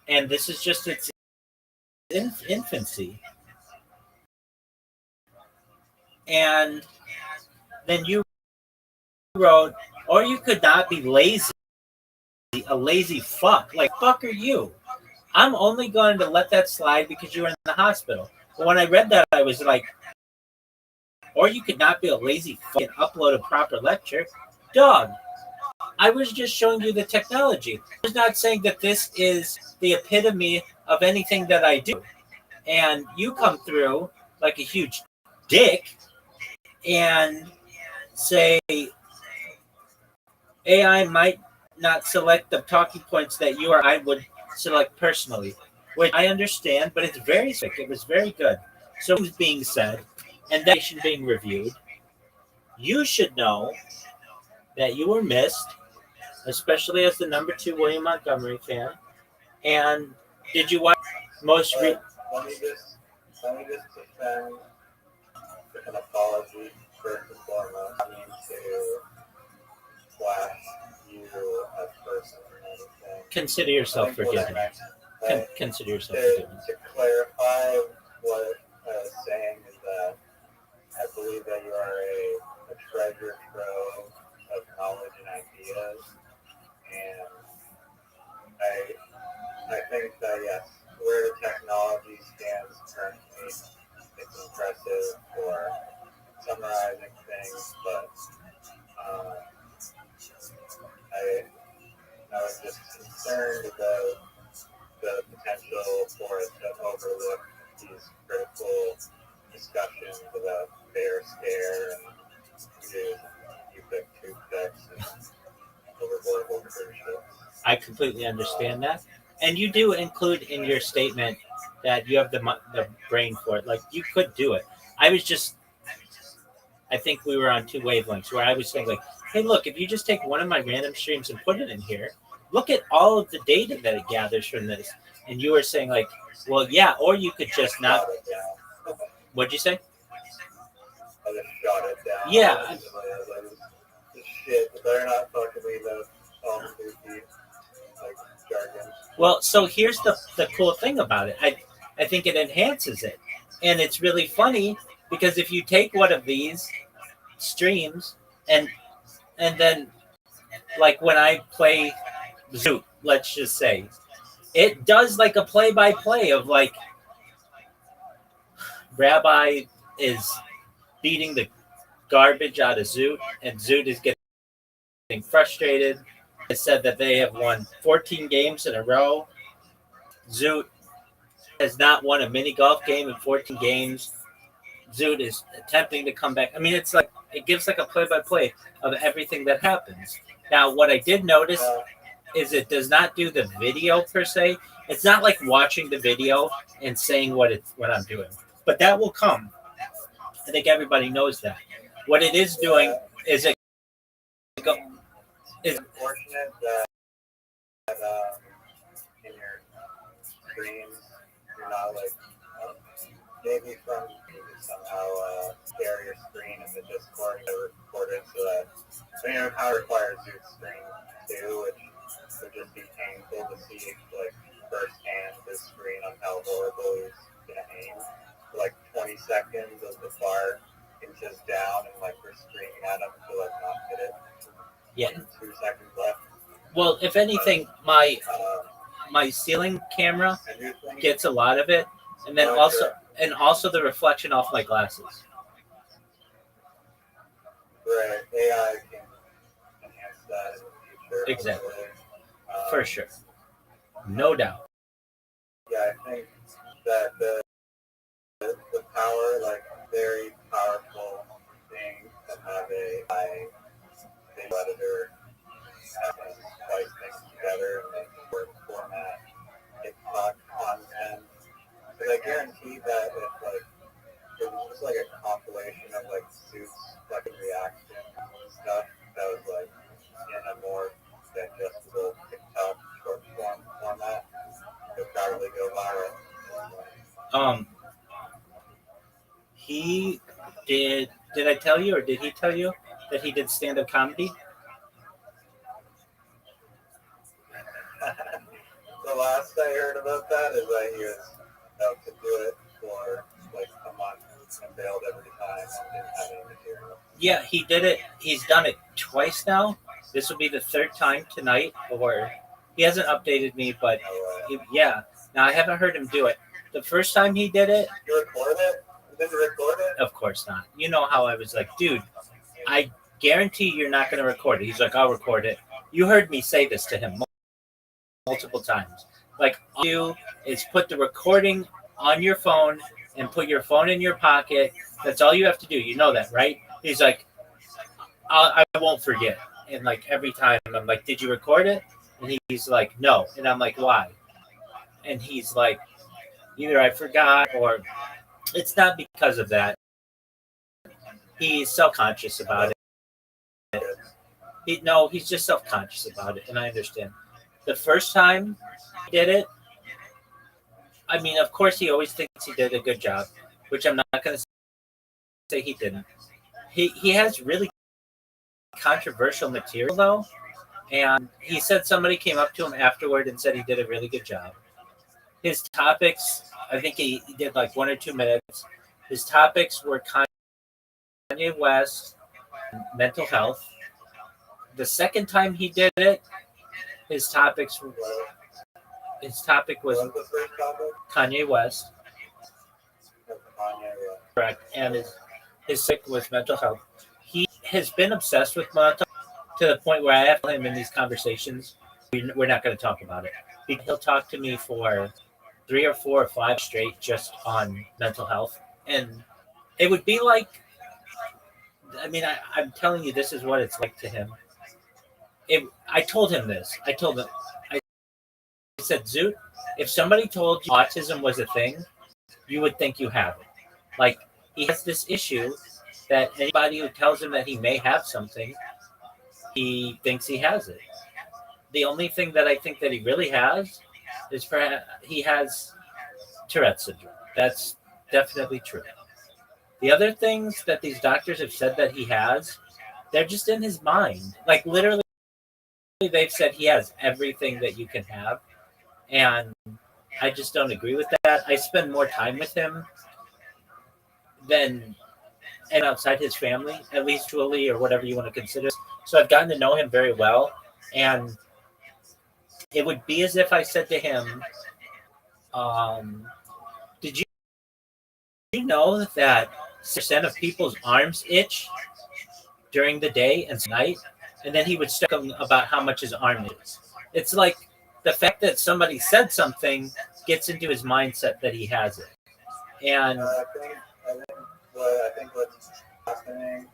And this is just its infancy. And then you wrote, or you could not be lazy, a lazy fuck. Like, fuck are you? I'm only going to let that slide because you were in the hospital. But when I read that, I was like, or you could not be a lazy fuck and upload a proper lecture. Dog, I was just showing you the technology. I was not saying that this is the epitome of anything that I do. And you come through like a huge dick and say AI might not select the talking points that you or I would select personally. which I understand, but it's very sick. It was very good. So it was being said, and that being reviewed. You should know that you were missed, especially as the number 2 William Montgomery fan. And did you watch most? Let me just defend an apology first and foremost. I mean to flash you as person or anything. Consider yourself forgiven. Consider yourself forgiven. To clarify what I was saying is that I believe that you are a treasure trove of knowledge and ideas, and I think that yes, where the technology stands currently, it's impressive for summarizing things, but I was just concerned about the potential for it to overlook these critical discussions about fair scare and you pick toothpicks and overboard crucial. I completely understand that, and you do include in your statement that you have the brain for it. Like you could do it. I think we were on 2 wavelengths where I was saying like, hey, look, if you just take one of my random streams and put it in here, look at all of the data that it gathers from this. And you were saying like, well, yeah, or you could just not. What'd you say? I just shot it down. Yeah. Shit, they're not talking to me about goofy, like jargon. Well, so here's the cool thing about it. I think it enhances it. And it's really funny because if you take one of these streams and then like when I play Zoot, let's just say, it does like a play-by-play of like Rabbi is beating the garbage out of Zoot, and Zoot is getting frustrated. It said that they have won 14 games in a row. Zoot has not won a mini golf game in 14 games. Zoot is attempting to come back. I mean, it's like it gives like a play-by-play of everything that happens. Now, what I did notice is it does not do the video per se. It's not like watching the video and saying what I'm doing, but that will come. I think everybody knows that. What it is doing is it is unfortunate that in your streams you're not like maybe from somehow share your screen in the Discord and record it so that how it requires your screen too, which would just be painful to see like firsthand this screen on how horrible he's gonna aim for like 20 seconds of the bar inches down and like we're screaming at him to like not hit it. Yeah. 2 seconds left. Well, if anything, my ceiling camera gets a lot of it, and then also the reflection off my glasses. Right, AI can enhance that in the future. Exactly. For sure. No doubt. Yeah, I think that the power, like very powerful thing to have a video editor and splice things together and make it work format, TikTok content. But I guarantee that if like it was just like a compilation of like Suits fucking reaction stuff that was like in a more digestible TikTok short form format, it would probably go viral. He did I tell you or did he tell you that he did stand-up comedy? The last I heard about that is that he was out to do it for like a month and bailed every time and didn't have any material. Yeah, he did it. He's done it twice now. This will be the 3rd time tonight, or he hasn't updated me, but yeah. Now I haven't heard him do it. The first time he did it. You recorded it? You didn't record it? Of course not. You know how I was like, dude, I guarantee you're not going to record it. He's like, I'll record it. You heard me say this to him multiple times. Like, all you do is put the recording on your phone and put your phone in your pocket. That's all you have to do. You know that, right? He's like, I won't forget. And like every time I'm like, did you record it? And he's like, no. And I'm like, why? and he's like, either I forgot or it's not because of that. He's self-conscious about it. He's just self-conscious about it, and I understand. The first time he did it, I mean, of course, he always thinks he did a good job, which I'm not going to say he didn't. He has really controversial material, though, and he said somebody came up to him afterward and said he did a really good job. His topics, I think he did like 1 or 2 minutes. His topics were Kanye West, mental health. The second time he did it, his topic was Kanye West. Correct. And his sick was mental health. He has been obsessed with mental health to the point where I have him in these conversations. We're not going to talk about it. He'll talk to me for 3 or 4 or 5 straight just on mental health. And it would be like, I mean, I'm telling you, this is what it's like to him. I told him this. I said, Zoot, if somebody told you autism was a thing, you would think you have it. Like, he has this issue that anybody who tells him that he may have something, he thinks he has it. The only thing that I think that he really has is he has Tourette syndrome. That's definitely true. The other things that these doctors have said that he has, they're just in his mind. Like, literally, they've said he has everything that you can have, and I just don't agree with that. I spend more time with him than and outside his family, at least truly, or whatever you want to consider. So I've gotten to know him very well, and it would be as if I said to him, did you know that 6% of people's arms itch during the day and night? And then he would start talking about how much his arm is. It's like the fact that somebody said something gets into his mindset that he has it. And I think what's happening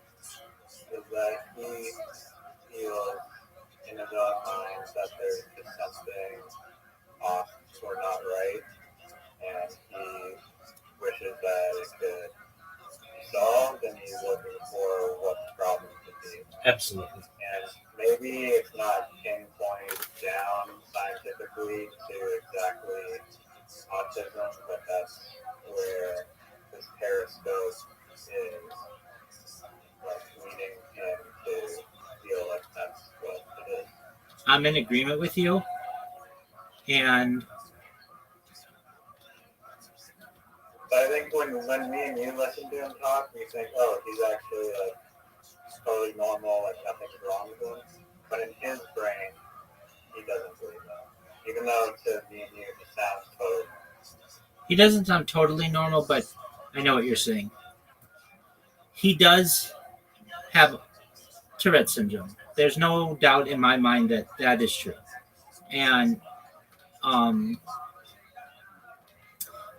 is that he feels in his own mind that there's just something off or not right, and he wishes that it could be solved, and he's looking for what the problem could be. Absolutely. And maybe it's not pinpointed down scientifically to exactly autism, but that's where this periscope is like leading him to feel like that's what it is. I'm in agreement with you. And But I think when me and you listen to him talk, we think, oh, he's actually like totally normal, like nothing's wrong with him. But in his brain, he doesn't believe that. Even though to me and you, it sounds totally. he doesn't sound totally normal, but I know what you're saying. He does have Tourette syndrome. There's no doubt in my mind that that is true. And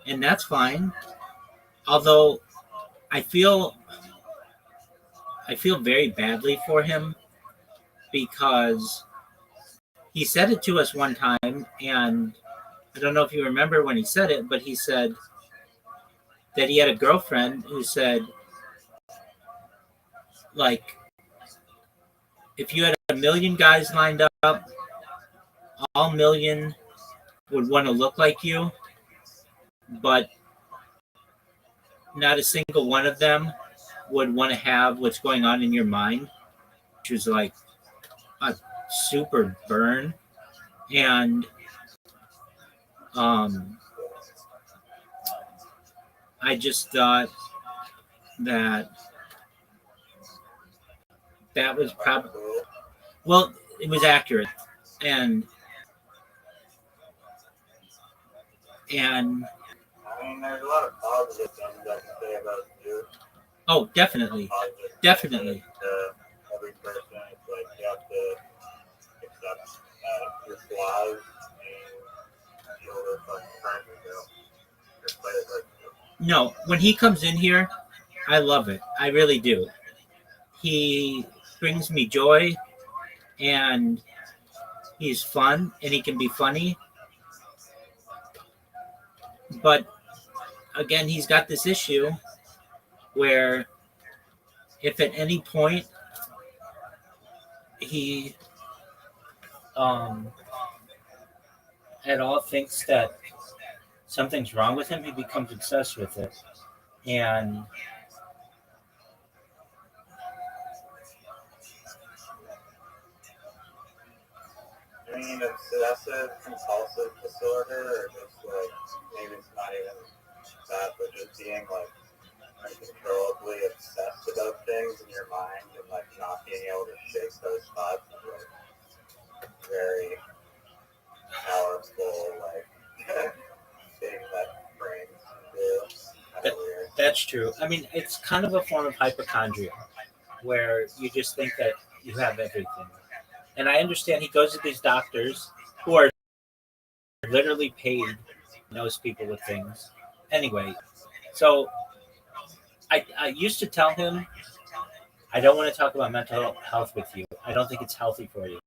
that's fine. Although I feel very badly for him because he said it to us one time, and I don't know if you remember when he said it, but he said that he had a girlfriend who said, like, if you had 1 million guys lined up, all 1 million would want to look like you, but not a single one of them would want to have what's going on in your mind, which was like a super burn. And I just thought that was probably, well, it was accurate. And I mean, there's a lot of positive things I can say about you. Oh, definitely. Definitely. Every person, it's like you have to accept your flaws and deal with like trying to go. Just play it like you. No, when he comes in here, I love it. I really do. He brings me joy, and he's fun, and he can be funny. But again, he's got this issue where if at any point he at all thinks that something's wrong with him, he becomes obsessed with it. And Do you mean obsessive compulsive disorder, or just like maybe it's not even that, but just being like uncontrollably obsessed about things in your mind and like not being able to shake those thoughts is like very powerful, like thing that brains do. Kind of weird. that's true. I mean, it's kind of a form of hypochondria where you just think that you have everything. And I understand he goes to these doctors who are literally paid, knows people with things. Anyway, so I used to tell him, I don't want to talk about mental health with you. I don't think it's healthy for you.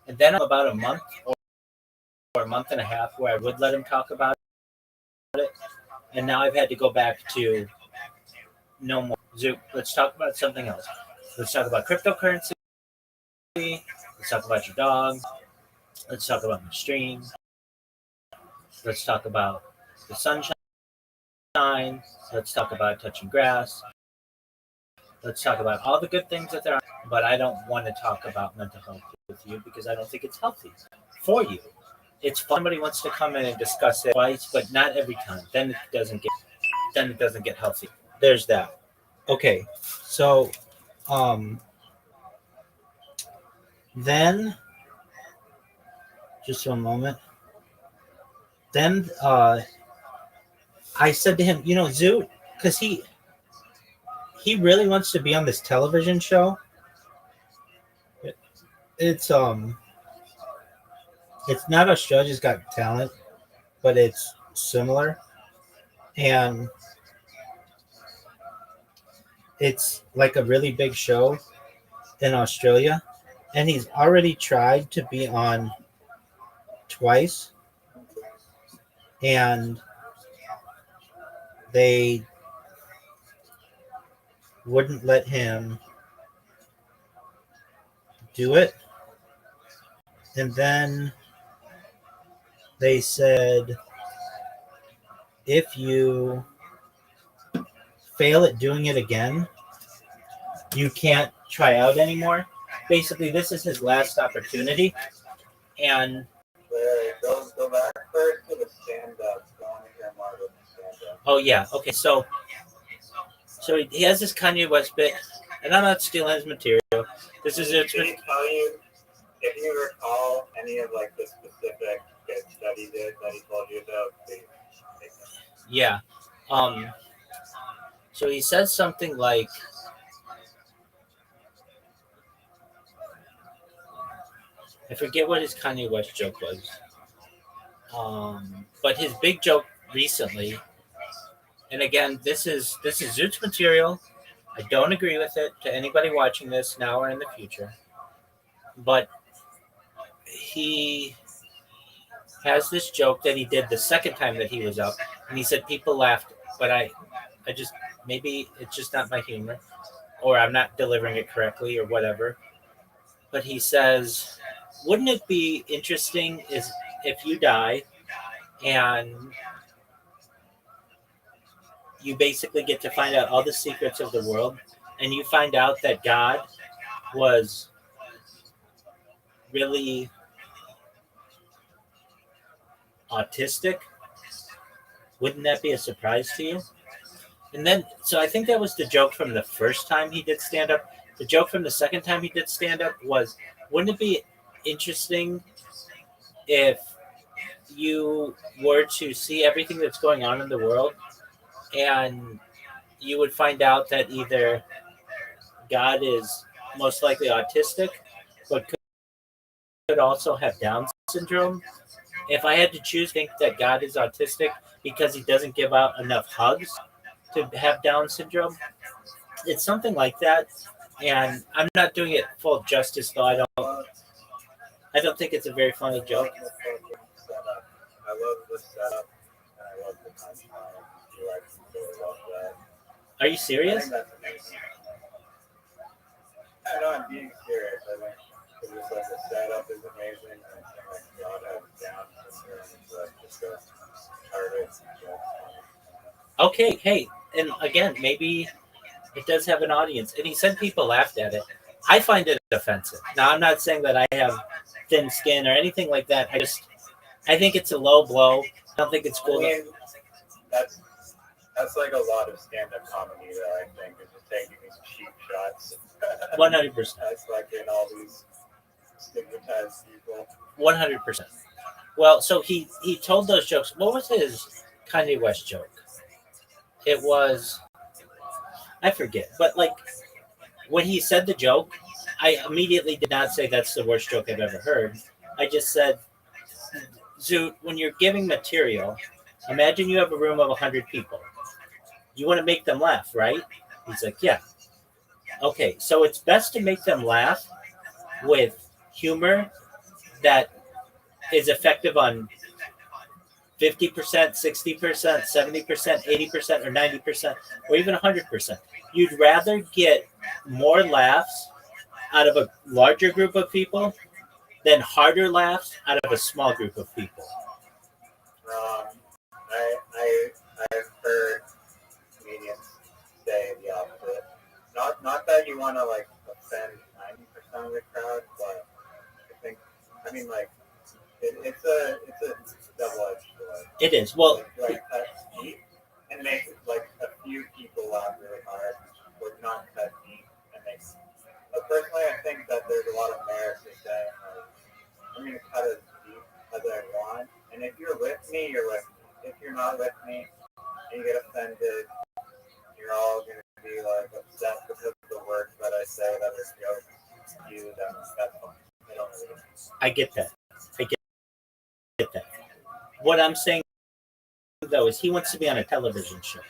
And then about a month or a month and a half where I would let him talk about it. And now I've had to go back to no more. Zoop, let's talk about something else. Let's talk about cryptocurrency. Let's talk about your dog. Let's talk about my stream. Let's talk about the sunshine. Let's talk about touching grass. Let's talk about all the good things that there are. But I don't want to talk about mental health with you because I don't think it's healthy for you. It's fun. Somebody wants to come in and discuss it twice, but not every time. Then it doesn't get healthy. There's that. Okay, so then just one moment. Then I said to him, Zoo, because he really wants to be on this television show. It's not Australia's Got Talent, but it's similar, and it's like a really big show in Australia, and he's already tried to be on twice, and they wouldn't let him do it. And then they said, if you fail at doing it again, you can't try out anymore. Basically, this is his last opportunity. And Go back first to the stand-up. I want to hear more about the stand-up. oh yeah, okay. So he has this Kanye West bit, and I'm not stealing his material. This is it. Did he tell you, if you recall any of like the specific bits that he did that he told you about? Yeah. So he says something like, I forget what his Kanye West joke was. But his big joke recently, and again, this is Zoot's material. I don't agree with it to anybody watching this now or in the future. But he has this joke that he did the second time that he was up, and he said people laughed, but I just, maybe it's just not my humor, or I'm not delivering it correctly or whatever. But he says, wouldn't it be interesting if you die and you basically get to find out all the secrets of the world, and you find out that God was really autistic? Wouldn't that be a surprise to you? And then, so I think that was the joke from the first time he did stand-up. The joke from the second time he did stand-up was, wouldn't it be interesting if you were to see everything that's going on in the world and you would find out that either God is most likely autistic, but could also have Down syndrome? If I had to choose, I think that God is autistic because he doesn't give out enough hugs to have Down syndrome. It's something like that. And I'm not doing it full justice, though. I don't think it's a very funny joke. I love the setup, and I love the punchline. I really love that. Are you I serious? think that's amazing. I know I'm being serious. I think it's like the setup is amazing, and I think like God has down just go target. Okay, hey, and again, maybe it does have an audience. And he said people laughed at it. I find it offensive. Now, I'm not saying that I have thin skin or anything like that. I think it's a low blow. I don't think it's cool. I mean, that's like a lot of stand-up comedy that I think is just taking these cheap shots. 100%. That's like in all these stigmatized people. 100%. Well, so he told those jokes. What was his Kanye West joke? It was, I forget, but like when he said the joke, I immediately did not say that's the worst joke I've ever heard. I just said, Zoot, when you're giving material, imagine you have a room of 100 people. You want to make them laugh, right? He's like, yeah. Okay, so it's best to make them laugh with humor that is effective on 50%, 60%, 70%, 80%, or 90%, or even 100%. You'd rather get more laughs out of a larger group of people than harder laughs out of a small group of people. I've heard comedians say the opposite. Not that you want to like offend 90% of the crowd, but I mean like it's a double-edged sword. It is. Well, like cut deep and make like a few people laugh really hard, or not cut deep and make. But personally, I think that there's a lot of merit to saying like, I'm going to cut as deep as I want, and if you're with me, you're with me. If you're not with me, and you get offended, you're all going to be like upset because of the words that I say that are jokes to you. That's fine. I don't really. I get that. Get that. What I'm saying though is he wants to be on a television show,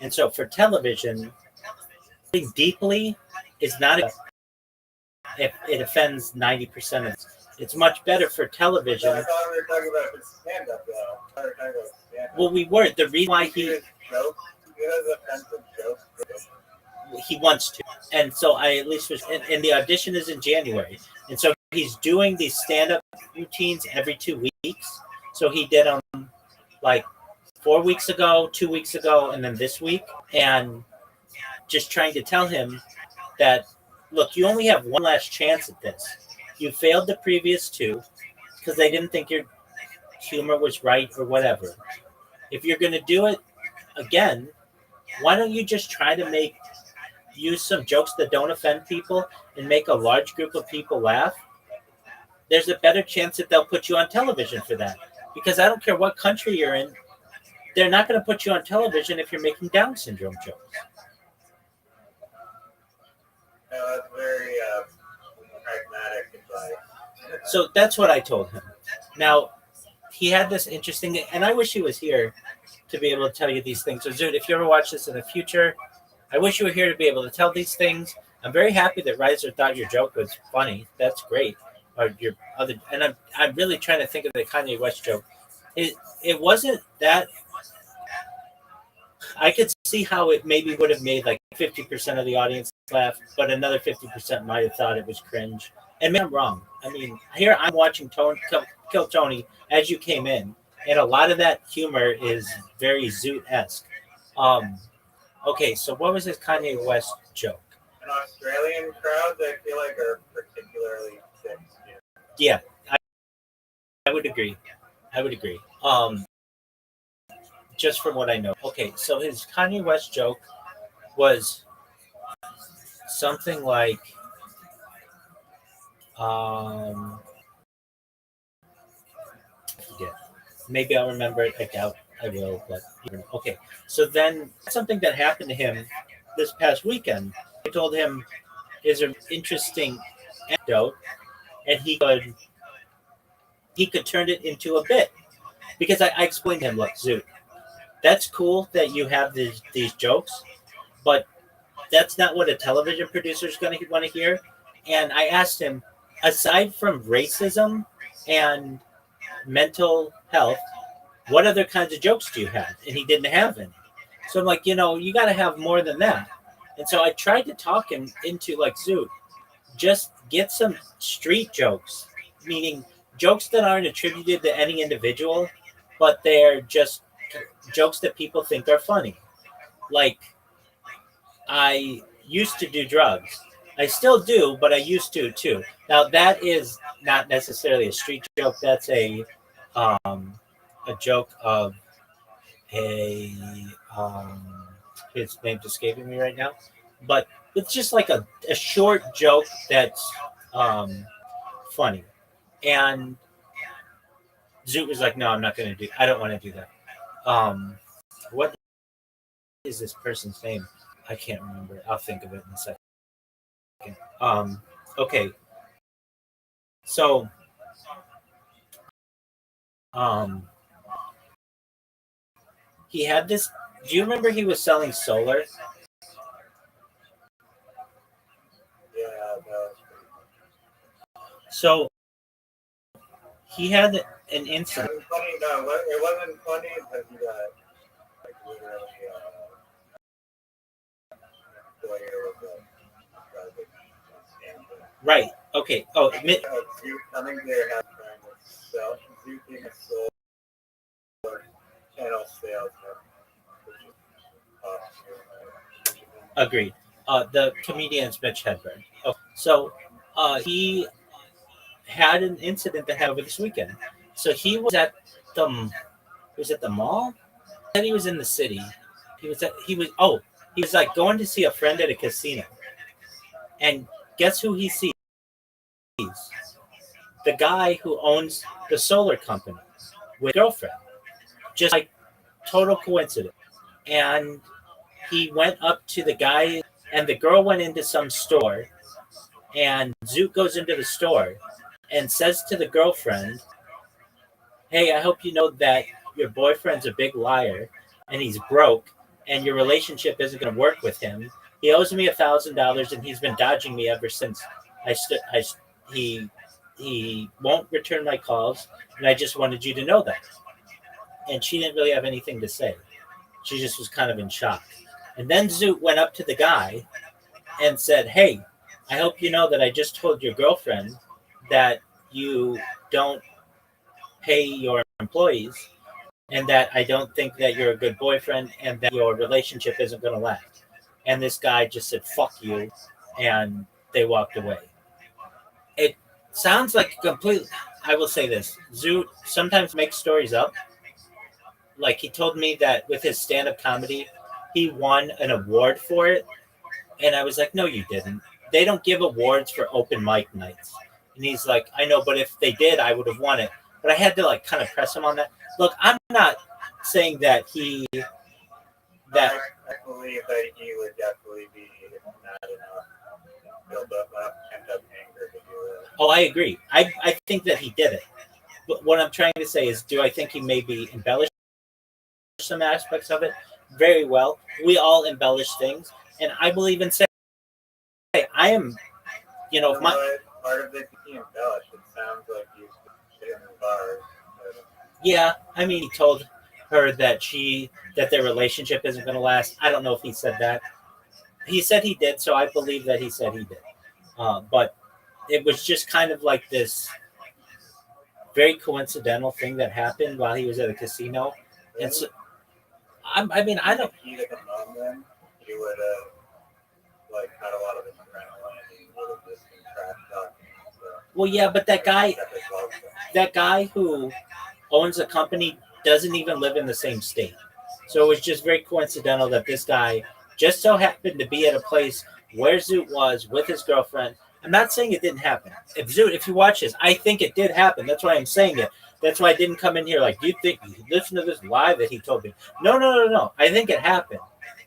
and so for television, think deeply is not if it offends 90% of it. It's much better for television. I thought we were talking about stand-up though. Well, we were. The reason why he wants to, and so I at least was. And the audition is in January, and so he's doing these stand-up routines every 2 weeks. So he did them like 4 weeks ago, 2 weeks ago, and then this week, and just trying to tell him that, look, you only have one last chance at this. You failed the previous two because they didn't think your humor was right or whatever. If you're going to do it again, why don't you just try to use some jokes that don't offend people and make a large group of people laugh? There's a better chance that they'll put you on television for that. Because I don't care what country you're in, they're not going to put you on television if you're making Down syndrome jokes. No, that's very pragmatic advice. So that's what I told him. Now, he had this interesting, and I wish he was here to be able to tell you these things. So, Zoot, if you ever watch this in the future, I wish you were here to be able to tell these things. I'm very happy that Reiser thought your joke was funny. That's great. Or your other, and I'm really trying to think of the Kanye West joke. It wasn't that. I could see how it maybe would have made like 50% of the audience laugh, but another 50% might have thought it was cringe. And maybe I'm wrong. I mean, here I'm watching Kill Tony as you came in, and a lot of that humor is very Zoot-esque. Okay, so what was this Kanye West joke? And Australian crowds, I feel like, are particularly thick. Yeah, I would agree. Just from what I know. Okay, so his Kanye West joke was something like, I forget. Maybe I'll remember it. I doubt I will, but okay. So then something that happened to him this past weekend, I told him is an interesting anecdote, and he could turn it into a bit. Because I explained to him, look, Zoot, that's cool that you have these jokes, but that's not what a television producer is going to want to hear. And I asked him, aside from racism and mental health, what other kinds of jokes do you have? And he didn't have any. So I'm like, you got to have more than that. And so I tried to talk him into like, Zoot, just get some street jokes, meaning jokes that aren't attributed to any individual, but they're just jokes that people think are funny. Like, I used to do drugs. I still do, but I used to too. Now that is not necessarily a street joke. That's a joke of a his name's escaping me right now, but it's just like a short joke that's funny. And Zoot was like, "No, I'm not going to do. I don't want to do that." What is this person's name? I can't remember. I'll think of it in a second. Okay. So, he had this. Do you remember he was selling solar? Yeah, no. So he had an incident. It was funny, no, it wasn't funny because he got like literally Right. Okay. Oh, I think they're trying to sell Zoot being a solar channel sales. agreed. The comedian's Mitch Hedberg. Oh, so he had an incident that happened over this weekend. So he was at the mall. Then he was in the city. He was like going to see a friend at a casino. And guess who he sees? The guy who owns the solar company with a girlfriend. Just like total coincidence. And he went up to the guy, and the girl went into some store, and Zoot goes into the store and says to the girlfriend, "Hey, I hope you know that your boyfriend's a big liar and he's broke and your relationship isn't going to work with him. He owes me $1,000 and he's been dodging me ever since he won't return my calls, and I just wanted you to know that." And she didn't really have anything to say. She just was kind of in shock. And then Zoot went up to the guy and said, "Hey, I hope you know that I just told your girlfriend that you don't pay your employees and that I don't think that you're a good boyfriend and that your relationship isn't going to last." And this guy just said, "Fuck you," and they walked away. It sounds like complete. I will say this. Zoot sometimes makes stories up. Like, he told me that with his stand-up comedy, he won an award for it. And I was like, "No, you didn't. They don't give awards for open mic nights." And he's like, "I know, but if they did, I would have won it." But I had to like kind of press him on that. Look, I'm not saying that I believe that he would definitely be mad enough, build up pent up anger to do it. Oh, I agree. I think that he did it. But what I'm trying to say is, do I think he maybe embellished some aspects of it? Very well. We all embellish things. And I believe in saying, "Hey, I am, Part of it he embellished. It sounds like he's in the bars. Yeah, I mean, he told her that their relationship isn't going to last. I don't know if he said that. He said he did, so I believe that he said he did. But it was just kind of like this very coincidental thing that happened while he was at a casino. And so, I don't. Heat of the moment, he would have had a lot of adrenaline. He would have just been trash talking. Well, yeah, but that guy who owns a company doesn't even live in the same state. So it was just very coincidental that this guy just so happened to be at a place where Zoot was with his girlfriend. I'm not saying it didn't happen. If you watch this, I think it did happen. That's why I'm saying it. That's why I didn't come in here like, "Do you think you listen to this lie that he told me?" No. I think it happened.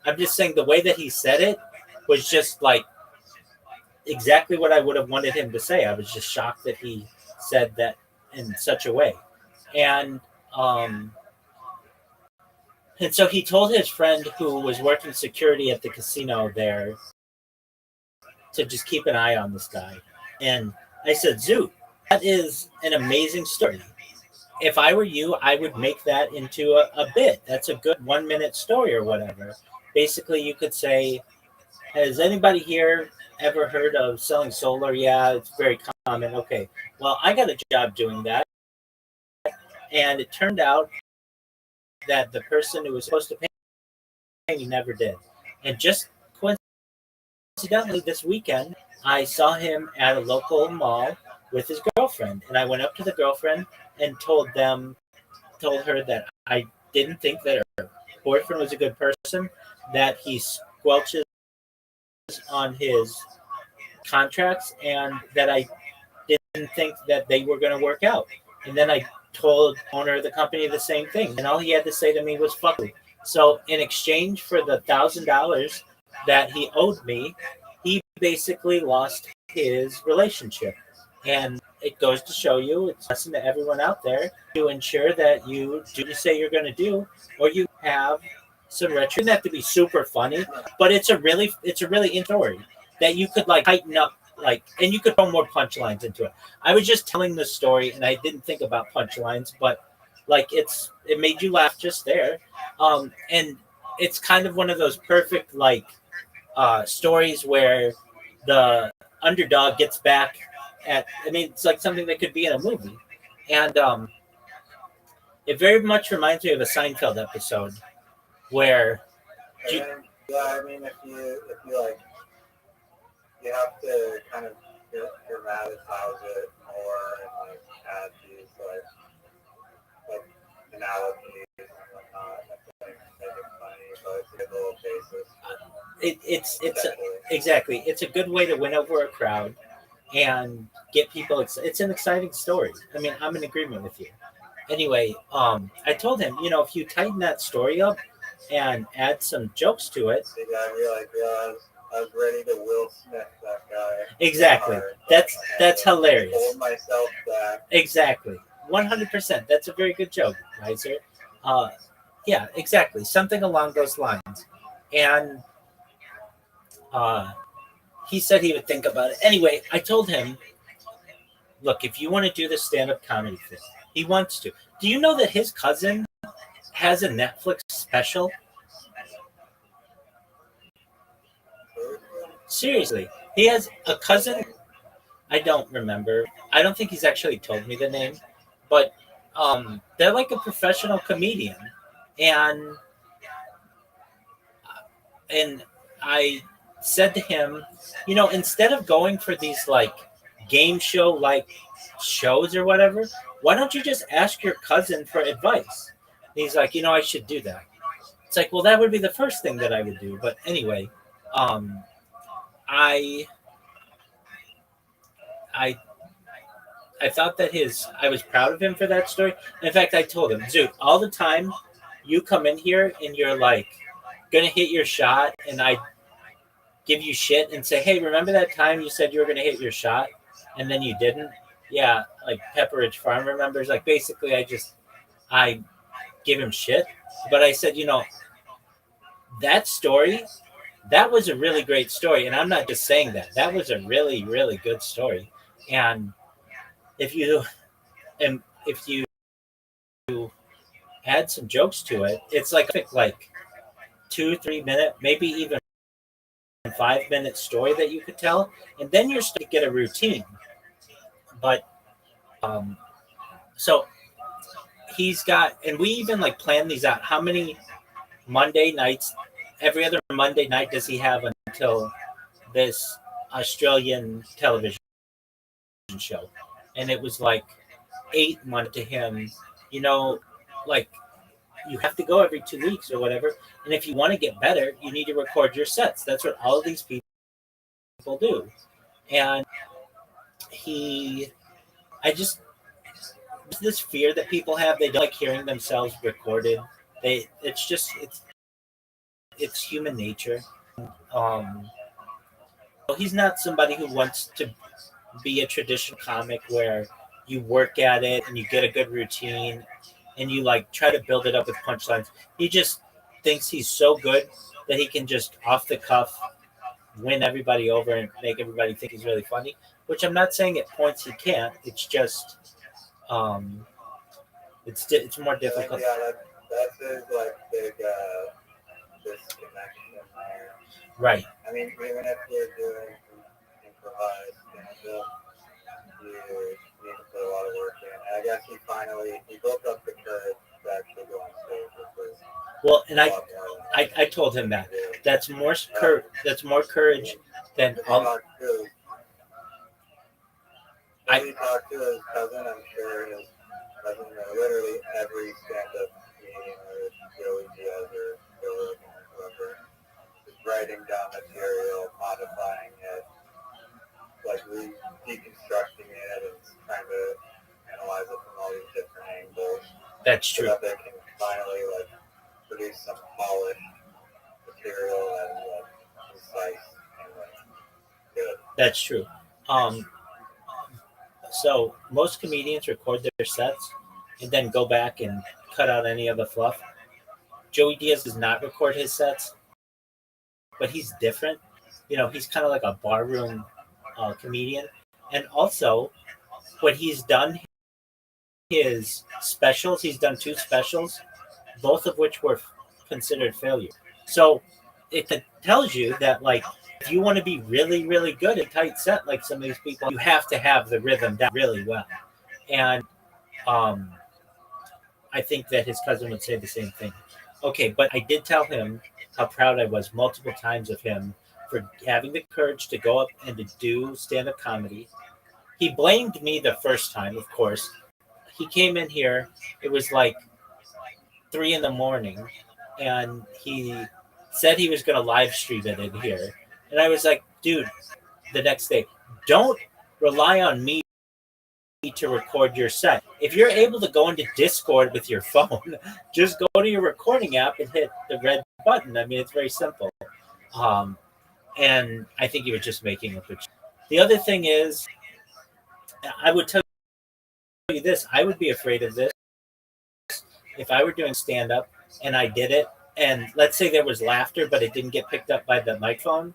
I'm just saying the way that he said it was just like exactly what I would have wanted him to say. I was just shocked that he said that in such a way. And so he told his friend who was working security at the casino there to just keep an eye on this guy. And I said, "Zoot, that is an amazing story. if I were you, I would make that into a bit. That's a good 1 minute story or whatever. Basically, you could say, has anybody here ever heard of selling solar? Yeah, it's very common. Okay, well, I got a job doing that. And it turned out that the person who was supposed to pay me never did. And just coincidentally, this weekend, I saw him at a local mall with his girlfriend. And I went up to the girlfriend and told her that I didn't think that her boyfriend was a good person, that he squelches on his contracts, and that I didn't think that they were going to work out. And then I told the owner of the company the same thing, and all he had to say to me was "fuck you." So in exchange for the $1,000 that he owed me, he basically lost his relationship. And it goes to show you, it's a lesson to everyone out there, to ensure that you do what you say you're going to do, or you have some retro. It doesn't have to be super funny, but it's a really in story that you could like tighten up, like, and you could throw more punchlines into it. I was just telling the story, and I didn't think about punchlines, but like it made you laugh just there, and it's kind of one of those perfect like stories where the underdog gets back at. I mean, it's like something that could be in a movie, and it very much reminds me of a Seinfeld episode where. I mean, if you like, you have to kind of dramatize it more and like add these like analogies and whatnot. I think make it funny, but it's a good little basis. Exactly. It's a good way to win over a crowd and get people. It's an exciting story. I mean, I'm in agreement with you. Anyway, I told him, if you tighten that story up and add some jokes to it. I was ready to Will Smith that guy. Exactly. That's hilarious. Hold myself back. Exactly. 100%. That's a very good joke, Weiser. Yeah, exactly. Something along those lines. And he said he would think about it. Anyway, I told him, look, if you want to do the stand-up comedy thing, he wants to. Do you know that his cousin has a Netflix special? Seriously. He has a cousin. I don't remember. I don't think he's actually told me the name. But they're like a professional comedian. And I said to him, instead of going for these like game show like shows or whatever, why don't you just ask your cousin for advice? And he's like, I should do that. It's like, well, that would be the first thing that I would do. But anyway, I thought that I was proud of him for that story. In fact, I told him, dude, all the time you come in here and you're like gonna hit your shot, and I give you shit and say, hey, remember that time you said you were gonna hit your shot and then you didn't? Yeah, like Pepperidge Farm remembers. Like basically, I give him shit, but I said, that story, that was a really great story, and I'm not just saying that. That was a really, really good story, and if you add some jokes to it, it's like 2-3 minute, maybe even 5 minute story that you could tell, and then you're starting to get a routine. But so he's got, and we even like plan these out. How many Monday nights? Every other Monday night does he have until this Australian television show? And it was like 8 months to him. Like you have to go every 2 weeks or whatever. And if you want to get better, you need to record your sets. That's what all of these people do. And this fear that people have, they don't like hearing themselves recorded. It's human nature. He's not somebody who wants to be a traditional comic where you work at it and you get a good routine and you like try to build it up with punchlines. He just thinks he's so good that he can just off the cuff win everybody over and make everybody think he's really funny, which I'm not saying at points he can't. It's just It's more difficult. Yeah, that's his like big disconnection there. Right. I mean, even if you're doing improvised stand-up, you need to put a lot of work in. And I guess he built up the courage to actually go on stage, which was Well, and a lot more than I told him that that's more that's more courage than If you talk to his cousin, I'm sure his cousin, literally every stand-up comedian or Joey Diaz or Joe Rogan or whoever is writing down material, modifying it, like deconstructing it and trying to analyze it from all these different angles. That's true. So that they can finally like produce some polished material and like concise and like good. That's true. So most comedians record their sets and then go back and cut out any of the fluff. Joey Diaz does not record his sets, but he's different. You know, he's kind of like a barroom comedian. And also, what he's done, his specials, he's done 2 specials, both of which were considered failure. So it tells you that, like, if you want to be really, really good at tight set, like some of these people, you have to have the rhythm down really well. And I think that his cousin would say the same thing. Okay, but I did tell him how proud I was multiple times of him for having the courage to go up and to do stand-up comedy. He blamed me the first time, of course. He came in here, it was like 3 a.m, and he said he was going to live stream it in here. And I was like, dude, the next day, don't rely on me to record your set. If you're able to go into Discord with your phone, just go to your recording app and hit the red button. I mean, it's very simple. And I think he was just making a picture. The other thing is, I would tell you this, I would be afraid of this if I were doing stand-up and I did it, and let's say there was laughter, but it didn't get picked up by the microphone,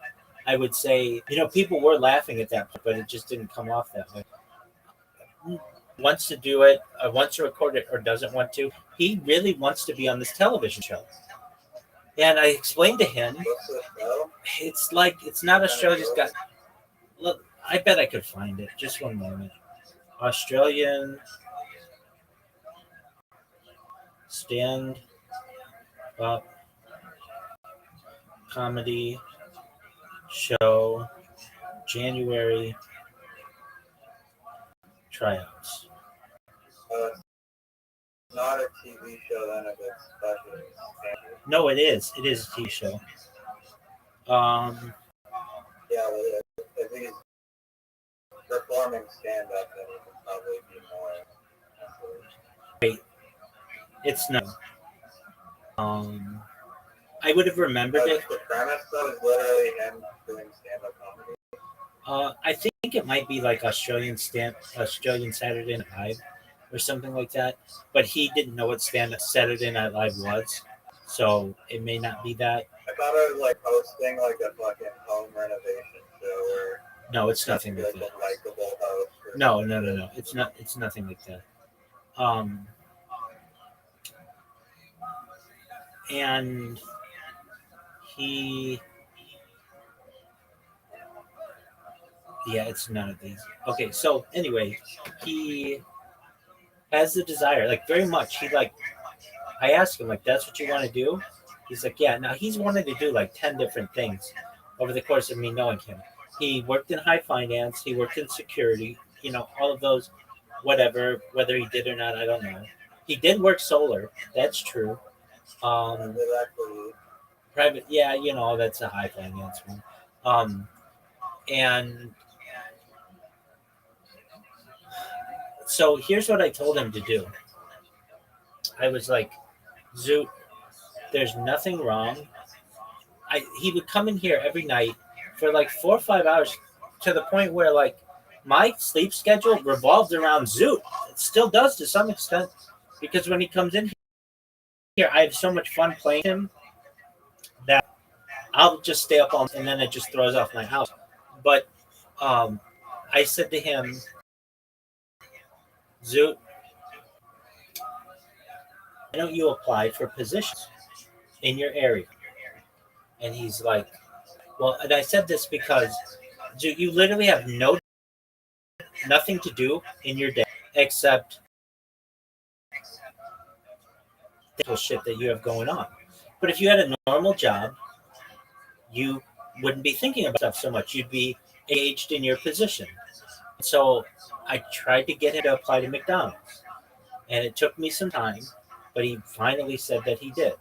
I would say, you know, people were laughing at that, but it just didn't come off that way. Wants to do it, wants to record it, or doesn't want to. He really wants to be on this television show. And I explained to him, it's like, it's not a show just got, look, I bet I could find it. Just one moment. Australian stand-up comedy show, January tryouts. Not a TV show then if it's special. No, it is. It is a TV show. Yeah, well, if he's performing stand-up, then he can probably be more. Wait, it's not. I would have remembered it. The premise though is literally him doing stand-up comedy. I think it might be like Australian Saturday Night Live or something like that. But he didn't know what Saturday Night Live was, so it may not be that. I thought it was like hosting like a fucking home renovation show where. No, it's nothing like that. No. It's not. It's nothing like that. And he. Yeah, it's none of these. Okay, so anyway, he has the desire, like very much. He like, I asked him, like, that's what you want to do? He's like, yeah. Now he's wanted to do like 10 different things over the course of me knowing him. He worked in high finance. He worked in security. You know, all of those, whatever, whether he did or not, I don't know. He did work solar. That's true. Private, yeah, you know, that's a high finance one. And so here's what I told him to do. I was like, Zoot, there's nothing wrong. He would come in here every night for like 4 or 5 hours to the point where like my sleep schedule revolved around Zoot. It still does to some extent because when he comes in here, I have so much fun playing him that I'll just stay up all and then it just throws off my house. But I said to him, Zoot, don't you apply for positions in your area? And he's like, well, and I said this because you literally have nothing to do in your day except the shit that you have going on. But if you had a normal job, you wouldn't be thinking about stuff so much. You'd be engaged in your position. So I tried to get him to apply to McDonald's, and it took me some time, but he finally said that he did.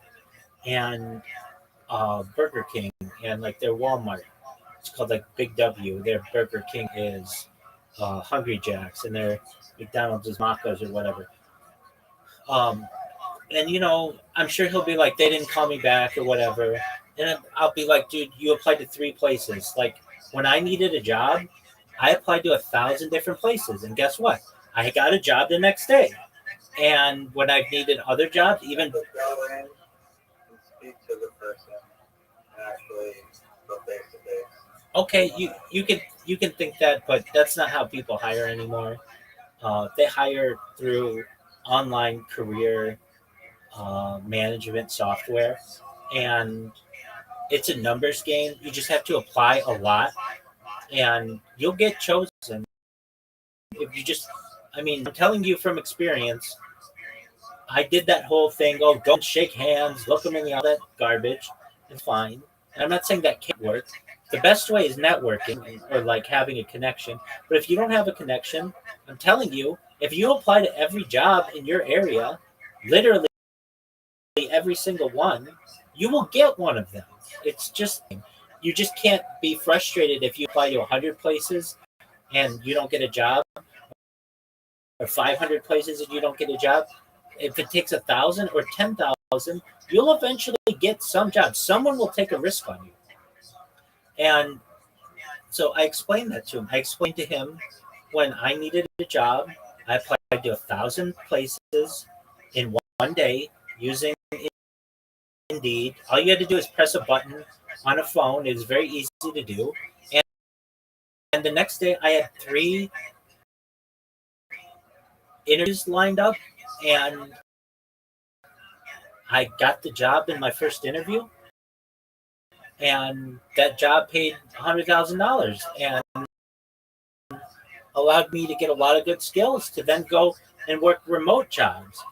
And Burger King and like their Walmart, it's called like Big W. Their Burger King is Hungry Jacks, and their McDonald's is Macca's or whatever. And I'm sure he'll be like, they didn't call me back or whatever. And I'll be like, dude, you applied to 3 places. Like when I needed a job, I applied to 1,000 different places. And guess what? I got a job the next day. And when I've needed other jobs, even Go in and speak to the person and actually go face to face. okay, you can think that, but that's not how people hire anymore. They hire through online career management software, and it's a numbers game. You just have to apply a lot, and you'll get chosen. If you just, I'm telling you from experience. I did that whole thing. Oh, go and shake hands, look them in the eye, all that garbage. It's fine. And I'm not saying that can't work. The best way is networking or like having a connection. But if you don't have a connection, I'm telling you, if you apply to every job in your area, literally every single one, you will get one of them. It's just, you just can't be frustrated if you apply to 100 places and you don't get a job, or 500 places and you don't get a job. If it takes 1,000 or 10,000, you'll eventually get some job. Someone will take a risk on you. And so I explained that to him. I explained to him when I needed a job, I applied to 1,000 places in one day using Indeed. All you had to do is press a button on a phone. It was very easy to do. And the next day I had 3 interviews lined up, and I got the job in my first interview, and that job paid $100,000 and allowed me to get a lot of good skills to then go and work remote jobs.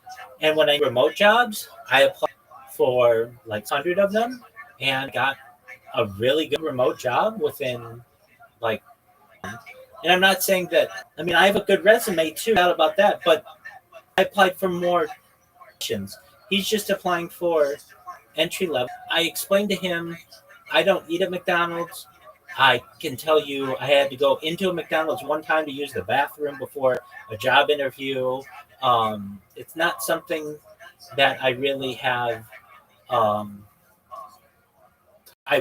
And when I remote jobs, I applied for like 100 of them and got a really good remote job within like. And I'm not saying that. I have a good resume too, not about that, but I applied for more positions. He's just applying for entry level. I explained to him, I don't eat at McDonald's. I can tell you I had to go into a McDonald's one time to use the bathroom before a job interview. It's not something that I really have, I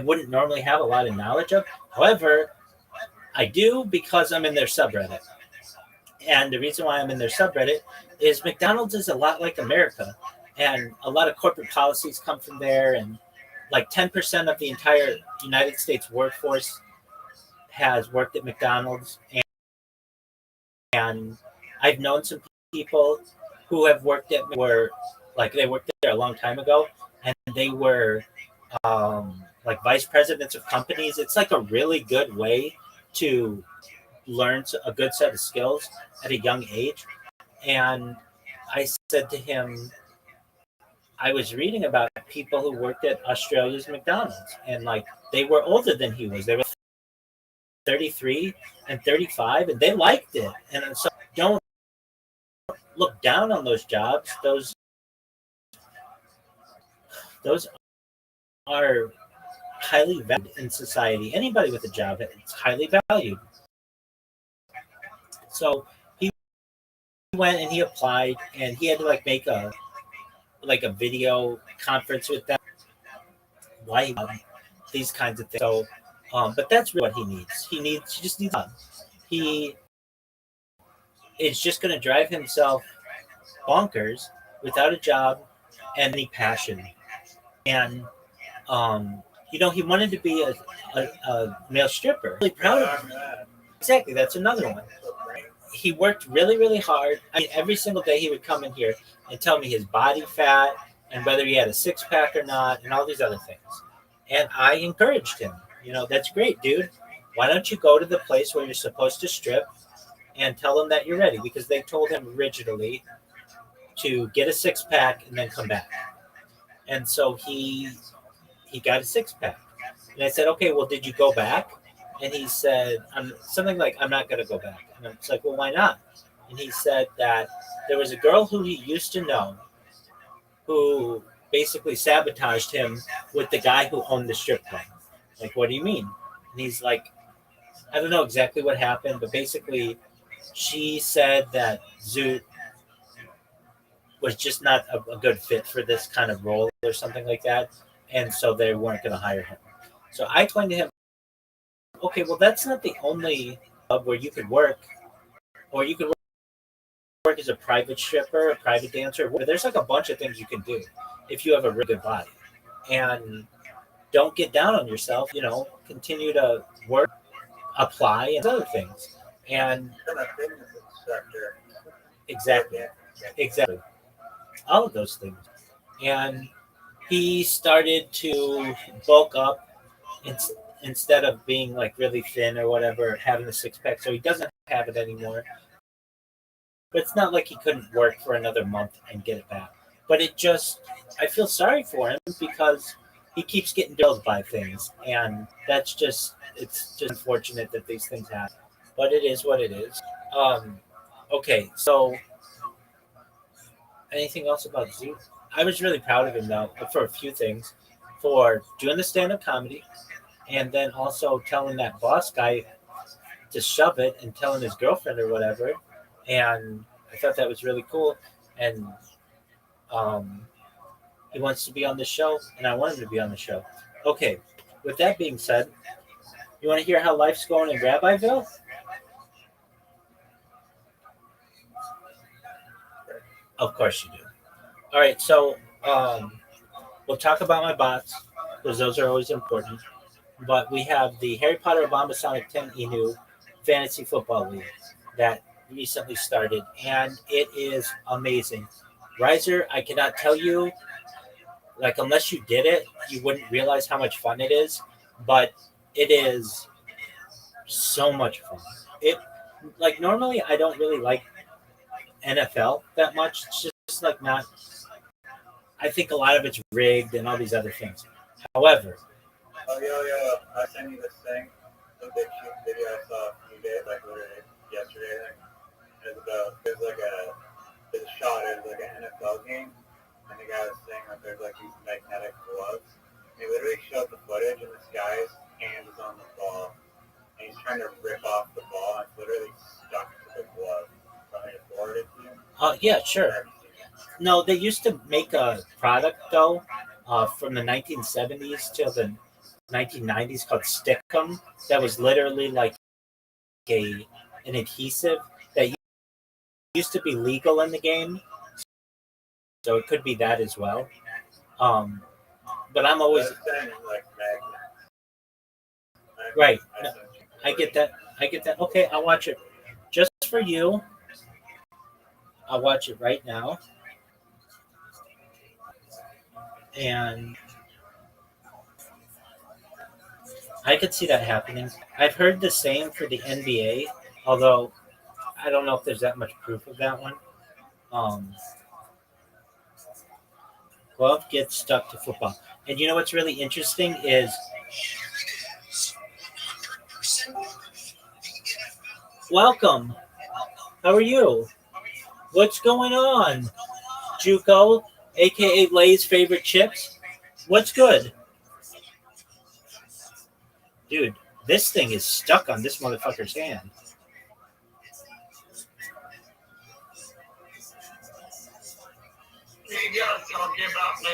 wouldn't normally have a lot of knowledge of. However, I do because I'm in their subreddit. And the reason why I'm in their subreddit is McDonald's is a lot like America. And a lot of corporate policies come from there. And like 10% of the entire United States workforce has worked at McDonald's. And I've known some people who have worked they worked there a long time ago. And they were like vice presidents of companies. It's like a really good way to learn a good set of skills at a young age. And I said to him, I was reading about people who worked at Australia's McDonald's, and like they were older than he was. They were 33 and 35, and they liked it. And so don't look down on those jobs. Those are highly valued in society. Anybody with a job, it's highly valued. So he went and he applied, and he had to like make a video conference with them. Why these kinds of things? So, but that's really what he needs. He just needs. He is just going to drive himself bonkers without a job and any passion. And he wanted to be a male stripper. Really proud of him. Exactly, that's another one. He worked really, really hard. Every single day he would come in here and tell me his body fat and whether he had a six pack or not and all these other things. And I encouraged him. That's great, dude. Why don't you go to the place where you're supposed to strip and tell them that you're ready? Because they told him originally to get a six pack and then come back. And so he got a six pack. And I said, okay, well, did you go back? And he said, something like, I'm not going to go back. And I was like, well, why not? And he said that there was a girl who he used to know who basically sabotaged him with the guy who owned the strip club. Like, what do you mean? And he's like, I don't know exactly what happened, but basically she said that Zoot was just not a good fit for this kind of role or something like that. And so they weren't going to hire him. So I explained to him, okay, well, that's not the only club where you could work, or you could work as a private stripper, a private dancer. But there's like a bunch of things you can do if you have a really good body. And don't get down on yourself, continue to work, apply, and other things. And exactly. All of those things. And he started to bulk up instead of being like really thin or whatever, having a six pack. So he doesn't have it anymore. But it's not like he couldn't work for another month and get it back. But I feel sorry for him because he keeps getting billed by things. And it's just unfortunate that these things happen. But it is what it is. Okay, so anything else about Zoot? I was really proud of him, though, for a few things. For doing the stand-up comedy, and then also telling that boss guy to shove it and telling his girlfriend or whatever. And I thought that was really cool. And he wants to be on the show, and I want him to be on the show. Okay, with that being said, you want to hear how life's going in Rabbi'ville? Of course you do. All right, so we'll talk about my bots, because those are always important. But we have the Harry Potter Obama Sonic 10 Inu Fantasy Football League that recently started, and it is amazing. Riser, I cannot tell you, like, unless you did it, you wouldn't realize how much fun it is, but it is so much fun. Normally I don't really like NFL that much. It's just like not, I think a lot of it's rigged and all these other things. However, I sent you this thing, the big shoot video I saw a few days, like literally yesterday, I think. There's a shot, it was like an NFL game, and the guy was saying that there's like these magnetic gloves. He literally showed the footage, and this guy's hand is on the ball, and he's trying to rip off the ball, and it's literally stuck to the glove. So I just forwarded it to you. Yeah, sure. No, they used to make a product, though, from the 1970s till the 1990s called Stickum that was literally like an adhesive that used to be legal in the game, so it could be that as well. But I'm always right. No, I get that. Okay, I'll watch it just for you. I'll watch it right now, and I could see that happening. I've heard the same for the NBA, although I don't know if there's that much proof of that one. Glove gets stuck to football. And you know what's really interesting is welcome. How are you? What's going on? Juco, aka Lay's favorite chips. What's good? Dude, this thing is stuck on this motherfucker's hand. You guys talking about me?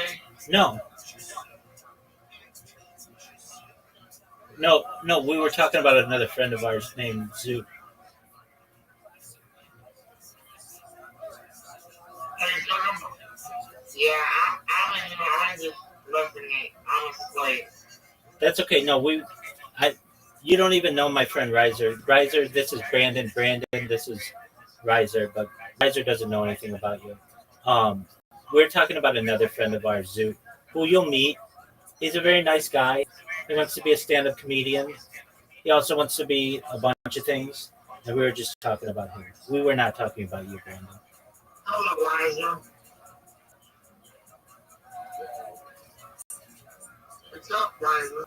No, we were talking about another friend of ours named Zoot. Yeah, I'm just looking I'm asleep. That's okay. No, you don't even know my friend Riser. Riser, this is Brandon. Brandon, this is Riser, but Riser doesn't know anything about you. We're talking about another friend of ours, Zoot, who you'll meet. He's a very nice guy. He wants to be a stand-up comedian. He also wants to be a bunch of things. And we were just talking about him. We were not talking about you, Brandon. Hello, Liza. What's up, Liza?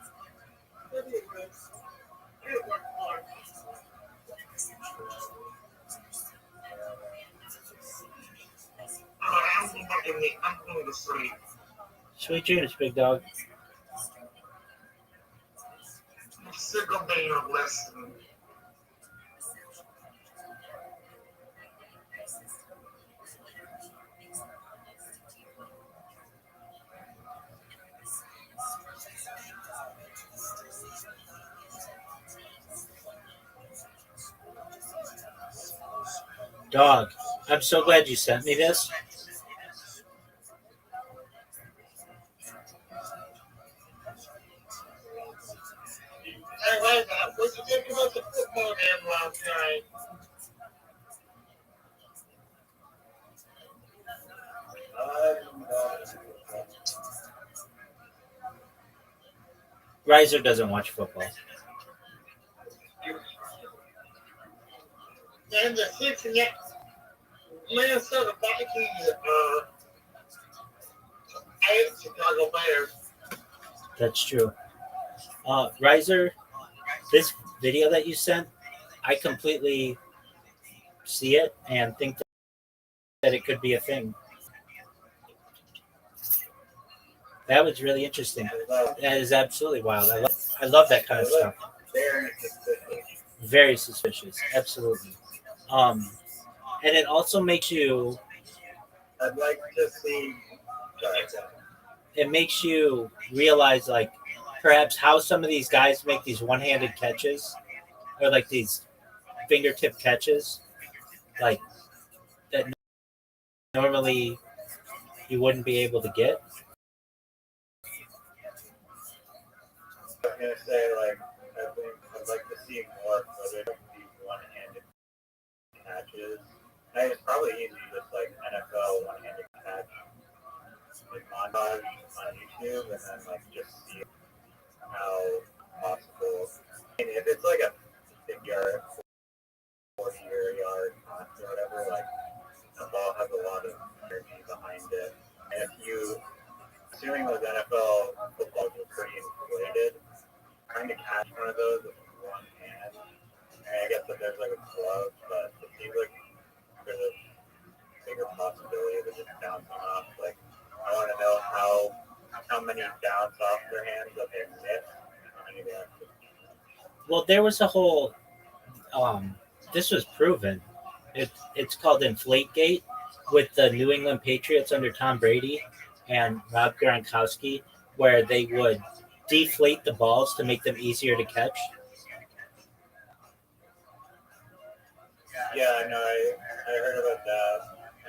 I'm going to sleep. Sweet dreams, big dog. I'm sick of being a listener. Dog, I'm so glad you sent me this. Hey, wait, what you think about the football game last night? Riser doesn't watch football. And the Cincinnati Minnesota Vikings ate Chicago Bears. That's true. Riser, this video that you sent, I completely see it and think that it could be a thing. That was really interesting. That is absolutely wild. I love that kind of stuff. Very suspicious. Absolutely. And it also makes you. I'd like to see. It makes you realize, like, perhaps how some of these guys make these one-handed catches, or like these fingertip catches, like that normally you wouldn't be able to get. I was gonna say, like, I think I'd like to see more footage of these one-handed catches. And it's probably easy, just like NFL one-handed catch, like montage on YouTube, and then like just see how possible. I mean, if it's like a 50-yard, 40-yard punt or whatever, like the ball has a lot of energy behind it. And if you, assuming those NFL footballs are pretty inflated, trying to catch one of those with one hand, and I guess that there's like a glove, but it seems like there's a bigger possibility of it just bouncing off. Like, I want to know how many bounce off their hands that they miss. How many they actually. Well, there was a whole. This was proven. It's called Inflategate with the New England Patriots under Tom Brady and Rob Gronkowski, where they would deflate the balls to make them easier to catch. Yeah, no, I heard about that.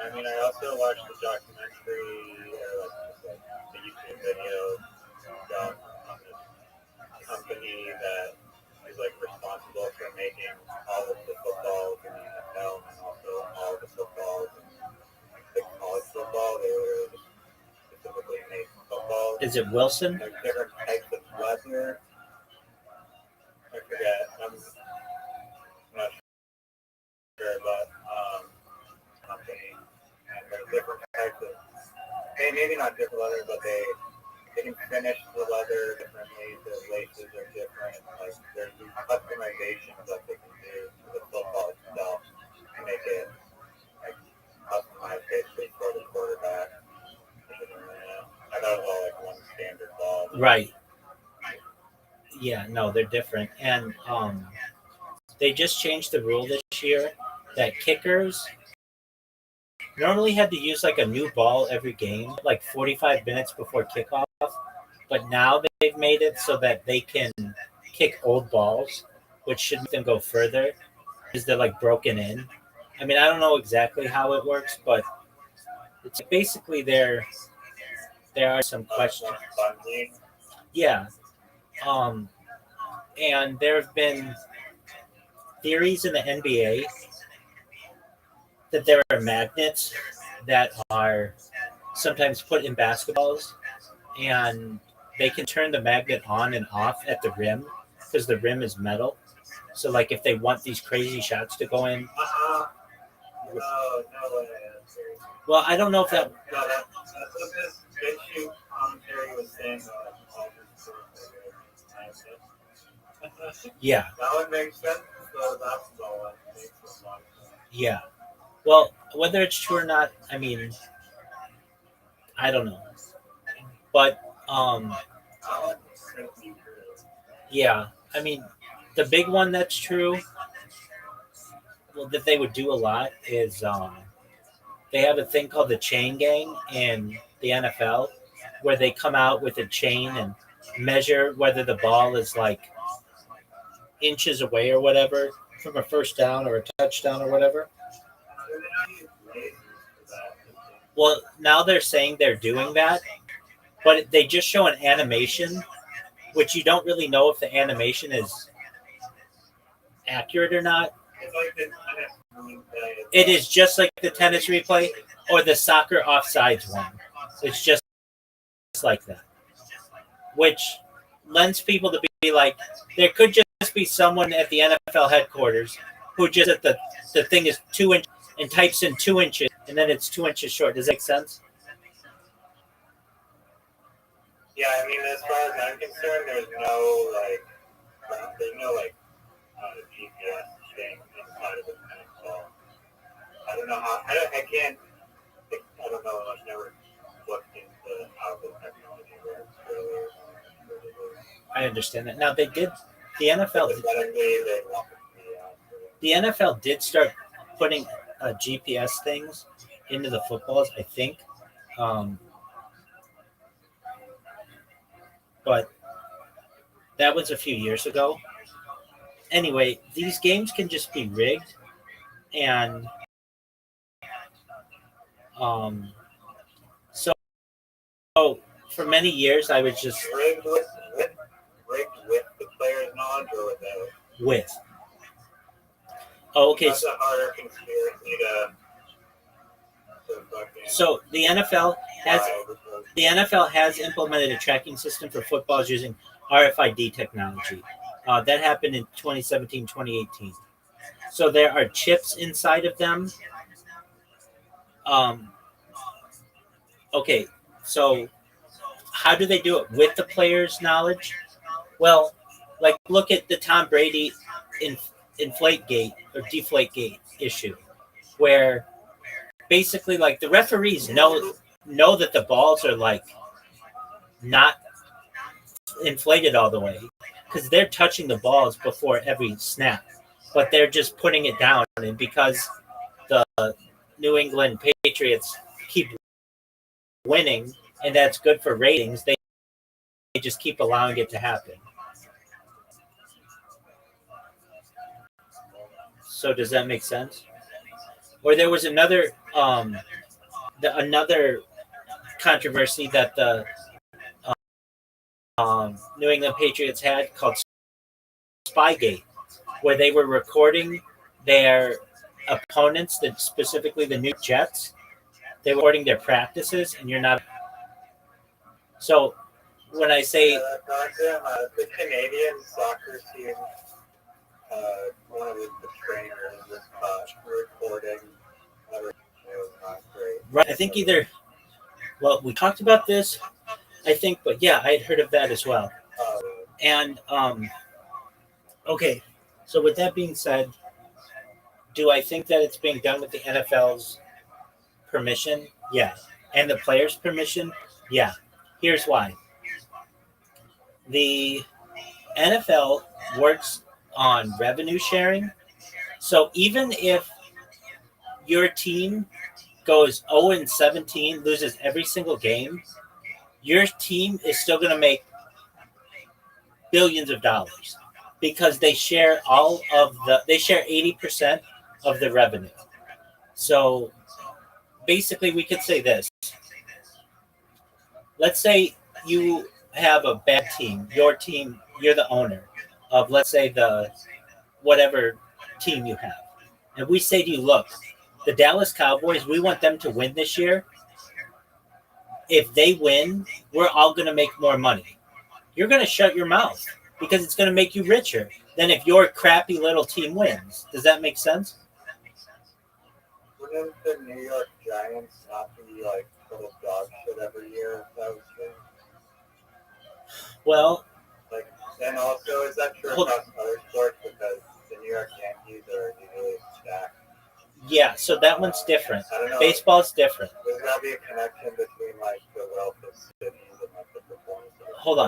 I mean, I also watched the documentary, or like the YouTube video about this company that is like responsible for making all of the footballs in the NFL and also all the footballs in the college football. They were just specifically make footballs. Is it Wilson? There's different types of leather. I forget. I'm not sure, but company, and there's different types of. Maybe not different leather, but they can finish the leather differently. The laces are different. Like there's customizations that they can do to the football itself to make it like customized basically for the quarterback. I thought it was all like one standard ball. Right. Yeah, no, they're different. And they just changed the rule this year that kickers normally had to use like a new ball every game, like 45 minutes before kickoff. But now they've made it so that they can kick old balls, which should make them go further because they're like broken in. I mean, I don't know exactly how it works, but it's basically there are some questions. Yeah. And there have been theories in the NBA that there are magnets that are sometimes put in basketballs, and they can turn the magnet on and off at the rim because the rim is metal. So, like, if they want these crazy shots to go in, No way. well, I don't know if that. No, that's what this issue commentary was saying. Yeah, That would make sense. So that's the one. yeah. Well, whether it's true or not, I mean, I don't know. But yeah, I mean, the big one that's true, well, that they would do a lot is they have a thing called the chain gang in the NFL, where they come out with a chain and measure whether the ball is like inches away or whatever from a first down or a touchdown or whatever. Well, now they're saying they're doing that, but they just show an animation, which you don't really know if the animation is accurate or not. It is just like the tennis replay or the soccer offsides one. It's just like that, which lends people to be like, there could just be someone at the NFL headquarters who just at the thing is 2 inches and types in 2 inches and then it's 2 inches short. Does that make sense? Yeah, I mean, as far as I'm concerned, there's no GPS thing inside of the NFL. I don't know how. I can't. I don't know. I've never looked into how the technology works. I understand that. Now they did. The NFL. The NFL did start putting GPS things into the footballs, I think. But that was a few years ago. Anyway, these games can just be rigged, and so for many years I was just rigged with the player's knowledge or without? with. Oh, okay. That's a harder conspiracy to So the NFL has implemented a tracking system for footballs using RFID technology. That happened in 2017, 2018. So there are chips inside of them. Okay, so how do they do it with the player's knowledge? Well, like look at the Tom Brady Inflategate or Deflategate issue, where basically like the referees know that the balls are like not inflated all the way because they're touching the balls before every snap, but they're just putting it down, and because the New England Patriots keep winning and that's good for ratings, they just keep allowing it to happen. So does that make sense? Or there was another another controversy that the New England Patriots had called Spygate, where they were recording their opponents, specifically the New Jets. They were recording their practices, and you're not. So when I say the Canadian soccer team, one of the trainers was recording. It was not great. Right, I think either. Well, we talked about this, I think, but yeah, I had heard of that as well. And okay, so with that being said, do I think that it's being done with the NFL's permission? Yeah. And the players' permission? Yeah. Here's why. The NFL works on revenue sharing. So even if your team goes 0-17, loses every single game, your team is still going to make billions of dollars because they share they share 80% of the revenue. So basically we could say this. Let's say you have a bad team. Your team, you're the owner of, let's say, the whatever team you have. And we say to you, look, The Dallas Cowboys, we want them to win this year. If they win, we're all going to make more money. You're going to shut your mouth because it's going to make you richer than if your crappy little team wins. Does that make sense? Wouldn't the New York Giants not be like total dog shit every year if that was true? Well, Like, and also, is that true Hold- across other sports? Because the New York Yankees are usually stacked. yeah, so that one's different. I don't know. Baseball's different. Would that be a connection between like the wealth of cities and like the performance of the Hold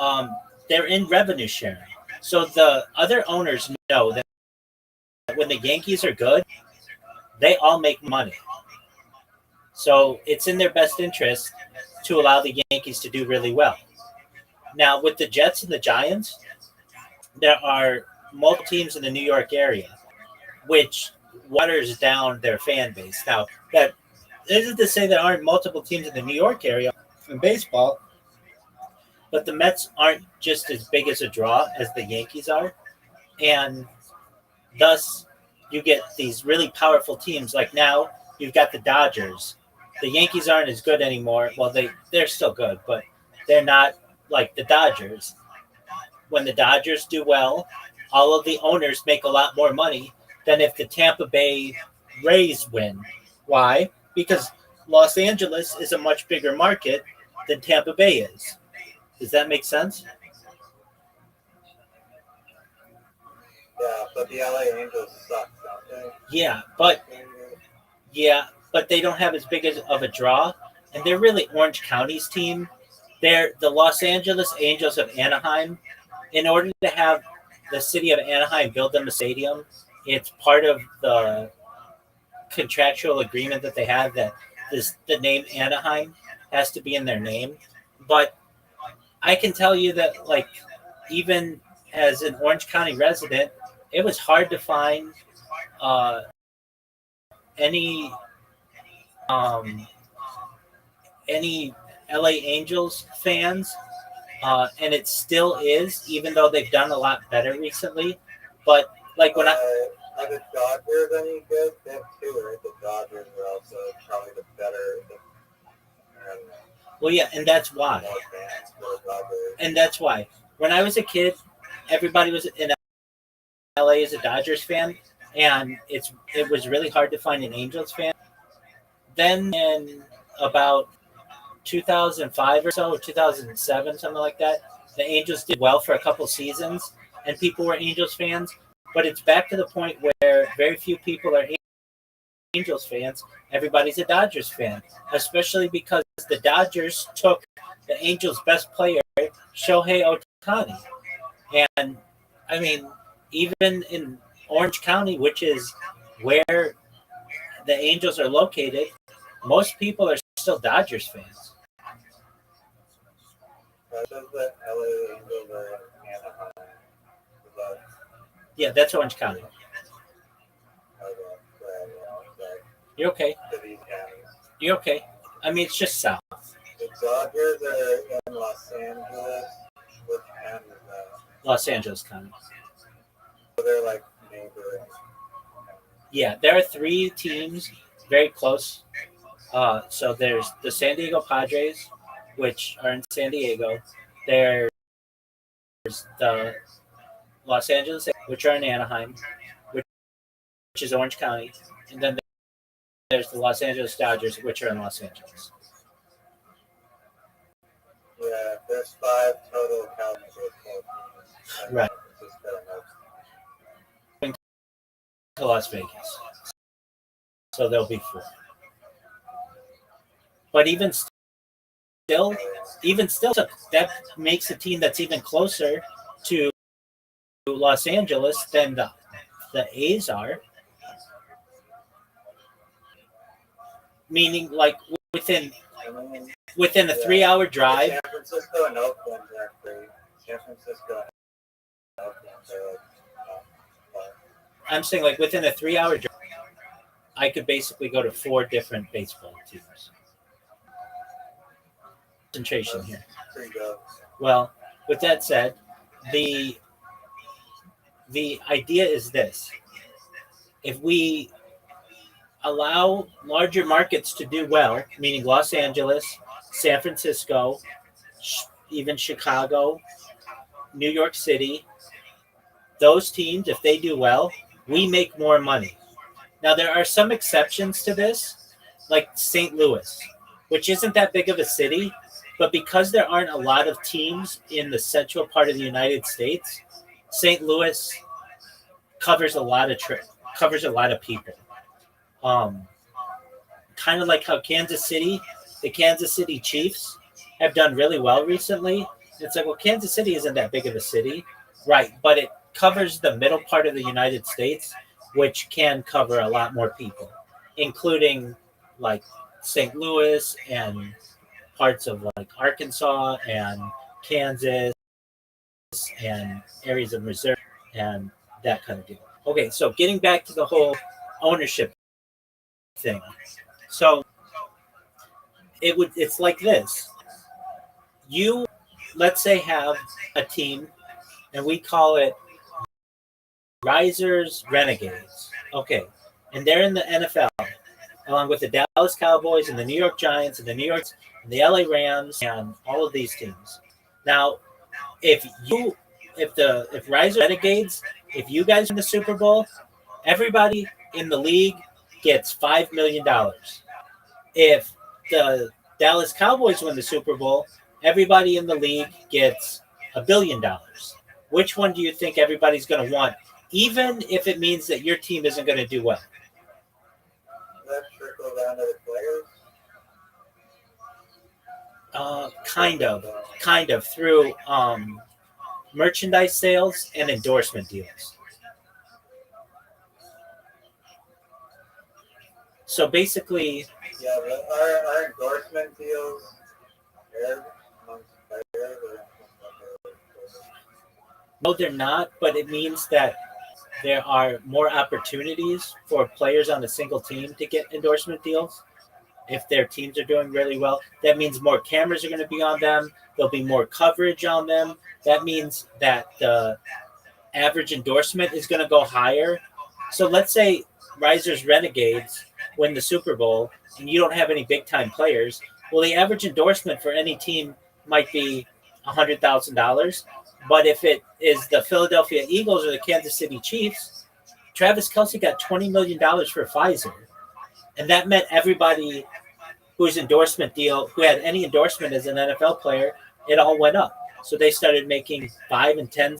on. They're in revenue sharing. So the other owners know that when the Yankees are good, they all make money. So it's in their best interest to allow the Yankees to do really well. Now, with the Jets and the Giants, there are multiple teams in the New York area, which waters down their fan base. Now, that isn't to say there aren't multiple teams in the New York area in baseball, but the Mets aren't just as big as a draw as the Yankees are. And thus, you get these really powerful teams. Like now, you've got the Dodgers. The Yankees aren't as good anymore. Well, they're still good, but they're not like the Dodgers. When the Dodgers do well, all of the owners make a lot more money than if the Tampa Bay Rays win. Why? Because Los Angeles is a much bigger market than Tampa Bay is. Does that make sense? Yeah, but the LA Angels suck, don't they? Yeah, but they don't have as big of a draw, and they're really Orange County's team. They're the Los Angeles Angels of Anaheim. In order to have the city of Anaheim build them a stadium, it's part of the contractual agreement that they have that the name Anaheim has to be in their name. But I can tell you that, like, even as an Orange County resident, it was hard to find any LA Angels fans, and it still is, even though they've done a lot better recently. But like when are the Dodgers any good? They have two, right? The Dodgers are also probably the better. Well, yeah, and that's why. And that's why. When I was a kid, everybody was in LA as a Dodgers fan, and it was really hard to find an Angels fan. Then in about 2005 or so, or 2007, something like that, the Angels did well for a couple seasons, and people were Angels fans. But it's back to the point where very few people are Angels fans. Everybody's a Dodgers fan, especially because the Dodgers took the Angels' best player, Shohei Ohtani. And, I mean, even in Orange County, which is where the Angels are located, most people are still Dodgers fans. Yeah, that's Orange County. You're okay. You're okay. I mean, it's just south. The Dodgers are in Los Angeles. Which county is that? Los Angeles County. So they're like neighboring. Yeah, there are three teams very close. So there's the San Diego Padres, which are in San Diego. There's the Los Angeles, which are in Anaheim, which is Orange County. And then there's the Los Angeles Dodgers, which are in Los Angeles. Yeah, there's 5 total counties with 4 teams. Right. To Las Vegas. So there'll be 4. But even still, that makes a team that's even closer to Los Angeles than the A's are. Meaning, like, within a 3-hour drive. San Francisco and Oakland are free. San Francisco and Oakland are like, I'm saying, like, within a 3-hour drive, I could basically go to 4 different baseball teams. Concentration here. Well, with that said, the idea is this: if we allow larger markets to do well, meaning Los Angeles, San Francisco, even Chicago, New York City. Those teams, if they do well, we make more money. Now, there are some exceptions to this, like St. Louis, which isn't that big of a city, but because there aren't a lot of teams in the central part of the United States, St. Louis covers a lot of people. Um, Kind of like how the Kansas City Chiefs have done really well recently. It's like, well, Kansas City isn't that big of a city, right? But it covers the middle part of the United States, which can cover a lot more people, including like St. Louis and parts of like Arkansas and Kansas and areas of Missouri and that kind of deal. Okay, so getting back to the whole ownership thing. So it's like this. You, let's say, have a team and we call it Risers Renegades. Okay. And they're in the NFL along with the Dallas Cowboys and the New York Giants and the New York and the LA Rams and all of these teams. Now, if Risers Renegades, if you guys win the Super Bowl, everybody in the league gets $5 million. If the Dallas Cowboys win the Super Bowl, everybody in the league gets $1 billion. Which one do you think everybody's going to want, even if it means that your team isn't going to do well? That trickle down to the players? Kind of through merchandise sales and endorsement deals. So basically, yeah, but our endorsement deals fair amongst players? No, they're not, but it means that there are more opportunities for players on a single team to get endorsement deals. If their teams are doing really well, that means more cameras are going to be on them. There'll be more coverage on them. That means that the average endorsement is going to go higher. So let's say Risers Renegades win the Super Bowl and you don't have any big time players. Well, the average endorsement for any team might be $100,000. But if it is the Philadelphia Eagles or the Kansas City Chiefs, Travis Kelce got $20 million for Pfizer. And that meant everybody who had any endorsement as an NFL player, it all went up. So they started making 5 and 10s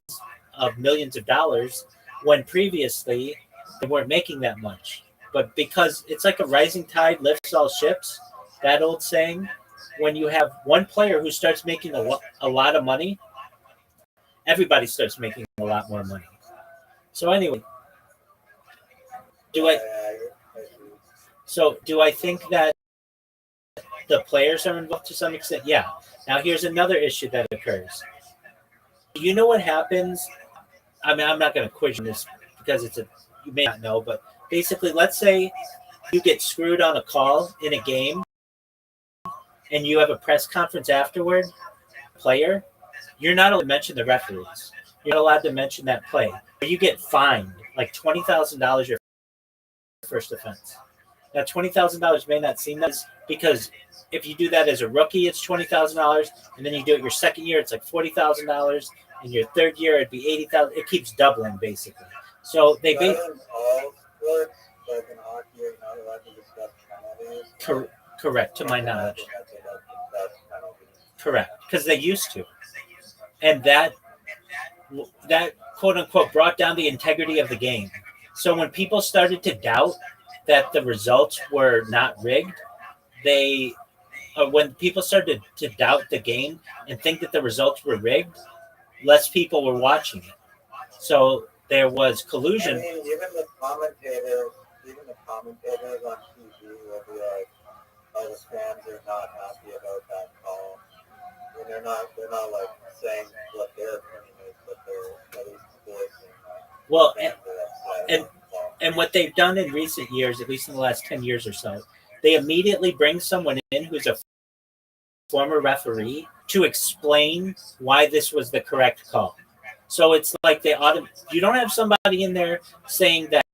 of millions of dollars when previously they weren't making that much. But because it's like a rising tide lifts all ships, that old saying, when you have one player who starts making a lot of money, everybody starts making a lot more money. So anyway, do I think that the players are involved to some extent? Yeah. Now here's another issue that occurs. You know what happens? I mean, I'm not going to quiz you this because you may not know, but basically, let's say you get screwed on a call in a game and you have a press conference afterward, player, you're not allowed to mention the referees. You're not allowed to mention that play. You get fined like $20,000 your first offense. Now, $20,000 may not seem that, because if you do that as a rookie, it's $20,000, and then you do it your second year, it's like $40,000, and your third year, it'd be $80,000. It keeps doubling basically. So they all sports, like in hockey, you're not allowed to discuss penalties. Correct, to my knowledge. Correct, because they used to, and that quote unquote brought down the integrity of the game. So when people started to doubt that the results were not rigged, when people started to doubt the game and think that the results were rigged, less people were watching it. So there was collusion. I mean, even the commentators on TV will be like, "Oh, the fans are not happy about that call." And they're not like saying what their opinion is, but they're at least voicing. Well, and what they've done in recent years, at least in the last 10 years or so, they immediately bring someone in who's a former referee to explain why this was the correct call. So it's like you don't have somebody in there saying that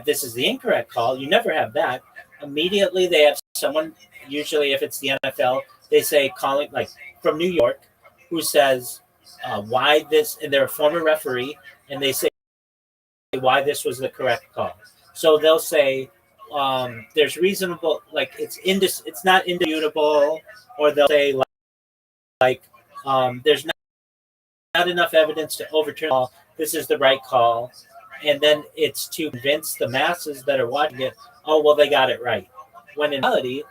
this is the incorrect call. You never have that. Immediately they have someone, usually if it's the NFL, they say calling like from New York, who says why this, and they're a former referee, and they say why this was the correct call. So they'll say there's reasonable, like it's not indisputable, or they'll say like there's not enough evidence to overturn the call. This is the right call, and then it's to convince the masses that are watching it. Oh well, they got it right. When in reality,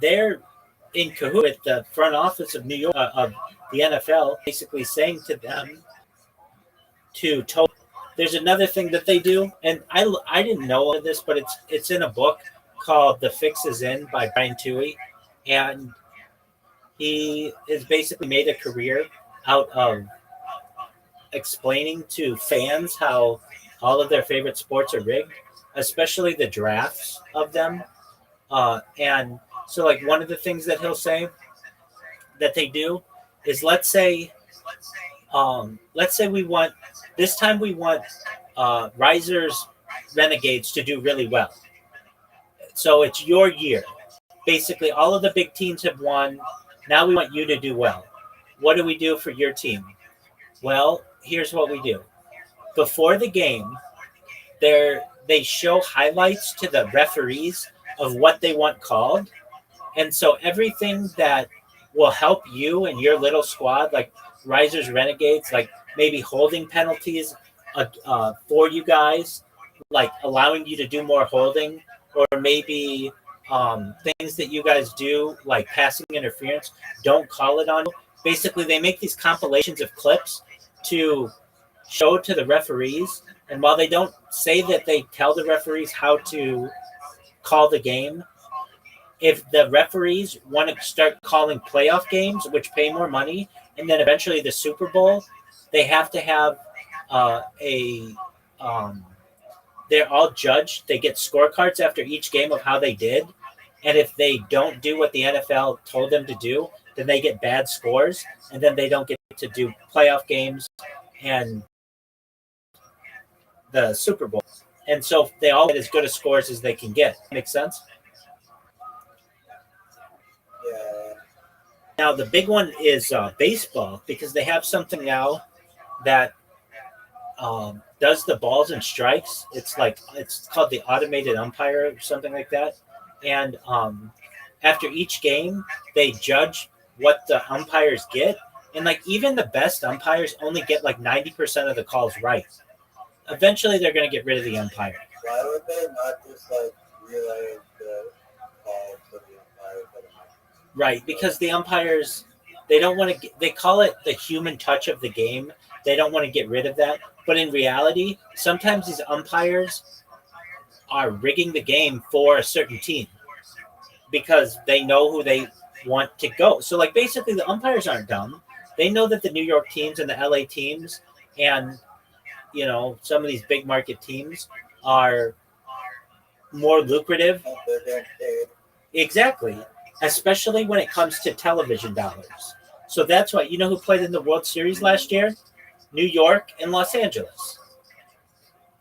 they're in cahoots with the front office of New York of the NFL, basically saying to them to total. There's another thing that they do, and I didn't know of this, but it's in a book called "The Fix Is In" by Brian Toohey, and he has basically made a career out of explaining to fans how all of their favorite sports are rigged, especially the drafts of them. And so, like, one of the things that he'll say that they do is, let's say we want this time we want Risers Renegades to do really well. So it's your year. Basically, all of the big teams have won. Now we want you to do well. What do we do for your team? Well, here's what we do. Before the game, they show highlights to the referees of what they want called. And so everything that will help you and your little squad, like Risers Renegades, like maybe holding penalties for you guys, like allowing you to do more holding, or maybe things that you guys do, like passing interference, don't call it on you. Basically, they make these compilations of clips to show to the referees. And while they don't say that they tell the referees how to call the game, if the referees want to start calling playoff games, which pay more money, and then eventually the Super Bowl, they have to have they're all judged. They get scorecards after each game of how they did. And if they don't do what the NFL told them to do, then they get bad scores, and then they don't get to do playoff games and the Super Bowl. And so they all get as good a scores as they can get. Make sense? Yeah. Now, the big one is baseball, because they have something now that does the balls and strikes. It's called the automated umpire or something like that. And after each game, they judge what the umpires get. And like even the best umpires only get like 90% of the calls right. Eventually, they're going to get rid of the umpire. Why would they not just like relay the call to the umpires? Right, because the umpires, they don't want to. They call it the human touch of the game. They don't want to get rid of that. But in reality, sometimes these umpires are rigging the game for a certain team because they know who they want to go. So, like, basically, the umpires aren't dumb. They know that the New York teams and the LA teams and, you know, some of these big market teams are more lucrative. Exactly. Especially when it comes to television dollars. So that's why, you know who played in the World Series last year? New York and Los Angeles.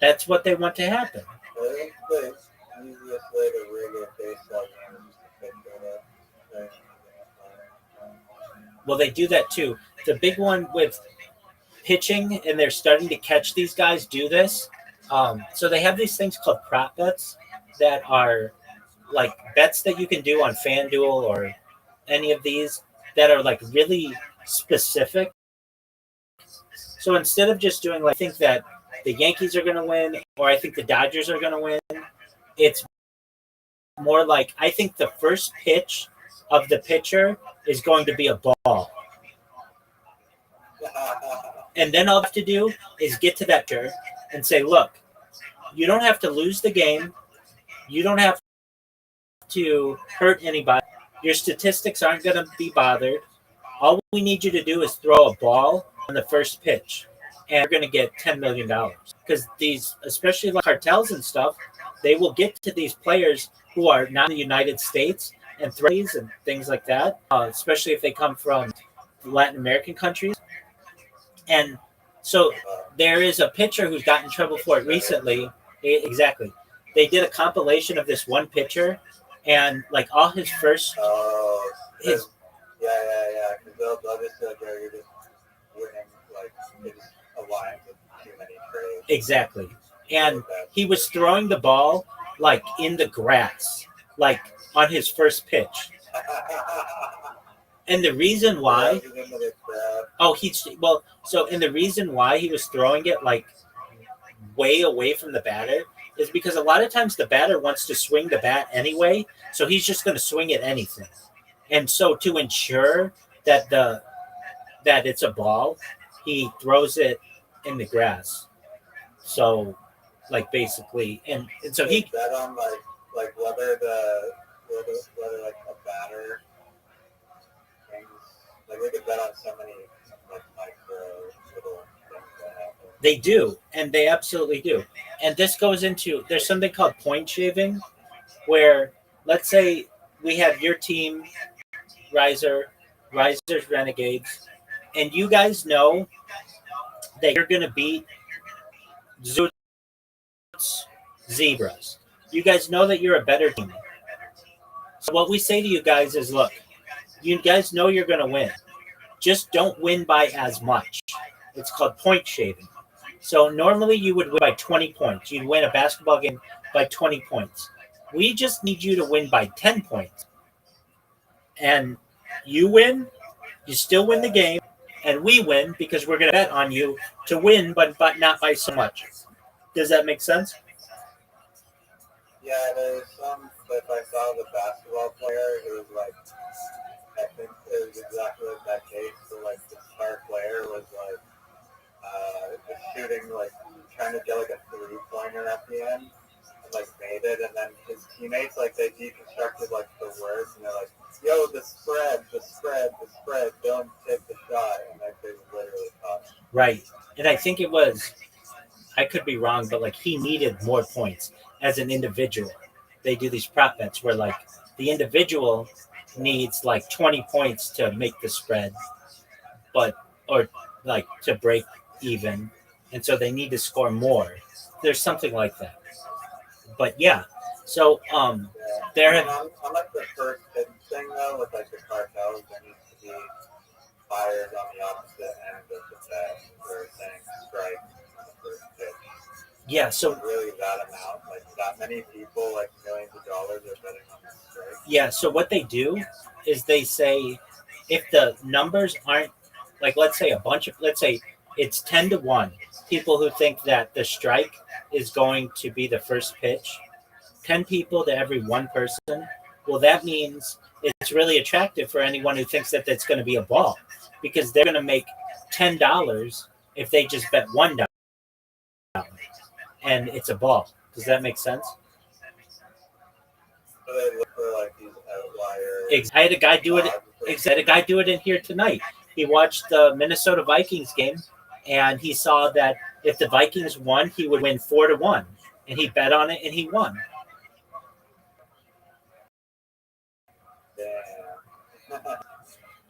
That's what they want to happen. The easiest way to rig a baseball game is to pick it up. Well, they do that too. The big one with pitching, and they're starting to catch these guys do this. So they have these things called prop bets that are like bets that you can do on FanDuel or any of these that are like really specific. So instead of just doing like, I think that the Yankees are going to win, or I think the Dodgers are going to win, it's more like, I think the first pitch of the pitcher is going to be a ball. And then all I have to do is get to that pitcher and say, look, you don't have to lose the game. You don't have to hurt anybody. Your statistics aren't going to be bothered. All we need you to do is throw a ball on the first pitch, and you're going to get $10 million. Because these, especially like cartels and stuff, they will get to these players who are not in the United States and threes and things like that, especially if they come from Latin American countries. And so there is a pitcher who's gotten in trouble for it recently. Exactly. They did a compilation of this one pitcher, and like all his first, Oh, his yeah. Because they'll just be like, "Yo, you're just winning." Like it just aligns with too many trades. exactly, and he was throwing the ball like in the grass, like on his first pitch. And the reason why, and the reason why he was throwing it like way away from the batter is because a lot of times the batter wants to swing the bat anyway, so he's just going to swing at anything. And so to ensure that it's a ball, he throws it in the grass. So, like basically, and so he bet on like whether like a batter. Like we could bet on so many like micro little things that happen. They do, and they absolutely do. And this goes into there's something called point shaving, where let's say we have your team, Risers, Renegades, and you guys know that you're going to beat Zoots, Zebras. You guys know that you're a better team. So what we say to you guys is, look, you guys know you're going to win. Just don't win by as much. It's called point shaving. So normally you would win by 20 points. You'd win a basketball game by 20 points. We just need you to win by 10 points. And you win, you still win the game, and we win because we're going to bet on you to win, but not by so much. Does that make sense? Yeah, there's some clip I saw of a basketball player who was like, I think it was exactly like that case. So like the star player was like just shooting, like trying to get like a 3-pointer at the end, and like made it, and then his teammates like they deconstructed like the words, and they're like, "Yo, the spread, don't take the shot," and like they literally caught him. Right, and I think it was, I could be wrong, but like he needed more points as an individual. They do these prop bets where like the individual needs like 20 points to make the spread, or like to break even, and so they need to score more. There's something like that. But yeah, so there have on like the first pitch thing though, with like the cartels, there needs to be fires on the opposite end of the bet. They're saying strike on the first pitch. Yeah, so really that amount, like that many people, like millions of dollars are betting on the strike. Yeah, so what they do is they say if the numbers aren't like let's say it's 10-1 people who think that the strike is going to be the first pitch, 10 people to every one person. Well, that means it's really attractive for anyone who thinks that that's going to be a ball, because they're going to make $10 if they just bet $1 and it's a ball. Does that make sense? So they look for like these outliers. I had a guy do it in here tonight. He watched the Minnesota Vikings game, and he saw that if the Vikings won, he would win 4-1, and he bet on it, and he won.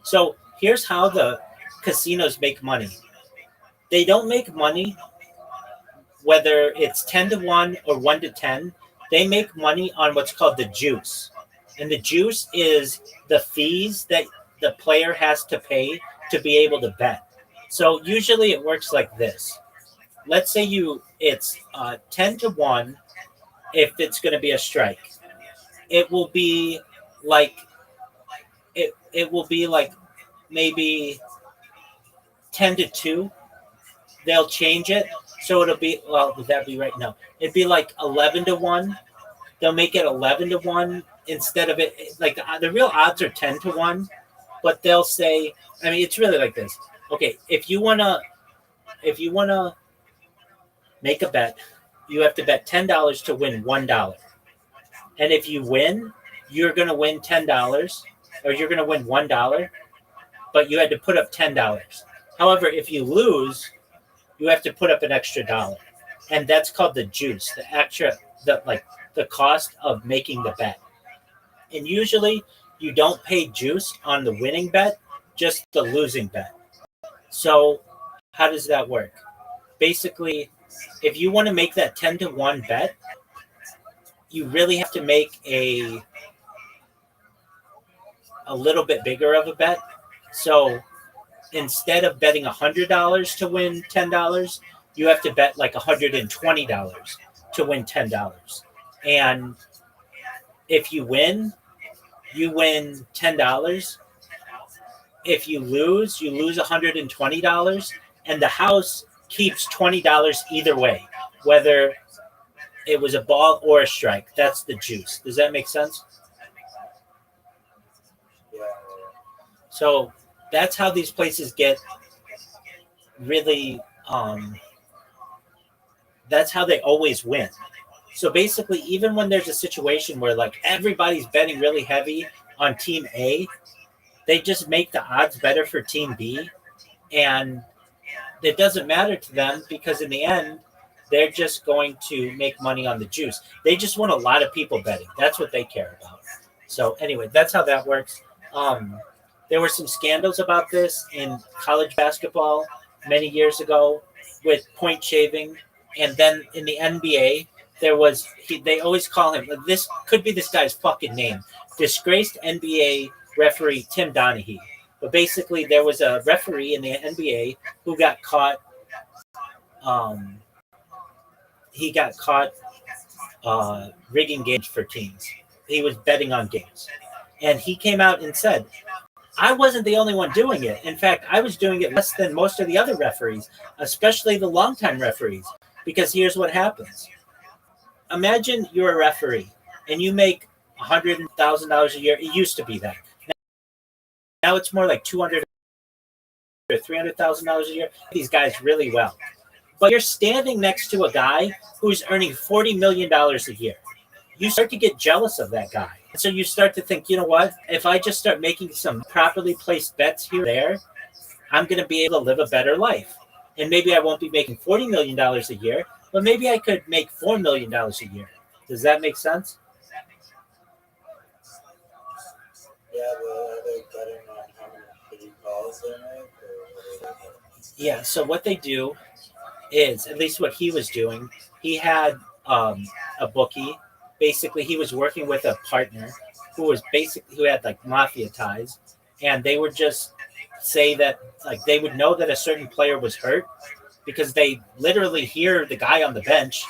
So here's how the casinos make money. They don't make money whether it's 10-1 or 1-10. They make money on what's called the juice. And the juice is the fees that the player has to pay to be able to bet. So usually it works like this. Let's say it's 10-1 if it's going to be a strike. It will be like maybe 10-2. They'll change it. So it'll be, well, would that be right? No. It'd be like 11-1. They'll make it 11-1 instead of it. Like the real odds are 10-1, but they'll say, I mean, it's really like this. Okay, if you wanna make a bet, you have to bet $10 to win $1. And if you win, you're gonna win $10, or you're gonna win $1, but you had to put up $10. However, if you lose, you have to put up an extra $1. And that's called the juice, the cost of making the bet. And usually you don't pay juice on the winning bet, just the losing bet. So how does that work? Basically, if you want to make that 10-1 bet, you really have to make a little bit bigger of a bet. So instead of betting $100 to win $10, you have to bet like $120 to win $10. And if you win $10. If you lose $120, and the house keeps $20 either way, whether it was a ball or a strike. That's the juice. Does that make sense? Yeah. So that's how these places get really. That's how they always win. So basically, even when there's a situation where like everybody's betting really heavy on Team A, they just make the odds better for Team B, and it doesn't matter to them because in the end, they're just going to make money on the juice. They just want a lot of people betting. That's what they care about. So anyway, that's how that works. There were some scandals about this in college basketball many years ago with point shaving, and then in the NBA, there was they always call him, this could be this guy's fucking name, disgraced NBA referee Tim Donaghy. But basically, there was a referee in the NBA who got caught. He got caught rigging games for teams. He was betting on games, and he came out and said, "I wasn't the only one doing it. In fact, I was doing it less than most of the other referees, especially the longtime referees. Because here's what happens: imagine you're a referee and you make $100,000 a year. It used to be that. Now it's more like $200,000 or $300,000 a year. These guys really well, but you're standing next to a guy who's earning $40 million a year. You start to get jealous of that guy. And so you start to think, you know what? If I just start making some properly placed bets here or there, I'm going to be able to live a better life. And maybe I won't be making $40 million a year, but maybe I could make $4 million a year. Does that make sense? Yeah, but are they betting on how many shitty calls they make? Yeah, so what they do is, at least what he was doing, he had a bookie. Basically, he was working with a partner who had like mafia ties, and they would just say that like they would know that a certain player was hurt because they literally hear the guy on the bench,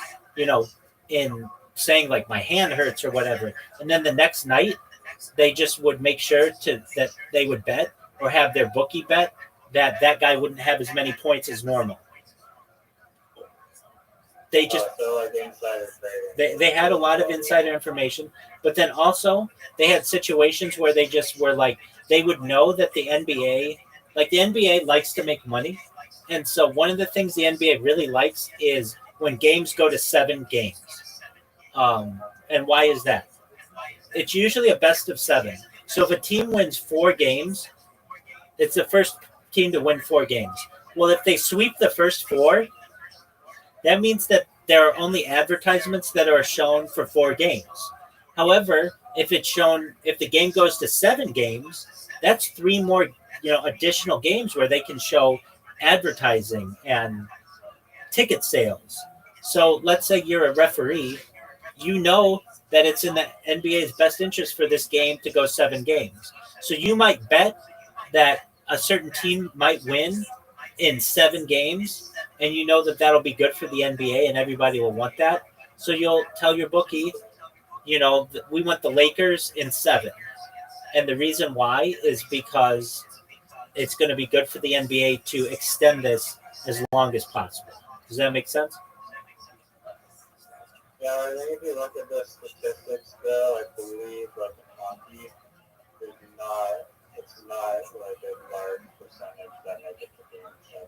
in saying like my hand hurts or whatever, and then the next night they just would make sure that they would bet or have their bookie bet that guy wouldn't have as many points as normal. They just like insider trading. They had a lot of insider information, but then also they had situations where they just were like they would know that the NBA likes to make money, and so one of the things the NBA really likes is when games go to 7 games. And why is that? It's usually a best of 7. So if a team wins 4 games, it's the first team to win 4 games. Well, if they sweep the first 4, that means that there are only advertisements that are shown for 4 games. However, if the game goes to 7 games, that's 3 more, additional games where they can show advertising and ticket sales. So let's say you're a referee, you know that it's in the NBA's best interest for this game to go 7 games. So you might bet that a certain team might win in 7 games, and you know that that'll be good for the NBA and everybody will want that. So you'll tell your bookie, we want the Lakers in 7. And the reason why is because it's going to be good for the NBA to extend this as long as possible. Does that make sense? Yeah, I think if you look at the statistics, though, I believe like in hockey, it's not like a large percentage that make it to game 7.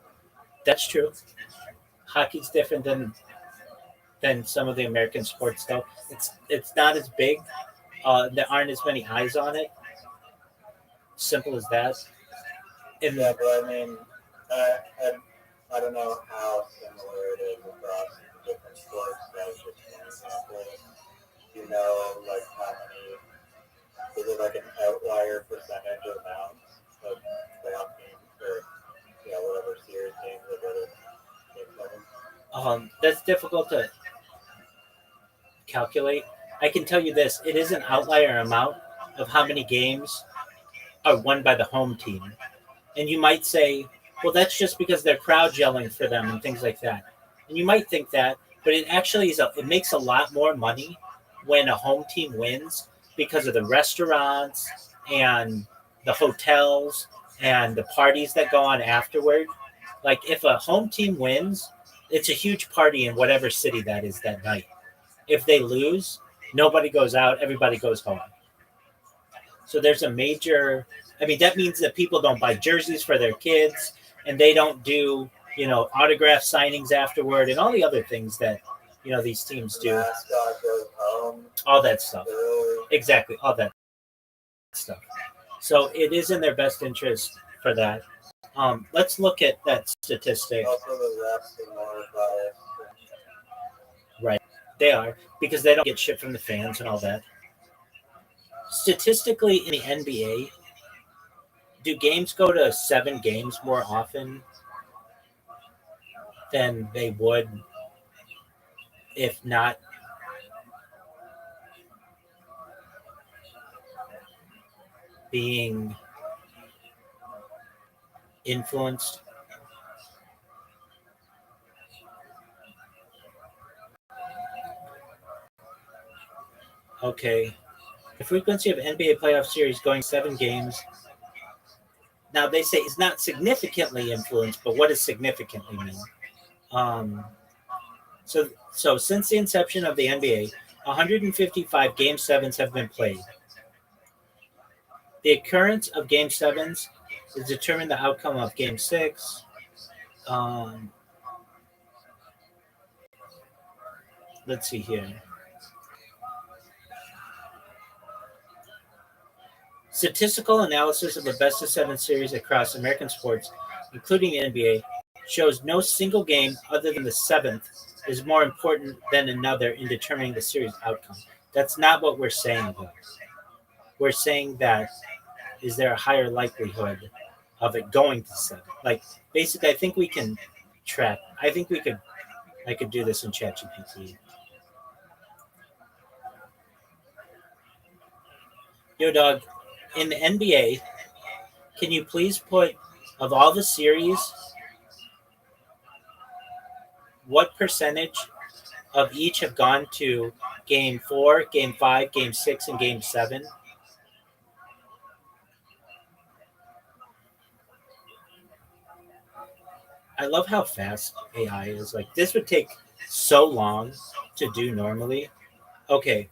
That's true. Hockey's different than some of the American sports, though. It's not as big. There aren't as many eyes on it. Simple as that. Yeah, but I mean, I don't know how similar it is across different sports. That's just one example. Like how many, is it like an outlier percentage amount of playoff games or, whatever series games that go to game 7? That's difficult to calculate. I can tell you this: it is an outlier amount of how many games are won by the home team. And you might say, well, that's just because they're crowd yelling for them and things like that. And you might think that, but it actually it makes a lot more money when a home team wins because of the restaurants and the hotels and the parties that go on afterward. Like if a home team wins, it's a huge party in whatever city that is that night. If they lose, nobody goes out, everybody goes home. So there's a major, that means that people don't buy jerseys for their kids and they don't do, autograph signings afterward and all the other things that, these teams do. Mascot goes home. All that stuff. Really? Exactly. All that stuff. So it is in their best interest for that. Let's look at that statistic. Also, the refs are more biased. Right. They are, because they don't get shit from the fans and all that. Statistically, in the NBA, do games go to 7 games more often than they would if not being influenced? Okay. The frequency of NBA playoff series going 7 games. Now, they say it's not significantly influenced, but what does significantly mean? So since the inception of the NBA, 155 Game 7s have been played. The occurrence of Game 7s is determine the outcome of Game 6. Let's see here. Statistical analysis of the best of 7 series across American sports, including the NBA, shows no single game other than the 7th is more important than another in determining the series outcome. That's not what we're saying, though. We're saying that is there a higher likelihood of it going to 7? Like, basically, I think we can track. I could do this in ChatGPT. Yo, dog, in the NBA, can you please put, of all the series, what percentage of each have gone to Game 4, Game 5, Game 6, and Game 7? I love how fast AI is. Like, this would take so long to do normally. Okay,